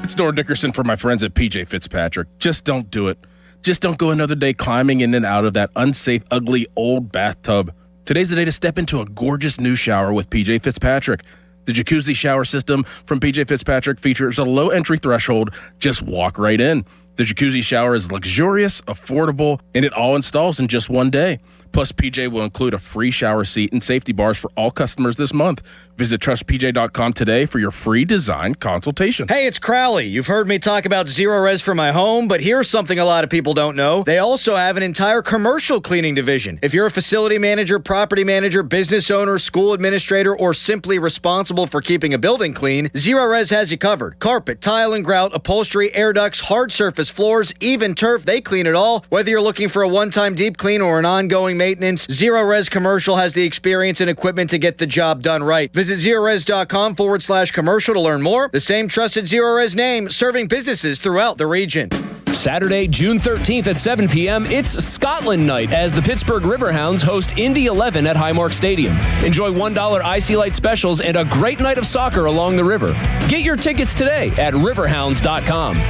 It's Nor Dickerson for my friends at PJ Fitzpatrick. Just don't do it. Just don't go another day climbing in and out of that unsafe, ugly, old bathtub. Today's the day to step into a gorgeous new shower with PJ Fitzpatrick. The jacuzzi shower system from PJ Fitzpatrick features a low entry threshold. Just walk right in. The jacuzzi shower is luxurious, affordable, and it all installs in just one day. Plus, PJ will include a free shower seat and safety bars for all customers this month. Visit trustpj.com today for your free design consultation. Hey, it's Crowley. You've heard me talk about Zero Res for my home, but here's something a lot of people don't know. They also have an entire commercial cleaning division. If you're a facility manager, property manager, business owner, school administrator, or simply responsible for keeping a building clean, Zero Res has you covered. Carpet, tile and grout, upholstery, air ducts, hard surface floors, even turf, they clean it all. Whether you're looking for a one-time deep clean or an ongoing maintenance, Zero Res Commercial has the experience and equipment to get the job done right. Visit ZeroRes.com/commercial to learn more. The same trusted Zero Res name serving businesses throughout the region. Saturday, June 13th at 7 p.m., it's Scotland night as the Pittsburgh Riverhounds host Indy 11 at Highmark Stadium. Enjoy $1 Icy Light specials and a great night of soccer along the river. Get your tickets today at riverhounds.com.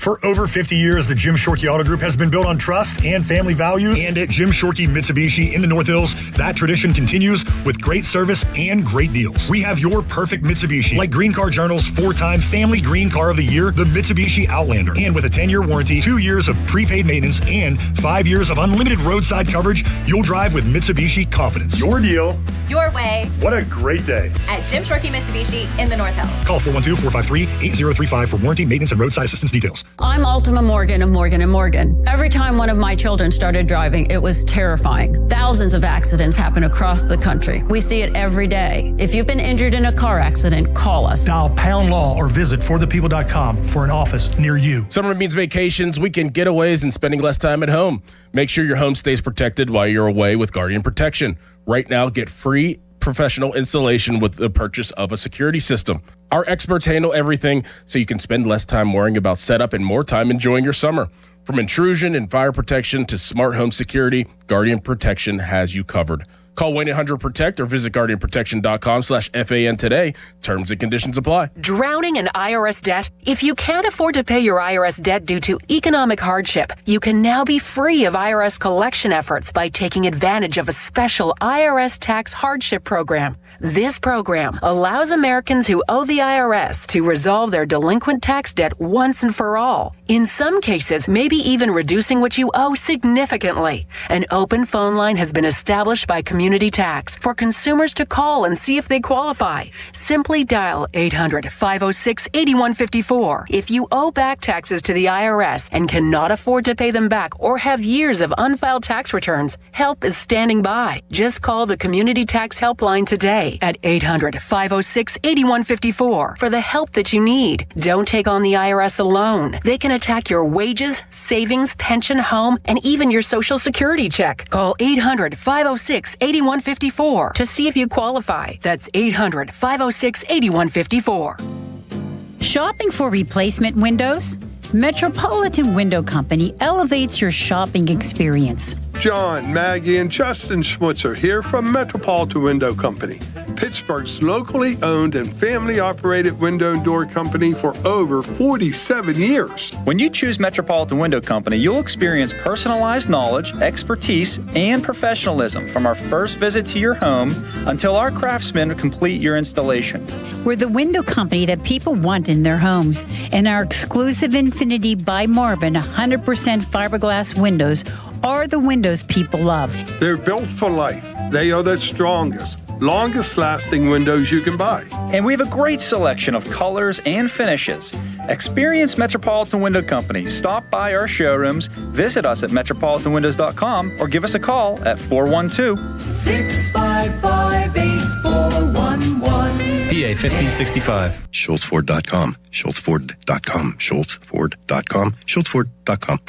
For over 50 years, the Jim Shorkey Auto Group has been built on trust and family values. And at Jim Shorkey Mitsubishi in the North Hills, that tradition continues with great service and great deals. We have your perfect Mitsubishi, like Green Car Journal's 4-time Family Green Car of the Year, the Mitsubishi Outlander. And with a 10-year warranty, 2 years of prepaid maintenance, and 5 years of unlimited roadside coverage, you'll drive with Mitsubishi confidence. Your deal. Your way. What a great day. At Jim Shorkey Mitsubishi in the North Hills. Call 412-453-8035 for warranty, maintenance, and roadside assistance details. I'm Ultima Morgan of Morgan & Morgan. Every time one of my children started driving, it was terrifying. Thousands of accidents happen across the country. We see it every day. If you've been injured in a car accident, call us. Dial Pound Law or visit forthepeople.com for an office near you. Summer means vacations, weekend getaways, and spending less time at home. Make sure your home stays protected while you're away with Guardian Protection. Right now, get free professional installation with the purchase of a security system. Our experts handle everything so you can spend less time worrying about setup and more time enjoying your summer. From intrusion and fire protection to smart home security, Guardian Protection has you covered. Call 1-800-PROTECT or visit guardianprotection.com/FAN today. Terms and conditions apply. Drowning in IRS debt? If you can't afford to pay your IRS debt due to economic hardship, you can now be free of IRS collection efforts by taking advantage of a special IRS tax hardship program. This program allows Americans who owe the IRS to resolve their delinquent tax debt once and for all. In some cases, maybe even reducing what you owe significantly. An open phone line has been established by Community Tax for consumers to call and see if they qualify. Simply dial 800-506-8154. If you owe back taxes to the IRS and cannot afford to pay them back or have years of unfiled tax returns, help is standing by. Just call the Community Tax Helpline today at 800-506-8154 for the help that you need. Don't take on the IRS alone. They can attack your wages, savings, pension, home, and even your Social Security check. Call 800-506-8154 to see if you qualify. That's 800-506-8154. Shopping for replacement windows? Metropolitan Window Company elevates your shopping experience. John, Maggie, and Justin Schmutzer here from Metropolitan Window Company, Pittsburgh's locally owned and family-operated window and door company for over 47 years. When you choose Metropolitan Window Company, you'll experience personalized knowledge, expertise, and professionalism from our first visit to your home until our craftsmen complete your installation. We're the window company that people want in their homes, and our exclusive Infinity by Marvin 100% fiberglass windows are the windows people love. They're built for life. They are the strongest, longest lasting windows you can buy. And we have a great selection of colors and finishes. Experience Metropolitan Window Company. Stop by our showrooms, visit us at metropolitanwindows.com, or give us a call at 412-655-8411. PA 1565. SchultzFord.com. SchultzFord.com. SchultzFord.com. SchultzFord.com.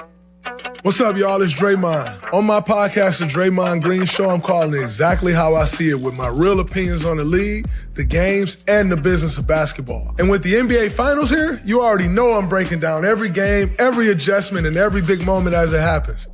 What's up, y'all? It's Draymond. On my podcast, The Draymond Green Show, I'm calling it exactly how I see it with my real opinions on the league, the games, and the business of basketball. And with the NBA Finals here, you already know I'm breaking down every game, every adjustment, and every big moment as it happens.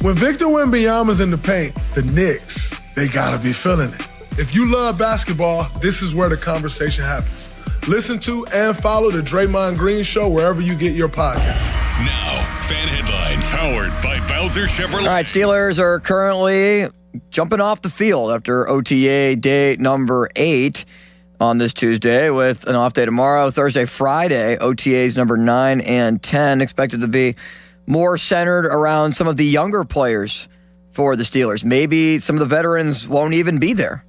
When Victor Wembanyama's in the paint, the Knicks, they gotta be feeling it. If you love basketball, this is where the conversation happens. Listen to and follow The Draymond Green Show wherever you get your podcasts. Now, fan headlines powered by Bowser Chevrolet. All right, Steelers are currently jumping off the field after OTA day number 8 on this Tuesday with an off day tomorrow, Thursday, Friday. OTAs number 9 and 10 expected to be more centered around some of the younger players for the Steelers. Maybe some of the veterans won't even be there,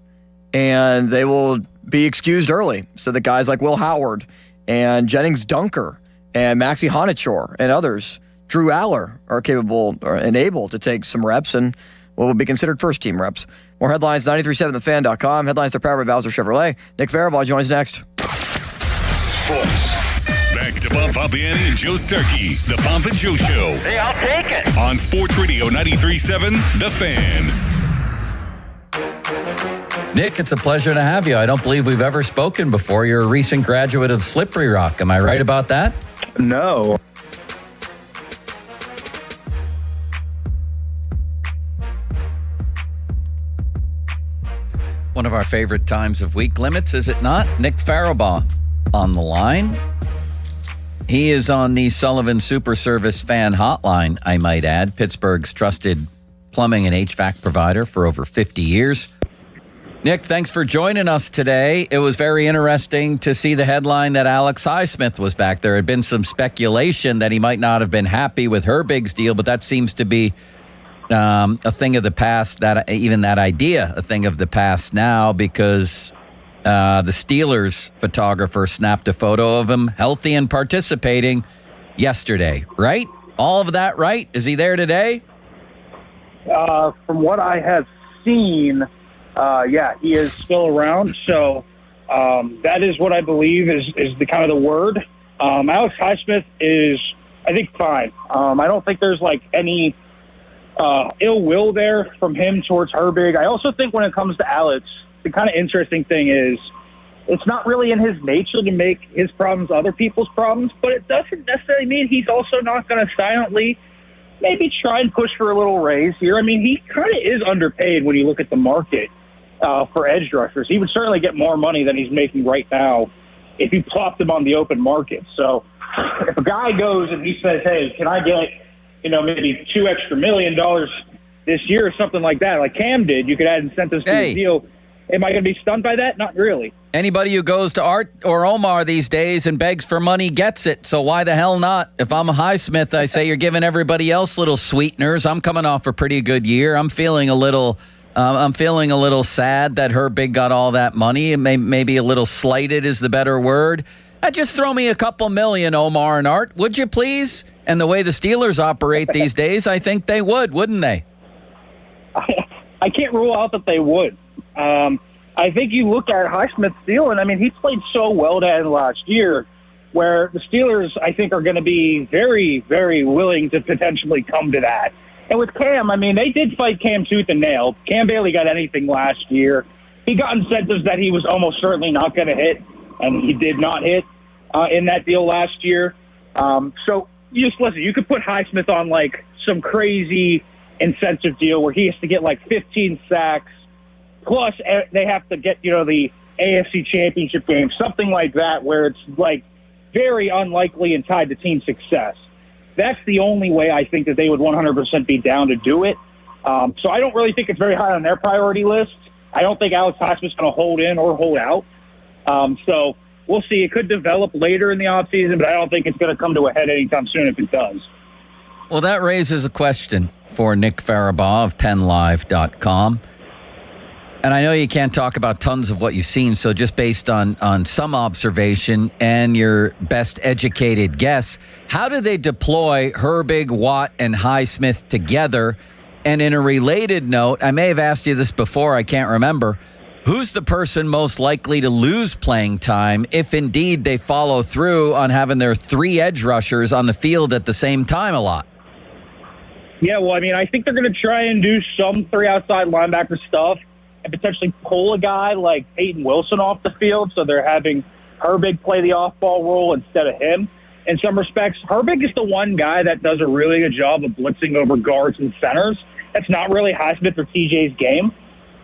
and they will be excused early so that guys like Will Howard and Jennings Dunker and Maxie Honachor and others, Drew Aller, are capable and able to take some reps and what will be considered first-team reps. More headlines, 937thefan.com. Headlines are powered by Bowser Chevrolet. Nick Farabaugh joins next. Sports. Back to Bob Fabiani and Joe Starkey, The Pomp and Joe Show. Hey, I'll take it. On Sports Radio 93.7, The Fan. Nick, it's a pleasure to have you. I don't believe we've ever spoken before. You're a recent graduate of Slippery Rock. Am I right about that? No. One of our favorite times of week limits, is it not? Nick Farabaugh on the line. He is on the Sullivan Super Service fan hotline, I might add, Pittsburgh's trusted plumbing and HVAC provider for over 50 years. Nick, thanks for joining us today. It was very interesting to see the headline that Alex Highsmith was back. There had been some speculation that he might not have been happy with Herbig's deal, but that seems to be a thing of the past, that even that idea, a thing of the past now, because the Steelers photographer snapped a photo of him healthy and participating yesterday, right? All of that right? Is he there today? From what I have seen, yeah, he is still around. So that is what I believe is the kind of the word. Alex Highsmith is, I think, fine. I don't think there's like any ill will there from him towards Herbig. I also think when it comes to Alex, the kind of interesting thing is it's not really in his nature to make his problems other people's problems, but it doesn't necessarily mean he's also not going to silently maybe try and push for a little raise here. I mean, he kind of is underpaid when you look at the market for edge rushers. He would certainly get more money than he's making right now if you plopped him on the open market. So if a guy goes and he says, hey, can I get, maybe $2 million this year or something like that, like Cam did, you could add incentives to the deal. Am I going to be stunned by that? Not really. Anybody who goes to Art or Omar these days and begs for money gets it. So why the hell not? If I'm a Highsmith, I say you're giving everybody else little sweeteners. I'm coming off a pretty good year. I'm feeling a little sad that Herbig got all that money. Maybe a little slighted is the better word. Just throw me a couple million, Omar and Art, would you please? And the way the Steelers operate these days, I think they would, wouldn't they? I can't rule out that they would. I think you look at Highsmith's deal, and I mean, he played so well to end last year, where the Steelers, I think, are going to be very, very willing to potentially come to that. And with Cam, I mean, they did fight Cam tooth and nail. Cam Bailey got anything last year. He got incentives that he was almost certainly not going to hit, and he did not hit in that deal last year. So you just listen, you could put Highsmith on like some crazy incentive deal where he has to get like 15 sacks, plus they have to get, the AFC Championship game, something like that, where it's like very unlikely and tied to team success. That's the only way I think that they would 100% be down to do it. So I don't really think it's very high on their priority list. I don't think Alex Highsmith's going to hold in or hold out. So we'll see. It could develop later in the offseason, but I don't think it's going to come to a head anytime soon if it does. Well, that raises a question for Nick Farabaugh of PennLive.com. And I know you can't talk about tons of what you've seen, so just based on some observation and your best educated guess, how do they deploy Herbig, Watt, and Highsmith together? And in a related note, I may have asked you this before, I can't remember, who's the person most likely to lose playing time if indeed they follow through on having their three edge rushers on the field at the same time a lot? Yeah, well, I mean, I think they're going to try and do some three outside linebacker stuff and potentially pull a guy like Peyton Wilson off the field, so they're having Herbig play the off-ball role instead of him. In some respects, Herbig is the one guy that does a really good job of blitzing over guards and centers. That's not really Highsmith or TJ's game.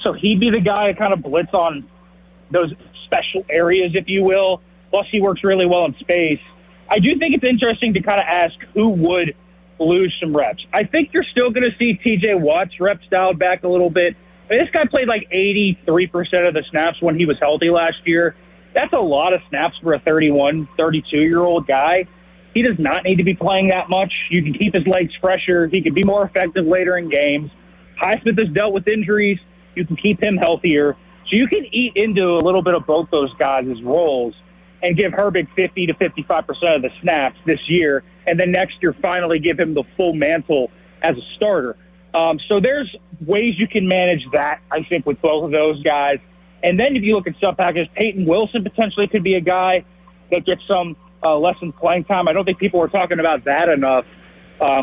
So he'd be the guy to kind of blitz on those special areas, if you will. Plus, he works really well in space. I do think it's interesting to kind of ask who would lose some reps. I think you're still going to see TJ Watt's reps dialed back a little bit. This guy played like 83% of the snaps when he was healthy last year. That's a lot of snaps for a 31, 32-year-old guy. He does not need to be playing that much. You can keep his legs fresher. He can be more effective later in games. Highsmith has dealt with injuries. You can keep him healthier. So you can eat into a little bit of both those guys' roles and give Herbig 50 to 55% of the snaps this year, and then next year finally give him the full mantle as a starter. So there's ways you can manage that, I think, with both of those guys. And then if you look at sub-packages, Peyton Wilson potentially could be a guy that gets some lessened playing time. I don't think people are talking about that enough.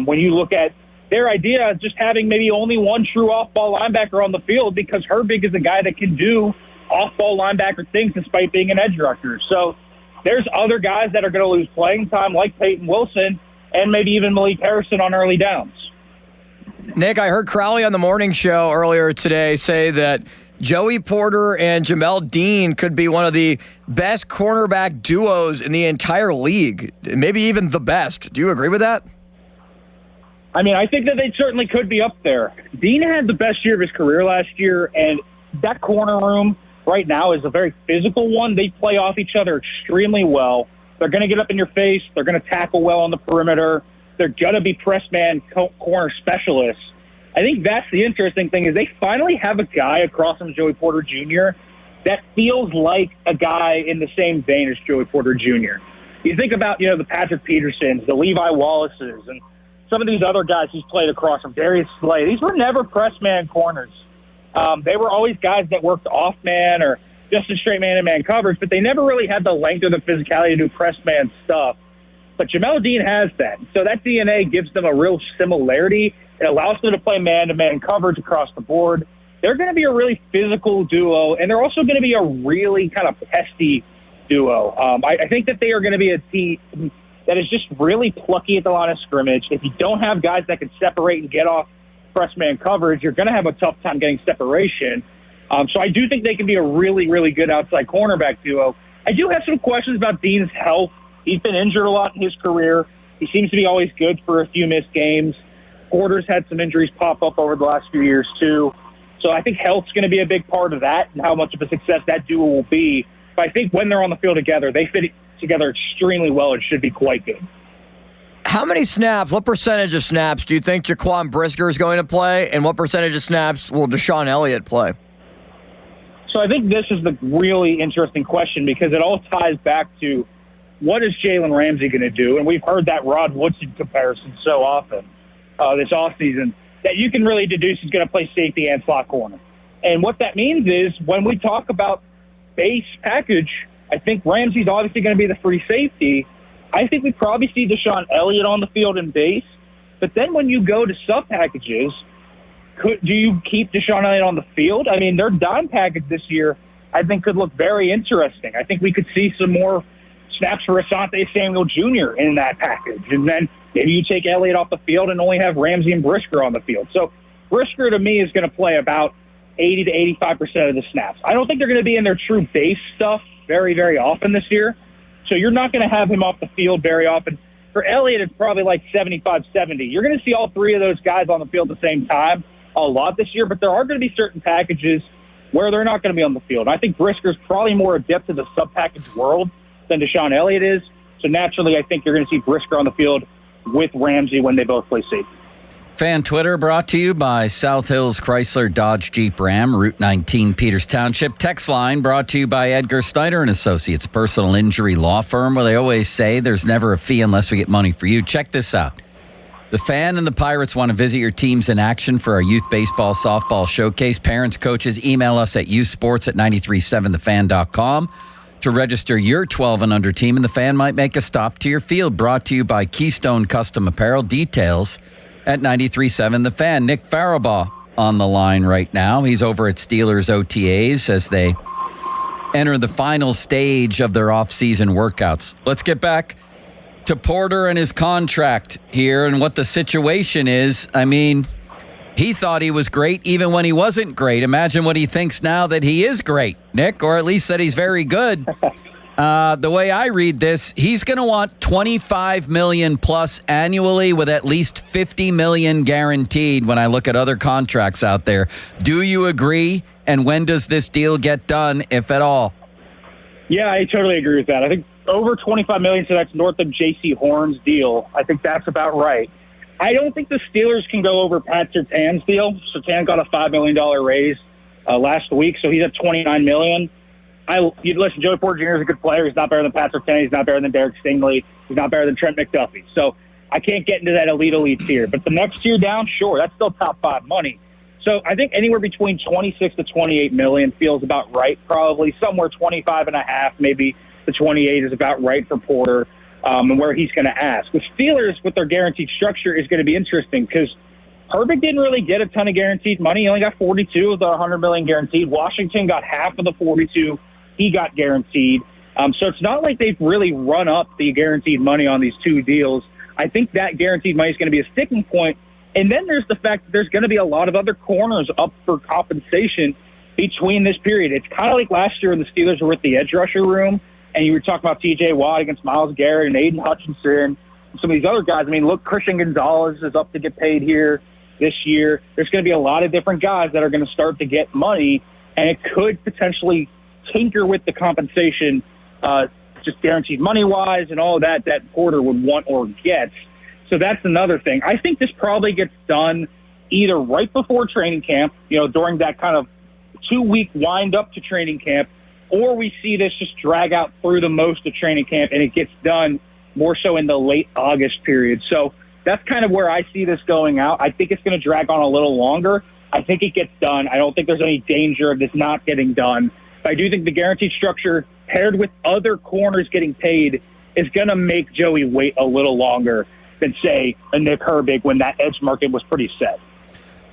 When you look at their idea of just having maybe only one true off-ball linebacker on the field, because Herbig is a guy that can do off-ball linebacker things despite being an edge rusher. So there's other guys that are going to lose playing time like Peyton Wilson and maybe even Malik Harrison on early downs. Nick, I heard Crowley on the morning show earlier today say that Joey Porter and Jamel Dean could be one of the best cornerback duos in the entire league, maybe even the best. Do you agree with that? I mean, I think that they certainly could be up there. Dean had the best year of his career last year, and that corner room right now is a very physical one. They play off each other extremely well. They're going to get up in your face. They're going to tackle well on the perimeter. They're going to be press man corner specialists. I think that's the interesting thing is they finally have a guy across from Joey Porter Jr. that feels like a guy in the same vein as Joey Porter Jr. You think about, the Patrick Petersons, the Levi Wallaces, and some of these other guys who's played across from Darius Slay. These were never press man corners. They were always guys that worked off man or just a straight man-to-man coverage, but they never really had the length or the physicality to do press man stuff. But Jamel Dean has that. So that DNA gives them a real similarity. It allows them to play man-to-man coverage across the board. They're going to be a really physical duo, and they're also going to be a really kind of pesty duo. I think that they are going to be a team that is just really plucky at the line of scrimmage. If you don't have guys that can separate and get off press man coverage, you're going to have a tough time getting separation. So I do think they can be a really, really good outside cornerback duo. I do have some questions about Dean's health. He's been injured a lot in his career. He seems to be always good for a few missed games. Porter's had some injuries pop up over the last few years, too. So I think health's going to be a big part of that and how much of a success that duo will be. But I think when they're on the field together, they fit together extremely well and should be quite good. How many snaps, what percentage of snaps do you think Jaquan Brisker is going to play, and what percentage of snaps will Deshaun Elliott play? So I think this is the really interesting question because it all ties back to what is Jalen Ramsey going to do? And we've heard that Rod Woodson comparison so often this offseason that you can really deduce he's going to play safety and slot corner. And what that means is when we talk about base package, I think Ramsey's obviously going to be the free safety. I think we probably see Deshaun Elliott on the field in base. But then when you go to sub packages, do you keep Deshaun Elliott on the field? I mean, their dime package this year, I think, could look very interesting. I think we could see some more snaps for Asante Samuel Jr. in that package. And then maybe you take Elliott off the field and only have Ramsey and Brisker on the field. So Brisker, to me, is going to play about 80 to 85% of the snaps. I don't think they're going to be in their true base stuff very, very often this year. So you're not going to have him off the field very often. For Elliott, it's probably like 75-70. You're going to see all three of those guys on the field at the same time a lot this year, but there are going to be certain packages where they're not going to be on the field. I think Brisker's probably more adept to the sub-package world than Deshaun Elliott is. So naturally, I think you're going to see Brisker on the field with Ramsey when they both play safety. Fan Twitter brought to you by South Hills Chrysler Dodge Jeep Ram, Route 19, Peters Township. Text line brought to you by Edgar Snyder and Associates, a personal injury law firm where they always say there's never a fee unless we get money for you. Check this out. The Fan and the Pirates want to visit your teams in action for our youth baseball, softball showcase. Parents, coaches, email us at youthsports@937thefan.com to register your 12 and under team, and the Fan might make a stop to your field. Brought to you by Keystone Custom Apparel. Details at 93.7 The Fan. Nick Farabaugh on the line right now. He's over at Steelers OTAs as they enter the final stage of their off-season workouts. Let's get back to Porter and his contract here and what the situation is. I mean, he thought he was great even when he wasn't great. Imagine what he thinks now that he is great, Nick, or at least that he's very good. The way I read this, he's going to want $25 million plus annually with at least $50 million guaranteed when I look at other contracts out there. Do you agree? And when does this deal get done, if at all? Yeah, I totally agree with that. I think over $25 million, so that's north of J.C. Horn's deal. I think that's about right. I don't think the Steelers can go over Pat Surtain's deal. Surtain got a $5 million raise last week, so he's at $29 million. Listen, Joey Porter Jr. is a good player. He's not better than Pat Surtain. He's not better than Derek Stingley. He's not better than Trent McDuffie. So I can't get into that elite tier. But the next tier down, sure, that's still top five money. So I think anywhere between 26 to 28 million feels about right, probably. Somewhere 25 and a half, maybe the 28 is about right for Porter and where he's going to ask. The Steelers, with their guaranteed structure, is going to be interesting because Herbig didn't really get a ton of guaranteed money. He only got 42 of the $100 million guaranteed. Washington got half of the 42 he got guaranteed. So it's not like they've really run up the guaranteed money on these two deals. I think that guaranteed money is going to be a sticking point. And then there's the fact that there's going to be a lot of other corners up for compensation between this period. It's kind of like last year when the Steelers were with the edge rusher room, and you were talking about T.J. Watt against Myles Garrett and Aiden Hutchinson and some of these other guys. I mean, look, Christian Gonzalez is up to get paid here this year. There's going to be a lot of different guys that are going to start to get money, and it could potentially tinker with the compensation, just guaranteed money-wise and all that Porter would want or get. So that's another thing. I think this probably gets done either right before training camp, during that kind of 2-week wind up to training camp, or we see this just drag out through the most of training camp and it gets done more so in the late August period. So that's kind of where I see this going out. I think it's going to drag on a little longer. I think it gets done. I don't think there's any danger of this not getting done. But I do think the guaranteed structure paired with other corners getting paid is going to make Joey wait a little longer than, say, a Nick Herbig when that edge market was pretty set.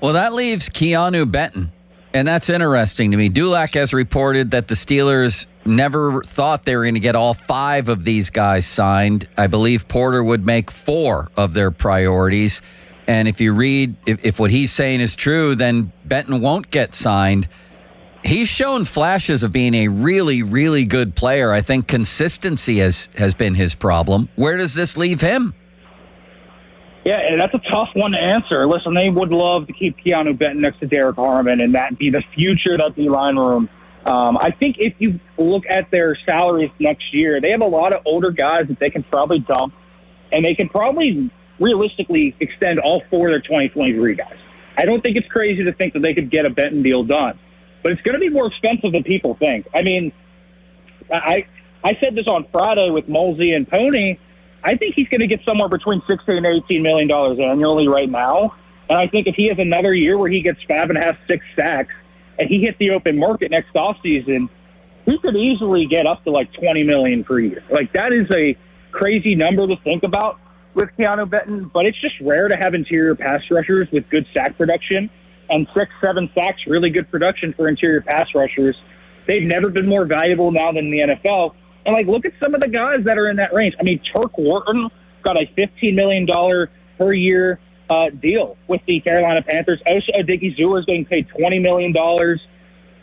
Well, that leaves Keanu Benton, and that's interesting to me. Dulac has reported that the Steelers never thought they were going to get all 5 of these guys signed. I believe Porter would make 4 of their priorities. And if you read, if what he's saying is true, then Benton won't get signed. He's shown flashes of being a really, really good player. I think consistency has been his problem. Where does this leave him? Yeah, and that's a tough one to answer. Listen, they would love to keep Keanu Benton next to Derek Harmon and that be the future of that D-line room. I think if you look at their salaries next year, they have a lot of older guys that they can probably dump, and they can probably realistically extend all 4 of their 2023 guys. I don't think it's crazy to think that they could get a Benton deal done, but it's going to be more expensive than people think. I mean, I said this on Friday with Molsey and Pony. I think he's going to get somewhere between $16 and $18 million annually right now. And I think if he has another year where he gets 5.5, 6 sacks, and he hit the open market next offseason, he could easily get up to like $20 million per year. Like, that is a crazy number to think about with Keanu Benton, but it's just rare to have interior pass rushers with good sack production. And 6, 7 sacks, really good production for interior pass rushers. They've never been more valuable now than the NFL. And, look at some of the guys that are in that range. I mean, Turk Wharton got a $15 million per year deal with the Carolina Panthers. Osa Odighizuwa is getting paid $20 million.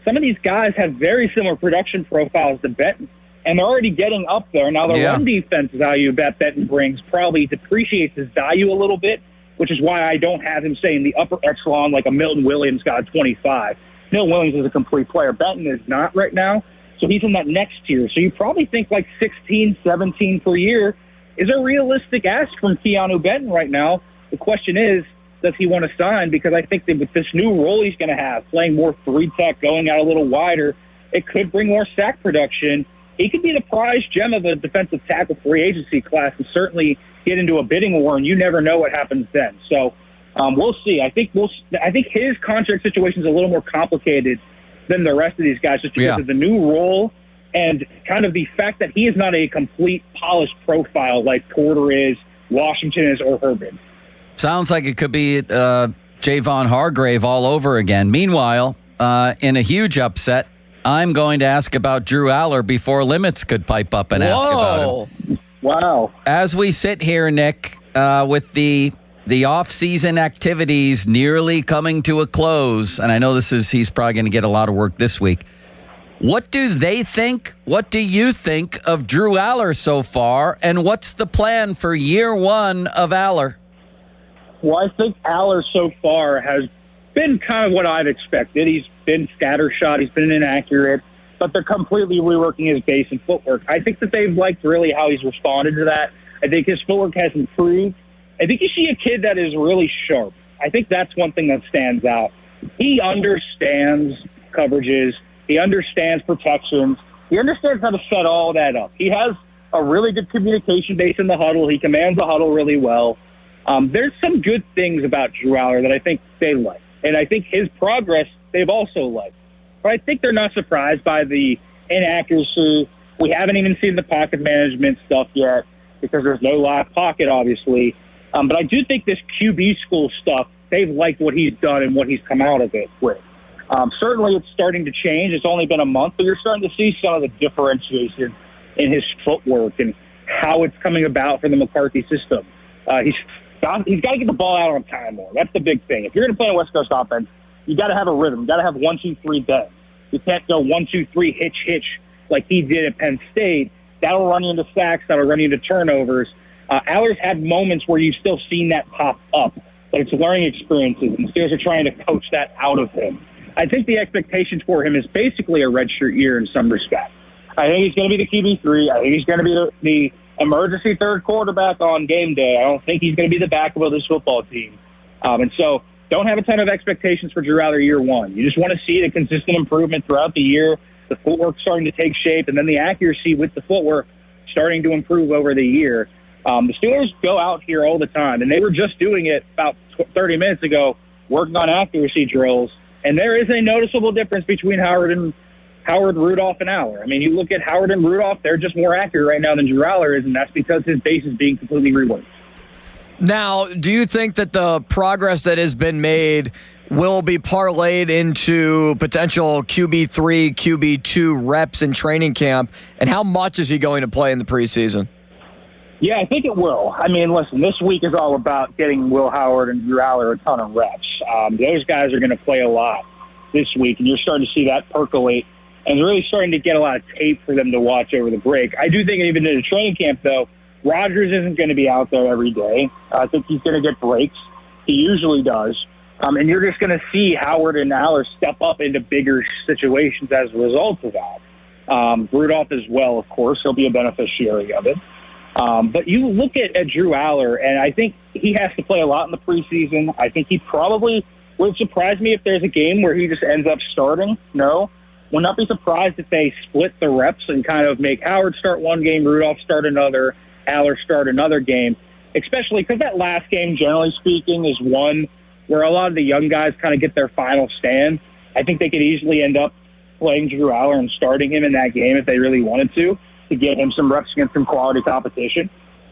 Some of these guys have very similar production profiles to Benton, and they're already getting up there. Now, the run defense value that Benton brings probably depreciates his value a little bit, which is why I don't have him say in the upper echelon like a Milton Williams got a 25. Milton Williams is a complete player. Benton is not right now. So he's in that next tier. So you probably think 16, 17 per year is a realistic ask from Keanu Benton right now. The question is, does he want to sign? Because I think that with this new role he's going to have, playing more 3-tech, going out a little wider, it could bring more sack production. He could be the prize gem of a defensive tackle free agency class and certainly get into a bidding war, and you never know what happens then. So we'll see. I think his contract situation is a little more complicated than the rest of these guys, just because of the new role and kind of the fact that he is not a complete polished profile like Porter is, Washington is, or Herbig. Sounds like it could be Javon Hargrave all over again. Meanwhile, in a huge upset, I'm going to ask about Drew Aller before Limits could pipe up and ask about him. Wow. As we sit here, Nick, with the off-season activities nearly coming to a close, and I know he's probably going to get a lot of work this week. What do they think? What do you think of Drew Aller so far, and what's the plan for year 1 of Aller? Well, I think Aller so far has been kind of what I've expected. He's been scattershot. He's been inaccurate, but they're completely reworking his base and footwork. I think that they've liked really how he's responded to that. I think his footwork has improved. I think you see a kid that is really sharp. I think that's one thing that stands out. He understands coverages. He understands protections. He understands how to set all that up. He has a really good communication base in the huddle. He commands the huddle really well. There's some good things about Drew Aller that I think they like. And I think his progress they've also liked. But I think they're not surprised by the inaccuracy. We haven't even seen the pocket management stuff yet because there's no live pocket, obviously. But I do think this QB school stuff, they've liked what he's done and what he's come out of it with. Certainly it's starting to change. It's only been a month, but you're starting to see some of the differentiation in his footwork and how it's coming about for the McCarthy system. He's got to get the ball out on time more. That's the big thing. If you're going to play a West Coast offense, you got to have a rhythm. You got to have 1, 2, 3 bends. You can't go 1, 2, 3, hitch like he did at Penn State. That'll run you into sacks. That'll run you into turnovers. Aller's had moments where you've still seen that pop up, but it's learning experiences, and the Steelers are trying to coach that out of him. I think the expectations for him is basically a redshirt year in some respect. I think he's going to be the QB3. I think he's going to be the emergency third quarterback on game day. I don't think he's going to be the backup of this football team. And so don't have a ton of expectations for Drew Aller year one. You just want to see the consistent improvement throughout the year, the footwork starting to take shape, and then the accuracy with the footwork starting to improve over the year. The Steelers go out here all the time, and they were just doing it about 30 minutes ago, working on accuracy drills. And there is a noticeable difference between Howard, Rudolph, and Aller. I mean, you look at Howard and Rudolph, they're just more accurate right now than Drew Aller is, and that's because his base is being completely reworked. Now, do you think that the progress that has been made will be parlayed into potential QB3, QB2 reps in training camp? And how much is he going to play in the preseason? Yeah, I think it will. I mean, listen, this week is all about getting Will Howard and Drew Aller a ton of reps. Those guys are going to play a lot this week, and you're starting to see that percolate, and really starting to get a lot of tape for them to watch over the break. I do think even in the training camp, though, Rodgers isn't going to be out there every day. I think he's going to get breaks. He usually does. And you're just going to see Howard and Aller step up into bigger situations as a result of that. Rudolph as well, of course. He'll be a beneficiary of it. But you look at Drew Aller, and I think he has to play a lot in the preseason. I think he probably would surprise me if there's a game where he just ends up starting. No. Would not be surprised if they split the reps and kind of make Howard start one game, Rudolph start another, Aller start another game, especially because that last game, generally speaking, is one where a lot of the young guys kind of get their final stand. I think they could easily end up playing Drew Aller and starting him in that game if they really wanted to get him some reps against some quality competition.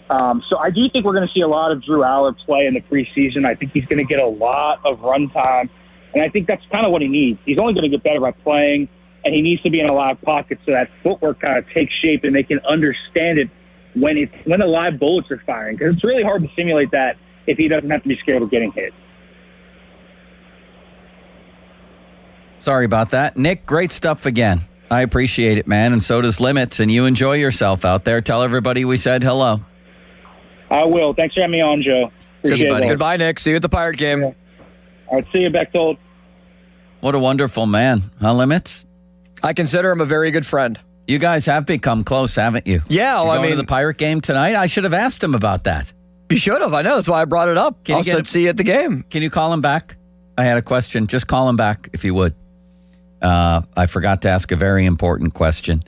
So I do think we're going to see a lot of Drew Aller play in the preseason. I think he's going to get a lot of run time, and I think that's kind of what he needs. He's only going to get better by playing, and he needs to be in a lot of pockets so that footwork kind of takes shape and they can understand it when the live bullets are firing, because it's really hard to simulate that if he doesn't have to be scared of getting hit. Sorry about that. Nick, great stuff again. I appreciate it, man, and so does Limits, and you enjoy yourself out there. Tell everybody we said hello. I will. Thanks for having me on, Joe. See you, buddy. Goodbye, Nick. See you at the Pirate game. All right, see you, Bechtold. What a wonderful man, huh, Limits? I consider him a very good friend. You guys have become close, haven't you? Yeah, well, going to the Pirate game tonight? I should have asked him about that. You should have. I know. That's why I brought it up. I said, see you at the game. Can you call him back? I had a question. Just call him back if you would. I forgot to ask a very important question.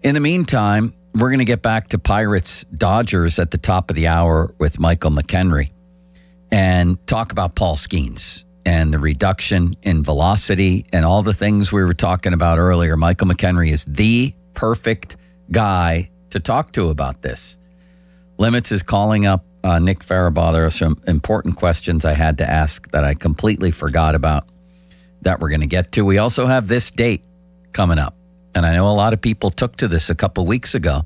In the meantime, we're going to get back to Pirates Dodgers at the top of the hour with Michael McHenry and talk about Paul Skeens and the reduction in velocity and all the things we were talking about earlier. Michael McHenry is the perfect guy to talk to about this. Limits is calling up Nick Farabaugh. There are some important questions I had to ask that I completely forgot about that we're going to get to. We also have this date coming up. And I know a lot of people took to this a couple weeks ago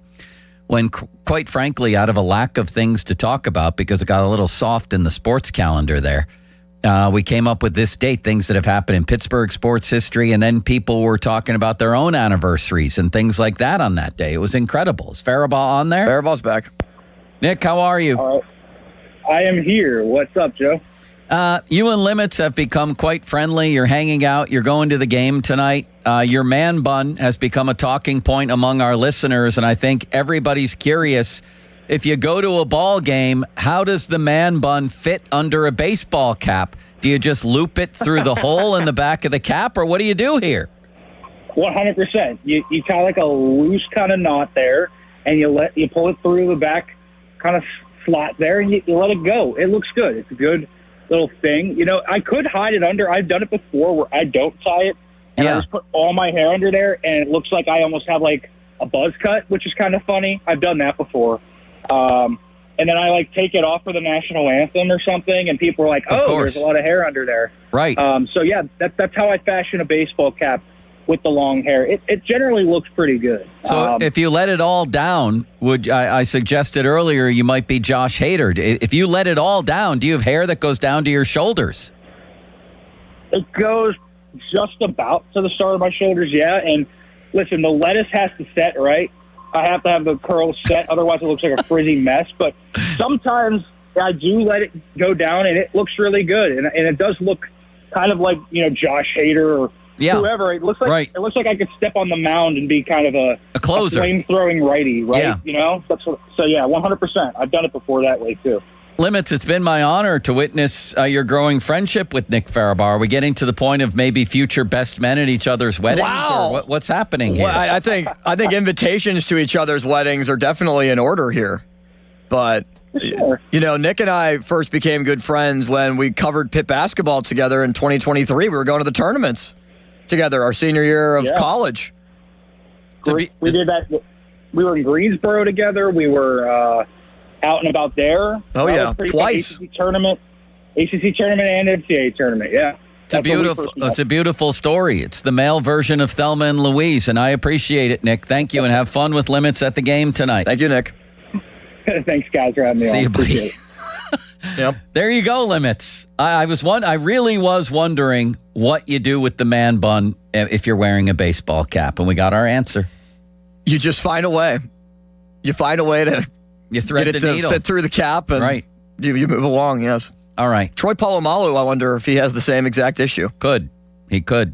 when, quite frankly, out of a lack of things to talk about because it got a little soft in the sports calendar there, we came up with this date, things that have happened in Pittsburgh sports history, and then people were talking about their own anniversaries and things like that on that day. It was incredible. Is Farabaugh on there? Farabaugh's back. Nick, how are you? I am here. What's up, Joe? You and Limits have become quite friendly. You're hanging out. You're going to the game tonight. Your man bun has become a talking point among our listeners, and I think everybody's curious. If you go to a ball game, how does the man bun fit under a baseball cap? Do you just loop it through the hole in the back of the cap, or what do you do here? 100%. You tie like a loose kind of knot there, and you pull it through the back kind of slot there, and you let it go. It looks good. It's a good little thing. You know, I could hide it under. I've done it before where I don't tie it, and I just put all my hair under there, and it looks like I almost have like a buzz cut, which is kind of funny. I've done that before. And then I like take it off for the national anthem or something, and people are like, "Oh, there's a lot of hair under there." Right. So yeah, that's how I fashion a baseball cap with the long hair. It generally looks pretty good. So if you let it all down, I suggested earlier you might be Josh Hader. If you let it all down, do you have hair that goes down to your shoulders? It goes just about to the start of my shoulders, yeah. And listen, the lettuce has to set right. I have to have the curls set, otherwise it looks like a frizzy mess. But sometimes I do let it go down, and it looks really good. And it does look kind of like, Josh Hader or whoever. It looks like it looks like I could step on the mound and be kind of a closer, flame-throwing righty, right? Yeah. That's what, so yeah, 100%. I've done it before that way too. Limits, it's been my honor to witness your growing friendship with Nick Farabaugh. Are we getting to the point of maybe future best men at each other's weddings? Wow. Or what's happening here? Well, I think invitations to each other's weddings are definitely in order here. But, Nick and I first became good friends when we covered Pitt basketball together in 2023. We were going to the tournaments together our senior year of college. We did that. We were in Greensboro together. We were out and about there. Oh, yeah, twice. ACC tournament and NCAA tournament, yeah. It's a beautiful story. It's the male version of Thelma and Louise, and I appreciate it, Nick. Thank you, and have fun with Limits at the game tonight. Thank you, Nick. Thanks, guys, for having me on. See you, buddy. Yep. There you go, Limits. I really was wondering what you do with the man bun if you're wearing a baseball cap, and we got our answer. You just find a way. You find a way to thread get it the to needle. fit through the cap, and you move along, yes. All right. Troy Polamalu, I wonder if he has the same exact issue. He could.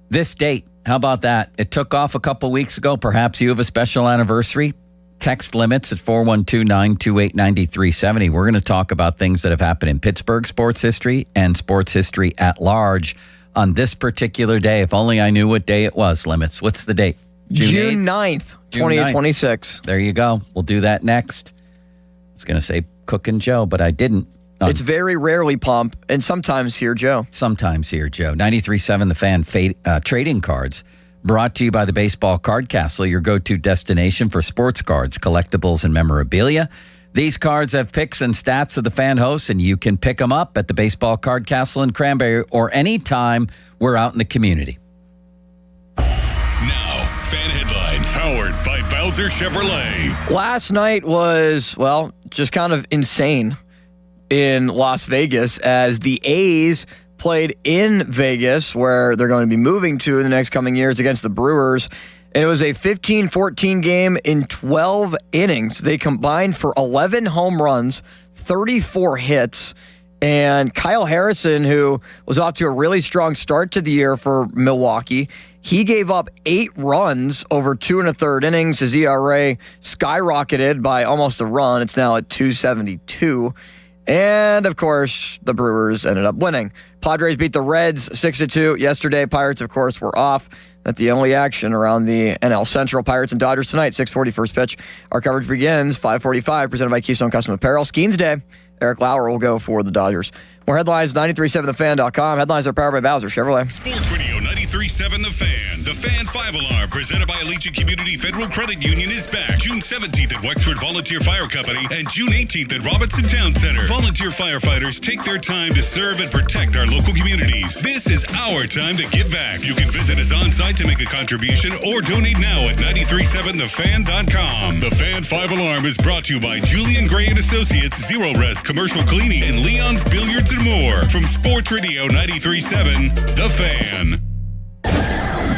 This date, how about that? It took off a couple weeks ago. Perhaps you have a special anniversary. Text Limits at 412-928-9370. We're going to talk about things that have happened in Pittsburgh sports history and sports history at large on this particular day. If only I knew what day it was, Limits. What's the date? June 9th, 2026. There you go. We'll do that next. I was going to say Cook and Joe, but I didn't. It's very rarely Pump, and sometimes here, Joe. 93.7 The Fan trading cards. Brought to you by the Baseball Card Castle, your go-to destination for sports cards, collectibles, and memorabilia. These cards have picks and stats of the fan hosts, and you can pick them up at the Baseball Card Castle in Cranberry or anytime we're out in the community. Now, fan headlines powered by Bowser Chevrolet. Last night was, just kind of insane in Las Vegas as the A's played in Vegas, where they're going to be moving to in the next coming years, against the Brewers. And it was a 15-14 game in 12 innings. They combined for 11 home runs, 34 hits. And Kyle Harrison, who was off to a really strong start to the year for Milwaukee, he gave up 8 runs over 2 1/3 innings. His ERA skyrocketed by almost a run. It's now at 2.72. And, of course, the Brewers ended up winning. Padres beat the Reds 6-2 yesterday. Pirates, of course, were off. That's the only action around the NL Central. Pirates and Dodgers tonight, 6:40 first pitch. Our coverage begins 5:45, presented by Keystone Custom Apparel. Skeens Day. Eric Lauer will go for the Dodgers. More headlines, 937thefan.com. Headlines are powered by Bowser Chevrolet. Sports Radio 93.7 The Fan. The Fan 5-Alarm, presented by Allegiant Community Federal Credit Union, is back June 17th at Wexford Volunteer Fire Company and June 18th at Robinson Town Center. Volunteer firefighters take their time to serve and protect our local communities. This is our time to give back. You can visit us on site to make a contribution or donate now at 937thefan.com. The Fan 5-Alarm is brought to you by Julian Gray and Associates, Zero Res Commercial Cleaning, and Leon's Billiards and more. From Sports Radio 93.7 The Fan.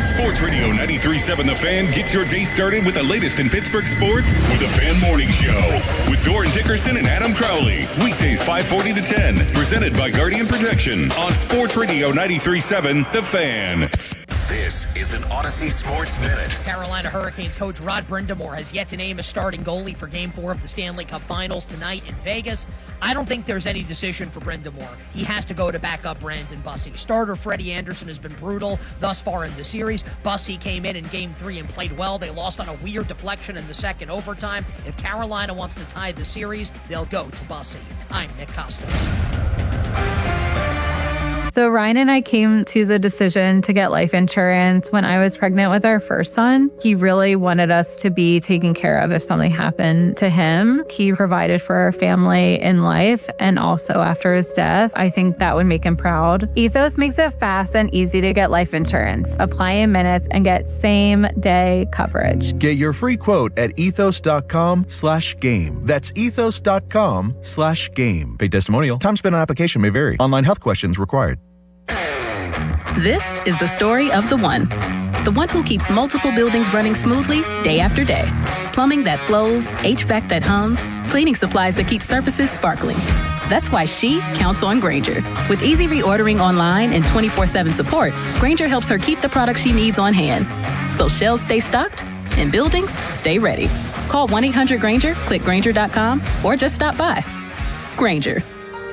Sports Radio 93.7 The Fan gets your day started with the latest in Pittsburgh sports with the Fan Morning Show with Doran Dickerson and Adam Crowley. Weekdays 5:40 to 10. Presented by Guardian Protection on Sports Radio 93.7 The Fan. This is an Odyssey Sports Minute. Carolina Hurricanes coach Rod Brindamore has yet to name a starting goalie for Game 4 of the Stanley Cup Finals tonight in Vegas. I don't think there's any decision for Brindamore. He has to go to back up Brandon Bussey. Starter Freddie Anderson has been brutal thus far in the series. Bussey came in Game 3 and played well. They lost on a weird deflection in the second overtime. If Carolina wants to tie the series, they'll go to Bussey. I'm Nick Costos. So Ryan and I came to the decision to get life insurance when I was pregnant with our first son. He really wanted us to be taken care of if something happened to him. He provided for our family in life and also after his death. I think that would make him proud. Ethos makes it fast and easy to get life insurance. Apply in minutes and get same-day coverage. Get your free quote at ethos.com/game. That's ethos.com/game. Paid testimonial. Time spent on application may vary. Online health questions required. This is the story of the one. The one who keeps multiple buildings running smoothly day after day. Plumbing that flows, HVAC that hums, cleaning supplies that keep surfaces sparkling. That's why she counts on Grainger. With easy reordering online and 24/7 support, Grainger helps her keep the products she needs on hand. So shelves stay stocked and buildings stay ready. Call 1-800-GRAINGER, click Grainger.com, or just stop by. Grainger,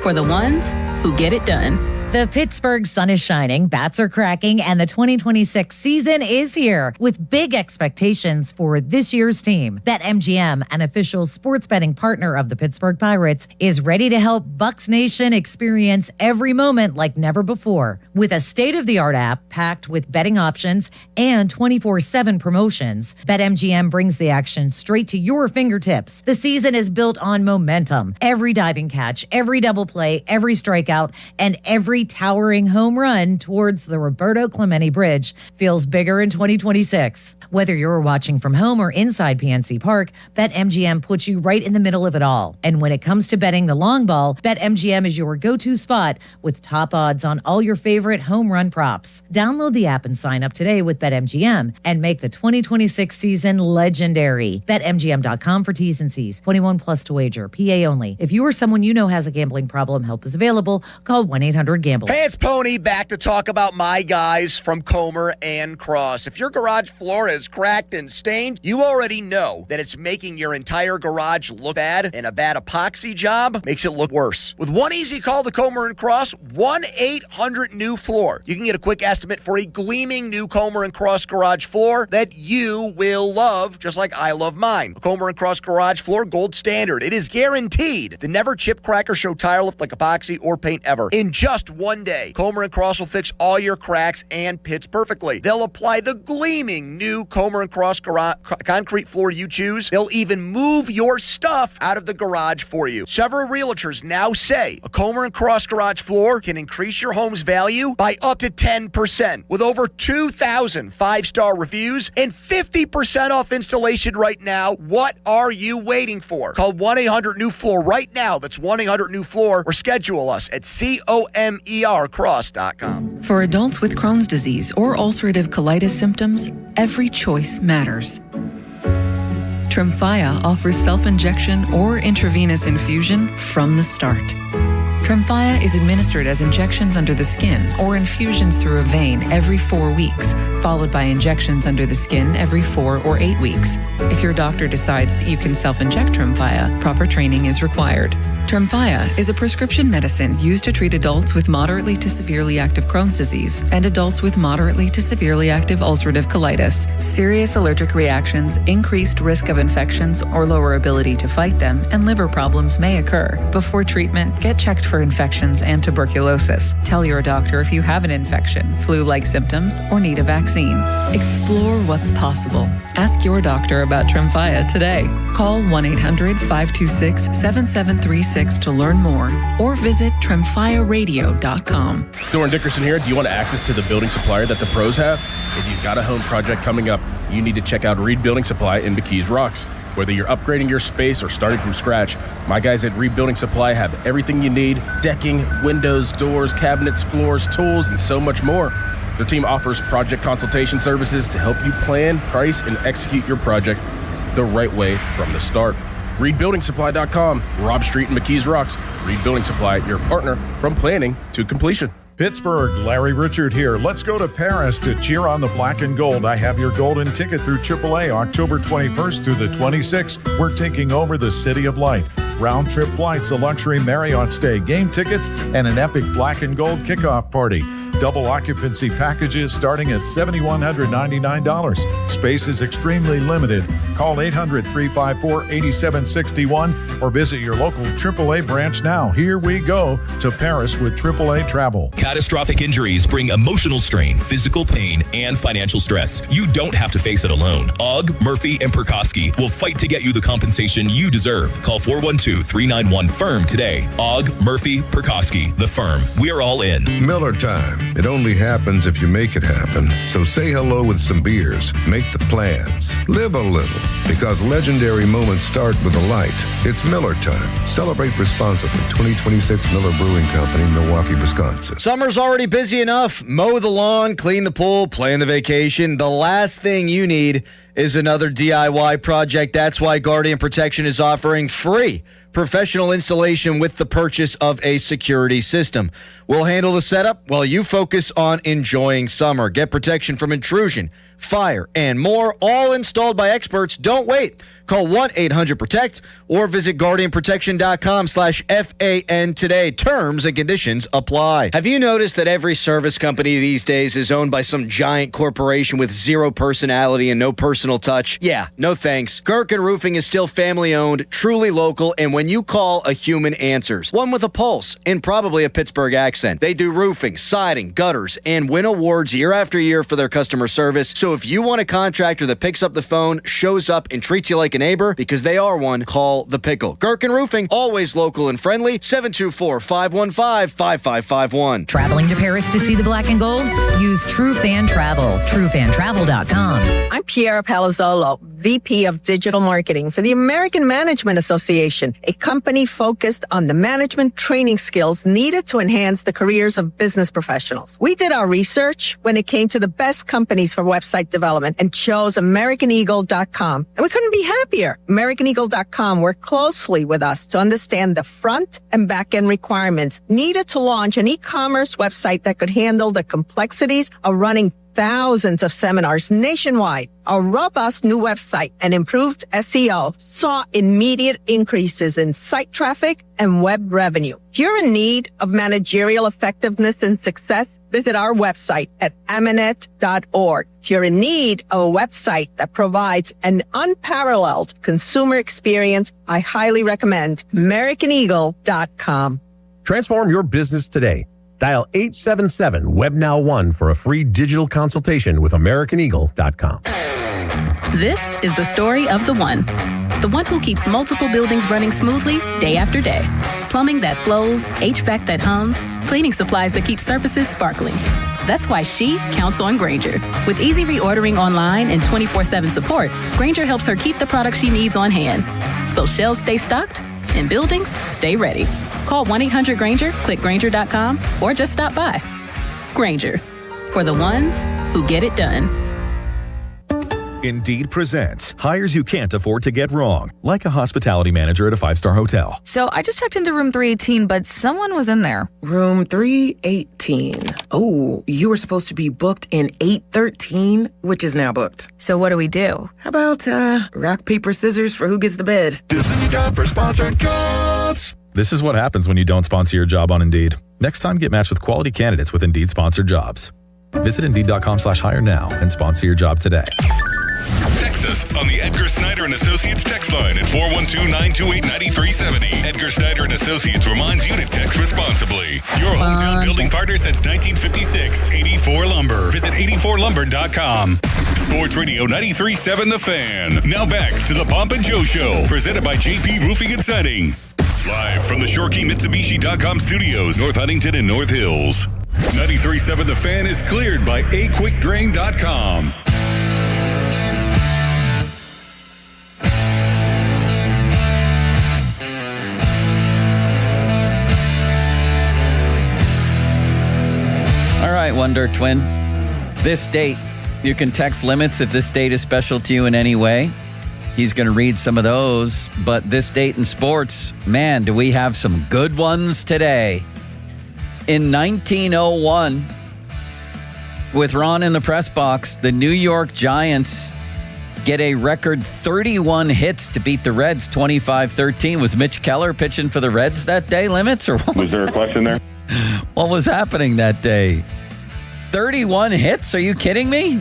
for the ones who get it done. The Pittsburgh sun is shining, bats are cracking, and the 2026 season is here with big expectations for this year's team. BetMGM, an official sports betting partner of the Pittsburgh Pirates, is ready to help Bucs Nation experience every moment like never before. With a state-of-the-art app packed with betting options and 24/7 promotions, BetMGM brings the action straight to your fingertips. The season is built on momentum. Every diving catch, every double play, every strikeout, and every towering home run towards the Roberto Clemente Bridge feels bigger in 2026. Whether you're watching from home or inside PNC Park, BetMGM puts you right in the middle of it all. And when it comes to betting the long ball, BetMGM is your go-to spot with top odds on all your favorite home run props. Download the app and sign up today with BetMGM and make the 2026 season legendary. BetMGM.com for T's and C's. 21 plus to wager. PA only. If you or someone you know has a gambling problem, help is available. Call 1-800-GAMBLE. Hey, it's Pony back to talk about my guys from Comer and Cross. If your garage floor is cracked and stained, you already know that it's making your entire garage look bad, and a bad epoxy job makes it look worse. With one easy call to Comer and Cross, 1-800-NEW-FLOOR. You can get a quick estimate for a gleaming new Comer and Cross garage floor that you will love, just like I love mine. A Comer and Cross garage floor, gold standard. It is guaranteed to never chip, crack, or show tire lift like epoxy or paint ever. In just one day, Comer & Cross will fix all your cracks and pits perfectly. They'll apply the gleaming new Comer & Cross concrete floor you choose. They'll even move your stuff out of the garage for you. Several realtors now say a Comer & Cross garage floor can increase your home's value by up to 10%. With over 2,000 five-star reviews and 50% off installation right now, what are you waiting for? Call 1-800-NEW-FLOOR right now. That's 1-800-NEW-FLOOR, or schedule us at COMERcross.com. For adults with Crohn's disease or ulcerative colitis symptoms, every choice matters. Tremfya offers self-injection or intravenous infusion from the start. Tremfya is administered as injections under the skin or infusions through a vein every 4 weeks, followed by injections under the skin every 4 or 8 weeks. If your doctor decides that you can self-inject Tremfya, proper training is required. Tremfya is a prescription medicine used to treat adults with moderately to severely active Crohn's disease and adults with moderately to severely active ulcerative colitis. Serious allergic reactions, increased risk of infections or lower ability to fight them, and liver problems may occur. Before treatment, get checked for infections and tuberculosis. Tell your doctor if you have an infection, flu-like symptoms, or need a vaccine. Explore what's possible. Ask your doctor about Tremfya today. Call 1-800-526-7736 to learn more, or visit TremfyaRadio.com. Doran Dickerson here. Do you want access to the building supplier that the pros have? If you've got a home project coming up, you need to check out Reed Building Supply in McKees Rocks. Whether you're upgrading your space or starting from scratch, my guys at Reed Building Supply have everything you need: decking, windows, doors, cabinets, floors, tools, and so much more. Their team offers project consultation services to help you plan, price, and execute your project the right way from the start. ReedBuildingSupply.com, Robb Street in McKees Rocks. Reed Building Supply, your partner from planning to completion. Pittsburgh, Larry Richard here. Let's go to Paris to cheer on the black and gold. I have your golden ticket through AAA October 21st through the 26th. We're taking over the City of Light. Round trip flights, a luxury Marriott stay, game tickets, and an epic black and gold kickoff party. Double occupancy packages starting at $7,199. Space is extremely limited. Call 800-354-8761 or visit your local AAA branch now. Here we go to Paris with AAA Travel. Catastrophic injuries bring emotional strain, physical pain, and financial stress. You don't have to face it alone. Ogg, Murphy, and Perkoski will fight to get you the compensation you deserve. Call 412-391-FIRM today. Ogg, Murphy, Perkoski, the firm. We're all in. Miller Time. It only happens if you make it happen. So say hello with some beers. Make the plans. Live a little. Because legendary moments start with a light. It's Miller time. Celebrate responsibly. 2026 Miller Brewing Company, Milwaukee, Wisconsin. Summer's already busy enough. Mow the lawn, clean the pool, plan the vacation. The last thing you need is another DIY project. That's why Guardian Protection is offering free professional installation with the purchase of a security system. We'll handle the setup while you focus on enjoying summer. Get protection from intrusion, fire, and more, all installed by experts. Don't wait. Call 1-800-PROTECT or visit guardianprotection.com/FAN today. Terms and conditions apply. Have you noticed that every service company these days is owned by some giant corporation with zero personality and no personal touch? Yeah, no thanks. Gherkin Roofing is still family-owned, truly local, and when you call, a human answers. One with a pulse and probably a Pittsburgh accent. They do roofing, siding, gutters, and win awards year after year for their customer service. So if you want a contractor that picks up the phone, shows up, and treats you like a neighbor, because they are one, call The Pickle. Gherkin Roofing, always local and friendly, 724-515-5551. Traveling to Paris to see the black and gold? Use TrueFan Travel. TrueFanTravel.com. I'm Piera Palazzolo, VP of Digital Marketing for the American Management Association, a company focused on the management training skills needed to enhance the careers of business professionals. We did our research when it came to the best companies for website development and chose AmericanEagle.com. And we couldn't be happier. AmericanEagle.com worked closely with us to understand the front and back end requirements needed to launch an e-commerce website that could handle the complexities of running thousands of seminars nationwide. Our robust new website and improved SEO saw immediate increases in site traffic and web revenue. If you're in need of managerial effectiveness and success, visit our website at Amanet.org. If you're in need of a website that provides an unparalleled consumer experience, I highly recommend AmericanEagle.com. Transform your business today. Dial 877-WebNow1 for a free digital consultation with AmericanEagle.com. This is the story of the one who keeps multiple buildings running smoothly day after day. Plumbing that flows, HVAC that hums, cleaning supplies that keep surfaces sparkling. That's why she counts on Grainger. With easy reordering online and 24/7 support, Grainger helps her keep the products she needs on hand. So shelves stay stocked and buildings stay ready. Call 1-800-GRAINGER, click Grainger.com, or just stop by. Grainger, for the ones who get it done. Indeed presents hires you can't afford to get wrong, like a hospitality manager at a 5-star hotel. So I just checked into room 318, but someone was in there. Room 318. Oh, you were supposed to be booked in 813, which is now booked. So what do we do? How about rock, paper, scissors for who gets the bid? This is time for sponsored jobs. This is what happens when you don't sponsor your job on Indeed. Next time, get matched with quality candidates with Indeed sponsored jobs. Visit Indeed.com/hire now and sponsor your job today. Text us on the Edgar Snyder and Associates text line at 412-928-9370. Edgar Snyder and Associates reminds you to text responsibly. Your hometown building partner since 1956. 84 Lumber. Visit 84lumber.com. Sports Radio 93.7 The Fan. Now back to the Pomp and Joe Show, presented by JP Roofing and Siding. Live from the ShoreKeyMitsubishi.com studios, North Huntington and North Hills. 93.7 The Fan is cleared by AQuickDrain.com. All right, Wonder Twin. This date, you can text limits if this date is special to you in any way. He's going to read some of those. But this date in sports, man, do we have some good ones today. In 1901, with Ron in the press box, the New York Giants get a record 31 hits to beat the Reds 25-13. Was Mitch Keller pitching for the Reds that day, Limits? Or what was there a question there? What was happening that day? 31 hits? Are you kidding me?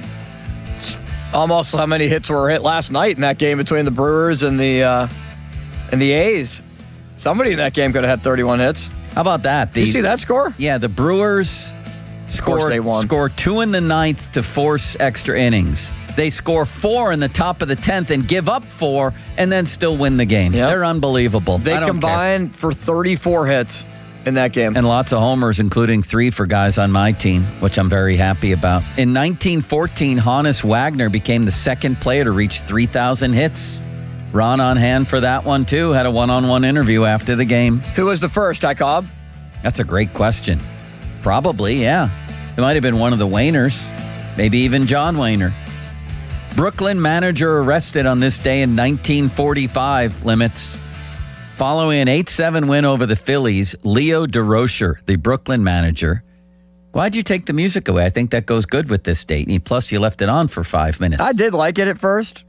Almost how many hits were hit last night in that game between the Brewers and the A's. Somebody in that game could have had 31 hits. How about that? Did you see that score? Yeah, the Brewers score 2 in the 9th to force extra innings. They score 4 in the top of the 10th and give up 4 and then still win the game. Yep. They're unbelievable. They combined for 34 hits. in that game. And lots of homers, including 3 for guys on my team, which I'm very happy about. In 1914, Hannes Wagner became the second player to reach 3,000 hits. Ron on hand for that one, too. Had a one-on-one interview after the game. Who was the first, Ty Cobb? That's a great question. Probably, yeah. It might have been one of the Wainers. Maybe even John Wayner. Brooklyn manager arrested on this day in 1945, Limits. Following an 8-7 win over the Phillies, Leo DeRocher, the Brooklyn manager. Why'd you take the music away? I think that goes good with this date. And plus, you left it on for 5 minutes. I did like it at first.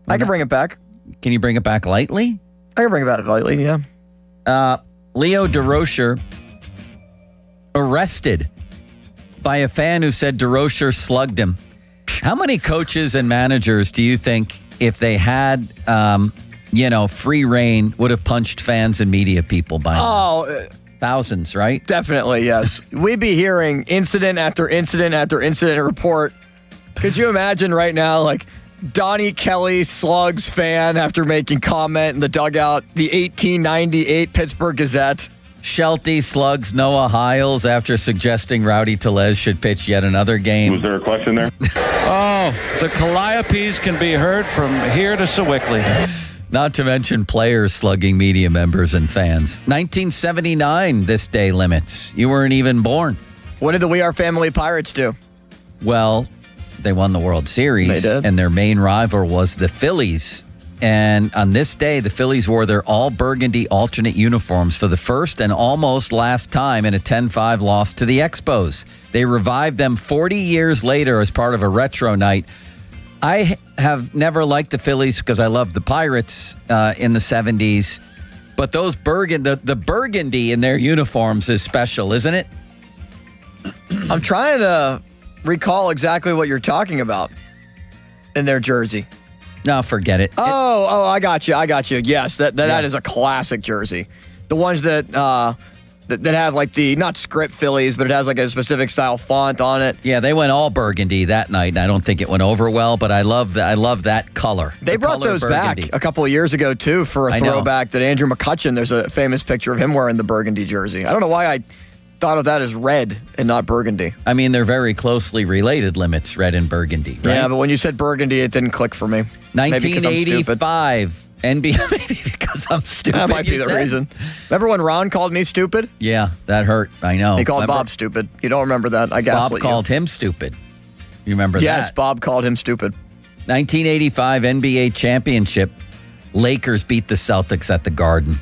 I can bring it back. Can you bring it back lightly? I can bring it back lightly, yeah. Leo DeRocher arrested by a fan who said DeRocher slugged him. How many coaches and managers do you think, if they had, free reign, would have punched fans and media people by now? Thousands, right? Definitely, yes. We'd be hearing incident after incident after incident report. Could you imagine right now, like, Donnie Kelly slugs fan after making comment in the dugout, the 1898 Pittsburgh Gazette? Shelty slugs Noah Hiles after suggesting Rowdy Tellez should pitch yet another game. Was there a question there? The Calliopes can be heard from here to Sewickley. Not to mention players slugging media members and fans. 1979, this day, Limits. You weren't even born. What did the We Are Family Pirates do? Well, they won the World Series. They did. And their main rival was the Phillies. And on this day, the Phillies wore their all-burgundy alternate uniforms for the first and almost last time in a 10-5 loss to the Expos. They revived them 40 years later as part of a retro night. I have never liked the Phillies because I loved the Pirates in the 70s. But those the burgundy in their uniforms is special, isn't it? I'm trying to recall exactly what you're talking about in their jersey. No, forget it. Oh, I got you. Yes, that is a classic jersey. The ones that have like the, not script Phillies, but it has like a specific style font on it. Yeah, they went all burgundy that night, and I don't think it went over well, but I love that color. They brought those burgundy back a couple of years ago, too, for a throwback that Andrew McCutchen, there's a famous picture of him wearing the burgundy jersey. I don't know why I thought of that as red and not burgundy. I mean, they're very closely related, Limits, red and burgundy, right? Yeah, but when you said burgundy, it didn't click for me. 1985, NBA, maybe because I'm stupid. That might be the reason. Remember when Ron called me stupid? Yeah, that hurt. I know. He called Bob stupid. You don't remember that? I guess Bob called him stupid. You remember that? Yes, Bob called him stupid. 1985 NBA championship. Lakers beat the Celtics at the Garden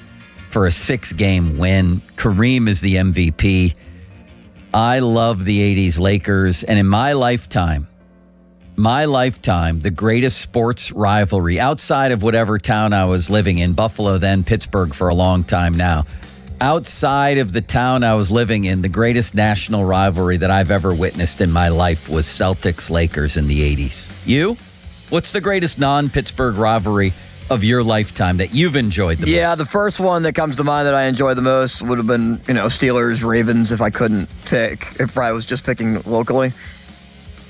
for a 6-game win. Kareem is the MVP. I love the 80s Lakers. And in my lifetime, the greatest sports rivalry outside of whatever town I was living in, Buffalo then, Pittsburgh for a long time now. Outside of the town I was living in, the greatest national rivalry that I've ever witnessed in my life was Celtics-Lakers in the 80s. You? What's the greatest non-Pittsburgh rivalry of your lifetime that you've enjoyed the most? Yeah, the first one that comes to mind that I enjoyed the most would have been, Steelers, Ravens if I couldn't pick, if I was just picking locally.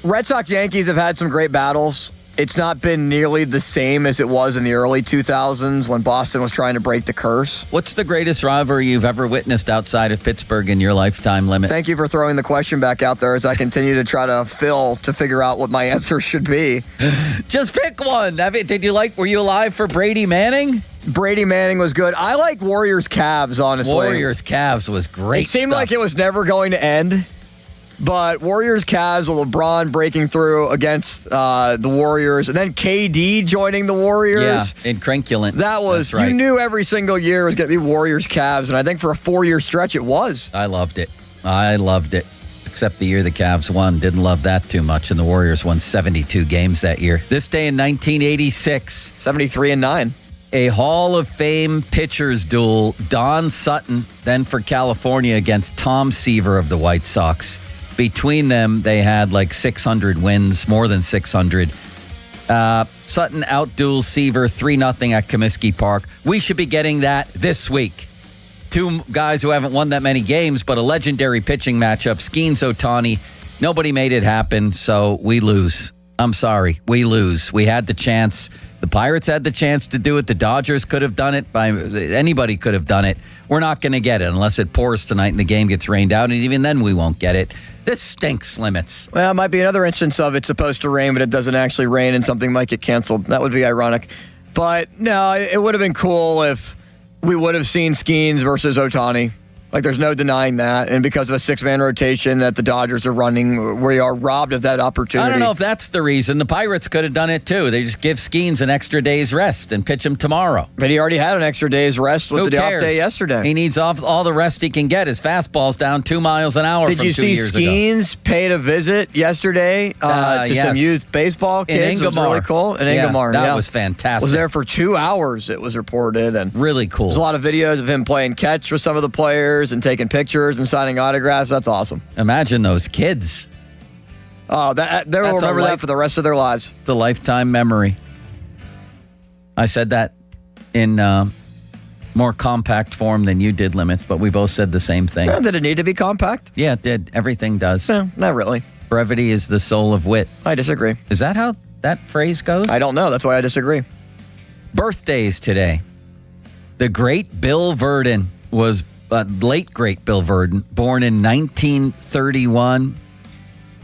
Red Sox, Yankees have had some great battles. It's not been nearly the same as it was in the early 2000s when Boston was trying to break the curse. What's the greatest rivalry you've ever witnessed outside of Pittsburgh in your lifetime, Limit? Thank you for throwing the question back out there as I continue to try to figure out what my answer should be. Just pick one. Were you alive for Brady Manning? Brady Manning was good. I like Warriors-Cavs, honestly. Warriors-Cavs was great. It seemed like it was never going to end. But Warriors-Cavs with LeBron breaking through against the Warriors, and then KD joining the Warriors. Yeah, incrinculant. That was, right. You knew every single year was going to be Warriors-Cavs, and I think for a 4-year stretch it was. I loved it. Except the year the Cavs won. Didn't love that too much, and the Warriors won 72 games that year. This day in 1986. 73-9. A Hall of Fame pitchers duel. Don Sutton, then for California, against Tom Seaver of the White Sox. Between them, they had like 600 wins, more than 600. Sutton outduels Seaver 3-0 at Comiskey Park. We should be getting that this week. Two guys who haven't won that many games, but a legendary pitching matchup. Skeens Ohtani. Nobody made it happen, so we lose. I'm sorry. We lose. We had the chance. The Pirates had the chance to do it. The Dodgers could have done it. Anybody could have done it. We're not going to get it unless it pours tonight and the game gets rained out, and even then we won't get it. This stinks, Limits. Well, it might be another instance of it's supposed to rain, but it doesn't actually rain and something might get canceled. That would be ironic. But no, it would have been cool if we would have seen Skeens versus Ohtani. Like, there's no denying that. And because of a 6-man rotation that the Dodgers are running, we are robbed of that opportunity. I don't know if that's the reason. The Pirates could have done it, too. They just give Skeens an extra day's rest and pitch him tomorrow. But he already had an extra day's rest with Who the cares? off day yesterday. He needs all the rest he can get. His fastball's down 2 miles an hour Did from you 2 see years ago. Skeens paid a visit yesterday to Yes. some youth baseball kids? In It was really Ingomar. cool. In Yeah, Ingomar. that was fantastic. Was there for 2 hours, it was reported. And really cool. There's a lot of videos of him playing catch with some of the players and taking pictures and signing autographs. That's awesome. Imagine those kids. Oh, they'll remember that for the rest of their lives. It's a lifetime memory. I said that in more compact form than you did, Limits, but we both said the same thing. Did it need to be compact? Yeah, it did. Everything does. No, not really. Brevity is the soul of wit. I disagree. Is that how that phrase goes? I don't know. That's why I disagree. Birthdays today. The great Bill Verdon was late great Bill Verdon, born in 1931,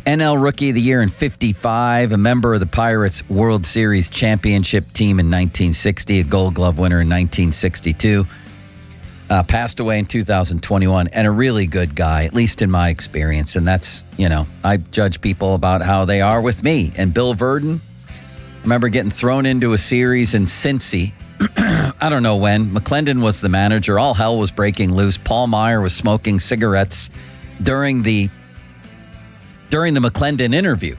NL Rookie of the Year in 55, a member of the Pirates World Series championship team in 1960, a Gold Glove winner in 1962, passed away in 2021, and a really good guy, at least in my experience. And that's, I judge people about how they are with me. And Bill Verdon, I remember getting thrown into a series in Cincy. I don't know when. McClendon was the manager. All hell was breaking loose. Paul Meyer was smoking cigarettes during the McClendon interview.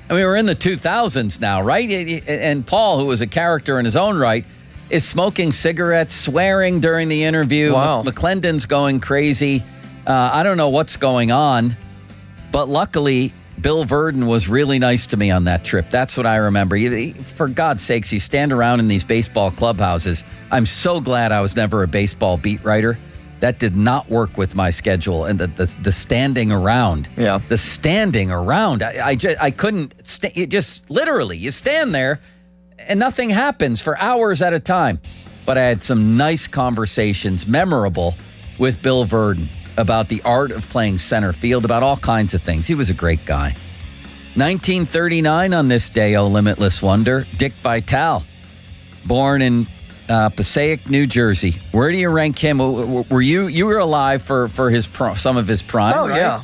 I mean, we're in the 2000s now, right? And Paul, who was a character in his own right, is smoking cigarettes, swearing during the interview. Wow. McClendon's going crazy. I don't know what's going on, but luckily Bill Verdon was really nice to me on that trip. That's what I remember. For God's sakes, you stand around in these baseball clubhouses. I'm so glad I was never a baseball beat writer. That did not work with my schedule. And the standing around. Yeah. The standing around. I couldn't. Literally, you stand there and nothing happens for hours at a time. But I had some nice conversations, memorable, with Bill Verdon about the art of playing center field, about all kinds of things. He was a great guy. 1939 on this day, oh limitless wonder, Dick Vitale, born in Passaic, New Jersey. Where do you rank him? Were you were alive for his some of his prime? Oh, right? yeah.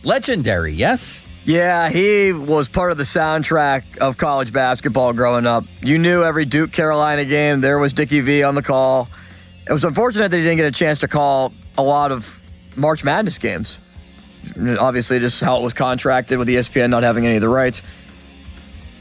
Legendary, yes? Yeah, he was part of the soundtrack of college basketball growing up. You knew every Duke-Carolina game. There was Dickie V on the call. It was unfortunate that he didn't get a chance to call a lot of March Madness games. Obviously, just how it was contracted with ESPN not having any of the rights.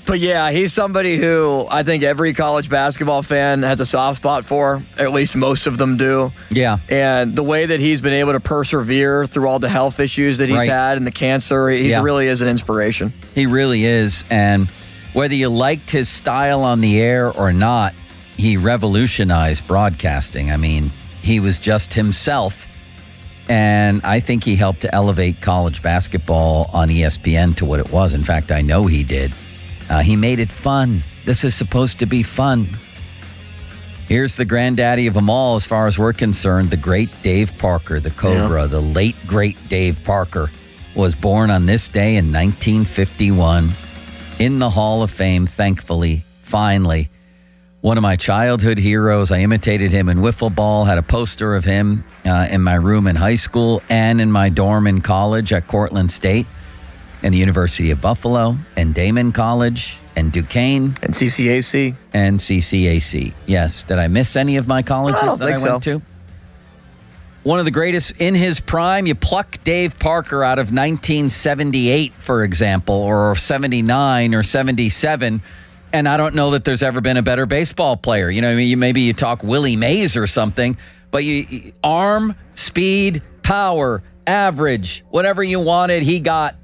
But yeah, he's somebody who I think every college basketball fan has a soft spot for. At least most of them do. Yeah. And the way that he's been able to persevere through all the health issues that he's had and the cancer, he really is an inspiration. He really is. And whether you liked his style on the air or not, he revolutionized broadcasting. I mean, he was just himself. And I think he helped to elevate college basketball on ESPN to what it was. In fact, I know he did. He made it fun. This is supposed to be fun. Here's the granddaddy of them all, as far as we're concerned, the great Dave Parker, the Cobra, the late, great Dave Parker, was born on this day in 1951 in the Hall of Fame, thankfully, finally. One of my childhood heroes. I imitated him in wiffle ball, had a poster of him in my room in high school and in my dorm in college at Cortland State and the University of Buffalo and Damon College and Duquesne. And CCAC. And CCAC, yes. Did I miss any of my colleges I went to? One of the greatest in his prime, you pluck Dave Parker out of 1978, for example, or 79 or 77, and I don't know that there's ever been a better baseball player. You know, maybe you talk Willie Mays or something, but you arm, speed, power, average, whatever you wanted, he got.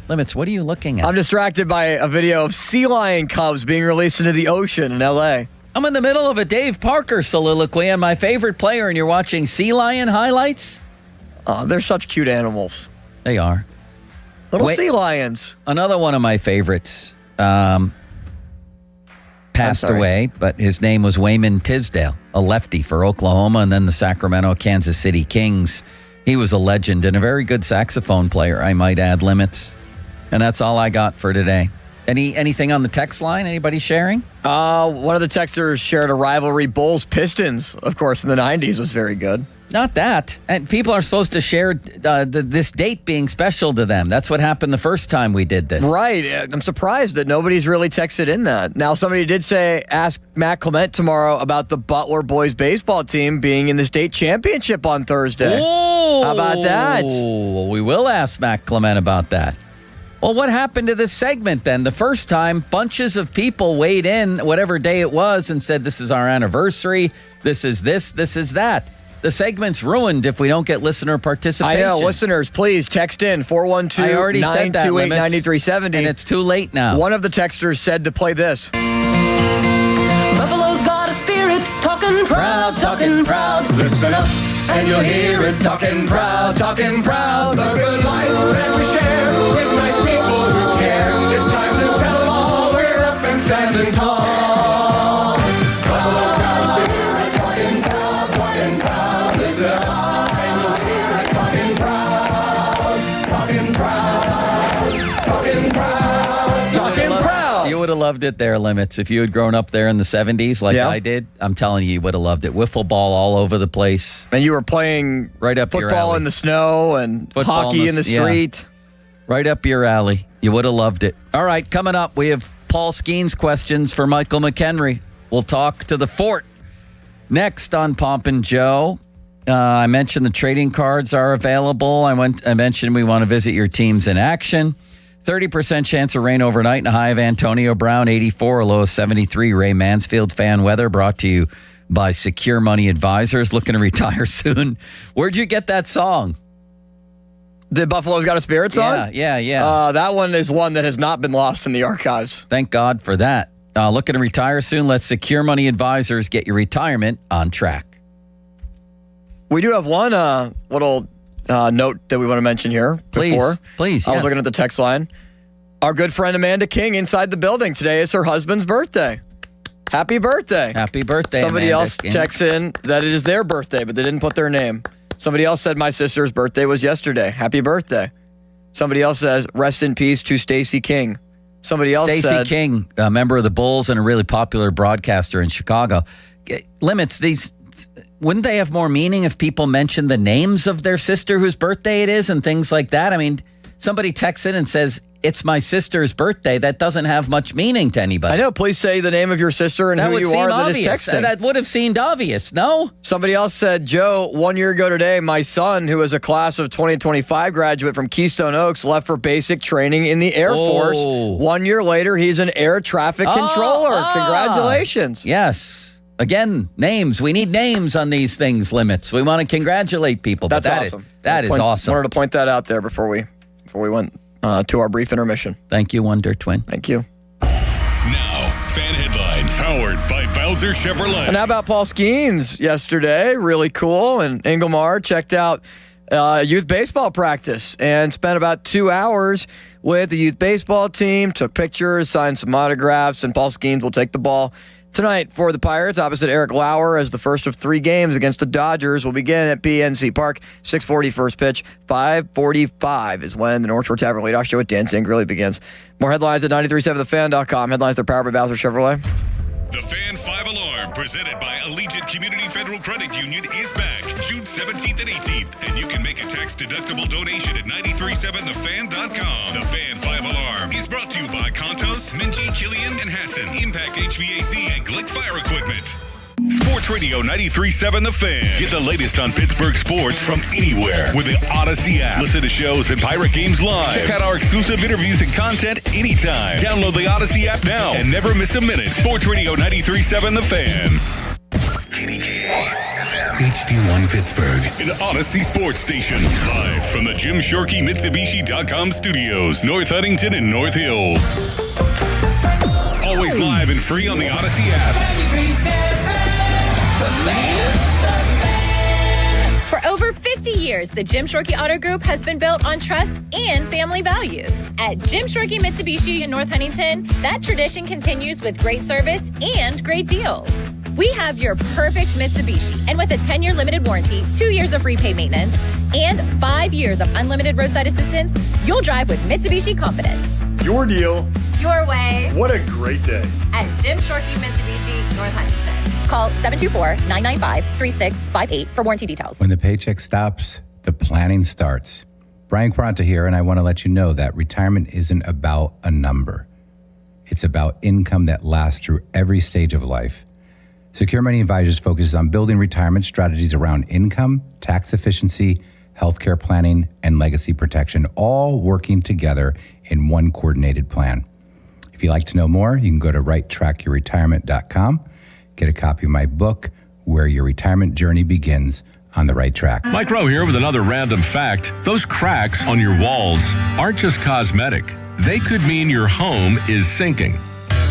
Limits, what are you looking at? I'm distracted by a video of sea lion cubs being released into the ocean in L.A. I'm in the middle of a Dave Parker soliloquy on my favorite player, and you're watching sea lion highlights? They're such cute animals. They are. Little sea lions. Another one of my favorites passed away, but his name was Wayman Tisdale, a lefty for Oklahoma and then the Sacramento Kansas City Kings. He was a legend and a very good saxophone player, I might add, Limits. And that's all I got for today. Anything on the text line? Anybody sharing? One of the texters shared a rivalry. Bulls-Pistons, of course, in the 90s was very good. Not that. And people are supposed to share this date being special to them. That's what happened the first time we did this. Right. I'm surprised that nobody's really texted in that. Now, somebody did say, ask Matt Clement tomorrow about the Butler boys baseball team being in the state championship on Thursday. Oh, how about that? We will ask Matt Clement about that. Well, what happened to this segment then? The first time, bunches of people weighed in, whatever day it was, and said, this is our anniversary, this is this is that. The segment's ruined if we don't get listener participation. I know. Listeners, please text in 412-928-9370. And it's too late now. One of the texters said to play this. Buffalo's got a spirit, talking proud, talking proud. Listen up, and you'll hear it, talking proud, talking proud. The good life that we share with nice people who care. It's time to tell them all we're up and standing tall. Buffalo's got a spirit, talking proud, talking proud. Listen up, and you'll hear it, talking proud, talking proud, talking proud, talking proud. You would have loved it there, Limits. If you had grown up there in the 70s like I did, I'm telling you would have loved it. Wiffle ball all over the place. And you were playing right up your football alley. in the snow and Football hockey in the street. Yeah. Right up your alley. You would have loved it. All right, coming up, we have Paul Skeens questions for Michael McHenry. We'll talk to the Fort. Next on Pomp and Joe, I mentioned the trading cards are available. I mentioned we want to visit your teams in action. 30% chance of rain overnight and a high of Antonio Brown, 84, a low of 73. Ray Mansfield fan weather brought to you by Secure Money Advisors. Looking to retire soon. Where'd you get that song? The Buffalo's Got a Spirit song? Yeah. That one is one that has not been lost in the archives. Thank God for that. Looking to retire soon? Let Secure Money Advisors get your retirement on track. We do have one little note that we want to mention here. Please. I was Yes. looking at the text line. Our good friend Amanda King inside the building. Today is her husband's birthday. Happy birthday. Happy birthday, Somebody Amanda else King. checks in that it is their birthday, but they didn't put their name. Somebody else said my sister's birthday was yesterday. Happy birthday. Somebody else says rest in peace to Stacey King. Somebody else Stacey said King, a member of the Bulls and a really popular broadcaster in Chicago. Limits, wouldn't they have more meaning if people mentioned the names of their sister whose birthday it is and things like that? I mean, somebody texts in and says, it's my sister's birthday. That doesn't have much meaning to anybody. I know. Please say the name of your sister and That who would you seem are that obvious. is texting. That would have seemed obvious, no? Somebody else said, Joe, 1 year ago today, my son, who is a class of 2025 graduate from Keystone Oaks, left for basic training in the Air Force. 1 year later, he's an air traffic controller. Congratulations. Yes. Again, names. We need names on these things, Limits. We want to congratulate people. That's but awesome. That is awesome. Wanted to point that out there before we went to our brief intermission. Thank you, Wonder Twin. Thank you. Now, fan headlines powered by Bowser Chevrolet. And how about Paul Skeens yesterday? Really cool. And Inglemar checked out youth baseball practice and spent about 2 hours with the youth baseball team, took pictures, signed some autographs, and Paul Skeens will take the ball tonight for the Pirates opposite Eric Lauer as the first of 3 games against the Dodgers will begin at PNC Park. 6:40 first pitch. 5:45 is when the North Shore Tavern Leadoff Show with Dan Sangrelli begins. More headlines at 937thefan.com. Headlines are powered by Bowser Chevrolet. The Fan 5 Alarm, presented by Allegiant Community Federal Credit Union, is back June 17th and 18th, and you can make a tax-deductible donation at 937thefan.com. The Fan 5 Alarm is brought to you by Contos, Minji, Killian, and Hassan, Impact HVAC, and Glick Fire Equipment. Sports Radio 93.7 The Fan. Get the latest on Pittsburgh sports from anywhere with the Odyssey app. Listen to shows and Pirate games live. Check out our exclusive interviews and content anytime. Download the Odyssey app now and never miss a minute. Sports Radio 93.7 The Fan. HD1 Pittsburgh, an Odyssey sports station. Live from the Jim Shorkey Mitsubishi.com studios, North Huntington and North Hills. Always live and free on the Odyssey app. For over 50 50 years, the Jim Shorkey Auto Group has been built on trust and family values. At Jim Shorkey Mitsubishi in North Huntington, that tradition continues with great service and great deals. We have your perfect Mitsubishi, and with a 10-year limited warranty, 2 years of free paid maintenance, and 5 years of unlimited roadside assistance, you'll drive with Mitsubishi confidence. Your deal. Your way. What a great day. At Jim Shorkey Mitsubishi, North Huntington. Call 724-995-3658 for warranty details. When the paycheck stops, the planning starts. Brian Quaranta here, and I want to let you know that retirement isn't about a number. It's about income that lasts through every stage of life. Secure Money Advisors focuses on building retirement strategies around income, tax efficiency, healthcare planning, and legacy protection, all working together in one coordinated plan. If you'd like to know more, you can go to righttrackyourretirement.com, get a copy of my book, Where Your Retirement Journey Begins, on the Right Track. Mike Rowe here with another random fact. Those cracks on your walls aren't just cosmetic. They could mean your home is sinking.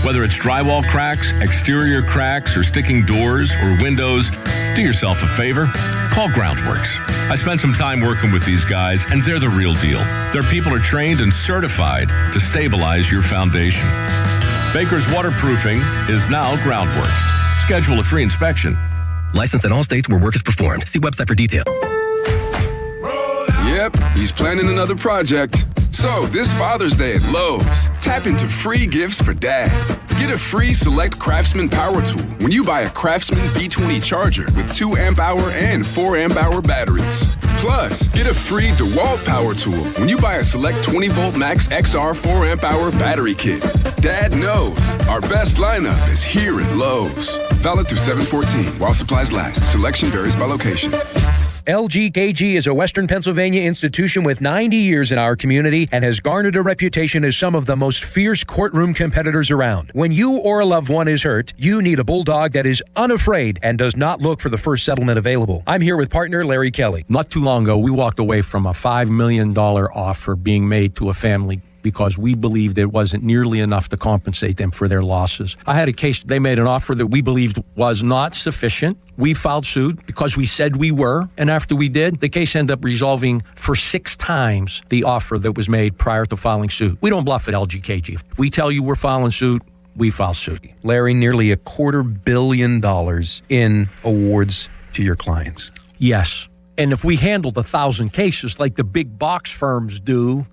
Whether it's drywall cracks, exterior cracks, or sticking doors or windows, do yourself a favor. Call Groundworks. I spent some time working with these guys, and they're the real deal. Their people are trained and certified to stabilize your foundation. Baker's Waterproofing is now Groundworks. Schedule a free inspection. Licensed in all states where work is performed. See website for detail. Yep, he's planning another project. So, this Father's Day at Lowe's, tap into free gifts for Dad. Get a free Select Craftsman power tool when you buy a Craftsman B20 charger with 2 amp-hour and 4 amp-hour batteries. Plus, get a free DeWalt power tool when you buy a Select 20-volt Max XR 4 amp-hour battery kit. Dad knows our best lineup is here at Lowe's. Valid through 7/14 while supplies last. Selection varies by location. LGKG is a Western Pennsylvania institution with 90 years in our community and has garnered a reputation as some of the most fierce courtroom competitors around. When you or a loved one is hurt, you need a bulldog that is unafraid and does not look for the first settlement available. I'm here with partner Larry Kelly. Not too long ago, we walked away from a $5 million offer being made to a family because we believed it wasn't nearly enough to compensate them for their losses. I had a case, they made an offer that we believed was not sufficient. We filed suit because we said we were, and after we did, the case ended up resolving for 6 times the offer that was made prior to filing suit. We don't bluff at LGKG. If we tell you we're filing suit, we file suit. Larry, nearly $250 million in awards to your clients. Yes. And if we handled 1,000 cases like the big box firms do,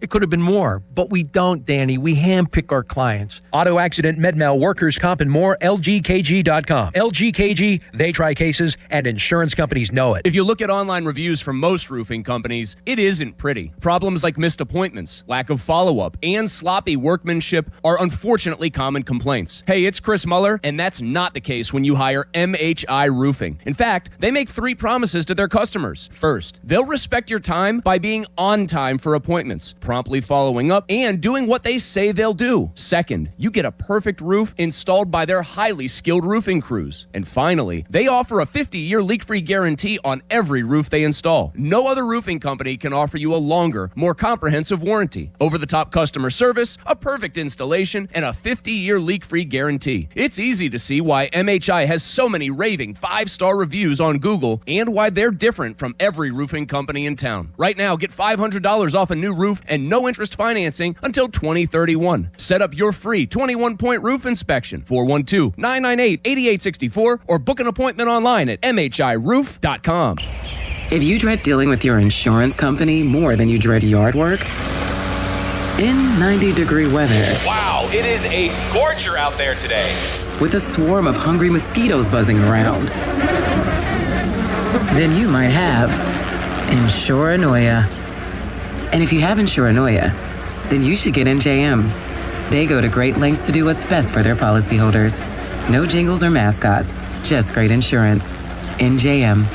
it could have been more, but we don't, Danny. We handpick our clients. Auto accident, med-mal, workers' comp, and more, LGKG.com. LGKG, they try cases, and insurance companies know it. If you look at online reviews from most roofing companies, it isn't pretty. Problems like missed appointments, lack of follow-up, and sloppy workmanship are unfortunately common complaints. Hey, it's Chris Muller, and that's not the case when you hire MHI Roofing. In fact, they make 3 promises to their customers. First, they'll respect your time by being on time for appointments, promptly following up, and doing what they say they'll do. Second, you get a perfect roof installed by their highly skilled roofing crews. And finally, they offer a 50-year leak-free guarantee on every roof they install. No other roofing company can offer you a longer, more comprehensive warranty, over-the-top customer service, a perfect installation, and a 50-year leak-free guarantee. It's easy to see why MHI has so many raving 5-star reviews on Google and why they're different from every roofing company in town. Right now, get $500 off a new roof and no interest financing until 2031. Set up your free 21-point roof inspection, 412-998-8864, or book an appointment online at mhiroof.com. If you dread dealing with your insurance company more than you dread yard work, in 90-degree weather, wow, it is a scorcher out there today, with a swarm of hungry mosquitoes buzzing around, then you might have Insuranoia. And if you have Insuranoia, then you should get NJM. They go to great lengths to do what's best for their policyholders. No jingles or mascots, just great insurance. NJM.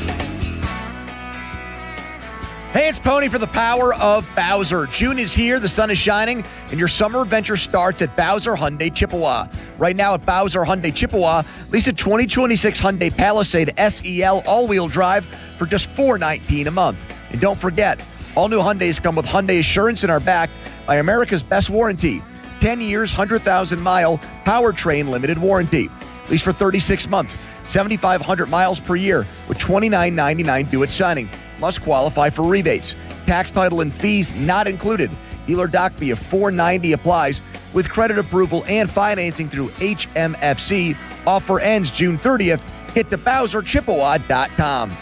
Hey, it's Pony for the power of Bowser. June is here, the sun is shining, and your summer adventure starts at Bowser Hyundai Chippewa. Right now at Bowser Hyundai Chippewa, lease a 2026 Hyundai Palisade SEL all-wheel drive for just $419 a month. And don't forget, all new Hyundais come with Hyundai Assurance and are backed by America's best warranty. 10 years, 100,000-mile powertrain limited warranty. Lease for 36 months. 7,500 miles per year with $29.99 due at signing. Must qualify for rebates. Tax, title, and fees not included. Dealer doc fee of $490 applies with credit approval and financing through HMFC. Offer ends June 30th. Get to BowserChippewa.com.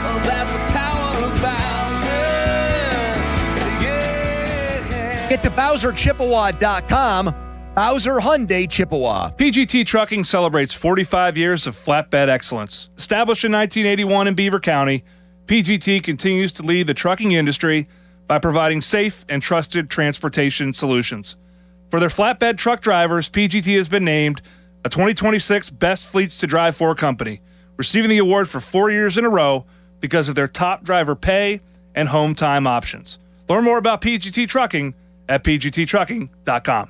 Oh, that's the power of Bowser. Yeah. Get to BowserChippewa.com. Bowser Hyundai Chippewa. PGT Trucking celebrates 45 years of flatbed excellence. Established in 1981 in Beaver County, PGT continues to lead the trucking industry by providing safe and trusted transportation solutions. For their flatbed truck drivers, PGT has been named a 2026 Best Fleets to Drive For company, receiving the award for 4 years in a row because of their top driver pay and home time options. Learn more about PGT Trucking at pgttrucking.com.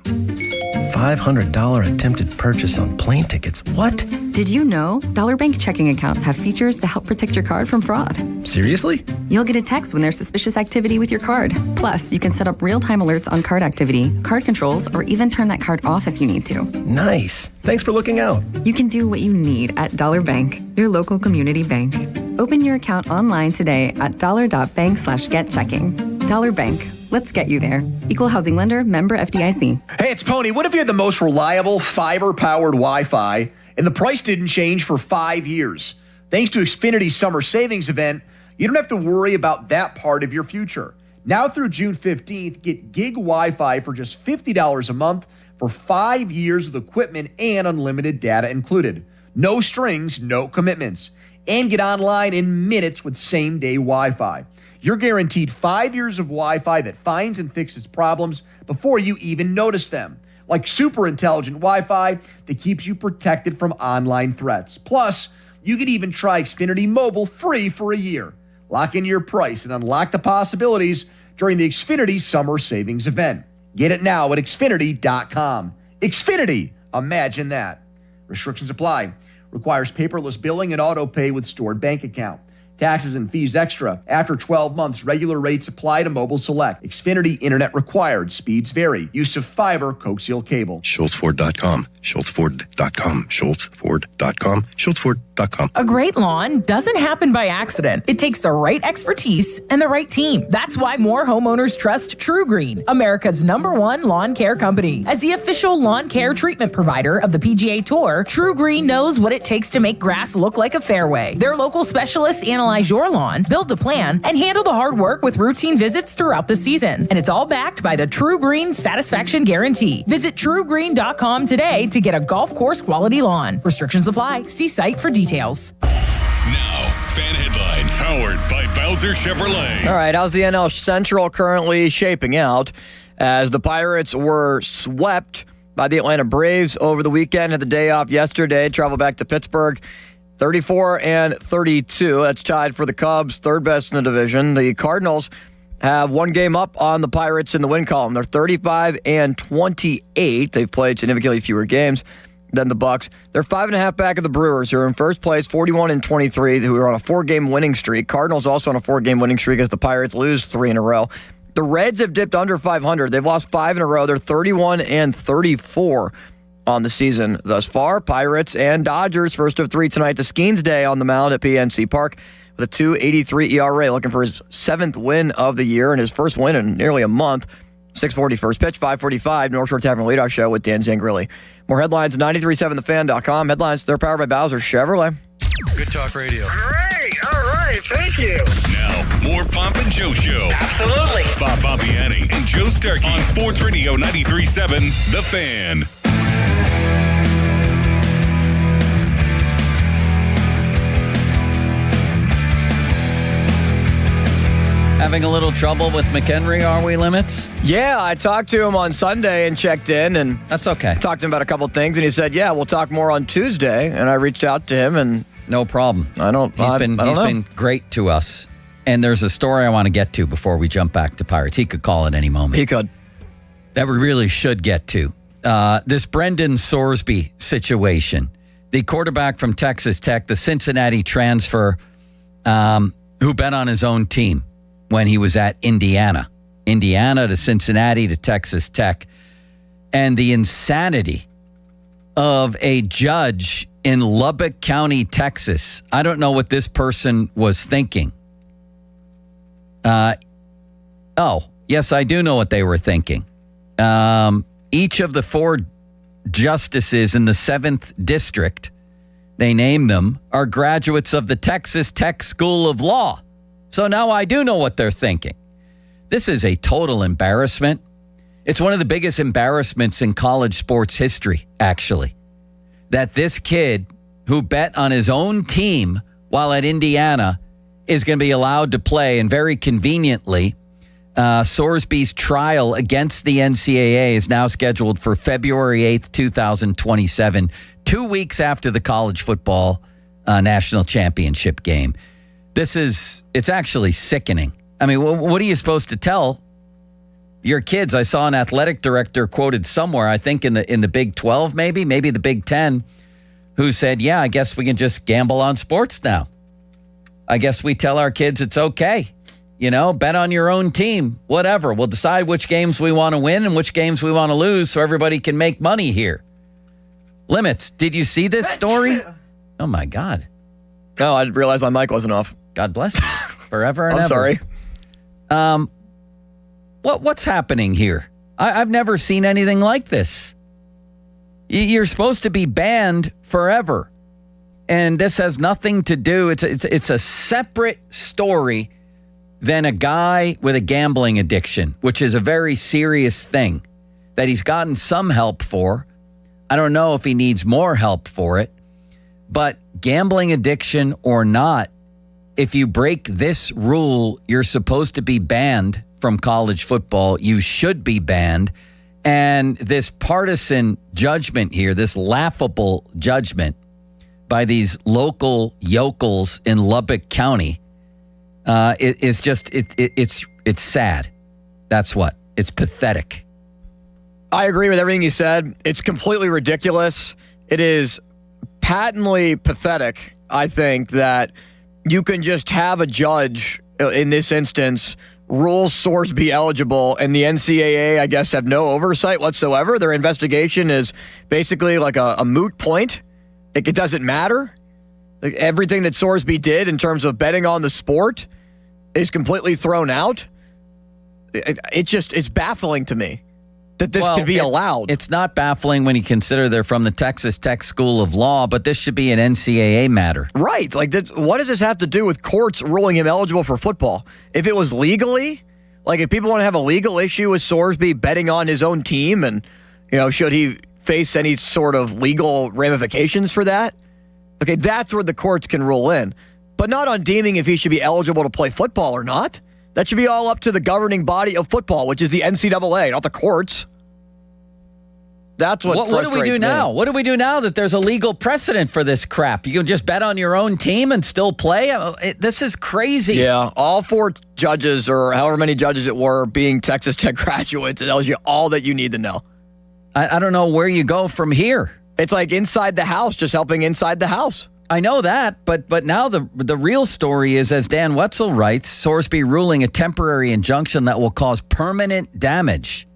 $500 attempted purchase on plane tickets. What? Did you know Dollar Bank checking accounts have features to help protect your card from fraud? Seriously? You'll get a text when there's suspicious activity with your card. Plus, you can set up real-time alerts on card activity, card controls, or even turn that card off if you need to. Nice. Thanks for looking out. You can do what you need at Dollar Bank, your local community bank. Open your account online today at dollar.bank/getchecking. Dollar Bank. Let's get you there. Equal housing lender, member FDIC. Hey, it's Pony. What if you had the most reliable fiber-powered Wi-Fi and the price didn't change for 5 years? Thanks to Xfinity's summer savings event, you don't have to worry about that part of your future. Now through June 15th, get gig Wi-Fi for just $50 a month for 5 years with equipment and unlimited data included. No strings, no commitments. And get online in minutes with same-day Wi-Fi. You're guaranteed 5 years of Wi-Fi that finds and fixes problems before you even notice them. Like super intelligent Wi-Fi that keeps you protected from online threats. Plus, you can even try Xfinity Mobile free for a year. Lock in your price and unlock the possibilities during the Xfinity Summer Savings event. Get it now at Xfinity.com. Xfinity, imagine that. Restrictions apply. Requires paperless billing and auto pay with stored bank account. Taxes and fees extra. After 12 months, regular rates apply to Mobile Select. Xfinity Internet required. Speeds vary. Use of fiber, coaxial cable. SchultzFord.com. SchultzFord.com. SchultzFord.com. SchultzFord.com. A great lawn doesn't happen by accident. It takes the right expertise and the right team. That's why more homeowners trust True Green, America's #1 lawn care company. As the official lawn care treatment provider of the PGA Tour, True Green knows what it takes to make grass look like a fairway. Their local specialists analyze your lawn, build a plan, and handle the hard work with routine visits throughout the season. And it's all backed by the True Green Satisfaction Guarantee. Visit TrueGreen.com today to get a golf course quality lawn. Restrictions apply. See site for details. Now, fan headlines powered by Bowser Chevrolet. All right, how's the NL Central currently shaping out? As the Pirates were swept by the Atlanta Braves over the weekend, had the day off yesterday, travel back to Pittsburgh. 34-32. That's tied for the Cubs, third best in the division. The Cardinals have one game up on the Pirates in the win column. They're 35-28. They've played significantly fewer games than the Bucks. They're 5.5 back of the Brewers, who are in first place, 41-23, who are on a 4-game winning streak. Cardinals also on a 4-game winning streak as the Pirates lose 3 in a row. The Reds have dipped under 500. They've lost 5 in a row. They're 31-34. On the season thus far. Pirates and Dodgers, first of 3 tonight. The Skeens Day on the mound at PNC Park with a 2.83 ERA, looking for his 7th win of the year and his first win in nearly a month. 6:40 first pitch, 5:45 North Shore Tavern Leadoff Show with Dan Zangrilli. More headlines at 937thefan.com. Headlines, they're powered by Bowser Chevrolet. Good Talk Radio. Great. All right. Thank you. Now, more Pomp and Joe Show. Absolutely. Bob Pompiani and Joe Starkey on Sports Radio 93.7 The Fan. Having a little trouble with McHenry, are we, Limits? Yeah, I talked to him on Sunday and checked in, and that's okay. Talked to him about a couple of things, and he said, "Yeah, we'll talk more on Tuesday." And I reached out to him, and no problem. He's been great to us. And there's a story I want to get to before we jump back to Pirates. He could call at any moment. He could. That we really should get to. This Brendan Sorsby situation, the quarterback from Texas Tech, the Cincinnati transfer, who bet on his own team when he was at Indiana to Cincinnati to Texas Tech, and the insanity of a judge in Lubbock County, Texas. I don't know what this person was thinking. Yes, I do know what they were thinking. Each of the 4 justices in the 7th District, they named them, are graduates of the Texas Tech School of Law. So now I do know what they're thinking. This is a total embarrassment. It's one of the biggest embarrassments in college sports history, actually, that this kid who bet on his own team while at Indiana is going to be allowed to play. And very conveniently, Sorsby's trial against the NCAA is now scheduled for February 8th, 2027, 2 weeks after the college football national championship game. It's actually sickening. I mean, what are you supposed to tell your kids? I saw an athletic director quoted somewhere, I think in the Big 12, maybe the Big 10, who said, yeah, I guess we can just gamble on sports now. I guess we tell our kids it's okay. Bet on your own team, whatever. We'll decide which games we want to win and which games we want to lose so everybody can make money here. Limits, did you see this story? Oh, my God. No, I didn't realize my mic wasn't off. God bless you. Forever and I'm ever. sorry. What's happening here? I've never seen anything like this. You're supposed to be banned forever. And this has nothing to do, it's a separate story than a guy with a gambling addiction, which is a very serious thing that he's gotten some help for. I don't know if he needs more help for it, but gambling addiction or not, if you break this rule, you're supposed to be banned from college football. You should be banned. And this partisan judgment here, this laughable judgment by these local yokels in Lubbock County, it's sad. That's what. It's pathetic. I agree with everything you said. It's completely ridiculous. It is patently pathetic, I think, that you can just have a judge, in this instance, rule Sorsby eligible, and the NCAA, I guess, have no oversight whatsoever. Their investigation is basically like a moot point. It doesn't matter. Like, everything that Sorsby did in terms of betting on the sport is completely thrown out. It's baffling to me that this could be allowed. It's not baffling when you consider they're from the Texas Tech School of Law, but this should be an NCAA matter. Right. Like, what does this have to do with courts ruling him eligible for football? If it was legally, like if people want to have a legal issue with Sorsby betting on his own team and, should he face any sort of legal ramifications for that? Okay, that's where the courts can rule in. But not on deeming if he should be eligible to play football or not. That should be all up to the governing body of football, which is the NCAA, not the courts. That's what frustrates me. What do we do now? What do we do now that there's a legal precedent for this crap? You can just bet on your own team and still play? This is crazy. Yeah, all 4 judges, or however many judges it were, being Texas Tech graduates, it tells you all that you need to know. I don't know where you go from here. It's like inside the house, just helping inside the house. I know that, but now the real story is, as Dan Wetzel writes, Sorsby ruling a temporary injunction that will cause permanent damage.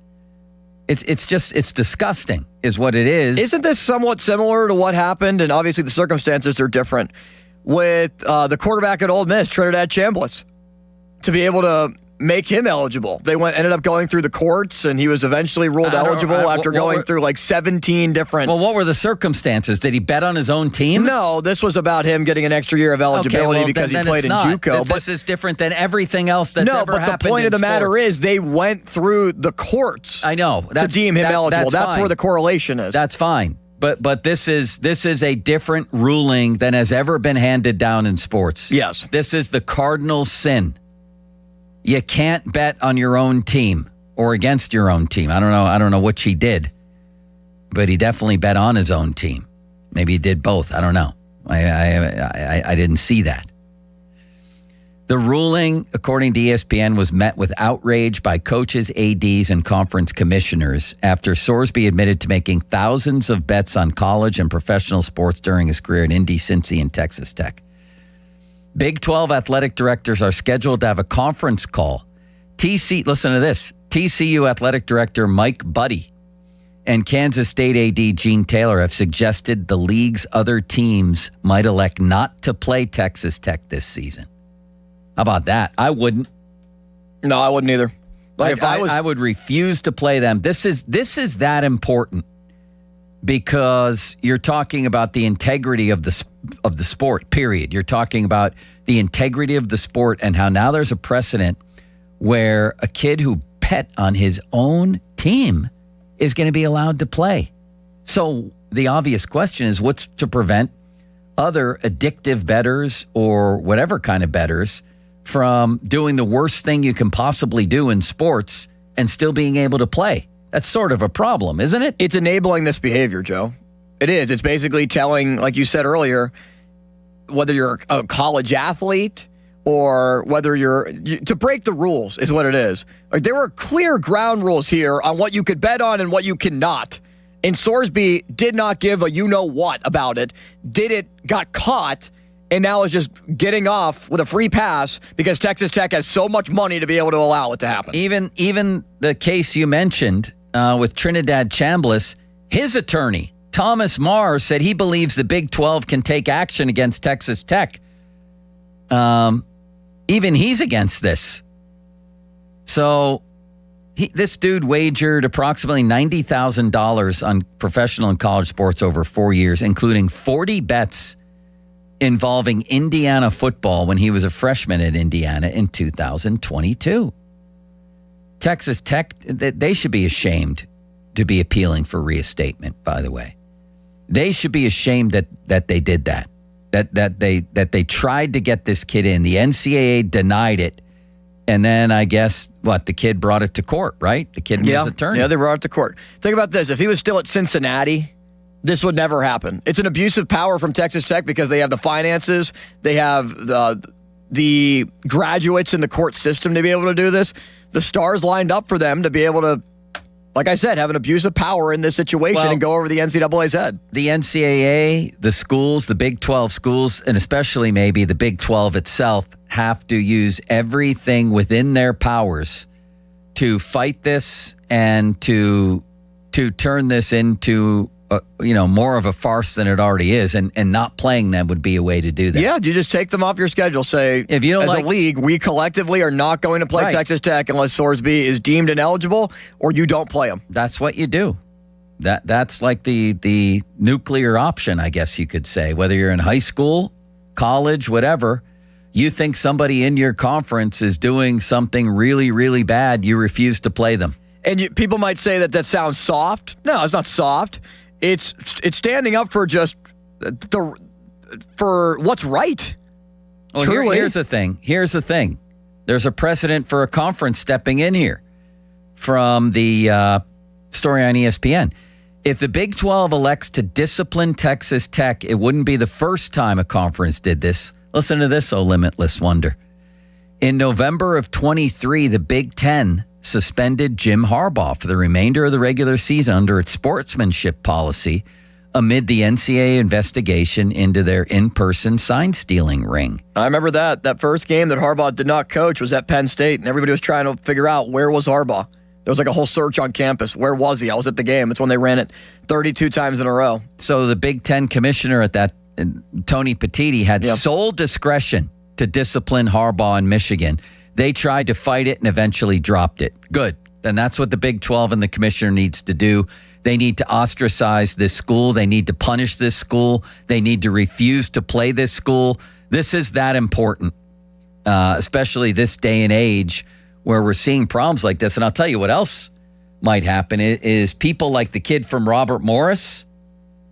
It's disgusting, is what it is. Isn't this somewhat similar to what happened, and obviously the circumstances are different, with the quarterback at Ole Miss, Trinidad Chambliss, to be able to make him eligible? They ended up going through the courts, and he was eventually ruled eligible after going through like 17 different... Well, what were the circumstances? Did he bet on his own team? No, this was about him getting an extra year of eligibility because he played in JUCO. But this is different than everything else that's ever happened. No, but the point of the matter is they went through the courts. I know to deem him eligible. That's where the correlation is. That's fine. But this is a different ruling than has ever been handed down in sports. Yes. This is the cardinal sin. You can't bet on your own team or against your own team. I don't know what he did, but he definitely bet on his own team. Maybe he did both. I don't know. I didn't see that. The ruling, according to ESPN, was met with outrage by coaches, ADs, and conference commissioners after Sorsby admitted to making thousands of bets on college and professional sports during his career at Indy, Cincy, and Texas Tech. Big 12 athletic directors are scheduled to have a conference call. Listen to this. TCU athletic director Mike Buddy and Kansas State AD Gene Taylor have suggested the league's other teams might elect not to play Texas Tech this season. How about that? I wouldn't. No, I wouldn't either. Like I would refuse to play them. This is that important because you're talking about the integrity of the sport, period. You're talking about the integrity of the sport and how now there's a precedent where a kid who bet on his own team is going to be allowed to play. So the obvious question is what's to prevent other addictive bettors or whatever kind of bettors from doing the worst thing you can possibly do in sports and still being able to play? That's sort of a problem, isn't it? It's enabling this behavior, Joe. It is. It's basically telling, like you said earlier, whether you're a college athlete or whether to break the rules is what it is. Like, there were clear ground rules here on what you could bet on and what you cannot. And Sorsby did not give a you-know-what about it, got caught, and now is just getting off with a free pass because Texas Tech has so much money to be able to allow it to happen. Even the case you mentioned with Trinidad Chambliss, his attorney, Thomas Marr, said he believes the Big 12 can take action against Texas Tech. Even he's against this. So this dude wagered approximately $90,000 on professional and college sports over 4 years, including 40 bets involving Indiana football when he was a freshman at Indiana in 2022. Texas Tech, they should be ashamed to be appealing for reinstatement, by the way. They should be ashamed that they did that. That they tried to get this kid in. The NCAA denied it. And then I guess, the kid brought it to court, right? The kid and his attorney. Yeah, they brought it to court. Think about this. If he was still at Cincinnati, this would never happen. It's an abuse of power from Texas Tech because they have the finances. They have the graduates in the court system to be able to do this. The stars lined up for them to be able to, like I said, have an abuse of power in this situation and go over the NCAA's head. The NCAA, the schools, the Big 12 schools, and especially maybe the Big 12 itself have to use everything within their powers to fight this and to turn this into more of a farce than it already is, and not playing them would be a way to do that. Yeah, you just take them off your schedule. Say, if you don't as a league, we collectively are not going to play Texas Tech unless Sorsby is deemed ineligible, or you don't play them. That's what you do. That's like the nuclear option, I guess you could say. Whether you're in high school, college, whatever, you think somebody in your conference is doing something really, really bad, you refuse to play them. And people might say that sounds soft. No, it's not soft. It's standing up for just for what's right. Well, here's the thing. There's a precedent for a conference stepping in here from the story on ESPN. If the Big 12 elects to discipline Texas Tech, it wouldn't be the first time a conference did this. Listen to this, oh limitless wonder. In November of 23, the Big 10 suspended Jim Harbaugh for the remainder of the regular season under its sportsmanship policy amid the NCAA investigation into their in-person sign-stealing ring. I remember that first game that Harbaugh did not coach was at Penn State, and everybody was trying to figure out where was Harbaugh. There was like a whole search on campus. Where was he? I was at the game. It's when they ran it 32 times in a row. So the Big 10 commissioner at that, Tony Petitti, had sole discretion to discipline Harbaugh in Michigan. They tried to fight it and eventually dropped it. Good. Then that's what the Big 12 and the commissioner needs to do. They need to ostracize this school. They need to punish this school. They need to refuse to play this school. This is that important, especially this day and age where we're seeing problems like this. And I'll tell you what else might happen is people like the kid from Robert Morris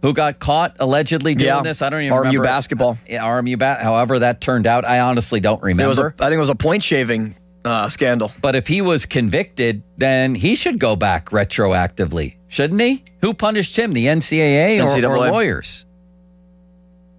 who got caught allegedly doing this. I don't even remember. RMU basketball. However that turned out, I honestly don't remember. I think it was a point shaving scandal. But if he was convicted, then he should go back retroactively, shouldn't he? Who punished him, the NCAA or lawyers?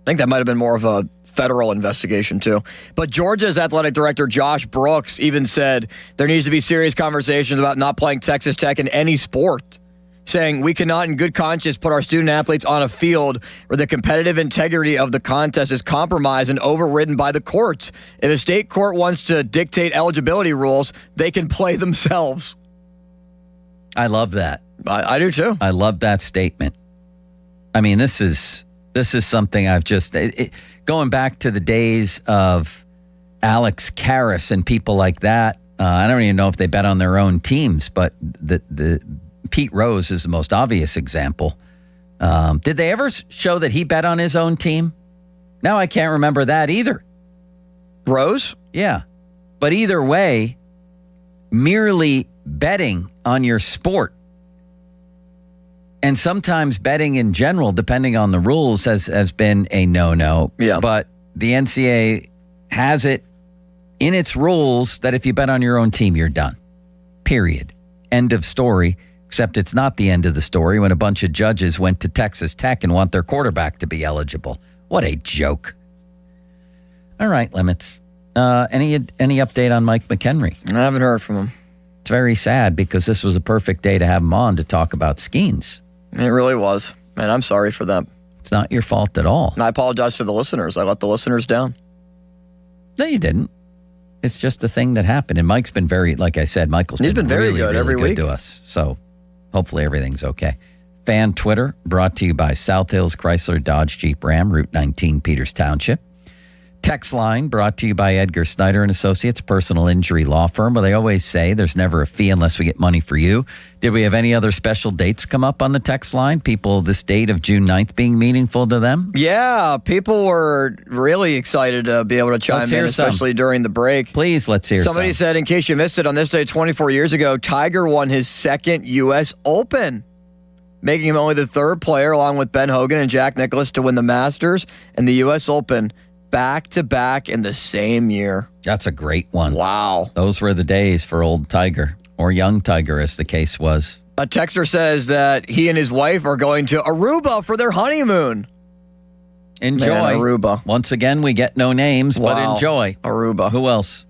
I think that might have been more of a federal investigation too. But Georgia's athletic director Josh Brooks even said there needs to be serious conversations about not playing Texas Tech in any sport, saying we cannot in good conscience put our student athletes on a field where the competitive integrity of the contest is compromised and overridden by the courts. If a state court wants to dictate eligibility rules, they can play themselves. I love that. I do too. I love that statement. I mean, this is something I've just going back to the days of Alex Karras and people like that. I don't even know if they bet on their own teams, but the Pete Rose is the most obvious example. Did they ever show that he bet on his own team? Now I can't remember that either. Rose? Yeah. But either way, merely betting on your sport, and sometimes betting in general, depending on the rules, has been a no-no. Yeah. But the NCAA has it in its rules that if you bet on your own team, you're done. Period. End of story. Except it's not the end of the story when a bunch of judges went to Texas Tech and want their quarterback to be eligible. What a joke. All right, Limits. Any update on Mike McHenry? I haven't heard from him. It's very sad because this was a perfect day to have him on to talk about Skeens. It really was. Man, I'm sorry for them. It's not your fault at all. And I apologize to the listeners. I let the listeners down. No, you didn't. It's just a thing that happened. And Mike's been very, like I said, He's been very really, good really every good week to us. So hopefully everything's okay. Fan Twitter brought to you by South Hills Chrysler Dodge Jeep Ram, Route 19, Peters Township. Text line brought to you by Edgar Snyder and Associates, personal injury law firm, where they always say there's never a fee unless we get money for you. Did we have any other special dates come up on the text line? People, this date of June 9th being meaningful to them? Yeah, people were really excited to be able to chime in, especially during the break. Please, let's hear Somebody said, in case you missed it, on this day 24 years ago, Tiger won his second U.S. Open, making him only the third player, along with Ben Hogan and Jack Nicklaus, to win the Masters and the U.S. Open back-to-back in the same year. That's a great one. Wow. Those were the days for old Tiger, or young Tiger, as the case was. A texter says that he and his wife are going to Aruba for their honeymoon. Enjoy. Man, Aruba. Once again, we get no names, but enjoy. Aruba. Who else?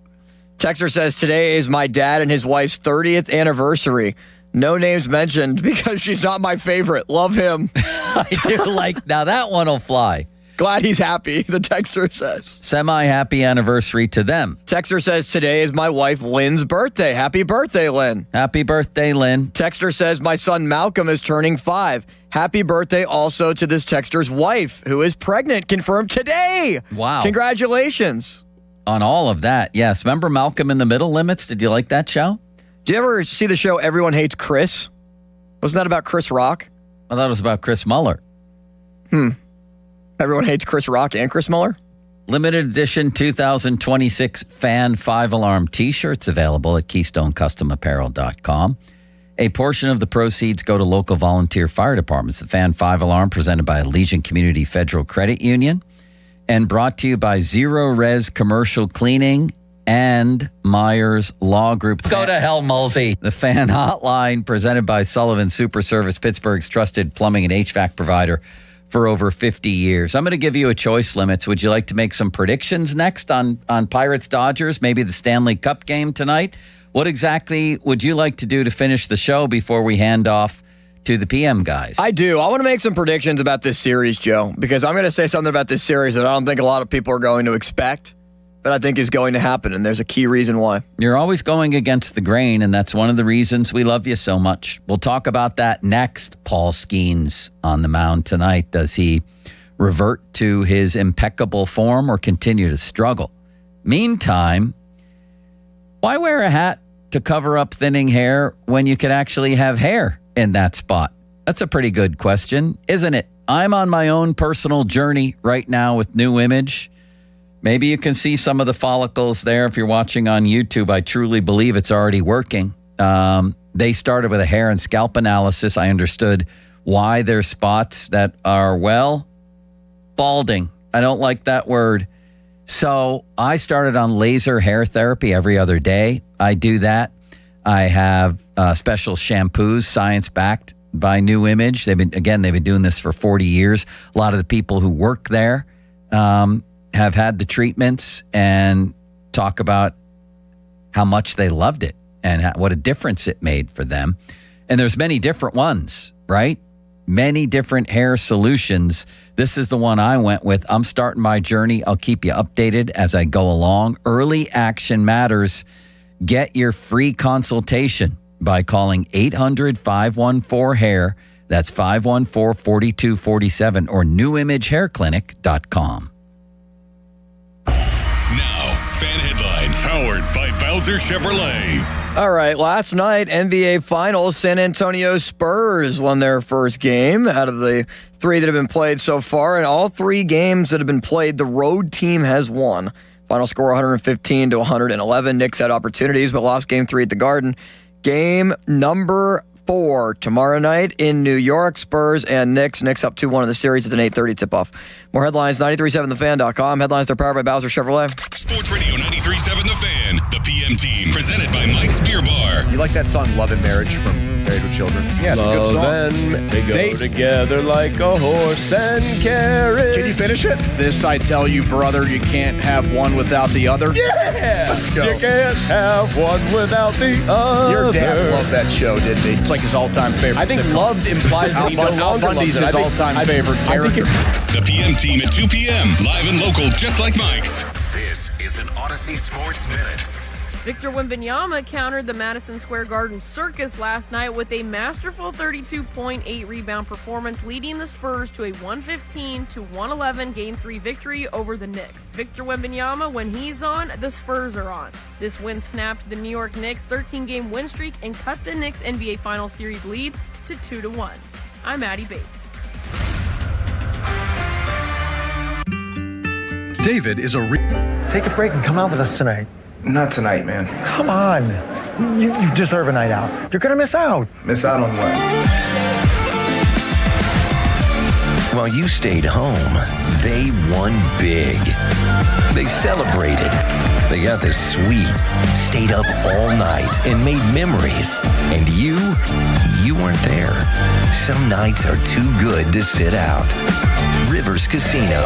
Texter says, today is my dad and his wife's 30th anniversary. No names mentioned because she's not my favorite. Love him. I do like, now that one will fly. Glad he's happy, the texter says. Semi-happy anniversary to them. Texter says, today is my wife Lynn's birthday. Happy birthday, Lynn. Happy birthday, Lynn. Texter says, my son Malcolm is turning 5. Happy birthday also to this texter's wife, who is pregnant, confirmed today. Wow. Congratulations. On all of that, yes. Remember Malcolm in the Middle, Limits? Did you like that show? Did you ever see the show Everyone Hates Chris? Wasn't that about Chris Rock? I thought it was about Chris Muller. Everyone hates Chris Rock and Chris Muller? Limited edition 2026 Fan 5-Alarm T-shirts available at KeystoneCustomApparel.com. A portion of the proceeds go to local volunteer fire departments. The Fan 5-Alarm presented by Allegiant Community Federal Credit Union and brought to you by Zero Res Commercial Cleaning and Myers Law Group. Go to hell, Mulsey. The Fan Hotline presented by Sullivan Super Service, Pittsburgh's trusted plumbing and HVAC provider for over 50 years. I'm going to give you a choice, Limits. Would you like to make some predictions next on Pirates Dodgers, maybe the Stanley Cup game tonight? What exactly would you like to do to finish the show before we hand off to the PM guys? I do. I want to make some predictions about this series, Joe, because I'm going to say something about this series that I don't think a lot of people are going to expect, but I think is going to happen, and there's a key reason why. You're always going against the grain, and that's one of the reasons we love you so much. We'll talk about that next. Paul Skeens on the mound tonight. Does he revert to his impeccable form or continue to struggle? Meantime, why wear a hat to cover up thinning hair when you could actually have hair in that spot? That's a pretty good question, isn't it? I'm on my own personal journey right now with New Image. Maybe you can see some of the follicles there if you're watching on YouTube. I truly believe it's already working. They started with a hair and scalp analysis. I understood why there's spots that are, well, balding. I don't like that word. So I started on laser hair therapy every other day. I do that. I have special shampoos, science-backed by New Image. They've been doing this for 40 years. A lot of the people who work there have had the treatments and talk about how much they loved it and what a difference it made for them. And there's many different ones, right? Many different hair solutions. This is the one I went with. I'm starting my journey. I'll keep you updated as I go along. Early action matters. Get your free consultation by calling 800-514-HAIR. That's 514-4247 or newimagehairclinic.com. Now, fan headlines powered by Bowser Chevrolet. All right, last night, NBA Finals, San Antonio Spurs won their first game out of the 3 that have been played so far, and all 3 games that have been played, the road team has won. Final score 115-111. Knicks had opportunities, but lost game 3 at the Garden. Game number 4 tomorrow night in New York. Spurs and Knicks. Knicks up 2-1 in the series. It's an 8:30 tip-off. More headlines, 937thefan.com. Headlines are powered by Bowser Chevrolet. Sports Radio 93.7 The Fan. The PM Team, presented by Mike's Beer Bar. You like that song Love and Marriage from Married with Children? Yeah, it's a good song. And they go together like a horse and carriage. Can you finish it? This I tell you, brother, you can't have one without the other. Yeah! Let's go. You can't have one without the other. Your dad loved that show, didn't he? It's like his all-time favorite. I think sitcom. loved implies that he no Al longer Bundy's loves it. his all-time favorite character. The PM Team at 2 p.m. Live and local, just like Mike's. This is an Odyssey Sports Minute. Victor Wembanyama countered the Madison Square Garden circus last night with a masterful 32.8 rebound performance, leading the Spurs to a 115-111 Game 3 victory over the Knicks. Victor Wembanyama, when he's on, the Spurs are on. This win snapped the New York Knicks' 13-game win streak and cut the Knicks' NBA Finals Series lead to 2-1. I'm Addie Bates. David is Take a break and come out with us tonight. Not tonight, man. Come on. You deserve a night out. You're going to miss out. Miss out on what? While you stayed home, they won big. They celebrated. They got the suite, stayed up all night, and made memories. And you weren't there. Some nights are too good to sit out. Rivers Casino.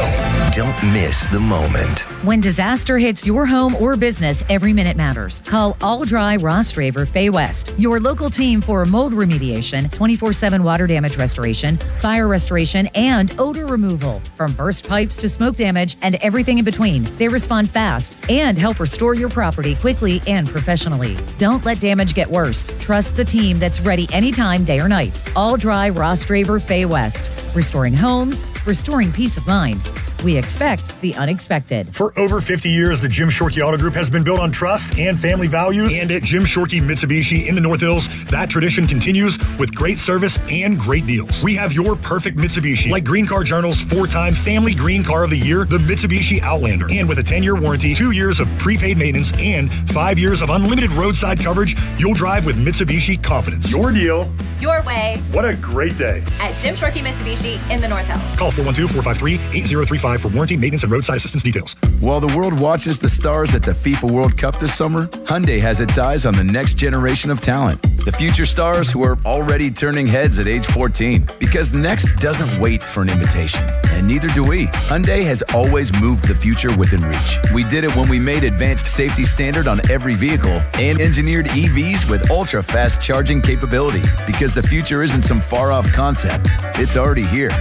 Don't miss the moment. When disaster hits your home or business, every minute matters. Call All Dry Ross Draver Fay West, your local team for mold remediation, 24/7 water damage restoration, fire restoration, and odor removal. From burst pipes to smoke damage and everything in between, they respond fast and help restore your property quickly and professionally. Don't let damage get worse. Trust the team that's ready anytime, day or night. All Dry Ross Draver Fay West. Restoring homes, restoring peace of mind. We expect the unexpected. For over 50 years, the Jim Shorkey Auto Group has been built on trust and family values. And at Jim Shorkey Mitsubishi in the North Hills, that tradition continues with great service and great deals. We have your perfect Mitsubishi, like Green Car Journal's 4-time Family Green Car of the Year, the Mitsubishi Outlander. And with a 10-year warranty, 2 years of prepaid maintenance, and 5 years of unlimited roadside coverage, you'll drive with Mitsubishi confidence. Your deal. Your way. What a great day. At Jim Shorkey Mitsubishi in the North Hills. Call 412-453-8035 for warranty, maintenance, and roadside assistance details. While the world watches the stars at the FIFA World Cup this summer, Hyundai has its eyes on the next generation of talent. The future stars who are already turning heads at age 14. Because next doesn't wait for an invitation. And neither do we. Hyundai has always moved the future within reach. We did it when we made advanced safety standard on every vehicle and engineered EVs with ultra-fast charging capability. Because the future isn't some far-off concept. It's already here.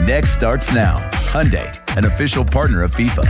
Next starts now. Hyundai, an official partner of FIFA.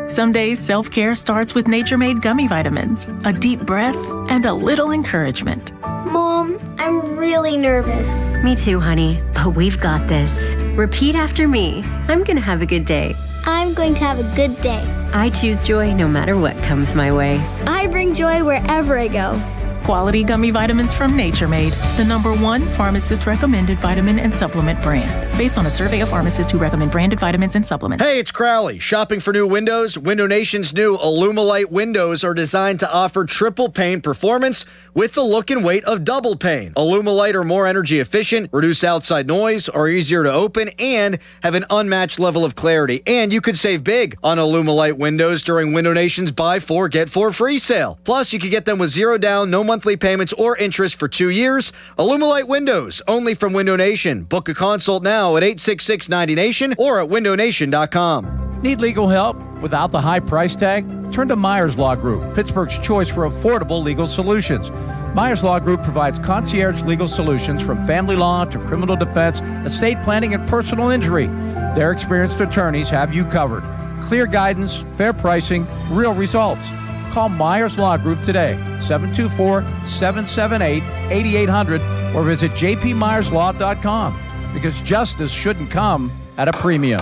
Some days self-care starts with Nature-Made gummy vitamins, a deep breath, and a little encouragement. Mom, I'm really nervous. Me too, honey, but we've got this. Repeat after me. I'm gonna have a good day. I'm going to have a good day. I choose joy no matter what comes my way. I bring joy wherever I go. Quality gummy vitamins from Nature Made, the #1 pharmacist-recommended vitamin and supplement brand. Based on a survey of pharmacists who recommend branded vitamins and supplements. Hey, it's Crowley. Shopping for new windows? Window Nation's new Illumilite windows are designed to offer triple pane performance with the look and weight of double pane. Illumilite are more energy efficient, reduce outside noise, are easier to open, and have an unmatched level of clarity. And you could save big on Illumilite windows during Window Nation's Buy 4, Get 4 free sale. Plus, you can get them with zero down, no monthly payments or interest for 2 years. Illumilite windows, only from Window Nation. Book a consult now at 866-90Nation or at windownation.com. Need legal help without the high price tag? Turn to Myers Law Group, Pittsburgh's choice for affordable legal solutions. Myers Law Group provides concierge legal solutions from family law to criminal defense, estate planning, and personal injury. Their experienced attorneys have you covered. Clear guidance, fair pricing, real results. Call Myers Law Group today, 724-778-8800, or visit jpmyerslaw.com, because justice shouldn't come at a premium.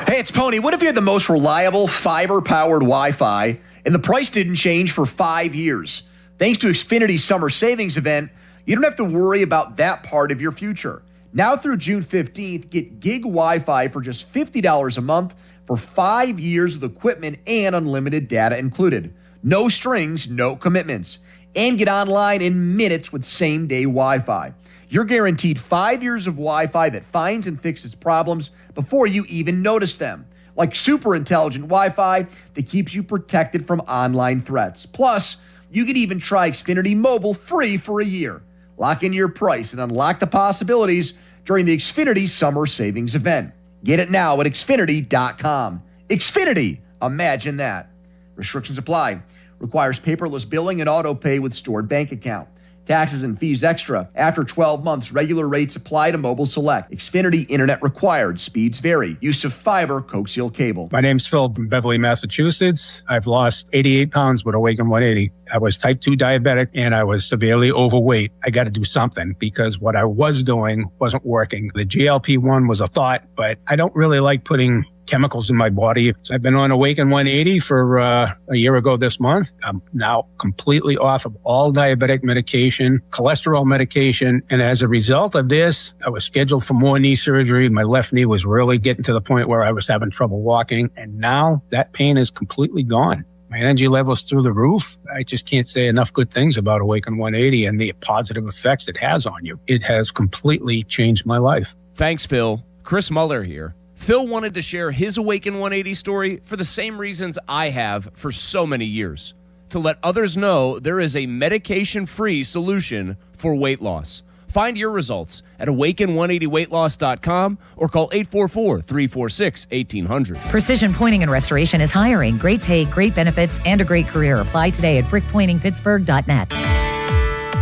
Hey, it's Pony. What if you had the most reliable fiber-powered Wi-Fi and the price didn't change for 5 years? Thanks to Xfinity's summer savings event, you don't have to worry about that part of your future. Now through June 15th, get gig Wi-Fi for just $50 a month for 5 years with equipment and unlimited data included. No strings, no commitments. And get online in minutes with same-day Wi-Fi. You're guaranteed 5 years of Wi-Fi that finds and fixes problems before you even notice them. Like super intelligent Wi-Fi that keeps you protected from online threats. Plus, you can even try Xfinity Mobile free for a year. Lock in your price and unlock the possibilities during the Xfinity Summer Savings Event. Get it now at Xfinity.com. Xfinity, imagine that. Restrictions apply. Requires paperless billing and auto pay with stored bank account. Taxes and fees extra. After 12 months, regular rates apply to Mobile Select. Xfinity Internet required. Speeds vary. Use of fiber coaxial cable. My name's Phil from Beverly, Massachusetts. I've lost 88 pounds with Awaken 180. I was type 2 diabetic and I was severely overweight. I got to do something because what I was doing wasn't working. The GLP-1 was a thought, but I don't really like putting chemicals in my body. So I've been on Awaken 180 for a year ago this month. I'm now completely off of all diabetic medication, cholesterol medication. And as a result of this, I was scheduled for more knee surgery. My left knee was really getting to the point where I was having trouble walking. And now that pain is completely gone. My energy level's through the roof. I just can't say enough good things about Awaken 180 and the positive effects it has on you. It has completely changed my life. Thanks, Phil. Chris Muller here. Phil wanted to share his Awaken 180 story for the same reasons I have for so many years. To let others know there is a medication-free solution for weight loss. Find your results at awaken180weightloss.com or call 844-346-1800. Precision Pointing and Restoration is hiring. Great pay, great benefits, and a great career. Apply today at brickpointingpittsburgh.net.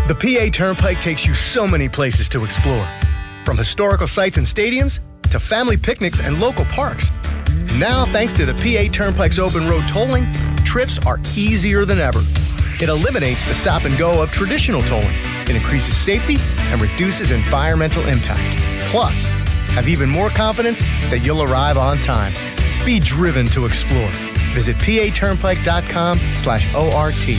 The PA Turnpike takes you so many places to explore. From historical sites and stadiums to family picnics and local parks. Now, thanks to the PA Turnpike's open road tolling, trips are easier than ever. It eliminates the stop and go of traditional tolling. It increases safety and reduces environmental impact. Plus, have even more confidence that you'll arrive on time. Be driven to explore. Visit paturnpike.com/ORT.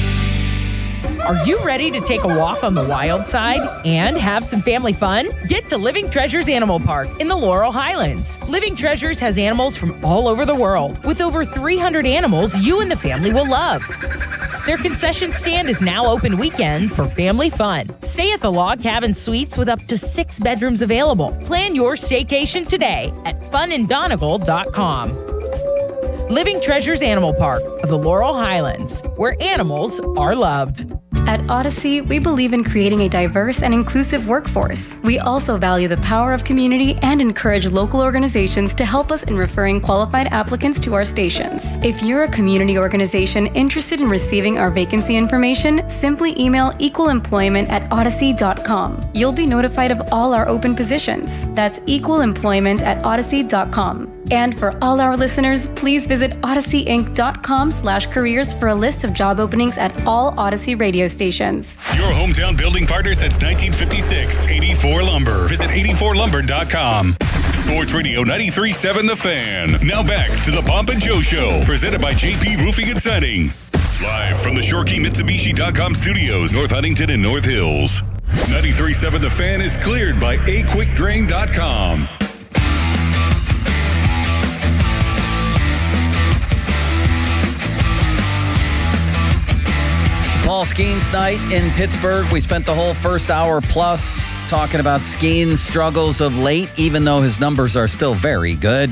Are you ready to take a walk on the wild side and have some family fun? Get to Living Treasures Animal Park in the Laurel Highlands. Living Treasures has animals from all over the world. With over 300 animals you and the family will love. Their concession stand is now open weekends for family fun. Stay at the Log Cabin Suites with up to 6 bedrooms available. Plan your staycation today at funanddonegal.com. Living Treasures Animal Park of the Laurel Highlands, where animals are loved. At Odyssey, we believe in creating a diverse and inclusive workforce. We also value the power of community and encourage local organizations to help us in referring qualified applicants to our stations. If you're a community organization interested in receiving our vacancy information, simply email equalemployment@odyssey.com. You'll be notified of all our open positions. That's equalemployment@odyssey.com. And for all our listeners, please visit odysseyinc.com/careers for a list of job openings at all Odyssey radio stations. Your hometown building partner since 1956, 84 Lumber. Visit 84lumber.com. Sports Radio 93.7 The Fan. Now back to the Pomp and Joe Show, presented by JP Roofing and Siding. Live from the ShoreKeyMitsubishi.com studios, North Huntington and North Hills. 93.7 The Fan is cleared by AQuickDrain.com. Paul Skeens night in Pittsburgh. We spent the whole first hour plus talking about Skeens' struggles of late, even though his numbers are still very good.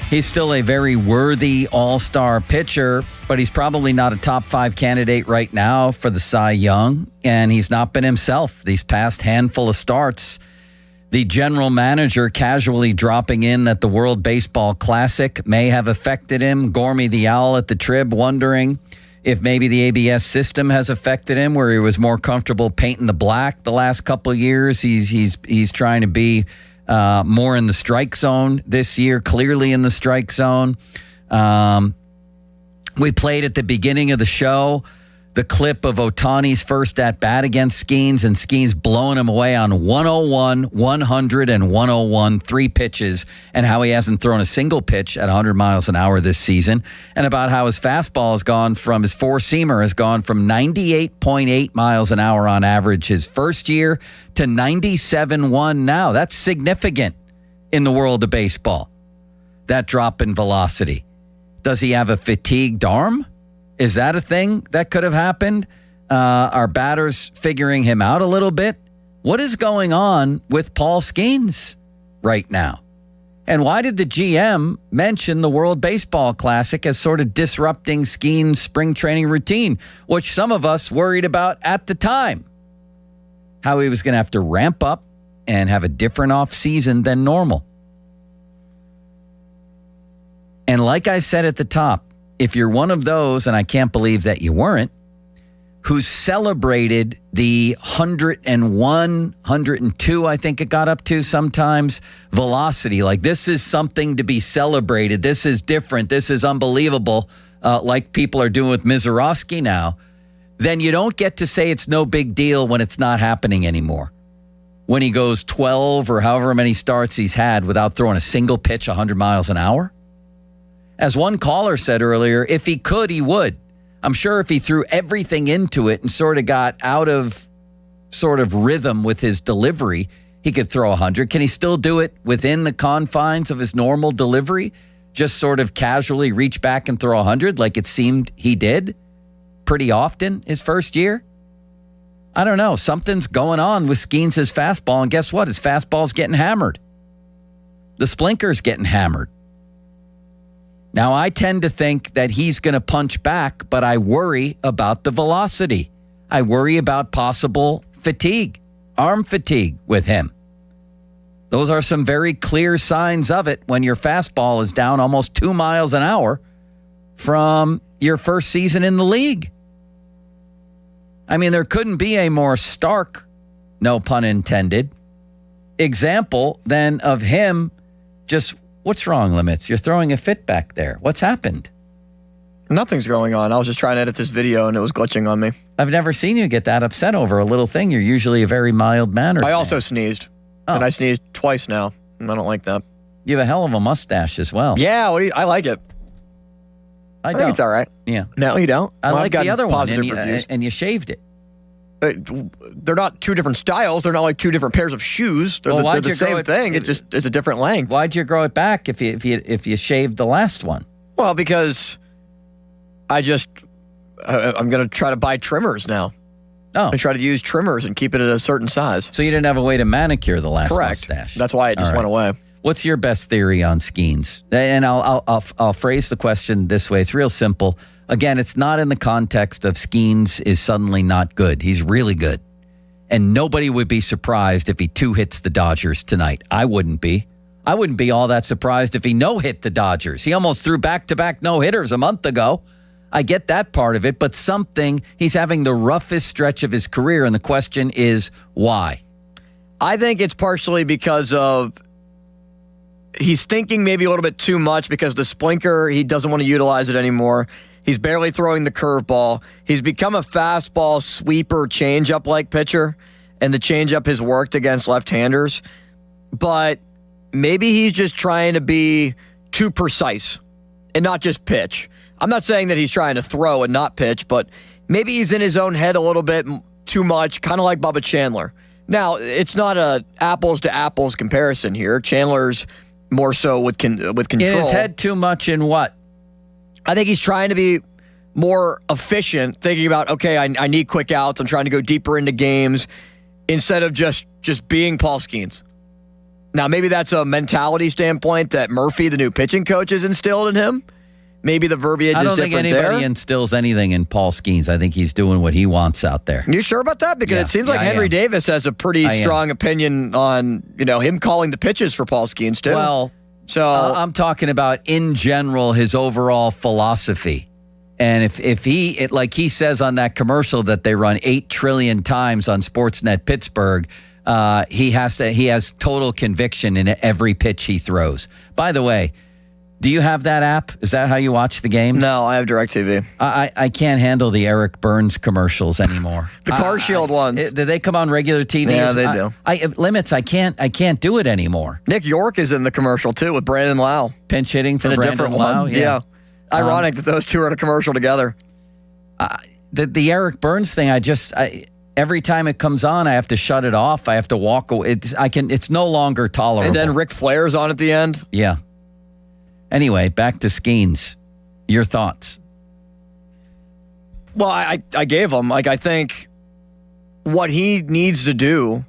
He's still a very worthy all-star pitcher, but he's probably not a top 5 candidate right now for the Cy Young, and he's not been himself these past handful of starts. The general manager casually dropping in at the World Baseball Classic may have affected him. Gormy the Owl at the Trib wondering if maybe the ABS system has affected him, where he was more comfortable painting the black the last couple of years. He's trying to be more in the strike zone this year, clearly in the strike zone. We played at the beginning of the show the clip of Ohtani's first at-bat against Skeens, and Skeens blowing him away on 101, 100, and 101, 3 pitches, and how he hasn't thrown a single pitch at 100 miles an hour this season, and about how his fastball has gone from, his four-seamer has gone from 98.8 miles an hour on average his first year to 97.1 now. That's significant in the world of baseball, that drop in velocity. Does he have a fatigued arm? Is that a thing that could have happened? Are batters figuring him out a little bit? What is going on with Paul Skeens right now? And why did the GM mention the World Baseball Classic as sort of disrupting Skeens' spring training routine, which some of us worried about at the time? How he was going to have to ramp up and have a different off season than normal. And like I said at the top, if you're one of those, and I can't believe that you weren't, who celebrated the 101, 102, I think it got up to sometimes, velocity, like this is something to be celebrated, this is different, this is unbelievable, like people are doing with Mizorowski now, then you don't get to say it's no big deal when it's not happening anymore. When he goes 12 or however many starts he's had without throwing a single pitch 100 miles an hour. As one caller said earlier, if he could, he would. I'm sure if he threw everything into it and sort of got out of sort of rhythm with his delivery, he could throw 100. Can he still do it within the confines of his normal delivery? Just sort of casually reach back and throw 100 like it seemed he did pretty often his first year? I don't know. Something's going on with Skeens' fastball, and guess what? His fastball's getting hammered. The splinker's getting hammered. Now, I tend to think that he's going to punch back, but I worry about the velocity. I worry about possible fatigue, arm fatigue with him. Those are some very clear signs of it when your fastball is down almost 2 miles an hour from your first season in the league. I mean, there couldn't be a more stark, no pun intended, example than of him just... What's wrong, Limits? You're throwing a fit back there. What's happened? Nothing's going on. I was just trying to edit this video and it was glitching on me. I've never seen you get that upset over a little thing. You're usually a very mild-mannered I also sneezed. And I sneezed twice now. And I don't like that. You have a hell of a mustache as well. Yeah, I like it. I think it's all right. Yeah. No, you don't? I Well, like I've the other one, gotten positive and you shaved it. They're not two different styles. They're not like two different pairs of shoes. They're they're the same thing. It just is a different length. Why'd you grow it back if you shaved the last one? Well, because I'm going to try to buy trimmers now. Oh. I try to use trimmers and keep it at a certain size. So you didn't have a way to manicure the last Correct. mustache. That's why it just went away. What's your best theory on Skeens? And I'll phrase the question this way. It's real simple. Again, it's not in the context of Skeens is suddenly not good. He's really good. And nobody would be surprised if he 2-hits the Dodgers tonight. I wouldn't be. I wouldn't be all that surprised if he no-hit the Dodgers. He almost threw back-to-back no-hitters a month ago. I get that part of it, but he's having the roughest stretch of his career, and the question is why? I think it's partially because of he's thinking maybe a little bit too much because the splinker, he doesn't want to utilize it anymore. He's barely throwing the curveball. He's become a fastball sweeper changeup-like pitcher, and the changeup has worked against left-handers. But maybe he's just trying to be too precise and not just pitch. I'm not saying that he's trying to throw and not pitch, but maybe he's in his own head a little bit too much, kind of like Bubba Chandler. Now, it's not a apples-to-apples comparison here. Chandler's more so with control. In his head too much in what? I think he's trying to be more efficient, thinking about, okay, I need quick outs. I'm trying to go deeper into games instead of just being Paul Skeens. Now, maybe that's a mentality standpoint that Murphy, the new pitching coach, has instilled in him. Maybe the verbiage is different there. I don't think anybody instills anything in Paul Skeens. I think he's doing what he wants out there. You sure about that? Because it seems like Henry Davis has a pretty strong opinion on him calling the pitches for Paul Skeens, too. Well, I'm talking about in general his overall philosophy. And if he, like he says on that commercial that they run 8 trillion times on Sportsnet Pittsburgh, he has total conviction in every pitch he throws. By the way, Do you have that app? Is that how you watch the games? No, I have DirecTV. I can't handle the Eric Burns commercials anymore. The Car Shield ones. Do they come on regular TV? Yeah, they do. Limits. I can't do it anymore. Nick York is in the commercial too with Brandon Lau. Pinch hitting for in a Brandon different Lau. one. Yeah. Ironic that those two are in a commercial together. The Eric Burns thing. Every time it comes on, I have to shut it off. I have to walk away. It's no longer tolerable. And then Ric Flair's on at the end. Yeah. Anyway, back to Skeens. Your thoughts? Well, I gave him. I think what he needs to do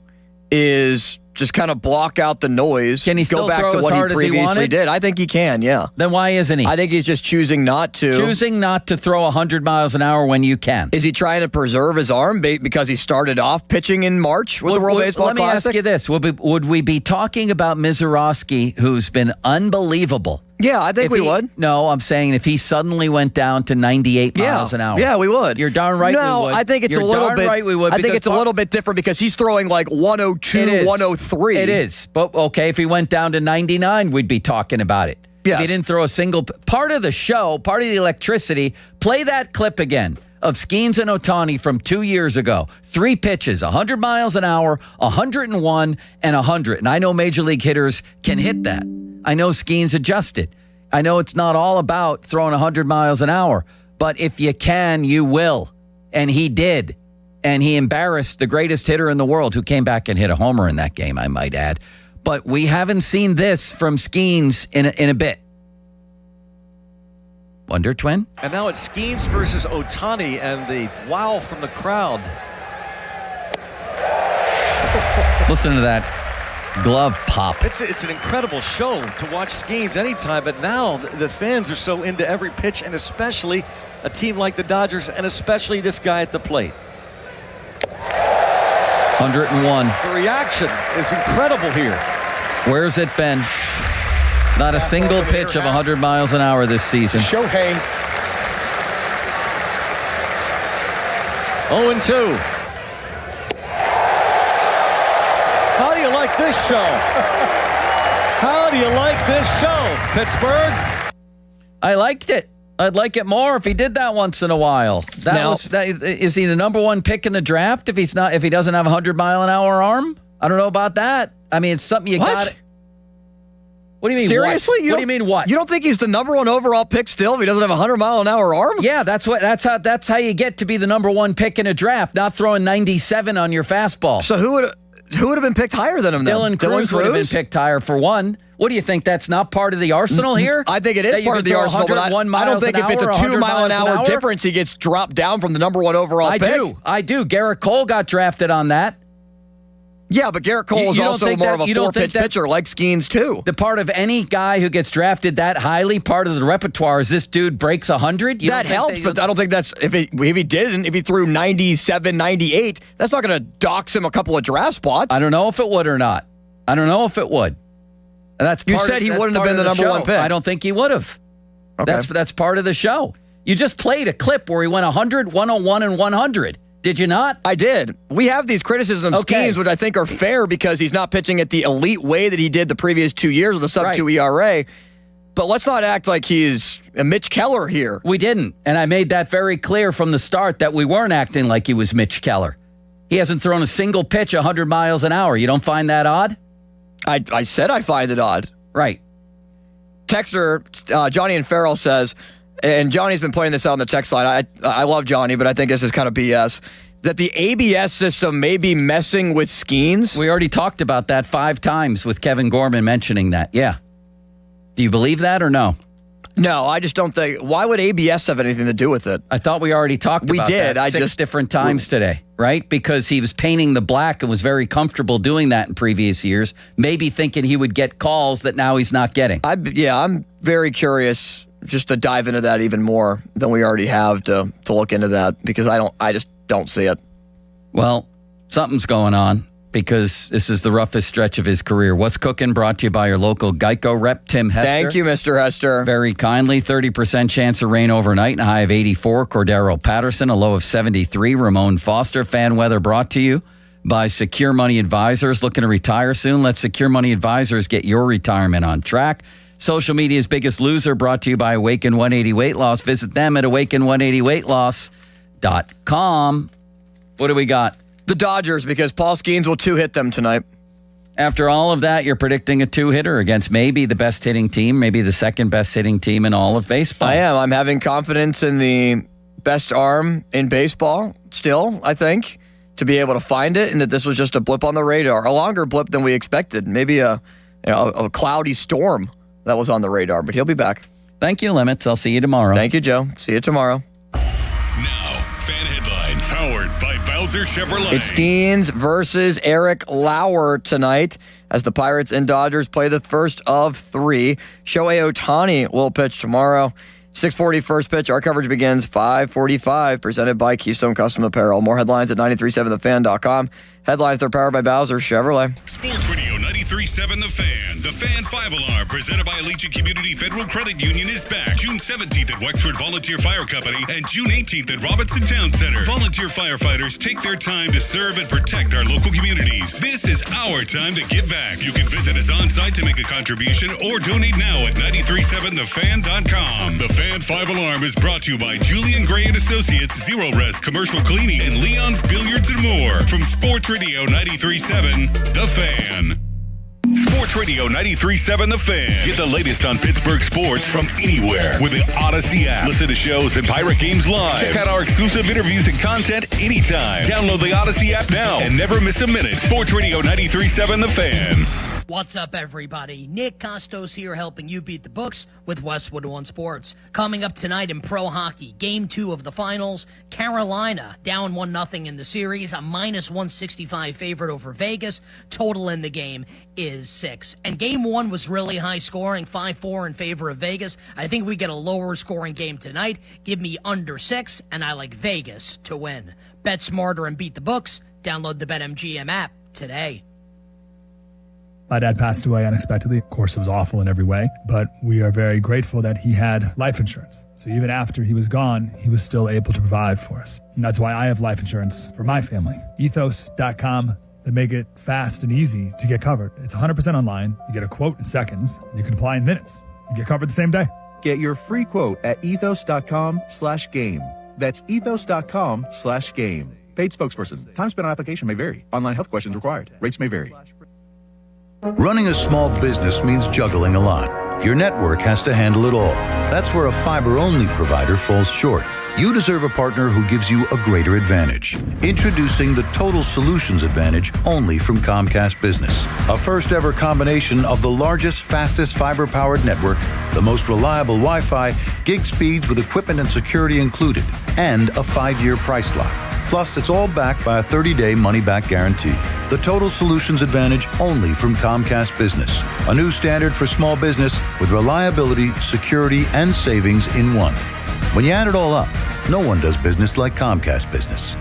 is just kind of block out the noise. Can he still go back throw to as what hard he as he previously wanted? did? I think he can, yeah. Then why isn't he? I think he's just choosing not to. Choosing not to throw 100 miles an hour when you can. Is he trying to preserve his arm because he started off pitching in March with the World Baseball Let me Classic? ask you this. Would we be talking about Mizorowski, who's been unbelievable? Yeah, I think we would. No, I'm saying if he suddenly went down to 98 miles an hour. Yeah, we would. You're darn right we would. No, I think it's You're a little darn bit. right we would. I think it's a little bit different because he's throwing like 102, 103. It is. But okay, if he went down to 99, we'd be talking about it. Yes. If he didn't throw a single part of the show, part of the electricity, play that clip again of Skeens and Ohtani from 2 years ago. 3 pitches, 100 miles an hour, 101, and 100. And I know major league hitters can hit that. I know Skeens adjusted. I know it's not all about throwing 100 miles an hour, but if you can, you will. And he did. And he embarrassed the greatest hitter in the world, who came back and hit a homer in that game, I might add. But we haven't seen this from Skeens in a bit. Wonder Twin? And now it's Skeens versus Ohtani, and the wow from the crowd. Listen to that glove pop. It's an incredible show to watch Skeens anytime, but now the fans are so into every pitch, and especially a team like the Dodgers, and especially this guy at the plate. 101. The reaction is incredible here. Where's it been? Not a single pitch of 100 miles an hour this season. Shohei. 0-2. How do you like this show? How do you like this show, Pittsburgh? I liked it. I'd like it more if he did that once in a while. Is he the number one pick in the draft if he doesn't have a 100-mile-an-hour arm? I don't know about that. I mean, it's something you got. What do you mean? Seriously? What do you mean what? You don't think he's the number one overall pick still if he doesn't have a 100-mile-an-hour arm? Yeah, that's how you get to be the number one pick in a draft, not throwing 97 on your fastball. So who would have been picked higher than him then? Dylan Cruz would have been picked higher for one. What do you think? That's not part of the arsenal here? I think it is part of the arsenal, but I don't think if it's a 2-mile-an-hour difference, he gets dropped down from the number one overall pick. I do. Garrett Cole got drafted on that. Yeah, but Garrett Cole is also more of a 4-pitch pitcher like Skeens too. The part of any guy who gets drafted that highly, part of the repertoire is this dude breaks 100. That helps, but I don't think that's if he threw 97, 98, that's not going to dox him a couple of draft spots. I don't know if it would or not. I don't know if it would. You said he wouldn't have been the number one pick. I don't think he would have. Okay. That's part of the show. You just played a clip where he went 100, 101, and 100. Did you not? I did. We have these criticisms of Skeens, which I think are fair because he's not pitching at the elite way that he did the previous 2 years with a sub-2 ERA. But let's not act like he's a Mitch Keller here. We didn't. And I made that very clear from the start that we weren't acting like he was Mitch Keller. He hasn't thrown a single pitch 100 miles an hour. You don't find that odd? I said I find it odd. Right. Texter, Johnny and Farrell says, and Johnny's been playing this out on the text line. I love Johnny, but I think this is kind of BS, that the ABS system may be messing with Skeens. We already talked about that 5 times with Kevin Gorman mentioning that. Yeah. Do you believe that or no? No, I just don't think. Why would ABS have anything to do with it? I thought we already talked about that 6 different times today, right? Because he was painting the black and was very comfortable doing that in previous years, maybe thinking he would get calls that now he's not getting. I'm very curious just to dive into that even more than we already have to look into that because I just don't see it. Well, something's going on because this is the roughest stretch of his career. What's Cooking? Brought to you by your local Geico rep, Tim Hester. Thank you, Mr. Hester. Very kindly. 30% chance of rain overnight and a high of 84. Cordero Patterson, a low of 73. Ramon Foster. Fan weather brought to you by Secure Money Advisors. Looking to retire soon? Let Secure Money Advisors get your retirement on track. Social media's biggest loser, brought to you by Awaken 180 Weight Loss. Visit them at awaken180weightloss.com. What do we got? The Dodgers, because Paul Skeens will 2-hit them tonight. After all of that, you're predicting a 2-hitter against maybe the best hitting team, maybe the second best hitting team in all of baseball. I am. I'm having confidence in the best arm in baseball still, I think, to be able to find it, and that this was just a blip on the radar, a longer blip than we expected. Maybe a cloudy storm that was on the radar, but he'll be back. Thank you, Limits. I'll see you tomorrow. Thank you, Joe. See you tomorrow. Now, fan headlines powered by Bowser Chevrolet. It's Skeens versus Eric Lauer tonight as the Pirates and Dodgers play the first of 3. Shohei Ohtani will pitch tomorrow. 6:40 first pitch. Our coverage begins 5:45, presented by Keystone Custom Apparel. More headlines at 937thefan.com. Headlines, they're powered by Bowser Chevrolet. Sports Radio 93.7 The Fan. The Fan 5-Alarm, presented by Allegiant Community Federal Credit Union, is back June 17th at Wexford Volunteer Fire Company and June 18th at Robinson Town Center. Volunteer firefighters take their time to serve and protect our local communities. This is our time to give back. You can visit us on site to make a contribution or donate now at 937thefan.com. The Fan 5-Alarm is brought to you by Julian Gray and Associates, Zero Res Commercial Cleaning, and Leon's Billiards and more. From Sports Radio 93.7 The Fan. Sports Radio 93.7 The Fan. Get the latest on Pittsburgh sports from anywhere with the Odyssey app. Listen to shows and Pirate Games live. Check out our exclusive interviews and content anytime. Download the Odyssey app now and never miss a minute. Sports Radio 93.7 The Fan. What's up, everybody? Nick Costos here, helping you beat the books with Westwood One Sports. Coming up tonight in pro hockey, Game 2 of the finals, Carolina down 1-0 in the series, a minus 165 favorite over Vegas. Total in the game is 6. And Game 1 was really high scoring, 5-4 in favor of Vegas. I think we get a lower scoring game tonight. Give me under 6, and I like Vegas to win. Bet smarter and beat the books. Download the BetMGM app today. My dad passed away unexpectedly. Of course, it was awful in every way, but we are very grateful that he had life insurance. So even after he was gone, he was still able to provide for us. And that's why I have life insurance for my family. Ethos.com. They make it fast and easy to get covered. It's 100% online. You get a quote in seconds. And you can apply in minutes. You get covered the same day. Get your free quote at ethos.com/game. That's ethos.com/game. Paid spokesperson. Time spent on application may vary. Online health questions required. Rates may vary. Running a small business means juggling a lot. Your network has to handle it all. That's where a fiber-only provider falls short. You deserve a partner who gives you a greater advantage. Introducing the Total Solutions Advantage only from Comcast Business. A first-ever combination of the largest, fastest fiber-powered network, the most reliable Wi-Fi, gig speeds with equipment and security included, and a 5-year price lock. Plus, it's all backed by a 30-day money-back guarantee. The Total Solutions Advantage only from Comcast Business. A new standard for small business with reliability, security, and savings in one. When you add it all up, no one does business like Comcast Business.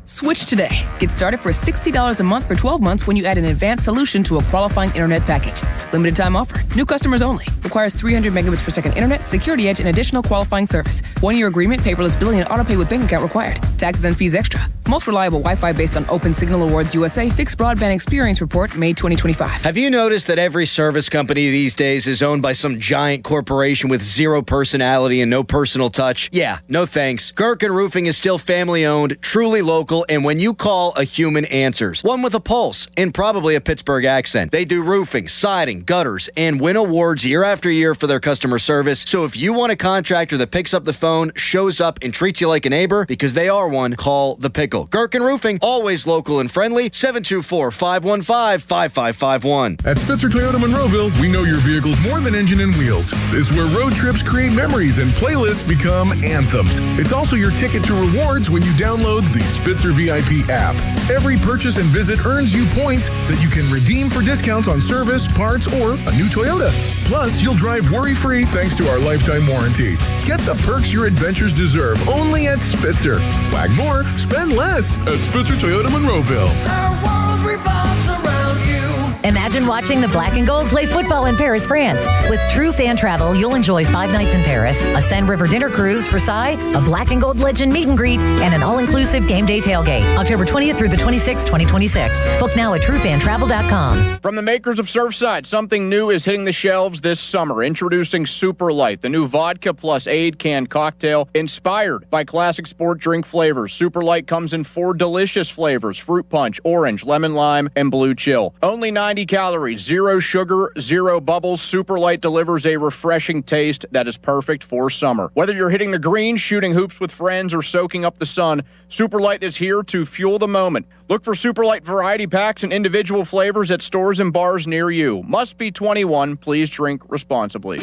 Switch today. Get started for $60 a month for 12 months when you add an advanced solution to a qualifying internet package. Limited time offer. New customers only. Requires 300 megabits per second internet, security edge, and additional qualifying service. 1-year agreement, paperless billing, and autopay with bank account required. Taxes and fees extra. Most reliable Wi-Fi based on Open Signal Awards USA Fixed Broadband Experience Report, May 2025. Have you noticed that every service company these days is owned by some giant corporation with zero personality and no personal touch? Yeah, no thanks. Gherkin Roofing is still family owned, truly local, and when you call, a human answers. One with a pulse and probably a Pittsburgh accent. They do roofing, siding, gutters, and win awards year after year for their customer service. So if you want a contractor that picks up the phone, shows up, and treats you like a neighbor, because they are one, call The Pickle. Gherkin Roofing, always local and friendly, 724-515-5551. At Spitzer Toyota Monroeville, we know your vehicle's more than engine and wheels. It's where road trips create memories and playlists become anthems. It's also your ticket to rewards when you download the Spitzer VIP app. Every purchase and visit earns you points that you can redeem for discounts on service, parts, or a new Toyota. Plus, you'll drive worry-free thanks to our lifetime warranty. Get the perks your adventures deserve only at Spitzer. Wag more, spend less at Spitzer Toyota Monroeville. Our world revolves around you. Imagine watching the Black and Gold play football in Paris, France. With True Fan Travel, you'll enjoy 5 nights in Paris, a Seine River dinner cruise, Versailles, a Black and Gold legend meet and greet, and an all-inclusive game day tailgate. October 20th through the 26th, 2026. Book now at truefantravel.com. From the makers of Surfside, something new is hitting the shelves this summer. Introducing Super Light, the new vodka plus aid canned cocktail inspired by classic sport drink flavors. Super Light comes in 4 delicious flavors: fruit punch, orange, lemon lime, and blue chill. Only 90 calories, 0 sugar, 0 bubbles. Super Light delivers a refreshing taste that is perfect for summer. Whether you're hitting the green, shooting hoops with friends, or soaking up the sun, Super Light is here to fuel the moment. Look for Super Light variety packs and individual flavors at stores and bars near you. Must be 21. Please drink responsibly.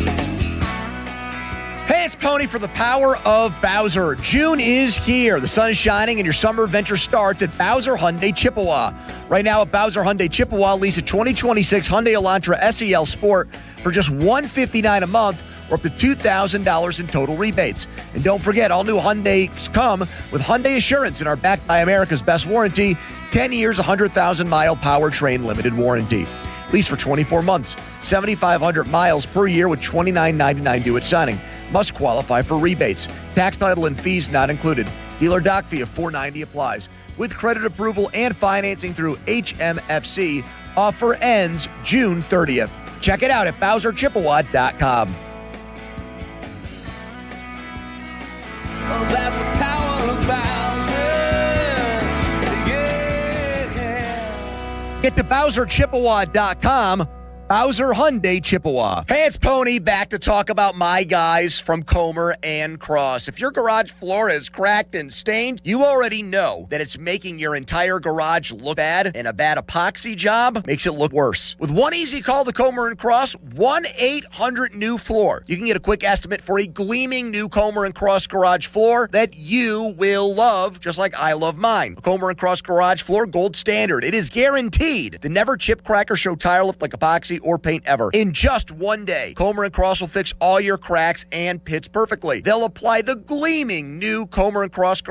Hey, it's Pony for the power of Bowser. June is here. The sun is shining and your summer adventure starts at Bowser Hyundai Chippewa. Right now at Bowser Hyundai Chippewa, lease a 2026 Hyundai Elantra SEL Sport for just $159 a month or up to $2,000 in total rebates. And don't forget, all new Hyundais come with Hyundai Assurance and are backed by America's best warranty, 10 years, 100,000-mile powertrain limited warranty. Lease for 24 months, 7,500 miles per year with $29.99 due at signing. Must qualify for rebates. Tax, title, and fees not included. Dealer doc fee of $490 applies. With credit approval and financing through HMFC, offer ends June 30th. Check it out at BowserChippewa.com. Well, that's the power of Bowser. Yeah. Get to BowserChippewa.com. Bowser Hyundai Chippewa. Hey, it's Pony, back to talk about my guys from Comer and Cross. If your garage floor is cracked and stained, you already know that it's making your entire garage look bad, and a bad epoxy job makes it look worse. With one easy call to Comer and Cross, 1-800-NEW-FLOOR. You can get a quick estimate for a gleaming new Comer and Cross garage floor that you will love, just like I love mine. A Comer and Cross garage floor, gold standard. It is guaranteed to never chip, crack, or show tire lift like epoxy or paint ever. In just one day, Comer and Cross will fix all your cracks and pits perfectly. They'll apply the gleaming new Comer and Cross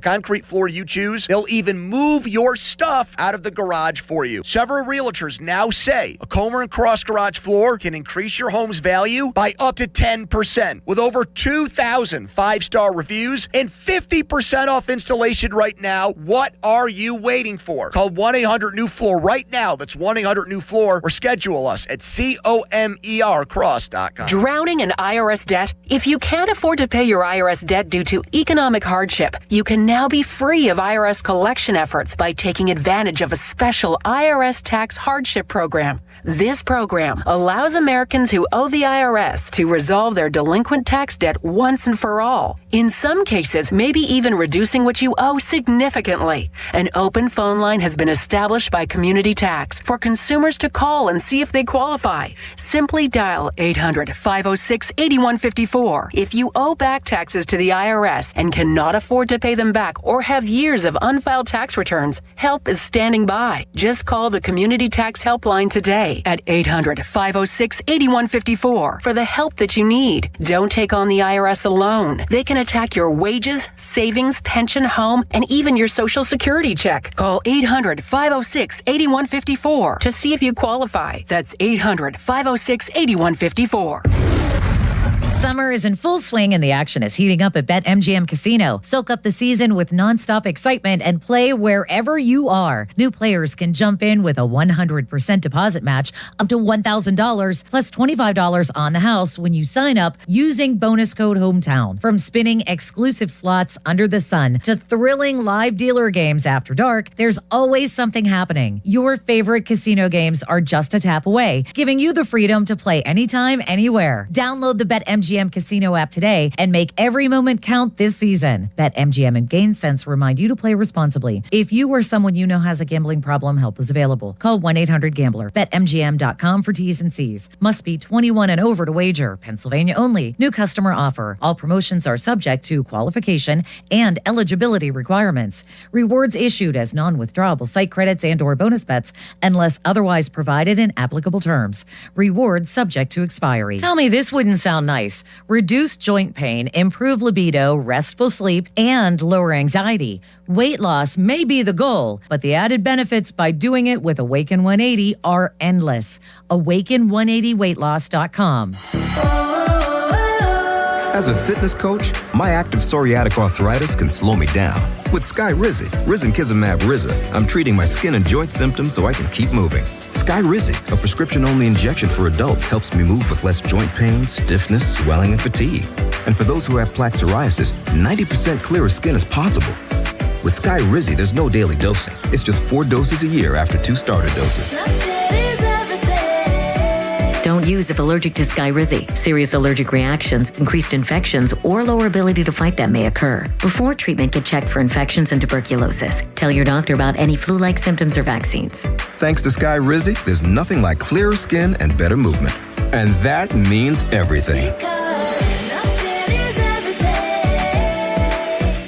concrete floor you choose. They'll even move your stuff out of the garage for you. Several realtors now say a Comer and Cross garage floor can increase your home's value by up to 10%. With over 2,000 5-star reviews and 50% off installation right now, what are you waiting for? Call 1-800-NEW-FLOOR right now. That's 1-800-NEW-FLOOR or schedule us at COMERcross.com. Drowning in IRS debt? If you can't afford to pay your IRS debt due to economic hardship, you can now be free of IRS collection efforts by taking advantage of a special IRS tax hardship program. This program allows Americans who owe the IRS to resolve their delinquent tax debt once and for all. In some cases, maybe even reducing what you owe significantly. An open phone line has been established by Community Tax for consumers to call and see if they qualify. Simply dial 800-506-8154. If you owe back taxes to the IRS and cannot afford to pay them back or have years of unfiled tax returns, help is standing by. Just call the Community Tax Helpline today at 800-506-8154 for the help that you need. Don't take on the IRS alone. They can attack your wages, savings, pension, home, and even your Social Security check. Call 800-506-8154 to see if you qualify. That's 800-506-8154. Summer is in full swing and the action is heating up at BetMGM Casino. Soak up the season with nonstop excitement and play wherever you are. New players can jump in with a 100% deposit match up to $1,000 plus $25 on the house when you sign up using bonus code HOMETOWN. From spinning exclusive slots under the sun to thrilling live dealer games after dark, there's always something happening. Your favorite casino games are just a tap away, giving you the freedom to play anytime, anywhere. Download the BetMGM Casino app today and make every moment count this season. BetMGM and GameSense remind you to play responsibly. If you or someone you know has a gambling problem, help is available. Call 1-800-GAMBLER. BetMGM.com for T's and C's. Must be 21 and over to wager. Pennsylvania only. New customer offer. All promotions are subject to qualification and eligibility requirements. Rewards issued as non-withdrawable site credits and or bonus bets unless otherwise provided in applicable terms. Rewards subject to expiry. Tell me this wouldn't sound nice. face, reduce joint pain, improve libido, restful sleep, and lower anxiety. Weight loss may be the goal, but the added benefits by doing it with Awaken 180 are endless. Awaken180weightloss.com. As a fitness coach, my active psoriatic arthritis can slow me down. With Skyrizi, risankizumab Riza, I'm treating my skin and joint symptoms so I can keep moving. Skyrizi, a prescription-only injection for adults, helps me move with less joint pain, stiffness, swelling, and fatigue. And for those who have plaque psoriasis, 90% clearer skin is possible. With Skyrizi, there's no daily dosing. It's just 4 doses a year after 2 starter doses. Don't use if allergic to Skyrizi. Serious allergic reactions, increased infections, or lower ability to fight them may occur. Before treatment, get checked for infections and tuberculosis. Tell your doctor about any flu-like symptoms or vaccines. Thanks to Skyrizi, there's nothing like clearer skin and better movement. And that means everything.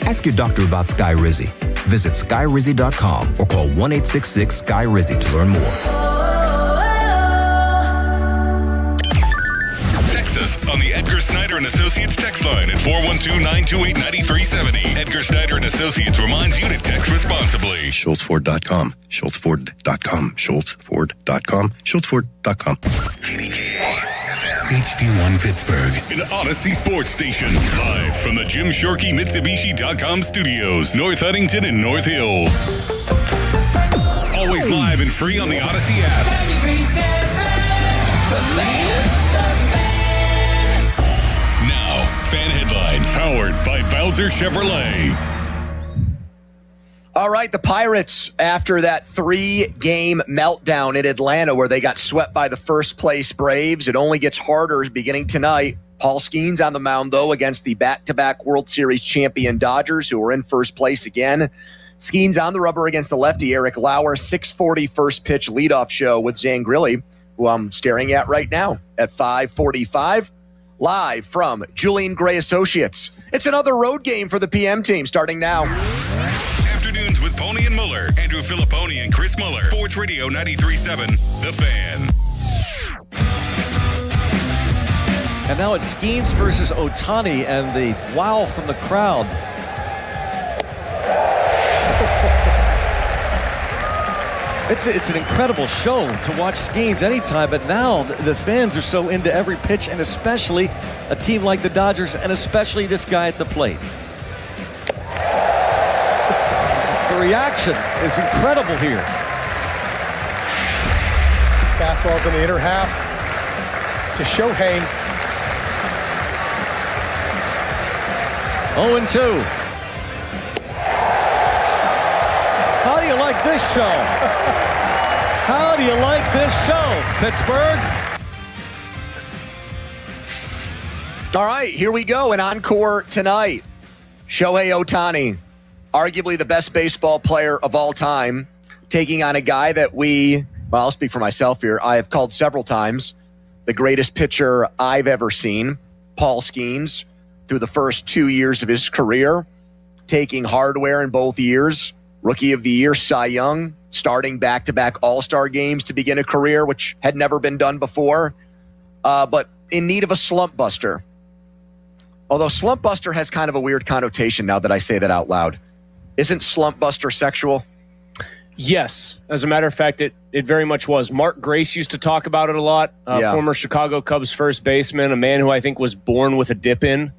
Ask your doctor about Skyrizi. Visit Skyrizi.com or call 1-866-SKY-RIZI to learn more. On the Edgar Snyder and Associates text line at 412-928-9370. Edgar Snyder and Associates reminds you to text responsibly. SchultzFord.com. SchultzFord.com. SchultzFord.com. SchultzFord.com. HD1 Pittsburgh, an Odyssey sports station. Live from the Jim Shorkey Mitsubishi.com studios, North Huntington and North Hills. Always live and free on the Odyssey app. Fan headlines powered by Bowser Chevrolet. All right, the Pirates, after that 3-game meltdown in Atlanta where they got swept by the first-place Braves, it only gets harder beginning tonight. Paul Skeens on the mound, though, against the back-to-back World Series champion Dodgers, who are in first place again. Skeens on the rubber against the lefty Eric Lauer, 6:40 first pitch leadoff show with Zane Grilly, who I'm staring at right now at 5:45. Live from Julian Gray Associates. It's another road game for the PM team starting now. Afternoons with Pony and Muller, Andrew Filipponi and Chris Muller. Sports Radio 93.7, The Fan. And now it's Skeens versus Ohtani and the wow from the crowd. It's an incredible show to watch Skeens anytime, but now the fans are so into every pitch, and especially a team like the Dodgers, and especially this guy at the plate. The reaction is incredible here. Fastballs in the inner half to Shohei. 0-2. How do you like this show? How do you like this show, Pittsburgh? All right, here we go. An encore tonight. Shohei Ohtani, arguably the best baseball player of all time, taking on a guy that I'll speak for myself here, I have called several times the greatest pitcher I've ever seen, Paul Skeens, through the first 2 years of his career, taking hardware in both years. Rookie of the Year, Cy Young, starting back-to-back All-Star games to begin a career, which had never been done before, but in need of a slump buster. Although slump buster has kind of a weird connotation now that I say that out loud. Isn't slump buster sexual? Yes. As a matter of fact, it very much was. Mark Grace used to talk about it a lot. Former Chicago Cubs first baseman, a man who I think was born with a dip in.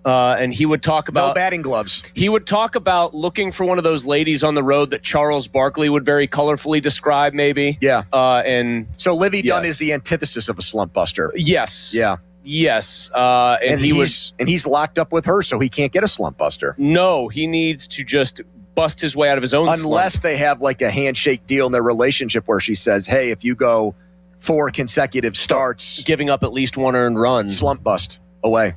And he would talk about... No batting gloves. He would talk about looking for one of those ladies on the road that Charles Barkley would very colorfully describe, maybe. Yeah. And so Livy Dunn is the antithesis of a slump buster. Yes. Yeah. Yes. And he's locked up with her, so he can't get a slump buster. No, he needs to just bust his way out of his own Unless slump. they have like a handshake deal in their relationship where she says, hey, if you go 4 consecutive starts... Giving up at least 1 earned run. Slump bust away.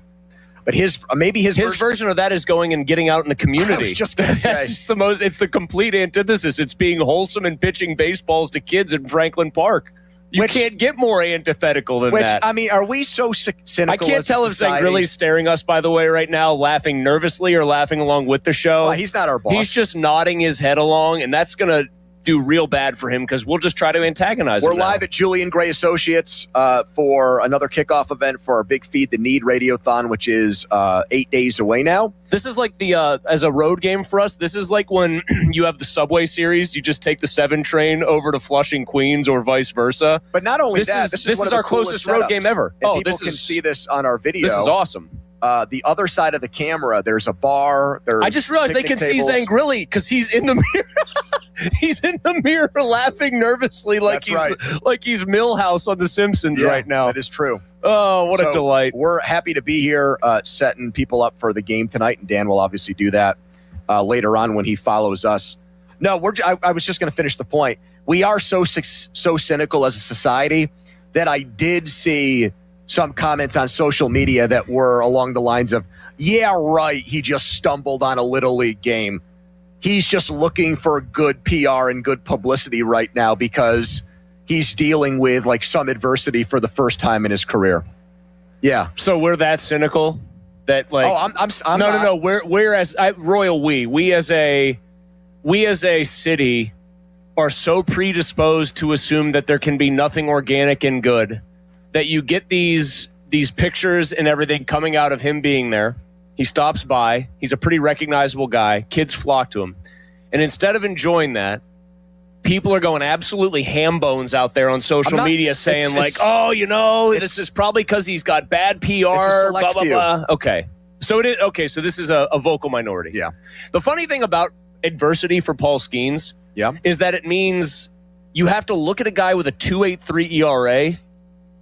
But his version of that is going and getting out in the community. I was just going to say. That's just it's the complete antithesis. It's being wholesome and pitching baseballs to kids in Franklin Park. You can't get more antithetical than that. I mean, are we so cynical? I can't tell if Zangrilli's staring us, by the way, right now, laughing nervously or laughing along with the show. Well, he's not our boss. He's just nodding his head along, and that's going to do real bad for him because we'll just try to antagonize him. We're live at Julian Gray Associates for another kickoff event for our big Feed the Need Radiothon, which is 8 days away now. This is like the as a road game for us. This is like when you have the Subway Series. You just take the 7 train over to Flushing, Queens, or vice versa. But not only this is our closest road game ever. And people can see this on our video. This is awesome. The other side of the camera, there's a bar. I just realized they can see Zangrilli because he's in the mirror. He's in the mirror laughing nervously like he's Milhouse on The Simpsons right now. That is true. Oh, what a delight. We're happy to be here setting people up for the game tonight, and Dan will obviously do that later on when he follows us. No, I was just going to finish the point. We are so cynical as a society that I did see some comments on social media that were along the lines of, yeah, right, he just stumbled on a Little League game. He's just looking for good PR and good publicity right now because he's dealing with like some adversity for the first time in his career. Yeah. So we're that cynical that like. Oh, I'm no, no. We're as Royal. We as a city are so predisposed to assume that there can be nothing organic and good that you get these pictures and everything coming out of him being there. He stops by. He's a pretty recognizable guy. Kids flock to him. And instead of enjoying that, people are going absolutely ham bones out there on social media saying this is probably because he's got bad PR, blah, blah, blah. Okay. So this is a vocal minority. Yeah. The funny thing about adversity for Paul Skeens is that it means you have to look at a guy with a 2.83 ERA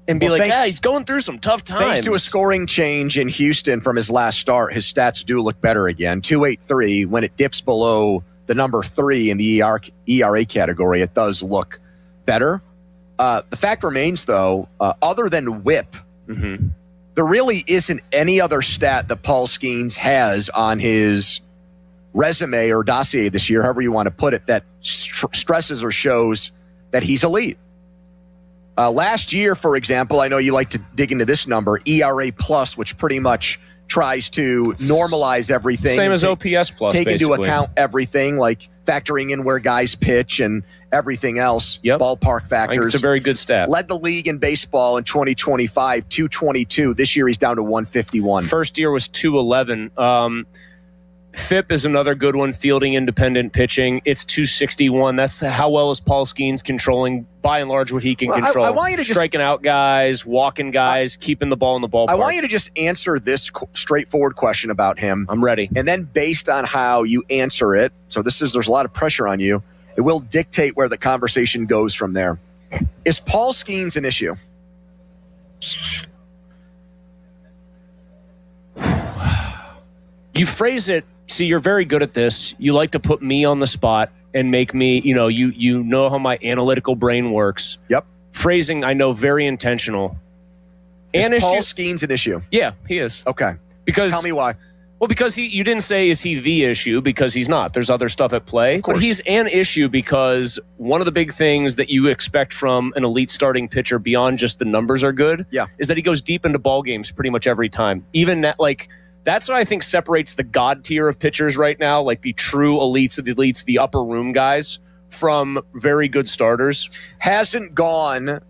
and be he's going through some tough times. Thanks to a scoring change in Houston from his last start, his stats do look better again. 2.83, when it dips below the number 3 in the ERA category, it does look better. The fact remains, though, other than WHIP, there really isn't any other stat that Paul Skeens has on his resume or dossier this year, however you want to put it, that stresses or shows that he's elite. Last year, for example, I know you like to dig into this number, ERA plus, which pretty much tries to normalize everything. Same as OPS plus, take into account everything, like factoring in where guys pitch and everything else, ballpark factors. It's a very good stat. Led the league in baseball in 2025, 222. This year he's down to 151. First year was 211. FIP is another good one, fielding independent pitching. It's 261. That's how well is Paul Skeens controlling, by and large, what he can control. I want you to striking out guys, walking guys, keeping the ball in the ballpark. I want you to just answer this straightforward question about him. I'm ready. And then based on how you answer it, so there's a lot of pressure on you, it will dictate where the conversation goes from there. Is Paul Skeens an issue? You phrase it. See, you're very good at this. You like to put me on the spot and make me, you know how my analytical brain works. Yep. Phrasing, I know, very intentional. Is Paul Skeens an issue? Yeah, he is. Okay. Because tell me why. Well, because you didn't say, is he the issue? Because he's not. There's other stuff at play. Of course. But he's an issue because one of the big things that you expect from an elite starting pitcher beyond just the numbers are good is that he goes deep into ball games pretty much every time. Even that, that's what I think separates the God tier of pitchers right now, like the true elites of the elites, the upper room guys, from very good starters. Hasn't gone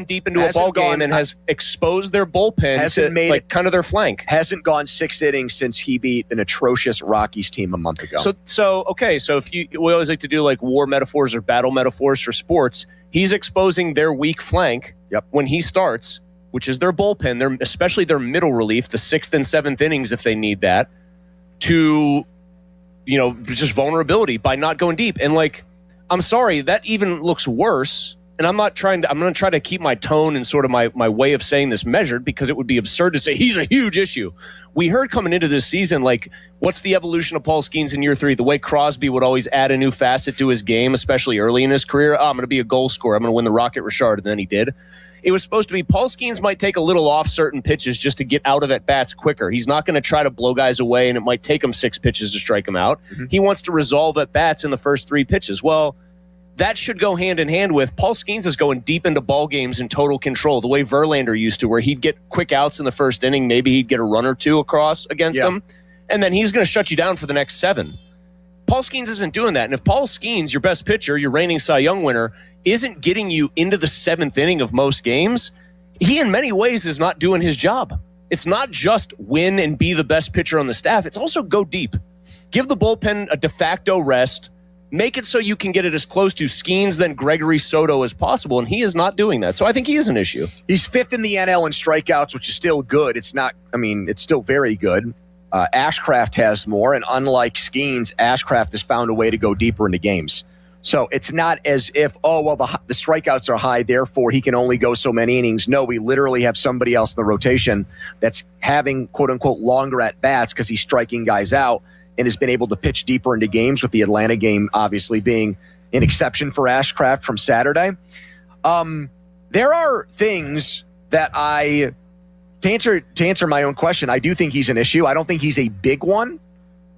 deep into a ball game and has exposed their bullpen to kind of their flank. Hasn't gone 6 innings since he beat an atrocious Rockies team a month ago. So we always like to do like war metaphors or battle metaphors for sports. He's exposing their weak flank when he starts, which is their bullpen, especially their middle relief, the 6th and 7th innings if they need that, to just vulnerability by not going deep. And I'm sorry, that even looks worse. And I'm going to try to keep my tone and sort of my way of saying this measured, because it would be absurd to say he's a huge issue. We heard coming into this season, what's the evolution of Paul Skeens in year 3? The way Crosby would always add a new facet to his game, especially early in his career. I'm going to be a goal scorer. I'm going to win the Rocket Richard. And then he did. It was supposed to be Paul Skeens might take a little off certain pitches just to get out of at-bats quicker. He's not going to try to blow guys away, and it might take him 6 pitches to strike him out. Mm-hmm. He wants to resolve at-bats in the first 3 pitches. Well, that should go hand in hand with Paul Skeens is going deep into ball games in total control, the way Verlander used to, where he'd get quick outs in the first inning. Maybe he'd get a run or two across against him, and then he's going to shut you down for the next 7. Paul Skeens isn't doing that. And if Paul Skeens, your best pitcher, your reigning Cy Young winner, isn't getting you into the 7th inning of most games, he in many ways is not doing his job. It's not just win and be the best pitcher on the staff. It's also go deep. Give the bullpen a de facto rest. Make it so you can get it as close to Skeens than Gregory Soto as possible, and he is not doing that. So I think he is an issue. He's 5th in the NL in strikeouts, which is still good. It's still very good. Ashcraft has more, and unlike Skeens, Ashcraft has found a way to go deeper into games. So it's not as if, the strikeouts are high, therefore he can only go so many innings. No, we literally have somebody else in the rotation that's having, quote-unquote, longer at-bats because he's striking guys out and has been able to pitch deeper into games, with the Atlanta game obviously being an exception for Ashcraft from Saturday. There are things that To answer my own question, I do think he's an issue. I don't think he's a big one.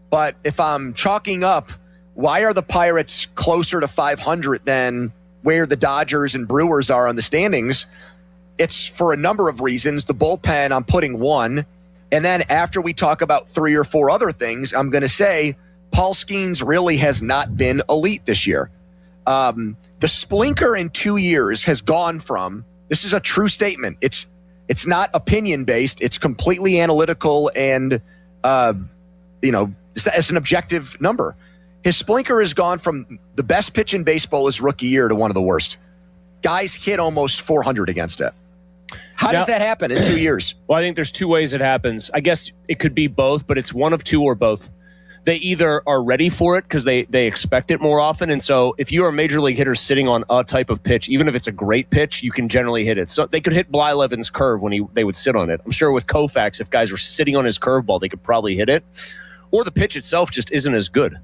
But if I'm chalking up, why are the Pirates closer to 500 than where the Dodgers and Brewers are on the standings? It's for a number of reasons. The bullpen, I'm putting 1. And then after we talk about 3 or 4 other things, I'm going to say Paul Skeens really has not been elite this year. The splinker in 2 years has gone from, this is a true statement, it's not opinion-based. It's completely analytical and, it's an objective number. His splinker has gone from the best pitch in baseball his rookie year to one of the worst. Guys hit almost 400 against it. How does that happen in 2 years? Well, I think there's 2 ways it happens. I guess it could be both, but it's one of 2 or both. They either are ready for it because they expect it more often. And so if you're a major league hitter sitting on a type of pitch, even if it's a great pitch, you can generally hit it. So they could hit Blyleven's curve when they would sit on it. I'm sure with Koufax, if guys were sitting on his curveball, they could probably hit it. Or the pitch itself just isn't as good.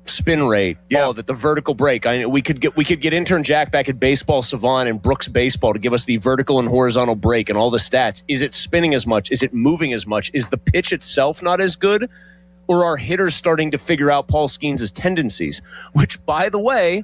Spin rate, the vertical break. We could get intern Jack back at Baseball Savant and Brooks Baseball to give us the vertical and horizontal break and all the stats. Is it spinning as much? Is it moving as much? Is the pitch itself not as good? Or are hitters starting to figure out Paul Skeens' tendencies? Which, by the way,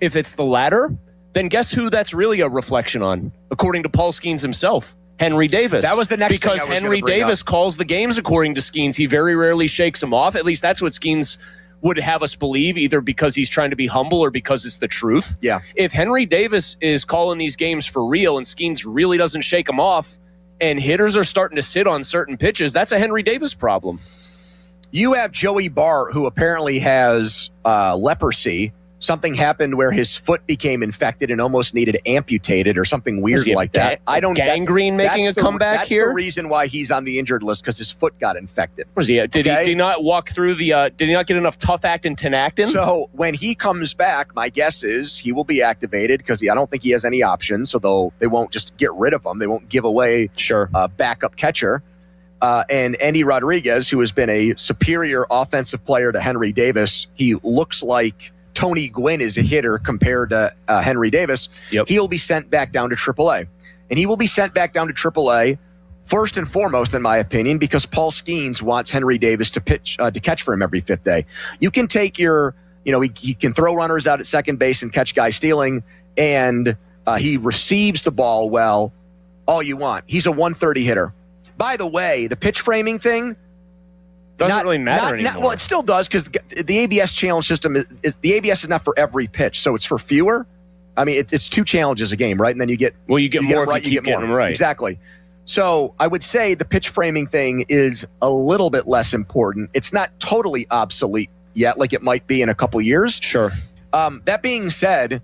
if it's the latter, then guess who that's really a reflection on, according to Paul Skeens himself? Henry Davis. That was the next thing I was Because Henry Davis calls the games according to Skeens. He very rarely shakes them off. At least that's what Skeens would have us believe, either because he's trying to be humble or because it's the truth. Yeah. If Henry Davis is calling these games for real and Skeens really doesn't shake them off, and hitters are starting to sit on certain pitches, that's a Henry Davis problem. You have Joey Bart, who apparently has leprosy. Something happened where his foot became infected and almost needed amputated or something weird like that. Gangrene making a comeback here? That's the reason why he's on the injured list, because his foot got infected. Was he? Did he not walk through the? Did he not get enough Tough Act and Tinactin? So when he comes back, my guess is he will be activated, because I don't think he has any options. So they won't just get rid of him. They won't give away backup catcher. And Andy Rodriguez, who has been a superior offensive player to Henry Davis, he looks like Tony Gwynn is a hitter compared to Henry Davis. Yep. He'll be sent back down to AAA. And he will be sent back down to AAA first and foremost, in my opinion, because Paul Skeens wants Henry Davis to catch for him every 5th day. You can take he can throw runners out at second base and catch guys stealing, and he receives the ball well, all you want. He's a 130 hitter. By the way, the pitch framing thing doesn't really matter anymore. Well, it still does, because the ABS challenge system the ABS is not for every pitch, so it's for fewer. I mean, it's 2 challenges a game, right? And then you get more if you keep getting them right. Exactly. So I would say the pitch framing thing is a little bit less important. It's not totally obsolete yet, like it might be in a couple years. Sure. That being said,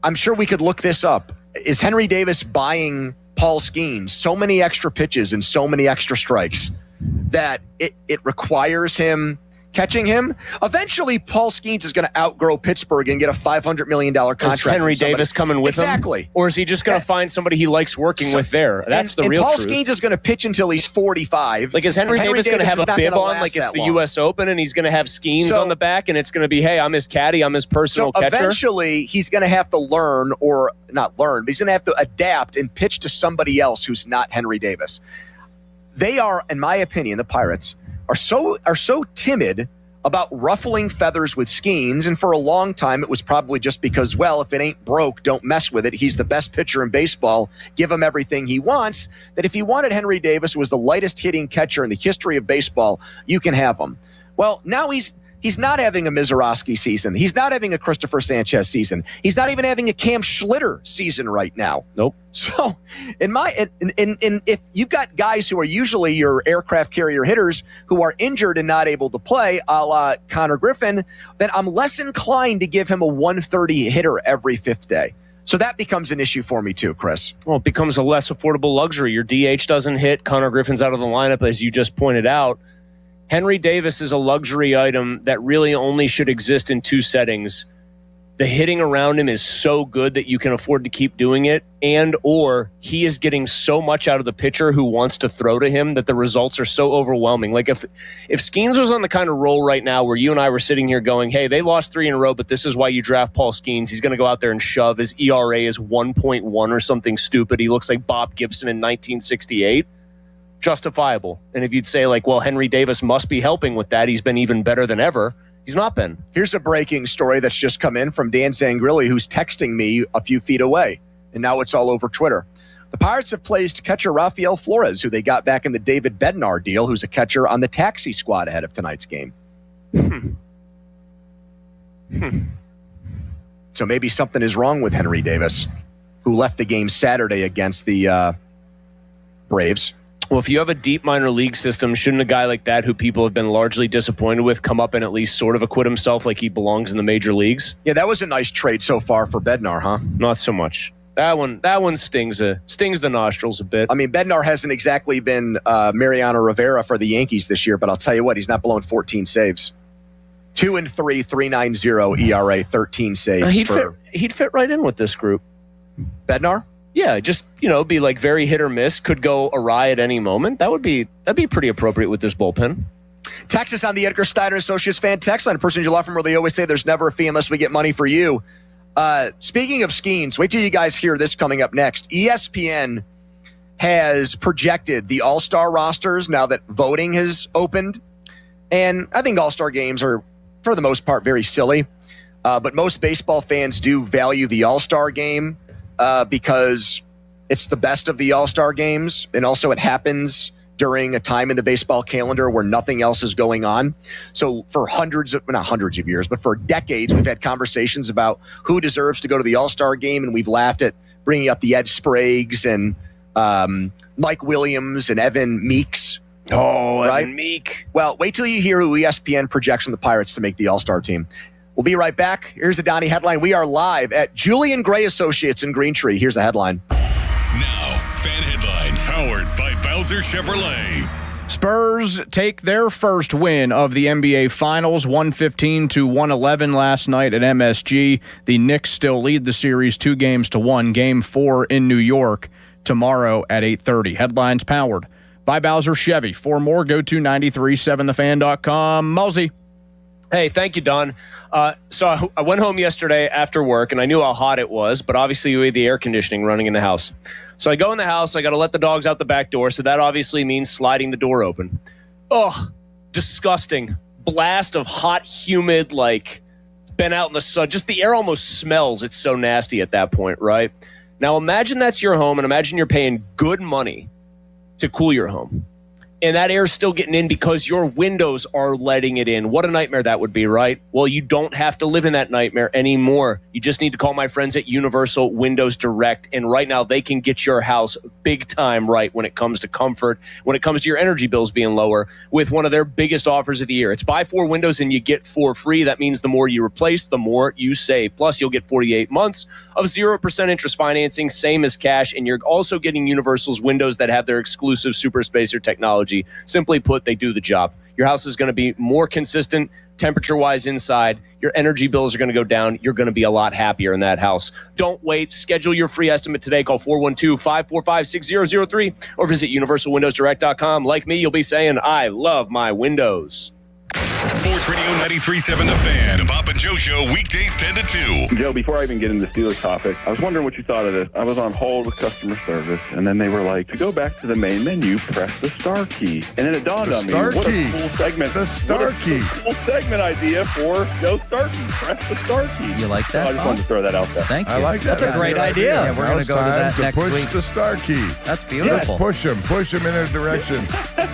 I'm sure we could look this up. Is Henry Davis buying Paul Skeens so many extra pitches and so many extra strikes that it requires him catching him? Eventually, Paul Skeens is going to outgrow Pittsburgh and get a $500 million contract. Is Henry Davis coming with him? Exactly. Or is he just going to find somebody he likes working with there? That's the real Paul truth. Skeens is going to pitch until he's 45. Like, is Henry Davis going to have a bib on like it's the U.S. Open, and he's going to have Skeens on the back, and it's going to be, hey, I'm his caddy, I'm his personal catcher? Eventually, he's going to have to learn, or not learn, but he's going to have to adapt and pitch to somebody else who's not Henry Davis. They are, in my opinion, the Pirates are so timid about ruffling feathers with Skeens, and for a long time it was probably just because, well, if it ain't broke, don't mess with it. He's the best pitcher in baseball. Give him everything he wants. That if you wanted Henry Davis, who was the lightest hitting catcher in the history of baseball, you can have him. Well, now he's He's not having a Mizorowski season. He's not having a Christopher Sanchez season. He's not even having a Cam Schlitter season right now. Nope. So, if you've got guys who are usually your aircraft carrier hitters who are injured and not able to play, a la Connor Griffin, then I'm less inclined to give him a 130 hitter every fifth day. So that becomes an issue for me too, Chris. Well, it becomes a less affordable luxury. Your DH doesn't hit. Connor Griffin's out of the lineup, as you just pointed out. Henry Davis is a luxury item that really only should exist in two settings. The hitting around him is so good that you can afford to keep doing it, and or he is getting so much out of the pitcher who wants to throw to him that the results are so overwhelming. Like if Skeens was on the kind of roll right now where you and I were sitting here going, hey, they lost 3 in a row, but this is why you draft Paul Skeens. He's going to go out there and shove. His ERA is 1.1 or something stupid. He looks like Bob Gibson in 1968. Justifiable. And if you'd say like, well, Henry Davis must be helping with that. He's been even better than ever. He's not been. Here's a breaking story that's just come in from Dan Zangrilli, who's texting me a few feet away. And now it's all over Twitter. The Pirates have placed catcher Rafael Flores, who they got back in the David Bednar deal, who's a catcher on the taxi squad ahead of tonight's game. So maybe something is wrong with Henry Davis, who left the game Saturday against the Braves. Well, if you have a deep minor league system, shouldn't a guy like that, who people have been largely disappointed with, come up and at least sort of acquit himself like he belongs in the major leagues? Yeah, that was a nice trade so far for Bednar, huh? Not so much. That one stings the nostrils a bit. I mean, Bednar hasn't exactly been Mariano Rivera for the Yankees this year, but I'll tell you what, he's not blowing 14 saves. 2-3, 3.90 ERA, 13 saves. He'd fit right in with this group. Bednar? Yeah, just, be like very hit or miss, could go awry at any moment. That'd be pretty appropriate with this bullpen. Texas on the Edgar Steiner Associates fan text line. A person you love from where they always say there's never a fee unless we get money for you. Speaking of Skeens, wait till you guys hear this coming up next. ESPN has projected the All-Star rosters now that voting has opened. And I think All-Star games are, for the most part, very silly. But most baseball fans do value the All-Star game. Because it's the best of the All-Star games, and also it happens during a time in the baseball calendar where nothing else is going on. So for not hundreds of years, but for decades, we've had conversations about who deserves to go to the All-Star game, and we've laughed at bringing up the Ed Spragues and Mike Williams and Evan Meeks. Oh, right? Evan Meek. Well, wait till you hear who ESPN projects from the Pirates to make the All-Star team. We'll be right back. Here's the Donnie headline. We are live at Julian Gray Associates in Green Tree. Here's the headline. Now, fan headlines powered by Bowser Chevrolet. Spurs take their first win of the NBA Finals, 115-111 last night at MSG. The Knicks still lead the series 2-1. Game 4 in New York tomorrow at 8:30. Headlines powered by Bowser Chevy. For more, go to 937thefan.com. Mosey. Hey, thank you, Don. So I went home yesterday after work, and I knew how hot it was, but obviously we had the air conditioning running in the house. So I go in the house, I got to let the dogs out the back door, so that obviously means sliding the door open. Oh, disgusting. Blast of hot, humid, been out in the sun. Just the air almost smells. It's so nasty at that point, right? Now imagine that's your home, and imagine you're paying good money to cool your home. And that air is still getting in because your windows are letting it in. What a nightmare that would be, right? Well, you don't have to live in that nightmare anymore. You just need to call my friends at Universal Windows Direct. And right now, they can get your house big time right when it comes to comfort, when it comes to your energy bills being lower, with one of their biggest offers of the year. It's buy 4 windows and you get 4 free. That means the more you replace, the more you save. Plus, you'll get 48 months of 0% interest financing, same as cash. And you're also getting Universal's windows that have their exclusive Super Spacer technology. Simply put, they do the job. Your house is going to be more consistent temperature-wise inside. Your energy bills are going to go down. You're going to be a lot happier in that house. Don't wait. Schedule your free estimate today. Call 412-545-6003 or visit universalwindowsdirect.com. Like me, you'll be saying, I love my windows. Sports Radio 93.7 The Fan. The Bob and Joe Show, weekdays 10 to 2. Joe, before I even get into the Steelers topic, I was wondering what you thought of this. I was on hold with customer service, and then they were like, to go back to the main menu, press the star key. And then it dawned on me, what a cool segment. The star key. Cool segment idea for no star key. Press the star key. You like that? So I just wanted to throw that out there. Thank you. I like that. That's a great idea. Yeah, we're going to go to that next push week. The star key. That's beautiful. Yes, push him in a direction.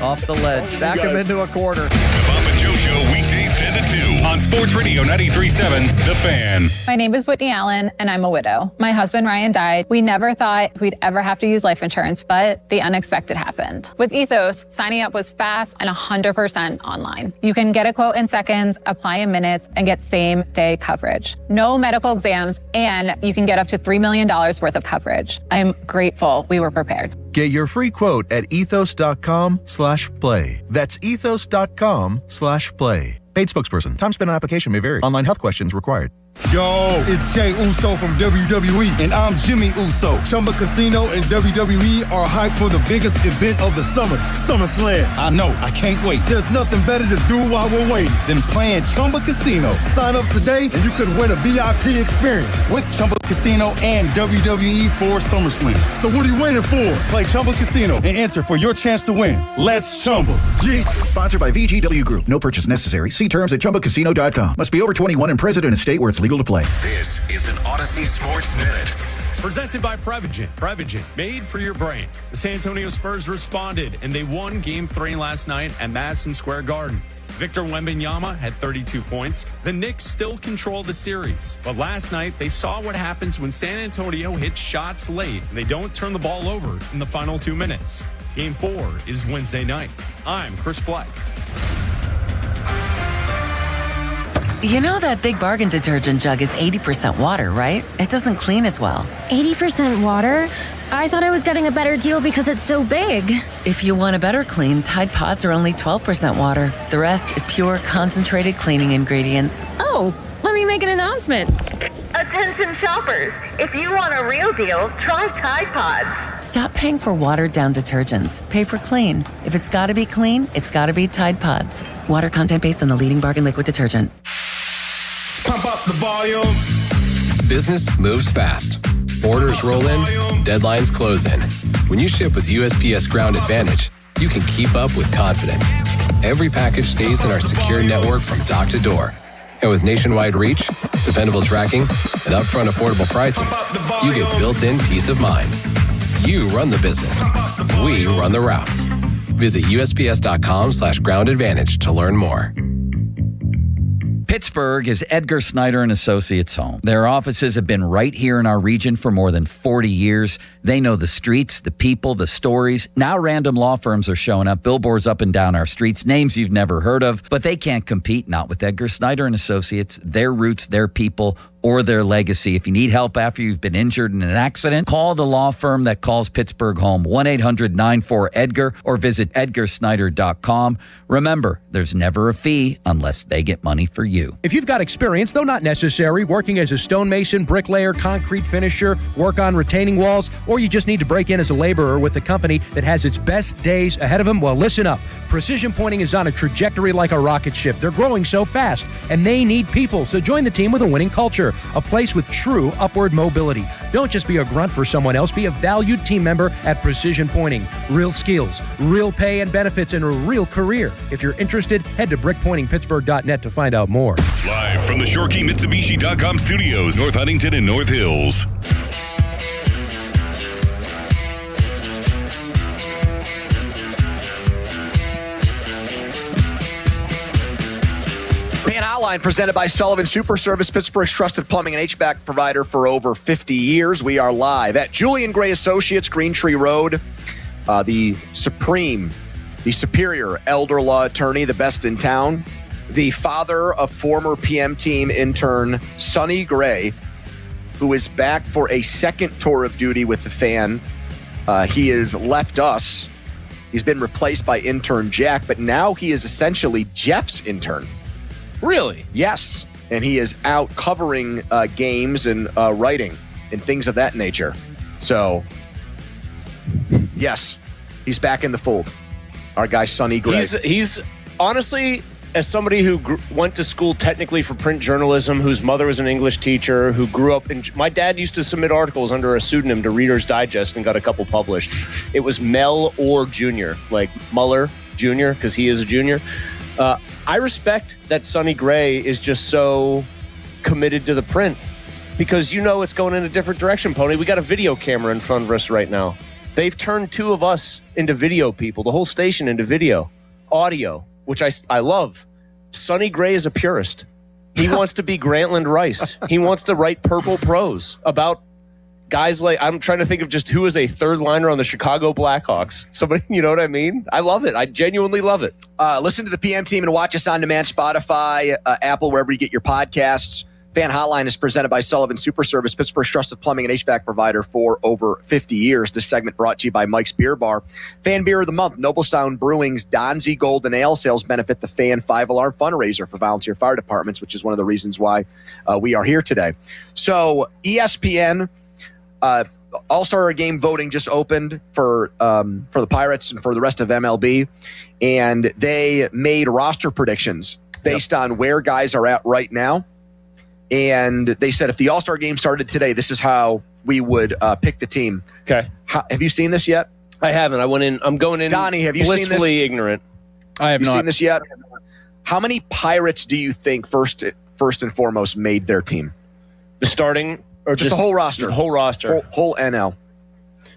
Off the ledge. Back him into a quarter. The Bob and Joe Show, weekdays 10 to to 2 on Sports Radio 93.7 The Fan. My name is Whitney Allen, and I'm a widow. My husband, Ryan, died. We never thought we'd ever have to use life insurance, but the unexpected happened. With Ethos, signing up was fast and 100% online. You can get a quote in seconds, apply in minutes, and get same-day coverage. No medical exams, and you can get up to $3 million worth of coverage. I'm grateful we were prepared. Get your free quote at ethos.com/play. That's ethos.com/play. Paid spokesperson. Time spent on application may vary. Online health questions required. Yo, it's Jay Uso from WWE, and I'm Jimmy Uso. Chumba Casino and WWE are hyped for the biggest event of the summer, SummerSlam. I know, I can't wait. There's nothing better to do while we're waiting than playing Chumba Casino. Sign up today and you could win a VIP experience with Chumba Casino and WWE for SummerSlam. So what are you waiting for? Play Chumba Casino and enter for your chance to win. Let's Chumba. Yeah. Sponsored by VGW Group. No purchase necessary. See terms at ChumbaCasino.com. Must be over 21 and present in a state where it's legal to play. This is an Odyssey Sports Minute. Presented by Prevagen. Prevagen, made for your brain. The San Antonio Spurs responded, and they won Game 3 last night at Madison Square Garden. Victor Wembanyama had 32 points. The Knicks still control the series. But last night, they saw what happens when San Antonio hits shots late and they don't turn the ball over in the final 2 minutes. Game 4 is Wednesday night. I'm Chris Black. You know that Big Bargain detergent jug is 80% water, right? It doesn't clean as well. 80% water? I thought I was getting a better deal because it's so big. If you want a better clean, Tide Pods are only 12% water. The rest is pure, concentrated cleaning ingredients. Oh, let me make an announcement. Attention shoppers, if you want a real deal, try Tide Pods. Stop paying for watered-down detergents. Pay for clean. If it's gotta be clean, it's gotta be Tide Pods. Water content based on the leading bargain liquid detergent. Pump up the volume. Business moves fast. Orders roll in, deadlines close in. When you ship with USPS Ground Advantage, you can keep up with confidence. Every package stays in our secure network from dock to door. And with nationwide reach, dependable tracking, and upfront affordable pricing, you get built-in peace of mind. You run the business. We run the routes. Visit USPS.com/Ground Advantage to learn more. Pittsburgh is Edgar Snyder and Associates' home. Their offices have been right here in our region for more than 40 years. They know the streets, the people, the stories. Now random law firms are showing up, billboards up and down our streets, names you've never heard of, but they can't compete, not with Edgar Snyder and Associates, their roots, their people, or their legacy. If you need help after you've been injured in an accident, call the law firm that calls Pittsburgh home, 1-800-94-EDGAR, or visit edgarsnyder.com. Remember, there's never a fee unless they get money for you. If you've got experience, though not necessary, working as a stonemason, bricklayer, concrete finisher, work on retaining walls, or you just need to break in as a laborer with a company that has its best days ahead of them, well, listen up. Precision Pointing is on a trajectory like a rocket ship. They're growing so fast, and they need people. So join the team with a winning culture, a place with true upward mobility. Don't just be a grunt for someone else. Be a valued team member at Precision Pointing. Real skills, real pay and benefits, and a real career. If you're interested, head to brickpointingpittsburgh.net to find out more. Live from the ShoreKeyMitsubishi.com studios, North Huntington and North Hills. Fan Hotline presented by Sullivan Super Service, Pittsburgh's trusted plumbing and HVAC provider for over 50 years. We are live at Julian Gray Associates, Green Tree Road. The superior elder law attorney, the best in town, the father of former PM team intern Sonny Gray, who is back for a second tour of duty with the Fan. He has left us. He's been replaced by intern Jack, but now he is essentially Jeff's intern. Really? Yes. And he is out covering games and writing and things of that nature. So, yes, he's back in the fold. Our guy, Sonny Gray. He's honestly, as somebody who went to school technically for print journalism, whose mother was an English teacher, who grew up in... My dad used to submit articles under a pseudonym to Reader's Digest and got a couple published. It was Mel or Jr., like Muller Jr., because he is a junior. I respect that Sonny Gray is just so committed to the print because you know it's going in a different direction, Pony. We got a video camera in front of us right now. They've turned two of us into video people, the whole station into video, audio, which I love. Sonny Gray is a purist. He wants to be Grantland Rice. He wants to write purple prose about guys like, I'm trying to think of just who is a third liner on the Chicago Blackhawks. Somebody, you know what I mean? I love it. I genuinely love it. Listen to the PM Team and watch us on demand, Spotify, Apple, wherever you get your podcasts. Fan Hotline is presented by Sullivan Super Service, Pittsburgh's trusted plumbing and HVAC provider for over 50 years. This segment brought to you by Mike's Beer Bar. Fan Beer of the Month, Noblestown Brewing's Donzi Golden Ale sales benefit the Fan 5-Alarm fundraiser for volunteer fire departments, which is one of the reasons why we are here today. So ESPN All-Star Game voting just opened for the Pirates and for the rest of MLB, and they made roster predictions based on where guys are at right now. And they said if the All-Star Game started today, this is how we would pick the team. Okay. Have you seen this yet? I haven't. I'm going in. Donnie, have you seen this? Blissfully ignorant. I have not seen this yet. How many Pirates do you think first and foremost made their team? The starting or just the whole roster? The whole roster. Whole NL.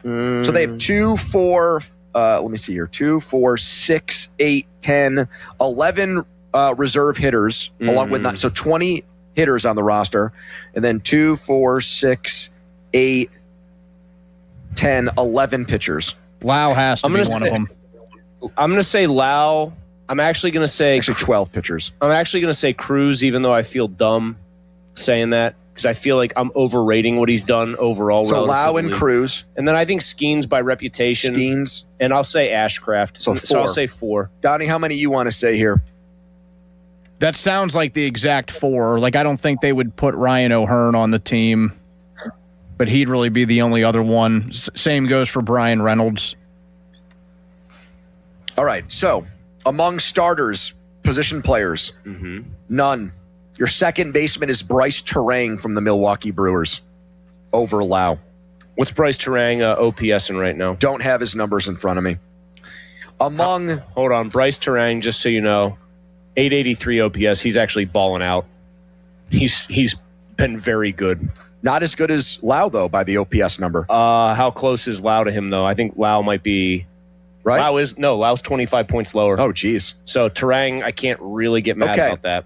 So they have 2, 4, let me see here. 2, 4, 6, 8, 10, 11 reserve hitters along with that. So 20 hitters on the roster, and then 2, 4, 6, 8, 10, 11 pitchers. Lau has to be one of them. I'm going to say Lau. I'm actually going to say 12 pitchers. I'm actually going to say Cruz, even though I feel dumb saying that because I feel like I'm overrating what he's done overall. So Lau and Cruz, and then I think Skeens by reputation. Skeens, and I'll say Ashcraft. So 4. So I'll say 4. Donnie, how many you want to say here? That sounds like the exact 4. Like, I don't think they would put Ryan O'Hearn on the team, but he'd really be the only other one. Same goes for Brian Reynolds. All right. So, among starters, position players, none. Your second baseman is Bryce Terang from the Milwaukee Brewers over Lau. What's Bryce Terang OPS in right now? Don't have his numbers in front of me. Hold on. Bryce Terang, just so you know, 883 OPS. He's actually balling out. He's been very good. Not as good as Lau, though, by the OPS number. How close is Lau to him, though? I think Lau might be... Right? Lau's 25 points lower. Oh, geez. So Terang, I can't really get mad about that.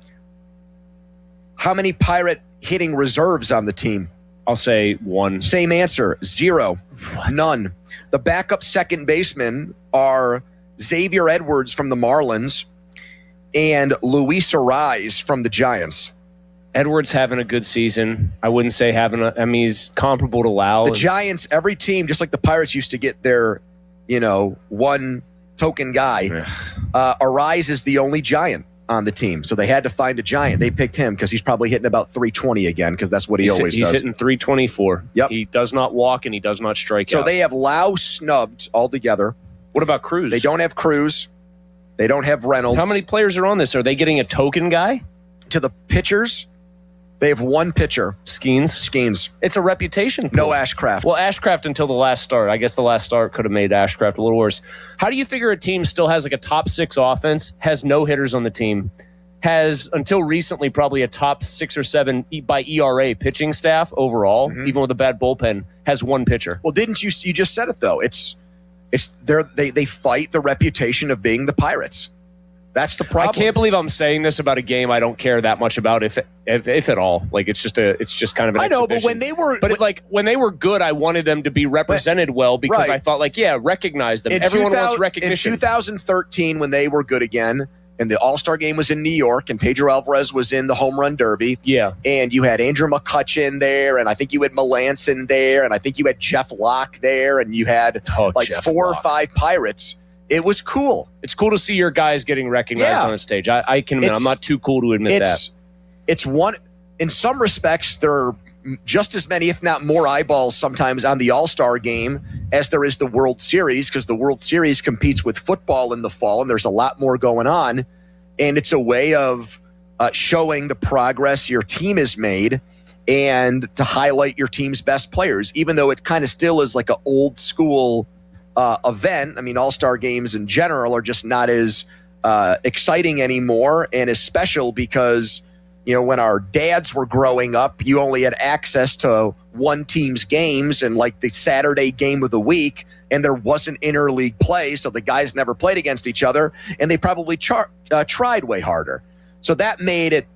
How many Pirate hitting reserves on the team? I'll say 1. Same answer, 0. What? None. The backup second basemen are Xavier Edwards from the Marlins and Luis Ariz from the Giants. Edwards having a good season. I wouldn't say he's comparable to Lau. The Giants, every team, just like the Pirates used to get their, one token guy. Ariz is the only Giant on the team, so they had to find a Giant. They picked him because he's probably hitting about 320 again because that's what he always does. He's hitting 324. Yep. He does not walk and he does not strike out. So they have Lau snubbed altogether. What about Cruz? They don't have Cruz. They don't have Reynolds. How many players are on this? Are they getting a token guy? To the pitchers, they have one pitcher. Skeens. It's a reputation pool. No Ashcraft. Well, Ashcraft until the last start. I guess the last start could have made Ashcraft a little worse. How do you figure a team still has like a top 6 offense, has no hitters on the team, has until recently probably a top 6 or 7 by ERA pitching staff overall, even with a bad bullpen, has one pitcher? Well, didn't you just said it though? They fight the reputation of being the Pirates. That's the problem. I can't believe I'm saying this about a game I don't care that much about, if at all. Like it's just kind of an I know, exhibition. but when they were good, I wanted them to be represented well because I thought recognize them. Everyone wants recognition. In 2013, when they were good again, and the All-Star Game was in New York, and Pedro Alvarez was in the Home Run Derby. Yeah. And you had Andrew McCutchen there, and I think you had Melanson there, and I think you had Jeff Locke there, and you had Jeff 4 or Locke. 5 Pirates. It was cool. It's cool to see your guys getting recognized on a stage. I can admit, I'm not too cool to admit that. It's one, in some respects, there are just as many, if not more eyeballs sometimes on the All-Star Game as there is the World Series, because the World Series competes with football in the fall, and there's a lot more going on. And it's a way of showing the progress your team has made and to highlight your team's best players, even though it kind of still is like an old school event. I mean, All-Star games in general are just not as exciting anymore and as special because, when our dads were growing up, you only had access to one team's games and like the Saturday game of the week, and there wasn't interleague play, so the guys never played against each other, and they probably tried way harder. So that made it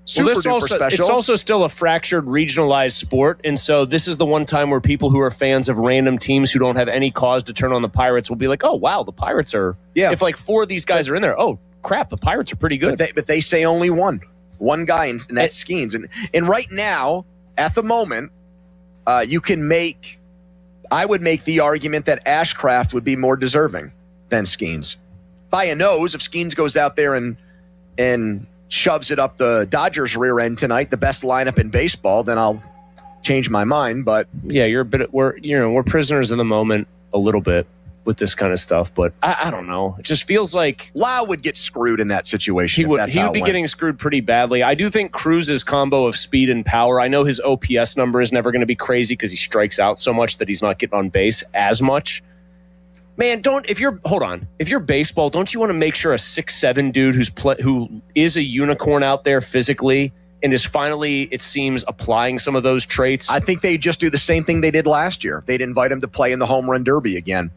super duper special. It's also still a fractured, regionalized sport. And so this is the one time where people who are fans of random teams who don't have any cause to turn on the Pirates will be like, oh, wow, the Pirates are. Yeah. If 4 of these guys are in there, oh, crap, the Pirates are pretty good. But they say only one guy, and that's Skeens. And right now, at the moment, you can I would make the argument that Ashcraft would be more deserving than Skeens. By a nose, if Skeens goes out there and shoves it up the Dodgers' rear end tonight, the best lineup in baseball, then I'll change my mind. But yeah, we're prisoners in the moment a little bit with this kind of stuff. But I don't know. It just feels like Lau would get screwed in that situation. He would be getting screwed pretty badly. I do think Cruz's combo of speed and power. I know his OPS number is never going to be crazy because he strikes out so much that he's not getting on base as much. Man, if you're baseball, don't you want to make sure a 6'7" dude who is a unicorn out there physically and is finally, it seems, applying some of those traits? I think they just do the same thing they did last year. They'd invite him to play in the home run derby again.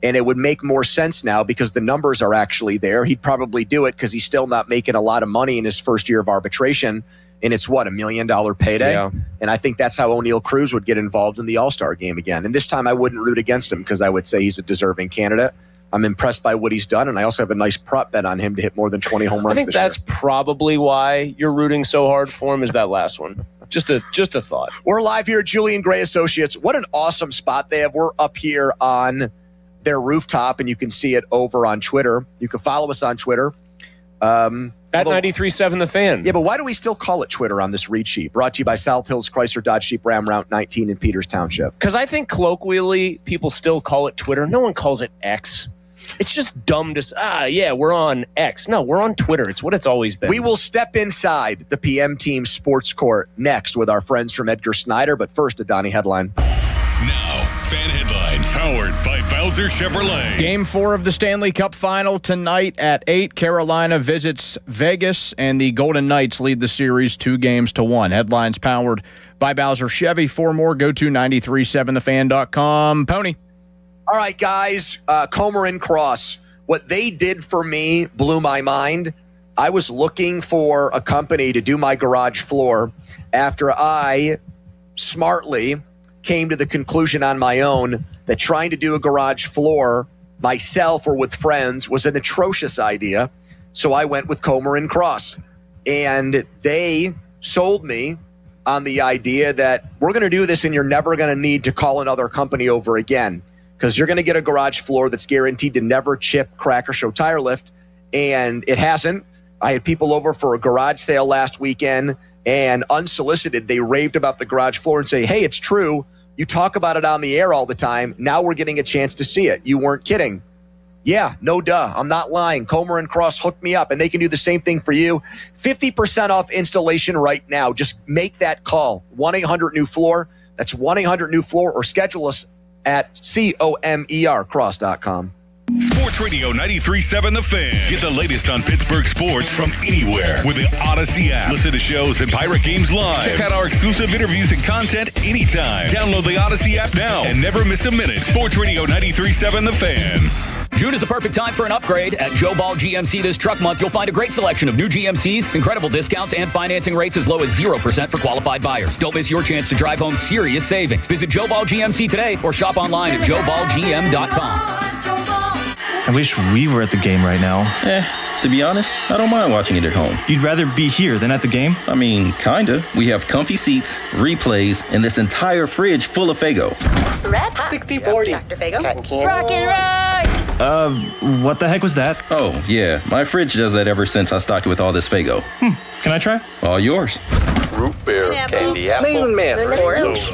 And it would make more sense now because the numbers are actually there. He'd probably do it because he's still not making a lot of money in his first year of arbitration. And it's $1 million payday. Yeah. And I think that's how O'Neal Cruz would get involved in the All-Star game again. And this time I wouldn't root against him because I would say he's a deserving candidate. I'm impressed by what he's done, and I also have a nice prop bet on him to hit more than 20 home runs this year. I think that's probably why you're rooting so hard for him is that last one. Just a thought. We're live here at Julian Gray Associates. What an awesome spot they have. We're up here on their rooftop, and you can see it over on Twitter. You can follow us on Twitter. At 93.7 The Fan. Yeah, but why do we still call it Twitter on this read sheet? Brought to you by South Hills Chrysler Dodge Jeep Ram Route 19 in Peters Township. Because I think colloquially, people still call it Twitter. No one calls it X. It's just dumb to we're on X. No, we're on Twitter. It's what it's always been. We will step inside the PM Team Sports Court next with our friends from Edgar Snyder. But first, a Donnie headline. Now, fan headlines powered by Bowser Chevrolet. Game 4 of the Stanley Cup Final tonight at 8. Carolina visits Vegas, and the Golden Knights lead the series 2-1. Headlines powered by Bowser Chevy. For more, go to 937thefan.com. Pony. All right, guys, Comer and Cross. What they did for me blew my mind. I was looking for a company to do my garage floor after I smartly came to the conclusion on my own that trying to do a garage floor myself or with friends was an atrocious idea. So I went with Comer and Cross. And they sold me on the idea that we're going to do this and you're never going to need to call another company over again, because you're going to get a garage floor that's guaranteed to never chip, crack, or show tire lift. And it hasn't. I had people over for a garage sale last weekend, and unsolicited, they raved about the garage floor and say, hey, it's true. You talk about it on the air all the time. Now we're getting a chance to see it. You weren't kidding. Yeah, no duh. I'm not lying. Comer and Cross hooked me up, and they can do the same thing for you. 50% off installation right now. Just make that call. 1-800-NEW-FLOOR. That's 1-800-NEW-FLOOR, or schedule us at COMERcross.com. Sports Radio 93.7 The Fan. Get the latest on Pittsburgh sports from anywhere with the Odyssey app. Listen to shows and Pirate games live. Check out our exclusive interviews and content anytime. Download the Odyssey app now and never miss a minute. Sports Radio 93.7 The Fan. June is the perfect time for an upgrade. At Joe Ball GMC this truck month, you'll find a great selection of new GMCs, incredible discounts, and financing rates as low as 0% for qualified buyers. Don't miss your chance to drive home serious savings. Visit Joe Ball GMC today or shop online at joeballgm.com. I wish we were at the game right now. To be honest, I don't mind watching it at home. You'd rather be here than at the game? I mean, kinda. We have comfy seats, replays, and this entire fridge full of Faygo. Red Hot. 60-40. Dr. Faygo. Cotton candy. Rock and roll. What the heck was that? Oh, yeah. My fridge does that ever since I stocked it with all this Faygo. Can I try? All yours. Root beer, candy apple. Orange.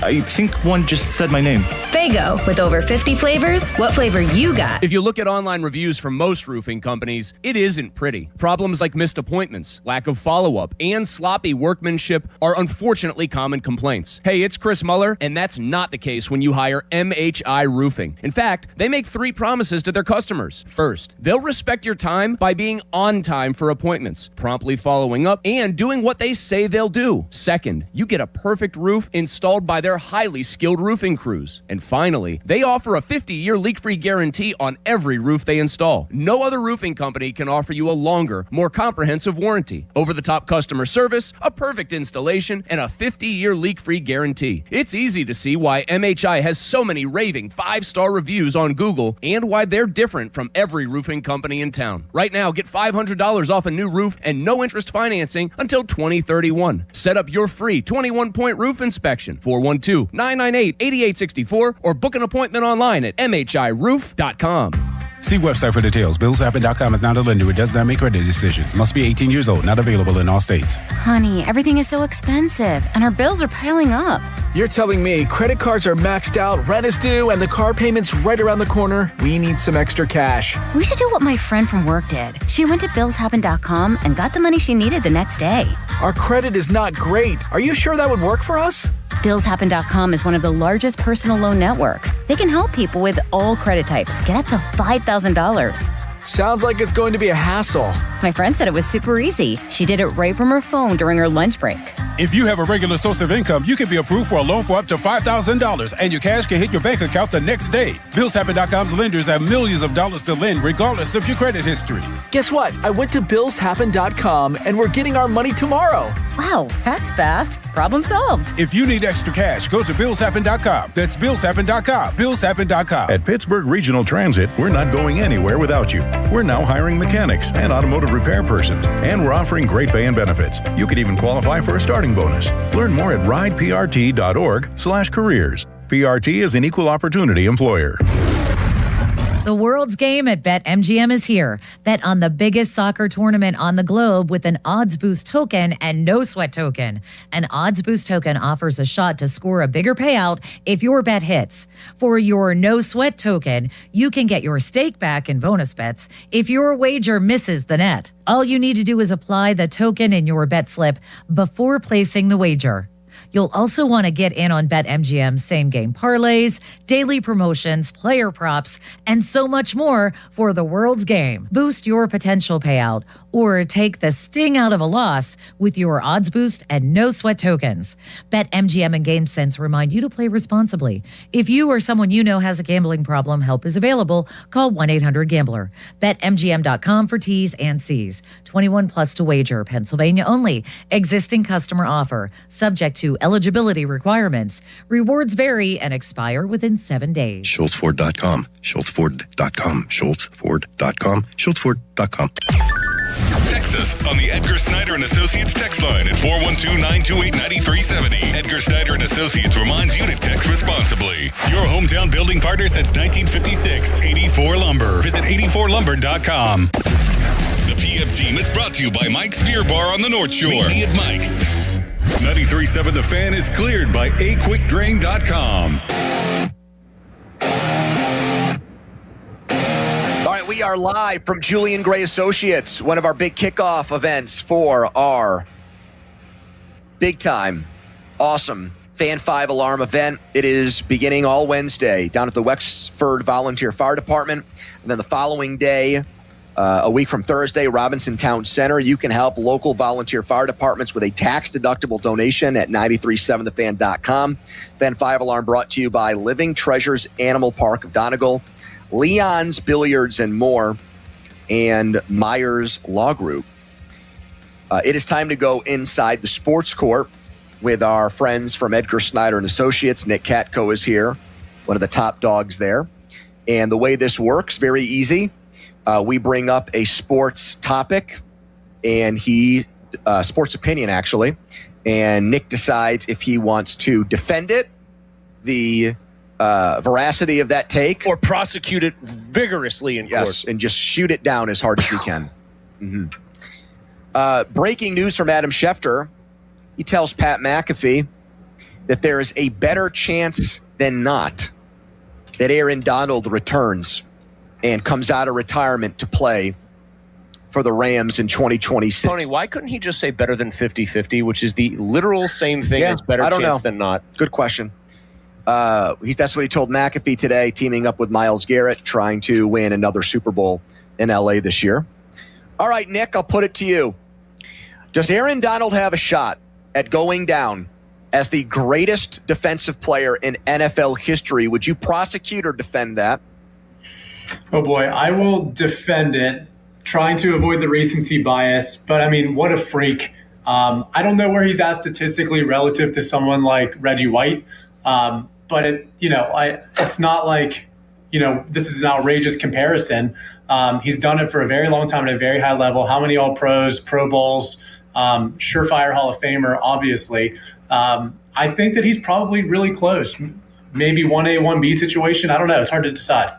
I think one just said my name. Faygo, with over 50 flavors. What flavor you got? If you look at online reviews from most roofing companies, it isn't pretty. Problems like missed appointments, lack of follow-up, and sloppy workmanship are unfortunately common complaints. Hey, it's Chris Muller, and that's not the case when you hire MHI Roofing. In fact, they make 3 promises to their customers. First, they'll respect your time by being on time for appointments, promptly following up, and doing what they say they'll do. Second, you get a perfect roof installed by their their highly skilled roofing crews. And finally, they offer a 50-year leak-free guarantee on every roof they install. No other roofing company can offer you a longer, more comprehensive warranty, over-the-top customer service, a perfect installation, and a 50-year leak-free guarantee. It's easy to see why MHI has so many raving 5-star reviews on Google and why they're different from every roofing company in town. Right now, get $500 off a new roof and no interest financing until 2031. Set up your free 21-point roof inspection, 412-998-8864, or book an appointment online at mhiroof.com. See website for details. BillsHappen.com is not a lender. It does not make credit decisions. Must be 18 years old. Not available in all states. Honey, everything is so expensive, and our bills are piling up. You're telling me credit cards are maxed out, rent is due, and the car payment's right around the corner? We need some extra cash. We should do what my friend from work did. She went to BillsHappen.com and got the money she needed the next day. Our credit is not great. Are you sure that would work for us? BillsHappen.com is one of the largest personal loan networks. They can help people with all credit types get up to $5,000. Sounds like it's going to be a hassle. My friend said it was super easy. She did it right from her phone during her lunch break. If you have a regular source of income, you can be approved for a loan for up to $5,000, and your cash can hit your bank account the next day. BillsHappen.com's lenders have millions of dollars to lend, regardless of your credit history. Guess what? I went to BillsHappen.com, and we're getting our money tomorrow. Wow, that's fast. Problem solved. If you need extra cash, go to BillsHappen.com. That's BillsHappen.com. BillsHappen.com. At Pittsburgh Regional Transit, we're not going anywhere without you. We're now hiring mechanics and automotive repair persons, and we're offering great pay and benefits. You could even qualify for a starting bonus. Learn more at rideprt.org/careers. PRT is an equal opportunity employer. The world's game at BetMGM is here. Bet on the biggest soccer tournament on the globe with an Odds Boost token and no sweat token. An Odds Boost token offers a shot to score a bigger payout if your bet hits. For your no sweat token, you can get your stake back in bonus bets if your wager misses the net. All you need to do is apply the token in your bet slip before placing the wager. You'll also want to get in on BetMGM's same-game parlays, daily promotions, player props, and so much more for the world's game. Boost your potential payout or take the sting out of a loss with your Odds Boost and No Sweat tokens. BetMGM and GameSense remind you to play responsibly. If you or someone you know has a gambling problem, help is available. Call 1-800-GAMBLER. BetMGM.com for T's and C's. 21 plus to wager. Pennsylvania only. Existing customer offer. Subject to eligibility requirements. Rewards vary and expire within 7 days. SchultzFord.com. SchultzFord.com. SchultzFord.com. SchultzFord.com. Text us on the Edgar Snyder and Associates text line at 412-928-9370. Edgar Snyder and Associates reminds you to text responsibly. Your hometown building partner since 1956. 84 Lumber. Visit 84lumber.com. The PM team is brought to you by Mike's Beer Bar on the North Shore. Meet me at Mike's. 93.7 The Fan is cleared by aquickdrain.com. All right, we are live from Julian Gray Associates, one of our big kickoff events for our big time, awesome Fan 5 Alarm event. It is beginning all Wednesday down at the Wexford Volunteer Fire Department. And then the following day, a week from Thursday, Robinson Town Center. You can help local volunteer fire departments with a tax-deductible donation at 937thefan.com. Fan 5 Alarm brought to you by Living Treasures Animal Park of Donegal, Leon's Billiards and More, and Myers Law Group. It is time to go inside the sports court with our friends from Edgar Snyder and Associates. Nick Katko is here, one of the top dogs there. And the way this works, very easy. We bring up a sports topic, and sports opinion actually, and Nick decides if he wants to defend it, the veracity of that take, or prosecute it vigorously in court. Yes, and just shoot it down as hard as he can. Mm-hmm. Breaking news from Adam Schefter. He tells Pat McAfee that there is a better chance than not that Aaron Donald returns and comes out of retirement to play for the Rams in 2026. Tony, why couldn't he just say better than 50-50, which is the literal same thing as better chance than not? Good question. That's what he told McAfee today, teaming up with Myles Garrett, trying to win another Super Bowl in LA this year. All right, Nick, I'll put it to you. Does Aaron Donald have a shot at going down as the greatest defensive player in NFL history. Would you prosecute or defend that? Oh boy, I will defend it, trying to avoid the recency bias. But I mean, what a freak. I don't know where he's at statistically relative to someone like Reggie White. But it's not like, this is an outrageous comparison. He's done it for a very long time at a very high level. How many All-Pros, Pro Bowls, surefire Hall of Famer, obviously. I think that he's probably really close. Maybe 1A, 1B situation. I don't know. It's hard to decide.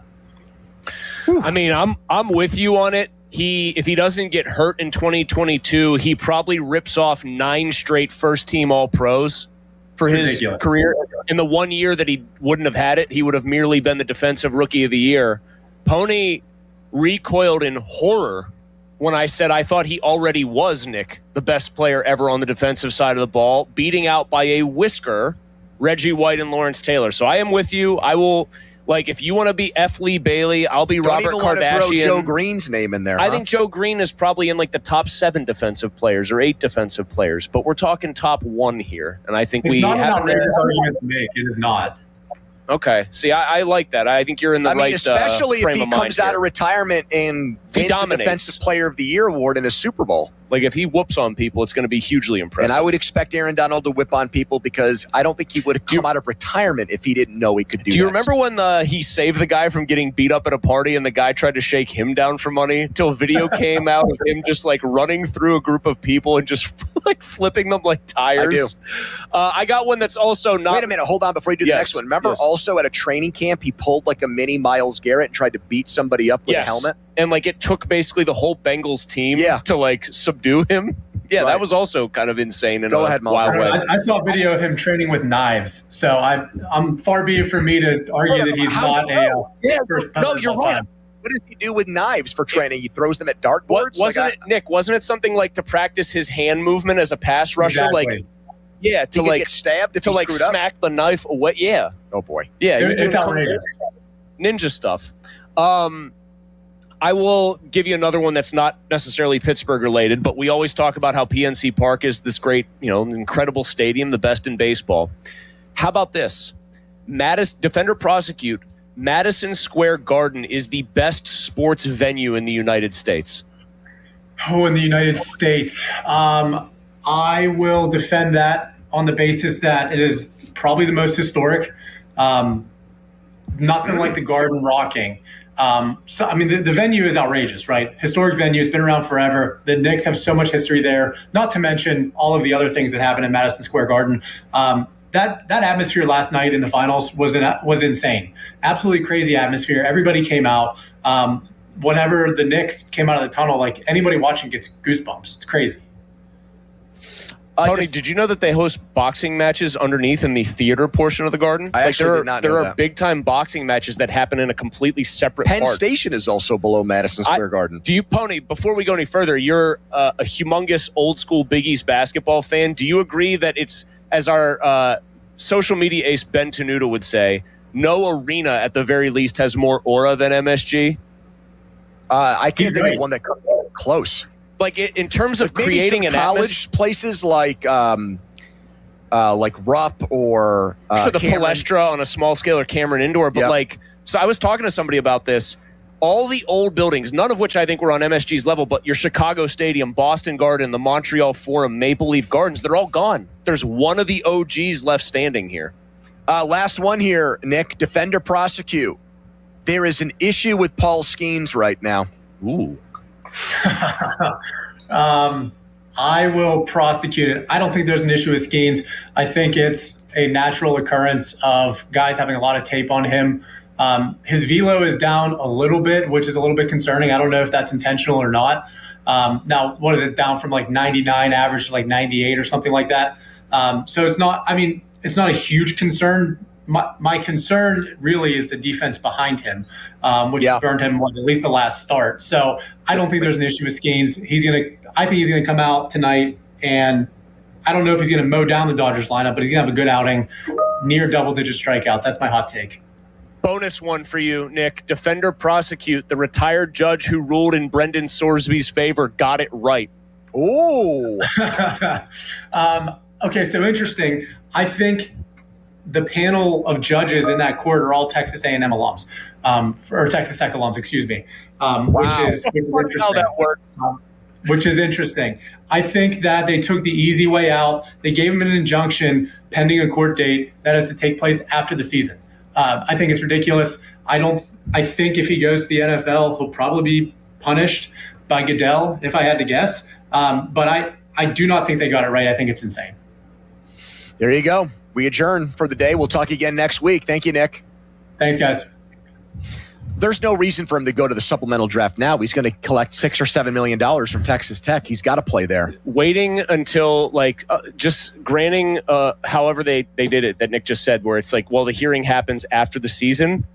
I mean, I'm with you on it. If he doesn't get hurt in 2022, he probably rips off 9 straight first-team All-Pros for his career. In the 1 year that he wouldn't have had it, he would have merely been the Defensive Rookie of the Year. Pony recoiled in horror when I said I thought he already was, Nick, the best player ever on the defensive side of the ball, beating out by a whisker Reggie White and Lawrence Taylor. So I am with you. I will, if you want to be F. Lee Bailey, I'll be Robert Kardashian. Want to throw Joe Green's name in there, I think Joe Green is probably in the top 7 defensive players or 8 defensive players, but we're talking top 1 here. And I think it's not an outrageous argument to make. It is not. Okay. See, I like that. I think you're in the right especially if he comes out of retirement and wins the Defensive Player of the Year award in a Super Bowl. If he whoops on people, it's going to be hugely impressive. And I would expect Aaron Donald to whip on people because I don't think he would have come out of retirement if he didn't know he could do that. Do you remember when he saved the guy from getting beat up at a party and the guy tried to shake him down for money until video came out of him just running through a group of people and just flipping them like tires? I do. I got one that's also not... Wait a minute. Hold on before you do the next one. Remember also at a training camp, he pulled a mini Myles Garrett and tried to beat somebody up with a helmet? And it took basically the whole Bengals team to subdue him. Yeah, that was also kind of insane. Go ahead, Wild West. I saw a video of him training with knives, so I'm far be it for me to argue that he's not No, you're right. What does he do with knives for training? He throws them at dartboards? Nick, wasn't it something to practice his hand movement as a pass rusher? Exactly. To get stabbed if he screwed up? Smack the knife away. Yeah. Oh, boy. Yeah, it's outrageous. Ninja stuff. I will give you another one that's not necessarily Pittsburgh related, but we always talk about how PNC Park is this great, incredible stadium, the best in baseball. How about this? Defender prosecute. Madison Square Garden is the best sports venue in the United States. Oh, in the United States. I will defend that on the basis that it is probably the most historic. Nothing like the Garden rocking. The venue is outrageous, right? Historic venue. It's been around forever. The Knicks have so much history there, not to mention all of the other things that happen in Madison Square Garden. That atmosphere last night in the finals was insane. Absolutely crazy atmosphere. Everybody came out. Whenever the Knicks came out of the tunnel, anybody watching gets goosebumps. It's crazy. Tony, did you know that they host boxing matches underneath in the theater portion of the Garden? I actually did not know that. There are big-time boxing matches that happen in a completely separate Penn part. Station is also below Madison Square Garden. Do you, Pony, before we go any further, you're a humongous old-school Big East basketball fan. Do you agree that it's, as our social media ace Ben Tenuta would say, no arena at the very least has more aura than MSG? I can't think of one that comes close. In terms of creating an college places like Rupp or sure, the Palestra on a small scale or Cameron Indoor, but so I was talking to somebody about this. All the old buildings, none of which I think were on MSG's level, but your Chicago Stadium, Boston Garden, the Montreal Forum, Maple Leaf Gardens, they're all gone. There's one of the OGs left standing here. Last one here, Nick. Defender prosecute. There is an issue with Paul Skeens right now. Ooh. I will prosecute it. I don't think there's an issue with Skeens. I think it's a natural occurrence of guys having a lot of tape on him. His velo is down a little bit, which is a little bit concerning. I don't know if that's intentional or not. Now, what is it, down from 99 average to 98 or something like that? So it's not a huge concern. My concern really is the defense behind him, which has burned him at least the last start. So I don't think there's an issue with Skeens. I think he's going to come out tonight, and I don't know if he's going to mow down the Dodgers lineup, but he's going to have a good outing, near double-digit strikeouts. That's my hot take. Bonus one for you, Nick. Defender prosecute. The retired judge who ruled in Brendan Sorsby's favor got it right. Ooh. Okay, so interesting. I think the panel of judges in that court are all Texas A&M alums, or Texas Tech alums, excuse me, which is interesting. How that works. Which is interesting. I think that they took the easy way out. They gave him an injunction pending a court date that has to take place after the season. I think it's ridiculous. I think if he goes to the NFL, he'll probably be punished by Goodell, if I had to guess. But I do not think they got it right. I think it's insane. There you go. We adjourn for the day. We'll talk again next week. Thank you, Nick. Thanks, guys. There's no reason for him to go to the supplemental draft now. He's going to collect $6 or $7 million from Texas Tech. He's got to play there. Waiting until just granting however they did it that Nick just said, where it's like, well, the hearing happens after the season.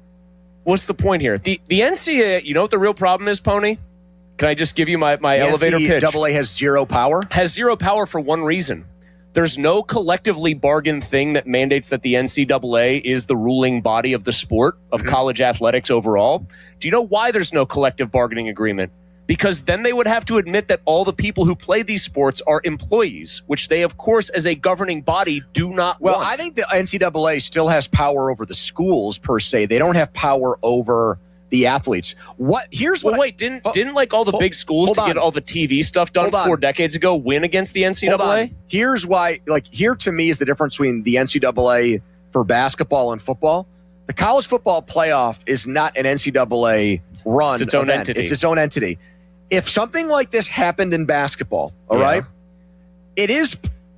What's the point here? The NCAA, you know what the real problem is, Pony? Can I just give you my elevator pitch? NCAA has zero power? Has zero power for one reason. There's no collectively bargained thing that mandates that the NCAA is the ruling body of the sport of college athletics overall. Do you know why there's no collective bargaining agreement? Because then they would have to admit that all the people who play these sports are employees, which they, of course, as a governing body, do not want. Well, I think the NCAA still has power over the schools, per se. They don't have power over the athletes. Didn't like all the big schools to get all the TV stuff done 4 decades ago win against the NCAA? Here's why, here to me is the difference between the NCAA for basketball and football. The college football playoff is not an NCAA run. It's its own event. entity. It's its own entity. If something like this happened in basketball, all right, it is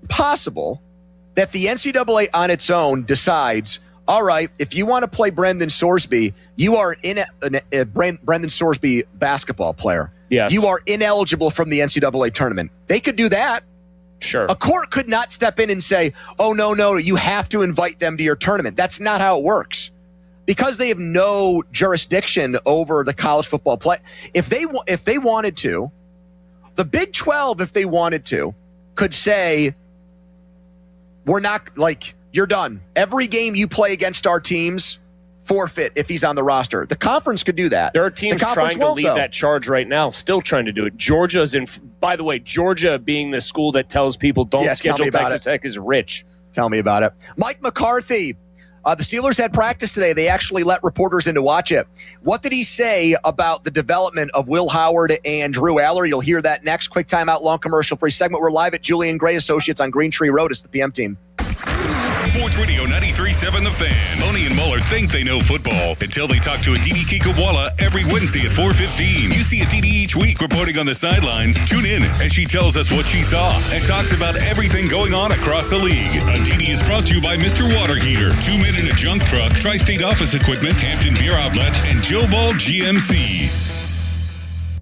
possible that the NCAA on its own decides, all right, if you want to play Brendan Sorsby, you are a Brendan Sorsby basketball player. Yes. You are ineligible from the NCAA tournament. They could do that. Sure. A court could not step in and say, oh, no, you have to invite them to your tournament. That's not how it works. Because they have no jurisdiction over the college football play. If they wanted to, the Big 12, if they wanted to, could say, we're not, you're done. Every game you play against our teams, forfeit if he's on the roster. The conference could do that. There are teams trying to lead that charge right now, still trying to do it. Georgia's by the way, Georgia being the school that tells people don't schedule Texas Tech is rich. Tell me about it. Mike McCarthy. The Steelers had practice today. They actually let reporters in to watch it. What did he say about the development of Will Howard and Drew Aller? You'll hear that next. Quick timeout, long commercial-free segment. We're live at Julian Gray Associates on Green Tree Road. It's the PM team. Sports Radio 93.7 The Fan. Loney and Muller think they know football until they talk to Aditi Kikawala every Wednesday at 4:15. You see Aditi each week reporting on the sidelines. Tune in as she tells us what she saw and talks about everything going on across the league. Aditi is brought to you by Mr. Water Heater, 2 Men in a Junk Truck, Tri-State Office Equipment, Hampton Beer Outlet, and Joe Ball GMC.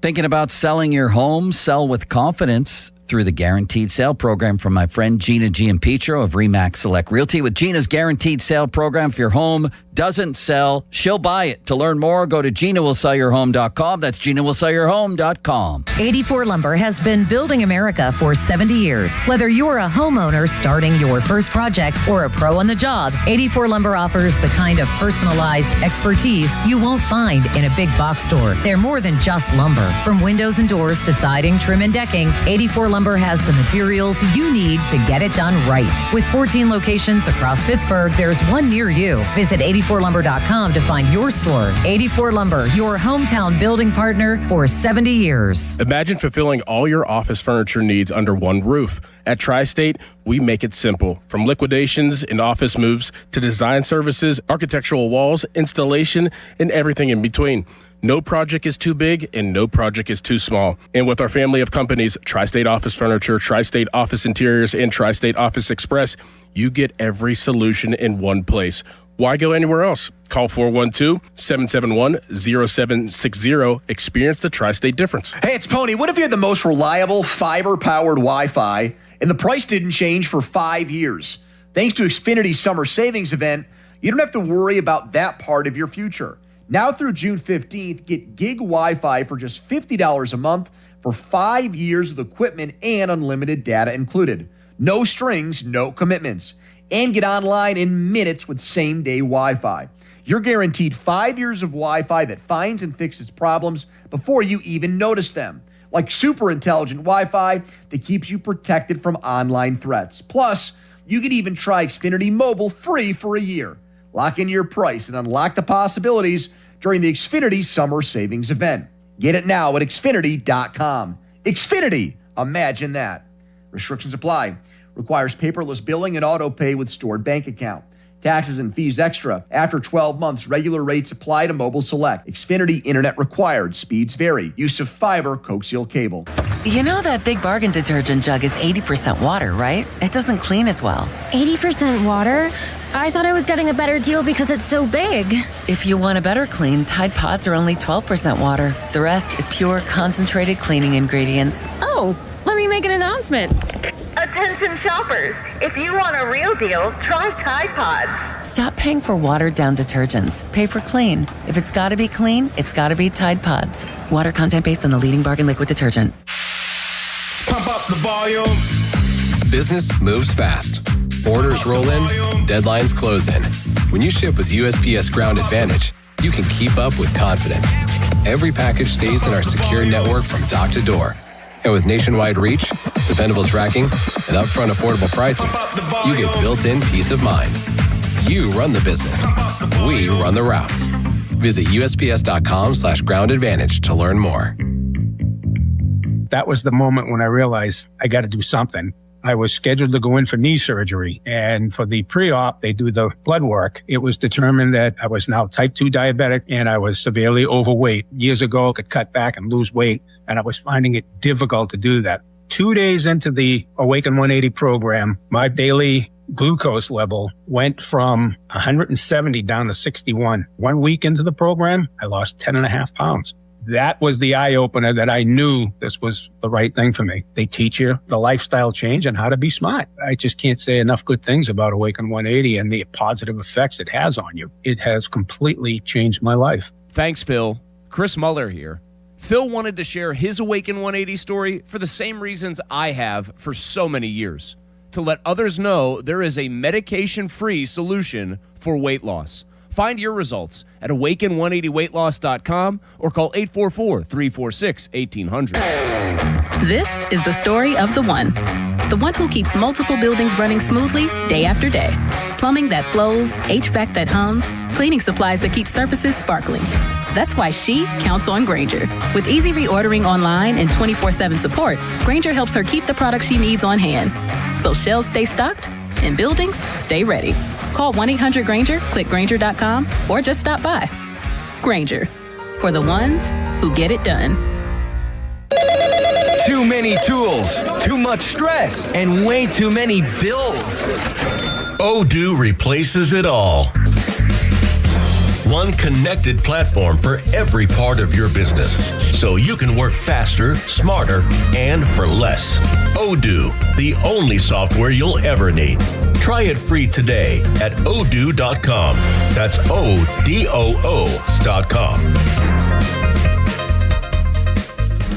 Thinking about selling your home? Sell with confidence through the Guaranteed Sale Program from my friend Gina Giampietro of RE/MAX Select Realty. With Gina's Guaranteed Sale Program, if your home doesn't sell, she'll buy it. To learn more, go to GinaWillSellYourHome.com. That's GinaWillSellYourHome.com. 84 Lumber has been building America for 70 years. Whether you're a homeowner starting your first project or a pro on the job, 84 Lumber offers the kind of personalized expertise you won't find in a big box store. They're more than just lumber. From windows and doors to siding, trim, and decking, 84 Lumber has the materials you need to get it done right. With 14 locations across Pittsburgh, there's one near you. Visit 84lumber.com to find your store. 84 Lumber, your hometown building partner for 70 years. Imagine fulfilling all your office furniture needs under one roof. At Tri-State, we make it simple. From liquidations and office moves to design services, architectural walls, installation, and everything in between. No project is too big and no project is too small. And with our family of companies, Tri-State Office Furniture, Tri-State Office Interiors, and Tri-State Office Express, you get every solution in one place. Why go anywhere else? Call 412-771-0760. Experience the Tri-State difference. Hey, it's Pony. What if you had the most reliable fiber-powered Wi-Fi and the price didn't change for 5 years? Thanks to Xfinity's summer savings event, you don't have to worry about that part of your future. Now through June 15th, get gig Wi-Fi for just $50 a month for 5 years of equipment and unlimited data included. No strings, no commitments. And get online in minutes with same-day Wi-Fi. You're guaranteed 5 years of Wi-Fi that finds and fixes problems before you even notice them. Like super intelligent Wi-Fi that keeps you protected from online threats. Plus, You can even try Xfinity Mobile free for a year. Lock in your price and unlock the possibilities during the Xfinity Summer Savings Event. Get it now at Xfinity.com. Xfinity, imagine that. Restrictions apply. Requires paperless billing and auto pay with stored bank account. Taxes and fees extra. After 12 months, regular rates apply to Mobile Select. Xfinity Internet required. Speeds vary. Use of fiber coaxial cable. You know that Big Bargain detergent jug is 80% water, right? It doesn't clean as well. 80% water? I thought I was getting a better deal because it's so big. If you want a better clean, Tide Pods are only 12% water. The rest is pure, concentrated cleaning ingredients. Oh, let me make an announcement. Attention shoppers, if you want a real deal, try Tide Pods. Stop paying for watered-down detergents. Pay for clean. If it's got to be clean, it's got to be Tide Pods. Water content based on the leading bargain liquid detergent. Pump up the volume. Business moves fast. Orders roll in, deadlines close in. When you ship with USPS Ground Advantage, you can keep up with confidence. Every package stays in our secure network from dock to door. And with nationwide reach, dependable tracking, and upfront affordable pricing, you get built-in peace of mind. You run the business. We run the routes. Visit USPS.com/Ground Advantage to learn more. That was the moment when I realized I got to do something. I was scheduled to go in for knee surgery, and for the pre-op, they do the blood work. It was determined that I was now type 2 diabetic and I was severely overweight. Years ago, I could cut back and lose weight, and I was finding it difficult to do that. 2 days into the Awaken 180 program, my daily glucose level went from 170 down to 61. 1 week into the program, I lost 10.5 pounds. That was the eye-opener that I knew this was the right thing for me. They teach you the lifestyle change and how to be smart. I just can't say enough good things about Awaken 180 and the positive effects it has on you. It has completely changed my life. Thanks, Phil. Chris Muller here. Phil wanted to share his Awaken 180 story for the same reasons I have for so many years. To let others know there is a medication-free solution for weight loss. Find your results at awaken180weightloss.com or call 844-346-1800. This is the story of the one who keeps multiple buildings running smoothly day after day. Plumbing that flows, HVAC that hums, cleaning supplies that keep surfaces sparkling. That's why she counts on Grainger. With easy reordering online and 24/7 support, Grainger helps her keep the products she needs on hand. So shelves stay stocked and buildings stay ready. Call 1-800-GRAINGER, click Grainger.com, or just stop by. Grainger, for the ones who get it done. Too many tools, too much stress, and way too many bills. Odoo replaces it all. One connected platform for every part of your business, so you can work faster, smarter, and for less. Odoo, the only software you'll ever need. Try it free today at odoo.com. That's ODOO.com.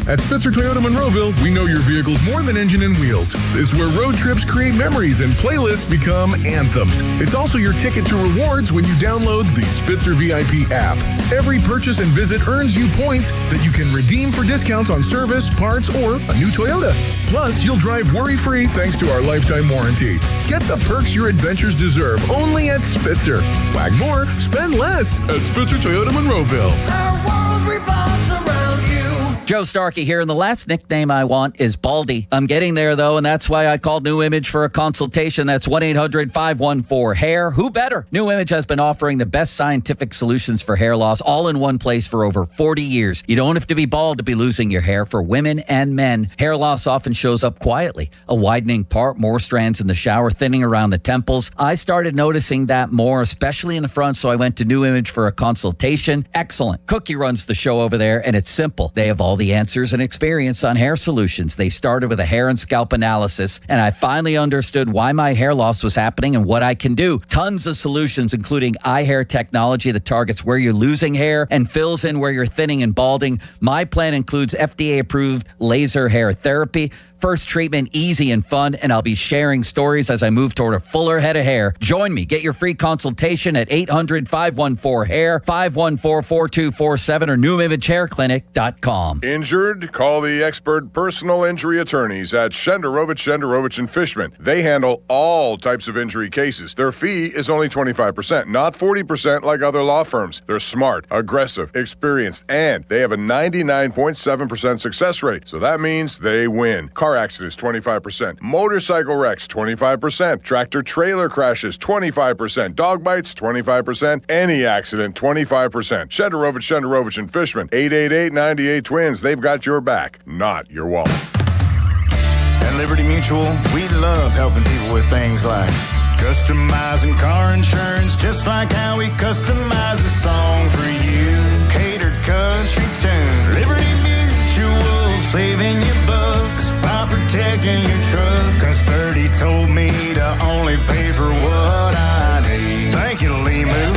At Spitzer Toyota Monroeville, we know your vehicle's more than engine and wheels. It's where road trips create memories and playlists become anthems. It's also your ticket to rewards when you download the Spitzer VIP app. Every purchase and visit earns you points that you can redeem for discounts on service, parts, or a new Toyota. Plus, you'll drive worry-free thanks to our lifetime warranty. Get the perks your adventures deserve only at Spitzer. Wag more, spend less at Spitzer Toyota Monroeville. Our world revolves around you. Joe Starkey here, and the last nickname I want is Baldy. I'm getting there, though, and that's why I called New Image for a consultation. That's 1-800-514-HAIR. Who better? New Image has been offering the best scientific solutions for hair loss all in one place for over 40 years. You don't have to be bald to be losing your hair. For women and men, hair loss often shows up quietly. A widening part, more strands in the shower, thinning around the temples. I started noticing that more, especially in the front, so I went to New Image for a consultation. Excellent. Cookie runs the show over there, and it's simple. They have all the answers and experience on hair solutions. They started with a hair and scalp analysis, and I finally understood why my hair loss was happening and what I can do. Tons of solutions, including eye hair technology that targets where you're losing hair and fills in where you're thinning and balding. My plan includes FDA-approved laser hair therapy First treatment easy and fun, and I'll be sharing stories as I move toward a fuller head of hair. Join me. Get your free consultation at 800-514-HAIR, 514-4247, or newimagehairclinic.com. Injured? Call the expert personal injury attorneys at Shenderovich and Fishman. They handle all types of injury cases. Their fee is only 25%, not 40% like other law firms. They're smart, aggressive, experienced, and they have a 99.7% success rate. So that means they win. Car accidents, 25%. Motorcycle wrecks, 25%. Tractor-trailer crashes, 25%. Dog bites, 25%. Any accident, 25%. Shenderovich and Fishman, 888-98-TWINS. They've got your back, not your wallet. At Liberty Mutual, we love helping people with things like customizing car insurance, just like how we customize a song for you. Catered country tune. Liberty Mutual, saving you bucks by protecting your truck. Cause Birdie told me to only pay for what I need. Thank you, Limu.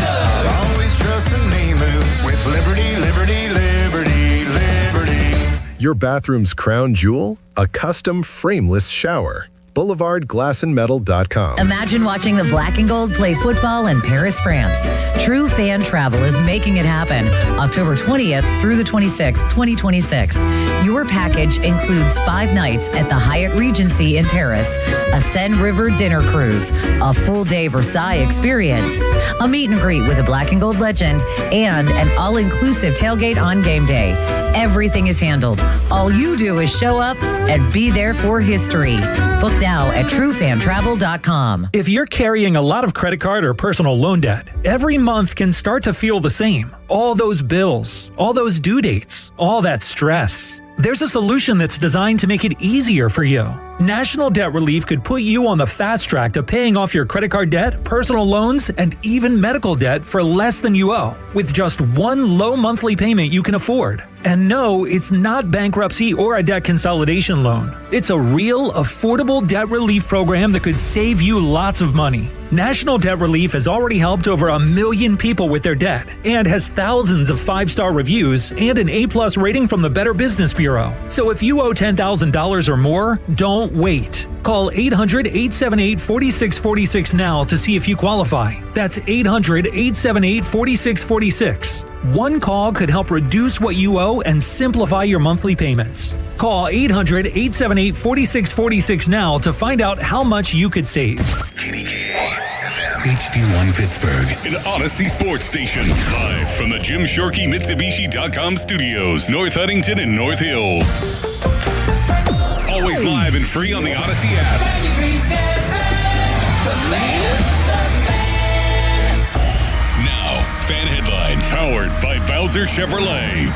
Always trust in Limu with Liberty, Liberty, Liberty, Liberty. Your bathroom's crown jewel? A custom frameless shower. BoulevardGlassandMetal.com. Imagine watching the Black and Gold play football in Paris, France. True Fan Travel is making it happen October 20th through the 26th, 2026. Your package includes 5 nights at the Hyatt Regency in Paris, a Seine River dinner cruise, a full-day Versailles experience, a meet and greet with a Black and Gold legend, and an all-inclusive tailgate on game day. Everything is handled. All you do is show up and be there for history. Book now at TrueFanTravel.com. If you're carrying a lot of credit card or personal loan debt, every month can start to feel the same. All those bills, all those due dates, all that stress. There's a solution that's designed to make it easier for you. National Debt Relief could put you on the fast track to paying off your credit card debt, personal loans, and even medical debt for less than you owe, with just one low monthly payment you can afford. And no, it's not bankruptcy or a debt consolidation loan. It's a real, affordable debt relief program that could save you lots of money. National Debt Relief has already helped over 1 million people with their debt and has thousands of 5-star reviews and an A+ rating from the Better Business Bureau. So if you owe $10,000 or more, don't wait. Call 800-878-4646 now to see if you qualify. That's 800-878-4646. One call could help reduce what you owe and simplify your monthly payments. Call 800-878-4646 now to find out how much you could save. HD1 Pittsburgh, an Odyssey sports station. Live from the Jim Shorkey Mitsubishi.com studios, North Huntington and North Hills. Always live and free on the Odyssey app. Now, fan headlines powered by Bowser Chevrolet.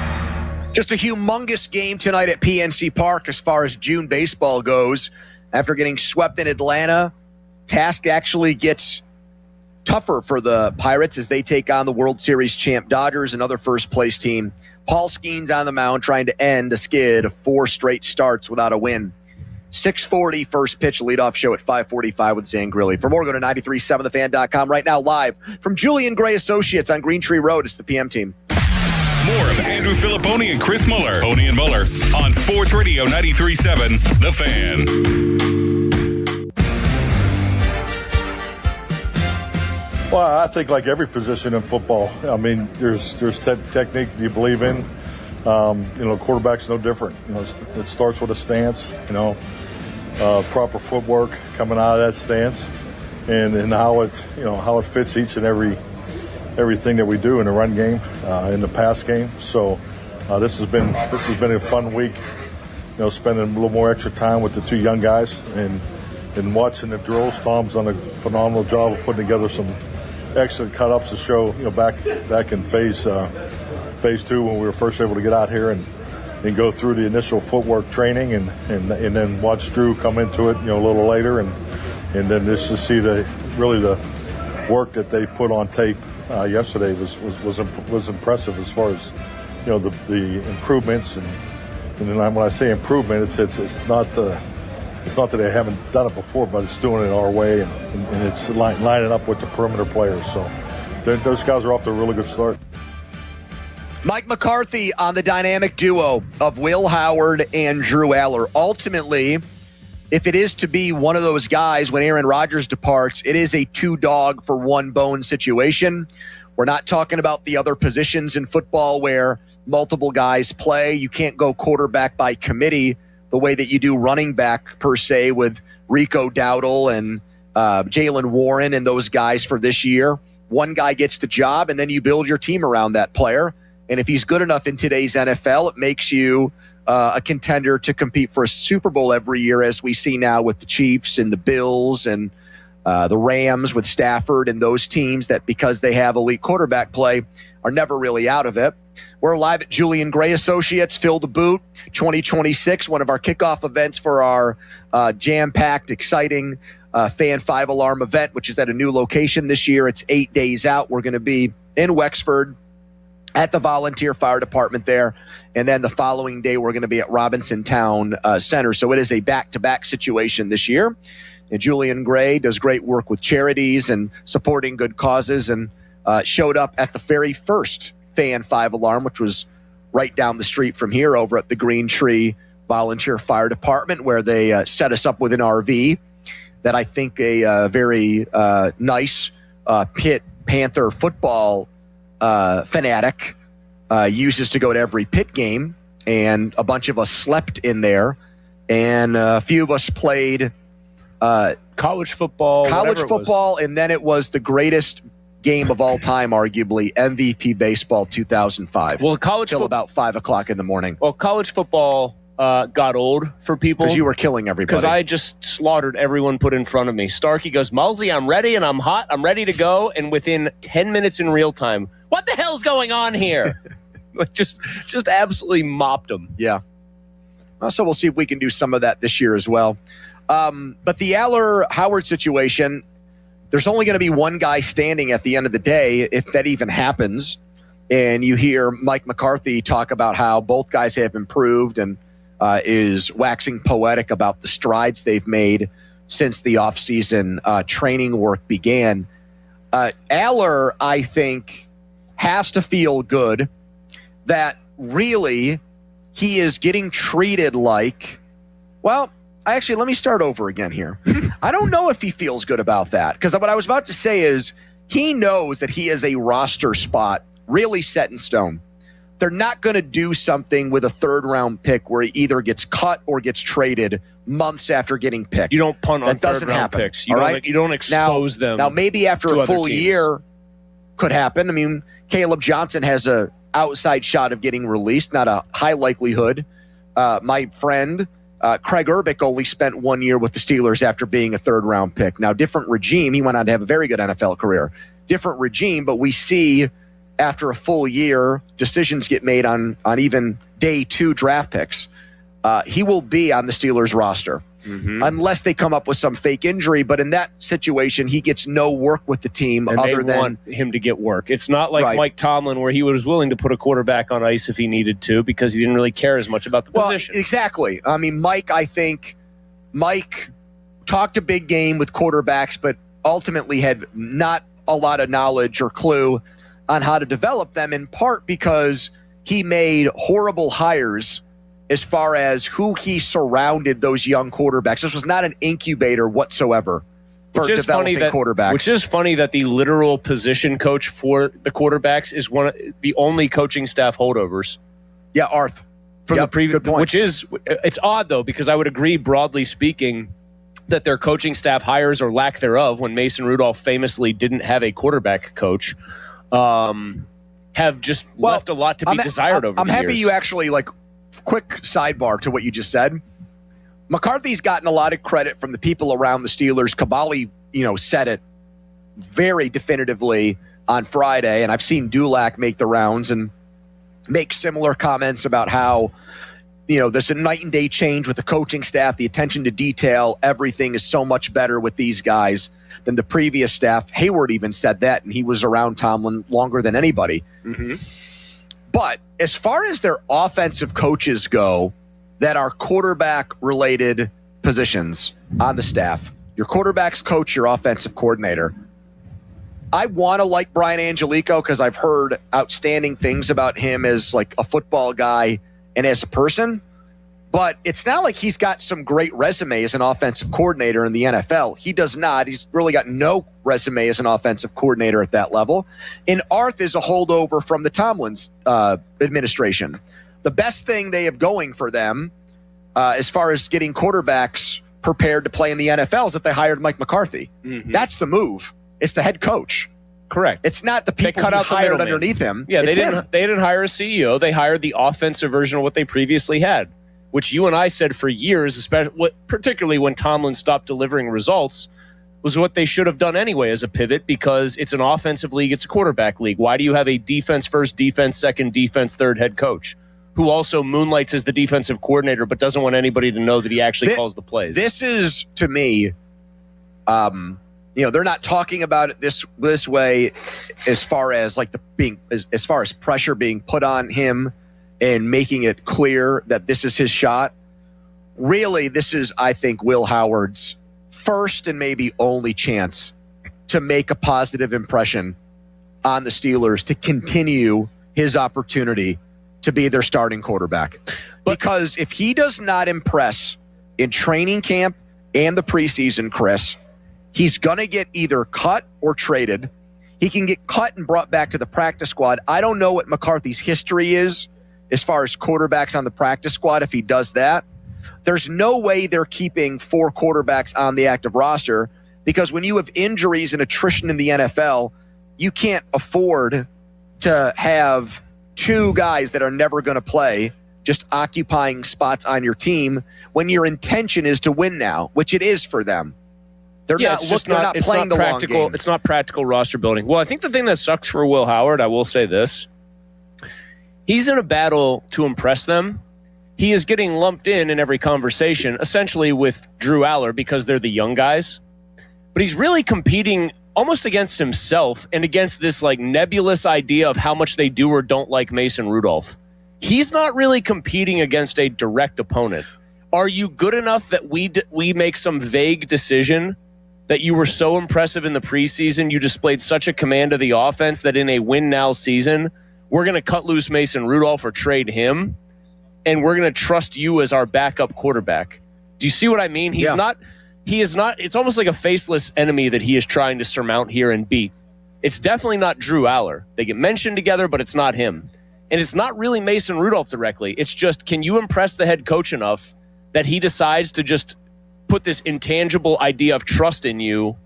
Just a humongous game tonight at PNC Park as far as June baseball goes. After getting swept in Atlanta, task actually gets tougher for the Pirates as they take on the World Series champ Dodgers, another first-place team. Paul Skeens on the mound trying to end a skid of 4 straight starts without a win. 6:40 first pitch, leadoff show at 5:45 with Zane Grilly. For more, go to 937thefan.com. Right now, live from Julian Gray Associates on Green Tree Road. It's the PM team. More of Andrew Filipponi and Chris Muller. Pony and Muller on Sports Radio 93.7 The Fan. Well, I think like every position in football, I mean, there's technique you believe in. Quarterback's no different. It starts with a stance, proper footwork coming out of that stance, and how it fits each and everything that we do in the run game, in the pass game. So this has been a fun week. Spending a little more extra time with the 2 young guys and watching the drills. Tom's done a phenomenal job of putting together some excellent cut-ups to show, back in phase 2 when we were first able to get out here and go through the initial footwork training and then watch Drew come into it, a little later and then just to see the work that they put on tape yesterday was impressive as far as, the improvements and then when I say improvement, it's not that they haven't done it before, but it's doing it our way, and it's lining up with the perimeter players. So those guys are off to a really good start. Mike McCarthy on the dynamic duo of Will Howard and Drew Aller. Ultimately, if it is to be one of those guys when Aaron Rodgers departs, it is a 2-dog for 1 bone situation. We're not talking about the other positions in football where multiple guys play. You can't go quarterback by committee the way that you do running back per se with Rico Dowdle and Jalen Warren and those guys for this year. One guy gets the job, and then you build your team around that player. And if he's good enough in today's NFL, it makes you a contender to compete for a Super Bowl every year, as we see now with the Chiefs and the Bills and the Rams with Stafford and those teams that, because they have elite quarterback play, are never really out of it. We're live at Julian Gray Associates, Fill the Boot 2026, one of our kickoff events for our jam-packed, exciting Fan 5 Alarm event, which is at a new location this year. It's 8 days out. We're going to be in Wexford at the Volunteer Fire Department there. And then the following day, we're going to be at Robinson Town Center. So it is a back-to-back situation this year. And Julian Gray does great work with charities and supporting good causes, and showed up at the very first Fan 5 Alarm, which was right down the street from here over at the Green Tree Volunteer Fire Department, where they set us up with an RV that I think a very nice Pitt Panther football fanatic uses to go to every Pitt game. And a bunch of us slept in there, and a few of us played college football, and then it was the greatest game of all time, arguably MVP baseball 2005. Well, till about 5 o'clock in the morning. Well, college football got old for people because you were killing everybody. Because I just slaughtered everyone put in front of me. Starkey goes, Mulsey, I'm ready and I'm hot. I'm ready to go. And within 10 minutes in real time, what the hell's going on here? just absolutely mopped them. Yeah. So we'll see if we can do some of that this year as well. But the Aller-Howard situation, there's only going to be one guy standing at the end of the day, if that even happens. And you hear Mike McCarthy talk about how both guys have improved and is waxing poetic about the strides they've made since the offseason training work began. Aller, I think, has to feel good that really he is getting treated like, well, actually, let me start over again here. I don't know if he feels good about that, because what I was about to say is he knows that he has a roster spot really set in stone. They're not going to do something with a third-round pick where he either gets cut or gets traded months after getting picked. You don't punt on that doesn't third-round happen, picks. You all don't, right? you don't expose them. Now, maybe after to a other full teams. year could happen. I mean, Caleb Johnson has a outside shot of getting released, not a high likelihood. My friend Craig Urbick only spent 1 year with the Steelers after being a third-round pick. Now, different regime. He went on to have a very good NFL career. Different regime, but we see after a full year, decisions get made on even day 2 draft picks. He will be on the Steelers roster unless they come up with some fake injury. But in that situation, he gets no work with the team And other they than want him to get work. It's not like Right. Mike Tomlin, where he was willing to put a quarterback on ice if he needed to because he didn't really care as much about the position. Exactly. I mean, I think Mike talked a big game with quarterbacks, but ultimately had not a lot of knowledge or clue on how to develop them, in part because he made horrible hires as far as who he surrounded those young quarterbacks. This was not an incubator whatsoever for developing quarterbacks. Which is funny that the literal position coach for the quarterbacks is one of the only coaching staff holdovers. Yeah, Arth. From the previous, which is, it's odd though, because I would agree, broadly speaking, that their coaching staff hires or lack thereof, when Mason Rudolph famously didn't have a quarterback coach, have just left a lot to be desired over the years. I'm happy you actually, quick sidebar to what you just said. McCarthy's gotten a lot of credit from the people around the Steelers. Kabali, said it very definitively on Friday, and I've seen Dulac make the rounds and make similar comments about how, there's a night and day change with the coaching staff, the attention to detail, everything is so much better with these guys than the previous staff. Hayward even said that, and he was around Tomlin longer than anybody. But as far as their offensive coaches go that are quarterback-related positions on the staff, your quarterback's coach, your offensive coordinator, I want to like Brian Angelico because I've heard outstanding things about him as a football guy and as a person. But it's not like he's got some great resume as an offensive coordinator in the NFL. He does not. He's really got no resume as an offensive coordinator at that level. And Arth is a holdover from the Tomlin's administration. The best thing they have going for them as far as getting quarterbacks prepared to play in the NFL is that they hired Mike McCarthy. Mm-hmm. That's the move. It's the head coach. Correct. It's not the people cut he out the hired middleman. underneath him. Yeah, It's they him. didn't hire a CEO. They hired the offensive version of what they previously had, which you and I said for years, especially particularly when Tomlin stopped delivering results, was what they should have done anyway as a pivot, because it's an offensive league, it's a quarterback league. Why do you have a defense first, defense second, defense third head coach who also moonlights as the defensive coordinator but doesn't want anybody to know that he actually calls the plays? This is, to me, they're not talking about it this way as far as like as far as pressure being put on him and making it clear that this is his shot. Really, this is, I think, Will Howard's first and maybe only chance to make a positive impression on the Steelers to continue his opportunity to be their starting quarterback. Because if he does not impress in training camp and the preseason, Chris, he's going to get either cut or traded. He can get cut and brought back to the practice squad. I don't know what McCarthy's history is as far as quarterbacks on the practice squad if he does that. There's no way they're keeping 4 quarterbacks on the active roster, because when you have injuries and attrition in the NFL, you can't afford to have 2 guys that are never going to play just occupying spots on your team when your intention is to win now, which it is for them. They're not playing the long game. It's not practical roster building. Well, I think the thing that sucks for Will Howard, I will say this, he's in a battle to impress them. He is getting lumped in every conversation, essentially with Drew Aller, because they're the young guys. But he's really competing almost against himself and against this like nebulous idea of how much they do or don't like Mason Rudolph. He's not really competing against a direct opponent. Are you good enough that we make some vague decision that you were so impressive in the preseason, you displayed such a command of the offense that in a win-now season, we're going to cut loose Mason Rudolph or trade him, and we're going to trust you as our backup quarterback? Do you see what I mean? He is not, it's almost like a faceless enemy that he is trying to surmount here and beat. It's definitely not Drew Aller. They get mentioned together, but it's not him. And it's not really Mason Rudolph directly. It's just, can you impress the head coach enough that he decides to just put this intangible idea of trust in you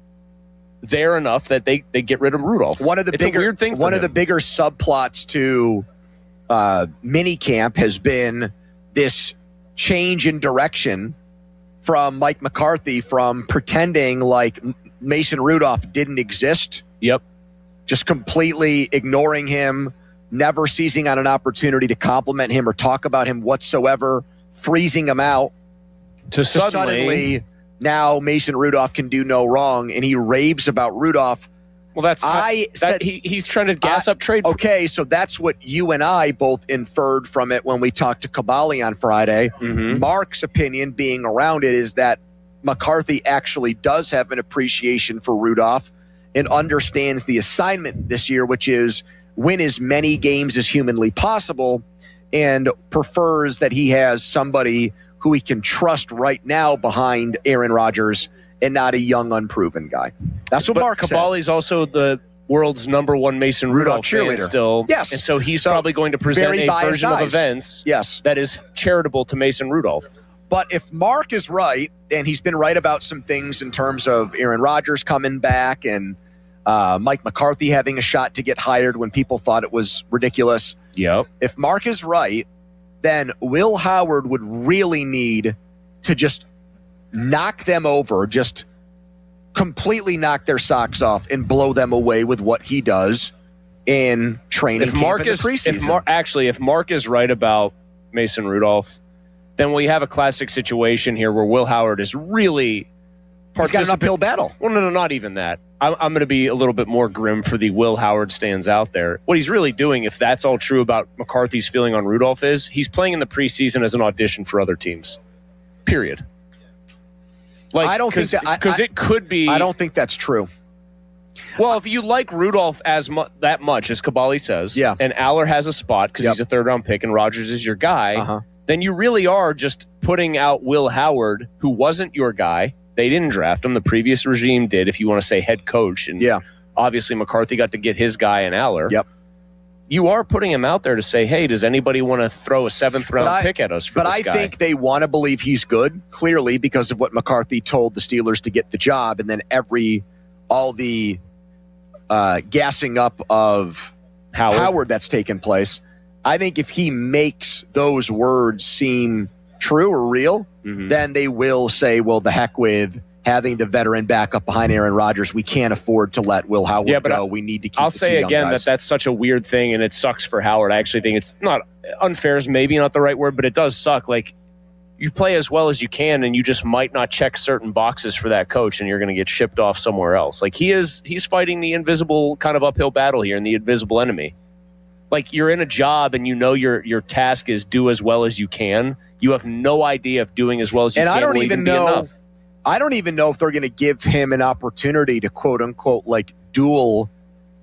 there enough that they get rid of Rudolph? One of the bigger subplots to mini camp has been this change in direction from Mike McCarthy, from pretending like Mason Rudolph didn't exist. Yep. Just completely ignoring him, never seizing on an opportunity to compliment him or talk about him whatsoever, freezing him out. To suddenly now Mason Rudolph can do no wrong, and he raves about Rudolph. Well, he's trying to gas up trade. Okay, so that's what you and I both inferred from it when we talked to Kabali on Friday. Mm-hmm. Mark's opinion, being around it, is that McCarthy actually does have an appreciation for Rudolph and understands the assignment this year, which is win as many games as humanly possible, and prefers that he has somebody who he can trust right now behind Aaron Rodgers and not a young, unproven guy. That's what Mark said. Kabali's also the world's number one Mason Rudolph fan cheerleader still. Yes. And so he's probably going to present a version of events that is charitable to Mason Rudolph. But if Mark is right, and he's been right about some things in terms of Aaron Rodgers coming back and Mike McCarthy having a shot to get hired when people thought it was ridiculous. Yep. If Mark is right, then Will Howard would really need to just knock them over, just completely knock their socks off and blow them away with what he does in training camp in the preseason. If Mark is right about Mason Rudolph, then we have a classic situation here where Will Howard is really He's got an uphill battle. Well, no, not even that. I'm going to be a little bit more grim for the Will Howard stands out there. What he's really doing, if that's all true about McCarthy's feeling on Rudolph, is he's playing in the preseason as an audition for other teams. Period. Like, I don't think that because it could be. I don't think that's true. Well, if you like Rudolph that much, as Kabali says, and Aller has a spot because he's a third-round pick and Rodgers is your guy, then you really are just putting out Will Howard, who wasn't your guy. They didn't draft him. The previous regime did, if you want to say head coach. And obviously McCarthy got to get his guy in Aller. Yep. You are putting him out there to say, hey, does anybody want to throw a 7th-round pick at us for this guy? But I think they want to believe he's good, clearly, because of what McCarthy told the Steelers to get the job, and then all the gassing up of Howard that's taken place. I think if he makes those words seem true or real, then they will say, well, the heck with having the veteran back up behind Aaron Rodgers. We can't afford to let Will Howard go. We need to keep I'll the say two again young guys. that's such a weird thing, and it sucks for Howard. I actually think it's not unfair is maybe not the right word, but it does suck. Like, you play as well as you can, and you just might not check certain boxes for that coach, and you're going to get shipped off somewhere else. Like, he's fighting the invisible kind of uphill battle here and the invisible enemy. Like, you're in a job and you know your task is do as well as you can. You have no idea if doing as well as you can will even be enough. I don't even know if they're going to give him an opportunity to quote unquote like duel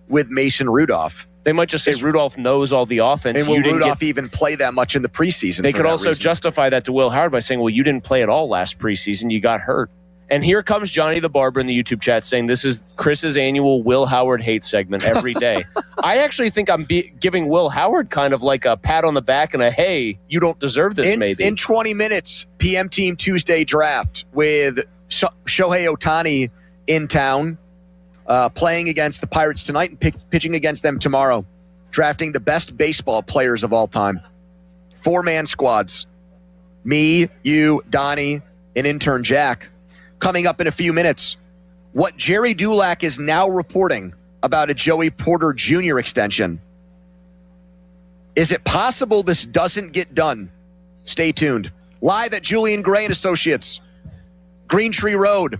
with Mason Rudolph. They might just say Rudolph knows all the offense. And will Rudolph even play that much in the preseason? They could also justify that to Will Howard by saying, well, you didn't play at all last preseason. You got hurt. And here comes Johnny the Barber in the YouTube chat saying this is Chris's annual Will Howard hate segment every day. I actually think I'm giving Will Howard kind of like a pat on the back and a, hey, you don't deserve this maybe. In 20 minutes, PM Team Tuesday draft with Shohei Ohtani in town, playing against the Pirates tonight and pitching against them tomorrow. Drafting the best baseball players of all time. 4-man squads. Me, you, Donnie, and intern Jack. Coming up in a few minutes, what Jerry Dulac is now reporting about a Joey Porter Jr. extension. Is it possible this doesn't get done? Stay tuned. Live at Julian Gray and Associates, Green Tree Road,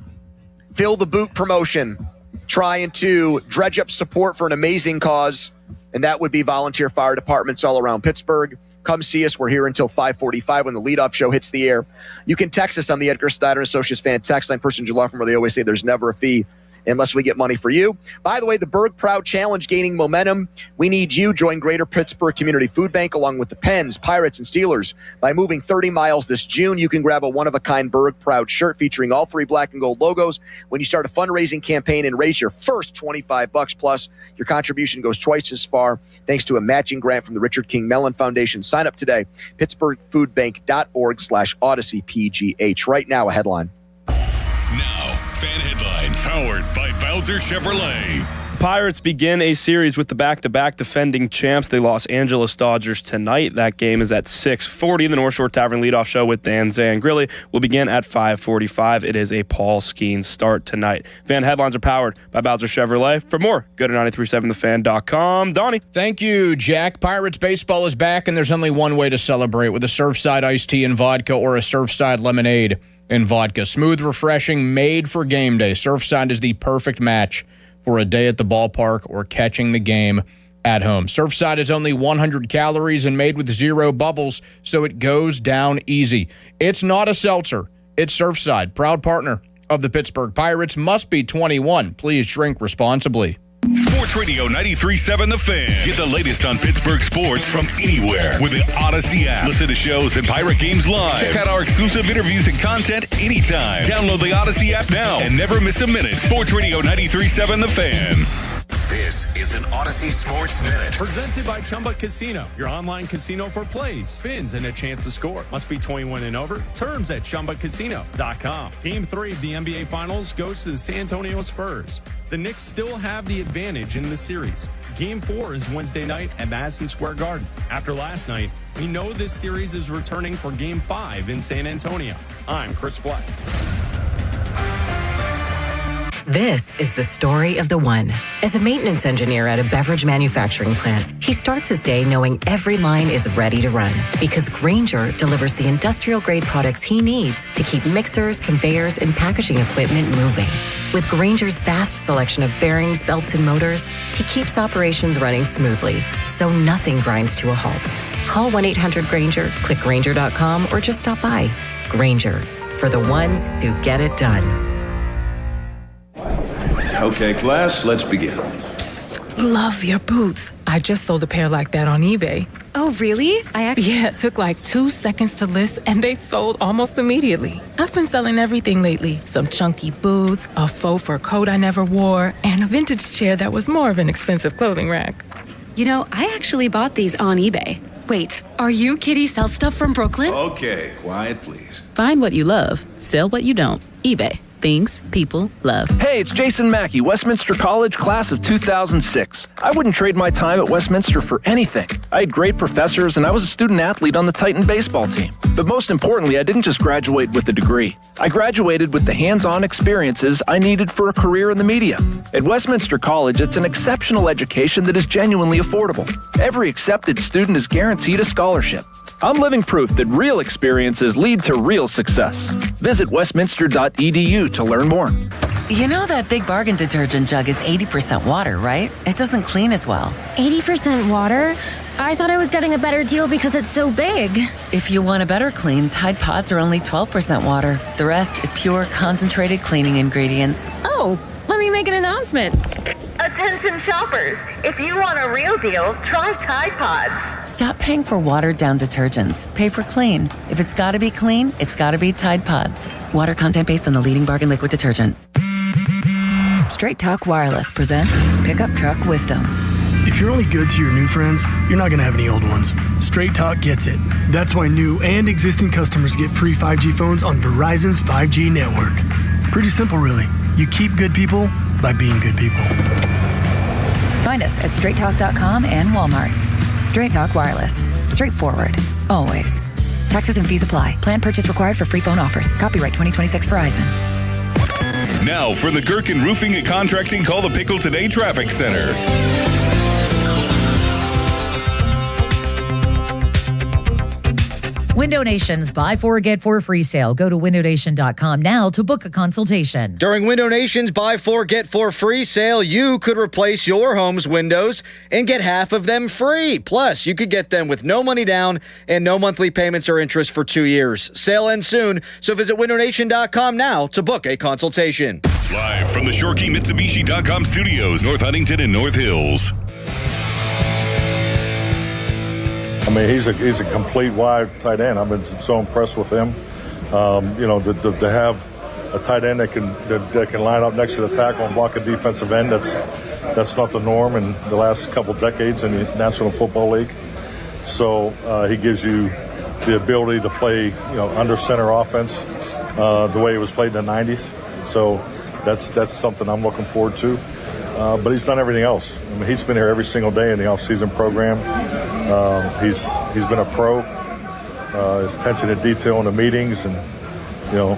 Fill the Boot promotion, trying to dredge up support for an amazing cause, and that would be volunteer fire departments all around Pittsburgh. Come see us. We're here until 5:45 when the leadoff show hits the air. You can text us on the Edgar Snyder Associates fan text line, person July, from where they always say there's never a fee unless we get money for you. By the way, the Berg Proud Challenge gaining momentum. We need you. Join Greater Pittsburgh Community Food Bank along with the Pens, Pirates, and Steelers. By moving 30 miles this June, you can grab a one-of-a-kind Berg Proud shirt featuring all 3 black and gold logos when you start a fundraising campaign and raise your first $25 plus. Your contribution goes twice as far thanks to a matching grant from the Richard King Mellon Foundation. Sign up today. PittsburghFoodBank.org/OdysseyPGH. Right now, a headline. Now, fan headlines powered by Bowser Chevrolet. Pirates begin a series with the back-to-back defending champs, the Los Angeles Dodgers, tonight. That game is at 6:40. The North Shore Tavern leadoff show with Dan Zangrilli will begin at 5:45. It is a Paul Skeen start tonight. Fan headlines are powered by Bowser Chevrolet. For more, go to 937thefan.com. Donnie. Thank you, Jack. Pirates baseball is back, and there's only one way to celebrate, with a Surfside iced tea and vodka or a Surfside lemonade and vodka. Smooth, refreshing, made for game day. Surfside is the perfect match for a day at the ballpark or catching the game at home. Surfside is only 100 calories and made with 0 bubbles, so it goes down easy. It's not a seltzer. It's Surfside, proud partner of the Pittsburgh Pirates. Must be 21. Please drink responsibly. Sports Radio 93.7 The Fan. Get the latest on Pittsburgh sports from anywhere with the Odyssey app. Listen to shows and Pirate games live. Check out our exclusive interviews and content anytime. Download the Odyssey app now and never miss a minute. Sports Radio 93.7 The Fan. This is an Odyssey Sports Minute. Presented by Chumba Casino, your online casino for plays, spins, and a chance to score. Must be 21 and over. Terms at ChumbaCasino.com. Game 3 of the NBA Finals goes to the San Antonio Spurs. The Knicks still have the advantage in the series. Game 4 is Wednesday night at Madison Square Garden. After last night, we know this series is returning for Game 5 in San Antonio. I'm Chris Black. This is the story of the one. As a maintenance engineer at a beverage manufacturing plant, he starts his day knowing every line is ready to run because Grainger delivers the industrial-grade products he needs to keep mixers, conveyors, and packaging equipment moving. With Grainger's vast selection of bearings, belts, and motors, he keeps operations running smoothly, so nothing grinds to a halt. Call 1-800-GRAINGER, click Grainger.com, or just stop by. Grainger, for the ones who get it done. Okay, class, let's begin. Love your boots. I just sold a pair like that on eBay. Oh, really? Yeah, it took like 2 seconds to list and they sold almost immediately. I've been selling everything lately. Some chunky boots, a faux fur coat I never wore, and a vintage chair that was more of an expensive clothing rack. You know, I actually bought these on eBay. Wait, are you Kitty Sell Stuff from Brooklyn? Okay, quiet, please. Find what you love, sell what you don't. eBay. Things people love. Hey, it's Jason Mackey, Westminster College, class of 2006. I wouldn't trade my time at Westminster for anything. I had great professors, and I was a student athlete on the Titan baseball team. But most importantly, I didn't just graduate with a degree. I graduated with the hands-on experiences I needed for a career in the media. At Westminster College, it's an exceptional education that is genuinely affordable. Every accepted student is guaranteed a scholarship. I'm living proof that real experiences lead to real success. Visit westminster.edu to learn more. You know that Big Bargain detergent jug is 80% water, right? It doesn't clean as well. 80% water? I thought I was getting a better deal because it's so big. If you want a better clean, Tide Pods are only 12% water. The rest is pure, concentrated cleaning ingredients. Oh, let me make an announcement. Attention shoppers, if you want a real deal, try Tide Pods. Stop paying for watered-down detergents. Pay for clean. If it's gotta be clean, it's gotta be Tide Pods. Water content based on the leading bargain liquid detergent. Straight Talk Wireless presents Pickup Truck Wisdom. If you're only good to your new friends, you're not going to have any old ones. Straight Talk gets it. That's why new and existing customers get free 5G phones on Verizon's 5G network. Pretty simple, really. You keep good people by being good people. Find us at straighttalk.com and Walmart. Straight Talk Wireless. Straightforward. Always. Taxes and fees apply. Plan purchase required for free phone offers. Copyright 2026 Verizon. Now for the Gherkin Roofing and Contracting Call the Pickle Today Traffic Center. Window Nation's Buy 4 Get 4 free sale. Go to windownation.com now to book a consultation. During Window Nation's Buy 4 Get 4 free sale, you could replace your home's windows and get half of them free. Plus, you could get them with no money down and no monthly payments or interest for 2 years. Sale ends soon, so visit windownation.com now to book a consultation. Live from the ShoreKeyMitsubishi.com studios, North Huntington and North Hills. I mean, he's a complete wide tight end. I've been so impressed with him. To have a tight end that can line up next to the tackle and block a defensive end, that's not the norm in the last couple decades in the National Football League. So he gives you the ability to play, under center offense the way it was played in the 90s. So that's something I'm looking forward to. But he's done everything else. I mean, he's been here every single day in the off-season program. He's been a pro. His attention to detail in the meetings, and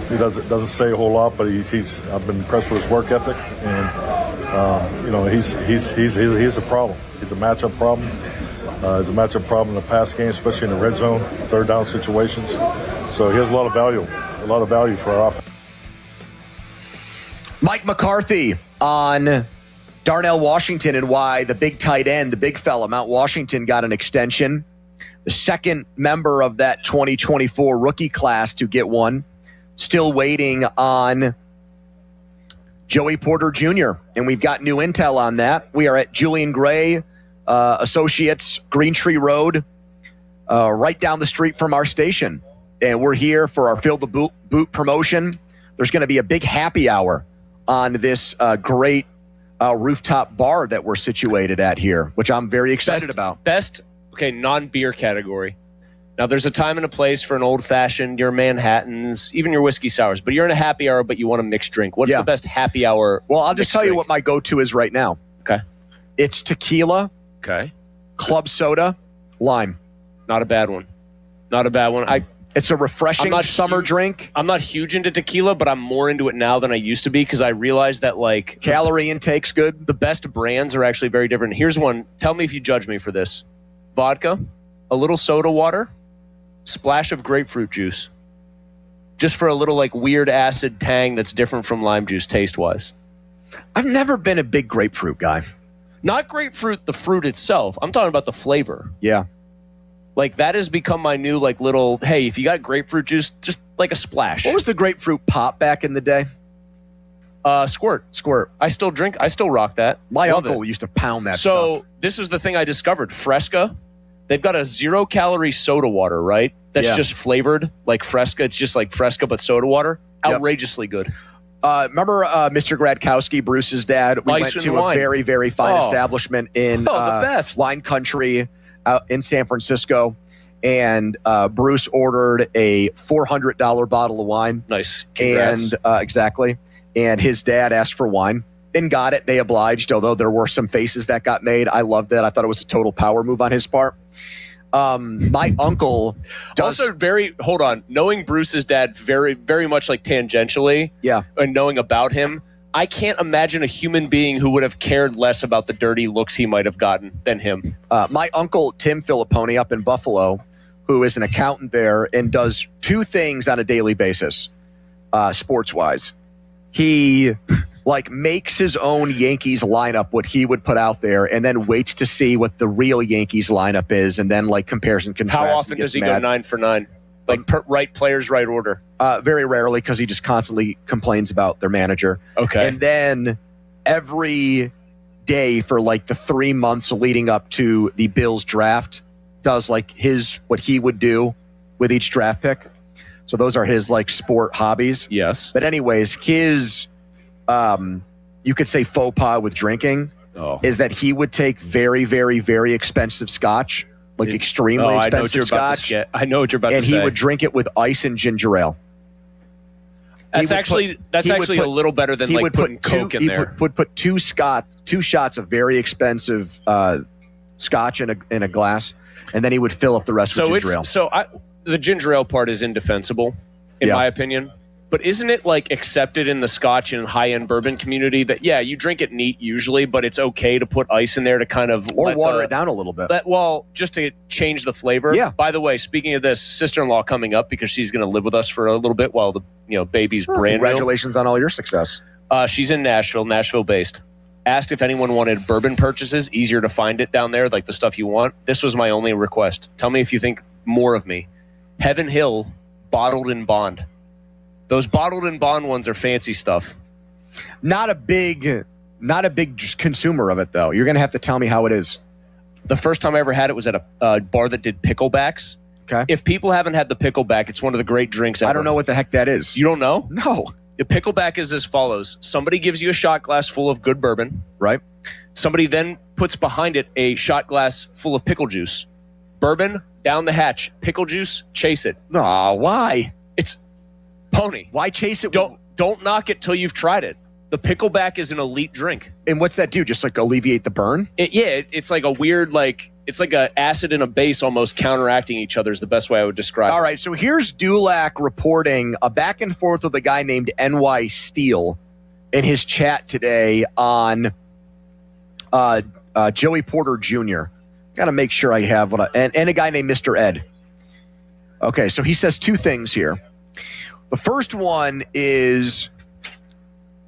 he doesn't say a whole lot, but I've been impressed with his work ethic, and he's a problem. He's a matchup problem. He's a matchup problem in the pass game, especially in the red zone, third down situations. So he has a lot of value for our offense. Mike McCarthy on Darnell Washington and why the big tight end, the big fella, Mount Washington, got an extension. The second member of that 2024 rookie class to get one. Still waiting on Joey Porter Jr., and we've got new intel on that. We are at Julian Gray Associates, Green Tree Road, right down the street from our station. And we're here for our Fill the Boot promotion. There's going to be a big happy hour on this great rooftop bar that we're situated at here, which I'm very excited about. Non-beer category. Now, there's a time and a place for an old-fashioned, your Manhattans, even your whiskey sours, but you're in a happy hour, but you want a mixed drink. What's the best happy hour? Well, I'll just tell you what my go-to is right now. Okay. It's tequila. Okay. Club soda, lime. Not a bad one. It's a refreshing summer drink. I'm not huge into tequila, but I'm more into it now than I used to be because I realized that calorie intake's good. The best brands are actually very different. Here's one. Tell me if you judge me for this. Vodka, a little soda water, splash of grapefruit juice. Just for a little weird acid tang that's different from lime juice taste-wise. I've never been a big grapefruit guy. Not grapefruit, the fruit itself. I'm talking about the flavor. Yeah. That has become my new little, hey, if you got grapefruit juice, just a splash. What was the grapefruit pop back in the day? Squirt. I still rock that. My uncle used to pound that stuff. So this is the thing I discovered. Fresca, They've got a 0-calorie soda water, right? That's just flavored like Fresca. It's just like Fresca, but soda water. Outrageously good. Remember Mr. Gradkowski, Bruce's dad? We Ice went and to wine. a very, very fine establishment in the best. Wine Country out in San Francisco. And Bruce ordered a $400 bottle of wine. Nice. Congrats. And exactly. And his dad asked for wine and got it. They obliged, although there were some faces that got made. I loved it. I thought it was a total power move on his part. My uncle also hold on, knowing Bruce's dad very, very much like tangentially, and knowing about him, I can't imagine a human being who would have cared less about the dirty looks he might have gotten than him. My uncle Tim Filipponi up in Buffalo, who is an accountant there and does two things on a daily basis, sports wise. He makes his own Yankees lineup, what he would put out there, and then waits to see what the real Yankees lineup is, and then compares and contrasts. How often does he go 9 for 9? Right players, right order? Very rarely, because he just constantly complains about their manager. Okay. And then every day for the 3 months leading up to the Bills draft, does what he would do with each draft pick. So those are his sport hobbies. Yes. But anyways, his you could say faux pas with drinking is that he would take very, very, very expensive scotch, extremely expensive scotch. I know what you're about to say. And he would drink it with ice and ginger ale. That's actually a little better than putting Coke in there. Would put two shots of very expensive scotch in a glass, and then he would fill up the rest with ginger ale. The ginger ale part is indefensible, in my opinion. But isn't it accepted in the Scotch and high-end bourbon community that you drink it neat usually, but it's okay to put ice in there to kind of water it down a little bit. Just to change the flavor. Yeah. By the way, speaking of this, sister-in-law coming up because she's going to live with us for a little bit while the baby's brand new. Congratulations on all your success. She's in Nashville based. Asked if anyone wanted bourbon purchases, easier to find it down there, the stuff you want. This was my only request. Tell me if you think more of me. Heaven Hill, bottled in bond. Those bottled in bond ones are fancy stuff. Not a big consumer of it, though. You're going to have to tell me how it is. The first time I ever had it was at a bar that did picklebacks. Okay. If people haven't had the pickleback, it's one of the great drinks ever. I don't know what the heck that is. You don't know? No. The pickleback is as follows. Somebody gives you a shot glass full of good bourbon. Right. Somebody then puts behind it a shot glass full of pickle juice. Bourbon, down the hatch. Pickle juice, chase it. Aw, why? It's Pony. Why chase it? Don't knock it till you've tried it. The pickleback is an elite drink. And what's that do? Just alleviate the burn? It's like a weird, it's like a acid and a base almost counteracting each other is the best way I would describe it. All right, so here's Dulac reporting a back and forth with a guy named NY Steele in his chat today on Joey Porter Jr. Got to make sure I have and a guy named Mr. Ed. Okay, so he says two things here. The first one is,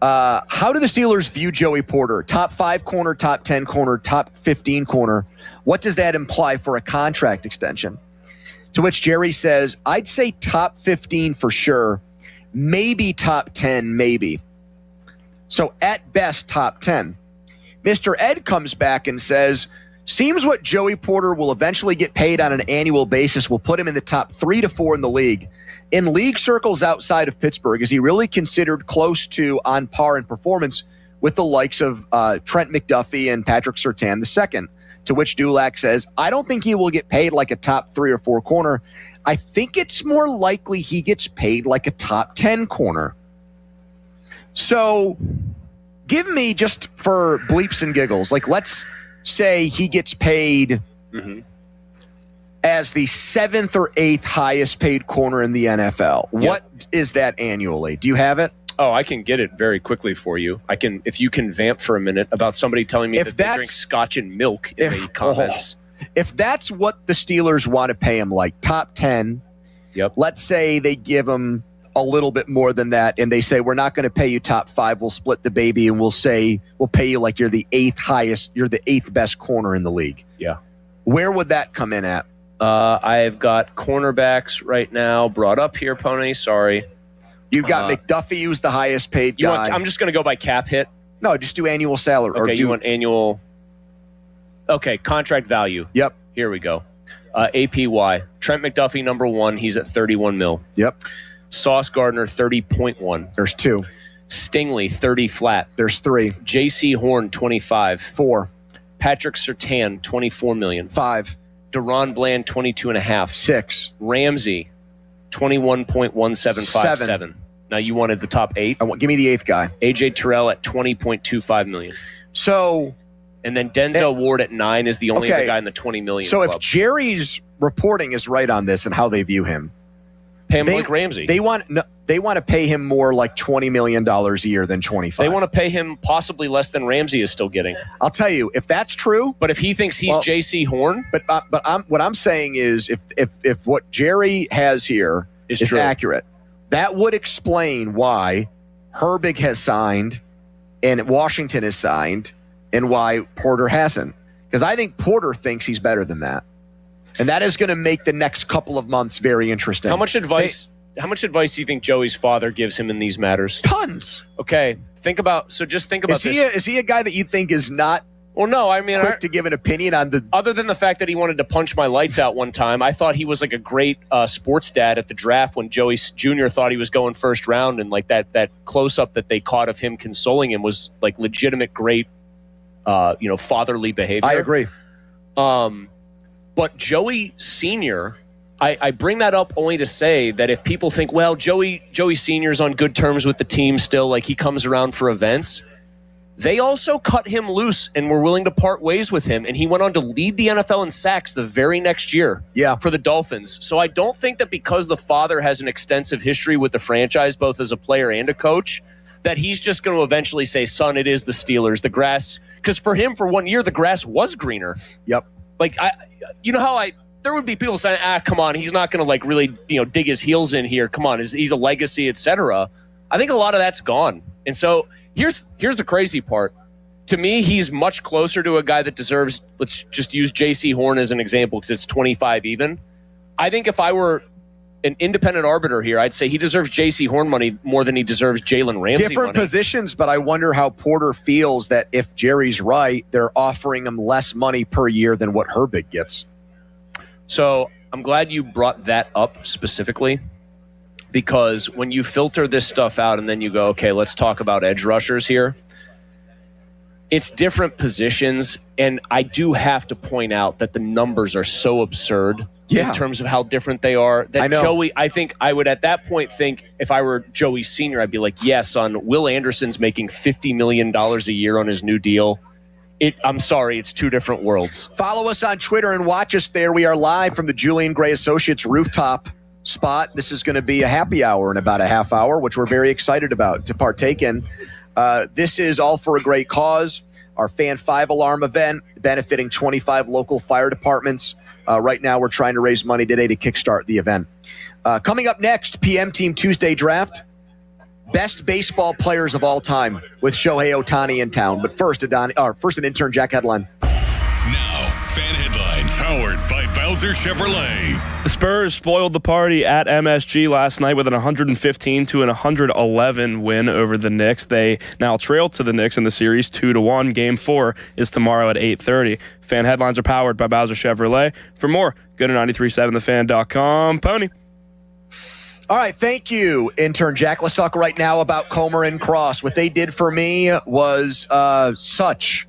how do the Steelers view Joey Porter? Top 5 corner, top 10 corner, top 15 corner. What does that imply for a contract extension? To which Jerry says, I'd say top 15 for sure. Maybe top 10, maybe. So at best, top 10. Mr. Ed comes back and says, seems what Joey Porter will eventually get paid on an annual basis will put him in the top 3 to 4 in the league. In league circles outside of Pittsburgh, is he really considered close to on par in performance with the likes of Trent McDuffie and Patrick Surtain II? To which Dulac says, I don't think he will get paid like a top 3 or 4 corner. I think it's more likely he gets paid like a top 10 corner. So give me, just for bleeps and giggles, let's say he gets paid as the 7th or 8th highest paid corner in the NFL. Yep. What is that annually? Do you have it? Oh, I can get it very quickly for you. I can, if you can vamp for a minute about somebody telling me that they drink scotch and milk in the comments. If that's what the Steelers want to pay him, top 10, let's say they give him a little bit more than that, and they say, we're not going to pay you top 5, we'll split the baby, and we'll pay you like you're the 8th highest, you're the 8th best corner in the league. Yeah. Where would that come in at? I've got cornerbacks right now brought up here, Pony. Sorry. You've got McDuffie, who's the highest paid guy. I'm just going to go by cap hit. No, just do annual salary. Okay, you want annual. Okay, contract value. Yep. Here we go. APY. Trent McDuffie, number 1. He's at 31 mil. Yep. Sauce Gardner, 30.1. There's 2. Stingley, 30 flat. There's 3. JC Horn, 25. 4. Patrick Surtain, 24 million. 5. Deron Bland, 22.5. 6. Ramsey, 21.1757. Now you wanted the top 8. Give me the 8th guy. AJ Terrell at 20.25 million. So, and then Denzel Ward at 9 is the only other guy in the 20 million. So club. if Jerry's reporting is right on this and how they view him, pay him like Ramsey. They want to pay him more like $20 million a year than 25. They want to pay him possibly less than Ramsey is still getting. I'll tell you, if that's true. But if he thinks he's JC Horn, but what I'm saying is, if what Jerry has here is true. accurate, that would explain why Herbig has signed and Washington has signed, and why Porter hasn't. Because I think Porter thinks he's better than that, and that is going to make the next couple of months very interesting. How much advice do you think Joey's father gives him in these matters? Tons. Okay, just think about this. Is he a guy that you think is not? Well, no, I mean, quick to give an opinion on the. Other than the fact that he wanted to punch my lights out one time, I thought he was like a great sports dad at the draft when Joey Jr. thought he was going first round, and like that close up that they caught of him consoling him was like legitimate great, fatherly behavior. I agree. But Joey Sr., I bring that up only to say that if people think, well, Joey Sr.'s on good terms with the team still, like he comes around for events, they also cut him loose and were willing to part ways with him, and he went on to lead the NFL in sacks the very next year for the Dolphins. So I don't think that because the father has an extensive history with the franchise, both as a player and a coach, that he's just going to eventually say, son, it is the Steelers. The grass, because for him, for 1 year, the grass was greener. Yep. Like, there would be people saying, come on, he's not going to like really, dig his heels in here. Come on, he's a legacy, etc. I think a lot of that's gone. And so here's the crazy part. To me, he's much closer to a guy that deserves, let's just use JC Horn as an example because it's 25 even. I think if I were an independent arbiter here, I'd say he deserves JC Horn money more than he deserves Jalen Ramsey Different money. positions, but I wonder how Porter feels that if Jerry's right, they're offering him less money per year than what Herbig gets. So I'm glad you brought that up specifically, because when you filter this stuff out and then you go, okay, let's talk about edge rushers here, it's different positions. And I do have to point out that the numbers are so absurd in terms of how different they are. That Joey, I think I would at that point think if I were Joey Sr., I'd be like, yeah, son, Will Anderson's making $50 million a year on his new deal. I'm sorry, it's two different worlds. Follow us on Twitter and watch us there. We are live from the Julian Gray Associates rooftop spot. This is going to be a happy hour in about a half hour, which we're very excited about to partake in. This is all for a great cause. Our Fan 5 Alarm event benefiting 25 local fire departments. Right now, we're trying to raise money today to kickstart the event. Coming up next, PM Team Tuesday Draft. Best baseball players of all time with Shohei Ohtani in town. But first, an intern Jack headline. Now, fan headlines powered by Bowser Chevrolet. The Spurs spoiled the party at MSG last night with an 115 to an 111 win over the Knicks. They now trail to the Knicks in the series 2-1. Game 4 is tomorrow at 8:30. Fan headlines are powered by Bowser Chevrolet. For more, go to 937thefan.com. Pony. All right, thank you, intern Jack. Let's talk right now about Comer and Cross. What they did for me was such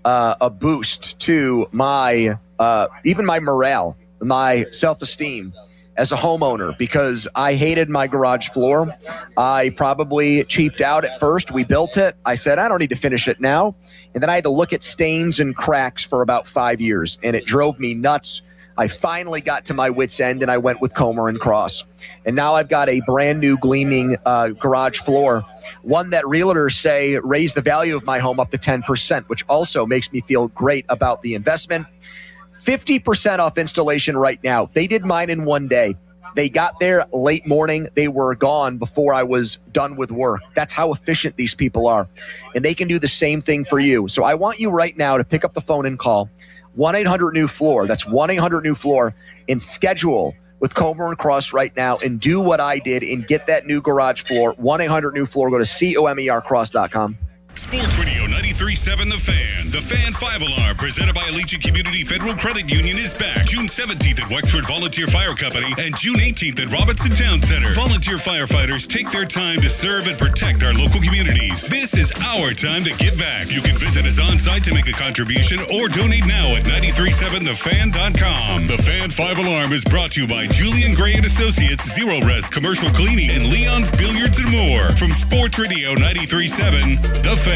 a boost to my even my morale, my self-esteem as a homeowner, because I hated my garage floor. I probably cheaped out at first. We built it. I said, I don't need to finish it now. And then I had to look at stains and cracks for about 5 years, and it drove me nuts. I finally got to my wit's end, and I went with Comer and Cross. And now I've got a brand new gleaming garage floor, one that realtors say raised the value of my home up to 10%, which also makes me feel great about the investment. 50% off installation right now. They did mine in 1 day. They got there late morning. They were gone before I was done with work. That's how efficient these people are. And they can do the same thing for you. So I want you right now to pick up the phone and call 1-800-NEW-FLOOR. That's 1-800-NEW-FLOOR, and schedule with Comer and Cross right now and do what I did and get that new garage floor. 1-800-NEW-FLOOR. Go to COMERcross.com. Sports Radio 93.7 The Fan. The Fan 5-Alarm, presented by Allegiant Community Federal Credit Union, is back June 17th at Wexford Volunteer Fire Company and June 18th at Robinson Town Center. Volunteer firefighters take their time to serve and protect our local communities. This is our time to give back. You can visit us on site to make a contribution or donate now at 937thefan.com. The Fan 5-Alarm is brought to you by Julian Gray and Associates, Zero Res Commercial Cleaning, and Leon's Billiards and more. From Sports Radio 93.7 The Fan.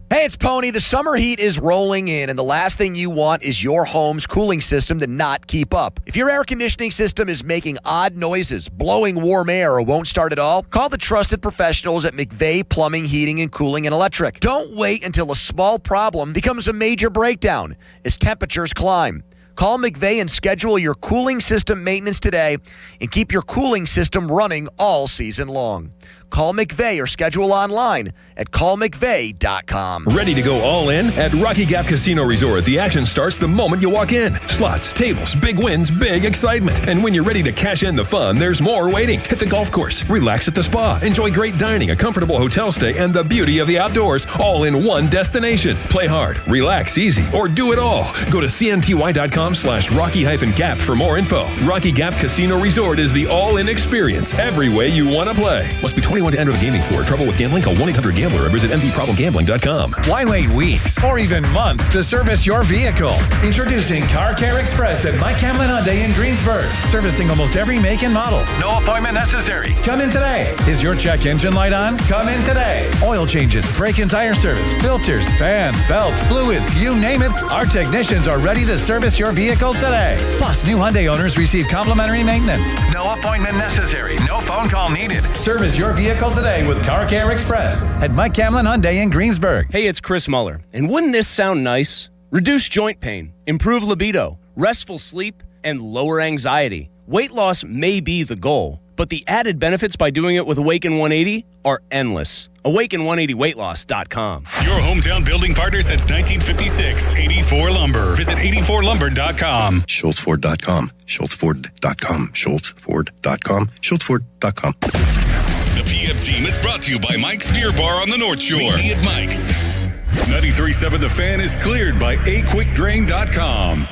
Hey, it's Pony. The summer heat is rolling in, and the last thing you want is your home's cooling system to not keep up. If your air conditioning system is making odd noises, blowing warm air, or won't start at all, call the trusted professionals at McVeigh Plumbing, Heating, and Cooling and Electric. Don't wait until a small problem becomes a major breakdown as temperatures climb. Call McVeigh and schedule your cooling system maintenance today and keep your cooling system running all season long. Call McVeigh or schedule online at callmcveigh.com. Ready to go all in? At Rocky Gap Casino Resort, the action starts the moment you walk in. Slots, tables, big wins, big excitement. And when you're ready to cash in the fun, there's more waiting. Hit the golf course, relax at the spa, enjoy great dining, a comfortable hotel stay, and the beauty of the outdoors, all in one destination. Play hard, relax easy, or do it all. Go to cnty.com/Rocky-Gap for more info. Rocky Gap Casino Resort is the all-in experience every way you want to play. Must be 21 to enter the gaming floor. Trouble with gambling? Call 1-800-GAMBLER or visit mdproblemgambling.com. Why wait weeks or even months to service your vehicle? Introducing Car Care Express at Mike Hamlin Hyundai in Greensburg. Servicing almost every make and model. No appointment necessary. Come in today. Is your check engine light on? Come in today. Oil changes, brake and tire service, filters, fans, belts, fluids, you name it. Our technicians are ready to service your vehicle today. Plus, new Hyundai owners receive complimentary maintenance. No appointment necessary. No phone call needed. Service your vehicle today with Car Care Express at Mike Hamlin Hyundai in Greensburg. Hey, it's Chris Muller. And wouldn't this sound nice? Reduce joint pain, improve libido, restful sleep, and lower anxiety. Weight loss may be the goal, but the added benefits by doing it with Awaken 180 are endless. Awaken180weightloss.com. Your hometown building partner since 1956. 84 Lumber. Visit 84lumber.com. SchultzFord.com. SchultzFord.com. SchultzFord.com. SchultzFord.com. The PM team is brought to you by Mike's Beer Bar on the North Shore. Meet me at Mike's. 93.7 The Fan is cleared by aquickdrain.com.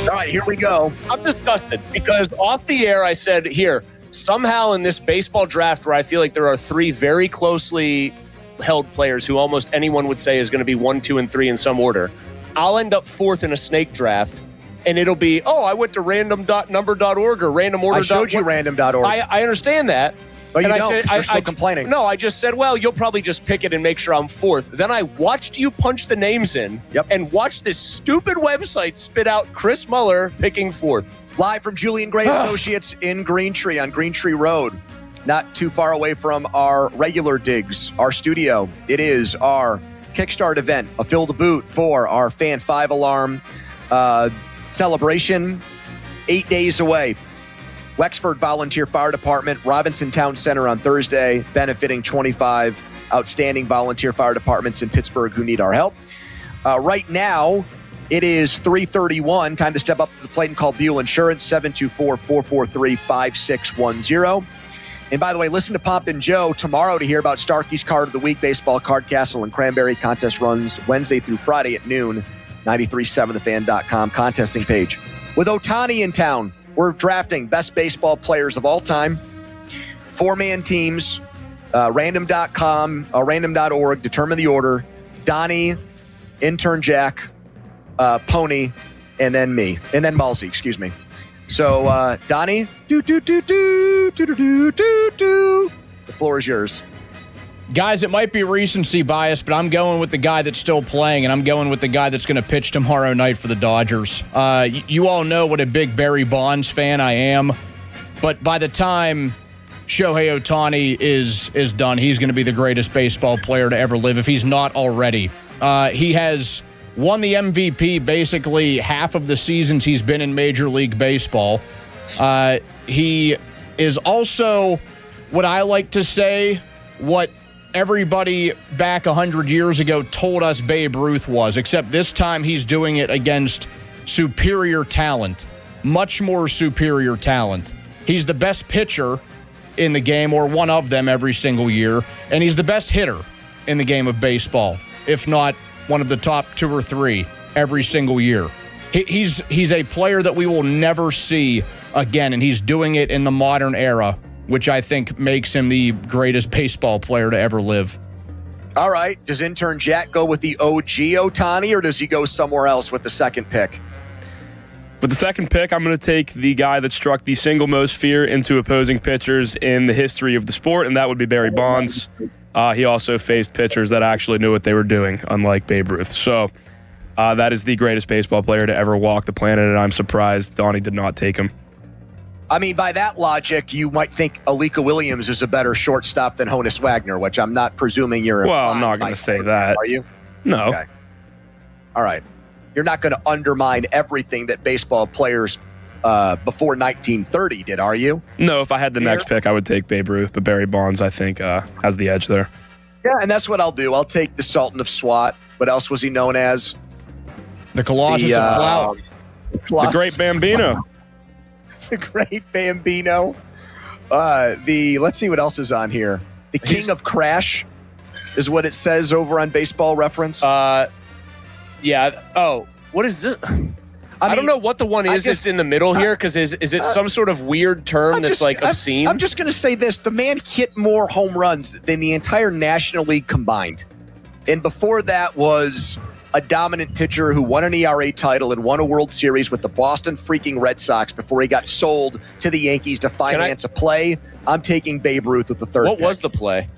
All right, here we go. I'm disgusted because off the air I said, here, somehow in this baseball draft where I feel like there are three very closely held players who almost anyone would say is going to be 1, 2, and 3 in some order, I'll end up fourth in a snake draft. And it'll be, I went to random.number.org or randomorder. I showed you random.org. I understand that. But you and don't, I said, you're still complaining. No, I just said, well, you'll probably just pick it and make sure I'm fourth. Then I watched you punch the names in and watched this stupid website spit out Chris Muller picking fourth. Live from Julian Gray Associates in Green Tree on Green Tree Road, not too far away from our regular digs, our studio. It is our Kickstart event, a Fill the Boot for our Fan 5-Alarm celebration, 8 days away. Wexford Volunteer Fire Department, Robinson Town Center on Thursday, benefiting 25 outstanding volunteer fire departments in Pittsburgh who need our help. Right now, it is 3:31. Time to step up to the plate and call Buell Insurance, 724-443-5610. And by the way, listen to Pomp and Joe tomorrow to hear about Starkey's Card of the Week, Baseball Card Castle and Cranberry. Contest runs Wednesday through Friday at noon. 937thefan.com contesting page. With Ohtani in town, we're drafting best baseball players of all time. 4-man teams, random.com, random.org, determine the order. Donnie, intern Jack, Pony, and then me. And then Malsey, excuse me. So, Donnie, the floor is yours. Guys, it might be recency bias, but I'm going with the guy that's still playing, and I'm going with the guy that's going to pitch tomorrow night for the Dodgers. You all know what a big Barry Bonds fan I am, but by the time Shohei Ohtani is done, he's going to be the greatest baseball player to ever live, if he's not already. He has won the MVP basically half of the seasons he's been in Major League Baseball. He is also what I like to say, what everybody back 100 years ago told us Babe Ruth was, except this time he's doing it against superior talent, much more superior talent. He's the best pitcher in the game, or one of them every single year, and he's the best hitter in the game of baseball, if not one of the top 2 or 3 every single year. He's a player that we will never see again, and he's doing it in the modern era, which I think makes him the greatest baseball player to ever live. All right. Does intern Jack go with the OG Ohtani, or does he go somewhere else with the second pick? With the second pick, I'm going to take the guy that struck the single most fear into opposing pitchers in the history of the sport, and that would be Barry Bonds. He also faced pitchers that actually knew what they were doing, unlike Babe Ruth. So that is the greatest baseball player to ever walk the planet, and I'm surprised Donnie did not take him. I mean, by that logic, you might think Alika Williams is a better shortstop than Honus Wagner, which I'm not presuming you're. Well, I'm not going to say that. Are you? No. Okay. All right. You're not going to undermine everything that baseball players before 1930 did, are you? No, if I had the next pick, I would take Babe Ruth, but Barry Bonds, I think, has the edge there. Yeah, and that's what I'll do. I'll take the Sultan of Swat. What else was he known as? The Colossus of Clout. The Great Bambino. The Great Bambino. Let's see what else is on here. The King of Crash is what it says over on Baseball Reference. Yeah. Oh, what is this? I don't know what the one is that's in the middle here, because is it some sort of weird term that's like obscene? I'm just going to say this. The man hit more home runs than the entire National League combined. And before that was a dominant pitcher who won an ERA title and won a World Series with the Boston freaking Red Sox before he got sold to the Yankees to finance a play. I'm taking Babe Ruth with the third pick. What was the play?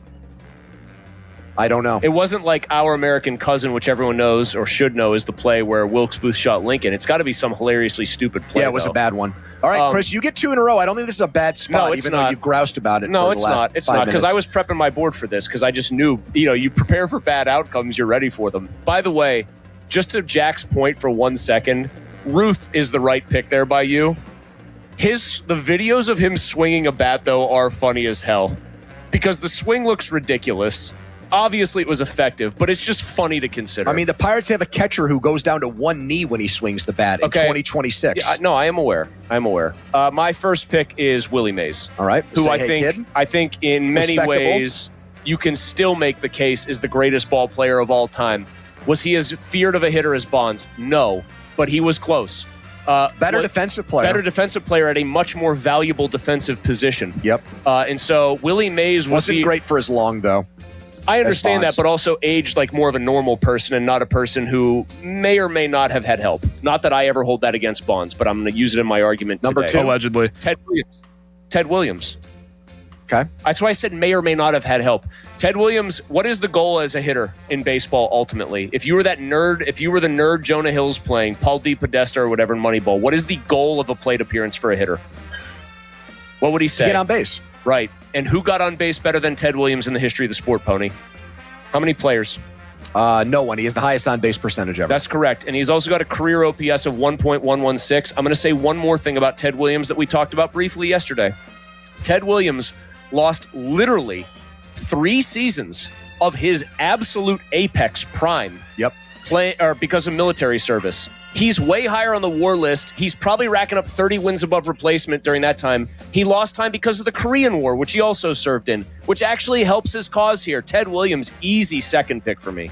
I don't know. It wasn't like Our American Cousin, which everyone knows or should know is the play where Wilkes Booth shot Lincoln. It's got to be some hilariously stupid play. Yeah, it was a bad one. All right, Chris, you get 2 in a row. I don't think this is a bad spot, even though you've groused about it. No, it's not. It's not, because I was prepping my board for this, because I just knew, you prepare for bad outcomes, you're ready for them. By the way, just to Jack's point for 1 second, Ruth is the right pick there by you. The videos of him swinging a bat, though, are funny as hell, because the swing looks ridiculous. Obviously, it was effective, but it's just funny to consider. I mean, the Pirates have a catcher who goes down to one knee when he swings the bat in 2026. Yeah, no, I am aware. My first pick is Willie Mays. All right. Who I think in many ways you can still make the case is the greatest ball player of all time. Was he as feared of a hitter as Bonds? No, but he was close. Better defensive player. Better defensive player at a much more valuable defensive position. Yep. And so Willie Mays wasn't great for as long, though. I understand that, but also aged like more of a normal person and not a person who may or may not have had help. Not that I ever hold that against Bonds, but I'm going to use it in my argument Number today. 2? Allegedly. Ted Williams. Okay. That's why I said may or may not have had help. Ted Williams, what is the goal as a hitter in baseball ultimately? If you were the nerd Jonah Hill's playing, Paul DePodesta or whatever in Moneyball, what is the goal of a plate appearance for a hitter? What would he say? To get on base. Right. And who got on base better than Ted Williams in the history of the sport, Pony? How many players? No one. He has the highest on-base percentage ever. That's correct. And he's also got a career OPS of 1.116. I'm going to say one more thing about Ted Williams that we talked about briefly yesterday. Ted Williams lost literally 3 seasons of his absolute apex prime. Yep. Because of military service. He's way higher on the war list. He's probably racking up 30 wins above replacement during that time. He lost time because of the Korean War, which he also served in, which actually helps his cause here. Ted Williams, easy second pick for me.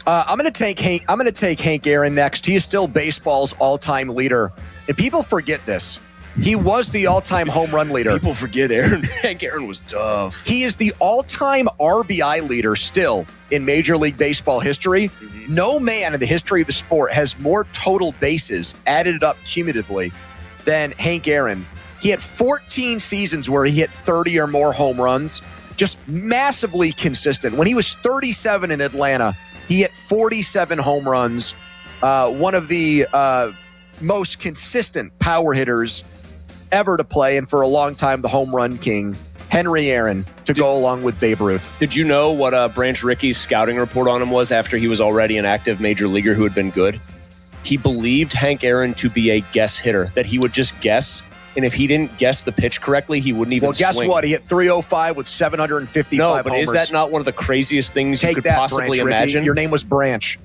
I'm going to take Hank Aaron next. He is still baseball's all-time leader, and people forget this. He was the all-time home run leader. People forget Aaron. Hank Aaron was tough. He is the all-time RBI leader still in Major League Baseball history. Mm-hmm. No man in the history of the sport has more total bases added up cumulatively than Hank Aaron. He had 14 seasons where he hit 30 or more home runs, just massively consistent. When he was 37 in Atlanta, he hit 47 home runs. One of the most consistent power hitters ever to play, and for a long time, the home run king, Henry Aaron, to go along with Babe Ruth. Did you know what Branch Rickey's scouting report on him was after he was already an active major leaguer who had been good? He believed Hank Aaron to be a guess hitter, that he would just guess, and if he didn't guess the pitch correctly, he wouldn't even swing. Well, guess what? He hit 305 with 755 No, but homers. Is that not one of the craziest things you could possibly Branch imagine? Rickey. Your name was Branch.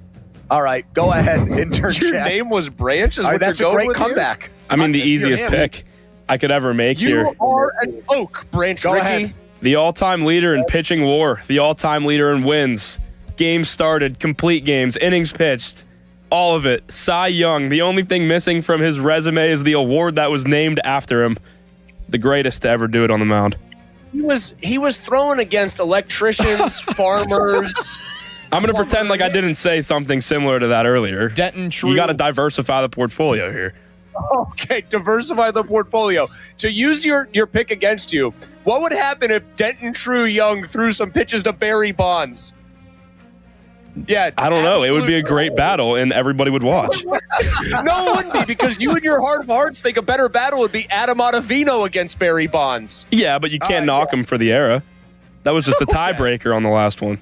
All right, go ahead, intern. Your name was Branch? Is what that's you're a going great with comeback. Here? I mean, the easiest pick. I could ever make here. You are an oak, Branch Go Rickey. ahead. The all-time leader in pitching WAR. The all-time leader in wins. Games started, complete games, innings pitched. All of it. Cy Young. The only thing missing from his resume is the award that was named after him. The greatest to ever do it on the mound. He was throwing against electricians, farmers. I'm going to pretend like I didn't say something similar to that earlier. Denton True. You got to diversify the portfolio here. Okay, diversify the portfolio. To use your pick against you, what would happen if Denton True Young threw some pitches to Barry Bonds? Yeah, I don't know. It would be a great battle, and everybody would watch. No, it wouldn't be, because you in your heart of hearts think a better battle would be Adam Ottavino against Barry Bonds. Yeah, but you can't knock him for the era. That was just a tiebreaker on the last one.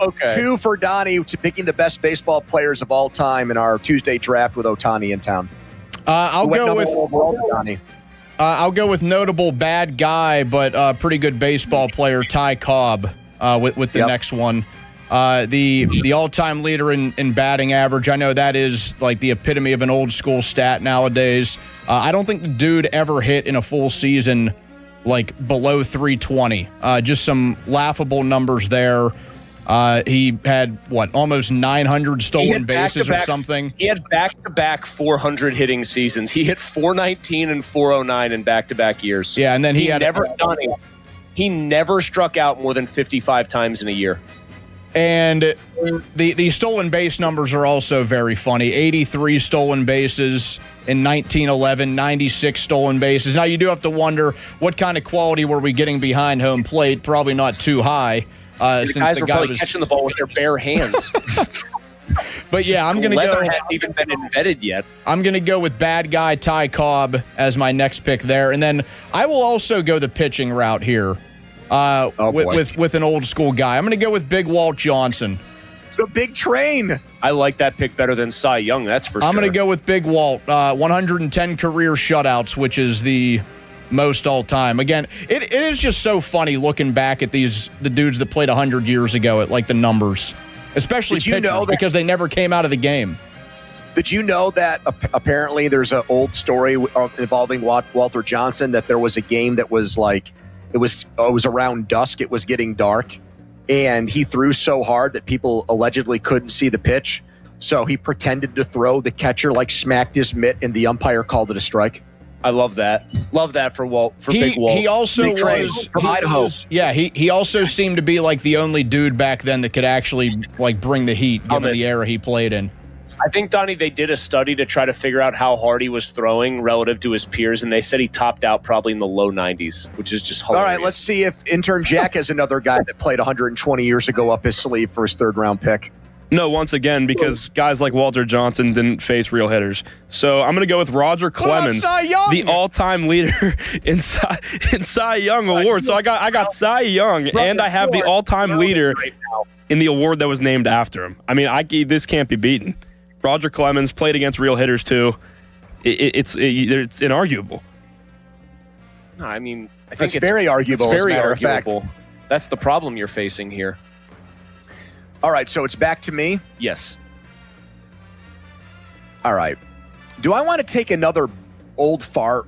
Okay. 2 for Donnie to picking the best baseball players of all time in our Tuesday draft with Ohtani in town. I'll go with Donnie. I'll go with notable bad guy, but pretty good baseball player, Ty Cobb, with the next one. The all-time leader in batting average. I know that is like the epitome of an old school stat nowadays. I don't think the dude ever hit in a full season like below 320. Just some laughable numbers there. He had almost 900 stolen bases or something. He had back-to-back 400 hitting seasons. He hit 419 and 409 in back-to-back years. Yeah, and then he never struck out more than 55 times in a year. And the stolen base numbers are also very funny. 83 stolen bases in 1911, 96 stolen bases. Now, you do have to wonder, what kind of quality were we getting behind home plate? Probably not too high. The guys were probably catching the ball with their bare hands. But yeah, I'm going to go. Leather hadn't even been invented yet. I'm going to go with bad guy Ty Cobb as my next pick there. And then I will also go the pitching route here. With an old school guy. I'm going to go with Big Walt Johnson. The big train. I like that pick better than Cy Young, that's for sure. I'm going to go with Big Walt. 110 career shutouts, which is the most all time. Again, it is just so funny looking back at the dudes that played 100 years ago at like the numbers, especially pitchers, because they never came out of the game. Did you know that apparently there's an old story involving Walter Johnson, that there was a game that was like, it was around dusk, it was getting dark, and he threw so hard that people allegedly couldn't see the pitch, so he pretended to throw, the catcher like smacked his mitt, and the umpire called it a strike. I love that. Love that for Big Walt. He also was from Idaho. Yeah, he also seemed to be like the only dude back then that could actually like bring the heat, given the era he played in. I think, Donnie, they did a study to try to figure out how hard he was throwing relative to his peers, and they said he topped out probably in the low 90s, which is just hilarious. All right, let's see if intern Jack has another guy that played 120 years ago up his sleeve for his third-round pick. No, once again, because guys like Walter Johnson didn't face real hitters. So I'm going to go with Roger Clemens, the all-time leader in Cy Young award. So I got Cy Young, and I have the all-time leader in the award that was named after him. I mean, this can't be beaten. Roger Clemens played against real hitters too. It's inarguable. No, I mean, I think it's very arguable. It's very as a matter of fact. arguable. That's the problem you're facing here. All right, so it's back to me? Yes. All right. Do I want to take another old fart?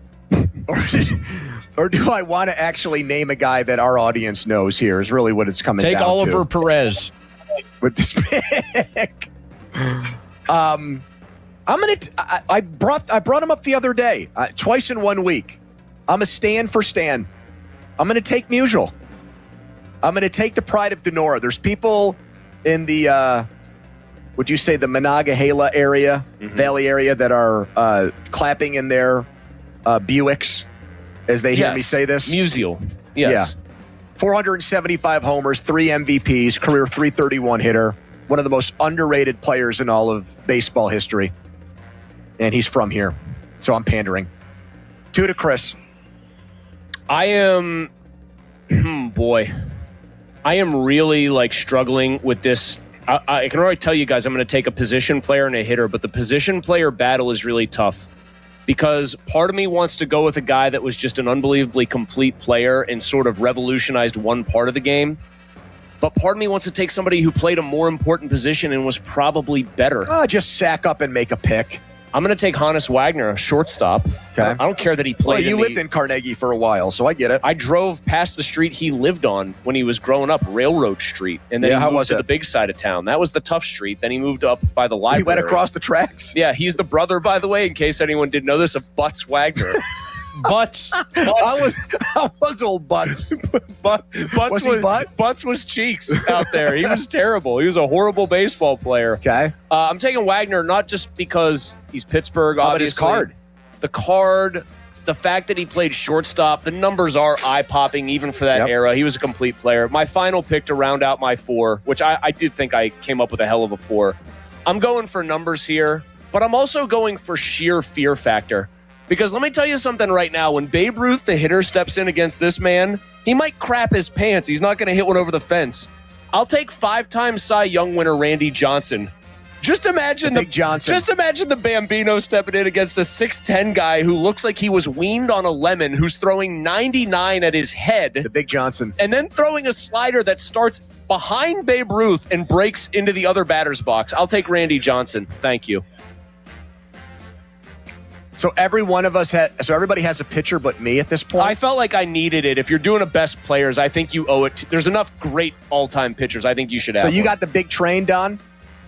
Or do I want to actually name a guy that our audience knows here is really what it's coming down to. Take Oliver Perez. With this pick. I'm gonna. I brought him up the other day, twice in 1 week. I'm a stand for Stan. I'm gonna take Musial. I'm gonna take the pride of Denora. There's people in the would you say the Monongahela area, Valley area, that are clapping in their Buicks as they hear me say this. Musial. Yes. Yeah. 475 homers, 3 MVPs, career .331 hitter. One of the most underrated players in all of baseball history. And he's from here. So I'm pandering. 2 to Chris. I am, I am really struggling with this. I can already tell you guys I'm going to take a position player and a hitter, but the position player battle is really tough because part of me wants to go with a guy that was just an unbelievably complete player and sort of revolutionized one part of the game. But part of me wants to take somebody who played a more important position and was probably better. Just sack up and make a pick. I'm going to take Hannes Wagner, a shortstop. Okay. I don't care that he played. Well, you lived in Carnegie for a while, so I get it. I drove past the street he lived on when he was growing up, Railroad Street, and then he moved to the big side of town. That was the tough street. Then he moved up by the library. He went across the tracks? Yeah, he's the brother, by the way, in case anyone didn't know this, of Butts Wagner. Butts. How was old Butts? Butts was cheeks out there. He was terrible. He was a horrible baseball player. Okay. I'm taking Wagner not just because he's Pittsburgh, How obviously. about his card? The card, the fact that he played shortstop, the numbers are eye-popping even for that era. He was a complete player. My final pick to round out my 4, which I did think I came up with a hell of a 4. I'm going for numbers here, but I'm also going for sheer fear factor. Because let me tell you something right now. When Babe Ruth, the hitter, steps in against this man, he might crap his pants. He's not going to hit one over the fence. I'll take 5-time Cy Young winner Randy Johnson. Just imagine the Bambino stepping in against a 6'10 guy who looks like he was weaned on a lemon, who's throwing 99 at his head. The Big Johnson. And then throwing a slider that starts behind Babe Ruth and breaks into the other batter's box. I'll take Randy Johnson. Thank you. So everybody has a pitcher but me at this point? I felt like I needed it. If you're doing a best players, I think you owe it. There's enough great all-time pitchers. I think you should have So you one. got the big train done?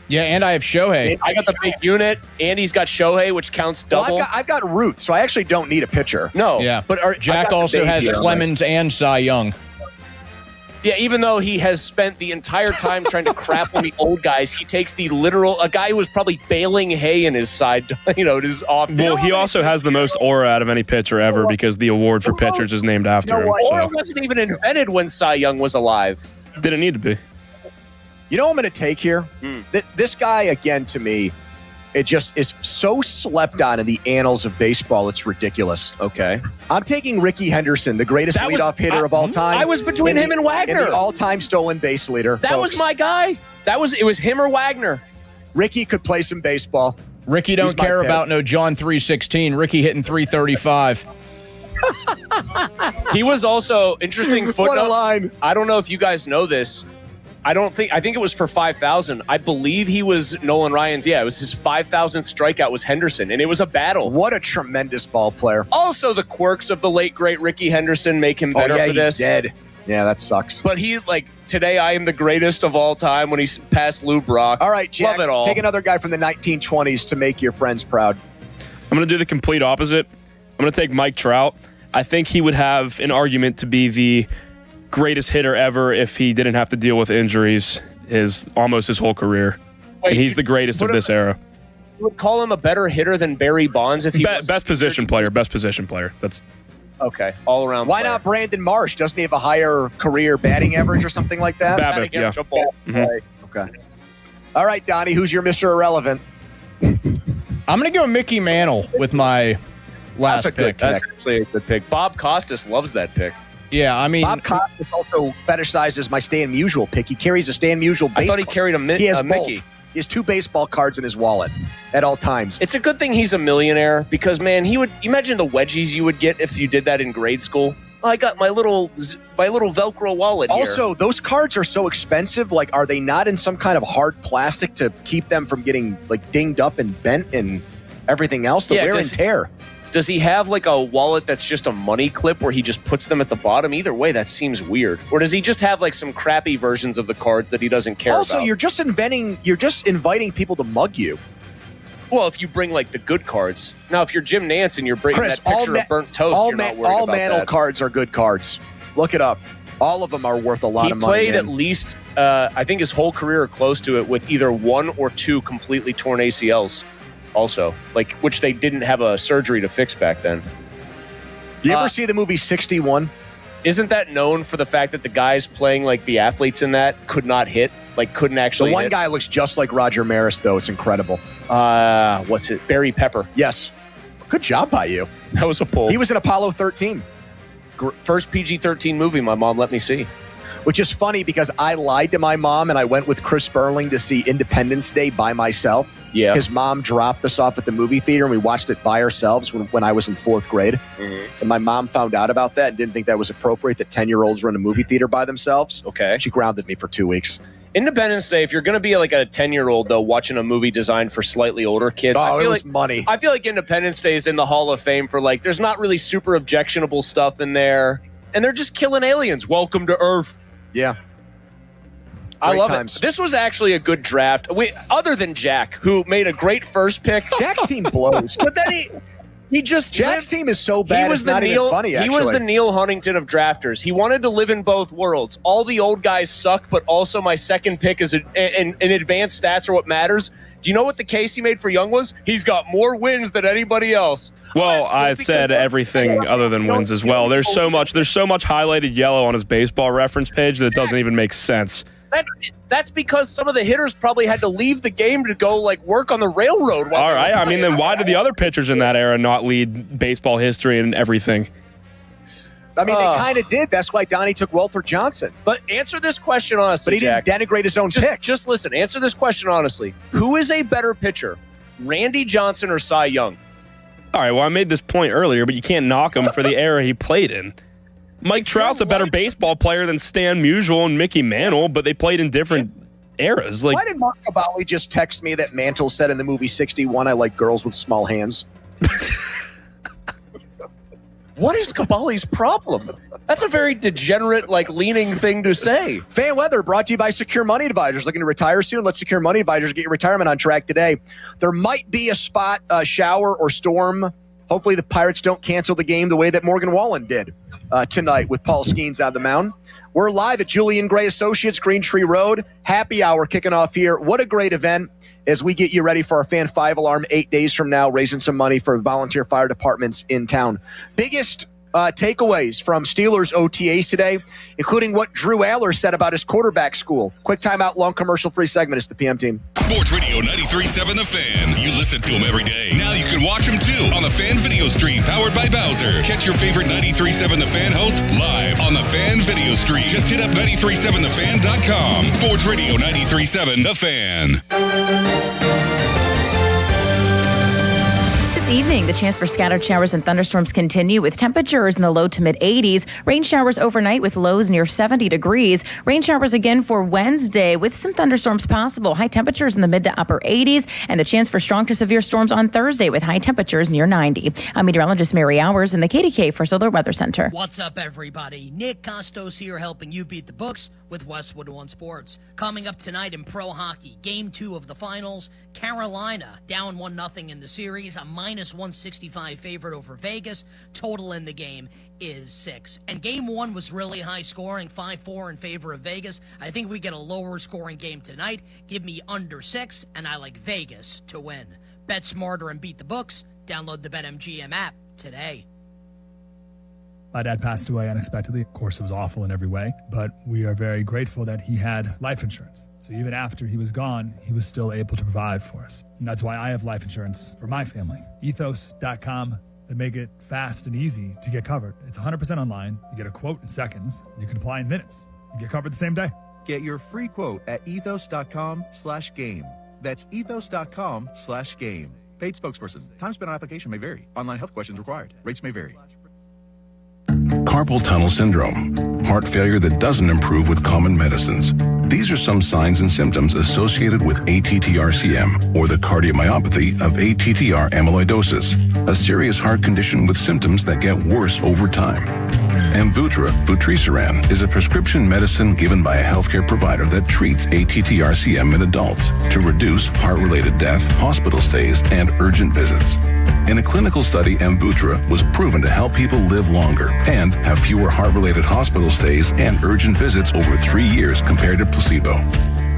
Yeah, and I have Shohei. I got the big unit. Andy's got Shohei, which counts double. Well, I've got Ruth, so I actually don't need a pitcher. No. Yeah. But Jack also has Clemens and Cy Young. Yeah, even though he has spent the entire time trying to crap on the old guys, he takes a guy who was probably baling hay in his side, his off. Well, he also has the most aura out of any pitcher ever because the award for pitchers is named after him. Aura wasn't even invented when Cy Young was alive. Didn't need to be. You know what I'm going to take here? This guy, again, to me, it just is so slept on in the annals of baseball, it's ridiculous. Okay. I'm taking Ricky Henderson, the greatest leadoff hitter of all time. I was between him and Wagner. And the all-time stolen base leader. That was my guy. It was him or Wagner. Ricky could play some baseball. Ricky don't care about no John 3:16. Ricky hitting 335. He was also interesting footnote. What a line. I don't know if you guys know this. I think it was for 5,000. I believe he was Nolan Ryan's. Yeah, it was his 5,000th strikeout was Henderson, and it was a battle. What a tremendous ball player. Also, the quirks of the late, great Ricky Henderson make him better for this. He's dead. Yeah, that sucks. But today I am the greatest of all time when he passed Lou Brock. All right, Jack, love it all. Take another guy from the 1920s to make your friends proud. I'm going to do the complete opposite. I'm going to take Mike Trout. I think he would have an argument to be the greatest hitter ever if he didn't have to deal with injuries almost his whole career. Wait, and he's the greatest of this era. You would call him a better hitter than Barry Bonds if he was best position player. That's okay. All around. Why not Brandon Marsh? Doesn't he have a higher career batting average or something like that? Babbitt, yeah. Okay. All right, Donnie, who's your Mr. Irrelevant? I'm going to go Mickey Mantle with my last pick. That's actually a good pick. Bob Costas loves that pick. Yeah, I mean, Bob Costas also fetishizes my Stan Musial pick. He carries a Stan Musial baseball. I thought he carried He has Mickey. both. He has 2 baseball cards in his wallet at all times. It's a good thing he's a millionaire because, man, imagine the wedgies you would get if you did that in grade school. Oh, I got my little Velcro wallet here. Also, those cards are so expensive. Like, are they not in some kind of hard plastic to keep them from getting dinged up and bent and everything else? The wear and tear. Does he have a wallet that's just a money clip where he just puts them at the bottom? Either way, that seems weird. Or does he just have some crappy versions of the cards that he doesn't care about? Also, you're just inviting people to mug you. Well, if you bring the good cards. Now, if you're Jim Nance and you're bringing that picture of burnt toast, you're not worried all about Mantle that. cards are good cards. Look it up. All of them are worth a lot of money. He played at least, I think his whole career or close to it with either 1 or 2 completely torn ACLs. Also, which they didn't have a surgery to fix back then. You ever see the movie 61? Isn't that known for the fact that the guys playing the athletes in that could not hit? Couldn't actually The one hit? guy looks just like Roger Maris, though. It's incredible. What's it? Barry Pepper. Yes. Good job by you. That was a pull. He was in Apollo 13. First PG-13 movie my mom let me see. Which is funny because I lied to my mom and I went with Chris Sperling to see Independence Day by myself. Yeah. His mom dropped us off at the movie theater and we watched it by ourselves when I was in 4th grade. Mm-hmm. And my mom found out about that and didn't think that was appropriate that 10-year-olds run a movie theater by themselves. Okay. She grounded me for 2 weeks. Independence Day, if you're going to be like a 10-year-old, though, watching a movie designed for slightly older kids, it was money. I feel like Independence Day is in the Hall of Fame for, like, there's not really super objectionable stuff in there, and they're just killing aliens. Welcome to Earth. Yeah. I love times. it. This was actually a good draft. Other than Jack, who made a great first pick. Jack's team blows. But then he just Jack's team is so bad it's not even funny, actually. He was the Neil Huntington of drafters. He wanted to live in both worlds. All the old guys suck, but also my second pick is and advanced stats are what matters. Do you know what the case he made for Young was? He's got more wins than anybody else. Well, I said everything other than wins as well. There's so much highlighted yellow on his baseball reference page that it doesn't even make sense. That's because some of the hitters probably had to leave the game to go like work on the railroad. All right. I mean, then why did the other pitchers in that era not lead baseball history and everything? I mean, they kind of did. That's why Donnie took Walter Johnson. But answer this question honestly, But he Jack. didn't denigrate his own pick. Just listen. Answer this question honestly. Who is a better pitcher, Randy Johnson or Cy Young? All right. Well, I made this point earlier, but you can't knock him for the era he played in. Mike Trout's a better baseball player than Stan Musial and Mickey Mantle, but they played in different eras. Like, why did Mark Cabali just text me that Mantle said in the movie 61, I like girls with small hands? What is Cabali's problem? That's a very degenerate, leaning thing to say. Fan weather brought to you by Secure Money Advisors. Looking to retire soon? Let Secure Money Advisors get your retirement on track today. There might be a spot, shower or storm. Hopefully the Pirates don't cancel the game the way that Morgan Wallen did tonight with Paul Skeens on the mound. We're live at Julian Gray Associates, Green Tree Road. Happy hour kicking off here. What a great event as we get you ready for our Fan 5 Alarm 8 days from now, raising some money for volunteer fire departments in town. Biggest takeaways from Steelers OTAs today, including what Drew Aller said about his quarterback school. Quick timeout, long commercial-free segment. It's the PM team. Sports Radio 93.7 The Fan. You listen to them every day. Now you can watch them too on the Fan Video Stream powered by Bowser. Catch your favorite 93.7 The Fan hosts live on the Fan Video Stream. Just hit up 937thefan.com. Sports Radio 93.7 The Fan. Evening, the chance for scattered showers and thunderstorms continue with temperatures in the low to mid 80s. Rain showers overnight with lows near 70 degrees. Rain showers again for Wednesday with some thunderstorms possible. High temperatures in the mid to upper 80s and the chance for strong to severe storms on Thursday with high temperatures near 90. I'm meteorologist Mary Hours in the KDK for Solar Weather Center. What's up, everybody? Nick Costos here helping you beat the books with Westwood One Sports. Coming up tonight in pro hockey, Game 2 of the finals, Carolina down 1-0 in the series, a -165 favorite over Vegas. Total in the game is 6. And Game 1 was really high scoring, 5-4 in favor of Vegas. I think we get a lower scoring game tonight. Give me under 6, and I like Vegas to win. Bet smarter and beat the books. Download the BetMGM app today. My dad passed away unexpectedly. Of course, it was awful in every way, but we are very grateful that he had life insurance. So even after he was gone, he was still able to provide for us. And that's why I have life insurance for my family. Ethos.com. They make it fast and easy to get covered. It's 100% online. You get a quote in seconds. You can apply in minutes. You get covered the same day. Get your free quote at ethos.com/game. That's ethos.com/game. Paid spokesperson. Time spent on application may vary. Online health questions required. Rates may vary. Carpal tunnel syndrome, heart failure that doesn't improve with common medicines. These are some signs and symptoms associated with ATTR-CM, or the cardiomyopathy of ATTR amyloidosis, a serious heart condition with symptoms that get worse over time. Amvuttra, vutrisiran, is a prescription medicine given by a healthcare provider that treats ATTR-CM in adults to reduce heart-related death, hospital stays, and urgent visits. In a clinical study, Amvuttra was proven to help people live longer and have fewer heart-related hospital stays and urgent visits over 3 years compared to placebo.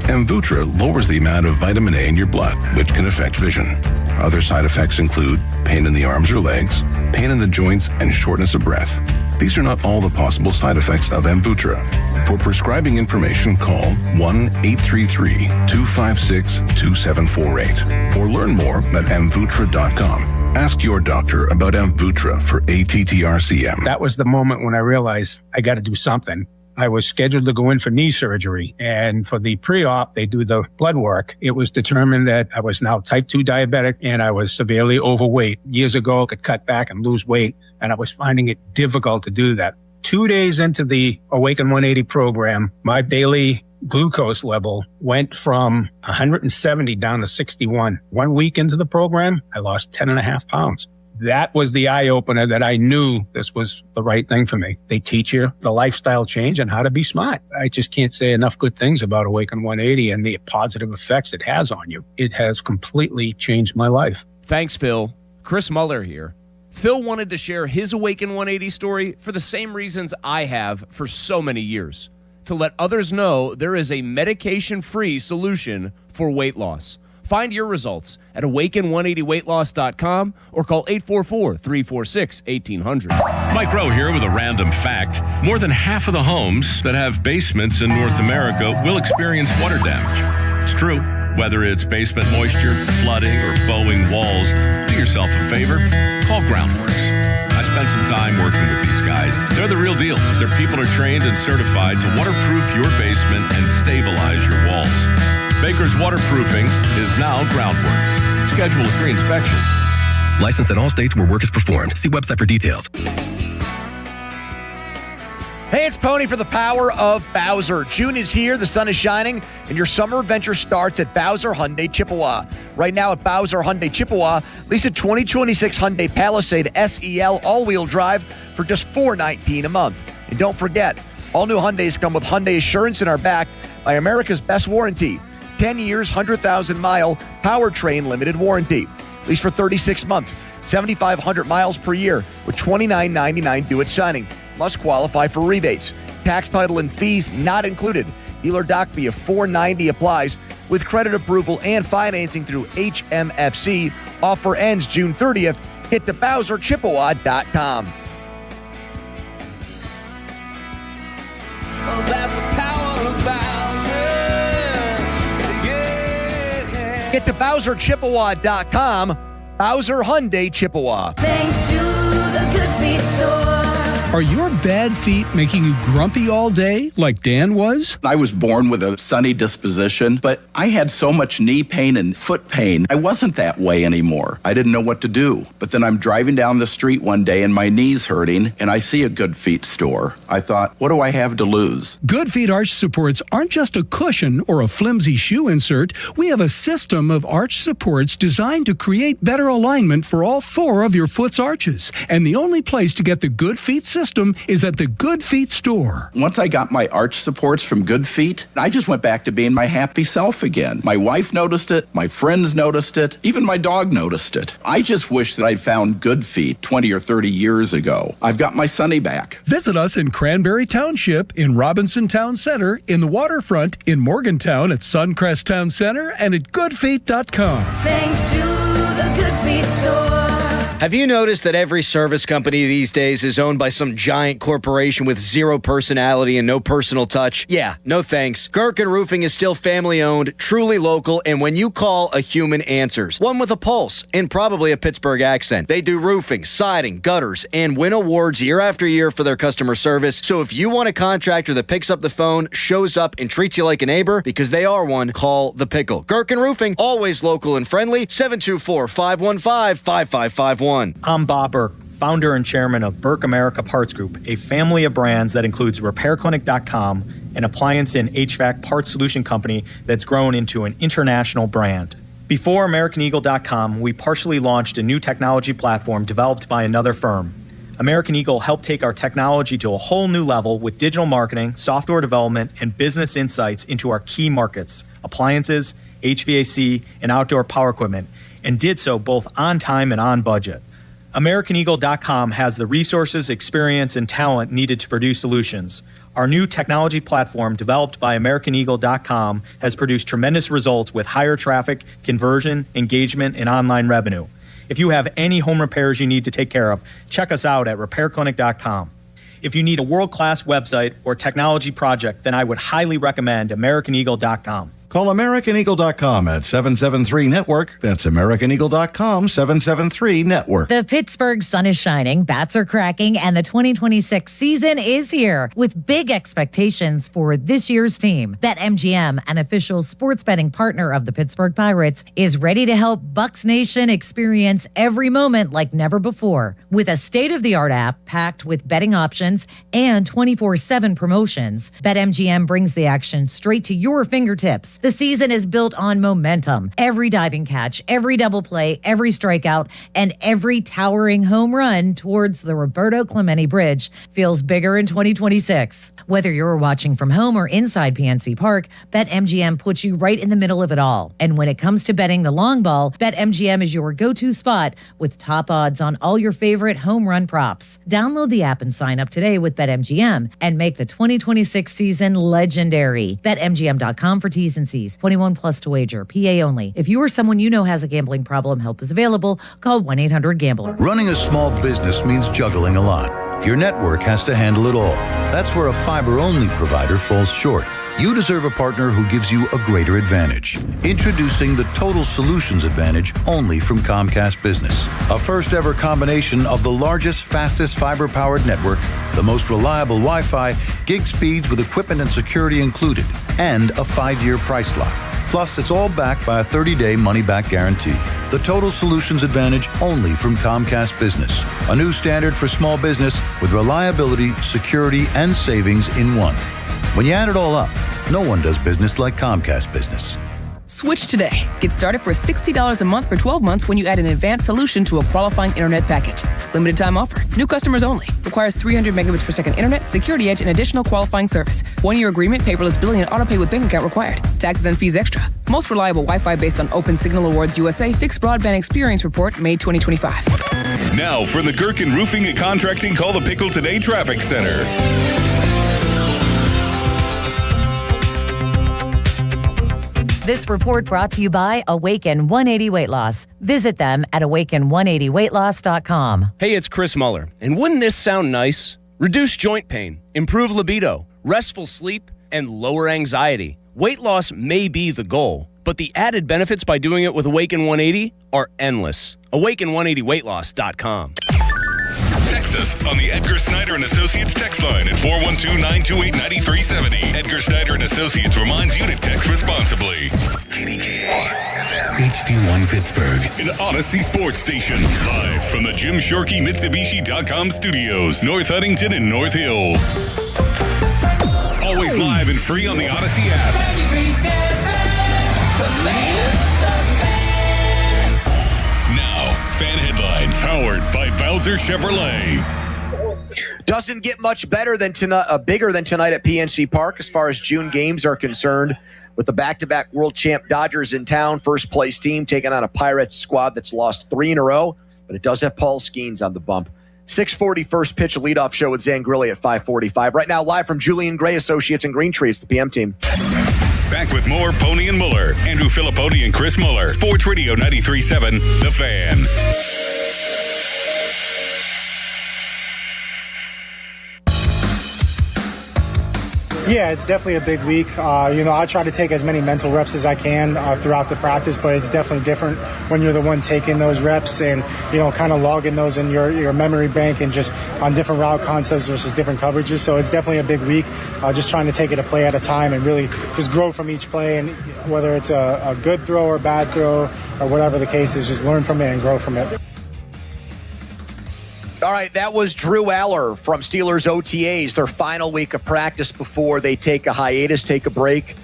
Amvuttra lowers the amount of vitamin A in your blood, which can affect vision. Other side effects include pain in the arms or legs, pain in the joints, and shortness of breath. These are not all the possible side effects of Amvuttra. For prescribing information, call 1-833-256-2748 or learn more at amvuttra.com. Ask your doctor about Amvuttra for ATTR-CM. That was the moment when I realized I got to do something. I was scheduled to go in for knee surgery, and for the pre-op, they do the blood work. It was determined that I was now type 2 diabetic and I was severely overweight. Years ago, I could cut back and lose weight, and I was finding it difficult to do that. 2 days into the Awaken 180 program, my daily glucose level went from 170 down to 61. 1 week into the program, I lost 10.5 pounds. That was the eye-opener that I knew this was the right thing for me. They teach you the lifestyle change and how to be smart. I just can't say enough good things about Awaken 180 and the positive effects it has on you. It has completely changed my life. Thanks, Phil. Chris Muller here. Phil wanted to share his Awaken 180 story for the same reasons I have for so many years. To let others know there is a medication-free solution for weight loss. Find your results at awaken180weightloss.com or call 844-346-1800. Mike Rowe here with a random fact. More than half of the homes that have basements in North America will experience water damage. It's true. Whether it's basement moisture, flooding, or bowing walls, do yourself a favor. Call Groundworks. I spent some time working with these guys. They're the real deal. Their people are trained and certified to waterproof your basement and stabilize your walls. Baker's Waterproofing is now Groundworks. Schedule a free inspection. Licensed in all states where work is performed. See website for details. Hey, it's Pony for the power of Bowser. June is here, the sun is shining, and your summer adventure starts at Bowser Hyundai Chippewa. Right now at Bowser Hyundai Chippewa, lease a 2026 Hyundai Palisade SEL all-wheel drive for just $419 a month. And don't forget, all new Hyundais come with Hyundai Assurance and are backed by America's best warranty. 10 years, 100,000-mile powertrain limited warranty. Lease for 36 months, 7,500 miles per year with $29.99 due at signing. Must qualify for rebates. Tax, title, and fees not included. Dealer doc fee of $490 applies with credit approval and financing through HMFC. Offer ends June 30th. Hit to BowserChippewa.com. Well, that's the power of Bowser. Yeah. Get to BowserChippewa.com. Bowser Hyundai Chippewa. Thanks to the Good Feet store. Are your bad feet making you grumpy all day like Dan was? I was born with a sunny disposition, but I had so much knee pain and foot pain. I wasn't that way anymore. I didn't know what to do. But then I'm driving down the street one day and my knee's hurting and I see a Good Feet store. I thought, what do I have to lose? Good Feet arch supports aren't just a cushion or a flimsy shoe insert. We have a system of arch supports designed to create better alignment for all 4 of your foot's arches. And the only place to get the Good Feet system is at the Good Feet store. Once I got my arch supports from Good Feet, I just went back to being my happy self again. My wife noticed it, my friends noticed it, even my dog noticed it. I just wish that I'd found Good Feet 20 or 30 years ago. I've got my Sonny back. Visit us in Cranberry Township, in Robinson Town Center, in the waterfront, in Morgantown at Suncrest Town Center, and at goodfeet.com. Thanks to the Good Feet store. Have you noticed that every service company these days is owned by some giant corporation with zero personality and no personal touch? Yeah, no thanks. Gherkin Roofing is still family-owned, truly local, and when you call, a human answers. One with a pulse and probably a Pittsburgh accent. They do roofing, siding, gutters, and win awards year after year for their customer service. So if you want a contractor that picks up the phone, shows up, and treats you like a neighbor, because they are one, call The Pickle. Gherkin Roofing, always local and friendly, 724-515-5551. I'm Bob Burke, founder and chairman of Burke America Parts Group, a family of brands that includes RepairClinic.com, an appliance and HVAC parts solution company that's grown into an international brand. Before AmericanEagle.com, we partially launched a new technology platform developed by another firm. American Eagle helped take our technology to a whole new level with digital marketing, software development, and business insights into our key markets, appliances, HVAC, and outdoor power equipment, and did so both on time and on budget. AmericanEagle.com has the resources, experience, and talent needed to produce solutions. Our new technology platform, developed by AmericanEagle.com, has produced tremendous results with higher traffic, conversion, engagement, and online revenue. If you have any home repairs you need to take care of, check us out at RepairClinic.com. If you need a world-class website or technology project, then I would highly recommend AmericanEagle.com. Call AmericanEagle.com at 773-NETWORK. That's AmericanEagle.com, 773-NETWORK. The Pittsburgh sun is shining, bats are cracking, and the 2026 season is here with big expectations for this year's team. BetMGM, an official sports betting partner of the Pittsburgh Pirates, is ready to help Bucs Nation experience every moment like never before. With a state-of-the-art app packed with betting options and 24/7 promotions, BetMGM brings the action straight to your fingertips. The season is built on momentum. Every diving catch, every double play, every strikeout, and every towering home run towards the Roberto Clemente Bridge feels bigger in 2026. Whether you're watching from home or inside PNC Park, BetMGM puts you right in the middle of it all. And when it comes to betting the long ball, BetMGM is your go-to spot with top odds on all your favorite home run props. Download the app and sign up today with BetMGM and make the 2026 season legendary. BetMGM.com for T's and C's. 21 plus to wager. PA only. If you or someone you know has a gambling problem, help is available. Call 1-800-GAMBLER. Running a small business means juggling a lot. Your network has to handle it all. That's where a fiber-only provider falls short. You deserve a partner who gives you a greater advantage. Introducing the Total Solutions Advantage only from Comcast Business. A first-ever combination of the largest, fastest fiber-powered network, the most reliable Wi-Fi, gig speeds with equipment and security included, and a 5-year price lock. Plus, it's all backed by a 30-day money-back guarantee. The Total Solutions Advantage only from Comcast Business. A new standard for small business with reliability, security, and savings in one. When you add it all up, no one does business like Comcast Business. Switch today. Get started for $60 a month for 12 months when you add an advanced solution to a qualifying internet package. Limited time offer. New customers only. Requires 300 megabits per second internet, security edge, and additional qualifying service. 1-year agreement, paperless billing, and autopay with bank account required. Taxes and fees extra. Most reliable Wi-Fi based on Open Signal Awards USA Fixed Broadband Experience Report, May 2025. Now, for the Gherkin Roofing and Contracting, call the Pickle Today Traffic Center. This report brought to you by Awaken 180 Weight Loss. Visit them at awaken180weightloss.com. Hey, it's Chris Muller. And wouldn't this sound nice? Reduce joint pain, improve libido, restful sleep, and lower anxiety. Weight loss may be the goal, but the added benefits by doing it with Awaken 180 are endless. Awaken180weightloss.com. Text us on the Edgar Snyder and Associates text line at 412-928-9370. Edgar Snyder and Associates reminds you to text responsibly. HD1 Pittsburgh, an Odyssey sports station, live from the Jim Shorkey Mitsubishi.com studios, North Huntington and North Hills. Always live and free on the Odyssey app. Fan headlines powered by Bowser Chevrolet. Doesn't get much better than tonight, bigger than tonight at PNC Park as far as June games are concerned. With the back-to-back world champ Dodgers in town, first place team taking on a Pirates squad that's lost 3 in a row, but it does have Paul Skeens on the bump. 6:40 first pitch leadoff show with Zangrilli at 5:45. Right now, live from Julian Gray Associates and Green Tree. It's the PM team. Back with more Pony and Muller. Andrew Filipponi and Chris Muller. Sports Radio 93.7, The Fan. Yeah, it's definitely a big week. I try to take as many mental reps as I can throughout the practice, but it's definitely different when you're the one taking those reps and, kind of logging those in your memory bank and just on different route concepts versus different coverages. So it's definitely a big week, just trying to take it a play at a time and really just grow from each play. And whether it's a good throw or bad throw or whatever the case is, just learn from it and grow from it. All right, that was Drew Aller from Steelers OTAs, their final week of practice before they take a hiatus, take a break,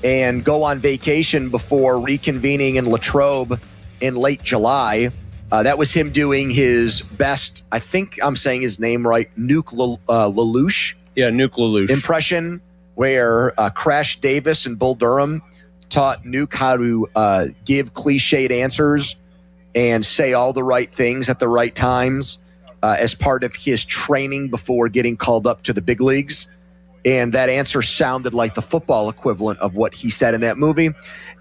and go on vacation before reconvening in Latrobe in late July. That was him doing his best, I think I'm saying his name right, Nuke Lelouch. Yeah, Nuke Lelouch. Impression, where Crash Davis and Bull Durham taught Nuke how to give cliched answers and say all the right things at the right times. As part of his training before getting called up to the big leagues. And that answer sounded like the football equivalent of what he said in that movie.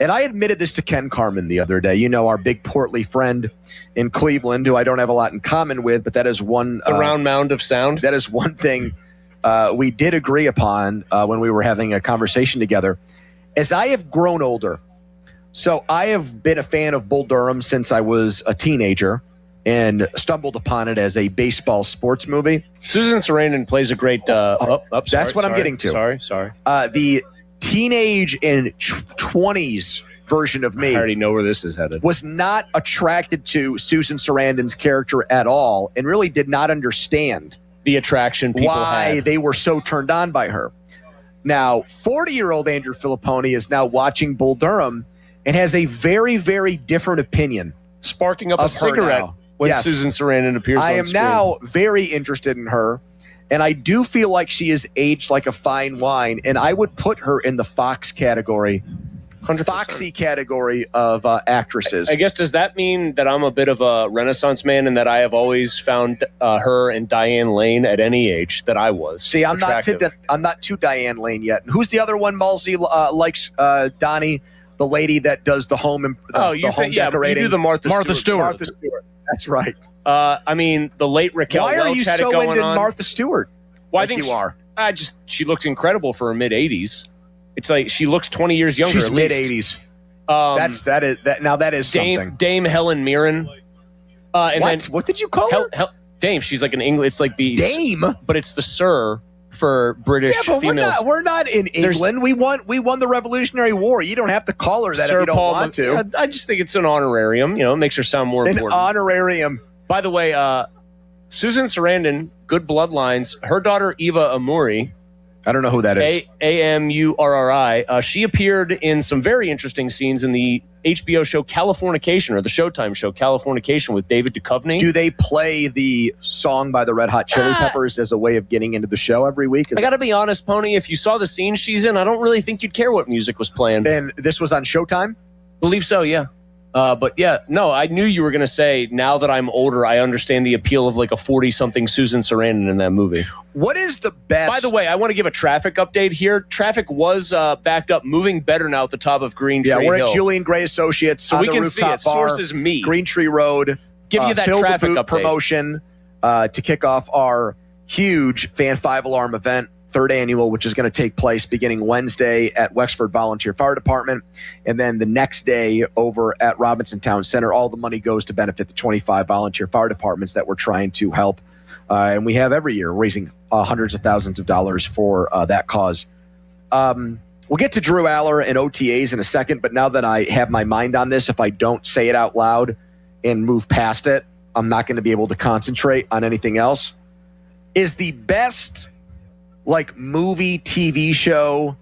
And I admitted this to Ken Carman the other day, our big portly friend in Cleveland, who I don't have a lot in common with, but that is one... The round mound of sound? That is one thing we did agree upon when we were having a conversation together. as I have grown older, so I have been a fan of Bull Durham since I was a teenager and stumbled upon it as a baseball sports movie. Susan Sarandon plays a great. That's what I'm getting to. Sorry. The teenage and 20s version of me, I already know where this is headed. was not attracted to Susan Sarandon's character at all and really did not understand the attraction people why had. they were so turned on by her. Now, 40-year-old Andrew Filipponi is now watching Bull Durham and has a very, very different opinion. Sparking up a of her cigarette now. when Yes. Susan Sarandon appears I on am screen. now very interested in her, and I do feel like she is aged like a fine wine, and I would put her in the Fox category, 100%. Foxy category of actresses. I guess, does that mean that I'm a bit of a Renaissance man and that I have always found her and Diane Lane at any age that I was? See, I'm attractive? not to Diane Lane yet. And who's the other one Malsey likes? Donnie, the lady that does the home the home you decorating. do the Martha Stewart. Martha Stewart. That's right. I mean, the late Raquel Why are Welch you had it so going into on. Martha Stewart? Well, I like think you are. She looks incredible for her mid 80s. It's like she looks 20 years younger. She's at mid least. 80s. that is something. Dame Helen Mirren. And What? then What did you call her? Dame. She's like an English. It's like the Dame? but it's the Sir for British Yeah, but females. we're not in There's- England. We won the Revolutionary War. You don't have to call her that Sir if you don't Paul want to. I just think it's an honorarium. It makes her sound more An important. honorarium. By the way, Susan Sarandon, good bloodlines. Her daughter Eva Amuri, I don't know who that is. Amurri. She appeared in some very interesting scenes in the HBO show Californication, or the Showtime show Californication with David Duchovny. Do they play the song by the Red Hot Chili Peppers as a way of getting into the show every week? I got to be honest, Pony. If you saw the scene she's in, I don't really think you'd care what music was playing. And this was on Showtime? Believe so, yeah. But yeah, no, I knew you were going to say, now that I'm older, I understand the appeal of like a 40-something Susan Sarandon in that movie. What is the best? By the way, I want to give a traffic update here. Traffic was backed up, moving better now at the top of Green Tree Yeah, we're Hill. at Julian Gray Associates So on we the can rooftop see it. bar, Sources me. Green Tree Road. Give you that Fill the traffic Boot update. promotion to kick off our huge Fan 5 Alarm event, third annual, which is going to take place beginning Wednesday at Wexford Volunteer Fire Department, and then the next day over at Robinson Town Center. All the money goes to benefit the 25 volunteer fire departments that we're trying to help, and we have every year raising hundreds of thousands of dollars for that cause. We'll get to Drew Aller and OTAs in a second, but now that I have my mind on this, if I don't say it out loud and move past it, I'm not going to be able to concentrate on anything else. Is the best like movie, TV show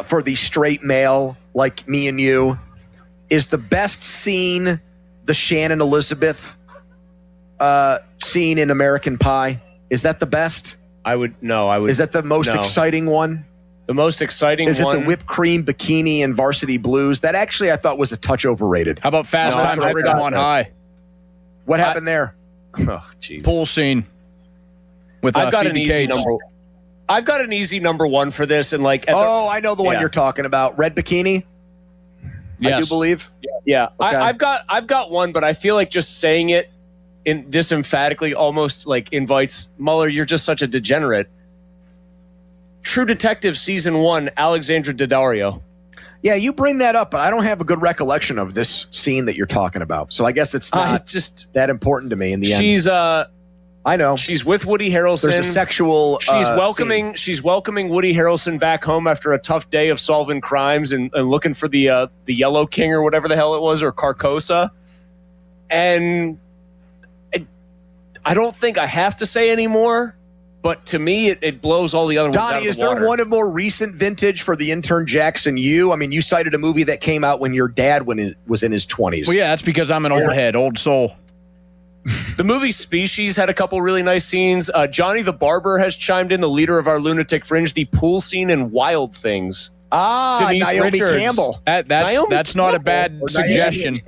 for the straight male like me and you, is the best scene the Shannon Elizabeth scene in American Pie? Is that the best? I would. Is that the most no. exciting one? The most exciting Is one. it the whipped cream bikini and Varsity Blues? That actually I thought was a touch overrated. How about Fast Times at Ridgemont High? What happened there? Oh, jeez. Pool scene with I've got an Phoebe easy Cates. number. I've got an easy number one for this, and like. Oh, I know the one Yeah. you're talking about. Red bikini. I Yes. do believe. Yeah, Okay. I've got one, but I feel like just saying it in this emphatically almost like invites Mueller. You're just such a degenerate. True Detective season 1, Alexandra Daddario. Yeah, you bring that up, but I don't have a good recollection of this scene that you're talking about. So I guess it's not just that important to me in the end. She's I know. She's with Woody Harrelson. There's a sexual She's welcoming Woody Harrelson back home after a tough day of solving crimes and looking for the Yellow King or whatever the hell it was, or Carcosa. And I don't think I have to say anymore, but to me it blows all the other ones out Donnie, of is the water. there one of more recent vintage for the intern Jackson Yu? I mean, you cited a movie that came out when your dad was in his 20s. Well, yeah, that's because I'm an old head, old soul. The movie Species had a couple really nice scenes. Johnny the Barber has chimed in, the leader of our Lunatic Fringe, the pool scene in Wild Things. Naomi Campbell. That's not a bad suggestion.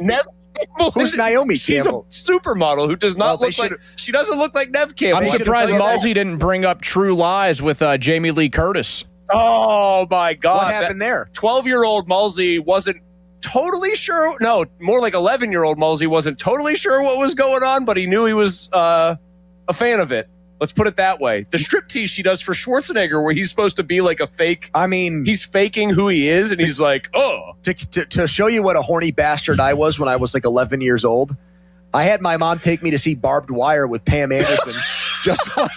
Who's Naomi She's Campbell? a supermodel who does not look like. She doesn't look like Nev Campbell. I'm surprised Malsey didn't bring up True Lies with Jamie Lee Curtis. Oh my God! What happened there? 12-year-old Malsey wasn't totally sure. No, more like 11-year-old Malsey wasn't totally sure what was going on, but he knew he was a fan of it. Let's put it that way. The striptease she does for Schwarzenegger, where he's supposed to be like a fake. I mean, he's faking who he is, and he's like, oh. To show you what a horny bastard I was when I was like 11 years old, I had my mom take me to see Barbed Wire with Pam Anderson. Just like,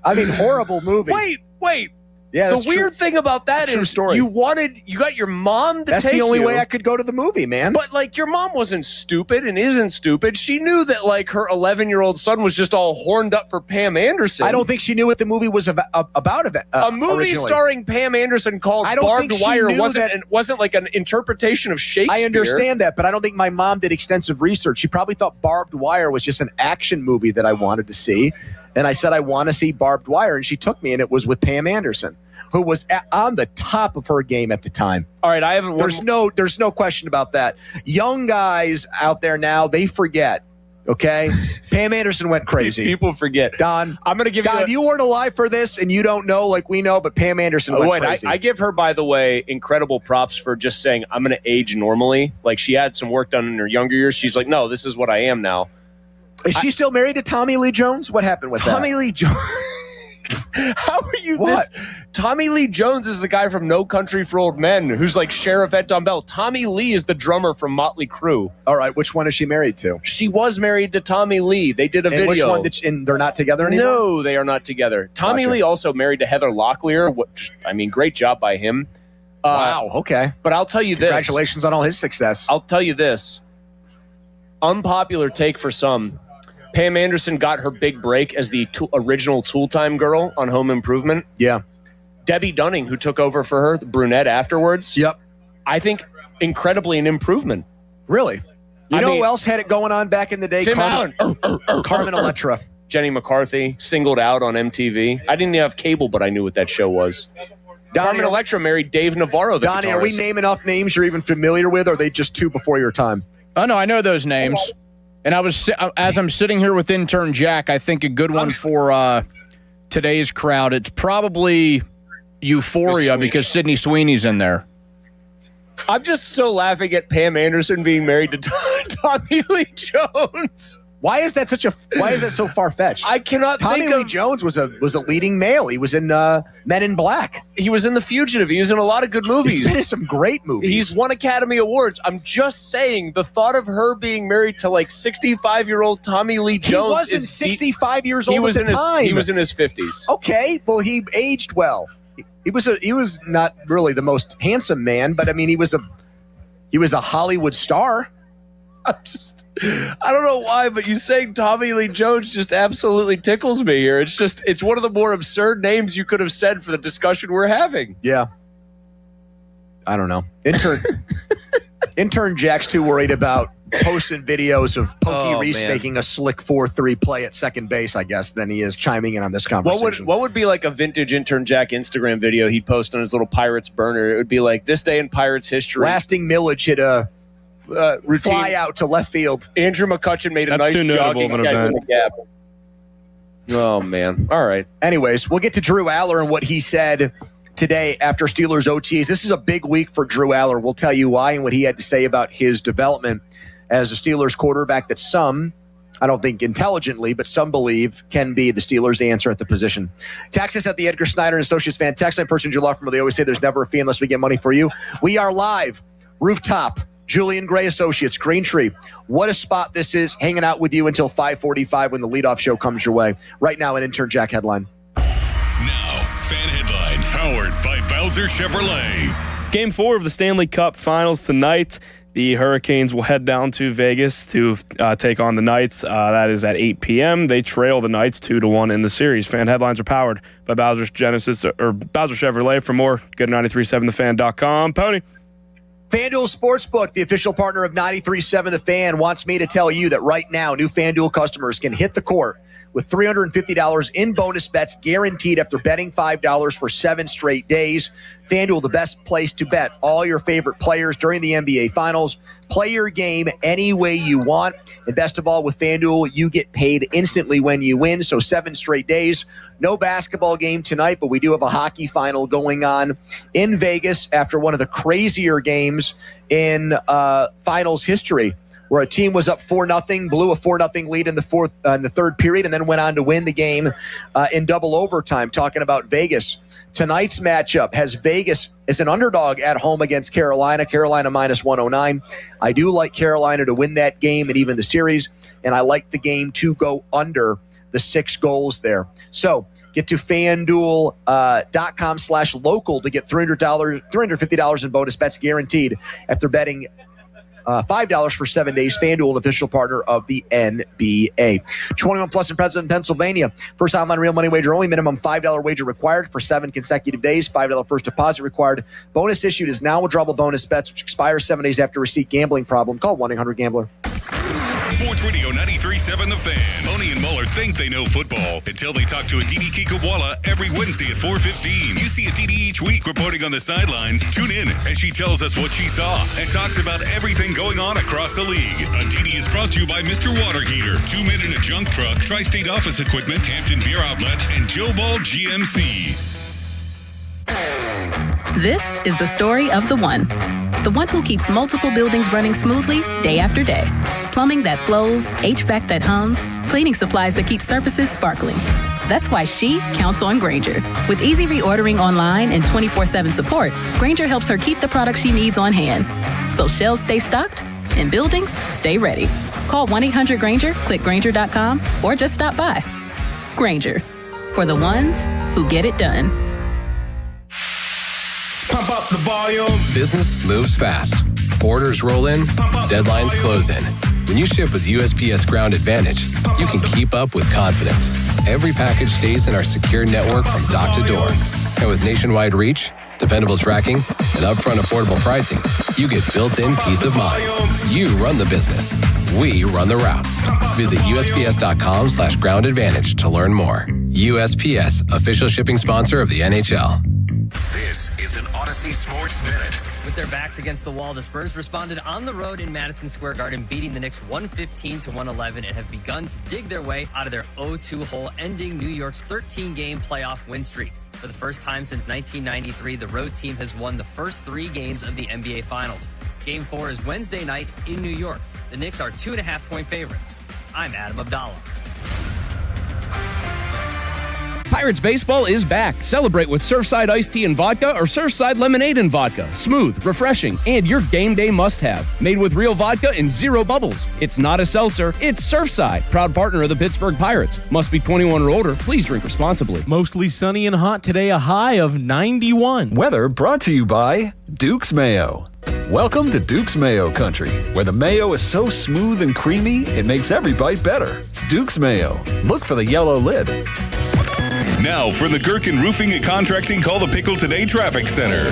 I mean, horrible movie. Wait. Yeah, the that's weird true. thing about that It's a true is story. you got your mom to That's take the only you. way I could go to the movie, man. But like your mom wasn't stupid and isn't stupid. She knew that like her 11-year-old son was just all horned up for Pam Anderson. I don't think she knew what the movie was about. A movie originally. starring Pam Anderson called I don't Barbed think she Wire knew wasn't like an interpretation of Shakespeare. I understand that, but I don't think my mom did extensive research. She probably thought Barbed Wire was just an action movie that I wanted to see. And I said, I want to see Barbed Wire. And she took me, and it was with Pam Anderson, who was on the top of her game at the time. All right, I haven't. There's no question about that. Young guys out there now, they forget. Okay, Pam Anderson went crazy. People forget. Don, I'm going to give you weren't alive for this, and you don't know like we know. But Pam Anderson went crazy. I give her, by the way, incredible props for just saying I'm going to age normally. Like she had some work done in her younger years. She's like, no, this is what I am now. Is she still married to Tommy Lee Jones? What happened with Tommy Lee Jones? How are you this? Tommy Lee Jones is the guy from No Country for Old Men who's like Sheriff Ed Don Bell. Tommy Lee is the drummer from Motley Crue. All right, which one is she married to? She was married to Tommy Lee. They did a video. Which one and they're not together anymore? No, they are not together. Tommy Lee also married to Heather Locklear, which, I mean, great job by him. Wow, okay. But I'll tell you this. Congratulations on all his success. I'll tell you this. Unpopular take for some. Pam Anderson got her big break as the original Tool Time girl on Home Improvement. Yeah. Debbie Dunning, who took over for her, the brunette afterwards. Yep. I think incredibly an improvement. Really? You know who else had it going on back in the day? Tim Allen. Carmen Electra. Jenny McCarthy, singled out on MTV. I didn't even have cable, but I knew what that show was. Carmen Electra married Dave Navarro. Donnie, are we naming off names you're even familiar with, or are they just two before your time? Oh, no, I know those names. And I was, as I'm sitting here with intern Jack, I think a good one for today's crowd, it's probably Euphoria because Sydney Sweeney's in there. I'm just so laughing at Pam Anderson being married to Tommy Lee Jones. Why is that so far fetched? I cannot Tommy think Lee Jones was a leading male. He was in Men in Black. He was in The Fugitive. He was in a lot of good movies. He's been in some great movies. He's won Academy Awards. I'm just saying the thought of her being married to like 65-year-old Tommy Lee Jones. He wasn't 65 years old at the time. He was in his 50s. Okay, well he aged well. He was not really the most handsome man, but I mean he was a Hollywood star. I don't know why, but you saying Tommy Lee Jones just absolutely tickles me here. It's one of the more absurd names you could have said for the discussion we're having. Yeah. I don't know. Intern Jack's too worried about posting videos of Pokey Reese making a slick 4-3 play at second base, I guess, than he is chiming in on this conversation. What would be like a vintage Intern Jack Instagram video he'd post on his little Pirates burner? It would be like, this day in Pirates history. Lasting Millage hit a routine fly out to left field. Andrew McCutcheon made a That's nice too notable jogging of an gag in event. the gap. Oh, man. All right. Anyways, we'll get to Drew Aller and what he said today after Steelers OTAs. This is a big week for Drew Aller. We'll tell you why and what he had to say about his development as a Steelers quarterback that some, I don't think intelligently, but some believe can be the Steelers' answer at the position. Text us at the Edgar Snyder and Associates fan text line. Person July from where they always say there's never a fee unless we get money for you. We are live. Rooftop. Julian Gray Associates, Green Tree. What a spot this is, hanging out with you until 5:45 when the leadoff show comes your way. Right now, an Intern Jack headline. Now, fan headlines powered by Bowser Chevrolet. Game 4 of the Stanley Cup Finals tonight. The Hurricanes will head down to Vegas to take on the Knights. That is at 8 p.m. They trail the Knights 2-1 in the series. Fan headlines are powered by Bowser Chevrolet. For more, go to 937thefan.com. Pony. FanDuel Sportsbook, the official partner of 93.7 The Fan, wants me to tell you that right now, new FanDuel customers can hit the court with $350 in bonus bets guaranteed after betting $5 for 7 straight days. FanDuel, the best place to bet all your favorite players during the NBA Finals. Play your game any way you want. And best of all, with FanDuel, you get paid instantly when you win. So 7 straight days. No basketball game tonight, but we do have a hockey final going on in Vegas after one of the crazier games in finals history. where a team was up 4-0, blew a 4-0 lead in the third period, and then went on to win the game in double overtime. Talking about Vegas. Tonight's matchup has Vegas as an underdog at home against Carolina. Carolina minus 109. I do like Carolina to win that game and even the series, and I like the game to go under the 6 goals there. So get to FanDuel.com/local to get $350 in bonus bets guaranteed after betting $5 for 7 days. FanDuel, an official partner of the NBA. 21 plus and present in Pennsylvania. First online real money wager only. Minimum $5 wager required for 7 consecutive days. $5 first deposit required. Bonus issued is now withdrawable bonus bets, which expires 7 days after receipt. Gambling problem? Call 1-800-GAMBLER. Sports Radio 93.7 The Fan. Boney and Muller think they know football until they talk to Aditi Kikawala every Wednesday at 4:15. You see Aditi each week reporting on the sidelines. Tune in as she tells us what she saw and talks about everything going on across the league. Aditi is brought to you by Mr. Water Heater, 2 Men in a Junk Truck, Tri-State Office Equipment, Hampton Beer Outlet, and Joe Ball GMC. This is the story of the one who keeps multiple buildings running smoothly day after day. Plumbing that flows, HVAC that hums, cleaning supplies that keep surfaces sparkling. That's why she counts on Grainger. With easy reordering online and 24/7 support, Grainger helps her keep the products she needs on hand. So shelves stay stocked and buildings stay ready. Call 1-800-GRAINGER, click Grainger.com, or just stop by. Grainger, for the ones who get it done. Pump up the volume. Business moves fast. Orders roll in, deadlines close in. When you ship with USPS Ground Advantage, you can keep up with confidence. Every package stays in our secure network from dock to door. And with nationwide reach, dependable tracking, and upfront affordable pricing, you get built-in peace of mind. You run the business. We run the routes. Visit USPS.com/Ground Advantage to learn more. USPS, official shipping sponsor of the NHL. This is an Odyssey Sports Minute. With their backs against the wall, the Spurs responded on the road in Madison Square Garden, beating the Knicks 115-111, and have begun to dig their way out of their 0-2 hole, ending New York's 13-game playoff win streak. For the first time since 1993, the road team has won the first 3 games of the NBA Finals. Game 4 is Wednesday night in New York. The Knicks are 2.5-point favorites. I'm Adam Abdallah. Pirates baseball is back. Celebrate with Surfside iced tea and vodka or Surfside lemonade and vodka. Smooth, refreshing, and your game day must-have. Made with real vodka and 0 bubbles. It's not a seltzer, it's Surfside. Proud partner of the Pittsburgh Pirates. Must be 21 or older. Please drink responsibly. Mostly sunny and hot today, a high of 91. Weather brought to you by Duke's Mayo. Welcome to Duke's Mayo Country, where the mayo is so smooth and creamy, it makes every bite better. Duke's Mayo. Look for the yellow lid. Now for the Gherkin Roofing and Contracting Call the Pickle Today Traffic Center.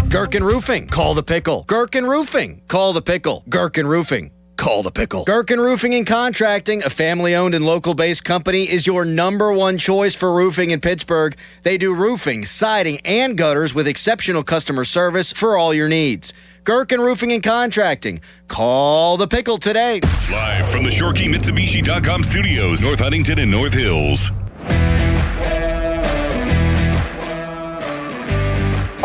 Gherkin Roofing, call the pickle. Gherkin Roofing, call the pickle. Gherkin Roofing, call the pickle. Gherkin Roofing and Contracting, a family-owned and local-based company, is your #1 choice for roofing in Pittsburgh. They do roofing, siding, and gutters with exceptional customer service for all your needs. Gherkin Roofing and Contracting. Call the pickle today. Live from the ShoreKeyMitsubishi.com studios, North Huntington and North Hills.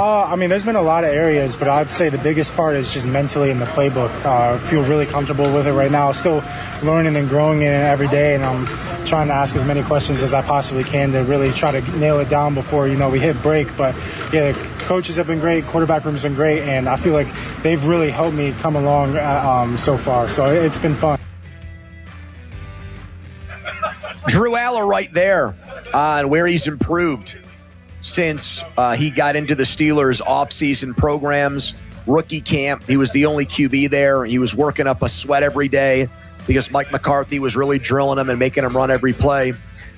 I mean, there's been a lot of areas, but I'd say the biggest part is just mentally in the playbook. I feel really comfortable with it right now. Still learning and growing in it every day, and I'm trying to ask as many questions as I possibly can to really try to nail it down before, we hit break. But, yeah, the coaches have been great, quarterback room's been great, and I feel like they've really helped me come along so far. So it's been fun. Drew Aller right there on where he's improved since he got into the Steelers' offseason programs, rookie camp. He was the only QB there. He was working up a sweat every day because Mike McCarthy was really drilling him and making him run every play.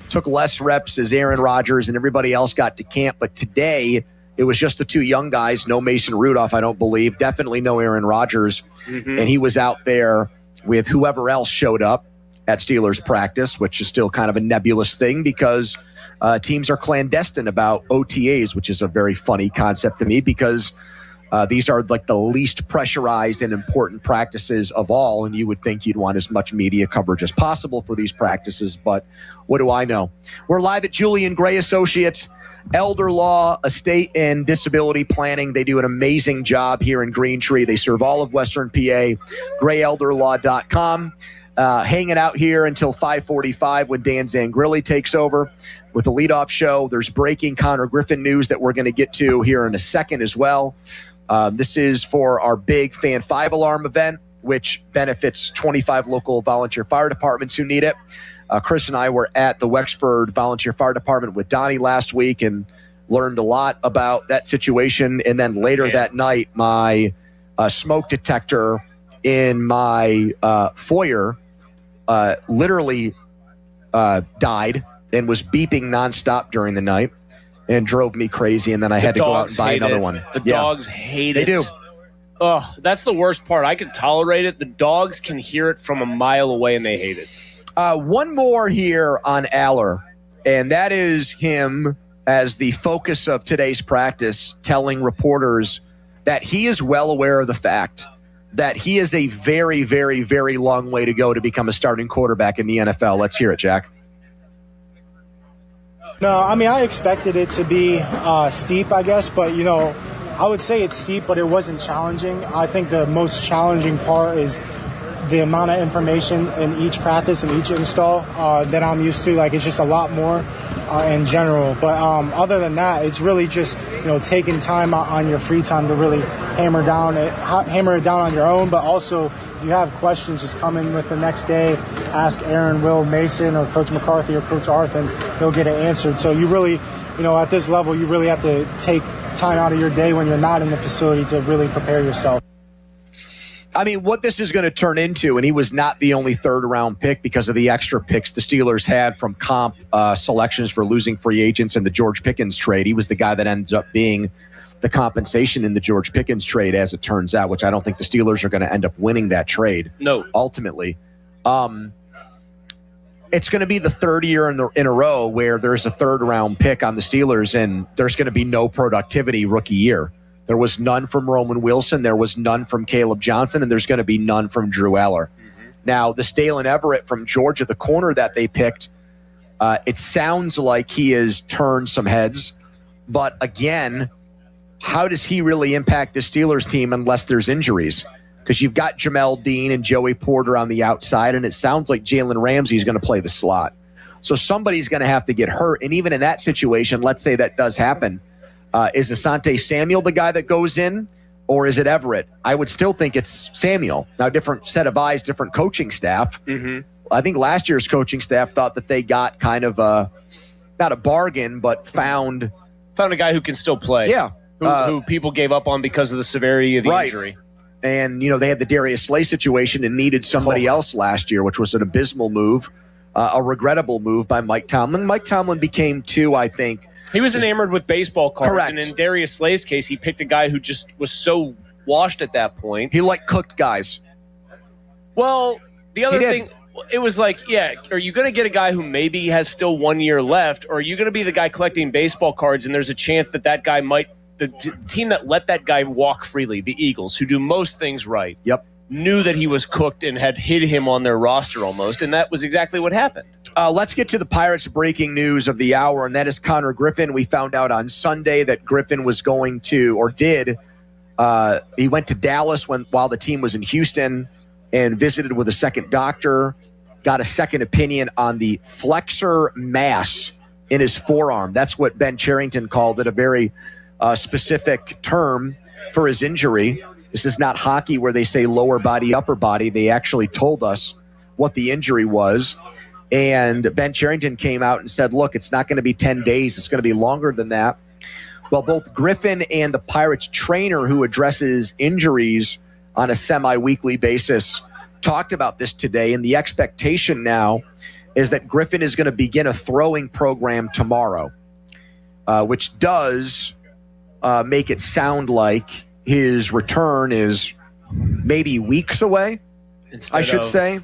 Took less reps as Aaron Rodgers and everybody else got to camp. But today, it was just the 2 young guys. No Mason Rudolph, I don't believe. Definitely no Aaron Rodgers. Mm-hmm. And he was out there with whoever else showed up at Steelers practice, which is still kind of a nebulous thing because teams are clandestine about OTAs, which is a very funny concept to me because these are like the least pressurized and important practices of all, and you would think you'd want as much media coverage as possible for these practices, but what do I know? We're live at Julian Gray Associates Elder Law, Estate and Disability Planning. They do an amazing job here in Green Tree. They serve all of Western PA. GrayElderLaw.com. Hanging out here until 5:45 when Dan Zangrilli takes over with the leadoff show. There's breaking Connor Griffin news that we're going to get to here in a second as well. This is for our big Fan 5 Alarm event, which benefits 25 local volunteer fire departments who need it. Chris and I were at the Wexford Volunteer Fire Department with Donnie last week and learned a lot about that situation. And then later that night, my smoke detector in my foyer literally died and was beeping nonstop during the night and drove me crazy. And then I had to go out and buy another one. The dogs hate it. They do. Oh, that's the worst part. I can tolerate it. The dogs can hear it from a mile away and they hate it. One more here on Aller, and that is him as the focus of today's practice, telling reporters that he is well aware of the fact that he is a very, very, very long way to go to become a starting quarterback in the NFL. Let's hear it, Jack. No, I mean, I expected it to be steep, I guess, but, you know, I would say it's steep, but it wasn't challenging. I think the most challenging part is the amount of information in each practice and each install that I'm used to. Like, it's just a lot more in general. But other than that, it's really just, you know, taking time on your free time to really hammer it down on your own. But also, if you have questions, just come in with the next day, ask Aaron, Will, Mason, or Coach McCarthy or Coach Arth, and they'll get it answered. So you really, you know, at this level, you really have to take time out of your day when you're not in the facility to really prepare yourself. I mean, what this is going to turn into, and he was not the only third-round pick because of the extra picks the Steelers had from comp selections for losing free agents in the George Pickens trade. He was the guy that ends up being the compensation in the George Pickens trade, as it turns out, which I don't think the Steelers are going to end up winning that trade. No. Ultimately. It's going to be the third year in a row where there's a third-round pick on the Steelers, and there's going to be no productivity rookie year. There was none from Roman Wilson. There was none from Caleb Johnson, and there's going to be none from Drew Eller. Now, this Dalen Everett from Georgia, the corner that they picked, it sounds like he has turned some heads. But again, how does he really impact the Steelers team unless there's injuries? Because you've got Jamel Dean and Joey Porter on the outside, and it sounds like Jalen Ramsey is going to play the slot. So somebody's going to have to get hurt. And even in that situation, let's say that does happen, is Asante Samuel the guy that goes in, or is it Everett? I would still think it's Samuel. Now, different set of eyes, different coaching staff. Mm-hmm. I think last year's coaching staff thought that they got kind of not a bargain, but found a guy who can still play. Yeah. Who people gave up on because of the severity of the injury. And, you know, they had the Darius Slay situation and needed somebody else last year, which was an abysmal move, a regrettable move by Mike Tomlin. Mike Tomlin became too, I think. He was enamored with baseball cards. Correct. And in Darius Slay's case, he picked a guy who just was so washed at that point. He liked cooked guys. Well, the other thing, it was like, yeah, are you going to get a guy who maybe has still 1 year left, or are you going to be the guy collecting baseball cards and there's a chance that that guy might, the team that let that guy walk freely, the Eagles, who do most things right, knew that he was cooked and had hid him on their roster almost, and that was exactly what happened. Let's get to the Pirates' breaking news of the hour, and that is Connor Griffin. We found out on Sunday that Griffin was going to, or did, he went to Dallas while the team was in Houston and visited with a second doctor, got a second opinion on the flexor mass in his forearm. That's what Ben Cherington called it, a very specific term for his injury. This is not hockey where they say lower body, upper body. They actually told us what the injury was. And Ben Cherington came out and said, look, it's not going to be 10 days. It's going to be longer than that. Well, both Griffin and the Pirates trainer who addresses injuries on a semi-weekly basis talked about this today. And the expectation now is that Griffin is going to begin a throwing program tomorrow, which does make it sound like his return is maybe weeks away, I should say.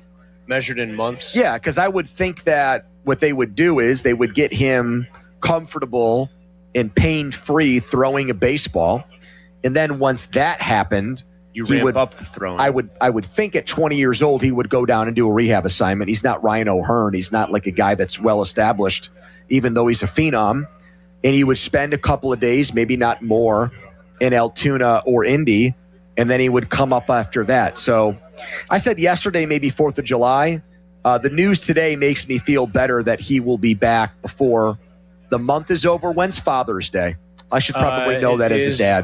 Measured in months? Yeah, because I would think that what they would do is they would get him comfortable and pain-free throwing a baseball. And then once that happened, he ramp up the throwing. I would think at 20 years old, he would go down and do a rehab assignment. He's not Ryan O'Hearn. He's not like a guy that's well-established, even though he's a phenom. and he would spend a couple of days, maybe not more, in Altoona or Indy, and then he would come up after that. So I said yesterday, maybe 4th of July. The news today makes me feel better that he will be back before the month is over. When's Father's Day? I should probably know that as a dad.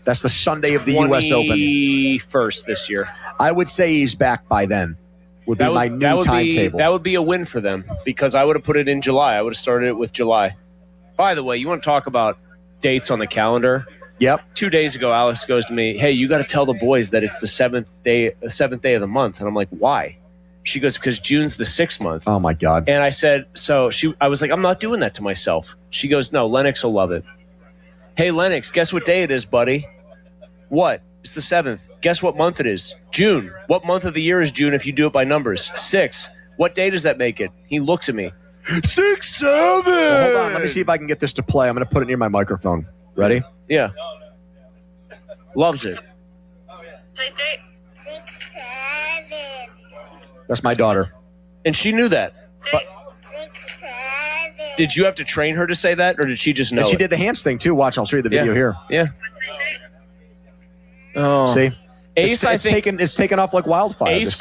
That's the Sunday of the U.S. Open. 21st this year. I would say he's back by then. Would be my new timetable. That would be a win for them because I would have put it in July. I would have started it with July. By the way, you want to talk about dates on the calendar? Yep. 2 days ago, Alex goes to me, "Hey, you got to tell the boys that it's the seventh day of the month." And I'm like, "Why?" She goes, "Because June's the 6th month." Oh my God. And I said, I was like, "I'm not doing that to myself." She goes, "No, Lennox will love it." "Hey, Lennox, guess what day it is, buddy?" "What?" "It's the 7th. Guess what month it is?" "June." "What month of the year is June if you do it by numbers?" 6. "What day does that make it?" He looks at me. 6, 7. Well, hold on. Let me see if I can get this to play. I'm going to put it near my microphone. Ready? Yeah. Loves it. That's my daughter. And she knew that. But did you have to train her to say that, or did she just know And she it? did the hands thing too. Watch, I'll show you the video here. Yeah. Oh. See? Ace, I think it's taken off like wildfire. Ace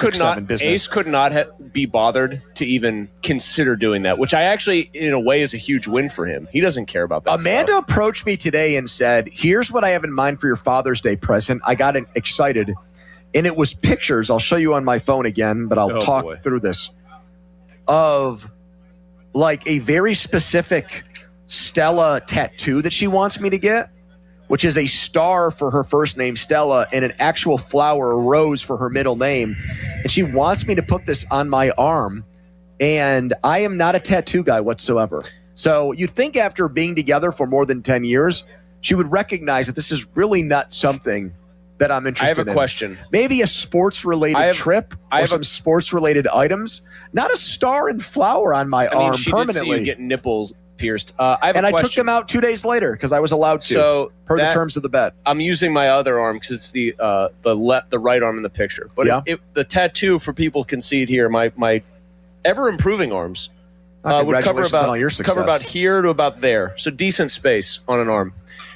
could not be bothered to even consider doing that, which I actually, in a way, is a huge win for him. He doesn't care about that. Amanda approached me today and said, "Here's what I have in mind for your Father's Day present." I got excited, and it was pictures. I'll show you on my phone again, but I'll talk through this, of like a very specific Stella tattoo that she wants me to get, which is a star for her first name, Stella, and an actual flower, a rose, for her middle name. And she wants me to put this on my arm. And I am not a tattoo guy whatsoever. So you'd think after being together for more than 10 years, she would recognize that this is really not something that I'm interested in. I have a question. Maybe a sports-related trip or some sports-related items. Not a star and flower on my arm she permanently. did see you get nipples pierced. I took them out 2 days later because I was allowed to, So per the that- terms of the bet. I'm using my other arm because it's the right arm in the picture. But Yeah. the tattoo, for people can see it here, my ever improving arms would cover Congratulations on all your about success. here to about there. So decent space on an arm.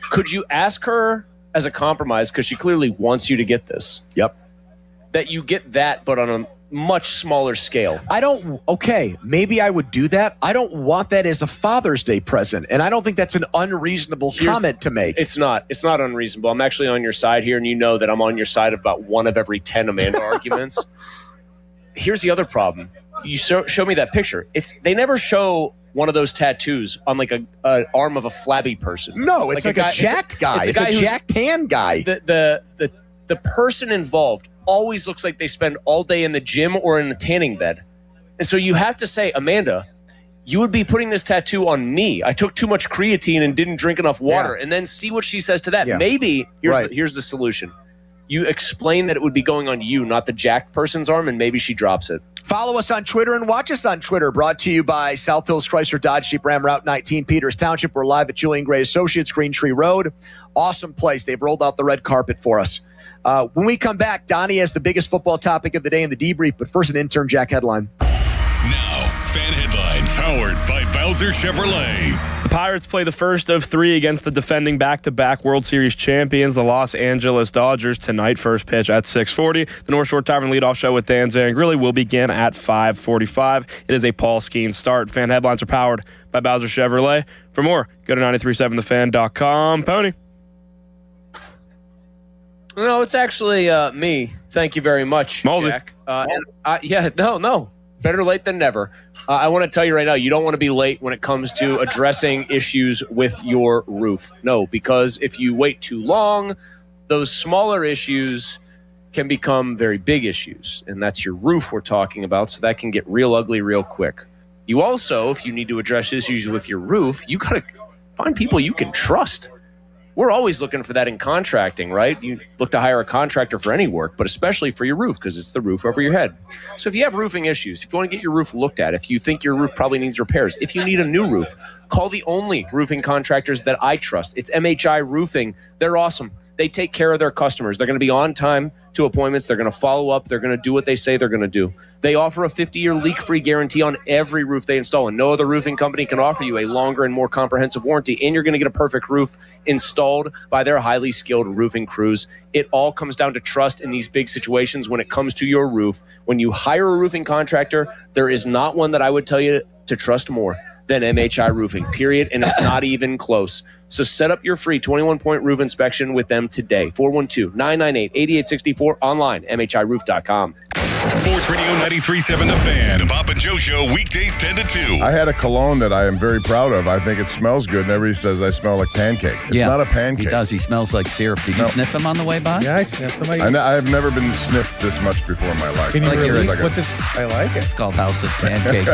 Could you ask her as a compromise, because she clearly wants you to get this? Yep. That you get that, but on a much smaller scale. Maybe I would do that. I don't want that as a Father's Day present, and I don't think that's an unreasonable comment to make. It's not unreasonable. I'm actually on your side here, and you know that I'm on your side about one of every 10 Amanda arguments. Here's the other problem. You show me that picture. They never show one of those tattoos on like a arm of a flabby person. No, it's like a jacked guy. It's a jacked tan guy. The person involved always looks like they spend all day in the gym or in the tanning bed. And so you have to say, Amanda, you would be putting this tattoo on me. I took too much creatine and didn't drink enough water. Yeah. And then see what she says to that. Yeah. Maybe here's the solution. You explain that it would be going on you, not the jacked person's arm, and maybe she drops it. Follow us on Twitter and watch us on Twitter. Brought to you by South Hills Chrysler Dodge Jeep Ram Route 19, Peters Township. We're live at Julian Gray Associates, Green Tree Road. Awesome place. They've rolled out the red carpet for us. When we come back, Donnie has the biggest football topic of the day in the debrief, but first an intern Jack headline. Now, fan headlines powered by Bowser Chevrolet. The Pirates play the first of 3 against the defending back-to-back World Series champions, the Los Angeles Dodgers, tonight. First pitch at 6:40. The North Shore Tavern leadoff show with Dan Zangrilli will begin at 5:45. It is a Paul Skeen start. Fan headlines are powered by Bowser Chevrolet. For more, go to 937thefan.com. Pony. No, it's actually me. Thank you very much, Jack. No. Better late than never. I want to tell you right now, you don't want to be late when it comes to addressing issues with your roof. No, because if you wait too long, those smaller issues can become very big issues. And that's your roof we're talking about, so that can get real ugly real quick. You also, if you need to address issues with your roof, you got to find people you can trust. We're always looking for that in contracting, right? You look to hire a contractor for any work, but especially for your roof, because it's the roof over your head. So if you have roofing issues, if you want to get your roof looked at, if you think your roof probably needs repairs, if you need a new roof, call the only roofing contractors that I trust. It's MHI Roofing. They're awesome. They take care of their customers. They're going to be on time. to appointments. They're going to follow up. They're going to do what they say they're going to do. They offer a 50-year leak-free guarantee on every roof they install, and no other roofing company can offer you a longer and more comprehensive warranty, and you're going to get a perfect roof installed by their highly skilled roofing crews. It all comes down to trust in these big situations when it comes to your roof. When you hire a roofing contractor, there is not one that I would tell you to trust more than MHI Roofing, period, and it's not even close. So set up your free 21-point roof inspection with them today. 412-998-8864, online, MHIRoof.com. Sports Radio 93.7 The Fan. The Bob and Joe Show, weekdays 10 to 2. I had a cologne that I am very proud of. I think it smells good, and everybody says I smell like pancake. It's not a pancake. He does. He smells like syrup. Did you sniff him on the way by? Yeah, I sniffed him. I've never been sniffed this much before in my life. Can you Like really? your- I like it. It's called House of Pancake.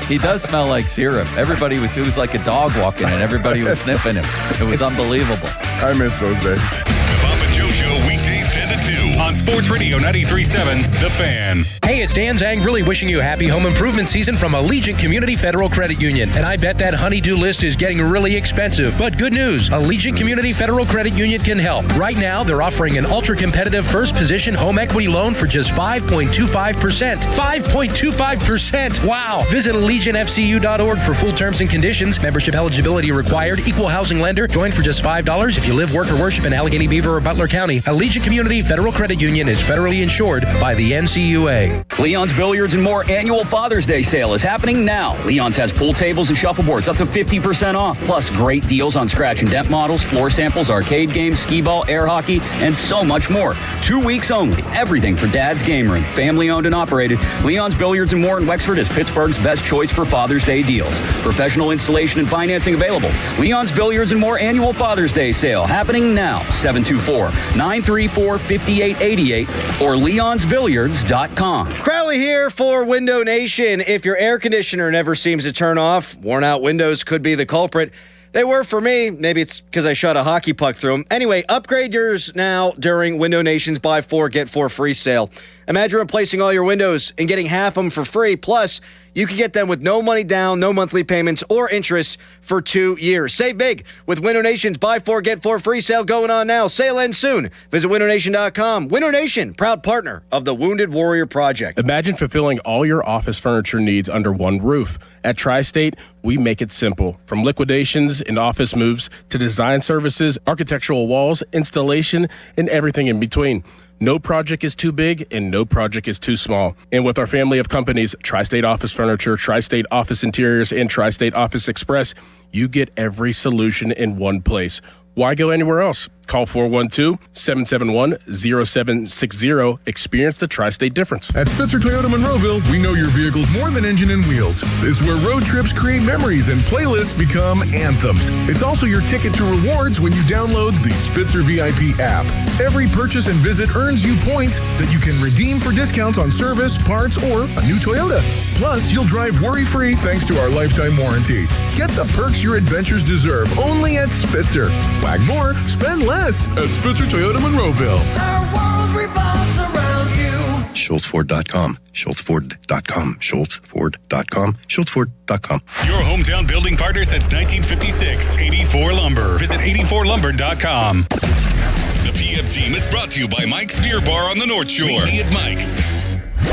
He does smell like syrup. It was like a dog walking and everybody was sniffing him. It was unbelievable. I miss those days. The Bob and Joe Show, weekdays 10 to 2 on Sports Radio 93.7 The Fan. Hey, it's Dan Zang, really wishing you a happy home improvement season from Allegiant Community Federal Credit Union. And I bet that honey-do list is getting really expensive. But good news, Allegiant Community Federal Credit Union can help. Right now, they're offering an ultra-competitive first-position home equity loan for just 5.25%. 5.25%! Wow! Visit AllegiantFCU.org for full terms and conditions. Membership eligibility required. Equal housing lender. Join for just $5 if you live, work, or worship in Allegheny, Beaver, or Butler County. Allegiant Community Federal Credit Union is federally insured by the NCUA. Leon's Billiards and More annual Father's Day sale is happening now. Leon's has pool tables and shuffleboards up to 50% off, plus great deals on scratch and dent models, floor samples, arcade games, skee ball, air hockey, and so much more. 2 weeks only. Everything for Dad's game room. Family owned and operated. Leon's Billiards and More in Wexford is Pittsburgh's best choice for Father's Day deals. Professional installation and financing available. Leon's Billiards and More annual Father's Day sale happening now. 724-934-5888 or leonsbilliards.com. Crowley here for Window Nation. If your air conditioner never seems to turn off, worn out windows could be the culprit. They were for me. Maybe it's because I shot a hockey puck through them. Anyway, upgrade yours now during Window Nation's Buy 4, Get 4 free sale. Imagine replacing all your windows and getting half them for free. Plus, you can get them with no money down, no monthly payments, or interest for 2 years. Save big with Window Nation's Buy 4, Get 4 free sale going on now. Sale ends soon. Visit windownation.com. Window Nation, proud partner of the Wounded Warrior Project. Imagine fulfilling all your office furniture needs under one roof. At Tri-State, we make it simple. From liquidations and office moves to design services, architectural walls, installation, and everything in between. No project is too big and no project is too small. And with our family of companies, Tri-State Office Furniture, Tri-State Office Interiors, and Tri-State Office Express, you get every solution in one place. Why go anywhere else? Call 412-771-0760. Experience the Tri-State difference. At Spitzer Toyota Monroeville, we know your vehicle's more than engine and wheels. It's where road trips create memories and playlists become anthems. It's also your ticket to rewards when you download the Spitzer VIP app. Every purchase and visit earns you points that you can redeem for discounts on service, parts, or a new Toyota. Plus, you'll drive worry-free thanks to our lifetime warranty. Get the perks your adventures deserve only at Spitzer. Wag more, spend less at Spitzer Toyota Monroeville. Our world revolves around you. SchultzFord.com. SchultzFord.com. SchultzFord.com. SchultzFord.com. Your hometown building partner since 1956. 84 Lumber. Visit 84lumber.com. The PM team is brought to you by Mike's Beer Bar on the North Shore. Meet me at Mike's.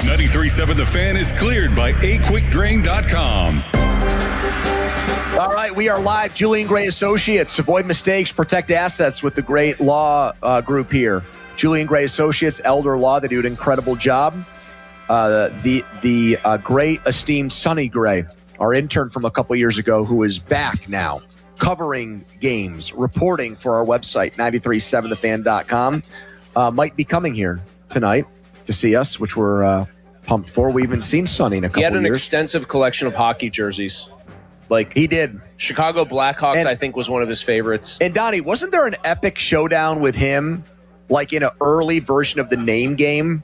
93.7 The Fan is cleared by aquickdrain.com. All right, we are live. Julian Gray Associates. Avoid mistakes, protect assets with the great law group here. Julian Gray Associates, Elder Law. They do an incredible job. The great, esteemed Sonny Gray, our intern from a couple years ago, who is back now, covering games, reporting for our website, 937thefan.com, might be coming here tonight to see us, which we're pumped for. We haven't seen Sonny in a couple years. He had an extensive collection of hockey jerseys. Like he did. Chicago Blackhawks, I think, was one of his favorites. And Donnie, wasn't there an epic showdown with him, like in an early version of the name game,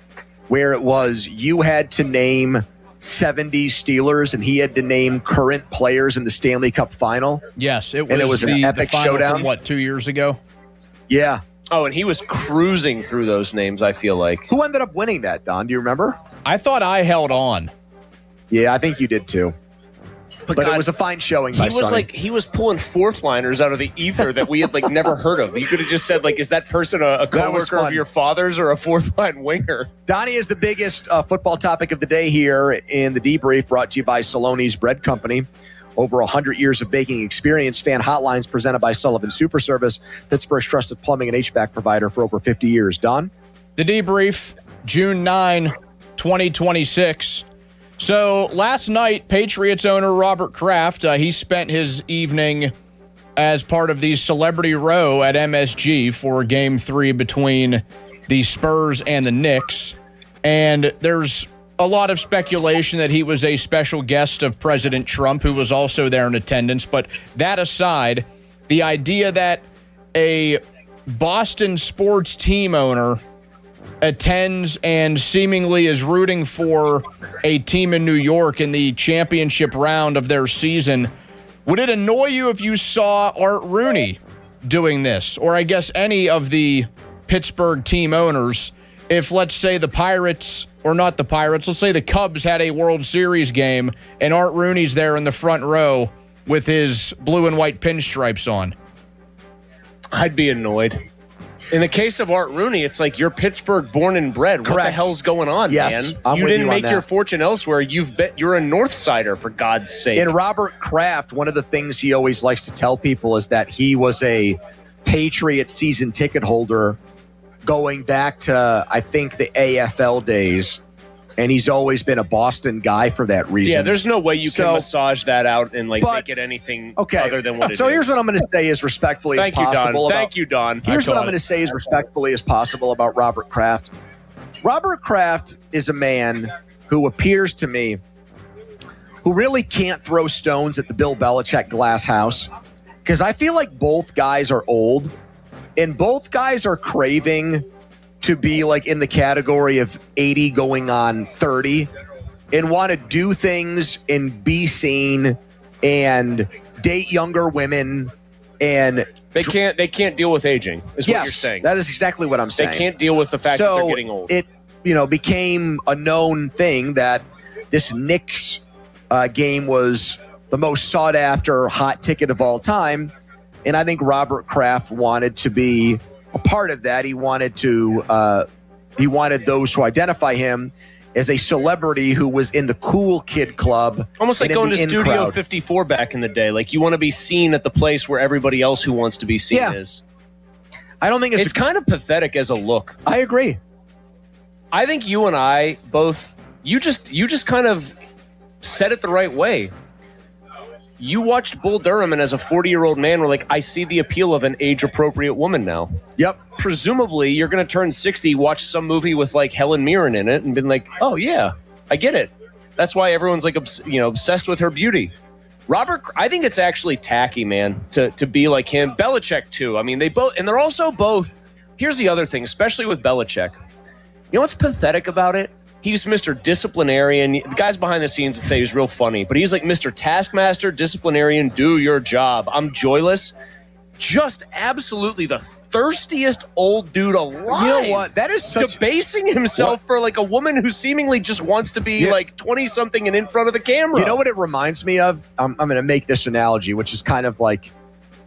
where it was you had to name 70 Steelers and he had to name current players in the Stanley Cup final? Yes, it was, and it was an epic the final showdown. from 2 years ago? Yeah. Oh, and he was cruising through those names, I feel like. Who ended up winning that, Don? Do you remember? I thought I held on. Yeah, I think you did too. but it was a fine showing by Sonny. He was pulling fourth liners out of the ether that we had never heard of. You could have just said is that person a coworker of your father's or a fourth line winger? Donnie is the biggest football topic of the day here in the debrief, brought to you by Saloni's Bread Company. Over 100 years of baking experience. Fan hotlines presented by Sullivan Super Service, Pittsburgh's trusted plumbing and HVAC provider for over 50 years. Don? The debrief, June 9, 2026. So last night, Patriots owner Robert Kraft, he spent his evening as part of the Celebrity Row at MSG for Game 3 between the Spurs and the Knicks. And there's a lot of speculation that he was a special guest of President Trump, who was also there in attendance. But that aside, the idea that a Boston sports team owner attends and seemingly is rooting for a team in New York in the championship round of their season, would it annoy you if you saw Art Rooney doing this? Or I guess any of the Pittsburgh team owners, if let's say the Pirates, or not the Pirates, let's say the Cubs had a World Series game and Art Rooney's there in the front row with his blue and white pinstripes on? I'd be annoyed. In the case of Art Rooney, it's like you're Pittsburgh born and bred. What the hell's going on, man? I'm you with didn't you on make that. your fortune elsewhere. You're a North Sider, for God's sake. And Robert Kraft, one of the things he always likes to tell people is that he was a Patriot season ticket holder going back to, I think, the AFL days. And he's always been a Boston guy for that reason. Yeah, there's no way you can massage that out and make it anything other than what it is. So here's what I'm going to say as respectfully as possible. Thank you, Don. Here's what I'm going to say as respectfully as possible about Robert Kraft. Robert Kraft is a man who appears to me who really can't throw stones at the Bill Belichick glass house, because I feel like both guys are old and both guys are craving to be in the category of 80 going on 30 and want to do things and be seen and date younger women, and they can't deal with aging, is what you're saying. That is exactly what I'm saying. They can't deal with the fact that they're getting old. It became a known thing that this Knicks game was the most sought after hot ticket of all time, and I think Robert Kraft wanted to be a part of that. He wanted those who identify him as a celebrity who was in the cool kid club. Almost like going to Studio 54 back in the day. Like you want to be seen at the place where everybody else who wants to be seen is. I don't think it's kind of pathetic as a look. I agree. I think you and I both, you just kind of said it the right way. You watched Bull Durham, and as a 40-year-old man, we're like, I see the appeal of an age-appropriate woman now. Yep. Presumably, you're going to turn 60, watch some movie with Helen Mirren in it, and be like, oh yeah, I get it. That's why everyone's obsessed with her beauty. Robert, I think it's actually tacky, man, to be like him. Belichick too. I mean, they're also both. Here's the other thing, especially with Belichick. You know what's pathetic about it? He's Mr. Disciplinarian. The guys behind the scenes would say he's real funny, but he's like Mr. Taskmaster, disciplinarian, do your job. I'm joyless. Just absolutely the thirstiest old dude alive. You know what? That is such... Debasing himself for a woman who seemingly just wants to be 20-something and in front of the camera. You know what it reminds me of? I'm going to make this analogy, which is kind of like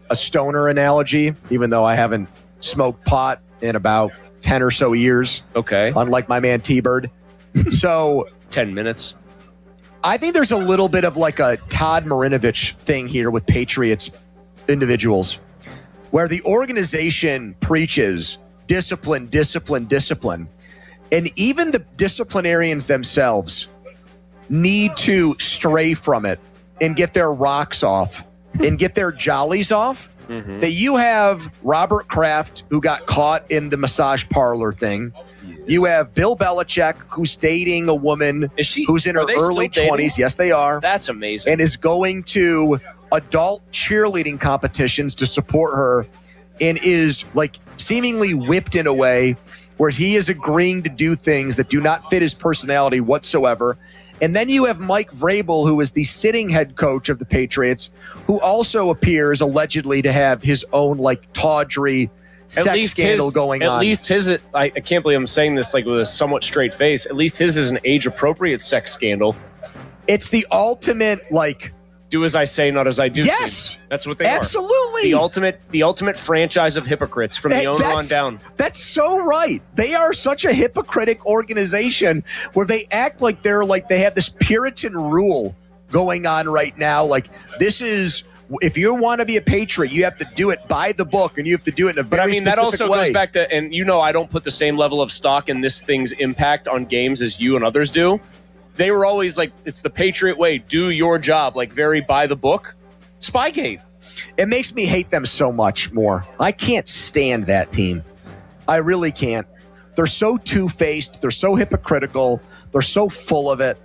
a stoner analogy, even though I haven't smoked pot in about 10 or so years. Okay. Unlike my man T-Bird. So 10 minutes. I think there's a little bit of a Todd Marinovich thing here with Patriots individuals, where the organization preaches discipline, discipline, discipline. And even the disciplinarians themselves need to stray from it and get their rocks off and get their jollies off. Mm-hmm. That you have Robert Kraft, who got caught in the massage parlor thing. You have Bill Belichick, who's dating a woman who's in her early 20s. Yes, they are. That's amazing. And is going to adult cheerleading competitions to support her, and is seemingly whipped in a way where he is agreeing to do things that do not fit his personality whatsoever. And then you have Mike Vrabel, who is the sitting head coach of the Patriots, who also appears allegedly to have his own tawdry sex scandal going on. At least his, I can't believe I'm saying this with a somewhat straight face. At least his is an age-appropriate sex scandal. It's the ultimate do as I say, not as I do. Yes, team. That's what they absolutely. are. The ultimate franchise of hypocrites from the owner on down. That's so right. They are such a hypocritic organization where they act like they have this Puritan rule going on right now. Like, this is, if you want to be a patriot, you have to do it by the book, and you have to do it in a very specific way. That also goes back to, and I don't put the same level of stock in this thing's impact on games as you and others do. They were always like, it's the Patriot way, do your job, like very by the book. Spygate. It makes me hate them so much more. I can't stand that team. I really can't. They're so two-faced. They're so hypocritical. They're so full of it.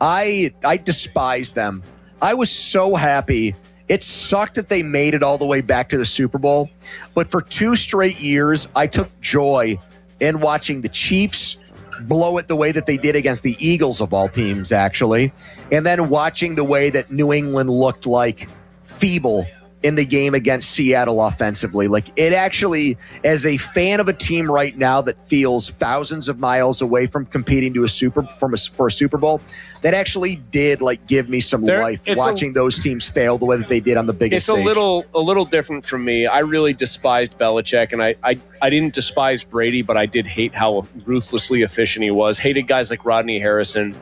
I despise them. I was so happy. It sucked that they made it all the way back to the Super Bowl. But for 2 straight years, I took joy in watching the Chiefs blow it the way that they did against the Eagles of all teams, actually. And then watching the way that New England looked like feeble in the game against Seattle offensively. Like, it actually, as a fan of a team right now that feels thousands of miles away from competing to for a Super Bowl, that actually did give me some life watching those teams fail the way that they did on the biggest stage. It's a little different from me. I really despised Belichick, and I didn't despise Brady, but I did hate how ruthlessly efficient he was. Hated guys like Rodney Harrison.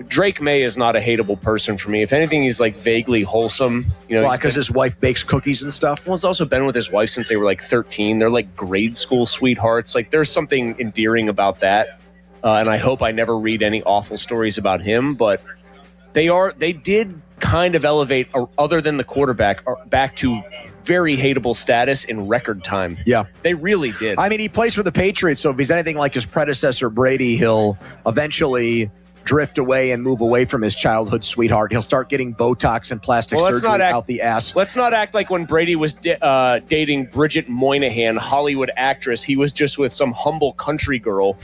Drake May is not a hateable person for me. If anything, he's vaguely wholesome. Why? Because his wife bakes cookies and stuff? Well, he's also been with his wife since they were 13. They're grade school sweethearts. There's something endearing about that. And I hope I never read any awful stories about him. But they did kind of elevate, other than the quarterback, back to very hateable status in record time. Yeah. They really did. I mean, he plays for the Patriots, so if he's anything like his predecessor, Brady, he'll eventually drift away and move away from his childhood sweetheart. He'll start getting Botox and plastic surgery out the ass. Let's not act like when Brady was dating Bridget Moynihan, Hollywood actress, he was just with some humble country girl.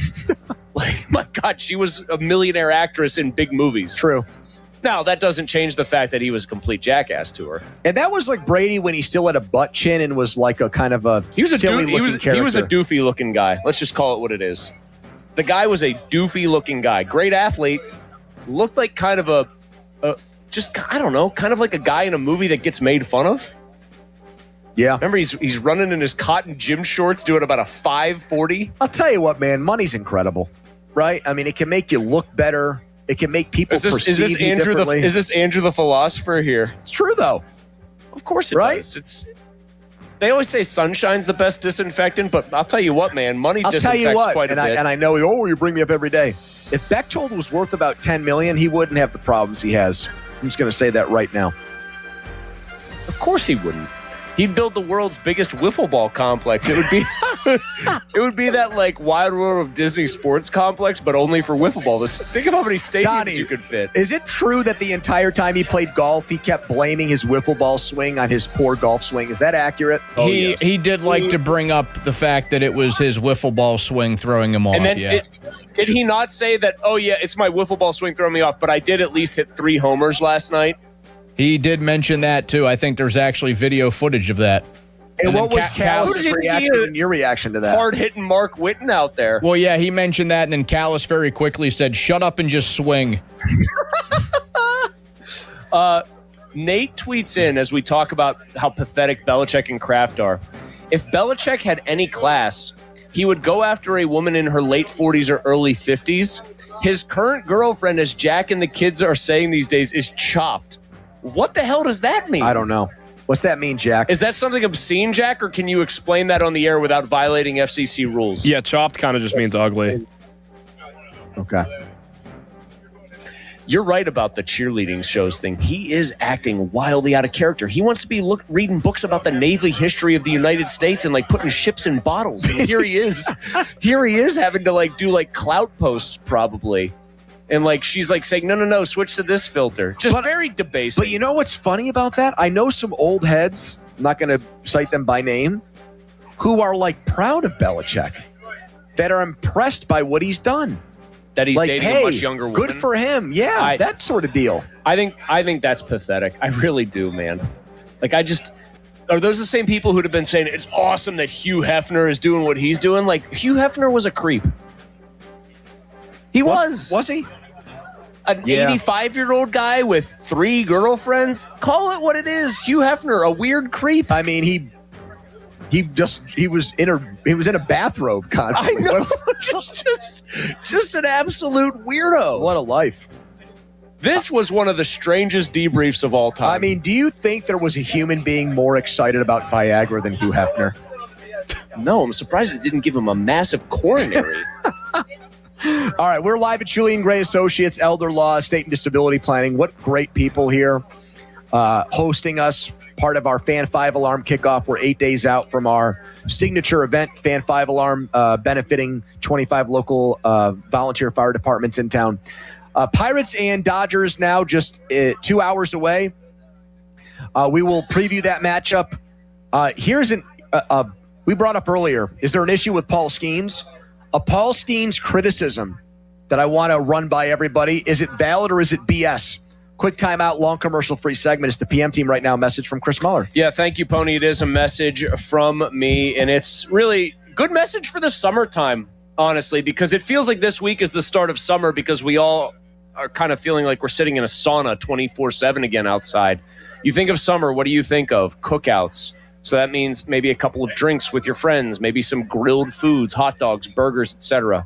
My God, she was a millionaire actress in big movies. True. Now, that doesn't change the fact that he was a complete jackass to her. And that was like Brady when he still had a butt chin and was like a kind of a silly-looking character. He was a doofy-looking guy. Let's just call it what it is. The guy was a doofy-looking guy. Great athlete. Looked like kind of kind of like a guy in a movie that gets made fun of. Yeah. Remember, he's running in his cotton gym shorts doing about a 540. I'll tell you what, man. Money's incredible, right? I mean, it can make you look better. It can make people perceive you differently. Is this Andrew the philosopher here? It's true, though. Of course it does. They always say sunshine's the best disinfectant, but I'll tell you what, man, money disinfects quite a bit. And I know, you bring me up every day. If Bechtold was worth about $10 million, he wouldn't have the problems he has. I'm just going to say that right now. Of course he wouldn't. He'd build the world's biggest wiffle ball complex. It would be that Wild World of Disney Sports Complex, but only for wiffle ball. Think of how many stadiums you could fit. Is it true that the entire time he played golf, he kept blaming his wiffle ball swing on his poor golf swing? Is that accurate? He did like to bring up the fact that it was his wiffle ball swing throwing him off. And then did he not say that, it's my wiffle ball swing throwing me off, but I did at least hit 3 homers last night? He did mention that, too. I think there's actually video footage of that. And what was Callis' reaction and your reaction to that? Hard-hitting Mark Whitten out there. Well, yeah, he mentioned that, and then Callis very quickly said, shut up and just swing. Nate tweets in as we talk about how pathetic Belichick and Kraft are. If Belichick had any class, he would go after a woman in her late 40s or early 50s. His current girlfriend, as Jack and the kids are saying these days, is chopped. What the hell does that mean? I don't know. What's that mean, Jack? Is that something obscene, Jack, or can you explain that on the air without violating FCC rules? Yeah, chopped kind of just means ugly. Okay. You're right about the cheerleading shows thing. He is acting wildly out of character. He wants to be reading books about the naval history of the United States and putting ships in bottles. And here he is. Having to do clout posts probably. And she's saying, no, switch to this filter. Very debasing. But you know what's funny about that? I know some old heads, I'm not going to cite them by name, who are proud of Belichick, that are impressed by what he's done. That he's dating a much younger woman. Good for him. Yeah, that sort of deal. I think that's pathetic. I really do, man. Are those the same people who'd have been saying it's awesome that Hugh Hefner is doing what he's doing? Hugh Hefner was a creep. He was. Was he? An 85-year-old guy with 3 girlfriends? Call it what it is. Hugh Hefner, a weird creep. I mean, he was in a bathrobe constantly. I know. just an absolute weirdo. What a life. This was one of the strangest debriefs of all time. I mean, do you think there was a human being more excited about Viagra than Hugh Hefner? No, I'm surprised it didn't give him a massive coronary. All right, we're live at Julian Gray Associates, Elder Law, Estate and Disability Planning. What great people here hosting us, part of our Fan 5 Alarm kickoff. We're 8 days out from our signature event, Fan 5 Alarm, benefiting 25 local volunteer fire departments in town. Pirates and Dodgers now just 2 hours away. We will preview that matchup. We brought up earlier, is there an issue with Paul Skeens? A Paul Skeens criticism that I want to run by everybody. Is it valid or is it BS? Quick timeout, long commercial-free segment. It's the PM team right now. Message from Chris Muller. Yeah, thank you, Pony. It is a message from me, and it's really good message for the summertime, honestly, because it feels like this week is the start of summer because we all are kind of feeling like we're sitting in a sauna 24/7 again outside. You think of summer, what do you think of? Cookouts. So that means maybe a couple of drinks with your friends, maybe some grilled foods, hot dogs, burgers, etc.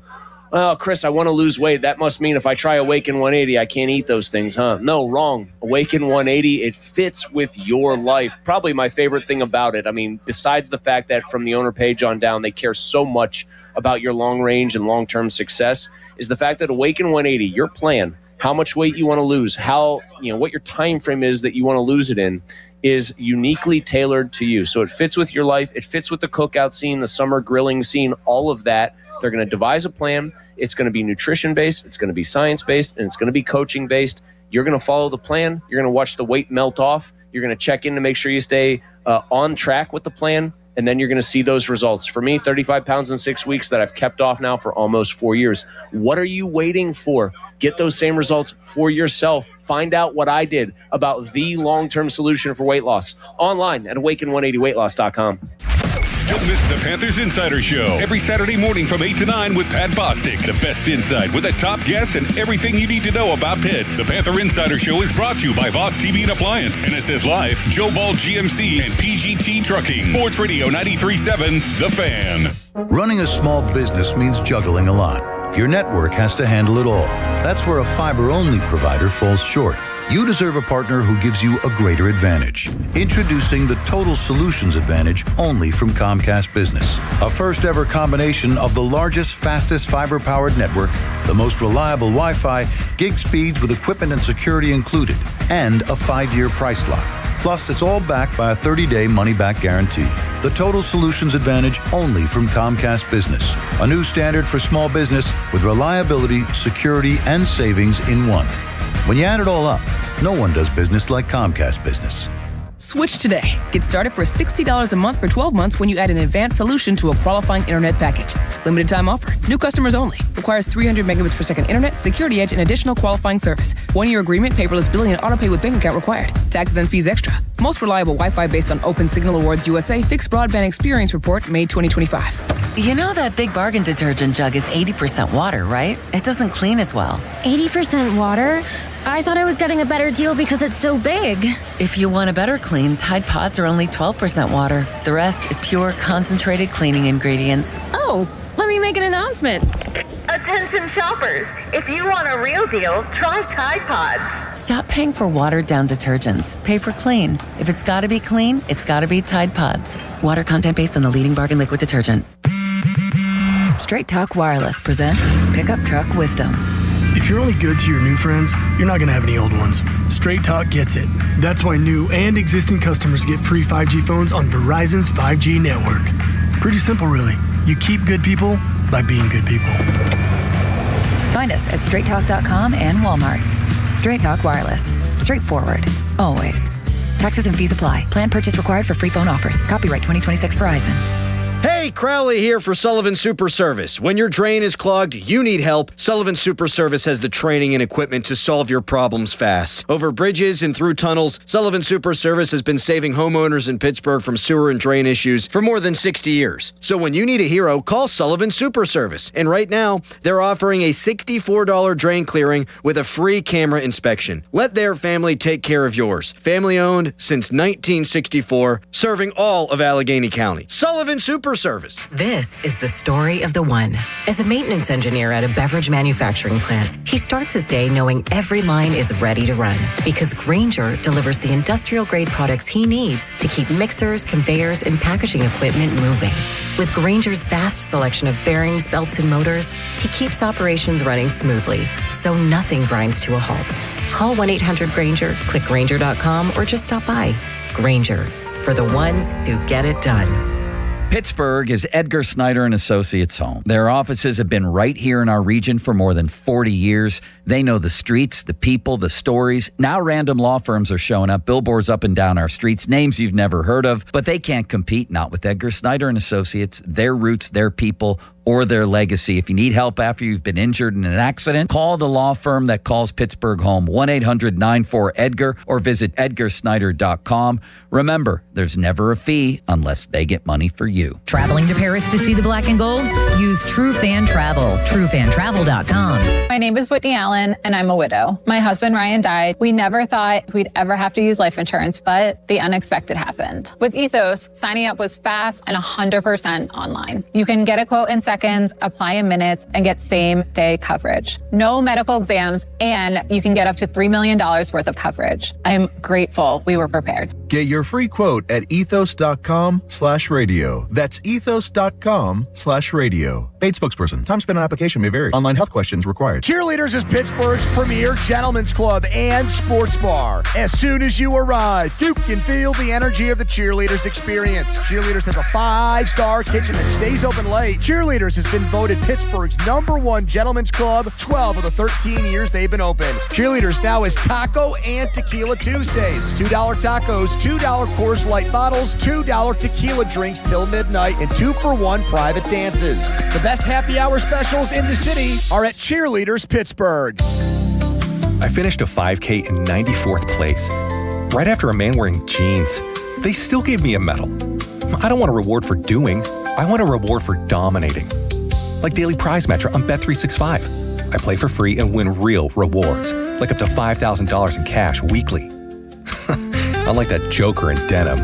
Oh, Chris, I want to lose weight. That must mean if I try Awaken 180, I can't eat those things, huh? No, wrong. Awaken 180, it fits with your life. Probably my favorite thing about it. I mean, besides the fact that from the owner page on down, they care so much about your long range and long-term success, is the fact that Awaken 180, your plan, how much weight you want to lose, what your time frame is that you want to lose it in, is uniquely tailored to you. So it fits with your life. It fits with the cookout scene, the summer grilling scene, all of that. They're going to devise a plan. It's going to be nutrition-based. It's going to be science-based, and it's going to be coaching-based. You're going to follow the plan. You're going to watch the weight melt off. You're going to check in to make sure you stay on track with the plan, and then you're going to see those results. For me, 35 pounds in 6 weeks that I've kept off now for almost 4 years. What are you waiting for? Get those same results for yourself. Find out what I did about the long-term solution for weight loss online at awaken180weightloss.com. Don't miss the Panthers Insider Show every Saturday morning from 8 to 9 with Pat Bostic. The best insight with the top guests and everything you need to know about Pitt. The Panther Insider Show is brought to you by Voss TV and Appliance, NSS Life, Joe Ball GMC, and PGT Trucking. Sports Radio 93.7, The Fan. Running a small business means juggling a lot. Your network has to handle it all. That's where a fiber-only provider falls short. You deserve a partner who gives you a greater advantage. Introducing the Total Solutions Advantage only from Comcast Business. A first-ever combination of the largest, fastest fiber-powered network, the most reliable Wi-Fi, gig speeds with equipment and security included, and a 5-year price lock. Plus, it's all backed by a 30-day money-back guarantee. The Total Solutions Advantage only from Comcast Business. A new standard for small business with reliability, security, and savings in one. When you add it all up, no one does business like Comcast Business. Switch today. Get started for $60 a month for 12 months when you add an advanced solution to a qualifying internet package. Limited time offer. New customers only. Requires 300 megabits per second internet, security edge, and additional qualifying service. 1-year agreement, paperless billing, and autopay with bank account required. Taxes and fees extra. Most reliable Wi-Fi based on Open Signal Awards USA Fixed Broadband Experience Report, May 2025. You know that Big Bargain detergent jug is 80% water, right? It doesn't clean as well. 80% water? I thought I was getting a better deal because it's so big. If you want a better clean, Tide Pods are only 12% water. The rest is pure concentrated cleaning ingredients. Oh, let me make an announcement. Attention shoppers, if you want a real deal, try Tide Pods. Stop paying for watered-down detergents. Pay for clean. If it's gotta be clean, it's gotta be Tide Pods. Water content based on the leading bargain liquid detergent. Straight Talk Wireless presents Pickup Truck Wisdom. If you're only good to your new friends, you're not going to have any old ones. Straight Talk gets it. That's why new and existing customers get free 5G phones on Verizon's 5G network. Pretty simple, really. You keep good people by being good people. Find us at straighttalk.com and Walmart. Straight Talk Wireless. Straightforward. Always. Taxes and fees apply. Plan purchase required for free phone offers. Copyright 2026 Verizon. Hey, Hey, Crowley here for Sullivan Super Service. When your drain is clogged, you need help. Sullivan Super Service has the training and equipment to solve your problems fast. Over bridges and through tunnels, Sullivan Super Service has been saving homeowners in Pittsburgh from sewer and drain issues for more than 60 years. So when you need a hero, call Sullivan Super Service. And right now, they're offering a $64 drain clearing with a free camera inspection. Let their family take care of yours. Family owned since 1964, serving all of Allegheny County. Sullivan Super Service. This is the story of the one. As a maintenance engineer at a beverage manufacturing plant, he starts his day knowing every line is ready to run because Grainger delivers the industrial-grade products he needs to keep mixers, conveyors, and packaging equipment moving. With Grainger's vast selection of bearings, belts, and motors, he keeps operations running smoothly, so nothing grinds to a halt. Call 1-800-GRAINGER, click Grainger.com, or just stop by. Grainger, for the ones who get it done. Pittsburgh is Edgar Snyder and Associates' home. Their offices have been right here in our region for more than 40 years. They know the streets, the people, the stories. Now random law firms are showing up, billboards up and down our streets, names you've never heard of, but they can't compete, not with Edgar Snyder and Associates, their roots, their people, or their legacy. If you need help after you've been injured in an accident, call the law firm that calls Pittsburgh home, 1-800-94-EDGAR, or visit edgarsnyder.com. Remember, there's never a fee unless they get money for you. Traveling to Paris to see the black and gold? Use TrueFan Travel, TrueFanTravel.com. My name is Whitney Allen, and I'm a widow. My husband, Ryan, died. We never thought we'd ever have to use life insurance, but the unexpected happened. With Ethos, signing up was fast and 100% online. You can get a quote in seconds, apply in minutes, and get same-day coverage. No medical exams, and you can get up to $3 million worth of coverage. I'm grateful we were prepared. Get your free quote at ethos.com/radio. That's ethos.com/radio. Paid spokesperson. Time spent on application may vary. Online health questions required. Cheerleaders is Pittsburgh's premier gentlemen's club and sports bar. As soon as you arrive, you can feel the energy of the Cheerleaders experience. Cheerleaders has a 5-star kitchen that stays open late. Cheerleaders has been voted Pittsburgh's #1 gentlemen's club 12 of the 13 years they've been open. Cheerleaders now is Taco and Tequila Tuesdays. $2 tacos, $2 Coors Light bottles, $2 tequila drinks till midnight, and 2-for-1 private dances. The best happy hour specials in the city are at Cheerleaders Pittsburgh. I finished a 5K in 94th place. Right after a man wearing jeans. They still gave me a medal. I don't want a reward for doing. I want a reward for dominating. Like Daily Prize Matcher on Bet365. I play for free and win real rewards, like up to $5,000 in cash weekly. Unlike that joker in denim.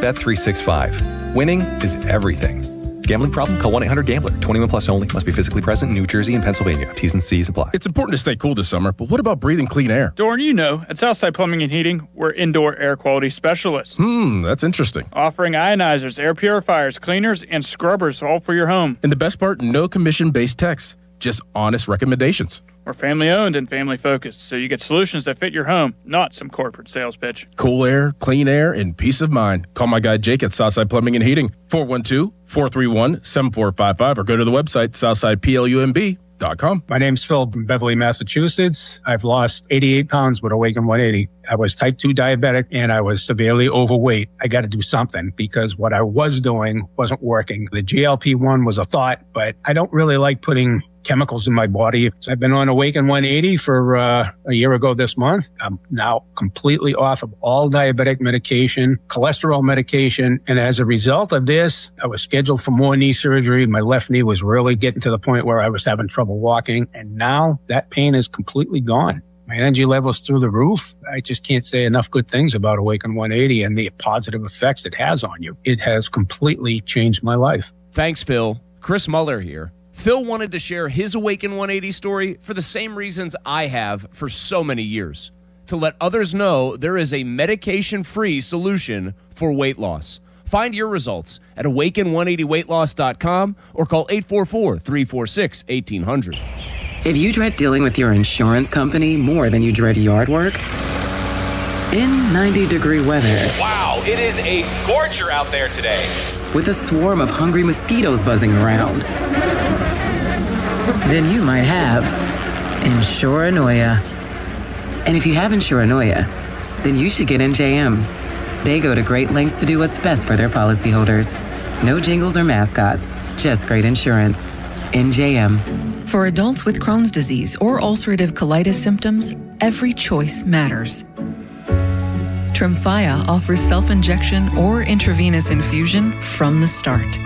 Bet365. Winning is everything. Gambling problem? Call 1-800-GAMBLER. 21 plus only. Must be physically present in New Jersey and Pennsylvania. T's and C's apply. It's important to stay cool this summer, but what about breathing clean air? Dorn, you know, at Southside Plumbing and Heating, we're indoor air quality specialists. That's interesting. Offering ionizers, air purifiers, cleaners, and scrubbers all for your home. And the best part, no commission-based techs, just honest recommendations. We're family-owned and family-focused, so you get solutions that fit your home, not some corporate sales pitch. Cool air, clean air, and peace of mind. Call my guy Jake at Southside Plumbing and Heating, 412-431-7455, or go to the website, southsideplumb.com. My name's Phil from Beverly, Massachusetts. I've lost 88 pounds with Awaken 180. I was type 2 diabetic and I was severely overweight. I got to do something because what I was doing wasn't working. The GLP-1 was a thought, but I don't really like putting chemicals in my body. So I've been on Awaken 180 for a year ago this month. I'm now completely off of all diabetic medication, cholesterol medication. And as a result of this, I was scheduled for more knee surgery. My left knee was really getting to the point where I was having trouble walking. And now that pain is completely gone. My energy level's through the roof. I just can't say enough good things about Awaken 180 and the positive effects it has on you. It has completely changed my life. Thanks, Phil. Chris Muller here. Phil wanted to share his Awaken 180 story for the same reasons I have for so many years. To let others know there is a medication-free solution for weight loss. Find your results at awaken180weightloss.com or call 844-346-1800. If you dread dealing with your insurance company more than you dread yard work, in 90-degree weather. Wow, it is a scorcher out there today. With a swarm of hungry mosquitoes buzzing around. Then you might have Insuranoia. And if you have Insuranoia, then you should get NJM. They go to great lengths to do what's best for their policyholders. No jingles or mascots, just great insurance. NJM. For adults with Crohn's disease or ulcerative colitis symptoms, every choice matters. Tremfya offers self-injection or intravenous infusion from the start.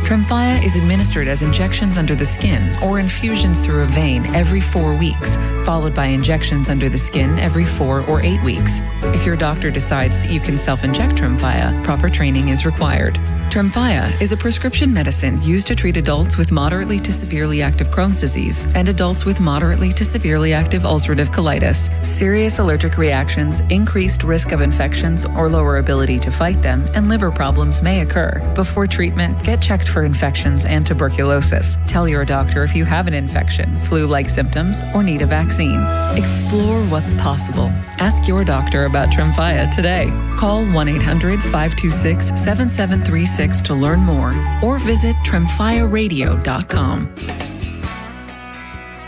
Tremfya is administered as injections under the skin or infusions through a vein every 4 weeks, followed by injections under the skin every 4 or 8 weeks. If your doctor decides that you can self-inject Tremfya, proper training is required. Tremfya is a prescription medicine used to treat adults with moderately to severely active Crohn's disease and adults with moderately to severely active ulcerative colitis. Serious allergic reactions, increased risk of infections or lower ability to fight them, and liver problems may occur. Before treatment, get checked for infections and tuberculosis. Tell your doctor if you have an infection, flu-like symptoms, or need a vaccine. Explore what's possible. Ask your doctor about Tremfya today. Call 1-800-526-7736 to learn more or visit tremfyaradio.com.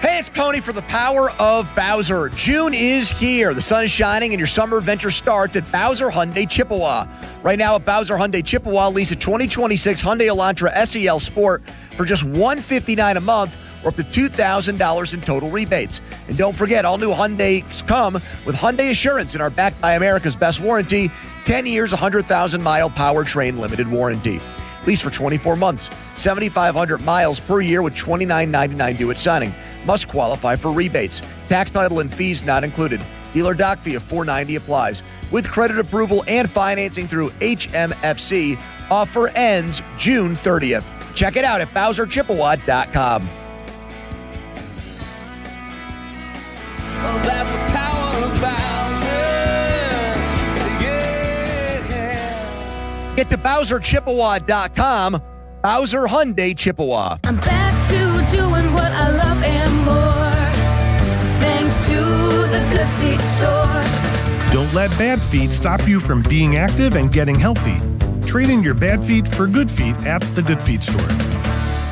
Hey, it's Pony for the power of Bowser. June is here. The sun is shining and your summer adventure starts at Bowser Hyundai Chippewa. Right now at Bowser Hyundai Chippewa, lease a 2026 Hyundai Elantra SEL Sport for just $159 a month or up to $2,000 in total rebates. And don't forget, all new Hyundais come with Hyundai Assurance and are backed by America's best warranty, 10 years, 100,000-mile powertrain limited warranty. Lease for 24 months, 7,500 miles per year with $29.99 due at signing. Must qualify for rebates. Tax, title, and fees not included. Dealer doc fee of $490 applies. With credit approval and financing through HMFC, offer ends June 30th. Check it out at BowserChippewa.com. Well, that's the power of Bowser. Yeah. Get to BowserChippewa.com. Bowser Hyundai Chippewa. I'm back to doing what I love and more. Thanks to the Good Feet store. Don't let bad feet stop you from being active and getting healthy. Trade in your bad feet for good feet at the Good Feet store.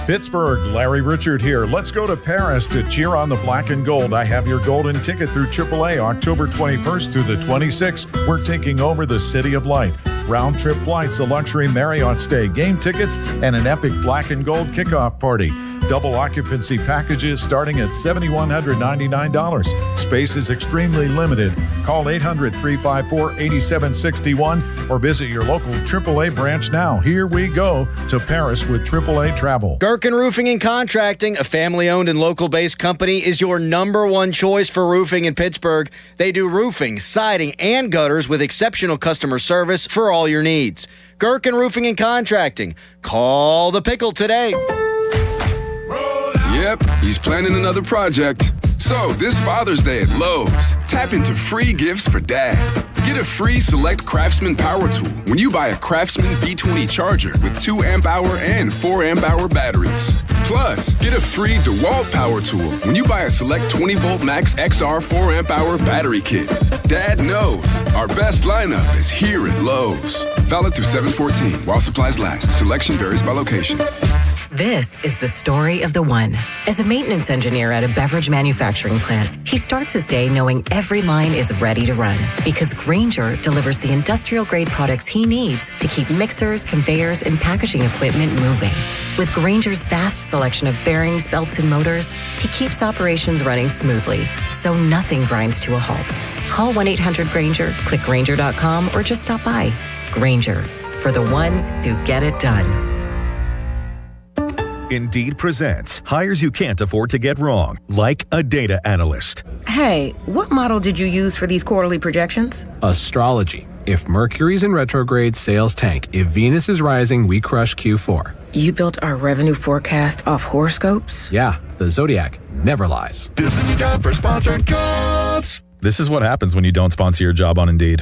Pittsburgh, Larry Richard here. Let's go to Paris to cheer on the black and gold. I have your golden ticket through AAA October 21st through the 26th. We're taking over the City of Light. Round trip flights, a luxury Marriott stay, game tickets, and an epic black and gold kickoff party. Double occupancy packages starting at $7,199. Space is extremely limited. Call 800-354-8761 or visit your local AAA branch now. Here we go to Paris with AAA Travel. Gherkin Roofing and Contracting, a family-owned and local-based company, is your number one choice for roofing in Pittsburgh. They do roofing, siding, and gutters with exceptional customer service for all your needs. Gherkin Roofing and Contracting. Call the Pickle today. Yep, he's planning another project. So, this Father's Day at Lowe's, tap into free gifts for Dad. Get a free Select Craftsman power tool when you buy a Craftsman V20 charger with 2 amp-hour and 4 amp-hour batteries. Plus, get a free DeWalt power tool when you buy a Select 20-volt Max XR 4 amp-hour battery kit. Dad knows our best lineup is here at Lowe's. Valid through 7/14 while supplies last. Selection varies by location. This is the story of the one. As a maintenance engineer at a beverage manufacturing plant, he starts his day knowing every line is ready to run because Grainger delivers the industrial-grade products he needs to keep mixers, conveyors, and packaging equipment moving. With Grainger's vast selection of bearings, belts, and motors, he keeps operations running smoothly, so nothing grinds to a halt. Call 1-800-GRAINGER, click Grainger.com, or just stop by. Grainger, for the ones who get it done. Indeed presents hires you can't afford to get wrong, like a data analyst. Hey, what model did you use for these quarterly projections? Astrology. If Mercury's in retrograde, sales tank. If Venus is rising, we crush Q4. You built our revenue forecast off horoscopes? Yeah, the Zodiac never lies. This is your job for sponsored jobs. This is what happens when you don't sponsor your job on Indeed.